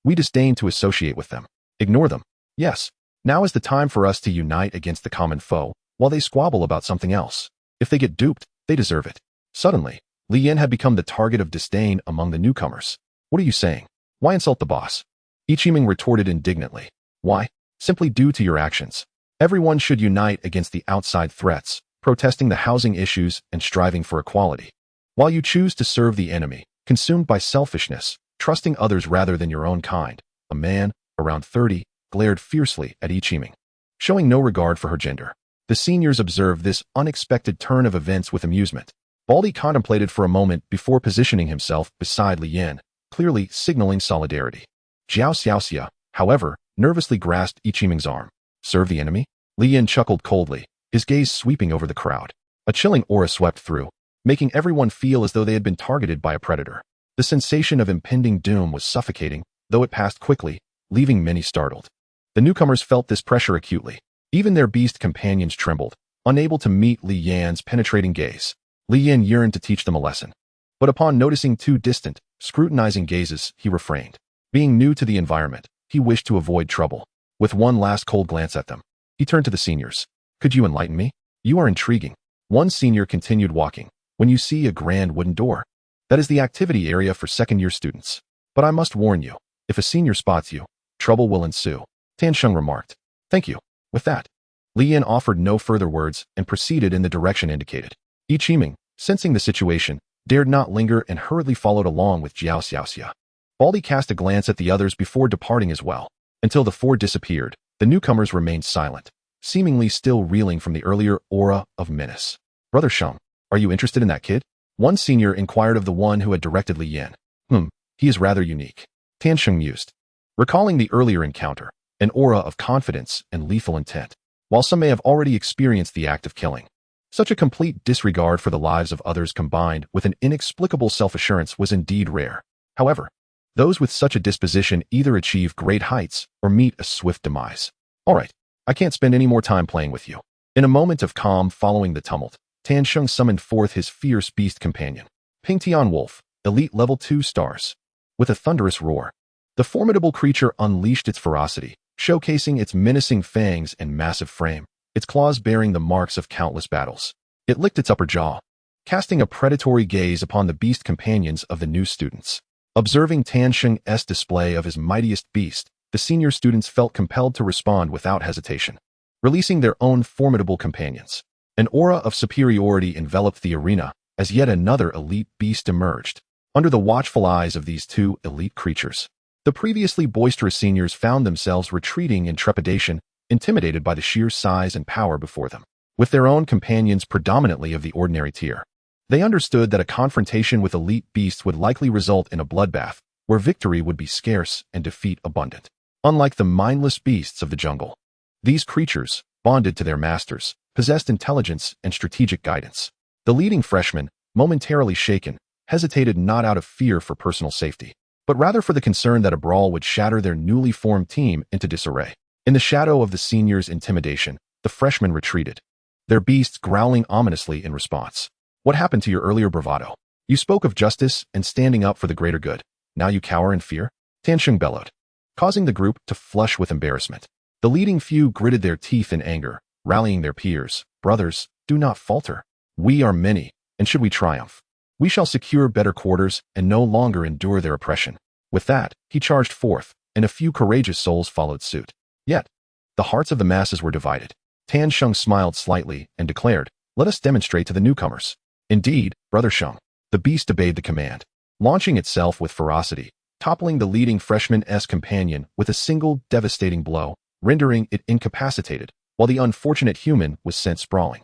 We disdain to associate with them. Ignore them. Yes. Now is the time for us to unite against the common foe, while they squabble about something else. If they get duped, they deserve it. Suddenly, Li Yin had become the target of disdain among the newcomers. What are you saying? Why insult the boss? Yi Qiming retorted indignantly. Why? Simply due to your actions. Everyone should unite against the outside threats, protesting the housing issues and striving for equality. While you choose to serve the enemy, consumed by selfishness, trusting others rather than your own kind, a man, around 30, glared fiercely at Yi Qiming, showing no regard for her gender. The seniors observed this unexpected turn of events with amusement. Baldy contemplated for a moment before positioning himself beside Li Yin, clearly signaling solidarity. Jiao Xiaoxia, however, nervously grasped Yi Qiming's arm. Serve the enemy? Li Yin chuckled coldly, his gaze sweeping over the crowd. A chilling aura swept through, making everyone feel as though they had been targeted by a predator. The sensation of impending doom was suffocating, though it passed quickly, leaving many startled. The newcomers felt this pressure acutely. Even their beast companions trembled, unable to meet Li Yan's penetrating gaze. Li Yin yearned to teach them a lesson. But upon noticing two distant, scrutinizing gazes, he refrained. Being new to the environment, he wished to avoid trouble. With one last cold glance at them, he turned to the seniors. Could you enlighten me? You are intriguing. One senior continued walking. When you see a grand wooden door, that is the activity area for second-year students. But I must warn you, if a senior spots you, trouble will ensue. Tan Sheng remarked. Thank you. With that, Li Yin offered no further words and proceeded in the direction indicated. Yi Qiming, sensing the situation, dared not linger and hurriedly followed along with Jiao Xiaoxia. Baldy cast a glance at the others before departing as well. Until the four disappeared, the newcomers remained silent, seemingly still reeling from the earlier aura of menace. Brother Sheng, are you interested in that kid? One senior inquired of the one who had directed Li Yin. He is rather unique. Tan Sheng mused. Recalling the earlier encounter, an aura of confidence and lethal intent, while some may have already experienced the act of killing. Such a complete disregard for the lives of others combined with an inexplicable self-assurance was indeed rare. However, those with such a disposition either achieve great heights or meet a swift demise. All right, I can't spend any more time playing with you. In a moment of calm following the tumult, Tan Sheng summoned forth his fierce beast companion, Pingtian Wolf, elite level 2 stars. With a thunderous roar, the formidable creature unleashed its ferocity, showcasing its menacing fangs and massive frame, its claws bearing the marks of countless battles. It licked its upper jaw, casting a predatory gaze upon the beast companions of the new students. Observing Tan Sheng's display of his mightiest beast, the senior students felt compelled to respond without hesitation, releasing their own formidable companions. An aura of superiority enveloped the arena as yet another elite beast emerged. Under the watchful eyes of these two elite creatures, the previously boisterous seniors found themselves retreating in trepidation, intimidated by the sheer size and power before them. With their own companions predominantly of the ordinary tier, they understood that a confrontation with elite beasts would likely result in a bloodbath, where victory would be scarce and defeat abundant. Unlike the mindless beasts of the jungle, these creatures, bonded to their masters, possessed intelligence and strategic guidance. The leading freshman, momentarily shaken, hesitated not out of fear for personal safety, but rather for the concern that a brawl would shatter their newly formed team into disarray. In the shadow of the seniors' intimidation, the freshmen retreated, their beasts growling ominously in response. What happened to your earlier bravado? You spoke of justice and standing up for the greater good. Now you cower in fear? Tan Sheng bellowed, causing the group to flush with embarrassment. The leading few gritted their teeth in anger, rallying their peers. Brothers, do not falter. We are many, and should we triumph, we shall secure better quarters and no longer endure their oppression. With that, he charged forth, and a few courageous souls followed suit. Yet, the hearts of the masses were divided. Tan Sheng smiled slightly and declared, "Let us demonstrate to the newcomers." Indeed, Brother Sheng. The beast obeyed the command, launching itself with ferocity, toppling the leading freshman's companion with a single devastating blow, rendering it incapacitated, while the unfortunate human was sent sprawling.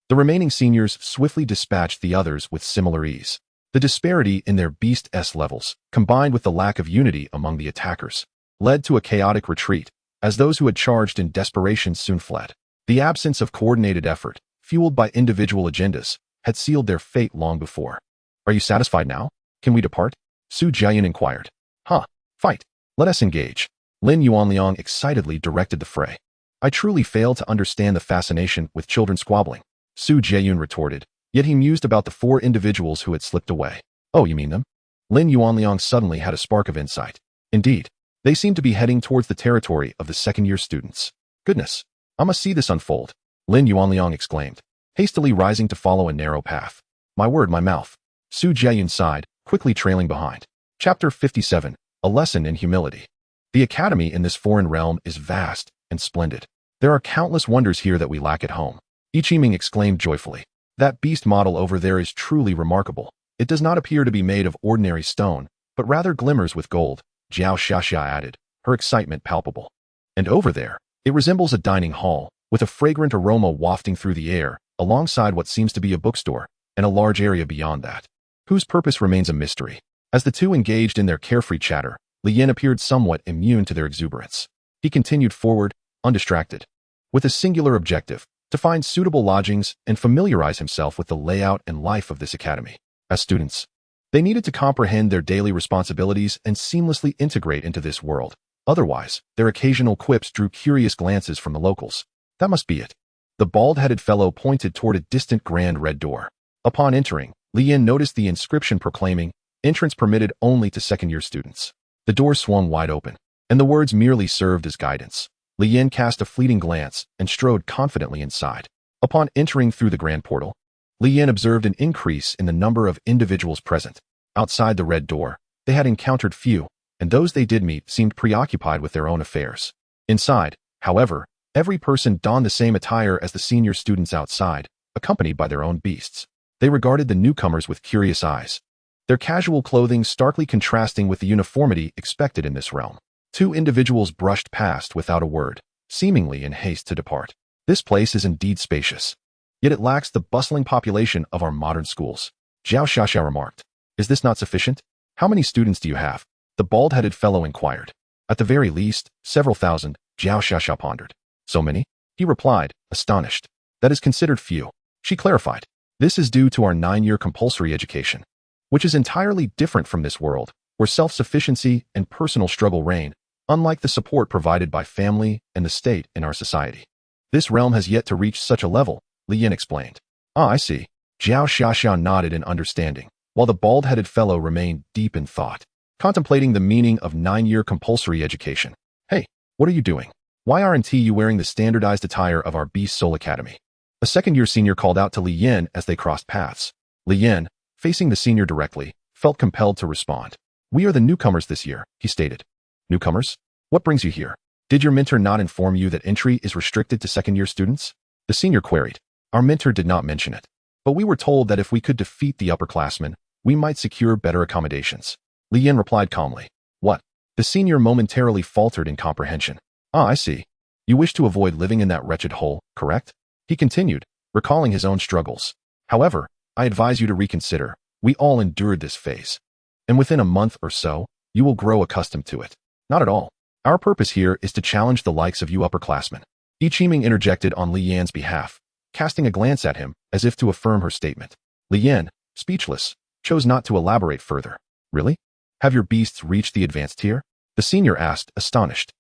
The remaining seniors swiftly dispatched the others with similar ease. The disparity in their beast's levels, combined with the lack of unity among the attackers, led to a chaotic retreat, as those who had charged in desperation soon fled. The absence of coordinated effort, fueled by individual agendas, had sealed their fate long before. Are you satisfied now? Can we depart? Su Jiayan inquired. Fight. Let us engage. Lin Yuanliang excitedly directed the fray. I truly fail to understand the fascination with children squabbling, Su Jiayun retorted, yet he mused about the four individuals who had slipped away. Oh, you mean them? Lin Yuanliang suddenly had a spark of insight. Indeed, they seemed to be heading towards the territory of the second-year students. Goodness, I must see this unfold, Lin Yuanliang exclaimed, hastily rising to follow a narrow path. My word, my mouth. Su Jiayun sighed, quickly trailing behind. Chapter 57, A Lesson in Humility. The academy in this foreign realm is vast and splendid. There are countless wonders here that we lack at home. Yi Qiming exclaimed joyfully. That beast model over there is truly remarkable. It does not appear to be made of ordinary stone, but rather glimmers with gold, Jiao Xiaxia added, her excitement palpable. And over there, it resembles a dining hall, with a fragrant aroma wafting through the air, alongside what seems to be a bookstore, and a large area beyond that, whose purpose remains a mystery. As the two engaged in their carefree chatter, Li Yin appeared somewhat immune to their exuberance. He continued forward, undistracted, with a singular objective, to find suitable lodgings and familiarize himself with the layout and life of this academy. As students, they needed to comprehend their daily responsibilities and seamlessly integrate into this world. Otherwise, their occasional quips drew curious glances from the locals. That must be it. The bald-headed fellow pointed toward a distant grand red door. Upon entering, Li Yin noticed the inscription proclaiming, "Entrance permitted only to second-year students." The door swung wide open, and the words merely served as guidance. Li Yin cast a fleeting glance and strode confidently inside. Upon entering through the grand portal, Li Yin observed an increase in the number of individuals present. Outside the red door, they had encountered few, and those they did meet seemed preoccupied with their own affairs. Inside, however, Every person donned the same attire as the senior students outside, accompanied by their own beasts. They regarded the newcomers with curious eyes, their casual clothing starkly contrasting with the uniformity expected in this realm. Two individuals brushed past without a word, seemingly in haste to depart. This place is indeed spacious, yet it lacks the bustling population of our modern schools. Zhao Xiaxia remarked. Is this not sufficient? How many students do you have? The bald-headed fellow inquired. At the very least, several thousand, Zhao Xiaxia pondered. So many? He replied, astonished. That is considered few. She clarified. This is due to our 9-year compulsory education, which is entirely different from this world, where self-sufficiency and personal struggle reign, unlike the support provided by family and the state in our society. This realm has yet to reach such a level, Li Yin explained. Ah, I see. Zhao Xiaxia nodded in understanding, while the bald-headed fellow remained deep in thought, contemplating the meaning of 9-year compulsory education. Hey, what are you doing? Why aren't you wearing the standardized attire of our Beast Soul Academy? A second-year senior called out to Li Yin as they crossed paths. Li Yin, facing the senior directly, felt compelled to respond. We are the newcomers this year, he stated. Newcomers? What brings you here? Did your mentor not inform you that entry is restricted to second-year students? The senior queried. Our mentor did not mention it, but we were told that if we could defeat the upperclassmen, we might secure better accommodations. Li Yin replied calmly. What? The senior momentarily faltered in comprehension. Ah, I see. You wish to avoid living in that wretched hole, correct? He continued, recalling his own struggles. However, I advise you to reconsider. We all endured this phase, and within a month or so, you will grow accustomed to it. Not at all. Our purpose here is to challenge the likes of you upperclassmen. Ichiming interjected on Li Yan's behalf, casting a glance at him as if to affirm her statement. Li Yan, speechless, chose not to elaborate further. Really? Have your beasts reached the advanced tier? The senior asked, astonished.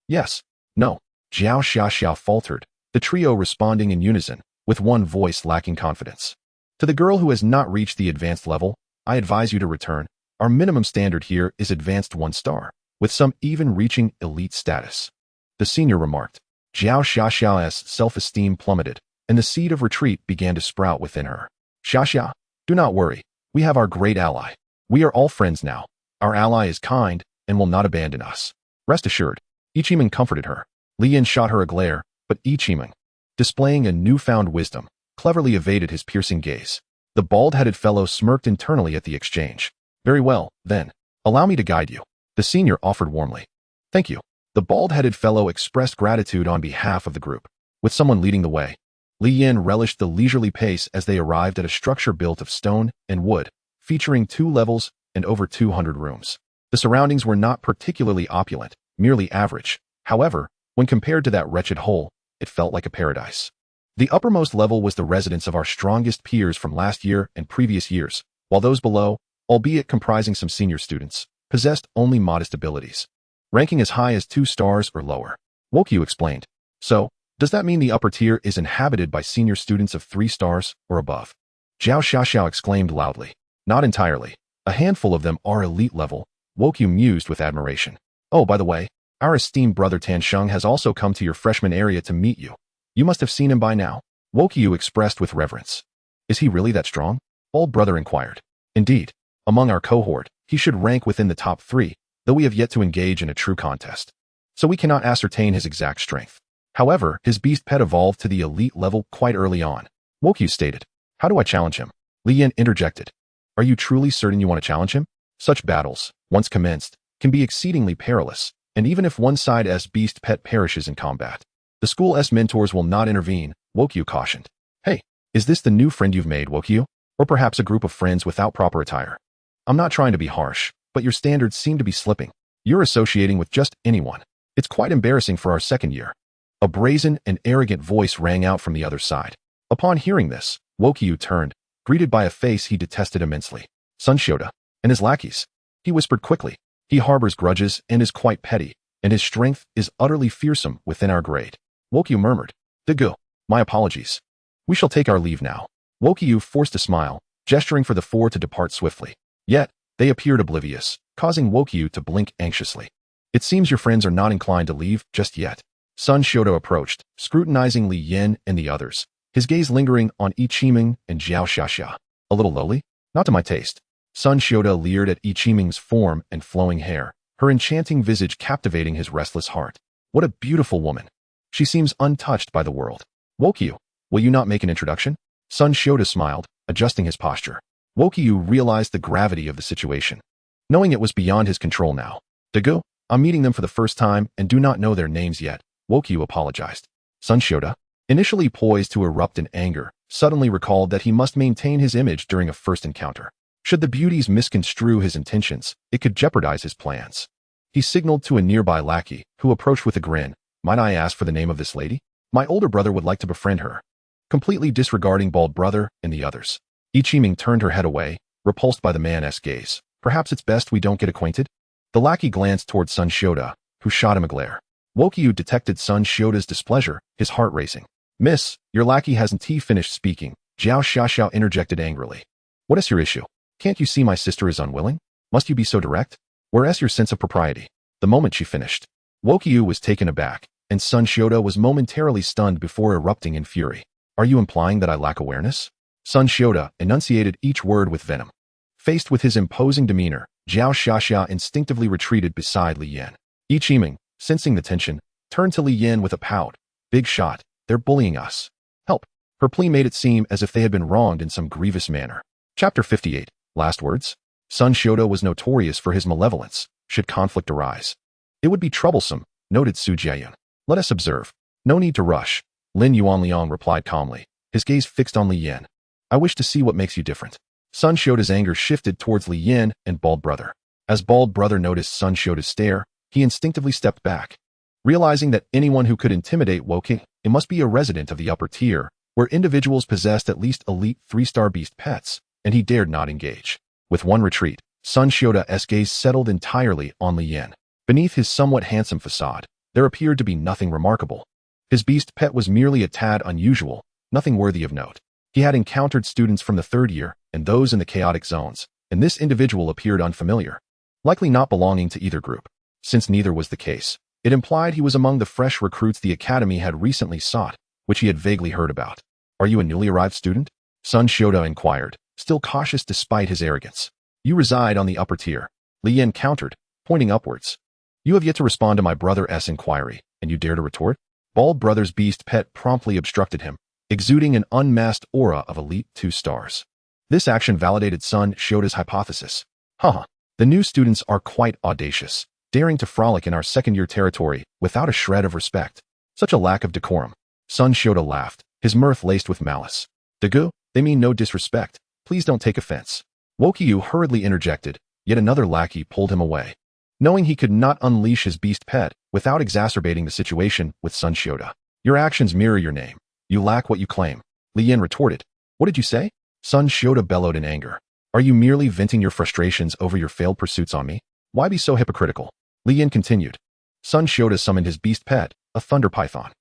Yes. No. Zhao Xiaxia faltered, the trio responding in unison, with one voice lacking confidence. To the girl who has not reached the advanced level, I advise you to return. Our minimum standard here is advanced 1 star, with some even reaching elite status. The senior remarked. Zhao Xiaxia's self-esteem plummeted, and the seed of retreat began to sprout within her. Xiaxia, do not worry. We have our great ally. We are all friends now. Our ally is kind and will not abandon us. Rest assured. Ichiming comforted her. Li Yin shot her a glare, but Ichiming, displaying a newfound wisdom, cleverly evaded his piercing gaze. The bald-headed fellow smirked internally at the exchange. Very well, then. Allow me to guide you. The senior offered warmly. Thank you. The bald-headed fellow expressed gratitude on behalf of the group, with someone leading the way. Li Yin relished the leisurely pace as they arrived at a structure built of stone and wood, featuring 2 levels and over 200 rooms. The surroundings were not particularly opulent, merely average. However, when compared to that wretched hole, it felt like a paradise. The uppermost level was the residence of our strongest peers from last year and previous years, while those below, albeit comprising some senior students, possessed only modest abilities, ranking as high as 2 stars or lower. Wokyu explained. So, does that mean the upper tier is inhabited by senior students of 3 stars or above? Zhao Xiaxiao exclaimed loudly. Not entirely. A handful of them are elite level, Wokyu mused with admiration. Oh, by the way, our esteemed brother Tansheng has also come to your freshman area to meet you. You must have seen him by now. Wokyu expressed with reverence. Is he really that strong? Old brother inquired. Indeed. Among our cohort, he should rank within the top 3, though we have yet to engage in a true contest. So we cannot ascertain his exact strength. However, his beast pet evolved to the elite level quite early on. Wokyu stated. How do I challenge him? Li Yin interjected. Are you truly certain you want to challenge him? Such battles, once commenced, can be exceedingly perilous, and even if one side's beast pet perishes in combat, the school's mentors will not intervene, Wokyu cautioned. Hey, is this the new friend you've made, Wokyu? Or perhaps a group of friends without proper attire? I'm not trying to be harsh, but your standards seem to be slipping. You're associating with just anyone. It's quite embarrassing for our second year. A brazen and arrogant voice rang out from the other side. Upon hearing this, Wokyu turned, greeted by a face he detested immensely. Sun Shota, and his lackeys. He whispered quickly. He harbors grudges and is quite petty, and his strength is utterly fearsome within our grade. Wokyu murmured. Digu, my apologies. We shall take our leave now. Wokyu forced a smile, gesturing for the 4 to depart swiftly. Yet, they appeared oblivious, causing Wokyu to blink anxiously. It seems your friends are not inclined to leave just yet. Sun Shoto approached, scrutinizing Li Yin and the others, his gaze lingering on Ichiming and Zhao Xiaxia. A little lowly? Not to my taste. Sun Shota leered at Ichiming's form and flowing hair, her enchanting visage captivating his restless heart. What a beautiful woman. She seems untouched by the world. Wokyu, will you not make an introduction? Sun Shota smiled, adjusting his posture. Wokyu realized the gravity of the situation. Knowing it was beyond his control now. Dagu, I'm meeting them for the first time and do not know their names yet. Wokyu apologized. Sun Shota, initially poised to erupt in anger, suddenly recalled that he must maintain his image during a first encounter. Should the beauties misconstrue his intentions, it could jeopardize his plans. He signaled to a nearby lackey, who approached with a grin. Might I ask for the name of this lady? My older brother would like to befriend her. Completely disregarding bald brother and the others, Ichiming turned her head away, repulsed by the man's gaze. Perhaps it's best we don't get acquainted? The lackey glanced toward Sun Shota, who shot him a glare. Wokyu detected Sun Shota's displeasure, his heart racing. Miss, your lackey hasn't finished speaking. Jiao Xiaoxiao interjected angrily. What is your issue? Can't you see my sister is unwilling? Must you be so direct? Where's your sense of propriety? The moment she finished, Wokyu was taken aback, and Sun Shota was momentarily stunned before erupting in fury. Are you implying that I lack awareness? Sun Shota enunciated each word with venom. Faced with his imposing demeanor, Jiao Xiaoxiao instinctively retreated beside Li Yan. Ichiming, sensing the tension, turned to Li Yan with a pout. Big shot, they're bullying us. Help. Her plea made it seem as if they had been wronged in some grievous manner. Chapter 58. Last words? Sun Shota was notorious for his malevolence, should conflict arise. It would be troublesome, noted Su Jiayun. Let us observe. No need to rush. Lin Yuanliang replied calmly, his gaze fixed on Li Yan. I wish to see what makes you different. Sun Shota's anger shifted towards Li Yan and Bald Brother. As Bald Brother noticed Sun Shota's stare, he instinctively stepped back. Realizing that anyone who could intimidate Woking, it must be a resident of the upper tier, where individuals possessed at least elite 3-star beast pets, and he dared not engage. With one retreat, Sun Shota's gaze settled entirely on Li Yan. Beneath his somewhat handsome facade, there appeared to be nothing remarkable. His beast pet was merely a tad unusual, nothing worthy of note. He had encountered students from the 3rd year and those in the chaotic zones, and this individual appeared unfamiliar, likely not belonging to either group. Since neither was the case, it implied he was among the fresh recruits the academy had recently sought, which he had vaguely heard about. Are you a newly arrived student? Sun Shota inquired, still cautious despite his arrogance. You reside on the upper tier. Li Yan countered, pointing upwards. You have yet to respond to my brother's inquiry, and you dare to retort? Bald Brother's beast pet promptly obstructed him, exuding an unmasked aura of elite 2 stars. This action validated Sun Shota's hypothesis. The new students are quite audacious, daring to frolic in our 2nd-year territory without a shred of respect. Such a lack of decorum. Sun Shota laughed, his mirth laced with malice. Dagu, they mean no disrespect. Please don't take offense. Wokyu hurriedly interjected, yet another lackey pulled him away. Knowing he could not unleash his beast pet without exacerbating the situation with Sun Shota. Your actions mirror your name. You lack what you claim. Li Yan retorted. What did you say? Sun Shota bellowed in anger. Are you merely venting your frustrations over your failed pursuits on me? Why be so hypocritical? Li Yan continued. Sun Shota summoned his beast pet, a thunder python.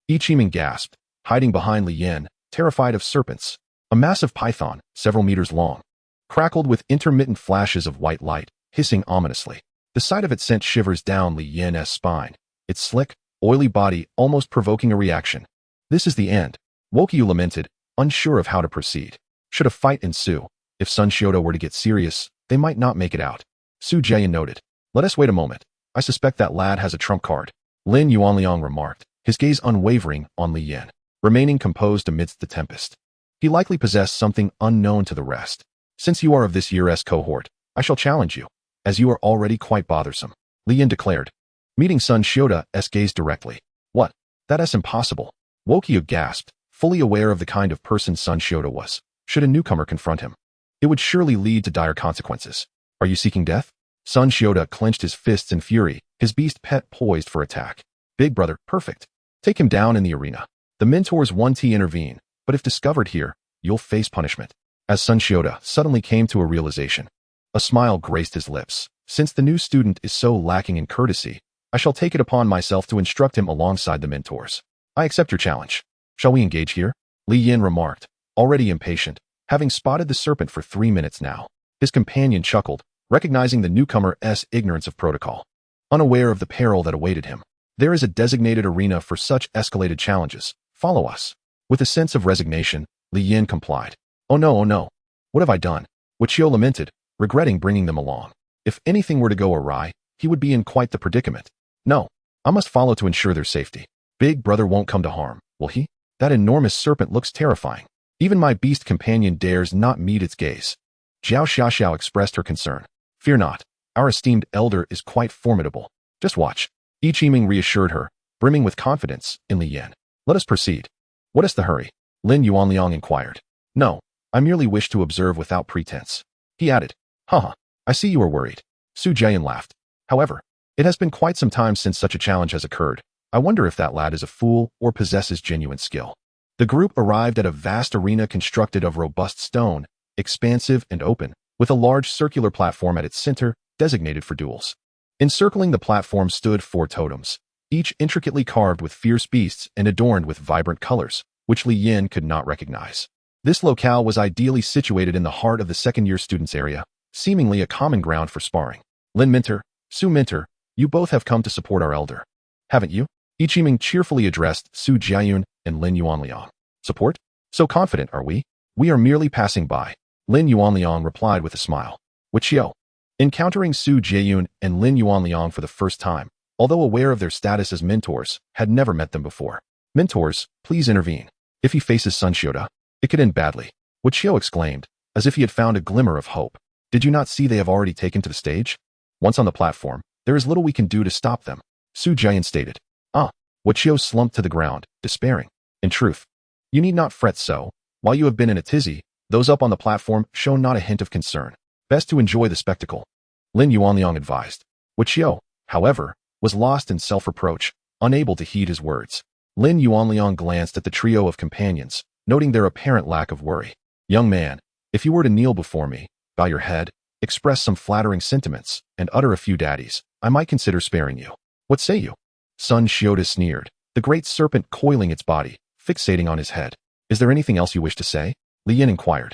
Ichiming gasped, hiding behind Li Yan, terrified of serpents. A massive python, several meters long, crackled with intermittent flashes of white light, hissing ominously. The sight of it sent shivers down Li Yan's spine, its slick, oily body almost provoking a reaction. This is the end. Wokyu lamented, unsure of how to proceed. Should a fight ensue, if Sun Shota were to get serious, they might not make it out. Su Jiayan noted. Let us wait a moment. I suspect that lad has a trump card. Lin Yuanliang remarked, his gaze unwavering on Li Yan, remaining composed amidst the tempest. He likely possessed something unknown to the rest. Since you are of this year's cohort, I shall challenge you, as you are already quite bothersome. Li Yan declared, meeting Sun Shota's gaze directly. What? That's impossible. Wokyu gasped, fully aware of the kind of person Sun Shota was. Should a newcomer confront him, it would surely lead to dire consequences. Are you seeking death? Sun Shota clenched his fists in fury, his beast pet poised for attack. Big brother, perfect. Take him down in the arena. The mentors 1T intervene, but if discovered here, you'll face punishment. As Sun Shota suddenly came to a realization, a smile graced his lips. Since the new student is so lacking in courtesy, I shall take it upon myself to instruct him alongside the mentors. I accept your challenge. Shall we engage here? Li Yan remarked, already impatient, having spotted the serpent for 3 minutes now. His companion chuckled, recognizing the newcomer's ignorance of protocol. Unaware of the peril that awaited him. There is a designated arena for such escalated challenges. Follow us. With a sense of resignation, Li Yan complied. Oh no. What have I done? Wichio lamented, regretting bringing them along. If anything were to go awry, he would be in quite the predicament. No, I must follow to ensure their safety. Big brother won't come to harm, will he? That enormous serpent looks terrifying. Even my beast companion dares not meet its gaze. Jiao Xiaoxiao expressed her concern. Fear not. Our esteemed elder is quite formidable. Just watch. Yi Qiming reassured her, brimming with confidence in Li Yan. Let us proceed. What is the hurry? Lin Yuanliang inquired. No, I merely wish to observe without pretense. He added. Haha, I see you are worried. Su Jian laughed. However, it has been quite some time since such a challenge has occurred. I wonder if that lad is a fool or possesses genuine skill. The group arrived at a vast arena constructed of robust stone, expansive and open, with a large circular platform at its center, designated for duels. Encircling the platform stood 4 totems, each intricately carved with fierce beasts and adorned with vibrant colors, which Li Yin could not recognize. This locale was ideally situated in the heart of the second-year students' area, seemingly a common ground for sparring. Lin Minter, Su Minter, you both have come to support our elder. Haven't you? Yi Qiming cheerfully addressed Su Jiayun and Lin Yuanliang. Support? So confident are we? We are merely passing by. Lin Yuanliang replied with a smile. Wichio. Encountering Su Jiayun and Lin Yuanliang for the first time, although aware of their status as mentors, had never met them before. Mentors, please intervene. If he faces Sun Xiuda, it could end badly. Wichio exclaimed, as if he had found a glimmer of hope. Did you not see they have already taken to the stage? Once on the platform, there is little we can do to stop them. Su Jiayun stated. Wichio slumped to the ground, despairing. In truth, you need not fret so. While you have been in a tizzy, those up on the platform show not a hint of concern. Best to enjoy the spectacle. Lin Yuanliang advised. Wichio, however, was lost in self-reproach, unable to heed his words. Lin Yuanliang glanced at the trio of companions, noting their apparent lack of worry. Young man, if you were to kneel before me, bow your head, express some flattering sentiments, and utter a few daddies, I might consider sparing you. What say you? Sun Xiuda sneered, the great serpent coiling its body, fixating on his head. Is there anything else you wish to say? Li Yin inquired.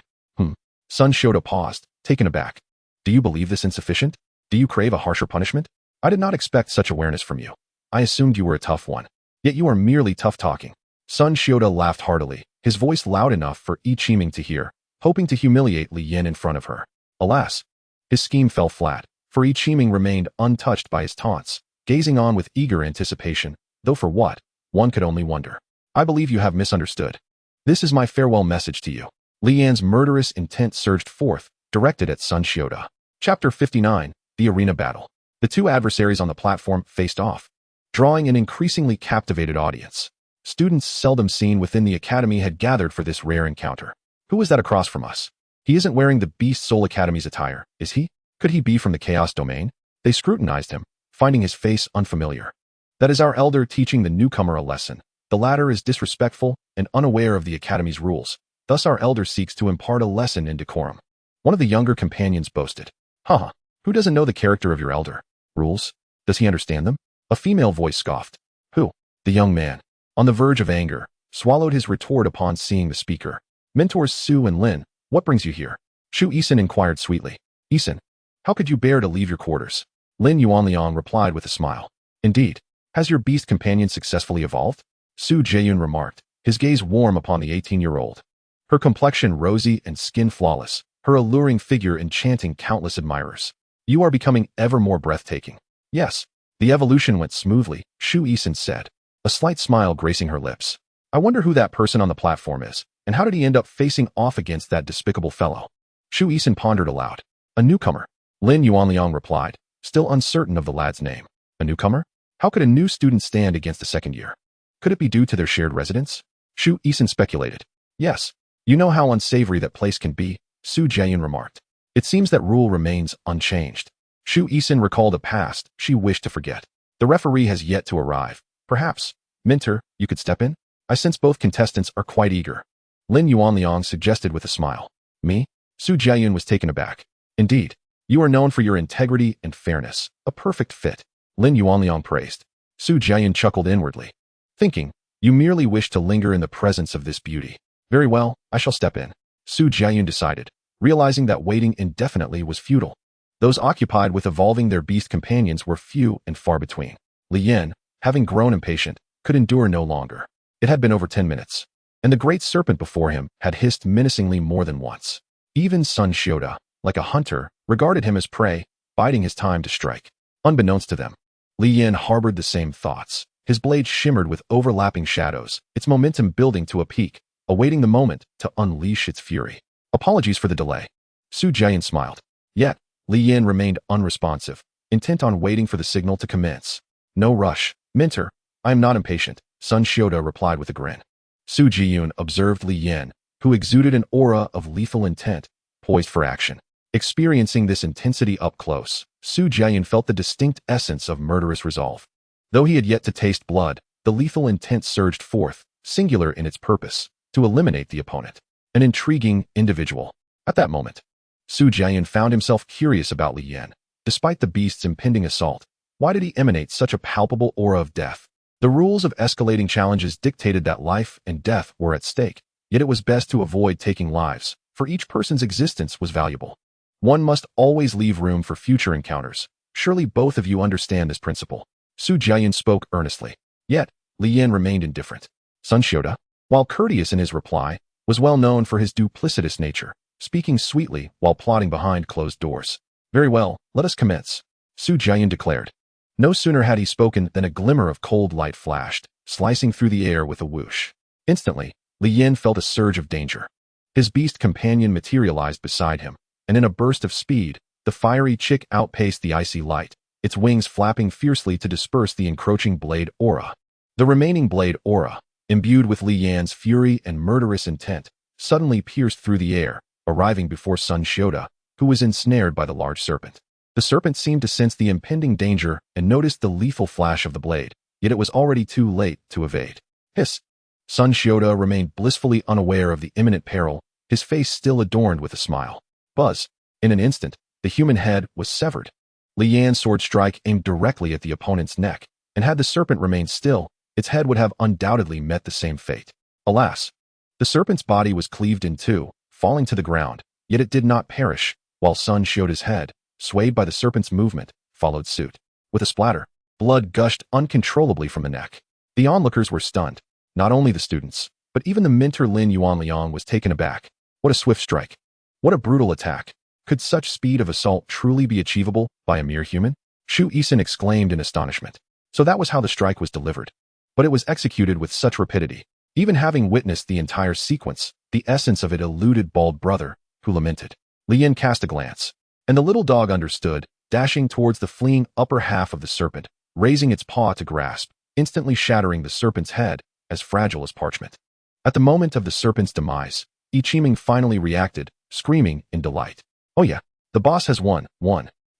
Sun Xiuda paused, taken aback. Do you believe this insufficient? Do you crave a harsher punishment? I did not expect such awareness from you. I assumed you were a tough one. Yet you are merely tough-talking. Sun Xiuda laughed heartily, his voice loud enough for Yi Qiming to hear, hoping to humiliate Li Yin in front of her. Alas, his scheme fell flat, for Yi Qiming remained untouched by his taunts, gazing on with eager anticipation, though for what, one could only wonder. I believe you have misunderstood. This is my farewell message to you. Li Yan's murderous intent surged forth, directed at Sun Xiuda. Chapter 59, The Arena Battle. The two adversaries on the platform faced off, drawing an increasingly captivated audience. Students seldom seen within the academy had gathered for this rare encounter. Who is that across from us? He isn't wearing the Beast Soul Academy's attire, is he? Could he be from the Chaos Domain? They scrutinized him, finding his face unfamiliar. That is our elder teaching the newcomer a lesson. The latter is disrespectful and unaware of the academy's rules. Thus our elder seeks to impart a lesson in decorum. One of the younger companions boasted. Who doesn't know the character of your elder? Rules? Does he understand them? A female voice scoffed. Who? The young man, on the verge of anger, swallowed his retort upon seeing the speaker. Mentors Su and Lin, what brings you here? Shu Yisun inquired sweetly. Yisun, how could you bear to leave your quarters? Lin Yuanliang replied with a smile. Indeed. Has your beast companion successfully evolved? Su Jiayun remarked, his gaze warm upon the 18-year-old. Her complexion rosy and skin flawless, her alluring figure enchanting countless admirers. You are becoming ever more breathtaking. Yes, the evolution went smoothly, Shu Yisun said, a slight smile gracing her lips. I wonder who that person on the platform is, and how did he end up facing off against that despicable fellow? Shu Yisun pondered aloud. A newcomer. Lin Yuanliang replied, still uncertain of the lad's name. A newcomer? How could a new student stand against a second year? Could it be due to their shared residence? Shu Yisun speculated. Yes. You know how unsavory that place can be, Su Jiayun remarked. It seems that rule remains unchanged. Shu Yisun recalled a past she wished to forget. The referee has yet to arrive. Perhaps, Minter, you could step in? I sense both contestants are quite eager. Lin Yuanliang suggested with a smile. Me? Su Jiayun was taken aback. Indeed, you are known for your integrity and fairness. A perfect fit. Lin Yuanliang praised. Su Jiayun chuckled inwardly, thinking, you merely wish to linger in the presence of this beauty. Very well, I shall step in. Su Jiayun decided, realizing that waiting indefinitely was futile. Those occupied with evolving their beast companions were few and far between. Li Yin, having grown impatient, could endure no longer. It had been over 10 minutes, and the great serpent before him had hissed menacingly more than once. Even Sun Xiuda, like a hunter, regarded him as prey, biding his time to strike. Unbeknownst to them, Li Yin harbored the same thoughts, His blade shimmered with overlapping shadows, its momentum building to a peak, awaiting the moment to unleash its fury. Apologies for the delay. Su Jian smiled. Yet, Li Yin remained unresponsive, intent on waiting for the signal to commence. No rush, Mentor. I am not impatient, Sun Xiuda replied with a grin. Su Jiyun observed Li Yin, who exuded an aura of lethal intent, poised for action. Experiencing this intensity up close, Su Jian felt the distinct essence of murderous resolve. Though he had yet to taste blood, the lethal intent surged forth, singular in its purpose, to eliminate the opponent. An intriguing individual. At that moment, Su Jian found himself curious about Li Yin. Despite the beast's impending assault, why did he emanate such a palpable aura of death? The rules of escalating challenges dictated that life and death were at stake, yet it was best to avoid taking lives, for each person's existence was valuable. One must always leave room for future encounters. Surely both of you understand this principle. Su Jian spoke earnestly. Yet, Li Yin remained indifferent. Sun Xiuda, while courteous in his reply, was well known for his duplicitous nature, speaking sweetly while plotting behind closed doors. Very well, let us commence, Su Jian declared. No sooner had he spoken than a glimmer of cold light flashed, slicing through the air with a whoosh. Instantly, Li Yin felt a surge of danger. His beast companion materialized beside him, and in a burst of speed, the fiery chick outpaced the icy light, its wings flapping fiercely to disperse the encroaching blade aura. The remaining blade aura, imbued with Li Yan's fury and murderous intent, suddenly pierced through the air, arriving before Sun Xiuda, who was ensnared by the large serpent. The serpent seemed to sense the impending danger and noticed the lethal flash of the blade, yet it was already too late to evade. Hiss! Sun Xiuda remained blissfully unaware of the imminent peril, his face still adorned with a smile. Buzz! In an instant, the human head was severed. Li Yan's sword strike aimed directly at the opponent's neck, and had the serpent remained still, its head would have undoubtedly met the same fate. Alas! The serpent's body was cleaved in two, falling to the ground, yet it did not perish, while Sun Xiuda's head, swayed by the serpent's movement, followed suit. With a splatter, blood gushed uncontrollably from the neck. The onlookers were stunned. Not only the students, but even the mentor Lin Yuanliang was taken aback. What a swift strike! What a brutal attack! Could such speed of assault truly be achievable by a mere human? Shu Yisun exclaimed in astonishment. So that was how the strike was delivered. But it was executed with such rapidity. Even having witnessed the entire sequence, the essence of it eluded Bald Brother, who lamented. Li Yin cast a glance, and the little dog understood, dashing towards the fleeing upper half of the serpent, raising its paw to grasp, instantly shattering the serpent's head, as fragile as parchment. At the moment of the serpent's demise, Ichiming finally reacted, screaming in delight. Oh yeah, the boss has won.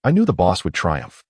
I knew the boss would triumph.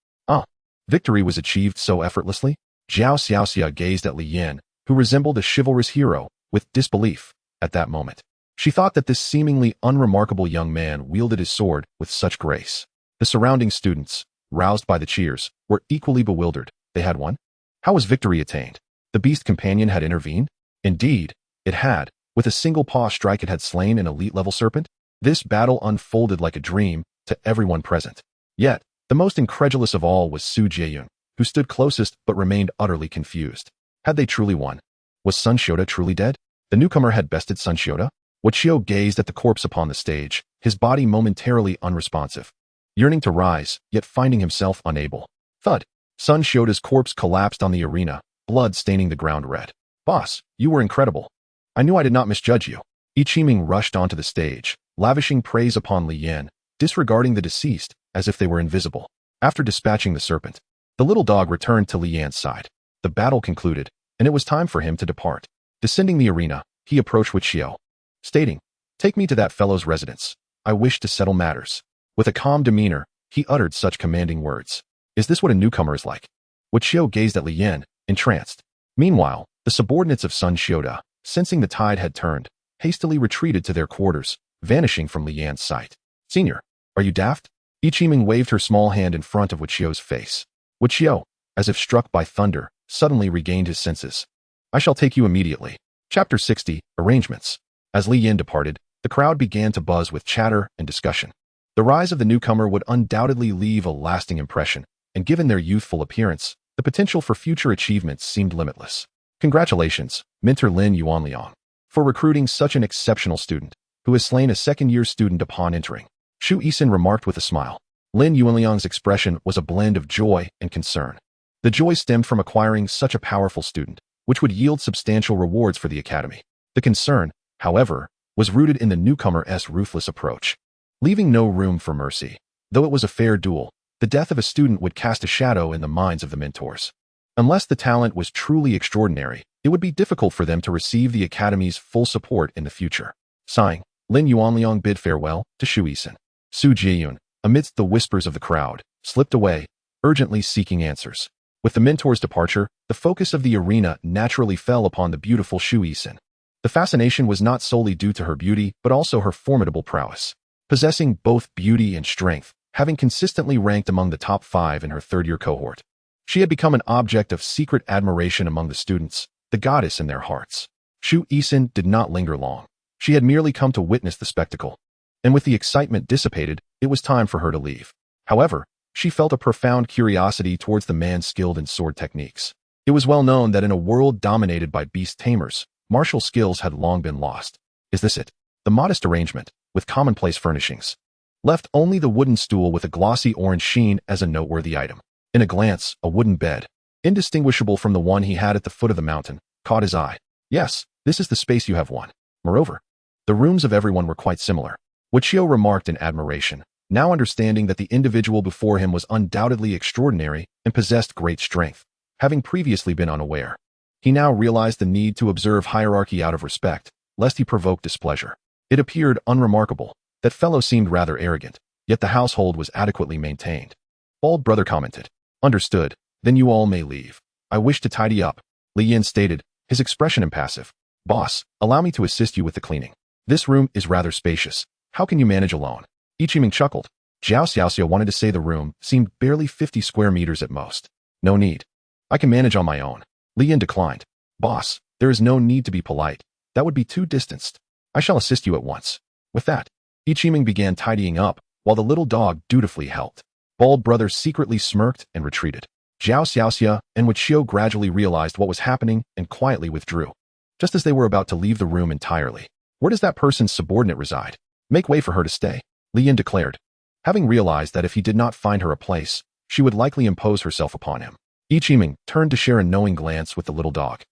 Victory was achieved so effortlessly? Zhao Xiaoxia gazed at Li Yin, who resembled a chivalrous hero, with disbelief. At that moment, she thought that this seemingly unremarkable young man wielded his sword with such grace. The surrounding students, roused by the cheers, were equally bewildered. They had won? How was victory attained? The beast companion had intervened? Indeed, it had. With a single paw strike it had slain an elite-level serpent? This battle unfolded like a dream to everyone present. Yet, the most incredulous of all was Su Jian, who stood closest but remained utterly confused. Had they truly won? Was Sun Xiuda truly dead? The newcomer had bested Sun Xiuda? Qiu gazed at the corpse upon the stage, his body momentarily unresponsive. Yearning to rise, yet finding himself unable. Thud! Sun Xiuda's corpse collapsed on the arena, blood staining the ground red. Boss, you were incredible. I knew I did not misjudge you. Ichiming rushed onto the stage, lavishing praise upon Li Yin, disregarding the deceased, as if they were invisible. After dispatching the serpent, the little dog returned to Li Yan's side. The battle concluded, and it was time for him to depart. Descending the arena, he approached Qiu, stating, "Take me to that fellow's residence. I wish to settle matters." With a calm demeanor, he uttered such commanding words. Is this what a newcomer is like? Qiu gazed at Li Yin, entranced. Meanwhile, the subordinates of Sun Xiuda, sensing the tide had turned, hastily retreated to their quarters, vanishing from Li Yan's sight. Senior, are you daft? Ichiming waved her small hand in front of Qiu's face. Qiu, as if struck by thunder, suddenly regained his senses. I shall take you immediately. Chapter 60, Arrangements. As Li Yin departed, the crowd began to buzz with chatter and discussion. The rise of the newcomer would undoubtedly leave a lasting impression, and given their youthful appearance, the potential for future achievements seemed limitless. Congratulations, Mentor Lin Yuanliang, for recruiting such an exceptional student, who has slain a second-year student upon entering. Shu Yisun remarked with a smile. Lin Yuanliang's expression was a blend of joy and concern. The joy stemmed from acquiring such a powerful student, which would yield substantial rewards for the academy. The concern, however, was rooted in the newcomer's ruthless approach, leaving no room for mercy. Though it was a fair duel, the death of a student would cast a shadow in the minds of the mentors. Unless the talent was truly extraordinary, it would be difficult for them to receive the academy's full support in the future. Sighing, Lin Yuanliang bid farewell to Shu Yisun. Su Jiyun, amidst the whispers of the crowd, slipped away, urgently seeking answers. With the mentor's departure, the focus of the arena naturally fell upon the beautiful Shu Yisun. The fascination was not solely due to her beauty, but also her formidable prowess. Possessing both beauty and strength, having consistently ranked among the top 5 in her third-year cohort, she had become an object of secret admiration among the students, the goddess in their hearts. Shu Yisun did not linger long. She had merely come to witness the spectacle, and with the excitement dissipated, it was time for her to leave. However, she felt a profound curiosity towards the man skilled in sword techniques. It was well known that in a world dominated by beast tamers, martial skills had long been lost. Is this it? The modest arrangement, with commonplace furnishings, left only the wooden stool with a glossy orange sheen as a noteworthy item. In a glance, a wooden bed, indistinguishable from the one he had at the foot of the mountain, caught his eye. Yes, this is the space you have won. Moreover, the rooms of everyone were quite similar. Wuqiu remarked in admiration, now understanding that the individual before him was undoubtedly extraordinary and possessed great strength, having previously been unaware. He now realized the need to observe hierarchy out of respect, lest he provoke displeasure. It appeared unremarkable. That fellow seemed rather arrogant, yet the household was adequately maintained. Bald Brother commented. Understood, then you all may leave. I wish to tidy up, Li Yin stated, his expression impassive. Boss, allow me to assist you with the cleaning. This room is rather spacious. How can you manage alone? Ichiming chuckled. Zhao Xiaoxia wanted to say the room seemed barely 50 square meters at most. No need. I can manage on my own. Li Yin declined. Boss, there is no need to be polite. That would be too distanced. I shall assist you at once. With that, Ichiming began tidying up, while the little dog dutifully helped. Bald Brother secretly smirked and retreated. Zhao Xiaoxia and Wuqiu gradually realized what was happening and quietly withdrew. Just as they were about to leave the room entirely. Where does that person's subordinate reside? Make way for her to stay, Li Yin declared, having realized that if he did not find her a place, she would likely impose herself upon him. Ichiming turned to share a knowing glance with the little dog.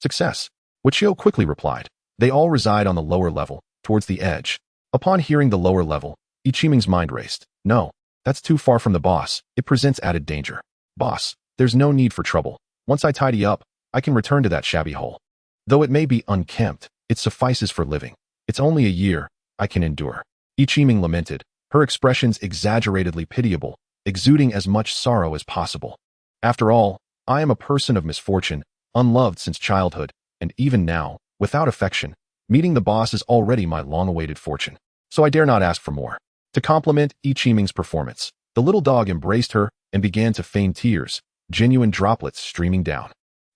Success, Wuqiu quickly replied. They all reside on the lower level, towards the edge. Upon hearing the lower level, Ichiming's mind raced. No, that's too far from the boss. It presents added danger. Boss, there's no need for trouble. Once I tidy up, I can return to that shabby hole. Though it may be unkempt, it suffices for living. It's only a year. I can endure. Ichiming lamented, her expressions exaggeratedly pitiable, exuding as much sorrow as possible. After all, I am a person of misfortune, unloved since childhood, and even now, without affection, meeting the boss is already my long-awaited fortune. So I dare not ask for more. To compliment Ichiming's performance, the little dog embraced her and began to feign tears, genuine droplets streaming down.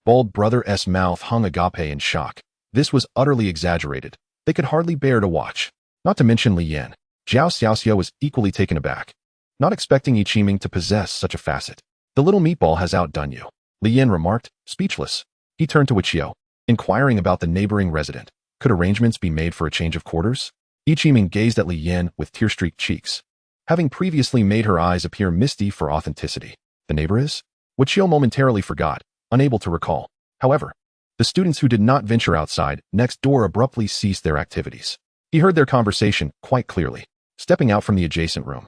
Bald Brother's mouth hung agape in shock. This was utterly exaggerated. They could hardly bear to watch. Not to mention Li Yan. Zhao Xiaoxia was equally taken aback, not expecting Ichiming to possess such a facet. The little meatball has outdone you, Li Yan remarked, speechless. He turned to Wuqiu, inquiring about the neighboring resident. Could arrangements be made for a change of quarters? Ichiming gazed at Li Yan with tear-streaked cheeks, having previously made her eyes appear misty for authenticity. The neighbor is? Wuqiu momentarily forgot, unable to recall. However, the students who did not venture outside next door abruptly ceased their activities. He heard their conversation quite clearly. Stepping out from the adjacent room,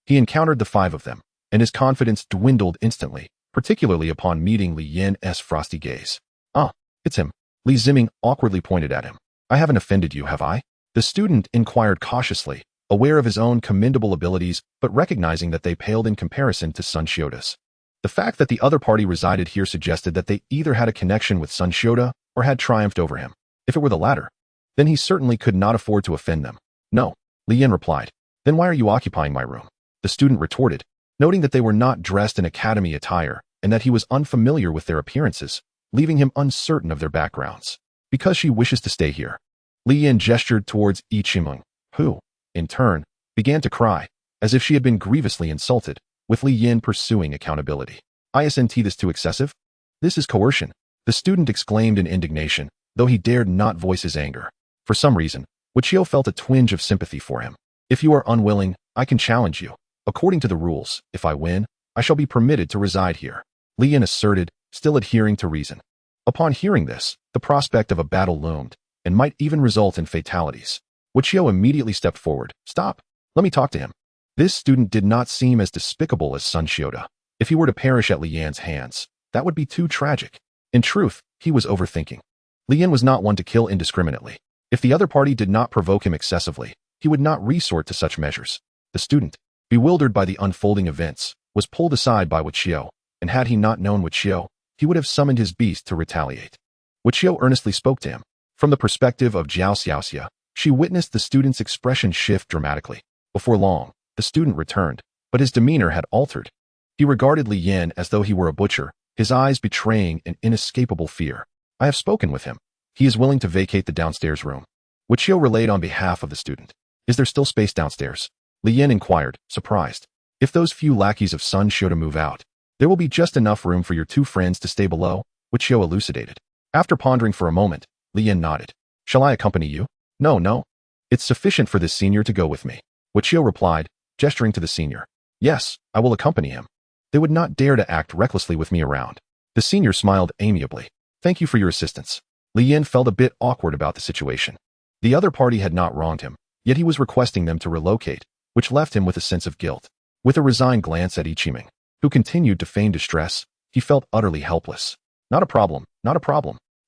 he encountered the 5 of them, and his confidence dwindled instantly, particularly upon meeting Li Yan's frosty gaze. Ah, it's him. Li Ziming awkwardly pointed at him. I haven't offended you, have I? The student inquired cautiously, aware of his own commendable abilities, but recognizing that they paled in comparison to Sun Shioda's. The fact that the other party resided here suggested that they either had a connection with Sun Shioda or had triumphed over him. If it were the latter, then he certainly could not afford to offend them. No, Li Yan replied. Then why are you occupying my room? The student retorted, noting that they were not dressed in academy attire and that he was unfamiliar with their appearances, leaving him uncertain of their backgrounds. Because she wishes to stay here. Li Yan gestured towards Ichiming, who, in turn, began to cry, as if she had been grievously insulted, with Li Yan pursuing accountability. Isn't this too excessive? This is coercion, the student exclaimed in indignation, though he dared not voice his anger. For some reason, Wuqiu felt a twinge of sympathy for him. If you are unwilling, I can challenge you. According to the rules, if I win, I shall be permitted to reside here. Li Yin asserted, still adhering to reason. Upon hearing this, the prospect of a battle loomed, and might even result in fatalities. Wuqiu immediately stepped forward. Stop. Let me talk to him. This student did not seem as despicable as Sun Xiuda. If he were to perish at Li Yan's hands, that would be too tragic. In truth, he was overthinking. Li Yan was not one to kill indiscriminately. If the other party did not provoke him excessively, he would not resort to such measures. The student, bewildered by the unfolding events, was pulled aside by Wuqiu, and had he not known Wuqiu, he would have summoned his beast to retaliate. Wuqiu earnestly spoke to him. From the perspective of Jiao Xiaoxia, she witnessed the student's expression shift dramatically. Before long, the student returned, but his demeanor had altered. He regarded Li Yan as though he were a butcher, his eyes betraying an inescapable fear. I have spoken with him. He is willing to vacate the downstairs room. Wuqiu relayed on behalf of the student. Is there still space downstairs? Li Yan inquired, surprised. If those few lackeys of Sun Xiuda move out, there will be just enough room for your two friends to stay below, Wuqiu elucidated. After pondering for a moment, Li Yan nodded. Shall I accompany you? No. It's sufficient for this senior to go with me. Wuqiu replied, gesturing to the senior. Yes, I will accompany him. They would not dare to act recklessly with me around. The senior smiled amiably. Thank you for your assistance. Li Yan felt a bit awkward about the situation. The other party had not wronged him, yet he was requesting them to relocate, which left him with a sense of guilt. With a resigned glance at Ichiming, who continued to feign distress, he felt utterly helpless. Not a problem.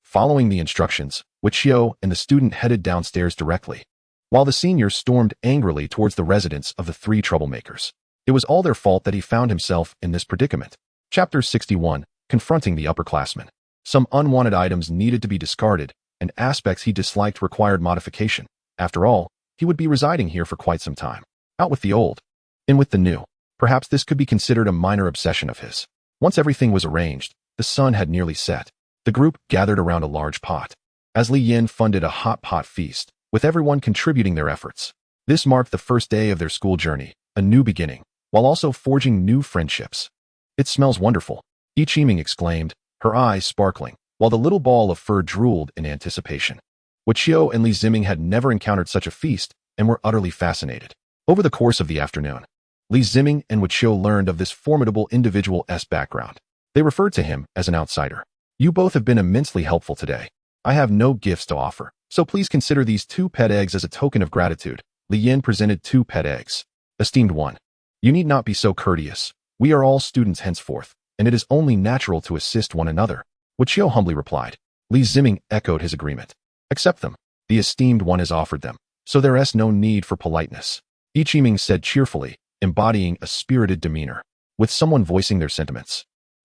Following the instructions, Wuqiu and the student headed downstairs directly, while the senior stormed angrily towards the residence of the three troublemakers. It was all their fault that he found himself in this predicament. Chapter 61, Confronting the Upperclassmen. Some unwanted items needed to be discarded, and aspects he disliked required modification. After all, he would be residing here for quite some time. Out with the old, in with the new. Perhaps this could be considered a minor obsession of his. Once everything was arranged, the sun had nearly set. The group gathered around a large pot. As Li Yan funded a hot pot feast, with everyone contributing their efforts. This marked the first day of their school journey, a new beginning, while also forging new friendships. It smells wonderful, Ichiming exclaimed, her eyes sparkling, while the little ball of fur drooled in anticipation. Wuqiu and Li Ziming had never encountered such a feast and were utterly fascinated. Over the course of the afternoon, Li Ziming and Wuqiu learned of this formidable individual's background. They referred to him as an outsider. You both have been immensely helpful today. I have no gifts to offer, so please consider these 2 pet eggs as a token of gratitude. Li Yan presented 2 pet eggs. Esteemed one, you need not be so courteous. We are all students henceforth, and it is only natural to assist one another. Wuqiu humbly replied. Li Ziming echoed his agreement. Accept them. The esteemed one has offered them, so there is no need for politeness. Ichiming said cheerfully, embodying a spirited demeanor, with someone voicing their sentiments.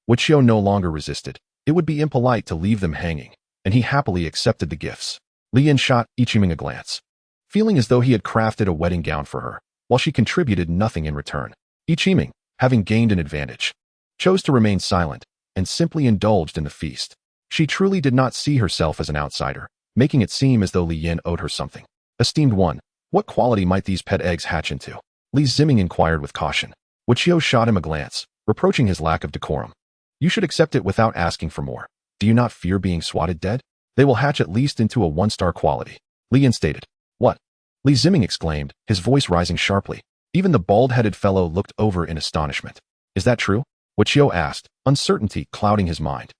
Wuqiu no longer resisted. It would be impolite to leave them hanging, and he happily accepted the gifts. Li Yan shot Ichiming a glance, feeling as though he had crafted a wedding gown for her, while she contributed nothing in return. Ichiming, having gained an advantage, chose to remain silent and simply indulged in the feast. She truly did not see herself as an outsider, making it seem as though Li Yan owed her something. Esteemed one, what quality might these pet eggs hatch into? Li Ziming inquired with caution. Wuqiu shot him a glance, reproaching his lack of decorum. You should accept it without asking for more. Do you not fear being swatted dead? They will hatch at least into a 1-star quality. Li Yan stated. What? Li Ziming exclaimed, his voice rising sharply. Even the bald-headed fellow looked over in astonishment. Is that true? Wuqiu asked, uncertainty clouding his mind.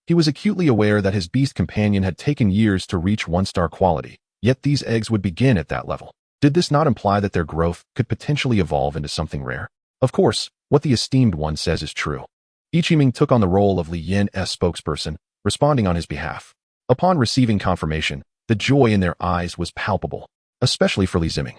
He was acutely aware that his beast companion had taken years to reach 1-star quality, yet these eggs would begin at that level. Did this not imply that their growth could potentially evolve into something rare? Of course, what the esteemed one says is true. Ichiming took on the role of Li Yan's spokesperson, responding on his behalf. Upon receiving confirmation, the joy in their eyes was palpable, especially for Li Ziming,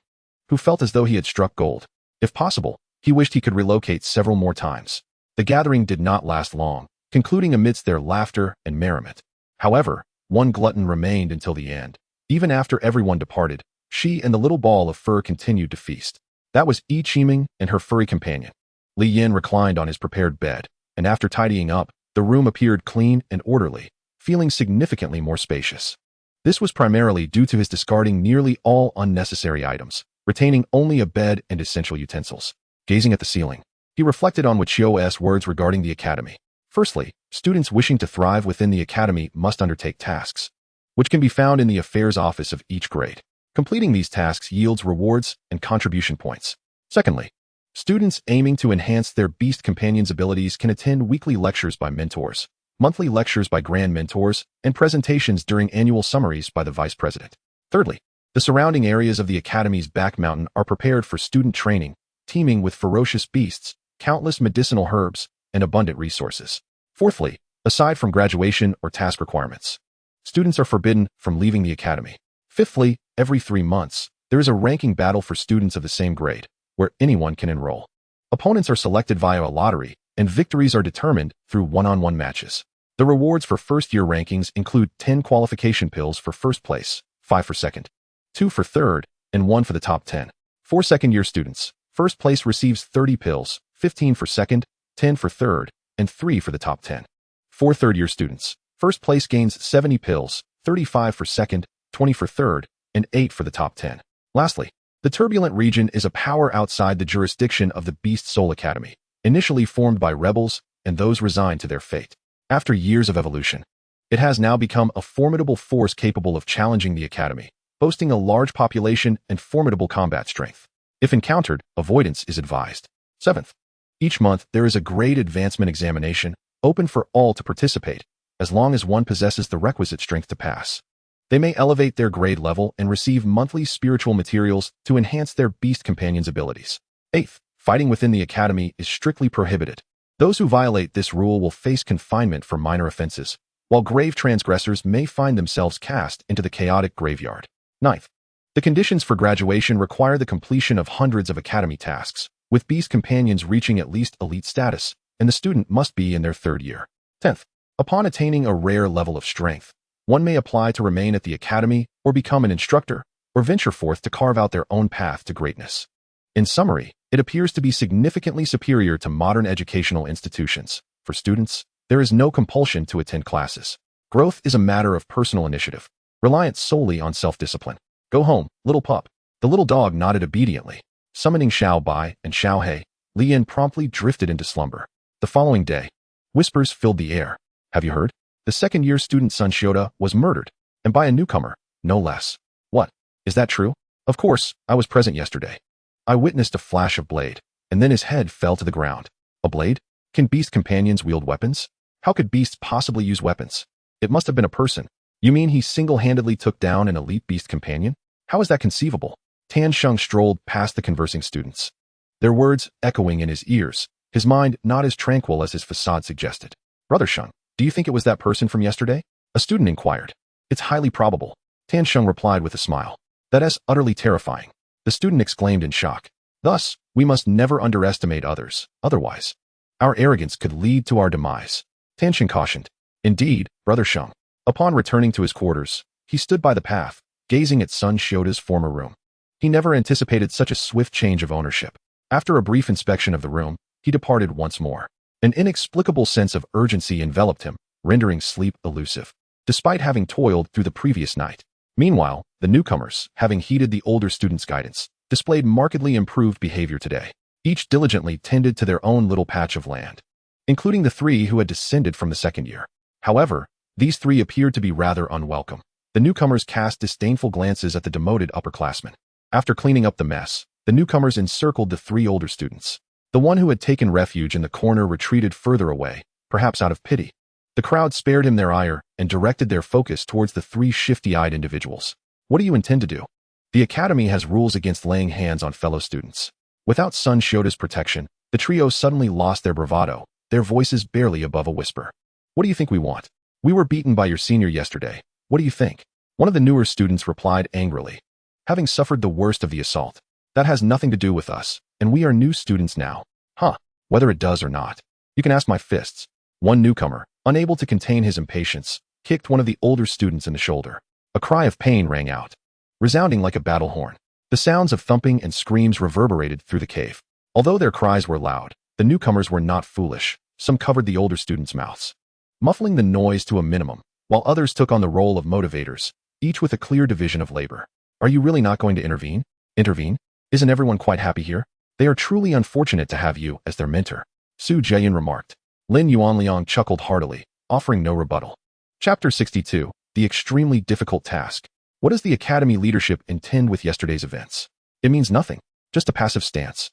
who felt as though he had struck gold. If possible, he wished he could relocate several more times. The gathering did not last long, concluding amidst their laughter and merriment. However, one glutton remained until the end. Even after everyone departed, she and the little ball of fur continued to feast. That was Ichiming and her furry companion. Li Yan reclined on his prepared bed, and after tidying up, the room appeared clean and orderly, feeling significantly more spacious. This was primarily due to his discarding nearly all unnecessary items, retaining only a bed and essential utensils. Gazing at the ceiling, he reflected on Wuqiu's words regarding the academy. Firstly, students wishing to thrive within the academy must undertake tasks, which can be found in the affairs office of each grade. Completing these tasks yields rewards and contribution points. Secondly, Students aiming to enhance their Beast Companion's abilities can attend weekly lectures by mentors, monthly lectures by grand mentors, and presentations during annual summaries by the vice president. Thirdly, the surrounding areas of the Academy's back mountain are prepared for student training, teeming with ferocious beasts, countless medicinal herbs, and abundant resources. Fourthly, aside from graduation or task requirements, students are forbidden from leaving the Academy. Fifthly, every 3 months, there is a ranking battle for students of the same grade, where anyone can enroll. Opponents are selected via a lottery, and victories are determined through one-on-one matches. The rewards for first-year rankings include 10 qualification pills for first place, 5 for second, 2 for third, and 1 for the top 10. For second-year students, first place receives 30 pills, 15 for second, 10 for third, and 3 for the top 10. For third-year students, first place gains 70 pills, 35 for second, 20 for third, and 8 for the top 10. Lastly, the Turbulent region is a power outside the jurisdiction of the Beast Soul Academy, initially formed by rebels and those resigned to their fate. After years of evolution, it has now become a formidable force capable of challenging the Academy, boasting a large population and formidable combat strength. If encountered, avoidance is advised. 7th, each month there is a grade advancement examination, open for all to participate, as long as one possesses the requisite strength to pass. They may elevate their grade level and receive monthly spiritual materials to enhance their Beast Companion's abilities. 8th, fighting within the Academy is strictly prohibited. Those who violate this rule will face confinement for minor offenses, while grave transgressors may find themselves cast into the chaotic graveyard. 9th, the conditions for graduation require the completion of hundreds of Academy tasks, with Beast Companions reaching at least elite status, and the student must be in their 3rd year. 10th, upon attaining a rare level of strength, one may apply to remain at the Academy or become an instructor, or venture forth to carve out their own path to greatness. In summary, it appears to be significantly superior to modern educational institutions. For students, there is no compulsion to attend classes. Growth is a matter of personal initiative, reliant solely on self-discipline. Go home, little pup. The little dog nodded obediently. Summoning Xiao Bai and Xiao He, Li Yin promptly drifted into slumber. The following day, whispers filled the air. Have you heard? The second-year student Sun Shota was murdered, and by a newcomer, no less. What? Is that true? Of course, I was present yesterday. I witnessed a flash of blade, and then his head fell to the ground. A blade? Can Beast Companions wield weapons? How could beasts possibly use weapons? It must have been a person. You mean he single-handedly took down an elite Beast Companion? How is that conceivable? Tan Sheng strolled past the conversing students, their words echoing in his ears, his mind not as tranquil as his facade suggested. Brother Sheng, do you think it was that person from yesterday? A student inquired. It's highly probable. Tan Sheng replied with a smile. That is utterly terrifying. The student exclaimed in shock. Thus, we must never underestimate others, otherwise, our arrogance could lead to our demise. Tan Sheng cautioned. Indeed, Brother Sheng. Upon returning to his quarters, he stood by the path, gazing at Sun Shota's former room. He never anticipated such a swift change of ownership. After a brief inspection of the room, he departed once more. An inexplicable sense of urgency enveloped him, rendering sleep elusive, despite having toiled through the previous night. Meanwhile, the newcomers, having heeded the older students' guidance, displayed markedly improved behavior today. Each diligently tended to their own little patch of land, including the 3 who had descended from the second year. However, these 3 appeared to be rather unwelcome. The newcomers cast disdainful glances at the demoted upperclassmen. After cleaning up the mess, the newcomers encircled the 3 older students. The one who had taken refuge in the corner retreated further away, perhaps out of pity. The crowd spared him their ire and directed their focus towards the 3 shifty-eyed individuals. What do you intend to do? The Academy has rules against laying hands on fellow students. Without Sun Shota's protection, the trio suddenly lost their bravado, their voices barely above a whisper. What do you think we want? We were beaten by your senior yesterday. What do you think? One of the newer students replied angrily. Having suffered the worst of the assault, that has nothing to do with us, and we are new students now. Huh, whether it does or not. You can ask my fists. One newcomer, unable to contain his impatience, kicked one of the older students in the shoulder. A cry of pain rang out, resounding like a battle horn. The sounds of thumping and screams reverberated through the cave. Although their cries were loud, the newcomers were not foolish. Some covered the older students' mouths, muffling the noise to a minimum, while others took on the role of motivators, each with a clear division of labor. Are you really not going to intervene? Intervene? Isn't everyone quite happy here? They are truly unfortunate to have you as their mentor, Su Jian remarked. Lin Yuanliang chuckled heartily, offering no rebuttal. Chapter 62, The Extremely Difficult Task. What does the Academy leadership intend with yesterday's events? It means nothing, just a passive stance.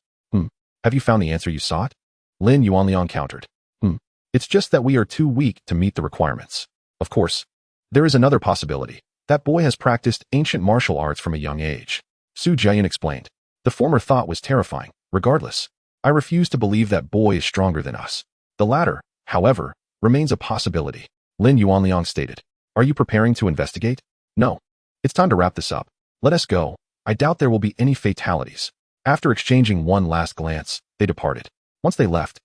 Have you found the answer you sought? Lin Yuanliang countered. It's just that we are too weak to meet the requirements. Of course, there is another possibility. That boy has practiced ancient martial arts from a young age. Su Jian explained. The former thought was terrifying. Regardless, I refuse to believe that boy is stronger than us. The latter, however, remains a possibility. Lin Yuanliang stated. Are you preparing to investigate? No. It's time to wrap this up. Let us go. I doubt there will be any fatalities. After exchanging one last glance, they departed. Once they left,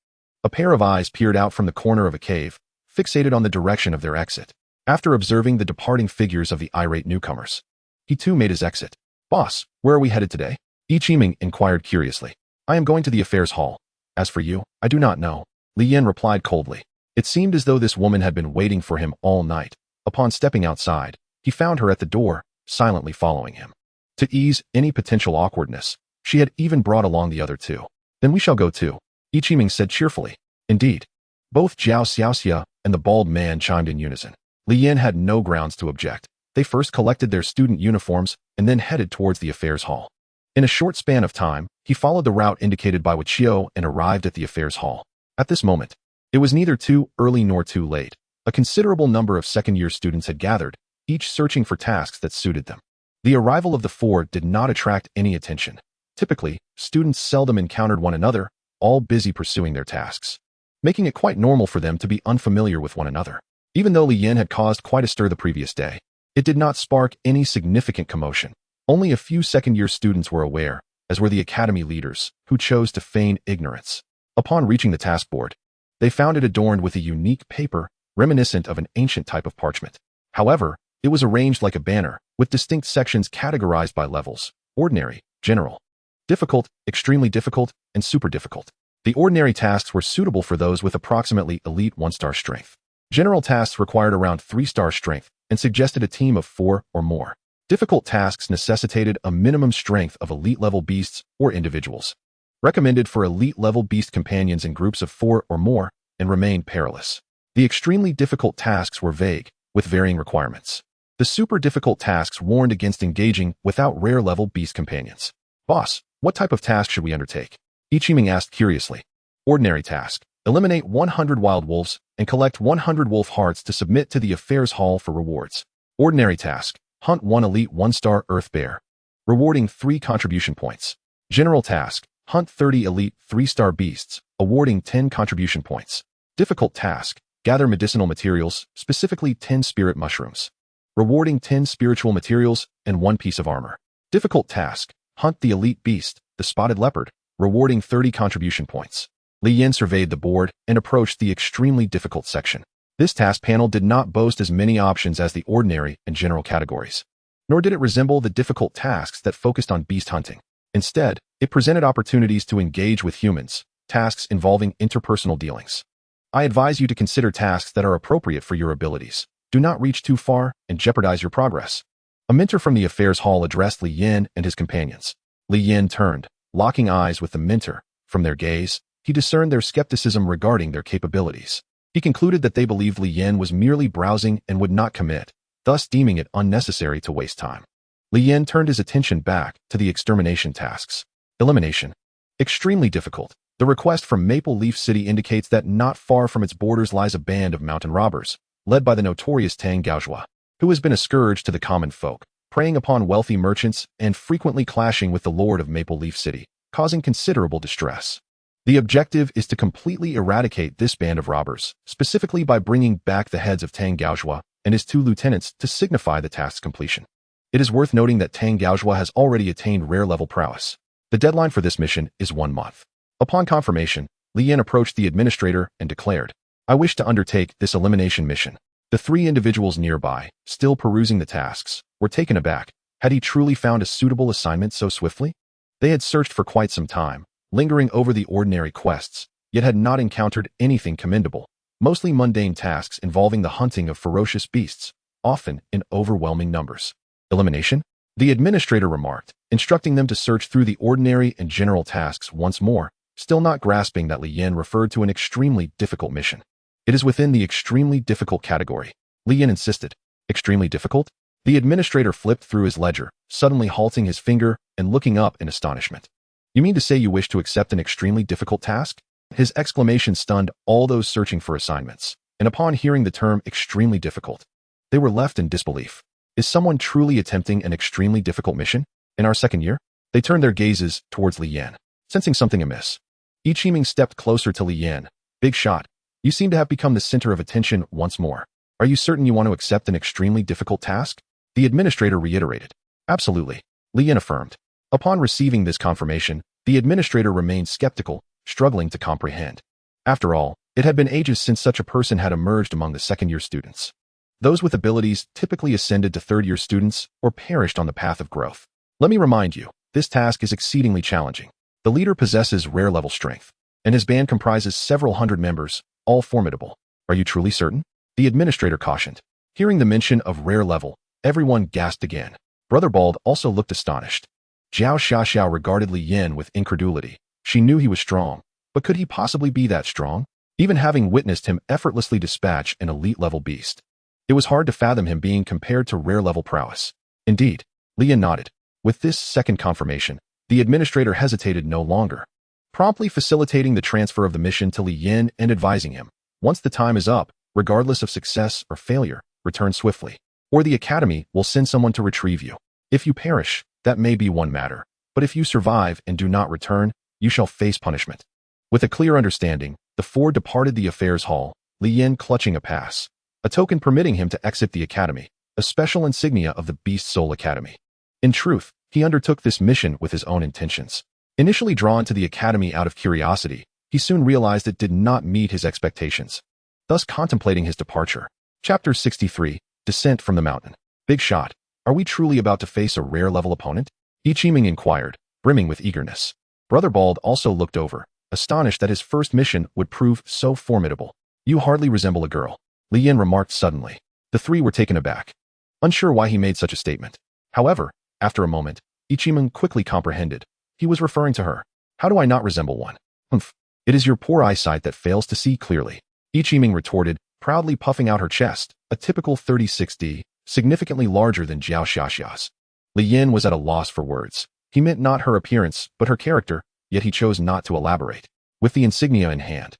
a pair of eyes peered out from the corner of a cave, fixated on the direction of their exit. After observing the departing figures of the irate newcomers, he too made his exit. Boss, where are we headed today? Yi Qiming inquired curiously. I am going to the affairs hall. As for you, I do not know. Li Yin replied coldly. It seemed as though this woman had been waiting for him all night. Upon stepping outside, he found her at the door, silently following him. To ease any potential awkwardness, she had even brought along the other two. Then we shall go too, Yi Qiming said cheerfully. Indeed. Both Jiao Xiaoxia and the bald man chimed in unison. Li Yin had no grounds to object. They first collected their student uniforms and then headed towards the affairs hall. In a short span of time, he followed the route indicated by Wichio and arrived at the affairs hall. At this moment, it was neither too early nor too late. A considerable number of second-year students had gathered, each searching for tasks that suited them. The arrival of the four did not attract any attention. Typically, students seldom encountered one another, all busy pursuing their tasks, making it quite normal for them to be unfamiliar with one another. Even though Li Yin had caused quite a stir the previous day, it did not spark any significant commotion. Only a few second-year students were aware, as were the academy leaders, who chose to feign ignorance. Upon reaching the task board, they found it adorned with a unique paper reminiscent of an ancient type of parchment. However, it was arranged like a banner, with distinct sections categorized by levels: ordinary, general, difficult, extremely difficult, and super difficult. The ordinary tasks were suitable for those with approximately elite 1-star strength. General tasks required around 3-star strength and suggested a team of 4 or more. Difficult tasks necessitated a minimum strength of elite-level beasts or individuals. Recommended for elite-level beast companions in groups of 4 or more and remained perilous. The extremely difficult tasks were vague, with varying requirements. The super difficult tasks warned against engaging without rare-level beast companions. Boss, what type of task should we undertake? Yi Qiming asked curiously. Ordinary task. Eliminate 100 wild wolves and collect 100 wolf hearts to submit to the affairs hall for rewards. Ordinary task. Hunt 1 elite 1-star earth bear, rewarding 3 contribution points. General task. Hunt 30 elite 3-star beasts, awarding 10 contribution points. Difficult task. Gather medicinal materials, specifically 10 spirit mushrooms, rewarding 10 spiritual materials and 1 piece of armor. Difficult task. Hunt the elite beast, the spotted leopard, rewarding 30 contribution points. Li Yin surveyed the board and approached the extremely difficult section. This task panel did not boast as many options as the ordinary and general categories, nor did it resemble the difficult tasks that focused on beast hunting. Instead, it presented opportunities to engage with humans, tasks involving interpersonal dealings. I advise you to consider tasks that are appropriate for your abilities. Do not reach too far and jeopardize your progress. A mentor from the affairs hall addressed Li Yin and his companions. Li Yin turned, locking eyes with the mentor. From their gaze, he discerned their skepticism regarding their capabilities. He concluded that they believed Li Yin was merely browsing and would not commit, thus deeming it unnecessary to waste time. Li Yin turned his attention back to the extermination tasks. Elimination. Extremely difficult. The request from Maple Leaf City indicates that not far from its borders lies a band of mountain robbers, led by the notorious Tang Gaozhua, who has been a scourge to the common folk, preying upon wealthy merchants and frequently clashing with the lord of Maple Leaf City, causing considerable distress. The objective is to completely eradicate this band of robbers, specifically by bringing back the heads of Tang Gaozhua and his 2 lieutenants to signify the task's completion. It is worth noting that Tang Gaozhua has already attained rare-level prowess. The deadline for this mission is 1 month. Upon confirmation, Li Yin approached the administrator and declared, I wish to undertake this elimination mission. The 3 individuals nearby, still perusing the tasks, were taken aback. Had he truly found a suitable assignment so swiftly? They had searched for quite some time, lingering over the ordinary quests, yet had not encountered anything commendable, mostly mundane tasks involving the hunting of ferocious beasts, often in overwhelming numbers. Elimination? The administrator remarked, instructing them to search through the ordinary and general tasks once more, still not grasping that Li Yin referred to an extremely difficult mission. It is within the extremely difficult category. Li Yin insisted. Extremely difficult? The administrator flipped through his ledger, suddenly halting his finger and looking up in astonishment. You mean to say you wish to accept an extremely difficult task? His exclamation stunned all those searching for assignments, and upon hearing the term extremely difficult, they were left in disbelief. Is someone truly attempting an extremely difficult mission? In our second year? They turned their gazes towards Li Yan, sensing something amiss. Ichiming stepped closer to Li Yan. Big shot. You seem to have become the center of attention once more. Are you certain you want to accept an extremely difficult task? The administrator reiterated. Absolutely, Li Yan affirmed. Upon receiving this confirmation, the administrator remained skeptical, struggling to comprehend. After all, it had been ages since such a person had emerged among the second-year students. Those with abilities typically ascended to third-year students or perished on the path of growth. Let me remind you, this task is exceedingly challenging. The leader possesses rare-level strength, and his band comprises several hundred members, all formidable. Are you truly certain? The administrator cautioned. Hearing the mention of rare level, everyone gasped again. Brother Bald also looked astonished. Zhao Xiaoxiao regarded Li Yan with incredulity. She knew he was strong, but could he possibly be that strong? Even having witnessed him effortlessly dispatch an elite-level beast. It was hard to fathom him being compared to rare-level prowess. Indeed, Li Yan nodded. With this second confirmation, the administrator hesitated no longer, promptly facilitating the transfer of the mission to Li Yan and advising him, once the time is up, regardless of success or failure, return swiftly, or the academy will send someone to retrieve you. If you perish, that may be one matter, but if you survive and do not return, you shall face punishment. With a clear understanding, the four departed the affairs hall, Li Yan clutching a pass, a token permitting him to exit the academy, a special insignia of the Beast Soul Academy. In truth, he undertook this mission with his own intentions. Initially drawn to the academy out of curiosity, he soon realized it did not meet his expectations, thus contemplating his departure. Chapter 63, Descent from the Mountain. Big shot. Are we truly about to face a rare-level opponent? Ichiming inquired, brimming with eagerness. Brother Bald also looked over, astonished that his first mission would prove so formidable. You hardly resemble a girl, Li Yan remarked suddenly. The three were taken aback, unsure why he made such a statement. However, after a moment, Ichiming quickly comprehended. He was referring to her. How do I not resemble one? Humph. It is your poor eyesight that fails to see clearly, Ichiming retorted, proudly puffing out her chest, a typical 36D, significantly larger than Zhao Xiaoxiao's. Li Yan was at a loss for words. He meant not her appearance, but her character, yet he chose not to elaborate. With the insignia in hand,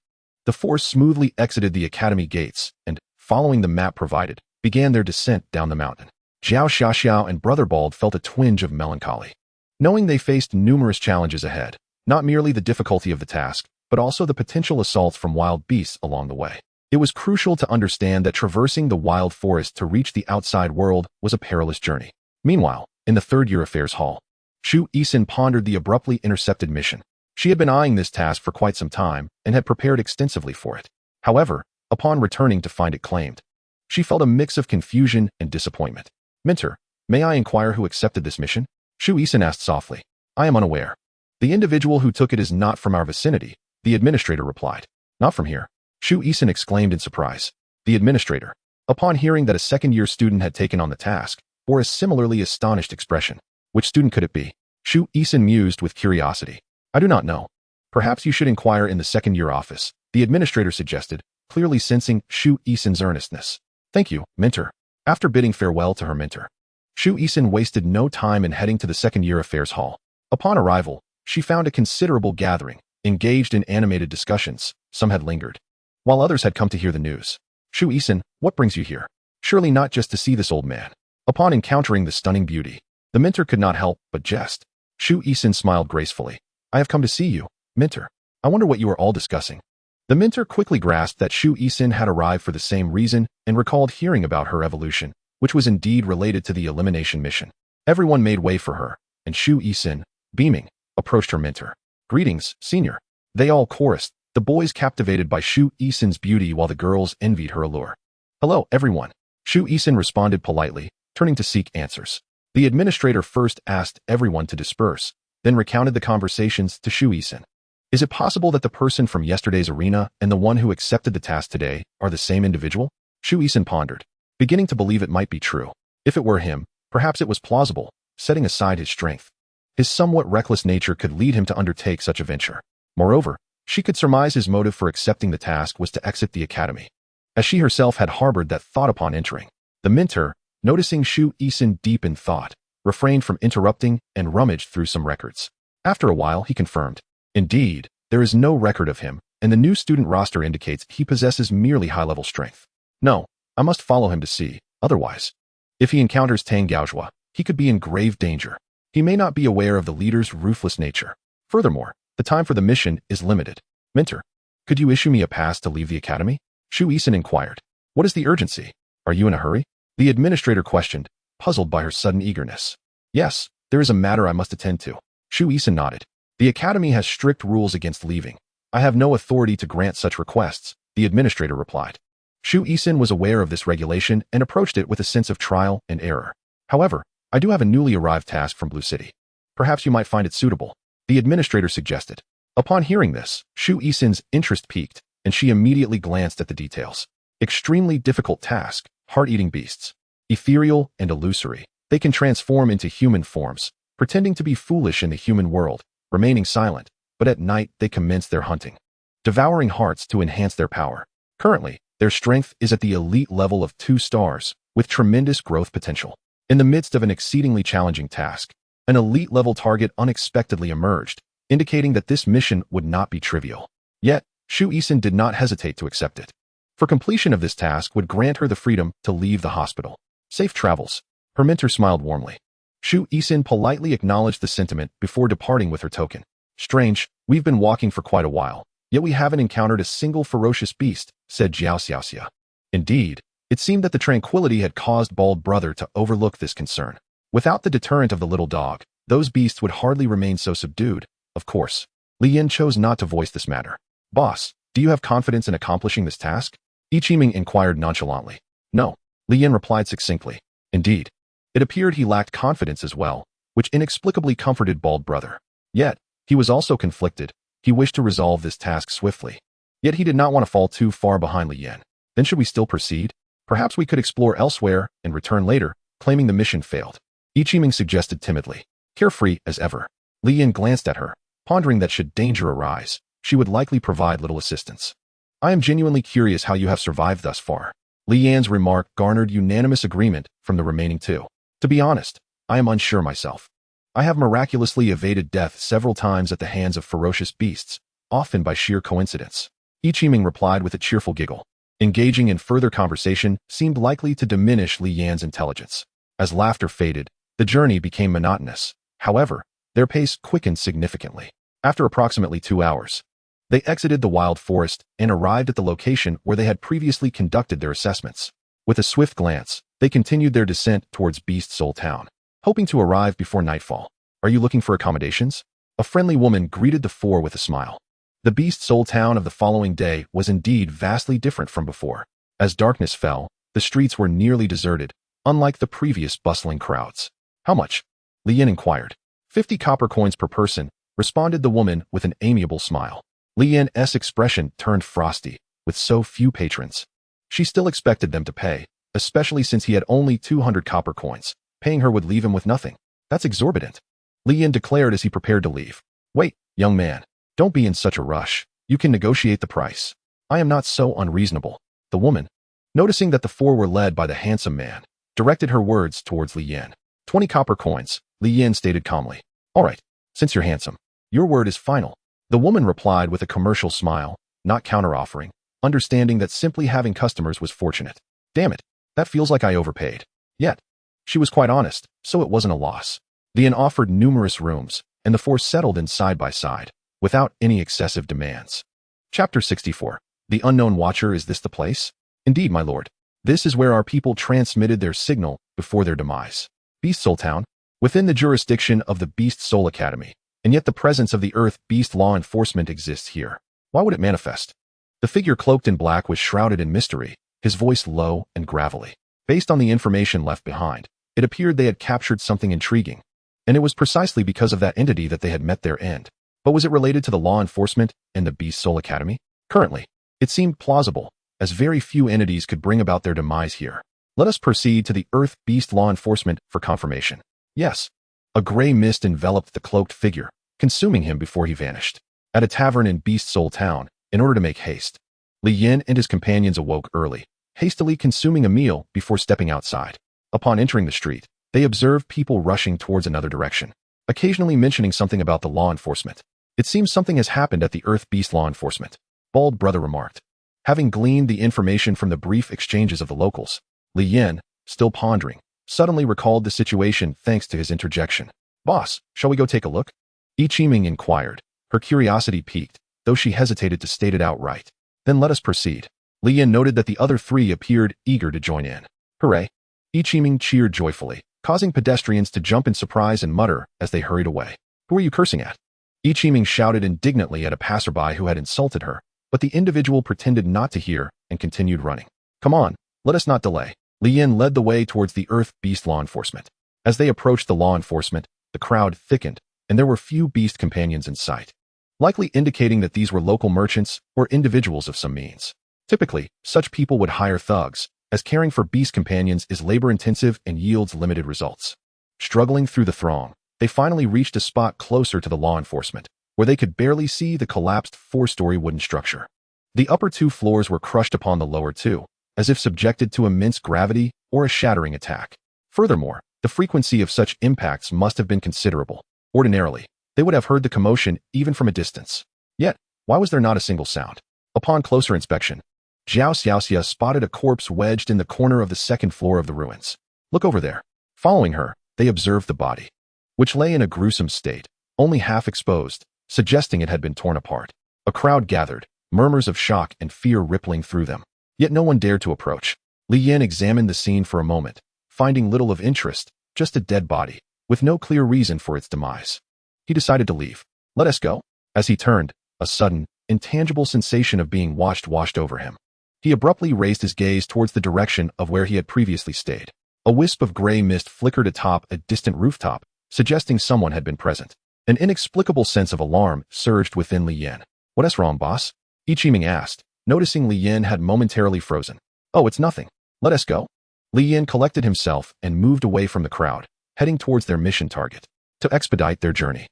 the four smoothly exited the academy gates and, following the map provided, began their descent down the mountain. Zhao Xiaoxiao and Brother Bald felt a twinge of melancholy, knowing they faced numerous challenges ahead, not merely the difficulty of the task, but also the potential assaults from wild beasts along the way. It was crucial to understand that traversing the wild forest to reach the outside world was a perilous journey. Meanwhile, in the third-year affairs hall, Shu Yisun pondered the abruptly intercepted mission. She had been eyeing this task for quite some time and had prepared extensively for it. However, upon returning to find it claimed, she felt a mix of confusion and disappointment. Mentor, may I inquire who accepted this mission? Shu Yisun asked softly. I am unaware. The individual who took it is not from our vicinity, the administrator replied. Not from here, Shu Yisun exclaimed in surprise. The administrator, upon hearing that a second-year student had taken on the task, bore a similarly astonished expression. Which student could it be? Shu Yisun mused with curiosity. I do not know. Perhaps you should inquire in the second-year office, the administrator suggested, clearly sensing Shu Yisun's earnestness. Thank you, mentor. After bidding farewell to her mentor, Shu Yisun wasted no time in heading to the second-year affairs hall. Upon arrival, she found a considerable gathering, engaged in animated discussions. Some had lingered, while others had come to hear the news. Shu Yisun, what brings you here? Surely not just to see this old man. Upon encountering the stunning beauty, the mentor could not help but jest. Shu Yisun smiled gracefully. I have come to see you, mentor. I wonder what you are all discussing. The mentor quickly grasped that Shu Yisun had arrived for the same reason and recalled hearing about her evolution, which was indeed related to the elimination mission. Everyone made way for her, and Shu Yisun, beaming, approached her mentor. Greetings, senior. They all chorused, the boys captivated by Shu Yisun's beauty while the girls envied her allure. Hello, everyone. Shu Yisun responded politely, turning to seek answers. The administrator first asked everyone to disperse, then recounted the conversations to Shu Yisun. Is it possible that the person from yesterday's arena and the one who accepted the task today are the same individual? Shu Yisun pondered, beginning to believe it might be true. If it were him, perhaps it was plausible, setting aside his strength. His somewhat reckless nature could lead him to undertake such a venture. Moreover, she could surmise his motive for accepting the task was to exit the academy, as she herself had harbored that thought upon entering. The mentor, noticing Shu Yisun deep in thought, refrained from interrupting and rummaged through some records. After a while, he confirmed. Indeed, there is no record of him, and the new student roster indicates he possesses merely high-level strength. No, I must follow him to see, otherwise. If he encounters Tang Gaozhua, he could be in grave danger. He may not be aware of the leader's ruthless nature. Furthermore, the time for the mission is limited. Mentor, could you issue me a pass to leave the academy? Shu Yisun inquired. What is the urgency? Are you in a hurry? The administrator questioned, puzzled by her sudden eagerness. Yes, there is a matter I must attend to. Shu Yisun nodded. The academy has strict rules against leaving. I have no authority to grant such requests, the administrator replied. Shu Yisun was aware of this regulation and approached it with a sense of trial and error. However, I do have a newly arrived task from Blue City. Perhaps you might find it suitable, the administrator suggested. Upon hearing this, Shu Yisun's interest piqued, and she immediately glanced at the details. Extremely difficult task, heart-eating beasts. Ethereal and illusory, they can transform into human forms, pretending to be foolish in the human world, remaining silent, but at night they commence their hunting, devouring hearts to enhance their power. Currently, their strength is at the elite level of 2 stars, with tremendous growth potential. In the midst of an exceedingly challenging task, an elite-level target unexpectedly emerged, indicating that this mission would not be trivial. Yet, Shu Yisun did not hesitate to accept it. For completion of this task would grant her the freedom to leave the hospital. Safe travels. Her mentor smiled warmly. Shu Yisun politely acknowledged the sentiment before departing with her token. Strange, we've been walking for quite a while, yet we haven't encountered a single ferocious beast, said Jiao Xiaoxia. Indeed, it seemed that the tranquility had caused Bald Brother to overlook this concern. Without the deterrent of the little dog, those beasts would hardly remain so subdued. Of course, Li Yin chose not to voice this matter. Boss, do you have confidence in accomplishing this task? Ichiming inquired nonchalantly. No, Li Yin replied succinctly. Indeed, it appeared he lacked confidence as well, which inexplicably comforted Bald Brother. Yet, he was also conflicted. He wished to resolve this task swiftly. Yet he did not want to fall too far behind Li Yin. Then should we still proceed? Perhaps we could explore elsewhere and return later, claiming the mission failed. Ichiming suggested timidly. Carefree as ever. Li Yin glanced at her, pondering that should danger arise, she would likely provide little assistance. I am genuinely curious how you have survived thus far. Li Yan's remark garnered unanimous agreement from the remaining 2. To be honest, I am unsure myself. I have miraculously evaded death several times at the hands of ferocious beasts, often by sheer coincidence. Ichiming replied with a cheerful giggle. Engaging in further conversation seemed likely to diminish Li Yan's intelligence. As laughter faded, the journey became monotonous. However, their pace quickened significantly. After approximately 2 hours, they exited the wild forest and arrived at the location where they had previously conducted their assessments. With a swift glance, they continued their descent towards Beast Soul Town, hoping to arrive before nightfall. Are you looking for accommodations? A friendly woman greeted the 4 with a smile. The Beast Soul Town of the following day was indeed vastly different from before. As darkness fell, the streets were nearly deserted, unlike the previous bustling crowds. How much? Li Yin inquired. 50 copper coins per person, responded the woman with an amiable smile. Li Yin's expression turned frosty, with so few patrons. She still expected them to pay, especially since he had only 200 copper coins. Paying her would leave him with nothing. That's exorbitant. Li Yin declared as he prepared to leave. Wait, young man. Don't be in such a rush. You can negotiate the price. I am not so unreasonable. The woman, noticing that the 4 were led by the handsome man, directed her words towards Li Yin. 20 copper coins, Li Yin stated calmly. All right, since you're handsome, your word is final. The woman replied with a commercial smile, not counter-offering, understanding that simply having customers was fortunate. Damn it, that feels like I overpaid. Yet, she was quite honest, so it wasn't a loss. Li Yin offered numerous rooms, and the 4 settled in side by side, without any excessive demands. Chapter 64. The Unknown Watcher. Is this the place? Indeed, my lord. This is where our people transmitted their signal before their demise. Beast Soul Town, within the jurisdiction of the Beast Soul Academy, and yet the presence of the Earth Beast law enforcement exists here. Why would it manifest? The figure cloaked in black was shrouded in mystery, his voice low and gravelly. Based on the information left behind, it appeared they had captured something intriguing, and it was precisely because of that entity that they had met their end. But was it related to the law enforcement and the Beast Soul Academy? Currently, it seemed plausible, as very few entities could bring about their demise here. Let us proceed to the Earth Beast law enforcement for confirmation. Yes. A gray mist enveloped the cloaked figure, consuming him before he vanished. At a tavern in Beast Soul Town, in order to make haste, Li Yin and his companions awoke early, hastily consuming a meal before stepping outside. Upon entering the street, they observed people rushing towards another direction. occasionally mentioning something about the law enforcement. It seems something has happened at the Earth Beast law enforcement, Bald Brother remarked. Having gleaned the information from the brief exchanges of the locals, Li Yin, still pondering, suddenly recalled the situation thanks to his interjection. Boss, shall we go take a look? Ichiming inquired, her curiosity piqued, though she hesitated to state it outright. Then let us proceed. Li Yin noted that the other three appeared eager to join in. Hooray! Ichiming cheered joyfully, causing pedestrians to jump in surprise and mutter as they hurried away. Who are you cursing at? Ichiming shouted indignantly at a passerby who had insulted her, but the individual pretended not to hear and continued running. Come on, let us not delay. Li Yin led the way towards the Earth Beast law enforcement. As they approached the law enforcement, the crowd thickened, and there were few beast companions in sight, likely indicating that these were local merchants or individuals of some means. Typically, such people would hire thugs, as caring for beast companions is labor-intensive and yields limited results. Struggling through the throng, they finally reached a spot closer to the law enforcement, where they could barely see the collapsed four-story wooden structure. The upper two floors were crushed upon the lower two, as if subjected to immense gravity or a shattering attack. Furthermore, the frequency of such impacts must have been considerable. Ordinarily, they would have heard the commotion even from a distance. Yet, why was there not a single sound? Upon closer inspection, Zhao Xiaoxia spotted a corpse wedged in the corner of the second floor of the ruins. Look over there. Following her, they observed the body, which lay in a gruesome state, only half exposed, suggesting it had been torn apart. A crowd gathered, murmurs of shock and fear rippling through them. Yet no one dared to approach. Li Yin examined the scene for a moment, finding little of interest, just a dead body, with no clear reason for its demise. He decided to leave. Let us go. As he turned, a sudden, intangible sensation of being watched washed over him. He abruptly raised his gaze towards the direction of where he had previously stayed. A wisp of gray mist flickered atop a distant rooftop, suggesting someone had been present. An inexplicable sense of alarm surged within Li Yin. What's wrong, boss? Ichiming asked, noticing Li Yin had momentarily frozen. Oh, it's nothing. Let us go. Li Yin collected himself and moved away from the crowd, heading towards their mission target. To expedite their journey,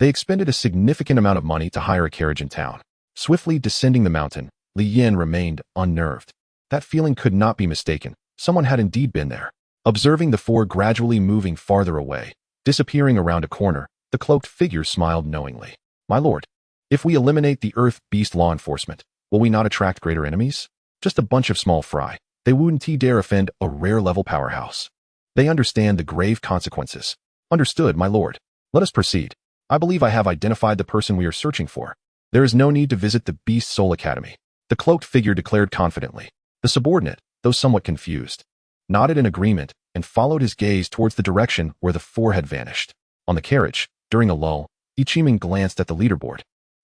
they expended a significant amount of money to hire a carriage in town. Swiftly descending the mountain, Li Yin remained unnerved. That feeling could not be mistaken. Someone had indeed been there. Observing the four gradually moving farther away, disappearing around a corner, the cloaked figure smiled knowingly. My lord, if we eliminate the Earth Beast law enforcement, will we not attract greater enemies? Just a bunch of small fry. They wouldn't dare offend a rare-level powerhouse. They understand the grave consequences. Understood, my lord. Let us proceed. I believe I have identified the person we are searching for. There is no need to visit the Beast Soul Academy, the cloaked figure declared confidently. The subordinate, though somewhat confused, nodded in agreement and followed his gaze towards the direction where the four had vanished. On the carriage, during a lull, Ichiming glanced at the leaderboard,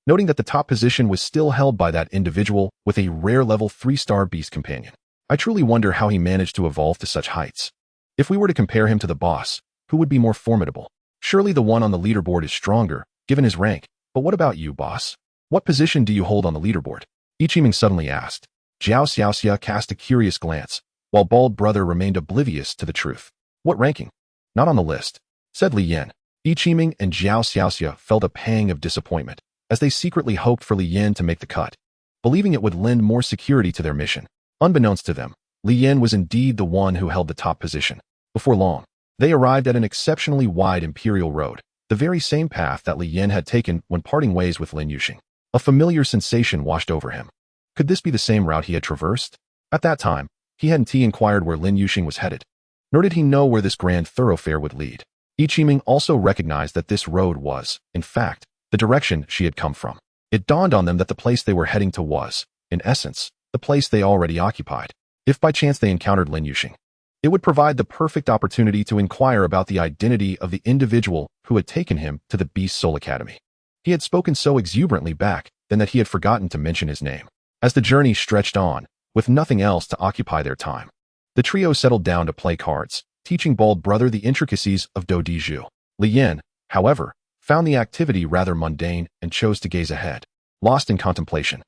noting that the top position was still held by that individual with a rare-level 3-star beast companion. I truly wonder how he managed to evolve to such heights. If we were to compare him to the boss, who would be more formidable? Surely the one on the leaderboard is stronger, given his rank. But what about you, boss? What position do you hold on the leaderboard? Ichiming suddenly asked. Zhao Xiaoxia cast a curious glance, while Bald Brother remained oblivious to the truth. What ranking? Not on the list, said Li Yin. Ichiming and Zhao Xiaoxia felt a pang of disappointment, as they secretly hoped for Li Yin to make the cut, believing it would lend more security to their mission. Unbeknownst to them, Li Yin was indeed the one who held the top position. Before long, they arrived at an exceptionally wide imperial road, the very same path that Li Yin had taken when parting ways with Lin Yuxing. A familiar sensation washed over him. Could this be the same route he had traversed? At that time, he hadn't inquired where Lin Yuxing was headed, nor did he know where this grand thoroughfare would lead. Ichiming also recognized that this road was, in fact, the direction she had come from. It dawned on them that the place they were heading to was, in essence, the place they already occupied. If by chance they encountered Lin Yuxing, it would provide the perfect opportunity to inquire about the identity of the individual who had taken him to the Beast Soul Academy. He had spoken so exuberantly back then that he had forgotten to mention his name. As the journey stretched on, with nothing else to occupy their time, the trio settled down to play cards, teaching Bald Brother the intricacies of Do Di Zhu. Li Yin, however, found the activity rather mundane and chose to gaze ahead, lost in contemplation.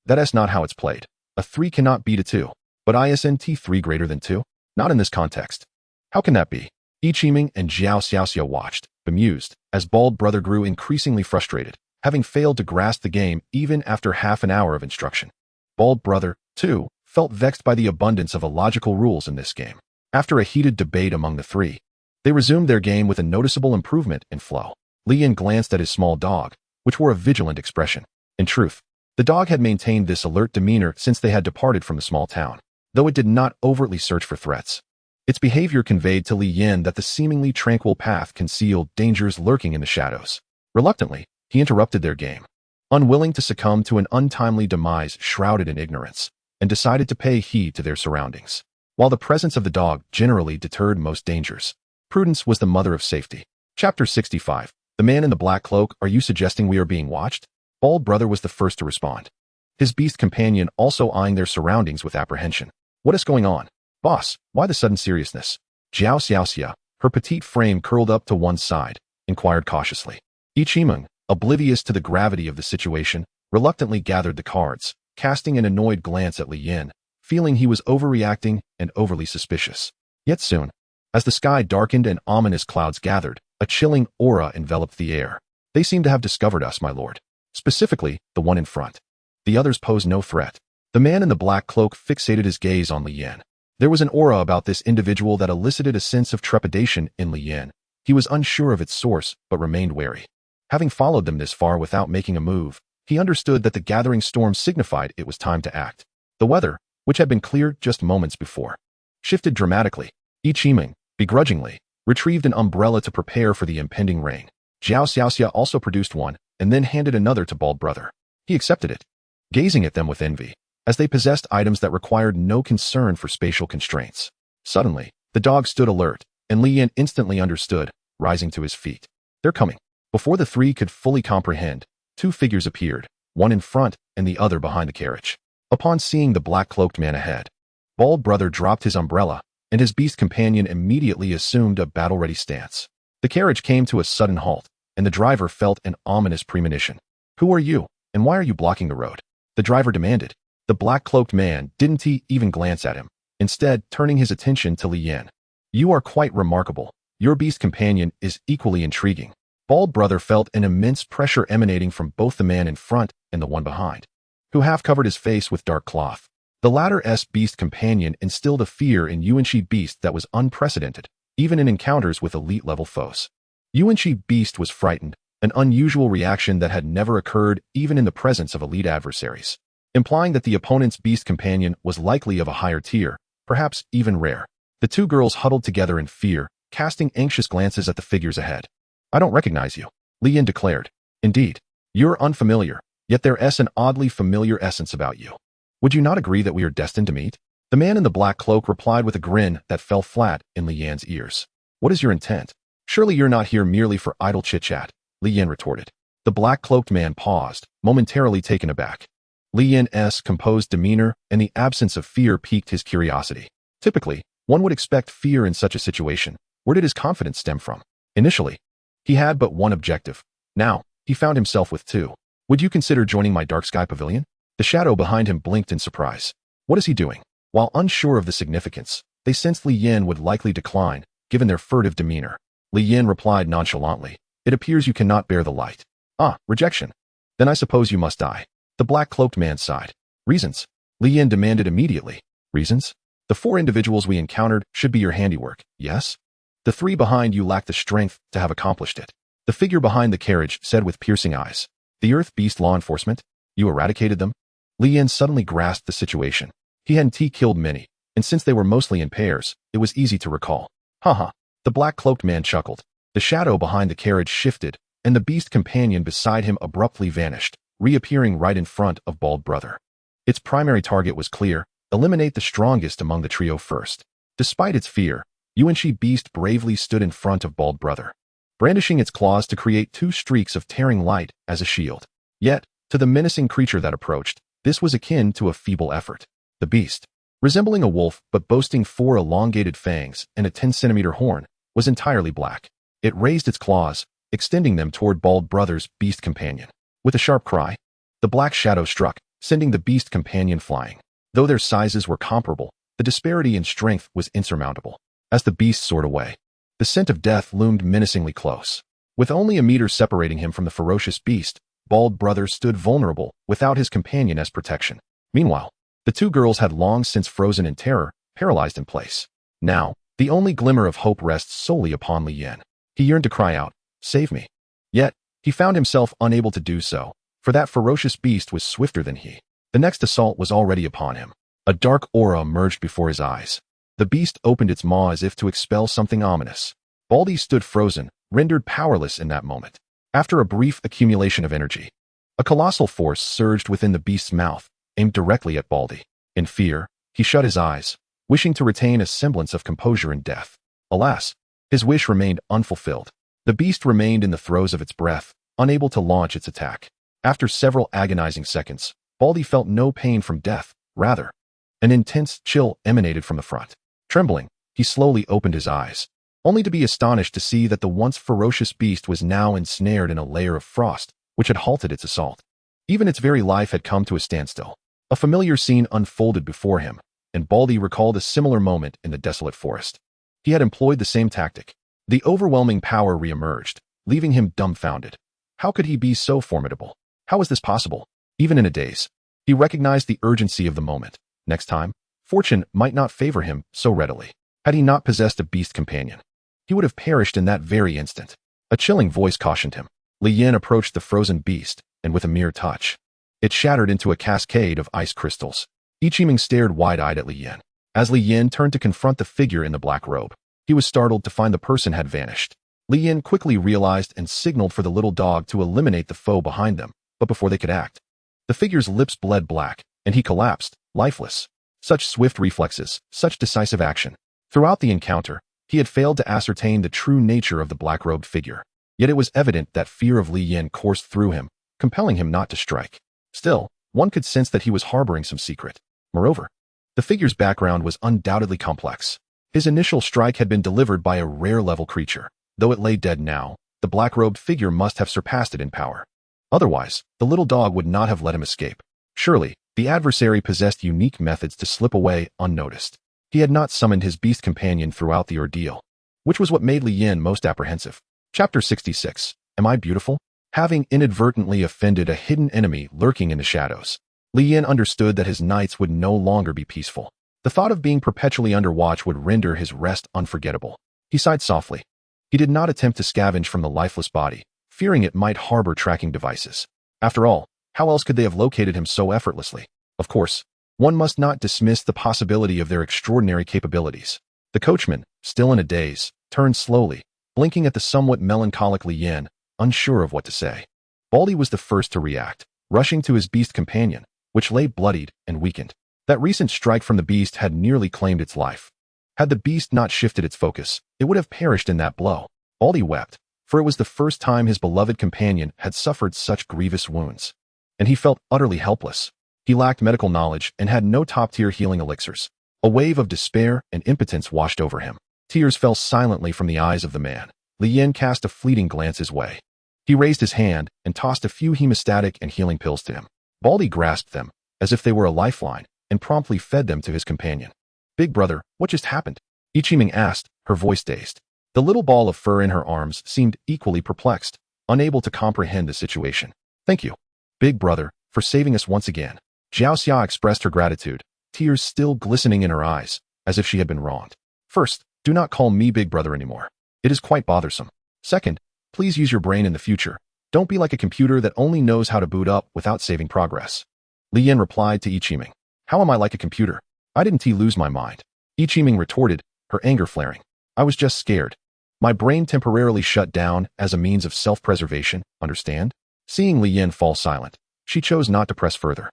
That's not how it's played. A 3 cannot beat a 2. But isn't 3 greater than 2? Not in this context. How can that be? Ichiming and Zhao Xiaoxia watched, bemused, as Bald Brother grew increasingly frustrated, having failed to grasp the game even after half an hour of instruction. Bald Brother, too, felt vexed by the abundance of illogical rules in this game. After a heated debate among the three, They resumed their game with a noticeable improvement in flow. Li Yin glanced at his small dog, which wore a vigilant expression. In truth, the dog had maintained this alert demeanor since they had departed from the small town, though it did not overtly search for threats. Its behavior conveyed to Li Yin that the seemingly tranquil path concealed dangers lurking in the shadows. Reluctantly, he interrupted their game, unwilling to succumb to an untimely demise shrouded in ignorance, and decided to pay heed to their surroundings. While the presence of the dog generally deterred most dangers, prudence was the mother of safety. Chapter 65. The man in the black cloak, are you suggesting we are being watched? Bald Brother was the first to respond, his beast companion also eyeing their surroundings with apprehension. What is going on? Boss, why the sudden seriousness? Jiao Xiaoxia, her petite frame curled up to one side, inquired cautiously. Ichimeng, oblivious to the gravity of the situation, reluctantly gathered the cards, casting an annoyed glance at Li Yin, feeling he was overreacting and overly suspicious. Yet soon, as the sky darkened and ominous clouds gathered, a chilling aura enveloped the air. They seem to have discovered us, my lord. Specifically, the one in front. The others pose no threat. The man in the black cloak fixated his gaze on Li Yin. There was an aura about this individual that elicited a sense of trepidation in Li Yin. He was unsure of its source, but remained wary. Having followed them this far without making a move, he understood that the gathering storm signified it was time to act. The weather, which had been clear just moments before, shifted dramatically. Ichimeng, begrudgingly, retrieved an umbrella to prepare for the impending rain. Jiao Xiaoxia also produced one, and then handed another to Bald Brother. He accepted it, gazing at them with envy, as they possessed items that required no concern for spatial constraints. Suddenly, the dog stood alert, and Li Yin instantly understood, rising to his feet. They're coming. Before the three could fully comprehend, two figures appeared, one in front and the other behind the carriage. Upon seeing the black-cloaked man ahead, Bald Brother dropped his umbrella, and his beast companion immediately assumed a battle-ready stance. The carriage came to a sudden halt, and the driver felt an ominous premonition. Who are you, and why are you blocking the road? The driver demanded. The black-cloaked man didn't even glance at him, instead turning his attention to Li Yin. You are quite remarkable. Your beast companion is equally intriguing. Bald Brother felt an immense pressure emanating from both the man in front and the one behind, who half covered his face with dark cloth. The latter's beast companion instilled a fear in Yuanshi Beast that was unprecedented, even in encounters with elite-level foes. Yuanshi Beast was frightened, an unusual reaction that had never occurred even in the presence of elite adversaries, implying that the opponent's beast companion was likely of a higher tier, perhaps even rare. The two girls huddled together in fear, casting anxious glances at the figures ahead. I don't recognize you, Li Yin declared. Indeed, you're unfamiliar, yet there's an oddly familiar essence about you. Would you not agree that we are destined to meet? The man in the black cloak replied with a grin that fell flat in Li Yin's ears. What is your intent? Surely you're not here merely for idle chit-chat, Li Yin retorted. The black-cloaked man paused, momentarily taken aback. Li Yin's composed demeanor and the absence of fear piqued his curiosity. Typically, one would expect fear in such a situation. Where did his confidence stem from? Initially, he had but one objective. Now, he found himself with two. Would you consider joining my dark sky pavilion? The shadow behind him blinked in surprise. What is he doing? While unsure of the significance, they sensed Li Yin would likely decline, given their furtive demeanor. Li Yin replied nonchalantly. It appears you cannot bear the light. Ah, rejection. Then I suppose you must die. The black-cloaked man sighed. Reasons? Li Yin demanded immediately. Reasons? The four individuals we encountered should be your handiwork, yes? The three behind you lack the strength to have accomplished it. The figure behind the carriage said with piercing eyes. The Earth Beast law enforcement? You eradicated them? Li Yin suddenly grasped the situation. He hadn't killed many, and since they were mostly in pairs, it was easy to recall. Haha. The black-cloaked man chuckled. The shadow behind the carriage shifted, and the beast companion beside him abruptly vanished, reappearing right in front of Bald Brother. Its primary target was clear: eliminate the strongest among the trio first. Despite its fear, Yuanshi Beast bravely stood in front of Bald Brother, brandishing its claws to create two streaks of tearing light as a shield. Yet, to the menacing creature that approached, this was akin to a feeble effort. The beast, resembling a wolf but boasting four elongated fangs and a 10-centimeter horn, was entirely black. It raised its claws, extending them toward Bald Brother's beast companion. With a sharp cry, the black shadow struck, sending the beast companion flying. Though their sizes were comparable, the disparity in strength was insurmountable. As the beast soared away, the scent of death loomed menacingly close. With only a meter separating him from the ferocious beast, Bald Brother stood vulnerable without his companion as protection. Meanwhile, the two girls had long since frozen in terror, paralyzed in place. Now, The only glimmer of hope rests solely upon Li Yan. He yearned to cry out, "Save me." Yet, he found himself unable to do so, for that ferocious beast was swifter than he. The next assault was already upon him. A dark aura emerged before his eyes. The beast opened its maw as if to expel something ominous. Baldy stood frozen, rendered powerless in that moment. After a brief accumulation of energy, a colossal force surged within the beast's mouth, aimed directly at Baldy. In fear, he shut his eyes, wishing to retain a semblance of composure in death. Alas, his wish remained unfulfilled. The beast remained in the throes of its breath, unable to launch its attack. After several agonizing seconds, Baldy felt no pain from death, rather, an intense chill emanated from the front. Trembling, he slowly opened his eyes, only to be astonished to see that the once ferocious beast was now ensnared in a layer of frost, which had halted its assault. Even its very life had come to a standstill. A familiar scene unfolded before him, and Baldy recalled a similar moment in the desolate forest. He had employed the same tactic. The overwhelming power re-emerged, leaving him dumbfounded. How could he be so formidable? How was this possible? Even in a daze, he recognized the urgency of the moment. Next time, fortune might not favor him so readily. Had he not possessed a beast companion, he would have perished in that very instant. A chilling voice cautioned him. Li Yan approached the frozen beast, and with a mere touch, it shattered into a cascade of ice crystals. Ichiming stared wide-eyed at Li Yan. As Li Yan turned to confront the figure in the black robe, he was startled to find the person had vanished. Li Yan quickly realized and signaled for the little dog to eliminate the foe behind them, but before they could act, the figure's lips bled black, and he collapsed, lifeless. Such swift reflexes, such decisive action. Throughout the encounter, he had failed to ascertain the true nature of the black-robed figure. Yet it was evident that fear of Li Yan coursed through him, compelling him not to strike. Still, one could sense that he was harboring some secret. Moreover, the figure's background was undoubtedly complex. His initial strike had been delivered by a rare-level creature. Though it lay dead now, the black-robed figure must have surpassed it in power. Otherwise, the little dog would not have let him escape. Surely, the adversary possessed unique methods to slip away unnoticed. He had not summoned his beast companion throughout the ordeal, which was what made Li Yan most apprehensive. Chapter 66. Am I beautiful? Having inadvertently offended a hidden enemy lurking in the shadows, Li Yan understood that his nights would no longer be peaceful. The thought of being perpetually under watch would render his rest unforgettable. He sighed softly. He did not attempt to scavenge from the lifeless body, fearing it might harbor tracking devices. After all, how else could they have located him so effortlessly? Of course, one must not dismiss the possibility of their extraordinary capabilities. The coachman, still in a daze, turned slowly, blinking at the somewhat melancholic Li Yan, unsure of what to say. Baldy was the first to react, rushing to his beast companion, which lay bloodied and weakened. That recent strike from the beast had nearly claimed its life. Had the beast not shifted its focus, it would have perished in that blow. Baldy wept, for it was the first time his beloved companion had suffered such grievous wounds. And he felt utterly helpless. He lacked medical knowledge and had no top-tier healing elixirs. A wave of despair and impotence washed over him. Tears fell silently from the eyes of the man. Li Yan cast a fleeting glance his way. He raised his hand and tossed a few hemostatic and healing pills to him. Baldy grasped them, as if they were a lifeline, and promptly fed them to his companion. "Big brother, what just happened?" Ichiming asked, her voice dazed. The little ball of fur in her arms seemed equally perplexed, unable to comprehend the situation. "Thank you, big brother, for saving us once again." Jiao Xia expressed her gratitude, tears still glistening in her eyes, as if she had been wronged. "First, do not call me big brother anymore. It is quite bothersome. Second, please use your brain in the future. Don't be like a computer that only knows how to boot up without saving progress." Li Yan replied to Ichiming. "How am I like a computer? I didn't lose my mind." Ichiming retorted, her anger flaring. "I was just scared. My brain temporarily shut down as a means of self-preservation, understand?" Seeing Li Yan fall silent, she chose not to press further,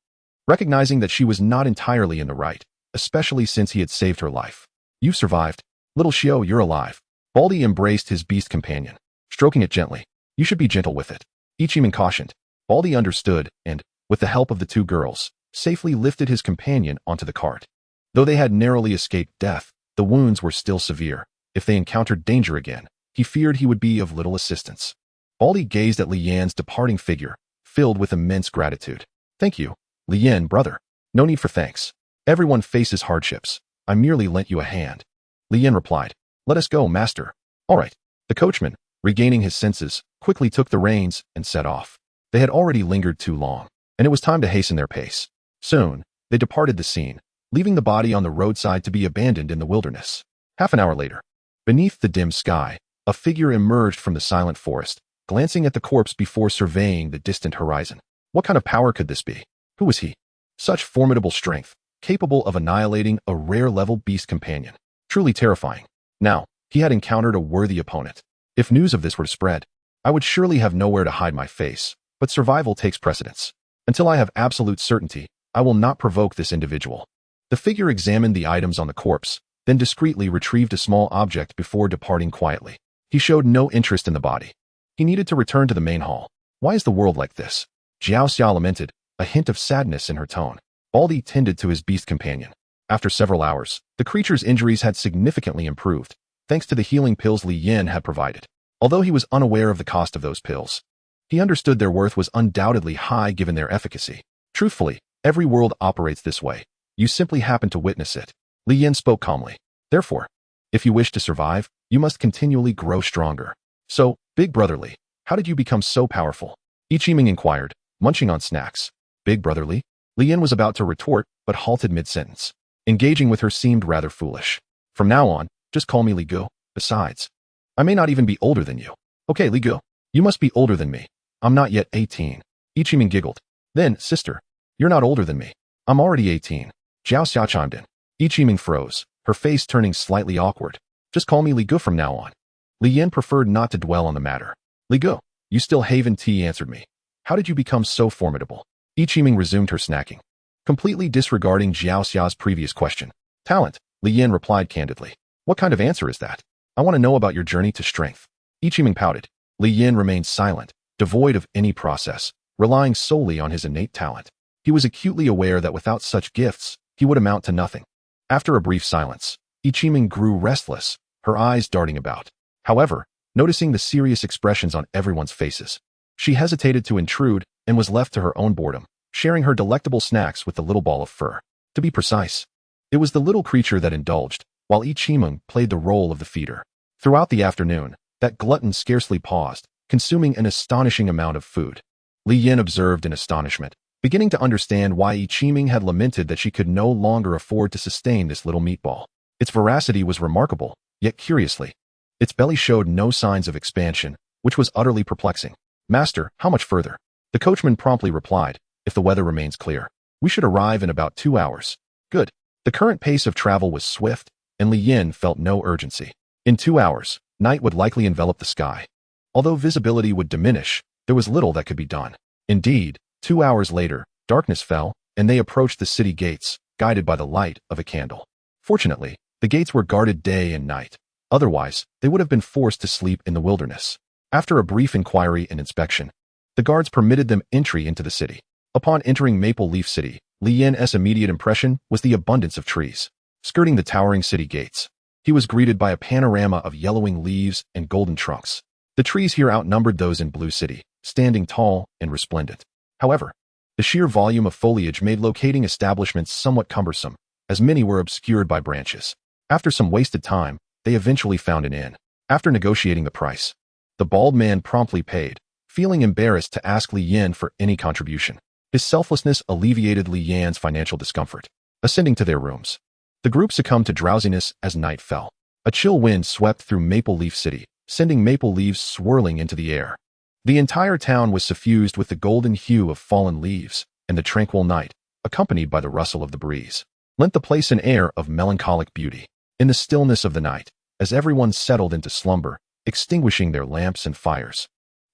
recognizing that she was not entirely in the right, especially since he had saved her life. "You've survived. Little Xiao, you're alive." Baldy embraced his beast companion, stroking it gently. "You should be gentle with it," Ichiming cautioned. Baldy understood and, with the help of the two girls, safely lifted his companion onto the cart. Though they had narrowly escaped death, the wounds were still severe. If they encountered danger again, he feared he would be of little assistance. Baldy gazed at Li Yan's departing figure, filled with immense gratitude. "Thank you, Li Yan, brother. No need for thanks. Everyone faces hardships. I merely lent you a hand." Li Yan replied. "Let us go, master." "All right." The coachman, regaining his senses, quickly took the reins and set off. They had already lingered too long, and it was time to hasten their pace. Soon, they departed the scene, leaving the body on the roadside to be abandoned in the wilderness. Half an hour later, beneath the dim sky, a figure emerged from the silent forest, glancing at the corpse before surveying the distant horizon. What kind of power could this be? Who was he? Such formidable strength, capable of annihilating a rare-level beast companion. Truly terrifying. Now, he had encountered a worthy opponent. If news of this were to spread, I would surely have nowhere to hide my face, but survival takes precedence. Until I have absolute certainty, I will not provoke this individual. The figure examined the items on the corpse, then discreetly retrieved a small object before departing quietly. He showed no interest in the body. He needed to return to the main hall. Why is the world like this? Jiao Xia lamented, a hint of sadness in her tone. Baldi tended to his beast companion. After several hours, the creature's injuries had significantly improved, thanks to the healing pills Li Yin had provided. Although he was unaware of the cost of those pills, he understood their worth was undoubtedly high given their efficacy. Truthfully, every world operates this way. You simply happen to witness it. Li Yin spoke calmly. Therefore, if you wish to survive, you must continually grow stronger. So, Big Brother Li, how did you become so powerful? Ichiming inquired, munching on snacks. Big Brother Li? Li Yin was about to retort, but halted mid-sentence. Engaging with her seemed rather foolish. From now on, just call me Li Gu. Besides, I may not even be older than you. Okay, Li Gu, you must be older than me. I'm not yet 18. Ichiming giggled. Then, sister, you're not older than me. I'm already 18. Jiao Xia chimed in. Ichiming froze, her face turning slightly awkward. Just call me Li Gu from now on. Li Yin preferred not to dwell on the matter. Li Gu, you still haven't answered me. How did you become so formidable? Ichiming resumed her snacking, completely disregarding Jiao Xia's previous question. Talent, Li Yin replied candidly. What kind of answer is that? I want to know about your journey to strength. Ichiming pouted. Li Yin remained silent, devoid of any process, relying solely on his innate talent. He was acutely aware that without such gifts, he would amount to nothing. After a brief silence, Ichiming grew restless, her eyes darting about. However, noticing the serious expressions on everyone's faces, she hesitated to intrude and was left to her own boredom, sharing her delectable snacks with the little ball of fur. To be precise, it was the little creature that indulged, while Ichiming played the role of the feeder. Throughout the afternoon, that glutton scarcely paused, consuming an astonishing amount of food. Li Yin observed in astonishment, beginning to understand why Ichiming had lamented that she could no longer afford to sustain this little meatball. Its voracity was remarkable, yet curiously, its belly showed no signs of expansion, which was utterly perplexing. Master, how much further? The coachman promptly replied, if the weather remains clear. We should arrive in about 2 hours. Good. The current pace of travel was swift, and Li Yin felt no urgency. In 2 hours, night would likely envelop the sky. Although visibility would diminish, there was little that could be done. Indeed, 2 hours later, darkness fell, and they approached the city gates, guided by the light of a candle. Fortunately, the gates were guarded day and night. Otherwise, they would have been forced to sleep in the wilderness. After a brief inquiry and inspection, the guards permitted them entry into the city. Upon entering Maple Leaf City, Li Yin's immediate impression was the abundance of trees. Skirting the towering city gates, he was greeted by a panorama of yellowing leaves and golden trunks. The trees here outnumbered those in Blue City, standing tall and resplendent. However, the sheer volume of foliage made locating establishments somewhat cumbersome, as many were obscured by branches. After some wasted time, they eventually found an inn. After negotiating the price, the bald man promptly paid, feeling embarrassed to ask Li Yin for any contribution. His selflessness alleviated Li Yin's financial discomfort. Ascending to their rooms, the group succumbed to drowsiness as night fell. A chill wind swept through Maple Leaf City, sending maple leaves swirling into the air. The entire town was suffused with the golden hue of fallen leaves, and the tranquil night, accompanied by the rustle of the breeze, lent the place an air of melancholic beauty. In the stillness of the night, as everyone settled into slumber, extinguishing their lamps and fires,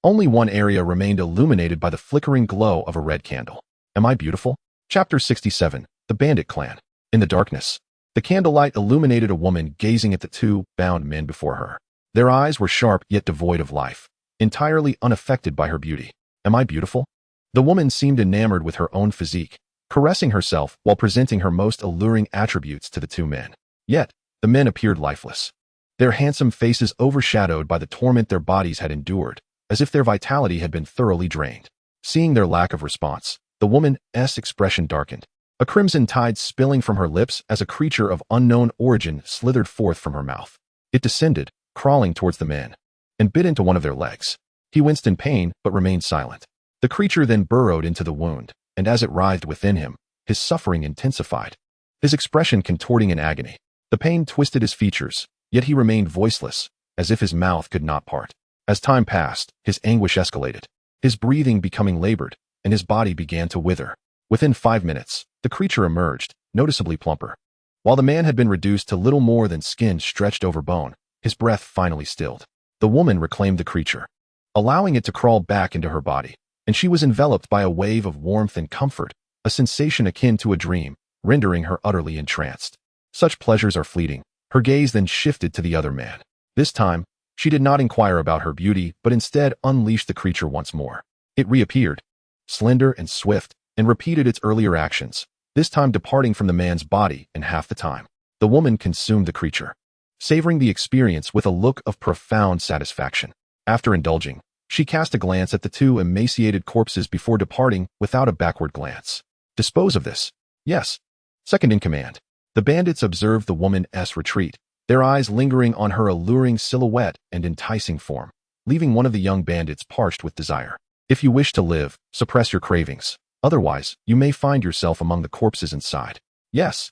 only one area remained illuminated by the flickering glow of a red candle. Am I beautiful? Chapter 67, The Bandit Clan. In the darkness, the candlelight illuminated a woman gazing at the two bound men before her. Their eyes were sharp yet devoid of life, entirely unaffected by her beauty. Am I beautiful? The woman seemed enamored with her own physique, caressing herself while presenting her most alluring attributes to the two men. Yet, the men appeared lifeless, their handsome faces overshadowed by the torment their bodies had endured, as if their vitality had been thoroughly drained. Seeing their lack of response, the woman's expression darkened, a crimson tide spilling from her lips as a creature of unknown origin slithered forth from her mouth. It descended, crawling towards the men, and bit into one of their legs. He winced in pain but remained silent. The creature then burrowed into the wound, and as it writhed within him, his suffering intensified, his expression contorting in agony. The pain twisted his features, yet he remained voiceless, as if his mouth could not part. As time passed, his anguish escalated, his breathing becoming labored, and his body began to wither. Within 5 minutes, the creature emerged, noticeably plumper. While the man had been reduced to little more than skin stretched over bone, his breath finally stilled. The woman reclaimed the creature, allowing it to crawl back into her body, and she was enveloped by a wave of warmth and comfort, a sensation akin to a dream, rendering her utterly entranced. Such pleasures are fleeting. Her gaze then shifted to the other man. This time, she did not inquire about her beauty, but instead unleashed the creature once more. It reappeared, slender and swift, and repeated its earlier actions, this time departing from the man's body in half the time. The woman consumed the creature, savoring the experience with a look of profound satisfaction. After indulging, she cast a glance at the 2 emaciated corpses before departing without a backward glance. Dispose of this. Yes. Second in command. The bandits observed the woman's retreat, their eyes lingering on her alluring silhouette and enticing form, leaving one of the young bandits parched with desire. If you wish to live, suppress your cravings. Otherwise, you may find yourself among the corpses inside. Yes,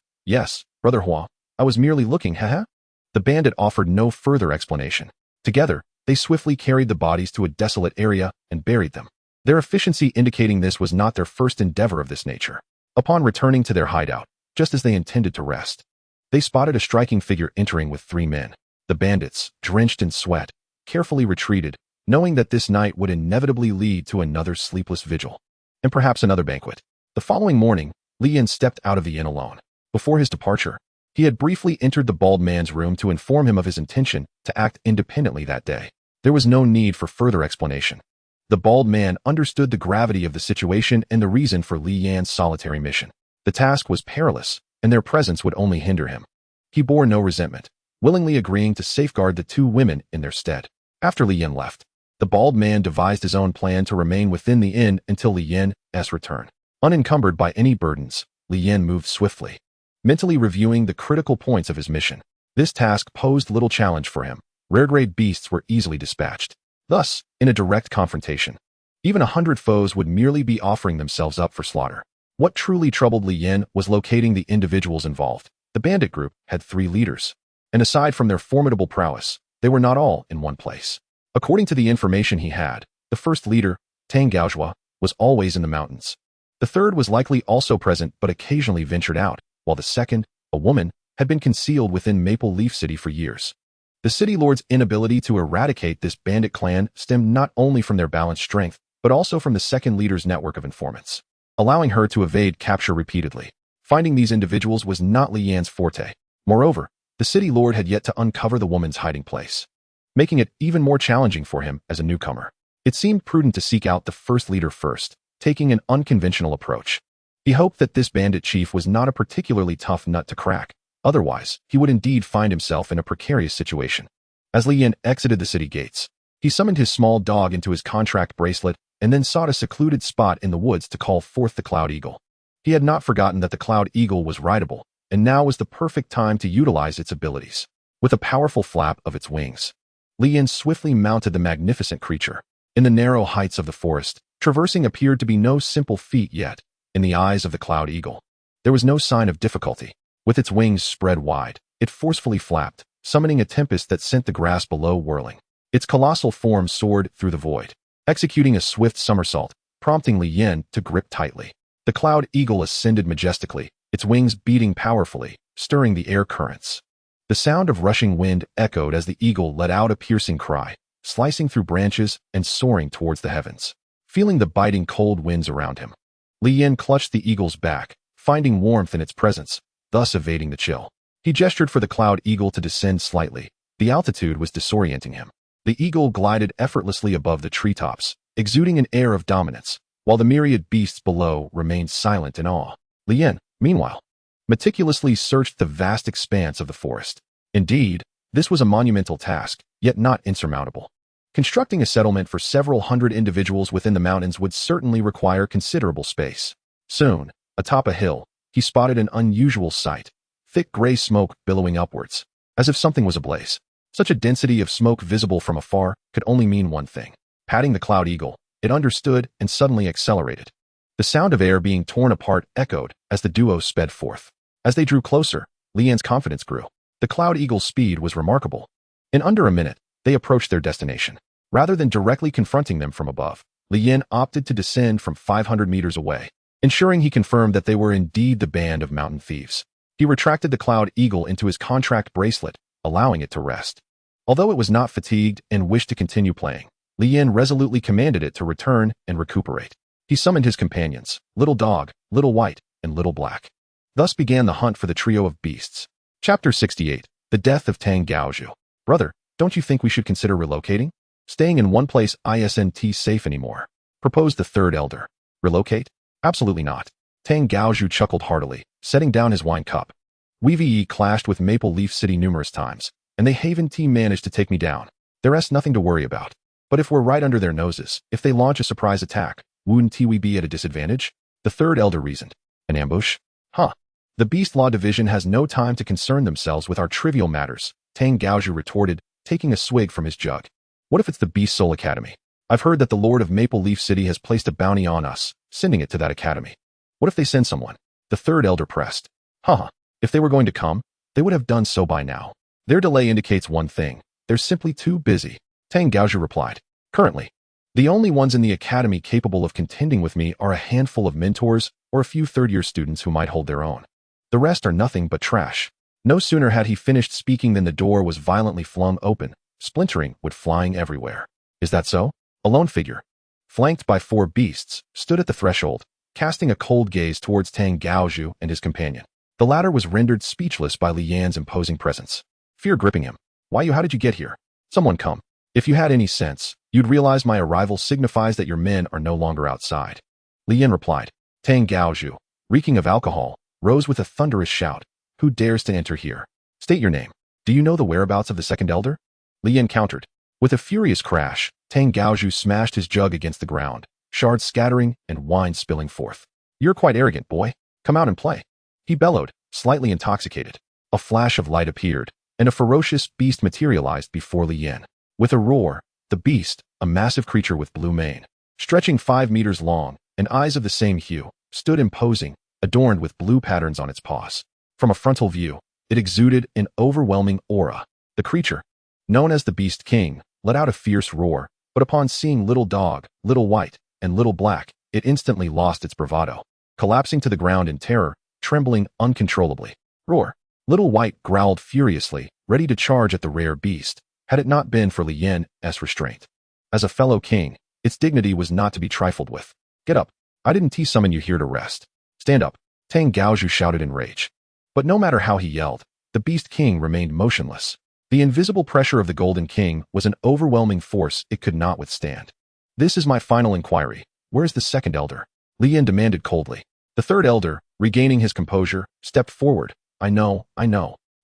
Brother Hua. I was merely looking, haha. The bandit offered no further explanation. Together, they swiftly carried the bodies to a desolate area and buried them, their efficiency indicating this was not their first endeavor of this nature. Upon returning to their hideout, just as they intended to rest, they spotted a striking figure entering with 3 men. The bandits, drenched in sweat, carefully retreated, knowing that this night would inevitably lead to another sleepless vigil, and perhaps another banquet. The following morning, Li Yin stepped out of the inn alone. Before his departure, he had briefly entered the bald man's room to inform him of his intention to act independently that day. There was no need for further explanation. The bald man understood the gravity of the situation and the reason for Li Yan's solitary mission. The task was perilous, and their presence would only hinder him. He bore no resentment, willingly agreeing to safeguard the 2 women in their stead. After Li Yan left, the bald man devised his own plan to remain within the inn until Li Yan's return. Unencumbered by any burdens, Li Yan moved swiftly, mentally reviewing the critical points of his mission. This task posed little challenge for him. Rare-grade beasts were easily dispatched. Thus, in a direct confrontation, even 100 foes would merely be offering themselves up for slaughter. What truly troubled Li Yan was locating the individuals involved. The bandit group had 3 leaders, and aside from their formidable prowess, they were not all in one place. According to the information he had, the first leader, Tang Gaozhua, was always in the mountains. The third was likely also present but occasionally ventured out, while the second, a woman, had been concealed within Maple Leaf City for years. The city lord's inability to eradicate this bandit clan stemmed not only from their balanced strength, but also from the second leader's network of informants, allowing her to evade capture repeatedly. Finding these individuals was not Li Yan's forte. Moreover, the city lord had yet to uncover the woman's hiding place, making it even more challenging for him as a newcomer. It seemed prudent to seek out the first leader first, taking an unconventional approach. He hoped that this bandit chief was not a particularly tough nut to crack. Otherwise, he would indeed find himself in a precarious situation. As Li Yan exited the city gates, he summoned his small dog into his contract bracelet and then sought a secluded spot in the woods to call forth the Cloud Eagle. He had not forgotten that the Cloud Eagle was rideable, and now was the perfect time to utilize its abilities. With a powerful flap of its wings, Li Yan swiftly mounted the magnificent creature. In the narrow heights of the forest, traversing appeared to be no simple feat yet. In the eyes of the Cloud Eagle, there was no sign of difficulty. With its wings spread wide, it forcefully flapped, summoning a tempest that sent the grass below whirling. Its colossal form soared through the void, executing a swift somersault, prompting Li Yan to grip tightly. The Cloud Eagle ascended majestically, its wings beating powerfully, stirring the air currents. The sound of rushing wind echoed as the eagle let out a piercing cry, slicing through branches and soaring towards the heavens. Feeling the biting cold winds around him, Li Yan clutched the eagle's back, finding warmth in its presence, thus evading the chill. He gestured for the Cloud Eagle to descend slightly. The altitude was disorienting him. The eagle glided effortlessly above the treetops, exuding an air of dominance, while the myriad beasts below remained silent in awe. Li Yan, meanwhile, meticulously searched the vast expanse of the forest. Indeed, this was a monumental task, yet not insurmountable. Constructing a settlement for several hundred individuals within the mountains would certainly require considerable space. Soon, atop a hill, he spotted an unusual sight. Thick gray smoke billowing upwards, as if something was ablaze. Such a density of smoke visible from afar could only mean one thing. Patting the Cloud Eagle, it understood and suddenly accelerated. The sound of air being torn apart echoed as the duo sped forth. As they drew closer, Li Yan's confidence grew. The Cloud Eagle's speed was remarkable. In under a minute, they approached their destination. Rather than directly confronting them from above, Li Yin opted to descend from 500 meters away, ensuring he confirmed that they were indeed the band of mountain thieves. He retracted the Cloud Eagle into his contract bracelet, allowing it to rest. Although it was not fatigued and wished to continue playing, Li Yin resolutely commanded it to return and recuperate. He summoned his companions, Little Dog, Little White, and Little Black. Thus began the hunt for the trio of beasts. Chapter 68. The Death of Tang Gaozhu. Brother, don't you think we should consider relocating? Staying in one place isn't safe anymore, proposed the third elder. Relocate? Absolutely not. Tang Gaozhu chuckled heartily, setting down his wine cup. We clashed with Maple Leaf City numerous times, and they haven't managed to take me down. There's nothing to worry about. But if we're right under their noses, if they launch a surprise attack, wouldn't we be at a disadvantage? The third elder reasoned. An ambush? Huh. The Beast Law Division has no time to concern themselves with our trivial matters, Tang Gaozhu retorted, taking a swig from his jug. What if it's the Beast Soul Academy? I've heard that the Lord of Maple Leaf City has placed a bounty on us, sending it to that academy. What if they send someone? The third elder pressed. If they were going to come, they would have done so by now. Their delay indicates one thing. They're simply too busy, Tang Gaozhu replied. Currently, the only ones in the academy capable of contending with me are a handful of mentors or a few third-year students who might hold their own. The rest are nothing but trash. No sooner had he finished speaking than the door was violently flung open, splintering wood flying everywhere. Is that so? A lone figure, flanked by 4 beasts, stood at the threshold, casting a cold gaze towards Tang Gaozhu and his companion. The latter was rendered speechless by Li Yan's imposing presence. Fear gripping him. How did you get here? Someone come. If you had any sense, you'd realize my arrival signifies that your men are no longer outside. Li Yan replied. Tang Gaozhu, reeking of alcohol, rose with a thunderous shout. Who dares to enter here? State your name. Do you know the whereabouts of the second elder? Li Yan countered. With a furious crash, Tang Gaozhu smashed his jug against the ground, shards scattering and wine spilling forth. You're quite arrogant, boy. Come out and play. He bellowed, slightly intoxicated. A flash of light appeared, and a ferocious beast materialized before Li Yan. With a roar, the beast, a massive creature with blue mane, stretching 5 meters long, and eyes of the same hue, stood imposing, adorned with blue patterns on its paws. From a frontal view, it exuded an overwhelming aura. The creature, known as the Beast King, let out a fierce roar, but upon seeing Little Dog, Little White, and Little Black, it instantly lost its bravado, collapsing to the ground in terror, trembling uncontrollably. Roar! Little White growled furiously, ready to charge at the rare beast, had it not been for Li Yan's restraint. As a fellow king, its dignity was not to be trifled with. Get up. I didn't summon you here to rest. Stand up, Tang Gaozhu shouted in rage. But no matter how he yelled, the Beast King remained motionless. The invisible pressure of the Golden King was an overwhelming force it could not withstand. This is my final inquiry. Where's the second elder? Li Yan demanded coldly. The third elder, regaining his composure, stepped forward. I know.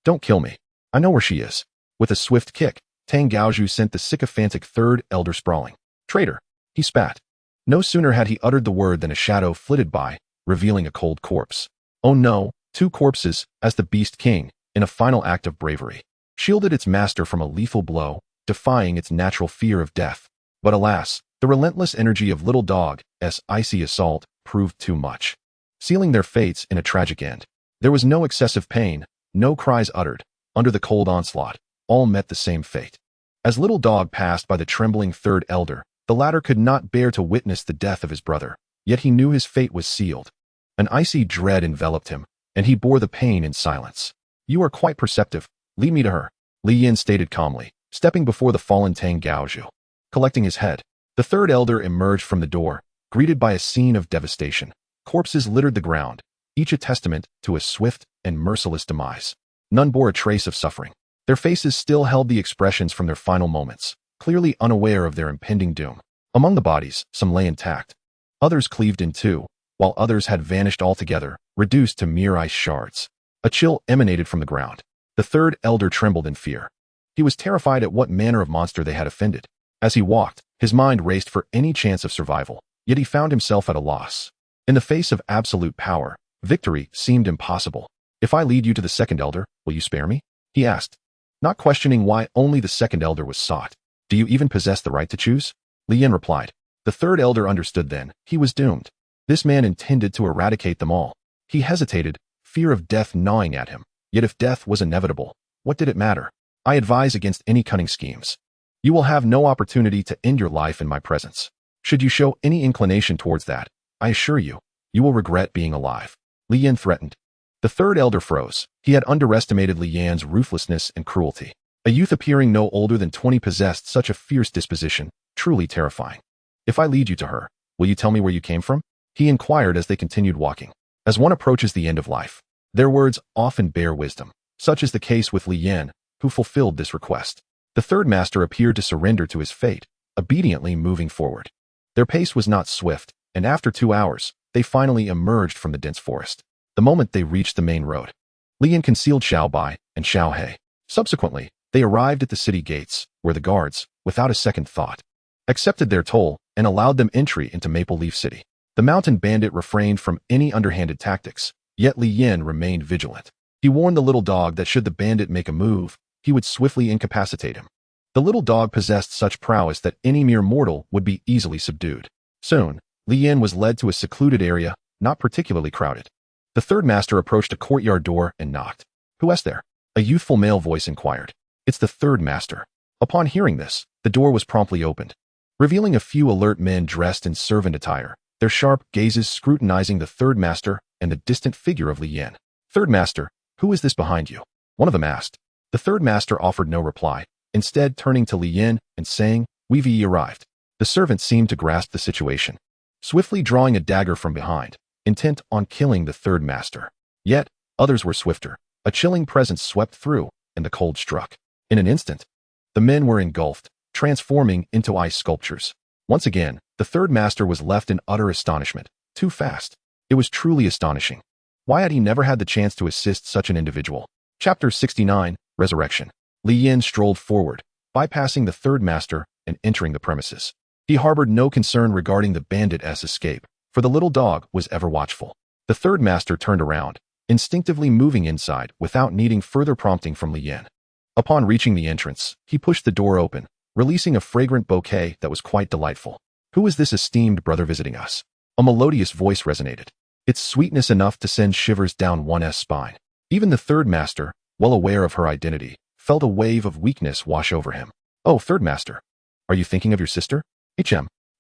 Don't kill me. I know where she is. With a swift kick, Tang Gaozhu sent the sycophantic third elder sprawling. Traitor! He spat. No sooner had he uttered the word than a shadow flitted by, revealing a cold corpse. Oh no, 2 corpses, as the Beast King, in a final act of bravery, shielded its master from a lethal blow, defying its natural fear of death. But alas, the relentless energy of Little Dog's icy assault proved too much, sealing their fates in a tragic end. There was no excessive pain, no cries uttered. Under the cold onslaught, all met the same fate. As Little Dog passed by the trembling third elder, the latter could not bear to witness the death of his brother, yet he knew his fate was sealed. An icy dread enveloped him, and he bore the pain in silence. You are quite perceptive. Lead me to her, Li Yan stated calmly, stepping before the fallen Tang Gaozhu. Collecting his head, the third elder emerged from the door, greeted by a scene of devastation. Corpses littered the ground, each a testament to a swift and merciless demise. None bore a trace of suffering. Their faces still held the expressions from their final moments, clearly unaware of their impending doom. Among the bodies, some lay intact. Others cleaved in two, while others had vanished altogether, reduced to mere ice shards. A chill emanated from the ground. The third elder trembled in fear. He was terrified at what manner of monster they had offended. As he walked, his mind raced for any chance of survival, yet he found himself at a loss. In the face of absolute power, victory seemed impossible. If I lead you to the second elder, will you spare me? He asked, not questioning why only the second elder was sought. Do you even possess the right to choose? Li Yan replied. The third elder understood then. He was doomed. This man intended to eradicate them all. He hesitated, fear of death gnawing at him. Yet if death was inevitable, What did it matter? I advise against any cunning schemes. You will have no opportunity to end your life in my presence. Should you show any inclination towards that, I assure you, you will regret being alive. Li Yan threatened. The third elder froze. He had underestimated Li Yan's ruthlessness and cruelty. A youth appearing no older than 20 possessed such a fierce disposition, truly terrifying. If I lead you to her, will you tell me where you came from? He inquired as they continued walking. As one approaches the end of life, their words often bear wisdom. Such is the case with Li Yan, who fulfilled this request. The third master appeared to surrender to his fate, obediently moving forward. Their pace was not swift, and after 2 hours, they finally emerged from the dense forest. The moment they reached the main road, Li Yan concealed Xiao Bai and Xiao He. Subsequently, they arrived at the city gates, where the guards, without a second thought, accepted their toll and allowed them entry into Maple Leaf City. The mountain bandit refrained from any underhanded tactics, yet Li Yan remained vigilant. He warned the little dog that should the bandit make a move, he would swiftly incapacitate him. The little dog possessed such prowess that any mere mortal would be easily subdued. Soon, Li Yan was led to a secluded area, not particularly crowded. The third master approached a courtyard door and knocked. "Who is there?" A youthful male voice inquired. "It's the third master." Upon hearing this, the door was promptly opened, revealing a few alert men dressed in servant attire, their sharp gazes scrutinizing the third master and the distant figure of Li Yan. "Third master, who is this behind you?" one of them asked. The third master offered no reply, instead turning to Li Yan and saying, "We've arrived." The servant seemed to grasp the situation, swiftly drawing a dagger from behind, intent on killing the third master. Yet, others were swifter. A chilling presence swept through, and the cold struck. In an instant, the men were engulfed, transforming into ice sculptures. Once again, the third master was left in utter astonishment. Too fast. It was truly astonishing. Why had he never had the chance to assist such an individual? Chapter 69, Resurrection. Li Yan strolled forward, bypassing the third master and entering the premises. He harbored no concern regarding the bandit's escape, for the little dog was ever watchful. The third master turned around, instinctively moving inside without needing further prompting from Li Yan. Upon reaching the entrance, he pushed the door open, releasing a fragrant bouquet that was quite delightful. "Who is this esteemed brother visiting us?" A melodious voice resonated, its sweetness enough to send shivers down one's spine. Even the third master, well aware of her identity, felt a wave of weakness wash over him. "Oh, third master, are you thinking of your sister?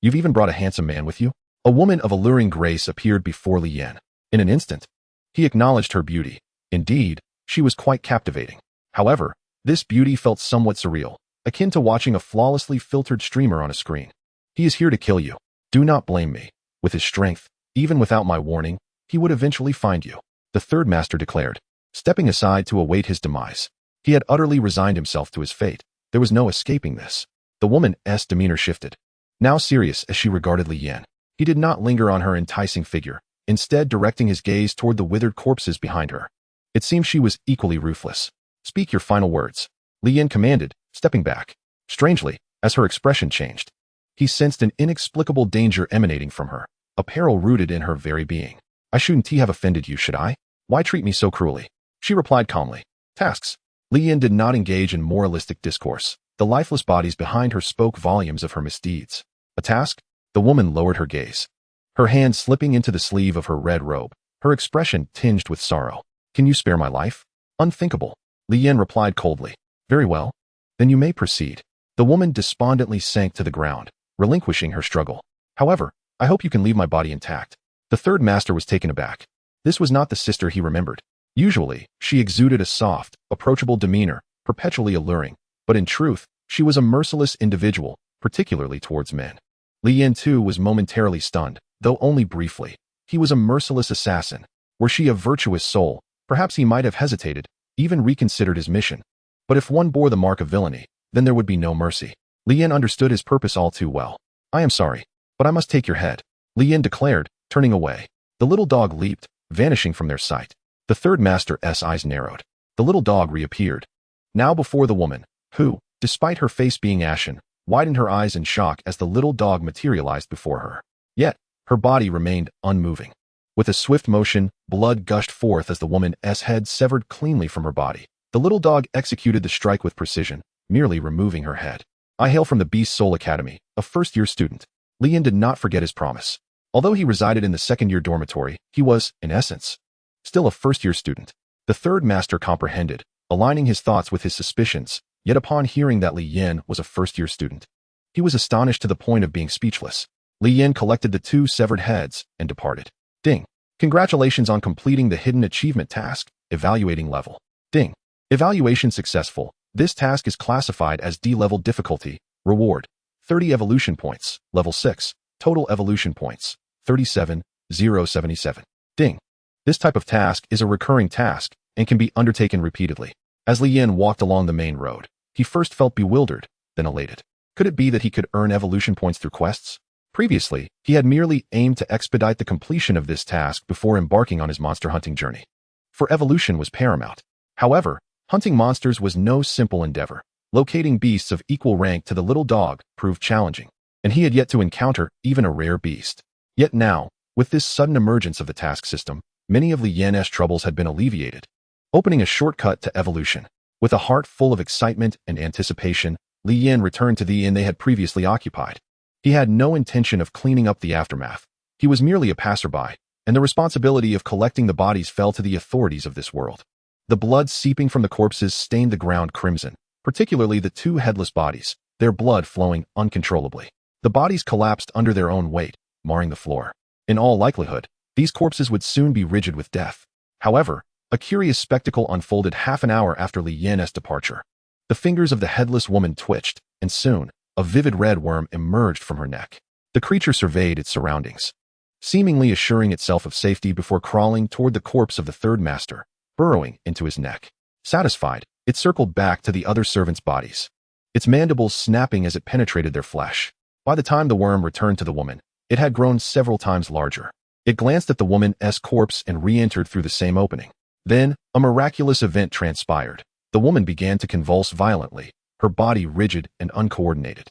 You've even brought a handsome man with you?" A woman of alluring grace appeared before Li Yan. In an instant, he acknowledged her beauty. Indeed, she was quite captivating. However, this beauty felt somewhat surreal, akin to watching a flawlessly filtered streamer on a screen. "He is here to kill you. Do not blame me. With his strength, even without my warning, he would eventually find you," the third master declared, stepping aside to await his demise. He had utterly resigned himself to his fate. There was no escaping this. The woman's demeanor shifted. Now serious as she regarded Li Yan, he did not linger on her enticing figure, instead directing his gaze toward the withered corpses behind her. It seemed she was equally ruthless. "Speak your final words," Li Yan commanded, stepping back. Strangely, as her expression changed, he sensed an inexplicable danger emanating from her, a peril rooted in her very being. "I shouldn't have offended you, should I? Why treat me so cruelly?" She replied calmly. "Tasks." Li Yan did not engage in moralistic discourse. The lifeless bodies behind her spoke volumes of her misdeeds. "A task?" The woman lowered her gaze, her hand slipping into the sleeve of her red robe, her expression tinged with sorrow. "Can you spare my life?" "Unthinkable," Li Yan replied coldly. "Very well. Then you may proceed." The woman despondently sank to the ground, relinquishing her struggle. "However, I hope you can leave my body intact." The third master was taken aback. This was not the sister he remembered. Usually, she exuded a soft, approachable demeanor, perpetually alluring, but in truth, she was a merciless individual, particularly towards men. Li Yan too was momentarily stunned, though only briefly. He was a merciless assassin. Were she a virtuous soul, perhaps he might have hesitated, even reconsidered his mission. But if one bore the mark of villainy, then there would be no mercy. Li Yan understood his purpose all too well. "I am sorry, but I must take your head," Li Yan declared, turning away. The little dog leaped, vanishing from their sight. The third master's eyes narrowed. The little dog reappeared, now before the woman, who, despite her face being ashen, widened her eyes in shock as the little dog materialized before her. Yet, her body remained unmoving. With a swift motion, blood gushed forth as the woman's head severed cleanly from her body. The little dog executed the strike with precision, merely removing her head. "I hail from the Beast Soul Academy, a first-year student." Li Yan did not forget his promise. Although he resided in the second-year dormitory, he was, in essence, still a first-year student. The third master comprehended, aligning his thoughts with his suspicions, yet upon hearing that Li Yin was a first-year student, he was astonished to the point of being speechless. Li Yin collected the 2 severed heads and departed. Ding. Congratulations on completing the hidden achievement task, evaluating level. Ding. Evaluation successful. This task is classified as D-level difficulty. Reward: 30 evolution points. Level 6. Total evolution points: 37,077. Ding. This type of task is a recurring task and can be undertaken repeatedly. As Li Yin walked along the main road, he first felt bewildered, then elated. Could it be that he could earn evolution points through quests? Previously, he had merely aimed to expedite the completion of this task before embarking on his monster hunting journey. For evolution was paramount. However, hunting monsters was no simple endeavor. Locating beasts of equal rank to the little dog proved challenging, and he had yet to encounter even a rare beast. Yet now, with this sudden emergence of the task system, many of Li Yin's troubles had been alleviated. Opening a shortcut to evolution. With a heart full of excitement and anticipation, Li Yin returned to the inn they had previously occupied. He had no intention of cleaning up the aftermath. He was merely a passerby, and the responsibility of collecting the bodies fell to the authorities of this world. The blood seeping from the corpses stained the ground crimson, particularly the 2 headless bodies, their blood flowing uncontrollably. The bodies collapsed under their own weight, marring the floor. In all likelihood, these corpses would soon be rigid with death. However, a curious spectacle unfolded half an hour after Li Yin's departure. The fingers of the headless woman twitched, and soon, a vivid red worm emerged from her neck. The creature surveyed its surroundings, seemingly assuring itself of safety before crawling toward the corpse of the 3rd master, burrowing into his neck. Satisfied, it circled back to the other servants' bodies, its mandibles snapping as it penetrated their flesh. By the time the worm returned to the woman, it had grown several times larger. It glanced at the woman's corpse and re-entered through the same opening. Then, a miraculous event transpired. The woman began to convulse violently, her body rigid and uncoordinated.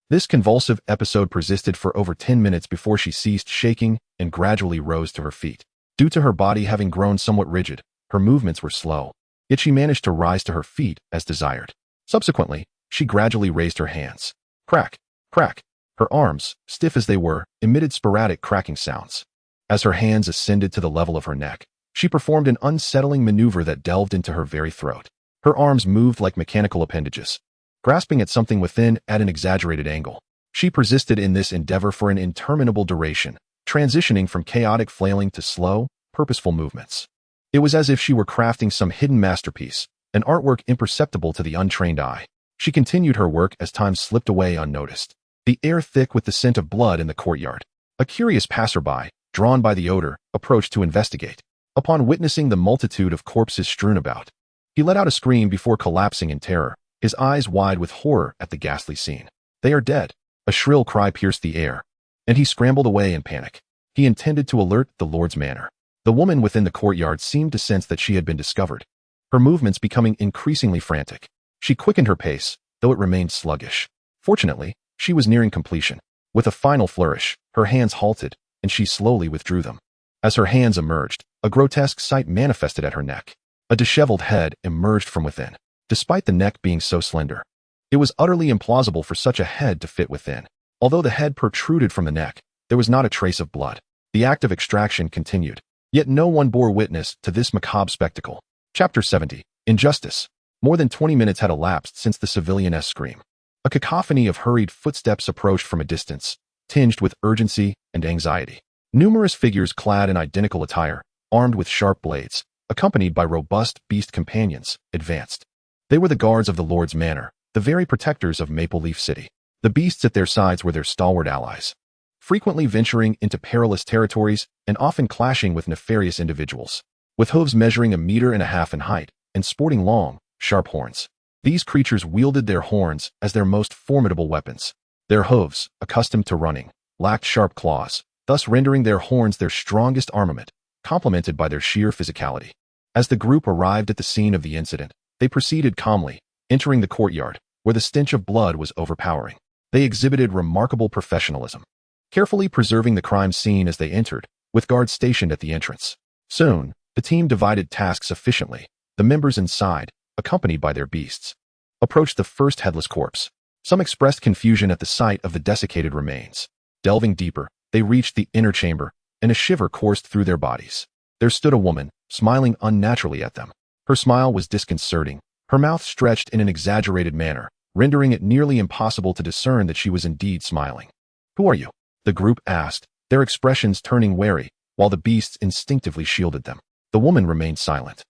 This convulsive episode persisted for over 10 minutes before she ceased shaking and gradually rose to her feet. Due to her body having grown somewhat rigid, her movements were slow, yet she managed to rise to her feet as desired. Subsequently, she gradually raised her hands. Crack, crack. Her arms, stiff as they were, emitted sporadic cracking sounds. As her hands ascended to the level of her neck, she performed an unsettling maneuver that delved into her very throat. Her arms moved like mechanical appendages, grasping at something within at an exaggerated angle. She persisted in this endeavor for an interminable duration, transitioning from chaotic flailing to slow, purposeful movements. It was as if she were crafting some hidden masterpiece, an artwork imperceptible to the untrained eye. She continued her work as time slipped away unnoticed, the air thick with the scent of blood in the courtyard. A curious passerby, drawn by the odor, approached to investigate. Upon witnessing the multitude of corpses strewn about, he let out a scream before collapsing in terror, his eyes wide with horror at the ghastly scene. "They are dead!" A shrill cry pierced the air, and he scrambled away in panic. He intended to alert the Lord's Manor. The woman within the courtyard seemed to sense that she had been discovered, her movements becoming increasingly frantic. She quickened her pace, though it remained sluggish. Fortunately, she was nearing completion. With a final flourish, her hands halted, and she slowly withdrew them. As her hands emerged, a grotesque sight manifested at her neck. A disheveled head emerged from within. Despite the neck being so slender, it was utterly implausible for such a head to fit within. Although the head protruded from the neck, there was not a trace of blood. The act of extraction continued, yet no one bore witness to this macabre spectacle. Chapter 70. Injustice. More than 20 minutes had elapsed since the civilianess scream. A cacophony of hurried footsteps approached from a distance, tinged with urgency and anxiety. Numerous figures clad in identical attire, armed with sharp blades, accompanied by robust beast companions, advanced. They were the guards of the Lord's Manor, the very protectors of Maple Leaf City. The beasts at their sides were their stalwart allies, frequently venturing into perilous territories and often clashing with nefarious individuals. With hooves measuring 1.5 meters in height and sporting long, sharp horns, these creatures wielded their horns as their most formidable weapons. Their hooves, accustomed to running, lacked sharp claws, thus rendering their horns their strongest armament, complemented by their sheer physicality. As the group arrived at the scene of the incident, they proceeded calmly, entering the courtyard, where the stench of blood was overpowering. They exhibited remarkable professionalism, carefully preserving the crime scene as they entered, with guards stationed at the entrance. Soon, the team divided tasks efficiently. The members inside, accompanied by their beasts, approached the first headless corpse. Some expressed confusion at the sight of the desiccated remains. Delving deeper, they reached the inner chamber, and a shiver coursed through their bodies. There stood a woman, smiling unnaturally at them. Her smile was disconcerting, Her mouth stretched in an exaggerated manner, rendering it nearly impossible to discern that she was indeed smiling. "Who are you?" the group asked, their expressions turning wary, while the beasts instinctively shielded them. The woman remained silent.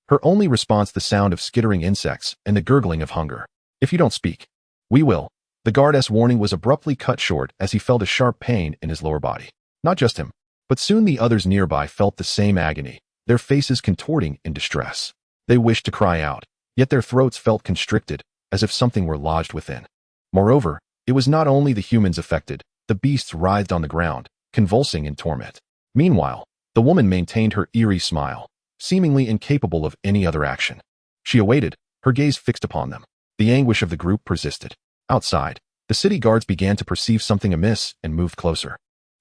Her only response the sound of skittering insects and the gurgling of hunger. "If you don't speak, we will." The guard's warning was abruptly cut short as he felt a sharp pain in his lower body. Not just him, but soon the others nearby felt the same agony, their faces contorting in distress. They wished to cry out, yet their throats felt constricted, as if something were lodged within. Moreover, it was not only the humans affected, the beasts writhed on the ground, convulsing in torment. Meanwhile, the woman maintained her eerie smile, seemingly incapable of any other action. She awaited, her gaze fixed upon them. The anguish of the group persisted. Outside, the city guards began to perceive something amiss and moved closer.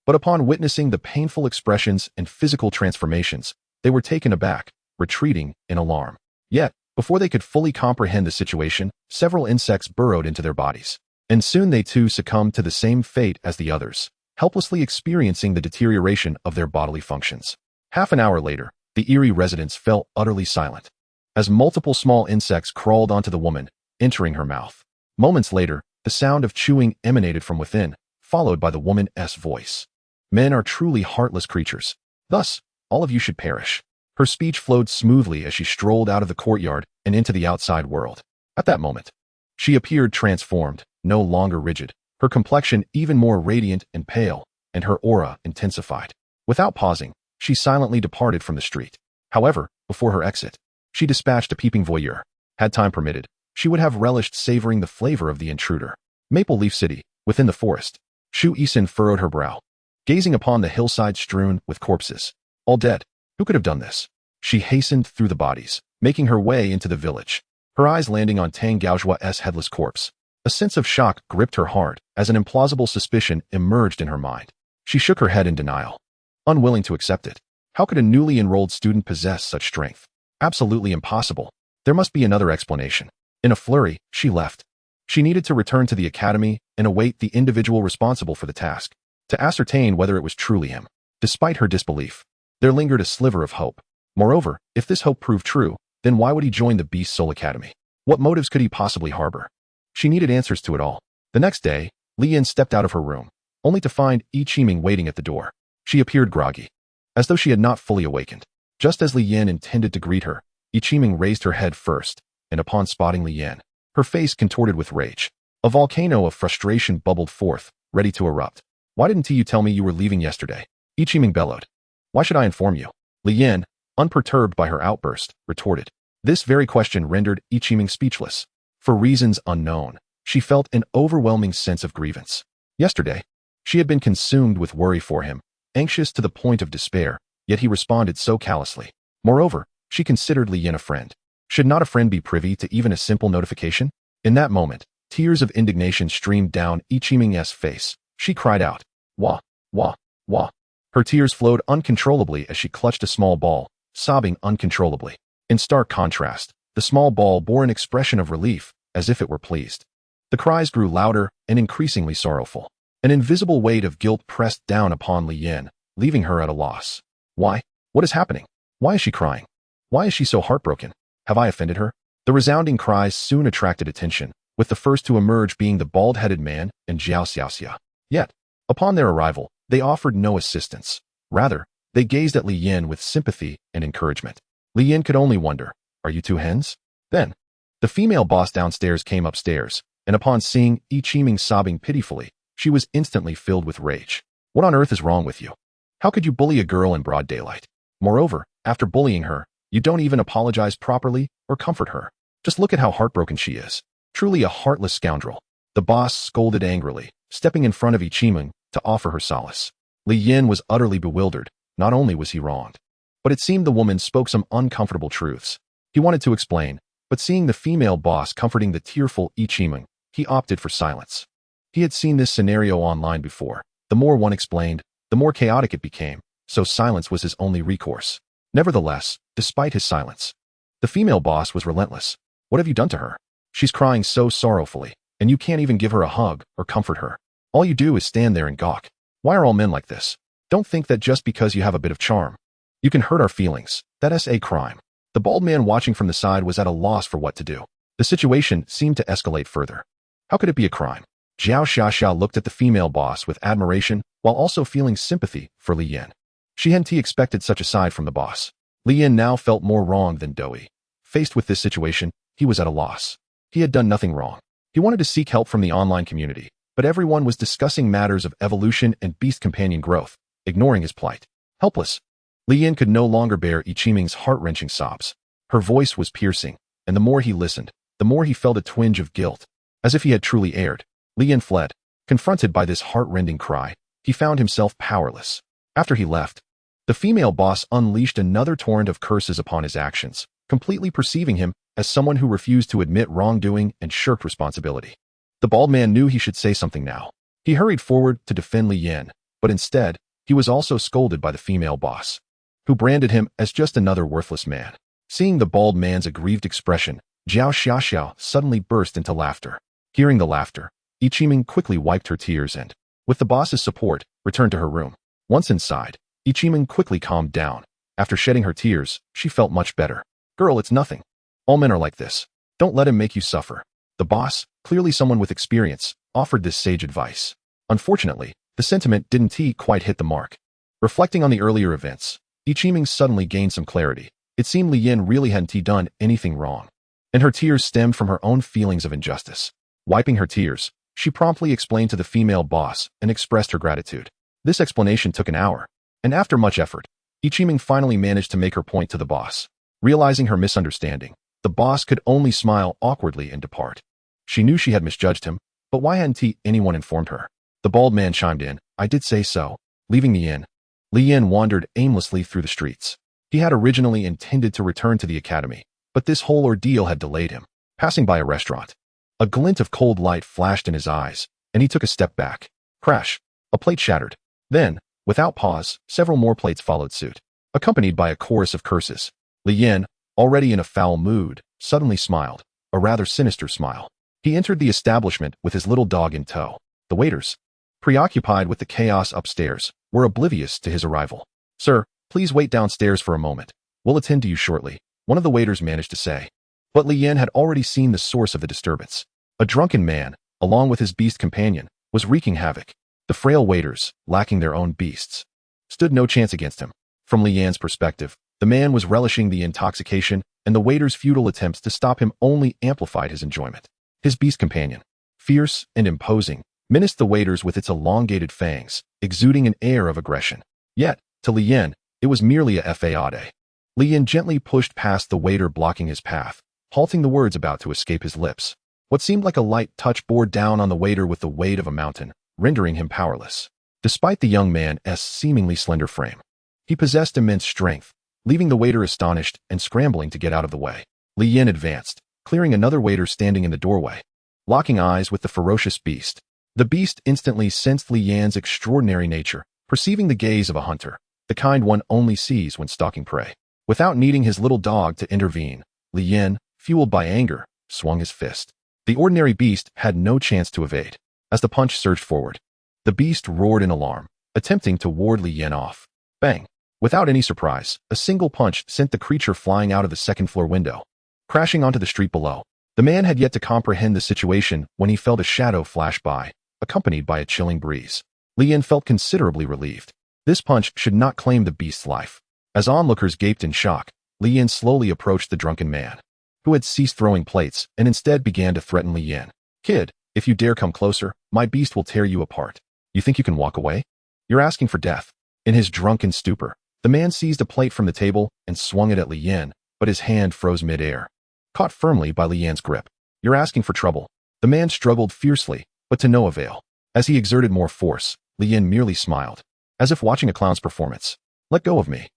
But upon witnessing the painful expressions and physical transformations, they were taken aback, retreating in alarm. Yet, before they could fully comprehend the situation, several insects burrowed into their bodies. And soon they too succumbed to the same fate as the others, helplessly experiencing the deterioration of their bodily functions. Half an hour later, the eerie residence fell utterly silent, as multiple small insects crawled onto the woman, entering her mouth. Moments later, the sound of chewing emanated from within, followed by the woman's voice. "Men are truly heartless creatures. Thus, all of you should perish." Her speech flowed smoothly as she strolled out of the courtyard and into the outside world. At that moment, she appeared transformed, no longer rigid, her complexion even more radiant and pale, and her aura intensified. Without pausing, she silently departed from the street. However, before her exit, she dispatched a peeping voyeur. Had time permitted, she would have relished savoring the flavor of the intruder. Maple Leaf City, within the forest. Shu Isin furrowed her brow, gazing upon the hillside strewn with corpses. All dead. Who could have done this? She hastened through the bodies, making her way into the village, her eyes landing on Tang Gaojua's headless corpse. A sense of shock gripped her heart as an implausible suspicion emerged in her mind. She shook her head in denial, unwilling to accept it. How could a newly enrolled student possess such strength? Absolutely impossible. There must be another explanation. In a flurry, she left. She needed to return to the academy and await the individual responsible for the task, to ascertain whether it was truly him. Despite her disbelief, there lingered a sliver of hope. Moreover, if this hope proved true, then why would he join the Beast Soul Academy? What motives could he possibly harbor? She needed answers to it all. The next day, Li Yin stepped out of her room, only to find Yi Qiming waiting at the door. She appeared groggy, as though she had not fully awakened. Just as Li Yin intended to greet her, Yi Qiming raised her head first, and upon spotting Li Yin, her face contorted with rage. A volcano of frustration bubbled forth, ready to erupt. "Why didn't you tell me you were leaving yesterday?" Yi Qiming bellowed. "Why should I inform you?" Li Yin, unperturbed by her outburst, retorted. This very question rendered Yi Qiming speechless. For reasons unknown, she felt an overwhelming sense of grievance. Yesterday, she had been consumed with worry for him, anxious to the point of despair, yet he responded so callously. Moreover, she considered Li Yin a friend. Should not a friend be privy to even a simple notification? In that moment, tears of indignation streamed down Yi Qiming's face. She cried out, "Wah, wah, wah." Her tears flowed uncontrollably as she clutched a small ball, sobbing uncontrollably. In stark contrast, the small ball bore an expression of relief, as if it were pleased. The cries grew louder and increasingly sorrowful. An invisible weight of guilt pressed down upon Li Yin, leaving her at a loss. Why? What is happening? Why is she crying? Why is she so heartbroken? Have I offended her? The resounding cries soon attracted attention, with the first to emerge being the bald-headed man and Jiao Xiaoxia. Yet, upon their arrival, they offered no assistance. Rather, they gazed at Li Yin with sympathy and encouragement. Li Yin could only wonder, "Are you two hens?" Then, the female boss downstairs came upstairs, and upon seeing Yi Qiming sobbing pitifully, she was instantly filled with rage. "What on earth is wrong with you? How could you bully a girl in broad daylight? Moreover, after bullying her, you don't even apologize properly or comfort her. Just look at how heartbroken she is. Truly a heartless scoundrel." The boss scolded angrily, stepping in front of Yi Qiming to offer her solace. Li Yin was utterly bewildered. Not only was he wronged, but it seemed the woman spoke some uncomfortable truths. He wanted to explain, but seeing the female boss comforting the tearful Yi Qiming, he opted for silence. He had seen this scenario online before. The more one explained, the more chaotic it became, so silence was his only recourse. Nevertheless, despite his silence, the female boss was relentless. "What have you done to her? She's crying so sorrowfully, and you can't even give her a hug or comfort her. All you do is stand there and gawk. Why are all men like this? Don't think that just because you have a bit of charm, you can hurt our feelings. That's a crime." The bald man watching from the side was at a loss for what to do. The situation seemed to escalate further. How could it be a crime? Zhao Xiaoxiao looked at the female boss with admiration while also feeling sympathy for Li Yin. She hadn't expected such a side from the boss. Li Yin now felt more wrong than Doi. Faced with this situation, he was at a loss. He had done nothing wrong. He wanted to seek help from the online community, but everyone was discussing matters of evolution and beast companion growth, ignoring his plight. Helpless, Li Yin could no longer bear Ichiming's heart-wrenching sobs. Her voice was piercing, and the more he listened, the more he felt a twinge of guilt. As if he had truly erred, Li Yin fled. Confronted by this heart-rending cry, he found himself powerless. After he left, the female boss unleashed another torrent of curses upon his actions, completely perceiving him as someone who refused to admit wrongdoing and shirked responsibility. The bald man knew he should say something now. He hurried forward to defend Li Yin, but instead, he was also scolded by the female boss, who branded him as just another worthless man. Seeing the bald man's aggrieved expression, Zhao Xiaoxiao suddenly burst into laughter. Hearing the laughter, Ichiming quickly wiped her tears and, with the boss's support, returned to her room. Once inside, Ichiming quickly calmed down. After shedding her tears, she felt much better. Girl, it's nothing. All men are like this. Don't let him make you suffer. The boss, clearly someone with experience, offered this sage advice. Unfortunately, the sentiment didn't quite hit the mark. Reflecting on the earlier events, Ichiming suddenly gained some clarity. It seemed Li Yin really hadn't done anything wrong, and her tears stemmed from her own feelings of injustice. Wiping her tears, she promptly explained to the female boss and expressed her gratitude. This explanation took an hour, and after much effort, Ichiming finally managed to make her point to the boss. Realizing her misunderstanding, the boss could only smile awkwardly and depart. She knew she had misjudged him, but why hadn't anyone informed her? The bald man chimed in, I did say so. Leaving the inn, Li Yin wandered aimlessly through the streets. He had originally intended to return to the academy, but this whole ordeal had delayed him. Passing by a restaurant, a glint of cold light flashed in his eyes, and he took a step back. Crash! A plate shattered. Then, without pause, several more plates followed suit, accompanied by a chorus of curses. Li Yin, already in a foul mood, suddenly smiled, a rather sinister smile. He entered the establishment with his little dog in tow. The waiters, preoccupied with the chaos upstairs, were oblivious to his arrival. Sir, please wait downstairs for a moment. We'll attend to you shortly, one of the waiters managed to say. But Li Yin had already seen the source of the disturbance. A drunken man, along with his beast companion, was wreaking havoc. The frail waiters, lacking their own beasts, stood no chance against him. From Li Yan's perspective, the man was relishing the intoxication, and the waiter's futile attempts to stop him only amplified his enjoyment. His beast companion, fierce and imposing, menaced the waiters with its elongated fangs, exuding an air of aggression. Yet, to Li Yin, it was merely a fade. Li Yin gently pushed past the waiter blocking his path, halting the words about to escape his lips. What seemed like a light touch bore down on the waiter with the weight of a mountain, rendering him powerless. Despite the young man's seemingly slender frame, he possessed immense strength, leaving the waiter astonished and scrambling to get out of the way. Li Yin advanced, clearing another waiter standing in the doorway. Locking eyes with the ferocious beast, the beast instantly sensed Li Yan's extraordinary nature, perceiving the gaze of a hunter, the kind one only sees when stalking prey. Without needing his little dog to intervene, Li Yin, fueled by anger, swung his fist. The ordinary beast had no chance to evade. As the punch surged forward, the beast roared in alarm, attempting to ward Li Yin off. Bang! Without any surprise, a single punch sent the creature flying out of the second-floor window, crashing onto the street below. The man had yet to comprehend the situation when he felt a shadow flash by, accompanied by a chilling breeze. Li Yin felt considerably relieved. This punch should not claim the beast's life. As onlookers gaped in shock, Li Yin slowly approached the drunken man, who had ceased throwing plates and instead began to threaten Li Yin. Kid, if you dare come closer, my beast will tear you apart. You think you can walk away? You're asking for death. In his drunken stupor, the man seized a plate from the table and swung it at Li Yin, but his hand froze mid-air, caught firmly by Li Yin's grip. You're asking for trouble. The man struggled fiercely, but to no avail. As he exerted more force, Li Yin merely smiled, as if watching a clown's performance. Let go of me.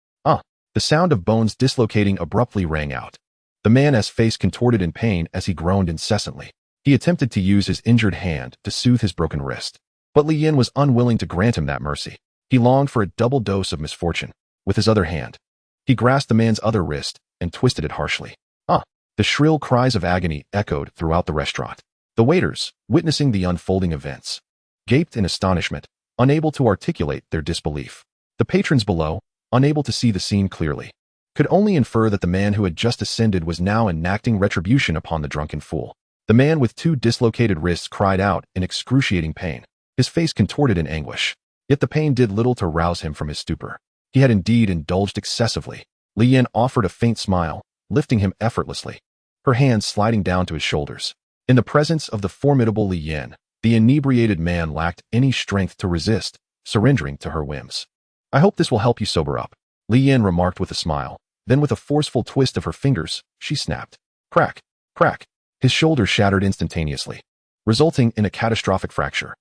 The sound of bones dislocating abruptly rang out. The man's face contorted in pain as he groaned incessantly. He attempted to use his injured hand to soothe his broken wrist, but Li Yin was unwilling to grant him that mercy. He longed for a double dose of misfortune. With his other hand, he grasped the man's other wrist and twisted it harshly. The shrill cries of agony echoed throughout the restaurant. The waiters, witnessing the unfolding events, gaped in astonishment, unable to articulate their disbelief. The patrons below, unable to see the scene clearly, could only infer that the man who had just ascended was now enacting retribution upon the drunken fool. The man with 2 dislocated wrists cried out in excruciating pain, his face contorted in anguish. Yet the pain did little to rouse him from his stupor. He had indeed indulged excessively. Lian offered a faint smile, lifting him effortlessly, her hands sliding down to his shoulders. In the presence of the formidable Lian, the inebriated man lacked any strength to resist, surrendering to her whims. "I hope this will help you sober up," Lian remarked with a smile. Then with a forceful twist of her fingers, she snapped. Crack, crack. His shoulder shattered instantaneously, resulting in a catastrophic fracture.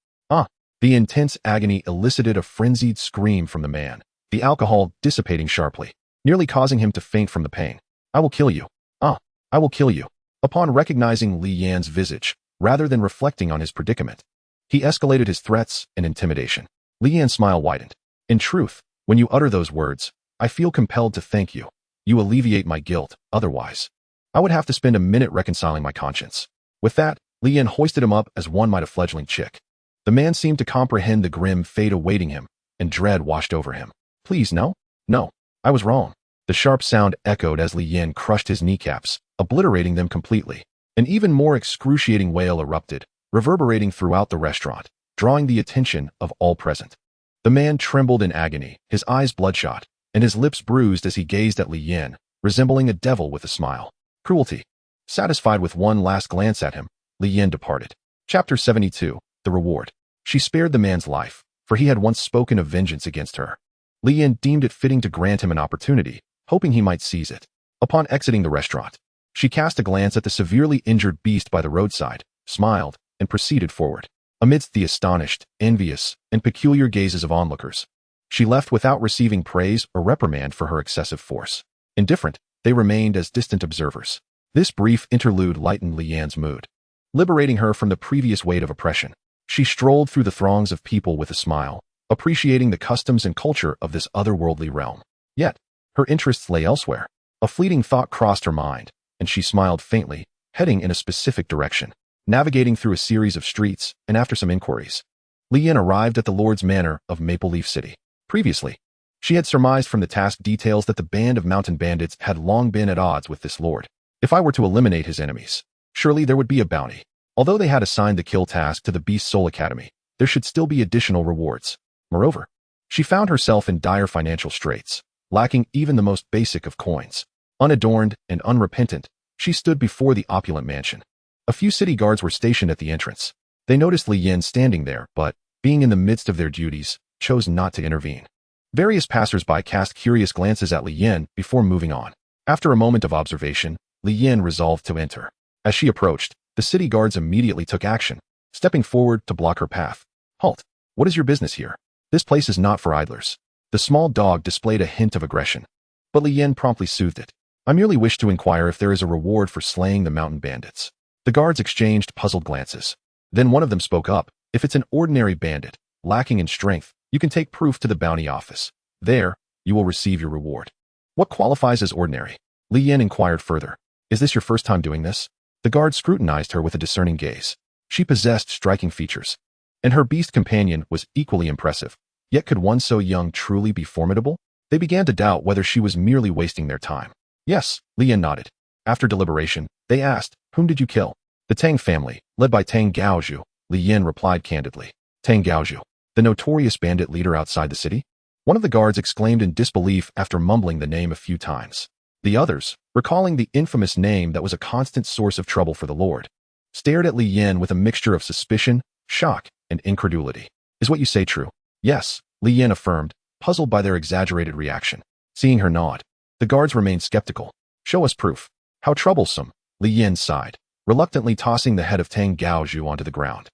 The intense agony elicited a frenzied scream from the man, the alcohol dissipating sharply, nearly causing him to faint from the pain. "I will kill you. I will kill you." Upon recognizing Li Yan's visage, rather than reflecting on his predicament, he escalated his threats and intimidation. Li Yan's smile widened. "In truth, when you utter those words, I feel compelled to thank you. You alleviate my guilt, otherwise I would have to spend a minute reconciling my conscience." With that, Li Yan hoisted him up as one might a fledgling chick. The man seemed to comprehend the grim fate awaiting him, and dread washed over him. "Please, no. No, I was wrong." The sharp sound echoed as Li Yan crushed his kneecaps, obliterating them completely. An even more excruciating wail erupted, reverberating throughout the restaurant, drawing the attention of all present. The man trembled in agony, his eyes bloodshot, and his lips bruised as he gazed at Li Yan, resembling a devil with a smile. Cruelty. Satisfied with one last glance at him, Li Yan departed. Chapter 72. The Reward. She spared the man's life, for he had once spoken of vengeance against her. Li Yan deemed it fitting to grant him an opportunity, hoping he might seize it. Upon exiting the restaurant, she cast a glance at the severely injured beast by the roadside, smiled, and proceeded forward. Amidst the astonished, envious, and peculiar gazes of onlookers, she left without receiving praise or reprimand for her excessive force. Indifferent, they remained as distant observers. This brief interlude lightened Li Yan's mood, liberating her from the previous weight of oppression. She strolled through the throngs of people with a smile, appreciating the customs and culture of this otherworldly realm. Yet, her interests lay elsewhere. A fleeting thought crossed her mind, and she smiled faintly, heading in a specific direction. Navigating through a series of streets, and after some inquiries, Li Yan arrived at the Lord's Manor of Maple Leaf City. Previously, she had surmised from the task details that the band of mountain bandits had long been at odds with this lord. If I were to eliminate his enemies, surely there would be a bounty. Although they had assigned the kill task to the Beast Soul Academy, there should still be additional rewards. Moreover, she found herself in dire financial straits, lacking even the most basic of coins. Unadorned and unrepentant, she stood before the opulent mansion. A few city guards were stationed at the entrance. They noticed Li Yan standing there, but, being in the midst of their duties, chose not to intervene. Various passers-by cast curious glances at Li Yan before moving on. After a moment of observation, Li Yan resolved to enter. As she approached, the city guards immediately took action, stepping forward to block her path. "Halt! What is your business here? This place is not for idlers." The small dog displayed a hint of aggression, but Li Yan promptly soothed it. "I merely wish to inquire if there is a reward for slaying the mountain bandits." The guards exchanged puzzled glances. Then one of them spoke up. "If it's an ordinary bandit, lacking in strength, you can take proof to the bounty office. There, you will receive your reward." "What qualifies as ordinary?" Li Yan inquired further. "Is this your first time doing this?" The guard scrutinized her with a discerning gaze. She possessed striking features, and her beast companion was equally impressive. Yet could one so young truly be formidable? They began to doubt whether she was merely wasting their time. "Yes," Li Yan nodded. After deliberation, they asked, "Whom did you kill?" "The Tang family, led by Tang Gaozhu," Li Yan replied candidly. "Tang Gaozhu, the notorious bandit leader outside the city?" One of the guards exclaimed in disbelief after mumbling the name a few times. The others, recalling the infamous name that was a constant source of trouble for the Lord, stared at Li Yan with a mixture of suspicion, shock, and incredulity. "Is what you say true?" "Yes," Li Yan affirmed, puzzled by their exaggerated reaction. Seeing her nod, the guards remained skeptical. "Show us proof." "How troublesome," Li Yan sighed, reluctantly tossing the head of Tang Gaozhu onto the ground.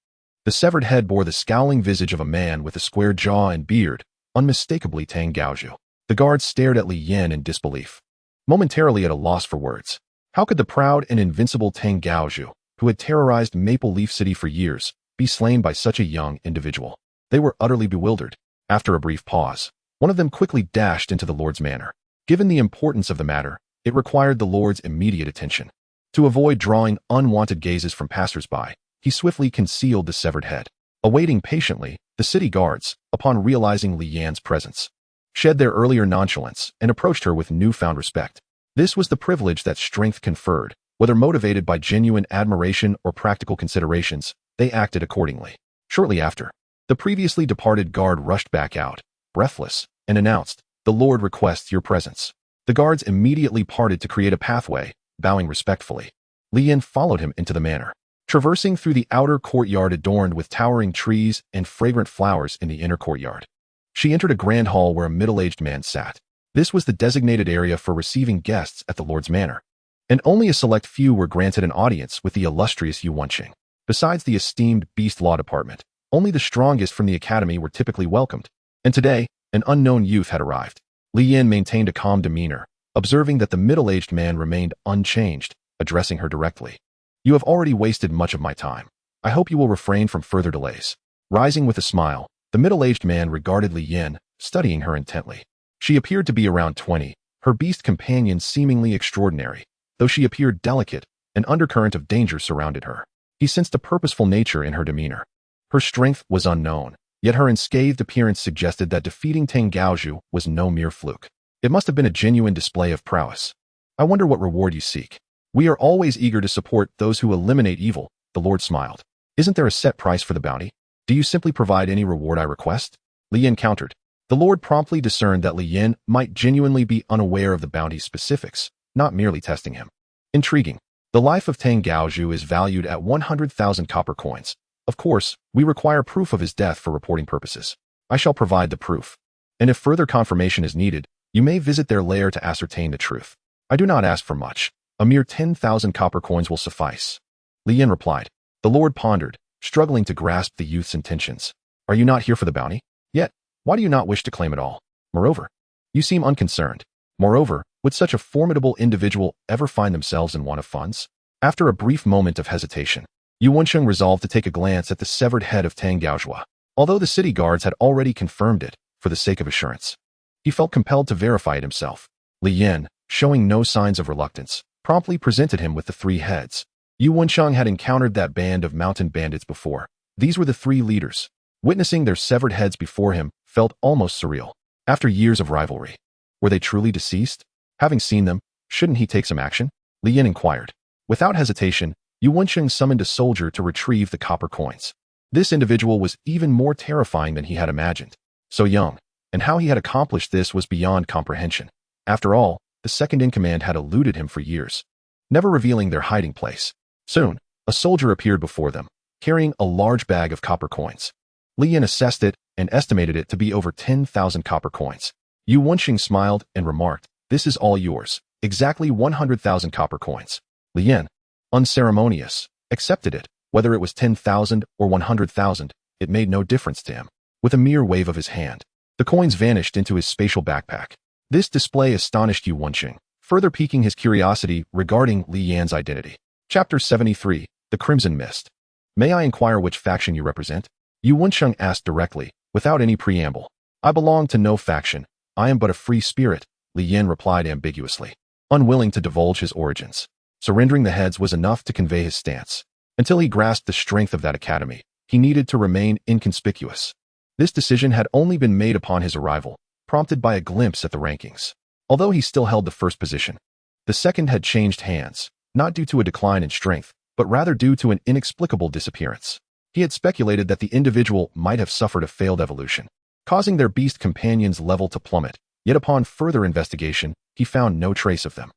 The severed head bore the scowling visage of a man with a square jaw and beard, unmistakably Tang Gaozhu. The guards stared at Li Yan in disbelief, momentarily at a loss for words. How could the proud and invincible Tang Gaozhu, who had terrorized Maple Leaf City for years, be slain by such a young individual? They were utterly bewildered. After a brief pause, one of them quickly dashed into the Lord's manor. Given the importance of the matter, it required the Lord's immediate attention. To avoid drawing unwanted gazes from passers-by, he swiftly concealed the severed head. Awaiting patiently, the city guards, upon realizing Li Yan's presence, shed their earlier nonchalance, and approached her with newfound respect. This was the privilege that strength conferred. Whether motivated by genuine admiration or practical considerations, they acted accordingly. Shortly after, the previously departed guard rushed back out, breathless, and announced, "The Lord requests your presence." The guards immediately parted to create a pathway, bowing respectfully. Lian followed him into the manor, traversing through the outer courtyard adorned with towering trees and fragrant flowers in the inner courtyard. She entered a grand hall where a middle-aged man sat. This was the designated area for receiving guests at the Lord's manor, and only a select few were granted an audience with the illustrious Yu Wenqing. Besides the esteemed Beast Law Department, only the strongest from the academy were typically welcomed. And today, an unknown youth had arrived. Lian maintained a calm demeanor, observing that the middle-aged man remained unchanged, addressing her directly. "You have already wasted much of my time. I hope you will refrain from further delays." Rising with a smile, the middle-aged man regarded Lian, studying her intently. She appeared to be around 20, her beast companion seemingly extraordinary. Though she appeared delicate, an undercurrent of danger surrounded her. He sensed a purposeful nature in her demeanor. Her strength was unknown, yet her unscathed appearance suggested that defeating Tang Gaozhu was no mere fluke. It must have been a genuine display of prowess. "I wonder what reward you seek." "We are always eager to support those who eliminate evil," the Lord smiled. "Isn't there a set price for the bounty? Do you simply provide any reward I request?" Lian countered. The Lord promptly discerned that Lian might genuinely be unaware of the bounty's specifics, not merely testing him. Intriguing. "The life of Tang Gaozhu is valued at 100,000 copper coins. Of course, we require proof of his death for reporting purposes. I shall provide the proof. And if further confirmation is needed, you may visit their lair to ascertain the truth. I do not ask for much. A mere 10,000 copper coins will suffice." Lian replied. The Lord pondered, struggling to grasp the youth's intentions. "Are you not here for the bounty? Yet, why do you not wish to claim it all? Moreover, you seem unconcerned. Moreover, would such a formidable individual ever find themselves in want of funds?" After a brief moment of hesitation, Yu Wenqing resolved to take a glance at the severed head of Tang Gaozhu. Although the city guards had already confirmed it, for the sake of assurance, he felt compelled to verify it himself. Lian, showing no signs of reluctance, promptly presented him with the 3 heads. Yu Wenqing had encountered that band of mountain bandits before. These were the 3 leaders. Witnessing their severed heads before him felt almost surreal. After years of rivalry, were they truly deceased? Having seen them, shouldn't he take some action? Lian inquired. Without hesitation, Yu Wenqing summoned a soldier to retrieve the copper coins. This individual was even more terrifying than he had imagined. So young, and how he had accomplished this was beyond comprehension. After all, the second-in-command had eluded him for years, never revealing their hiding place. Soon, a soldier appeared before them, carrying a large bag of copper coins. Lian assessed it and estimated it to be over 10,000 copper coins. Yu Wenqing smiled and remarked, "This is all yours, exactly 100,000 copper coins." Lian, unceremonious, accepted it. Whether it was 10,000 or 100,000, it made no difference to him. With a mere wave of his hand, the coins vanished into his spatial backpack. This display astonished Yu Wenqing, further piquing his curiosity regarding Lian's identity. Chapter 73, The Crimson Mist. "May I inquire which faction you represent?" Yu Wenqing asked directly, without any preamble. "I belong to no faction. I am but a free spirit," Lian replied ambiguously, unwilling to divulge his origins. Surrendering the heads was enough to convey his stance. Until he grasped the strength of that academy, he needed to remain inconspicuous. This decision had only been made upon his arrival, prompted by a glimpse at the rankings. Although he still held the first position, the second had changed hands, not due to a decline in strength, but rather due to an inexplicable disappearance. He had speculated that the individual might have suffered a failed evolution, causing their beast companion's level to plummet, yet upon further investigation, he found no trace of them.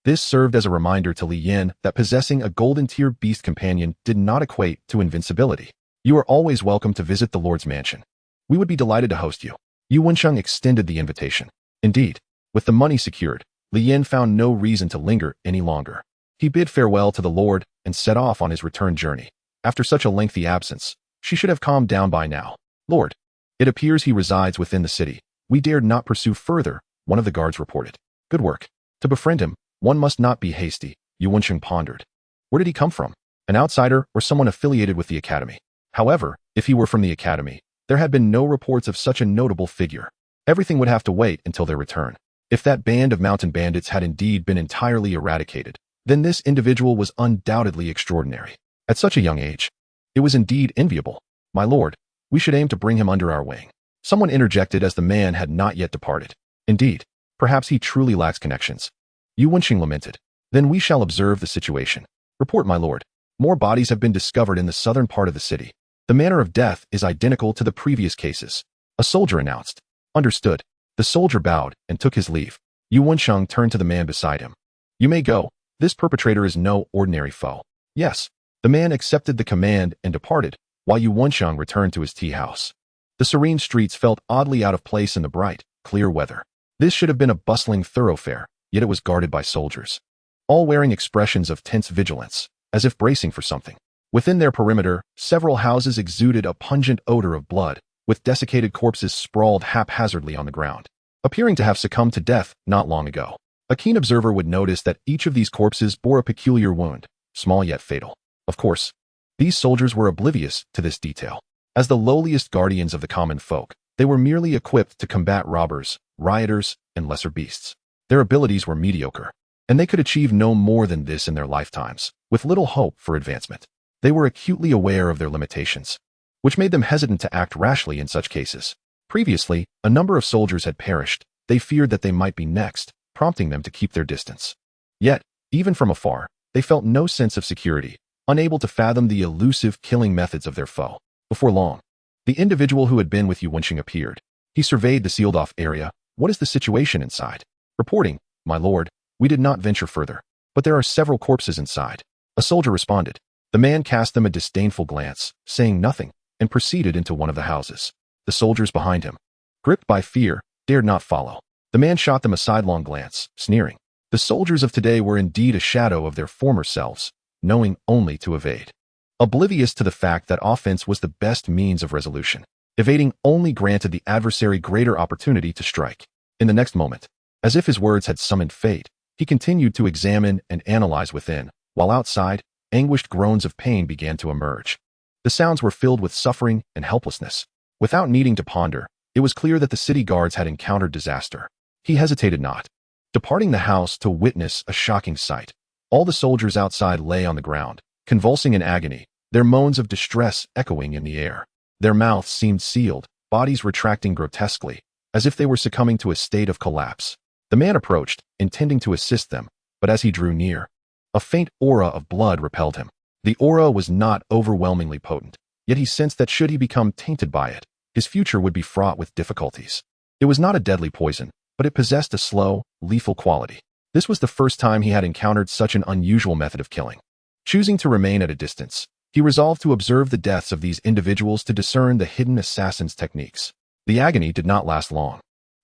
This served as a reminder to Lian that possessing a golden-tier beast companion did not equate to invincibility. "You are always welcome to visit the Lord's mansion. We would be delighted to host you." Yu Wenqing extended the invitation. Indeed, with the money secured, Lian found no reason to linger any longer. He bid farewell to the Lord and set off on his return journey. After such a lengthy absence, she should have calmed down by now. "Lord, it appears he resides within the city. We dared not pursue further," one of the guards reported. "Good work. To befriend him, one must not be hasty," Yu Wenqing pondered. Where did he come from? An outsider or someone affiliated with the academy? However, if he were from the academy, there had been no reports of such a notable figure. Everything would have to wait until their return. If that band of mountain bandits had indeed been entirely eradicated, then this individual was undoubtedly extraordinary. At such a young age, it was indeed enviable. "My lord, we should aim to bring him under our wing." Someone interjected as the man had not yet departed. Indeed, perhaps he truly lacks connections. Yu Wenqing lamented. Then we shall observe the situation. Report, my lord. More bodies have been discovered in the southern part of the city. The manner of death is identical to the previous cases. A soldier announced. Understood. The soldier bowed and took his leave. Yu Wenqing turned to the man beside him. You may go. This perpetrator is no ordinary foe. Yes. The man accepted the command and departed, while Yu Wenqing returned to his tea house. The serene streets felt oddly out of place in the bright, clear weather. This should have been a bustling thoroughfare, yet it was guarded by soldiers, all wearing expressions of tense vigilance, as if bracing for something. Within their perimeter, several houses exuded a pungent odor of blood, with desiccated corpses sprawled haphazardly on the ground, appearing to have succumbed to death not long ago. A keen observer would notice that each of these corpses bore a peculiar wound, small yet fatal. Of course, these soldiers were oblivious to this detail. As the lowliest guardians of the common folk, they were merely equipped to combat robbers, rioters, and lesser beasts. Their abilities were mediocre, and they could achieve no more than this in their lifetimes, with little hope for advancement. They were acutely aware of their limitations, which made them hesitant to act rashly in such cases. Previously, a number of soldiers had perished. They feared that they might be next, prompting them to keep their distance. Yet, even from afar, they felt no sense of security, unable to fathom the elusive killing methods of their foe. Before long, the individual who had been with Yu Wenqing appeared. He surveyed the sealed-off area. What is the situation inside? Reporting, my lord, we did not venture further, but there are several corpses inside. A soldier responded. The man cast them a disdainful glance, saying nothing, and proceeded into one of the houses. The soldiers behind him, gripped by fear, dared not follow. The man shot them a sidelong glance, sneering. The soldiers of today were indeed a shadow of their former selves, knowing only to evade. Oblivious to the fact that offense was the best means of resolution, evading only granted the adversary greater opportunity to strike. In the next moment, as if his words had summoned fate, he continued to examine and analyze within, while outside, anguished groans of pain began to emerge. The sounds were filled with suffering and helplessness. Without needing to ponder, it was clear that the city guards had encountered disaster. He hesitated not, departing the house to witness a shocking sight. All the soldiers outside lay on the ground, convulsing in agony, their moans of distress echoing in the air. Their mouths seemed sealed, bodies retracting grotesquely, as if they were succumbing to a state of collapse. The man approached, intending to assist them, but as he drew near, a faint aura of blood repelled him. The aura was not overwhelmingly potent, yet he sensed that should he become tainted by it, his future would be fraught with difficulties. It was not a deadly poison, but it possessed a slow, lethal quality. This was the first time he had encountered such an unusual method of killing. Choosing to remain at a distance, he resolved to observe the deaths of these individuals to discern the hidden assassin's techniques. The agony did not last long.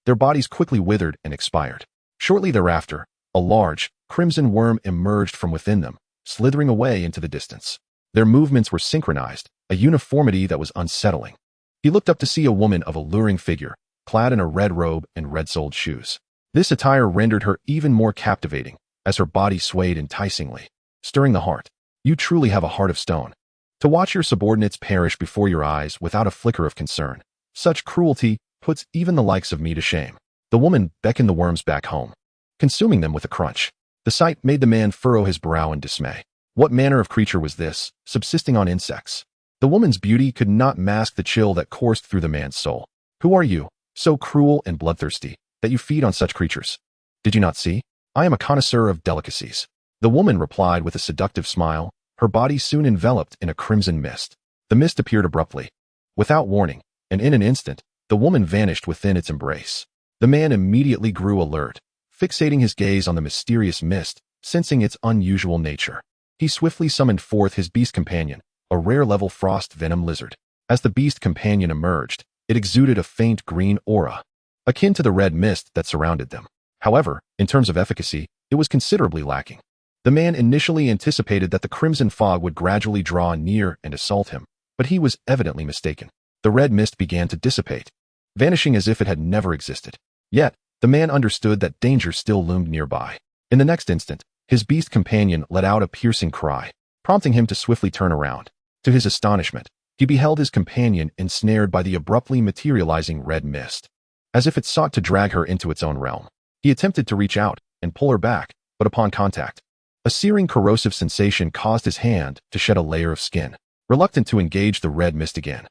Their bodies quickly withered and expired. Shortly thereafter, a large, crimson worm emerged from within them, slithering away into the distance. Their movements were synchronized, a uniformity that was unsettling. He looked up to see a woman of alluring figure, clad in a red robe and red-soled shoes. This attire rendered her even more captivating, as her body swayed enticingly, stirring the heart. You truly have a heart of stone. To watch your subordinates perish before your eyes without a flicker of concern, such cruelty puts even the likes of me to shame. The woman beckoned the worms back home, consuming them with a crunch. The sight made the man furrow his brow in dismay. What manner of creature was this, subsisting on insects? The woman's beauty could not mask the chill that coursed through the man's soul. Who are you, so cruel and bloodthirsty, that you feed on such creatures? Did you not see? I am a connoisseur of delicacies. The woman replied with a seductive smile, her body soon enveloped in a crimson mist. The mist appeared abruptly, without warning, and in an instant, the woman vanished within its embrace. The man immediately grew alert, fixating his gaze on the mysterious mist, sensing its unusual nature. He swiftly summoned forth his beast companion, a rare-level frost venom lizard. As the beast companion emerged, it exuded a faint green aura, akin to the red mist that surrounded them. However, in terms of efficacy, it was considerably lacking. The man initially anticipated that the crimson fog would gradually draw near and assault him, but he was evidently mistaken. The red mist began to dissipate, vanishing as if it had never existed. Yet, the man understood that danger still loomed nearby. In the next instant, his beast companion let out a piercing cry, prompting him to swiftly turn around. To his astonishment, he beheld his companion ensnared by the abruptly materializing red mist. As if it sought to drag her into its own realm, he attempted to reach out and pull her back, but upon contact, a searing corrosive sensation caused his hand to shed a layer of skin. Reluctant to engage the red mist again,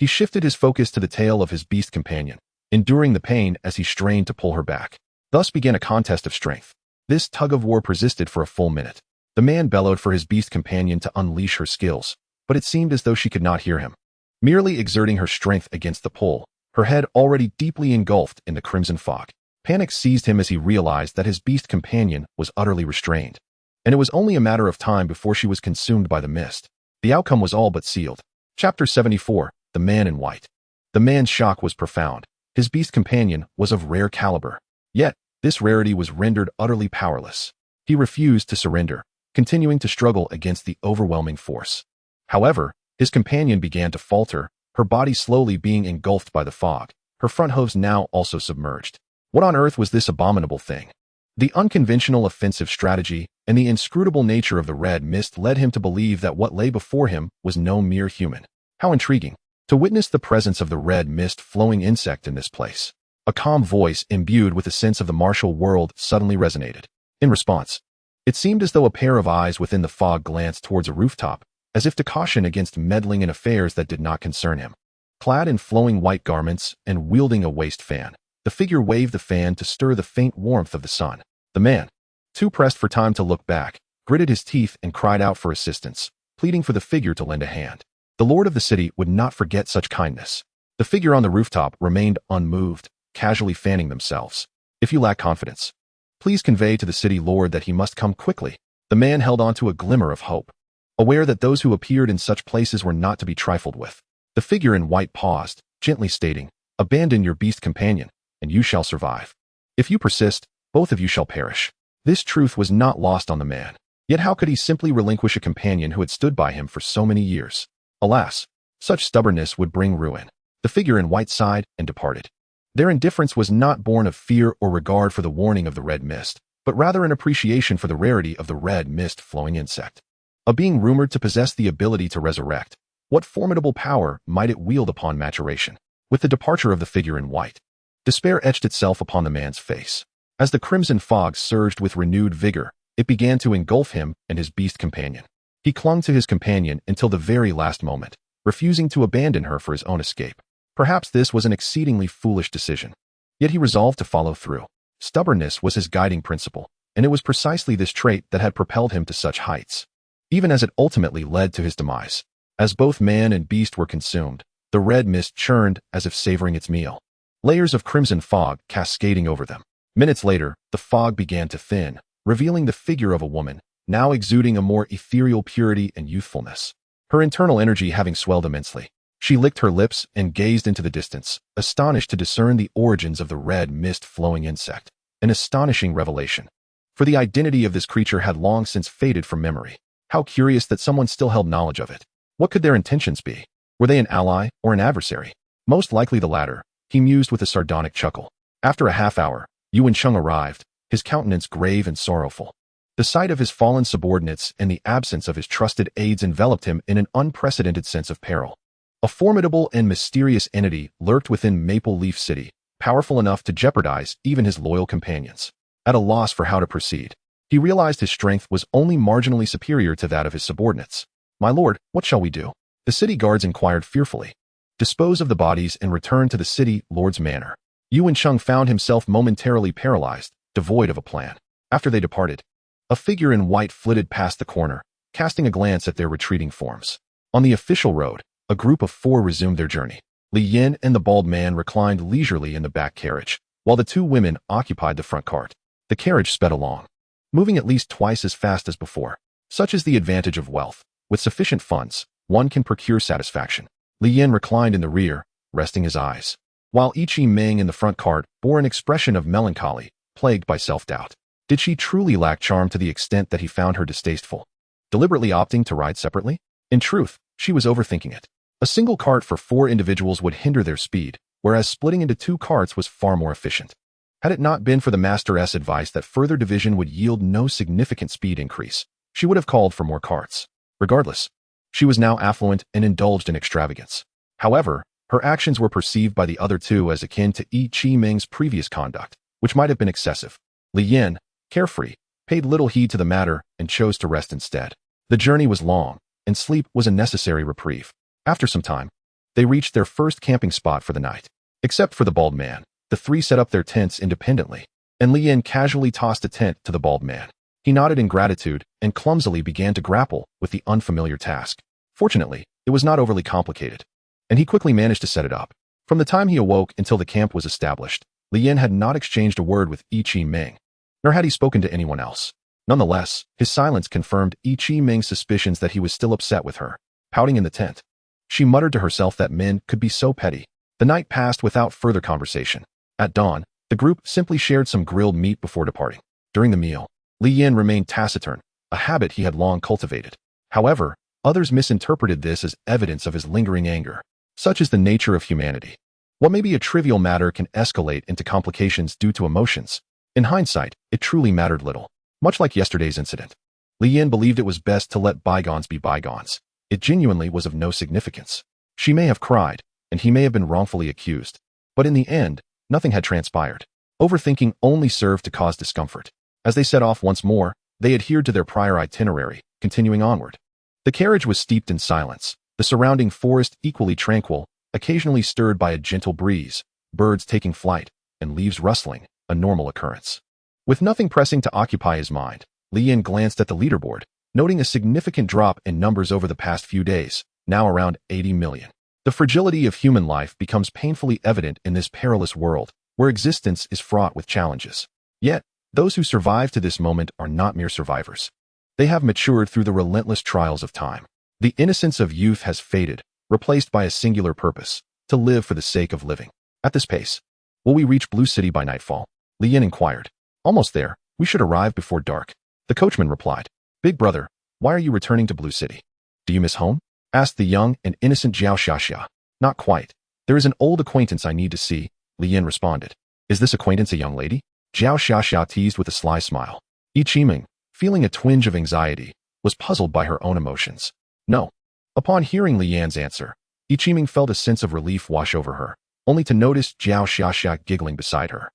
He shifted his focus to the tail of his beast companion, enduring the pain as he strained to pull her back. Thus began a contest of strength. This tug-of-war persisted for a full minute. The man bellowed for his beast companion to unleash her skills, but it seemed as though she could not hear him. Merely exerting her strength against the pull, her head already deeply engulfed in the crimson fog. Panic seized him as he realized that his beast companion was utterly restrained, and it was only a matter of time before she was consumed by the mist. The outcome was all but sealed. Chapter 74, The Man in White. The man's shock was profound. His beast companion was of rare caliber. Yet, this rarity was rendered utterly powerless. He refused to surrender, continuing to struggle against the overwhelming force. However, his companion began to falter, her body slowly being engulfed by the fog, her front hooves now also submerged. What on earth was this abominable thing? The unconventional offensive strategy and the inscrutable nature of the red mist led him to believe that what lay before him was no mere human. How intriguing to witness the presence of the red mist flowing insect in this place. A calm voice imbued with a sense of the martial world suddenly resonated. In response, it seemed as though a pair of eyes within the fog glanced towards a rooftop, as if to caution against meddling in affairs that did not concern him. Clad in flowing white garments and wielding a waist fan, the figure waved the fan to stir the faint warmth of the sun. The man, too pressed for time to look back, gritted his teeth and cried out for assistance, pleading for the figure to lend a hand. The lord of the city would not forget such kindness. The figure on the rooftop remained unmoved, casually fanning themselves. If you lack confidence, please convey to the city lord that he must come quickly. The man held on to a glimmer of hope, aware that those who appeared in such places were not to be trifled with. The figure in white paused, gently stating, "Abandon your beast companion, and you shall survive. If you persist, both of you shall perish." This truth was not lost on the man. Yet how could he simply relinquish a companion who had stood by him for so many years? Alas, such stubbornness would bring ruin. The figure in white sighed and departed. Their indifference was not born of fear or regard for the warning of the red mist, but rather an appreciation for the rarity of the red mist-flowing insect. A being rumored to possess the ability to resurrect, what formidable power might it wield upon maturation? With the departure of the figure in white, despair etched itself upon the man's face. As the crimson fog surged with renewed vigor, it began to engulf him and his beast companion. He clung to his companion until the very last moment, refusing to abandon her for his own escape. Perhaps this was an exceedingly foolish decision. Yet he resolved to follow through. Stubbornness was his guiding principle, and it was precisely this trait that had propelled him to such heights, even as it ultimately led to his demise. As both man and beast were consumed, the red mist churned as if savoring its meal, layers of crimson fog cascading over them. Minutes later, the fog began to thin, revealing the figure of a woman, now exuding a more ethereal purity and youthfulness. Her internal energy having swelled immensely, she licked her lips and gazed into the distance, astonished to discern the origins of the red mist-flowing insect. An astonishing revelation, for the identity of this creature had long since faded from memory. How curious that someone still held knowledge of it. What could their intentions be? Were they an ally or an adversary? Most likely the latter, he mused with a sardonic chuckle. After a half hour, Yuan Sheng arrived, his countenance grave and sorrowful. The sight of his fallen subordinates and the absence of his trusted aides enveloped him in an unprecedented sense of peril. A formidable and mysterious entity lurked within Maple Leaf City, powerful enough to jeopardize even his loyal companions. At a loss for how to proceed, he realized his strength was only marginally superior to that of his subordinates. "My lord, what shall we do?" The city guards inquired fearfully. "Dispose of the bodies and return to the city lord's manor." Yuan Sheng found himself momentarily paralyzed, devoid of a plan. After they departed, a figure in white flitted past the corner, casting a glance at their retreating forms. On the official road, a group of 4 resumed their journey. Li Yin and the bald man reclined leisurely in the back carriage, while the 2 women occupied the front cart. The carriage sped along, moving at least twice as fast as before. Such is the advantage of wealth. With sufficient funds, one can procure satisfaction. Li Yin reclined in the rear, resting his eyes, while Ichi Ming in the front cart bore an expression of melancholy, plagued by self-doubt. Did she truly lack charm to the extent that he found her distasteful, deliberately opting to ride separately? In truth, she was overthinking it. A single cart for 4 individuals would hinder their speed, whereas splitting into 2 carts was far more efficient. Had it not been for the Master's advice that further division would yield no significant speed increase, she would have called for more carts. Regardless, she was now affluent and indulged in extravagance. However, her actions were perceived by the other 2 as akin to Ichi Ming's previous conduct, which might have been excessive. Li Yin, carefree, paid little heed to the matter and chose to rest instead. The journey was long, and sleep was a necessary reprieve. After some time, They reached their first camping spot for the night. Except for the bald man, the three set up their tents independently, and Li Yin casually tossed a tent to the bald man. He nodded in gratitude and clumsily began to grapple with the unfamiliar task. Fortunately, it was not overly complicated, and he quickly managed to set it up. From the time he awoke until the camp was established, Li Yin had not exchanged a word with Ming, nor had he spoken to anyone else. Nonetheless, his silence confirmed Ming's suspicions that he was still upset with her. Pouting in the tent, she muttered to herself that men could be so petty. The night passed without further conversation. At dawn, the group simply shared some grilled meat before departing. During the meal, Li Yin remained taciturn, a habit he had long cultivated. However, others misinterpreted this as evidence of his lingering anger. Such is the nature of humanity. What may be a trivial matter can escalate into complications due to emotions. In hindsight, it truly mattered little. Much like yesterday's incident, Li Yin believed it was best to let bygones be bygones. It genuinely was of no significance. She may have cried, and he may have been wrongfully accused. But in the end, nothing had transpired. Overthinking only served to cause discomfort. As they set off once more, they adhered to their prior itinerary, continuing onward. The carriage was steeped in silence, the surrounding forest equally tranquil, occasionally stirred by a gentle breeze, birds taking flight, and leaves rustling, a normal occurrence. With nothing pressing to occupy his mind, Li Yin glanced at the leaderboard, noting a significant drop in numbers over the past few days, now around 80 million. The fragility of human life becomes painfully evident in this perilous world, where existence is fraught with challenges. Yet, those who survive to this moment are not mere survivors. They have matured through the relentless trials of time. The innocence of youth has faded, replaced by a singular purpose, to live for the sake of living. At this pace, will we reach Blue City by nightfall? Li Yin inquired. Almost there. We should arrive before dark. The coachman replied. Big brother, why are you returning to Blue City? Do you miss home? Asked the young and innocent Zhao Xiaxia. Not quite. There is an old acquaintance I need to see, Li Yin responded. Is this acquaintance a young lady? Zhao Xiaxia teased with a sly smile. Ming, feeling a twinge of anxiety, was puzzled by her own emotions. No. Upon hearing Li Yan's answer, Ming felt a sense of relief wash over her, only to notice Zhao Xiaxia giggling beside her.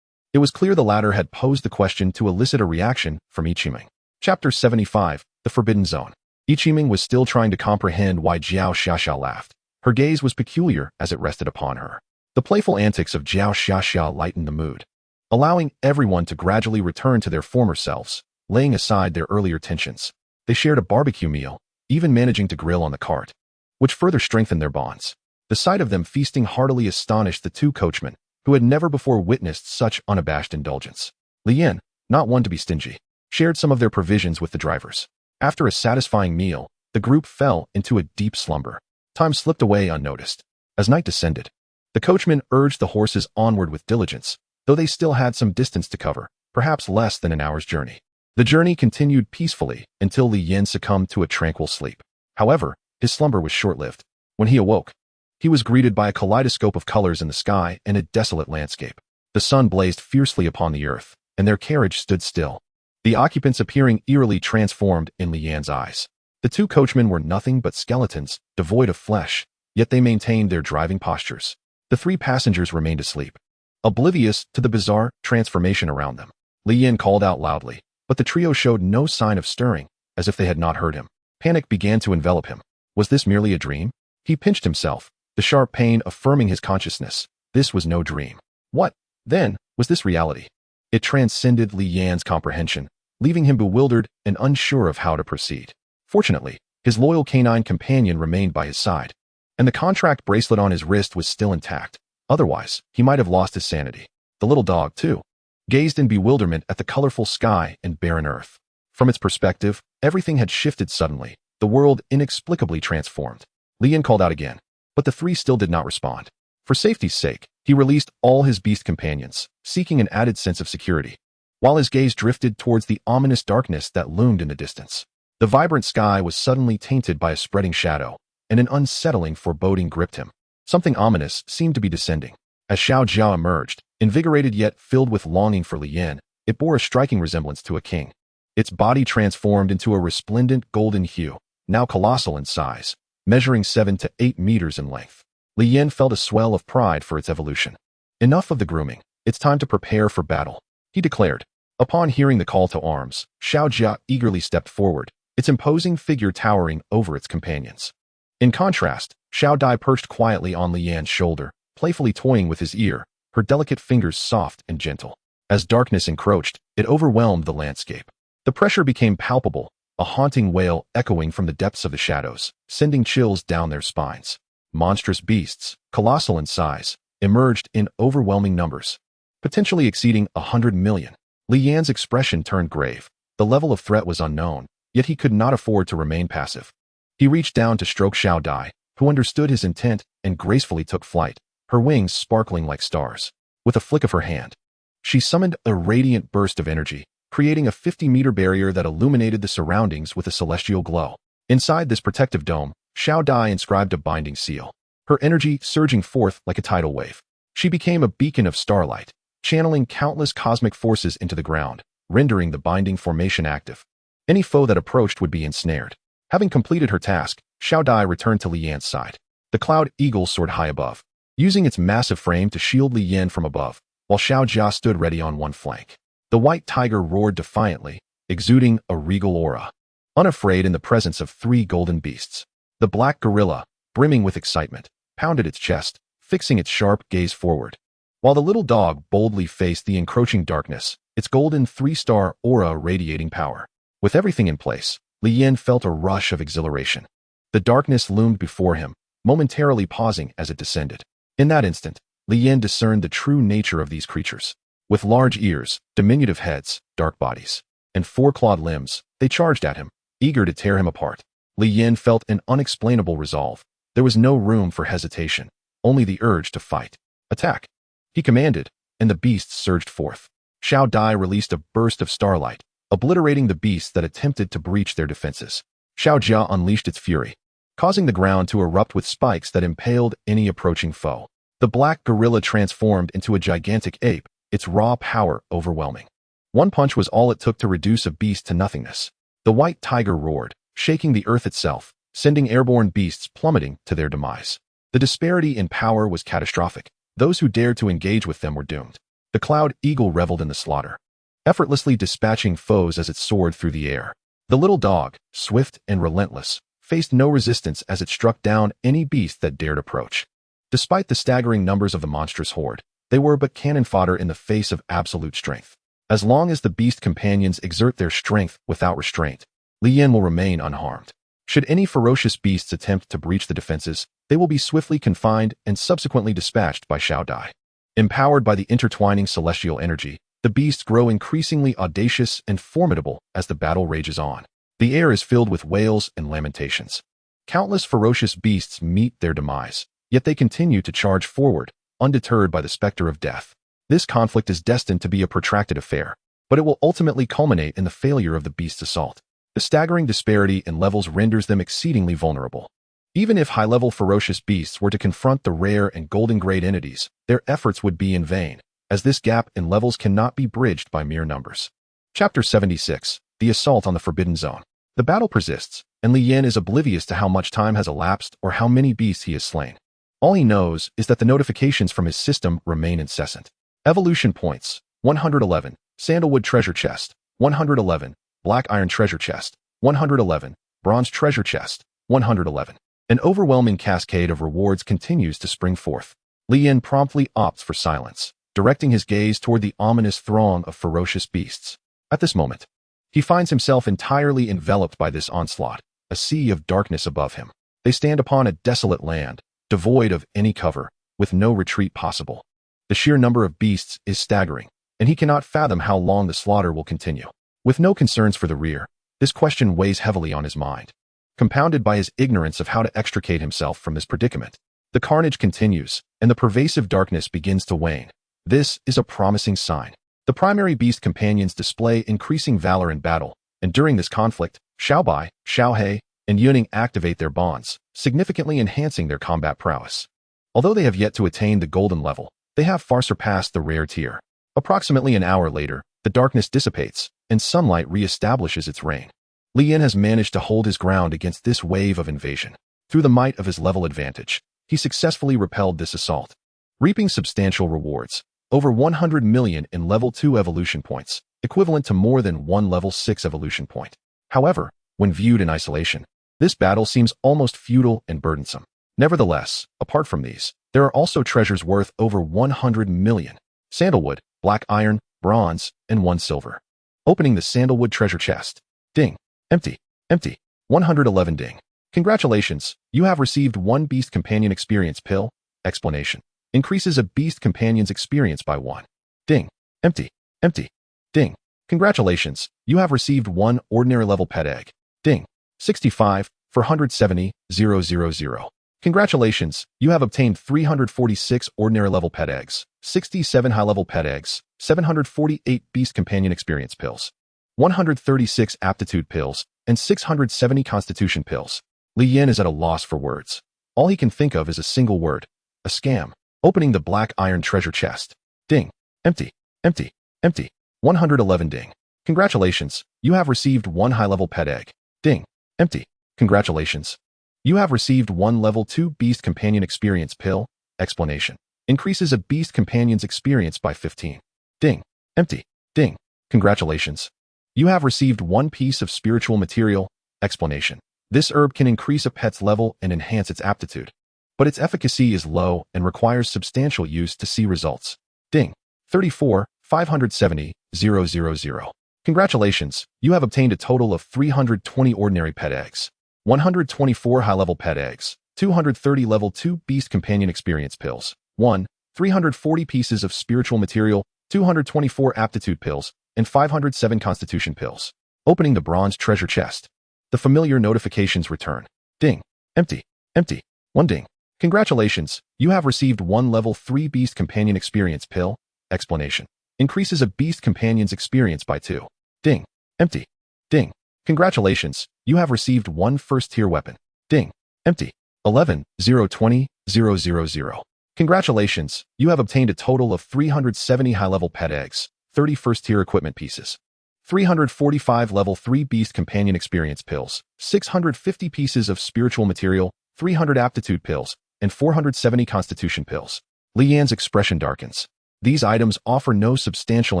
It was clear the latter had posed the question to elicit a reaction from Ming. Chapter 75, The Forbidden Zone. Ming was still trying to comprehend why Zhao Xiaxia laughed. Her gaze was peculiar as it rested upon her. The playful antics of Zhao Xiaxia lightened the mood, allowing everyone to gradually return to their former selves, laying aside their earlier tensions. They shared a barbecue meal, even managing to grill on the cart, which further strengthened their bonds. The sight of them feasting heartily astonished the two coachmen, who had never before witnessed such unabashed indulgence. Li Yin, not one to be stingy, shared some of their provisions with the drivers. After a satisfying meal, the group fell into a deep slumber. Time slipped away unnoticed. As night descended, the coachman urged the horses onward with diligence, though they still had some distance to cover, perhaps less than an hour's journey. The journey continued peacefully until Li Yin succumbed to a tranquil sleep. However, his slumber was short-lived. When he awoke, he was greeted by a kaleidoscope of colors in the sky and a desolate landscape. The sun blazed fiercely upon the earth, and their carriage stood still, the occupants appearing eerily transformed in Li Yan's eyes. The two coachmen were nothing but skeletons, devoid of flesh, yet they maintained their driving postures. The three passengers remained asleep, oblivious to the bizarre transformation around them. Li Yin called out loudly, but the trio showed no sign of stirring, as if they had not heard him. Panic began to envelop him. Was this merely a dream? He pinched himself, the sharp pain affirming his consciousness. This was no dream. What, then, was this reality? It transcended Li Yan's comprehension, leaving him bewildered and unsure of how to proceed. Fortunately, his loyal canine companion remained by his side, and the contract bracelet on his wrist was still intact. Otherwise, he might have lost his sanity. The little dog, too, gazed in bewilderment at the colorful sky and barren earth. From its perspective, everything had shifted suddenly, the world inexplicably transformed. Li Yin called out again, but the three still did not respond. For safety's sake, he released all his beast companions, seeking an added sense of security, while his gaze drifted towards the ominous darkness that loomed in the distance. The vibrant sky was suddenly tainted by a spreading shadow, and an unsettling foreboding gripped him. Something ominous seemed to be descending. As Xiao Jiao emerged, invigorated yet filled with longing for Li Yin, it bore a striking resemblance to a king. Its body transformed into a resplendent golden hue, now colossal in size, measuring 7 to 8 meters in length. Li Yin felt a swell of pride for its evolution. Enough of the grooming. It's time to prepare for battle, he declared. Upon hearing the call to arms, Xiao Jia eagerly stepped forward, its imposing figure towering over its companions. In contrast, Xiao Dai perched quietly on Li Yan's shoulder, playfully toying with his ear, her delicate fingers soft and gentle. As darkness encroached, it overwhelmed the landscape. The pressure became palpable, a haunting wail echoing from the depths of the shadows, sending chills down their spines. Monstrous beasts, colossal in size, emerged in overwhelming numbers, potentially exceeding 100 million. Li Yan's expression turned grave. The level of threat was unknown, yet he could not afford to remain passive. He reached down to stroke Xiao Dai, who understood his intent and gracefully took flight, her wings sparkling like stars. With a flick of her hand, she summoned a radiant burst of energy, creating a 50-meter barrier that illuminated the surroundings with a celestial glow. Inside this protective dome, Xiao Dai inscribed a binding seal, her energy surging forth like a tidal wave. She became a beacon of starlight, channeling countless cosmic forces into the ground, rendering the binding formation active. Any foe that approached would be ensnared. Having completed her task, Xiao Dai returned to Li Yan's side. The cloud eagle soared high above, using its massive frame to shield Li Yan from above, while Xiao Jia stood ready on one flank. The white tiger roared defiantly, exuding a regal aura, unafraid in the presence of 3 golden beasts. The black gorilla, brimming with excitement, pounded its chest, fixing its sharp gaze forward, while the little dog boldly faced the encroaching darkness, its golden 3-star aura radiating power. With everything in place, Li Yan felt a rush of exhilaration. The darkness loomed before him, momentarily pausing as it descended. In that instant, Li Yan discerned the true nature of these creatures. With large ears, diminutive heads, dark bodies, and 4-clawed limbs, they charged at him, eager to tear him apart. Li Yan felt an unexplainable resolve. There was no room for hesitation, only the urge to fight. Attack! He commanded, and the beasts surged forth. Xiao Dai released a burst of starlight, obliterating the beasts that attempted to breach their defenses. Xiao Jia unleashed its fury, causing the ground to erupt with spikes that impaled any approaching foe. The black gorilla transformed into a gigantic ape, its raw power overwhelming. One punch was all it took to reduce a beast to nothingness. The white tiger roared, shaking the earth itself, sending airborne beasts plummeting to their demise. The disparity in power was catastrophic. Those who dared to engage with them were doomed. The cloud eagle reveled in the slaughter, effortlessly dispatching foes as it soared through the air. The little dog, swift and relentless, faced no resistance as it struck down any beast that dared approach. Despite the staggering numbers of the monstrous horde, they were but cannon fodder in the face of absolute strength. As long as the beast companions exert their strength without restraint, Li Yan will remain unharmed. Should any ferocious beasts attempt to breach the defenses, they will be swiftly confined and subsequently dispatched by Xiao Dai. Empowered by the intertwining celestial energy, the beasts grow increasingly audacious and formidable as the battle rages on. The air is filled with wails and lamentations. Countless ferocious beasts meet their demise, yet they continue to charge forward, undeterred by the specter of death. This conflict is destined to be a protracted affair, but it will ultimately culminate in the failure of the beast's assault. The staggering disparity in levels renders them exceedingly vulnerable. Even if high-level ferocious beasts were to confront the rare and golden-grade entities, their efforts would be in vain, as this gap in levels cannot be bridged by mere numbers. Chapter 76. The Assault on the Forbidden Zone. The battle persists, and Li Yan is oblivious to how much time has elapsed or how many beasts he has slain. All he knows is that the notifications from his system remain incessant. Evolution points: 111, Sandalwood Treasure Chest, 111, Black Iron Treasure Chest, 111, Bronze Treasure Chest, 111. An overwhelming cascade of rewards continues to spring forth. Li Yan promptly opts for silence, directing his gaze toward the ominous throng of ferocious beasts. At this moment, he finds himself entirely enveloped by this onslaught, a sea of darkness above him. They stand upon a desolate land, devoid of any cover, with no retreat possible. The sheer number of beasts is staggering, and he cannot fathom how long the slaughter will continue. With no concerns for the rear, this question weighs heavily on his mind, compounded by his ignorance of how to extricate himself from this predicament. The carnage continues, and the pervasive darkness begins to wane. This is a promising sign. The primary beast companions display increasing valor in battle, and during this conflict, Xiaobai, Xiaohe, and Yuning activate their bonds, significantly enhancing their combat prowess. Although they have yet to attain the golden level, they have far surpassed the rare tier. Approximately an hour later, the darkness dissipates, and sunlight re-establishes its reign. Li Yan has managed to hold his ground against this wave of invasion. Through the might of his level advantage, he successfully repelled this assault, reaping substantial rewards. Over 100 million in level 2 evolution points, equivalent to more than one level 6 evolution point. However, when viewed in isolation, this battle seems almost futile and burdensome. Nevertheless, apart from these, there are also treasures worth over 100 million. Sandalwood, black iron, bronze, and 1 silver. Opening the sandalwood treasure chest. Ding. Empty. Empty. 111 ding. Congratulations, you have received 1 Beast Companion Experience Pill. Explanation. Increases a Beast Companion's experience by 1. Ding. Empty. Empty. Ding. Congratulations, you have received 1 Ordinary Level Pet Egg. Ding. 65 for 170,000. Congratulations, you have obtained 346 Ordinary Level Pet Eggs, 67 High Level Pet Eggs, 748 Beast Companion Experience Pills, 136 Aptitude Pills, and 670 Constitution Pills. Li Yin is at a loss for words. All he can think of is a single word. A scam. Opening the black iron treasure chest. Ding. Empty. Empty. Empty. 111 ding. Congratulations, you have received 1 high-level pet egg. Ding. Empty. Congratulations. You have received 1 level 2 Beast Companion Experience Pill. Explanation. Increases a Beast Companion's experience by 15. Ding. Empty. Ding. Congratulations. You have received 1 piece of spiritual material. Explanation. This herb can increase a pet's level and enhance its aptitude, but its efficacy is low and requires substantial use to see results. Ding. 34, 570,000. Congratulations, you have obtained a total of 320 ordinary pet eggs, 124 high-level pet eggs, 230 level 2 Beast Companion Experience Pills, 340 pieces of spiritual material, 224 aptitude pills, and 507 constitution pills. Opening the bronze treasure chest. The familiar notifications return. Ding. Empty. Empty. 1 ding. Congratulations, you have received 1 level 3 Beast Companion Experience Pill. Explanation. Increases a Beast Companion's experience by 2. Ding. Empty. Ding. Congratulations, you have received 1 first-tier weapon. Ding. Empty. 11, 020, 000. Congratulations, you have obtained a total of 370 high-level pet eggs, 30 first-tier equipment pieces, 345 level 3 Beast Companion Experience Pills, 650 pieces of spiritual material, 300 aptitude pills, and 470 constitution pills. Li Yan's expression darkens. These items offer no substantial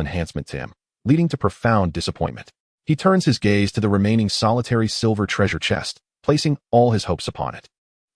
enhancement to him, leading to profound disappointment. He turns his gaze to the remaining solitary silver treasure chest, placing all his hopes upon it.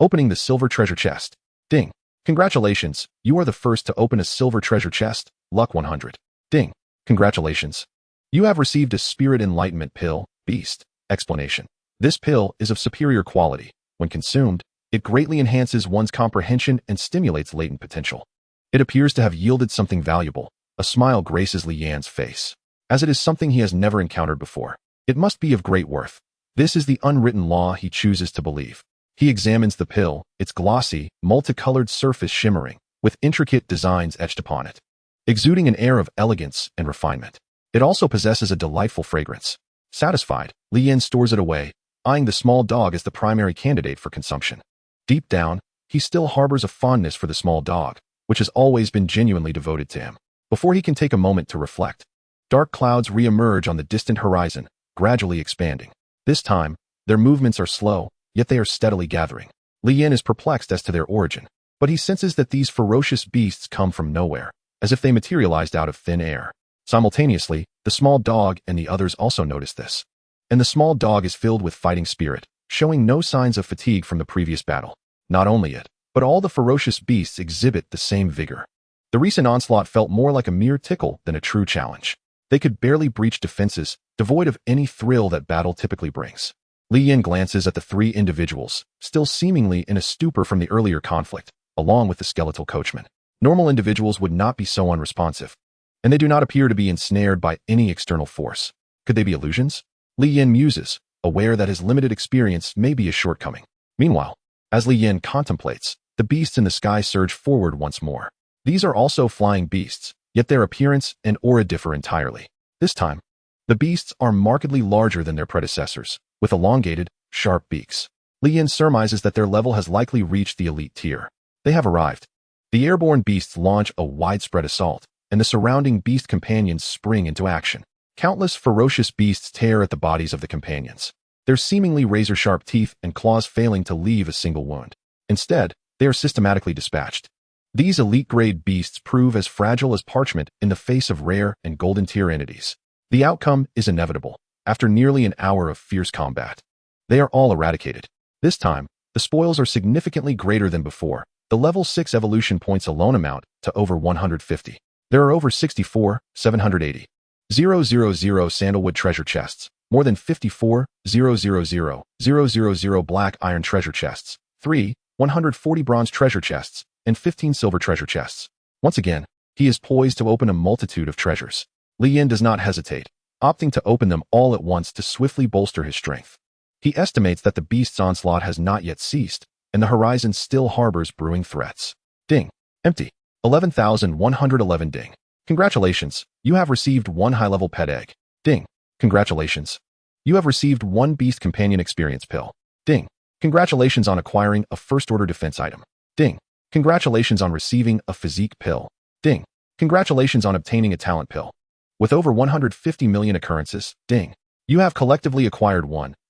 Opening the silver treasure chest. Ding. Congratulations, you are the first to open a silver treasure chest, luck 100. Ding. Congratulations. You have received a Spirit Enlightenment Pill, Beast. Explanation. This pill is of superior quality. When consumed, it greatly enhances one's comprehension and stimulates latent potential. It appears to have yielded something valuable. A smile graces Li Yan's face, as it is something he has never encountered before. It must be of great worth. This is the unwritten law he chooses to believe. He examines the pill, its glossy, multicolored surface shimmering, with intricate designs etched upon it, exuding an air of elegance and refinement. It also possesses a delightful fragrance. Satisfied, Li Yan stores it away, eyeing the small dog as the primary candidate for consumption. Deep down, he still harbors a fondness for the small dog, which has always been genuinely devoted to him. Before he can take a moment to reflect, dark clouds re-emerge on the distant horizon, gradually expanding. This time, their movements are slow, yet they are steadily gathering. Li Yan is perplexed as to their origin, but he senses that these ferocious beasts come from nowhere, as if they materialized out of thin air. Simultaneously, the small dog and the others also notice this. And the small dog is filled with fighting spirit, showing no signs of fatigue from the previous battle. Not only it, but all the ferocious beasts exhibit the same vigor. The recent onslaught felt more like a mere tickle than a true challenge. They could barely breach defenses, devoid of any thrill that battle typically brings. Li Yan glances at the 3 individuals, still seemingly in a stupor from the earlier conflict, along with the skeletal coachman. Normal individuals would not be so unresponsive, and they do not appear to be ensnared by any external force. Could they be illusions? Li Yan muses, aware that his limited experience may be a shortcoming. Meanwhile, as Li Yan contemplates, the beasts in the sky surge forward once more. These are also flying beasts, yet their appearance and aura differ entirely. This time, the beasts are markedly larger than their predecessors, with elongated, sharp beaks. Li Yan surmises that their level has likely reached the elite tier. They have arrived. The airborne beasts launch a widespread assault, and the surrounding beast companions spring into action. Countless ferocious beasts tear at the bodies of the companions, their seemingly razor-sharp teeth and claws failing to leave a single wound. Instead, they are systematically dispatched. These elite-grade beasts prove as fragile as parchment in the face of rare and golden-tier entities. The outcome is inevitable. After nearly an hour of fierce combat, they are all eradicated. This time, The spoils are significantly greater than before. The level 6 evolution points alone amount to over 150. There are over 64,780. 000 sandalwood treasure chests, more than 54,000 black iron treasure chests, 140 bronze treasure chests, and 15 silver treasure chests. Once again, he is poised to open a multitude of treasures. Li Yin does not hesitate, opting to open them all at once to swiftly bolster his strength. He estimates that the beast's onslaught has not yet ceased, and the horizon still harbors brewing threats. Ding. Empty. 11,111 ding. Congratulations, you have received 1 high-level pet egg. Ding. Congratulations. You have received 1 beast companion experience pill. Ding. Congratulations on acquiring a first-order defense item. Ding. Congratulations on receiving a physique pill. Ding. Congratulations on obtaining a talent pill. With over 150 million occurrences, ding. You have collectively acquired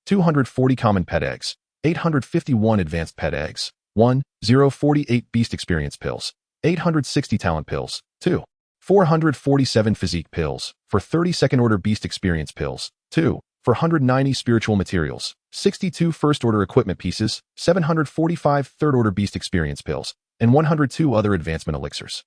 240 common pet eggs, 851 advanced pet eggs, 048 beast experience pills, 860 talent pills, 447 physique pills, for 30 second-order beast experience pills, for 190 spiritual materials, 62 first-order equipment pieces, 745 third-order beast experience pills, and 102 other advancement elixirs.